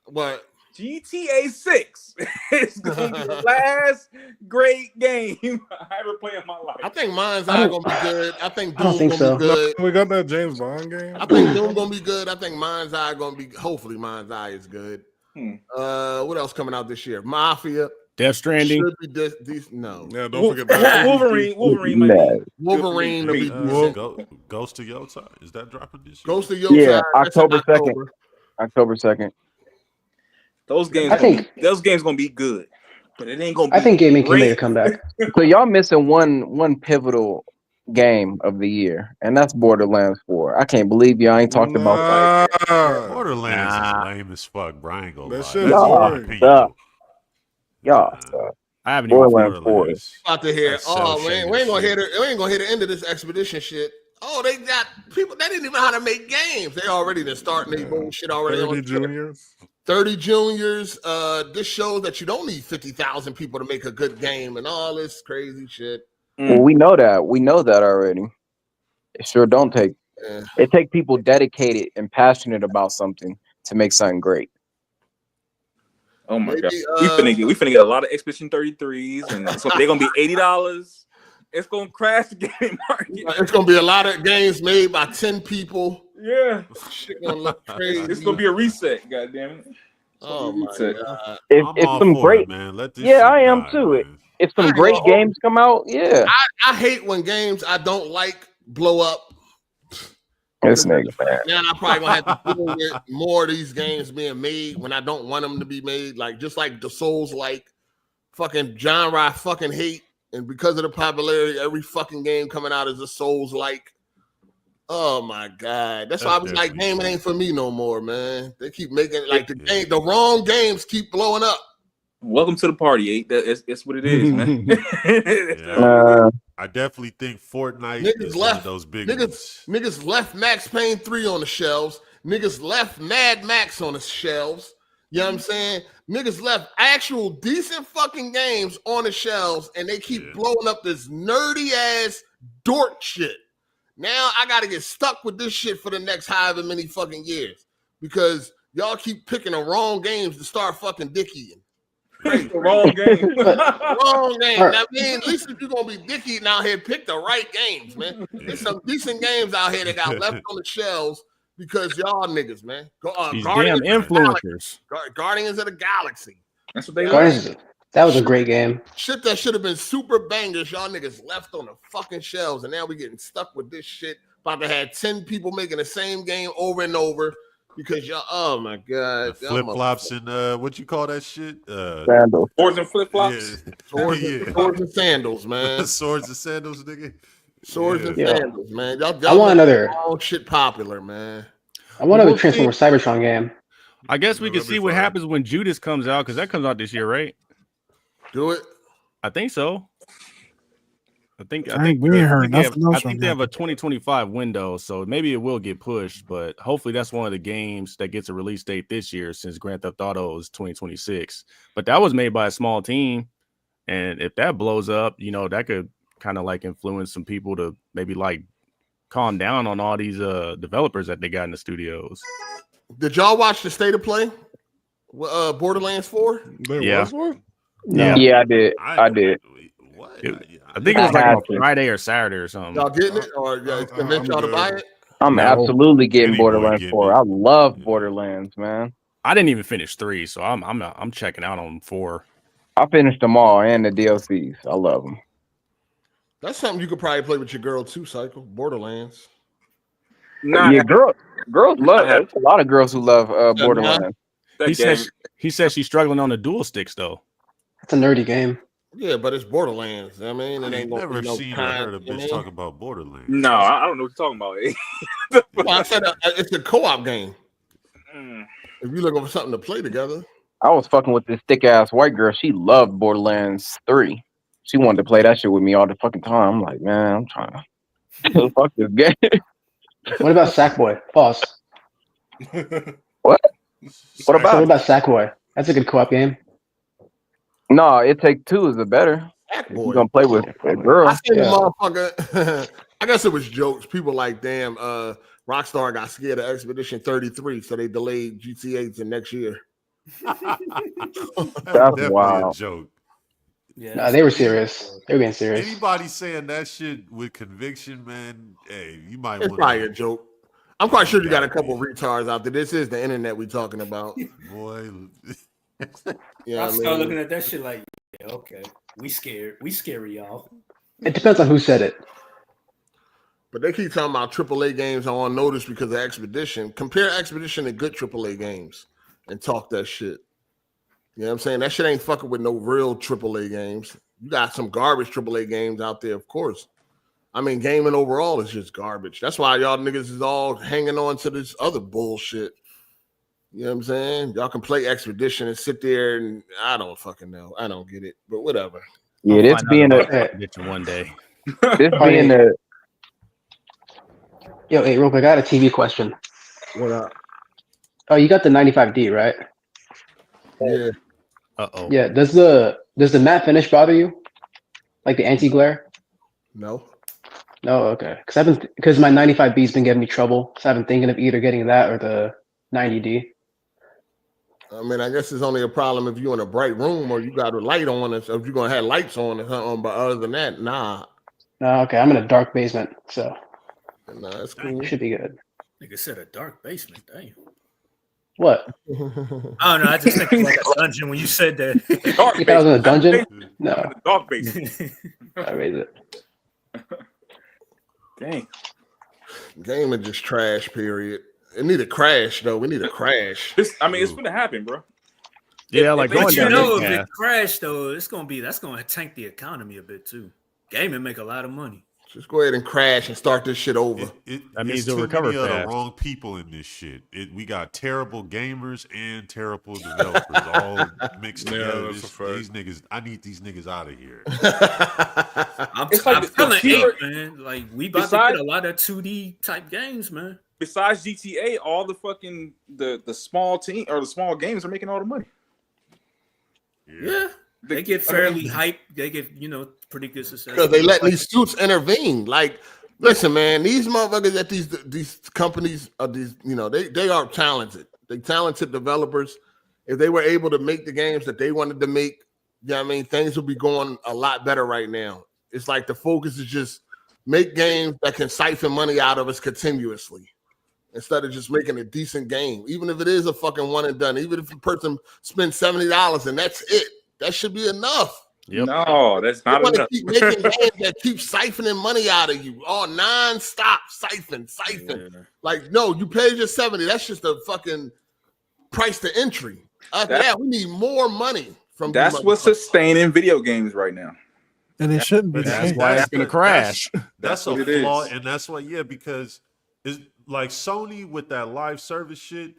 Speaker 1: What?
Speaker 20: GTA 6 is going to be the last great game I ever played in my life.
Speaker 1: I think mine's eye gonna be good. I think Doom's
Speaker 19: think
Speaker 1: gonna be good.
Speaker 19: We got that James Bond game.
Speaker 1: I think Doom gonna be good. I think mine's eye gonna be. Hopefully, mine's eye is good. What else coming out this year? Mafia.
Speaker 12: Death Stranding.
Speaker 1: Should be no.
Speaker 19: Yeah, don't forget that.
Speaker 20: Wolverine.
Speaker 1: To be
Speaker 10: Ghost to Your Time. Is that dropping this year?
Speaker 1: Ghost to Your Time.
Speaker 16: October 2nd. October 2nd.
Speaker 20: Those games gonna be good, but it ain't gonna be.
Speaker 18: I think gaming can make a comeback.
Speaker 16: So y'all missing one pivotal game of the year, and that's Borderlands 4. I can't believe y'all ain't talked about that.
Speaker 10: Borderlands is lame as fuck, Brian.
Speaker 19: That shit is
Speaker 12: I haven't
Speaker 16: Borderlands 4.
Speaker 1: About to hear. We ain't gonna hear the end of this expedition shit. Oh, they got people. They didn't even know how to make games. They already done starting their bullshit already.
Speaker 19: 30 juniors.
Speaker 1: 30 juniors. This shows that you don't need 50,000 people to make a good game and all this crazy shit.
Speaker 16: Well, we know that. We know that already. It sure don't take.
Speaker 1: Yeah.
Speaker 16: It take people dedicated and passionate about something to make something great.
Speaker 20: Oh my god, we finna get a lot of Expedition 33s, and so they're gonna be $80. It's gonna crash the game market.
Speaker 1: It's gonna be a lot of games made by 10 people.
Speaker 20: Yeah,
Speaker 1: shit gonna look crazy.
Speaker 20: It's gonna be a reset. Goddamn it!
Speaker 1: Oh my god!
Speaker 16: If some great, I am too. If some great games come out, yeah.
Speaker 1: I hate when games I don't like blow up.
Speaker 16: This nigga, man.
Speaker 1: Now I probably gonna have to deal with more of these games being made when I don't want them to be made. Like just like the Souls, like fucking genre I fucking hate, and because of the popularity, every fucking game coming out is a Souls like. Oh my god, that's why I was like, gaming ain't for me no more, man. They keep making like the wrong games keep blowing up.
Speaker 20: Welcome to the party, 8. That's what it is, man.
Speaker 10: I definitely think Fortnite is one of those big ones.
Speaker 1: Niggas left Max Payne 3 on the shelves. Niggas left Mad Max on the shelves. You know what I'm saying? Niggas left actual decent fucking games on the shelves, and they keep blowing up this nerdy ass dork shit. Now I gotta get stuck with this shit for the next however many fucking years because y'all keep picking the wrong games to start fucking dick-eating.
Speaker 20: The wrong game.
Speaker 1: Wrong game. I mean, at least if you're gonna be dick-eating out here, pick the right games, man. There's some decent games out here that got left on the shelves because y'all niggas, man.
Speaker 12: These damn influencers.
Speaker 1: Guardians of the Galaxy.
Speaker 20: That's what they
Speaker 18: like. That was a great game.
Speaker 1: Shit that should have been super bangers, y'all niggas left on the fucking shelves, and now we getting stuck with this shit. About to have 10 people making the same game over and over because y'all. Oh my god,
Speaker 10: flip flops and what you call that shit?
Speaker 16: Sandals.
Speaker 20: Swords and flip flops.
Speaker 1: Swords and sandals, man.
Speaker 10: Swords and sandals, nigga.
Speaker 1: Swords and sandals, man. Y'all
Speaker 18: I want another
Speaker 1: shit popular, man.
Speaker 18: I want another Transformers Cybertron game.
Speaker 12: I guess we can see what happens when Judas comes out because that comes out this year, right?
Speaker 1: Do it.
Speaker 12: I think so. I think
Speaker 3: we ain't heard nothing else.
Speaker 12: I think they have a 2025 window, so maybe it will get pushed. But hopefully, that's one of the games that gets a release date this year, since Grand Theft Auto is 2026. But that was made by a small team, and if that blows up, that could kind of like influence some people to maybe like calm down on all these developers that they got in the studios.
Speaker 1: Did y'all watch the State of Play? Borderlands 4?
Speaker 12: Yeah.
Speaker 16: Yeah, I did. I did.
Speaker 12: I think it was like on Friday or Saturday or something.
Speaker 1: Y'all getting it, or convince y'all to buy it?
Speaker 16: I'm absolutely getting Borderlands 4. I love Borderlands, man.
Speaker 12: I didn't even finish 3, so I'm checking out on 4.
Speaker 16: I finished them all and the DLCs. I love them.
Speaker 1: That's something you could probably play with your girl too, Cycle. Borderlands.
Speaker 16: Yeah, girls love it. There's a lot of girls who love Borderlands.
Speaker 12: He says she's struggling on the dual sticks though.
Speaker 18: It's a nerdy game.
Speaker 1: Yeah, but it's Borderlands. I mean, it ain't
Speaker 10: never seen or heard a bitch talk about Borderlands.
Speaker 20: No, I don't know what you're talking about.
Speaker 1: Well, I said it's a co-op game. If you're looking for something to play together.
Speaker 16: I was fucking with this thick ass white girl. She loved Borderlands 3. She wanted to play that shit with me all the fucking time. I'm like, man, I'm trying to fuck this game.
Speaker 18: What about Sackboy? Pause.
Speaker 16: What? What about
Speaker 18: Sackboy? That's a good co-op game.
Speaker 16: No, It Take Two is the better. You're gonna play with a girl.
Speaker 1: I seen the motherfucker. I guess it was jokes. People like, damn, Rockstar got scared of Expedition 33, so they delayed GTA to next year.
Speaker 16: That's wild.
Speaker 10: A joke.
Speaker 18: Yeah, no, they were serious. They were being serious.
Speaker 10: Anybody saying that shit with conviction, man, hey, you might want.
Speaker 1: It's probably a joke. I'm quite sure you got a couple of retards out there. This is the internet we talking about.
Speaker 10: Boy.
Speaker 14: Yeah, I start looking at that shit like, yeah, okay, we scared. We scary, y'all.
Speaker 18: It depends on who said it.
Speaker 1: But they keep talking about AAA games are on notice because of Expedition. Compare Expedition to good AAA games and talk that shit. You know what I'm saying? That shit ain't fucking with no real AAA games. You got some garbage AAA games out there, of course. I mean, gaming overall is just garbage. That's why y'all niggas is all hanging on to this other bullshit. You know what I'm saying? Y'all can play Expedition and sit there and I don't fucking know. I don't get it, but whatever.
Speaker 16: Yeah, this being
Speaker 12: one day.
Speaker 16: This being a
Speaker 18: Yo, hey, real quick, I got a TV question.
Speaker 1: What up?
Speaker 18: Oh, you got the 95D, right?
Speaker 1: Yeah.
Speaker 12: Uh-oh.
Speaker 18: Yeah. Does the matte finish bother you? Like the anti-glare?
Speaker 1: No.
Speaker 18: No, okay. Because my 95B's been giving me trouble. So I've been thinking of either getting that or the 90D.
Speaker 1: I mean, I guess it's only a problem if you're in a bright room or you got a light on, or if you're gonna have lights on or something. But other than that, nah.
Speaker 18: No, okay. I'm in a dark basement, so
Speaker 1: nah, that's cool.
Speaker 18: Should be good.
Speaker 14: Nigga said a dark basement. Damn.
Speaker 18: What?
Speaker 14: I don't know. I just think like a dungeon when you said that.
Speaker 18: Dark you thought I was in a dungeon? No.
Speaker 20: Dark basement.
Speaker 18: I raise it.
Speaker 20: Dang.
Speaker 1: Game is just trash, period. It need a crash, though. We need a crash.
Speaker 20: It's gonna happen, bro.
Speaker 12: Yeah, like going down.
Speaker 14: If it crashed, though, that's gonna tank the economy a bit too. Gaming make a lot of money.
Speaker 1: Just go ahead and crash and start this shit over.
Speaker 12: That means
Speaker 10: too
Speaker 12: they'll recover
Speaker 10: many of the
Speaker 12: fast.
Speaker 10: wrong people in this shit. We got terrible gamers and terrible developers all mixed together. These niggas, I need these niggas out of here.
Speaker 14: I'm feeling it, man. Like we about to get a lot of 2D type games, man.
Speaker 20: Besides GTA, all the fucking the small team or the small games are making all the money.
Speaker 14: Yeah. They get fairly hyped. They get, pretty good success.
Speaker 1: Because they let these suits intervene. Like, listen, man, these motherfuckers at these companies are they are talented. They talented developers. If they were able to make the games that they wanted to make, you know what I mean, things would be going a lot better right now. It's like the focus is just make games that can siphon money out of us continuously instead of just making a decent game. Even if it is a fucking one and done, even if a person spends $70 and that's it. That should be enough.
Speaker 12: Yep.
Speaker 20: No, that's not enough.
Speaker 1: Keep making games that keep siphoning money out of you. Oh, non-stop siphon. Yeah. Like, no, you paid your $70. That's just a fucking price to entry. We need more money from.
Speaker 20: That's what's sustaining video games right now.
Speaker 3: And it shouldn't be.
Speaker 12: That's why it's going to crash.
Speaker 10: That's a flaw, and that's why, because it's like Sony with that live service shit.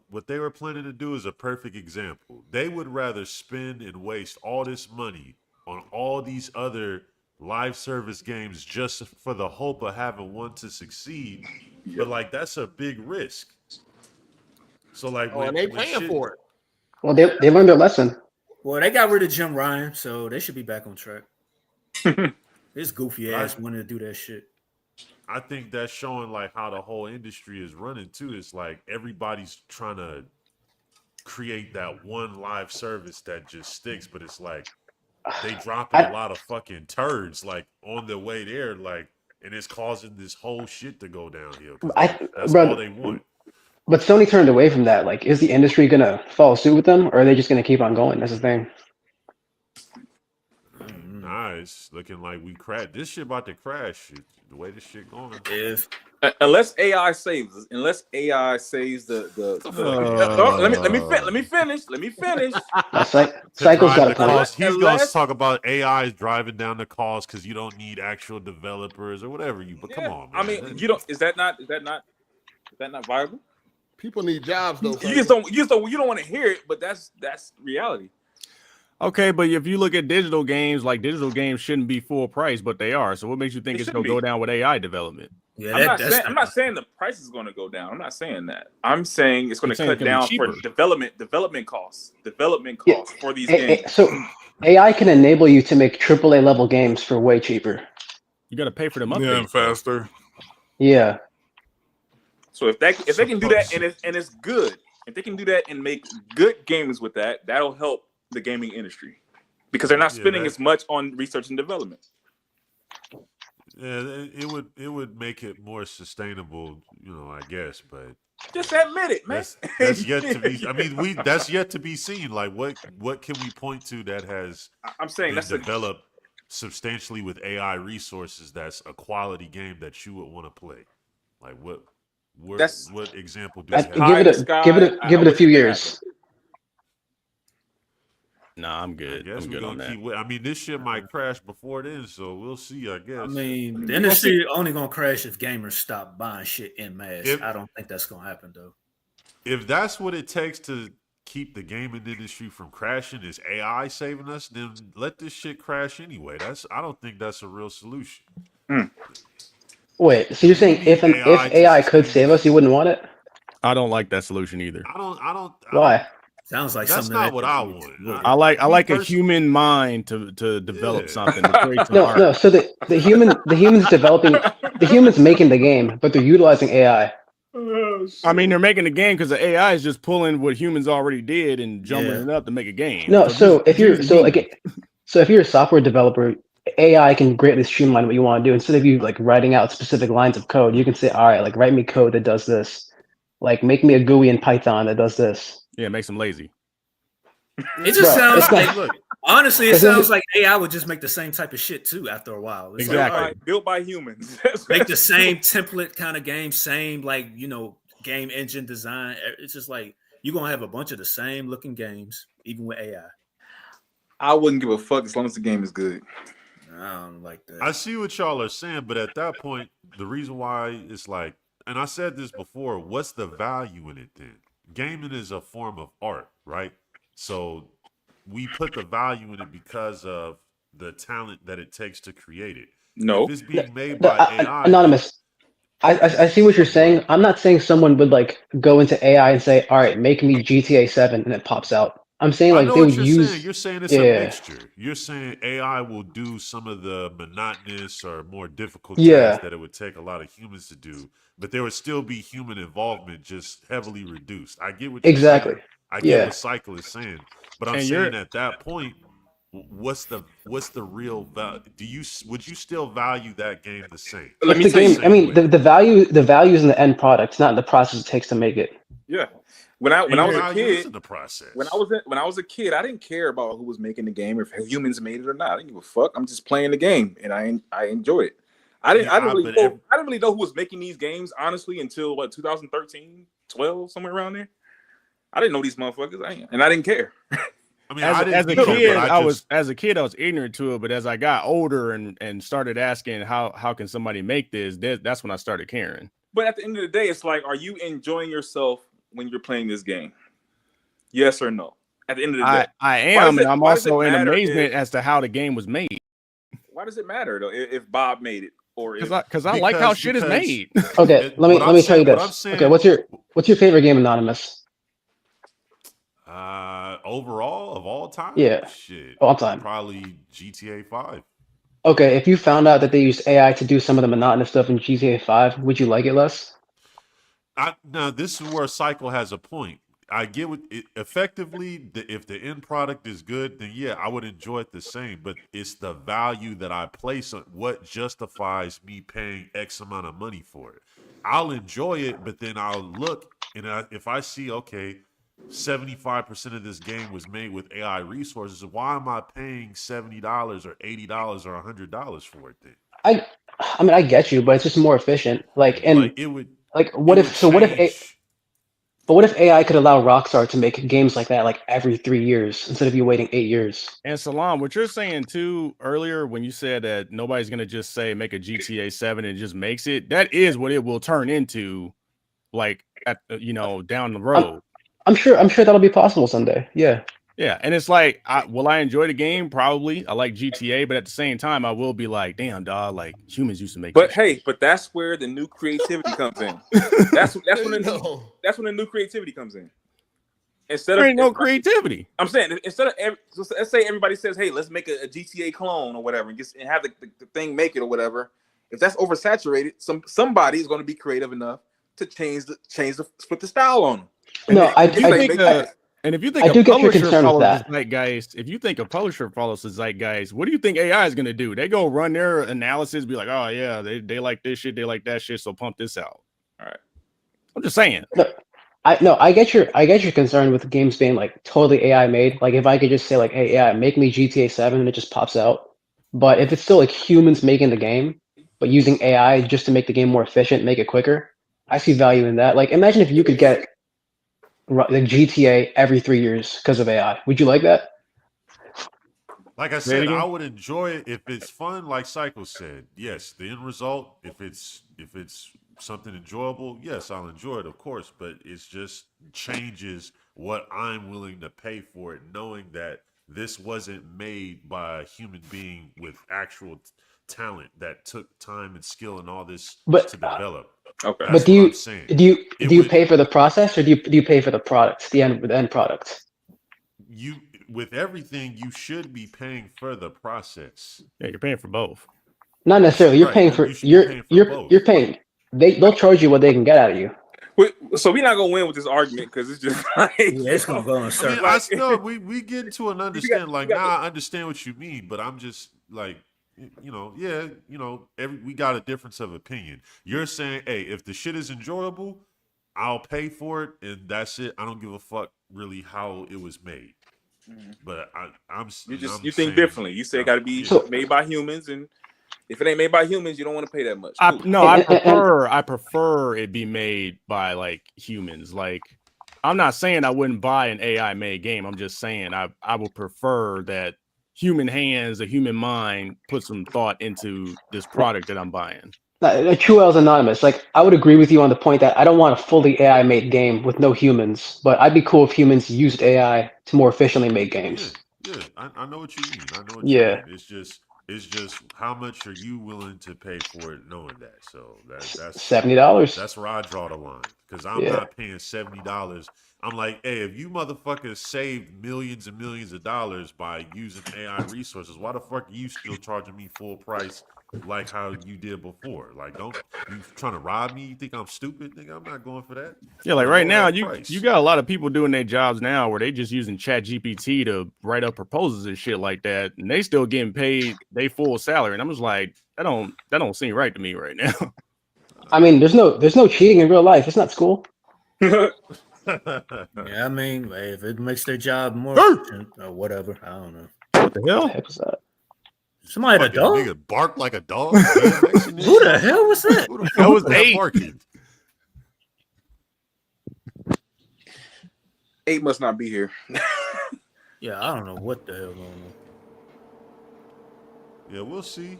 Speaker 10: What they were planning to do is a perfect example. They would rather spend and waste all this money on all these other live service games just for the hope of having one to succeed. But like that's a big risk. So like
Speaker 1: and they paying for it.
Speaker 18: Well, they learned their lesson.
Speaker 14: Well, they got rid of Jim Ryan, so they should be back on track. This goofy ass wanted to do that shit.
Speaker 10: I think that's showing like how the whole industry is running too. It's like everybody's trying to create that one live service that just sticks, but it's like they dropping a lot of fucking turds like on their way there, like, and it's causing this whole shit to go downhill. That's all they want.
Speaker 18: But Sony turned away from that. Like, is the industry gonna follow suit with them, or are they just gonna keep on going? That's the thing.
Speaker 10: Nah, it's looking like we crashed. This shit about to crash. The way this shit going.
Speaker 20: Unless AI saves us. Unless AI saves the let me finish.
Speaker 18: Cycle's got a point.
Speaker 10: He's gonna talk about AI driving down the cost because you don't need actual developers or whatever. But come on, man.
Speaker 20: I mean, you don't. Is that not viable?
Speaker 1: People need jobs though.
Speaker 20: You just don't want to hear it, but that's reality.
Speaker 12: Okay, but if you look at digital games, like digital games shouldn't be full price, but they are. So what makes you think it's going to go down with AI development?
Speaker 14: Yeah,
Speaker 20: I'm not saying the price is going to go down. I'm not saying that. I'm saying it's going to cut down for development costs for these games.
Speaker 18: So AI can enable you to make AAA level games for way cheaper.
Speaker 12: You got to pay for them updates.
Speaker 19: Yeah, and faster.
Speaker 18: Yeah.
Speaker 20: So if they can do that and it's good, if they can do that and make good games with that, that'll help the gaming industry because they're not spending as much on research and development.
Speaker 10: Yeah, it would make it more sustainable, I guess, but
Speaker 20: just admit it, man.
Speaker 10: That's yet to be. I mean, that's yet to be seen. Like, what can we point to that has?
Speaker 20: I'm saying that's
Speaker 10: developed substantially with AI resources. That's a quality game that you would want to play. Like, what example do you have?
Speaker 18: Give it a few years.
Speaker 12: Nah, I'm good.
Speaker 10: I guess
Speaker 12: I'm good on that.
Speaker 10: I mean, this shit might crash before then, so we'll see. I guess.
Speaker 14: I mean, the industry only gonna crash if gamers stop buying shit en masse. I don't think that's gonna happen though.
Speaker 10: If that's what it takes to keep the gaming industry from crashing, is AI saving us? Then let this shit crash anyway. I don't think that's a real solution.
Speaker 18: Wait, so you're saying if AI could save us, you wouldn't want it?
Speaker 12: I don't like that solution either.
Speaker 10: I don't.
Speaker 18: Why?
Speaker 14: Sounds like
Speaker 10: that's
Speaker 14: something
Speaker 10: not what I want.
Speaker 12: I like a human mind to develop something. To create some art.
Speaker 18: No. So the humans making the game, but they're utilizing AI.
Speaker 12: I mean, they're making the game because the AI is just pulling what humans already did and jumping it up to make a game.
Speaker 18: No, so if you're a software developer, AI can greatly streamline what you want to do. Instead of you like writing out specific lines of code, you can say, all right, like write me code that does this. Like make me a GUI in Python that does this.
Speaker 12: Yeah, it makes them lazy.
Speaker 14: It just sounds like, honestly, it sounds like AI would just make the same type of shit too after a while. It's
Speaker 12: exactly.
Speaker 20: Like, built by humans.
Speaker 14: Make the same template kind of game, same game engine design. It's just like you're gonna have a bunch of the same looking games, even with AI.
Speaker 20: I wouldn't give a fuck as long as the game is good.
Speaker 14: I don't like that.
Speaker 10: I see what y'all are saying, but at that point, the reason why it's like, and I said this before, what's the value in it then? Gaming is a form of art, right? So we put the value in it because of the talent that it takes to create it.
Speaker 20: No,
Speaker 10: if it's being made by AI.
Speaker 18: Anonymous. I see what you're saying. I'm not saying someone would like go into AI and say, "All right, make me GTA 7," and it pops out. I'm saying like they would use.
Speaker 10: You're saying it's a mixture. You're saying AI will do some of the monotonous or more difficult tasks that it would take a lot of humans to do, but there would still be human involvement, just heavily reduced. I get what you're saying. I get what Cycle is saying, but I'm saying at that point, what's the real value? Would you still value that game the same?
Speaker 18: Let me say, I mean, the value is in the end product, not in the process it takes to make it.
Speaker 20: Yeah. When I was a kid,
Speaker 10: in the process.
Speaker 20: When I was a kid, I didn't care about who was making the game or if humans made it or not. I didn't give a fuck. I'm just playing the game and I enjoy it. I didn't really know who was making these games honestly until 2013, 12, somewhere around there. I didn't know these motherfuckers, and I didn't care.
Speaker 10: I mean,
Speaker 12: as a kid, I was ignorant to it, but as I got older and started asking how can somebody make this, that's when I started caring.
Speaker 20: But at the end of the day, it's like, are you enjoying yourself when you're playing this game? Yes or no? At the end of the day,
Speaker 12: I am, and I'm also in amazement as to how the game was made.
Speaker 20: Why does it matter though if Bob made it or if
Speaker 12: because I like how shit is made.
Speaker 18: Okay, let me tell you this. Okay, what's your favorite game, Anonymous?
Speaker 10: Overall of all time,
Speaker 18: Yeah,
Speaker 10: shit,
Speaker 18: all time.
Speaker 10: probably GTA 5.
Speaker 18: Okay, if you found out that they used AI to do some of the monotonous stuff in GTA 5, would you like it less?
Speaker 10: Now this is where Cycle has a point. I get what it effectively. If the end product is good, then yeah, I would enjoy it the same. But it's the value that I place on what justifies me paying X amount of money for it. I'll enjoy it, but then I'll look and if I see 75% of this game was made with AI resources, why am I paying $70 or $80 or $100 for it then?
Speaker 18: I mean, I get you, but it's just more efficient. What if AI could allow Rockstar to make games like that like every 3 years instead of you waiting 8 years?
Speaker 12: And Salam, what you're saying too earlier when you said that nobody's gonna just say make a GTA 7 and just makes it, that is what it will turn into, like down the road.
Speaker 18: I'm sure that'll be possible someday. Yeah.
Speaker 12: Yeah, and it's like, will I enjoy the game? Probably. I like GTA, but at the same time, I will be like, damn, dog, like humans used to make.
Speaker 20: But hey, that's where the new creativity comes in. That's when the new creativity comes in.
Speaker 12: There ain't no creativity.
Speaker 20: I'm saying instead of let's say everybody says, hey, let's make a GTA clone or whatever, and have the thing make it or whatever. If that's oversaturated, somebody is going to be creative enough to split the style on them.
Speaker 12: And if you think a publisher follows the zeitgeist, what do you think AI is going to do? They go run their analysis, be like, oh yeah, they like this shit, they like that shit, so pump this out.
Speaker 20: All right.
Speaker 12: I'm just saying.
Speaker 18: I get your concern with games being like totally AI made. Like if I could just say like, hey, AI, make me GTA 7 and it just pops out. But if it's still like humans making the game, but using AI just to make the game more efficient, make it quicker, I see value in that. Like imagine if you could get like GTA every 3 years because of AI. Would you like that?
Speaker 10: Like I said, I would enjoy it if it's fun, like Psycho said. Yes, the end result, if it's something enjoyable, yes, I'll enjoy it, of course, but it's just changes what I'm willing to pay for it, knowing that this wasn't made by a human being with actual talent that took time and skill and all this to develop.
Speaker 20: Okay.
Speaker 18: But do you pay for the process or do you pay for the product, the end product?
Speaker 10: With everything, you should be paying for the process.
Speaker 12: Yeah, you're paying for both.
Speaker 18: Not necessarily. You're paying for you're paying. They'll charge you what they can get out of you.
Speaker 20: So we're not gonna win with this argument because it's just like
Speaker 14: it's gonna go in circles.
Speaker 10: I still we get into an understanding. I understand what you mean, but I'm just like, we got a difference of opinion. You're saying, hey, if the shit is enjoyable, I'll pay for it, and that's it. I don't give a fuck really how it was made. But
Speaker 20: you think differently. You say it got to be made by humans, and if it ain't made by humans, you don't want to pay that much.
Speaker 12: I prefer it be made by like humans. Like, I'm not saying I wouldn't buy an AI made game. I'm just saying I would prefer that human hands, a human mind, put some thought into this product that I'm buying.
Speaker 18: True L's Anonymous. Like, I would agree with you on the point that I don't want a fully AI made game with no humans, but I'd be cool if humans used AI to more efficiently make games.
Speaker 10: Yeah, I know what you mean. I know what you mean. It's just how much are you willing to pay for it, knowing that? So that's
Speaker 18: $70.
Speaker 10: That's where I draw the line, because I'm not paying $70. I'm like, hey, if you motherfuckers saved millions and millions of dollars by using AI resources, why the fuck are you still charging me full price like how you did before? Like, don't you trying to rob me? You think I'm stupid? Nigga, I'm not going for that.
Speaker 12: Yeah, like right now, you got a lot of people doing their jobs now where they just using ChatGPT to write up proposals and shit like that, and they still getting paid their full salary. And I'm just like, that don't seem right to me right now.
Speaker 18: I mean, there's no cheating in real life. It's not school.
Speaker 14: Yeah, I mean, if it makes their job more efficient or whatever, I don't know.
Speaker 12: What the hell?
Speaker 18: Was that?
Speaker 14: Somebody had a dog?
Speaker 10: Nigga bark like a dog?
Speaker 14: Who the hell was that?
Speaker 10: Who the hell was that barking?
Speaker 20: 8 must not be here.
Speaker 14: Yeah, I don't know what the hell going on.
Speaker 10: Yeah, we'll see.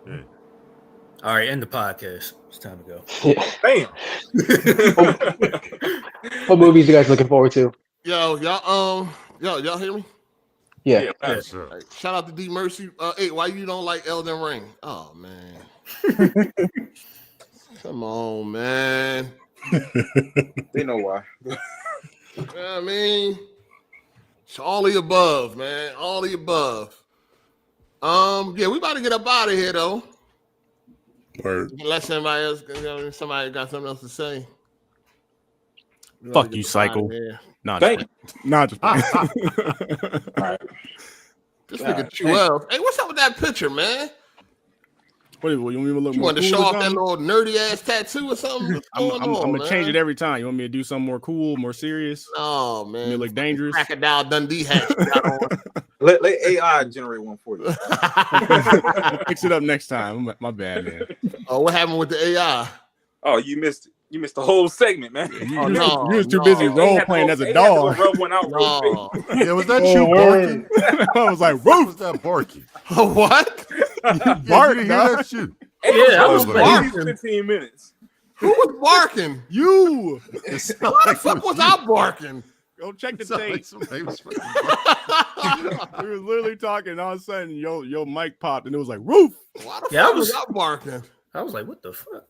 Speaker 10: Yeah.
Speaker 14: All right, end the podcast. It's time to go.
Speaker 20: Bam.
Speaker 18: What movies are you guys looking forward to?
Speaker 1: y'all hear me?
Speaker 18: Yeah.
Speaker 1: Right, shout out to D Mercy. Hey, why you don't like Elden Ring? Oh man. Come on, man.
Speaker 20: They know why.
Speaker 1: I mean, it's all the above, man. All the above. Yeah, we about to get up out of here though. Unless somebody got something else to say.
Speaker 12: Fuck you, Cycle. Nah, just
Speaker 1: This nigga Chuel. Hey, what's up with that picture, man?
Speaker 12: What you want me to look
Speaker 1: You
Speaker 12: more
Speaker 1: wanted to
Speaker 12: cool
Speaker 1: show
Speaker 12: or
Speaker 1: off that
Speaker 12: something?
Speaker 1: little nerdy ass tattoo or something? What's going
Speaker 12: I'm
Speaker 1: on,
Speaker 12: gonna change
Speaker 1: man?
Speaker 12: it every time. You want me to do something more cool, more serious?
Speaker 1: Oh man,
Speaker 12: you look dangerous.
Speaker 1: Crocodile Dundee hat. You got on.
Speaker 20: Let AI generate one for you.
Speaker 12: I'll fix it up next time. My bad, man.
Speaker 1: Oh, what happened with the AI?
Speaker 20: Oh, you missed it. You missed the whole segment, man.
Speaker 12: You was too busy role playing as a dog.
Speaker 20: Rub one out real quick.
Speaker 19: Yeah, was that you barking?
Speaker 12: I was like,
Speaker 19: what was that barking?
Speaker 1: What?
Speaker 12: Bark,
Speaker 19: you hear
Speaker 12: dog.
Speaker 19: that shit?
Speaker 20: Yeah,
Speaker 1: I was barking.
Speaker 20: 15 minutes.
Speaker 1: Who was barking?
Speaker 12: You.
Speaker 1: What the fuck was I barking?
Speaker 12: Go check the tape. We were literally talking, and all of a sudden, your mic popped, and it was like, roof.
Speaker 1: Why the fuck was I barking?
Speaker 14: I was like, what the fuck?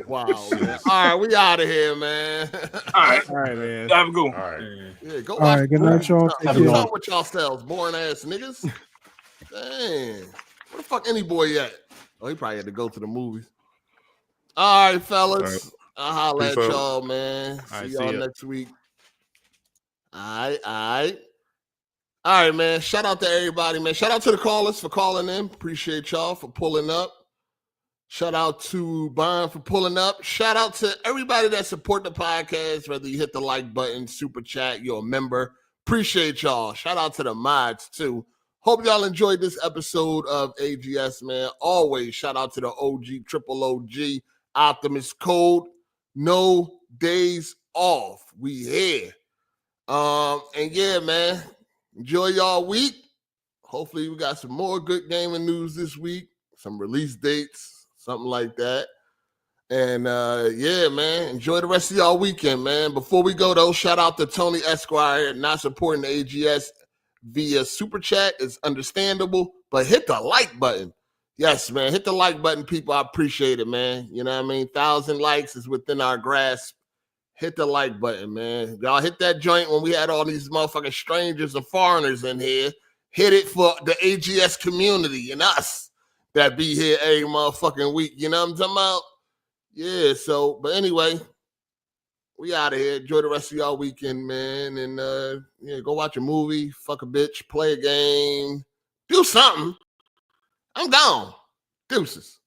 Speaker 1: Wow, man. All right, we out of here, man.
Speaker 20: All
Speaker 12: right, man.
Speaker 20: Have a good one.
Speaker 19: All right.
Speaker 1: Yeah, go
Speaker 3: All
Speaker 1: watch
Speaker 3: right, good night, y'all.
Speaker 1: What's up with yourselves, boring ass niggas? Dang. Where the fuck any boy at? Oh, he probably had to go to the movies. All right, fellas.
Speaker 19: All right.
Speaker 1: I'll holler at
Speaker 19: Peace out.
Speaker 1: y'all, man.
Speaker 12: All right,
Speaker 1: See
Speaker 12: see
Speaker 1: y'all
Speaker 12: ya.
Speaker 1: next week. All right, man. Shout out to everybody, man. Shout out to the callers for calling in. Appreciate y'all for pulling up. Shout out to Bond for pulling up. Shout out to everybody that support the podcast, whether you hit the like button, super chat, you're a member. Appreciate y'all. Shout out to the mods, too. Hope y'all enjoyed this episode of AGS, man. Always shout out to the OG, triple OG, Optimus Code. No days off. We here. And yeah, man, enjoy y'all week. Hopefully we got some more good gaming news this week, some release dates, something like that. And yeah, man, enjoy the rest of y'all weekend, man. Before we go though, shout out to Tony Esquire not supporting the AGS via super chat. It's understandable, but hit the like button. Yes, man, hit the like button, people. I appreciate it, man. You know what I mean? 1,000 likes is within our grasp. Hit the like button, man. Y'all hit that joint when we had all these motherfucking strangers and foreigners in here. Hit it for the AGS community and us that be here every motherfucking week. You know what I'm talking about? Yeah, so, but anyway, we out of here. Enjoy the rest of y'all weekend, man. And yeah, go watch a movie, fuck a bitch, play a game, do something. I'm gone. Deuces.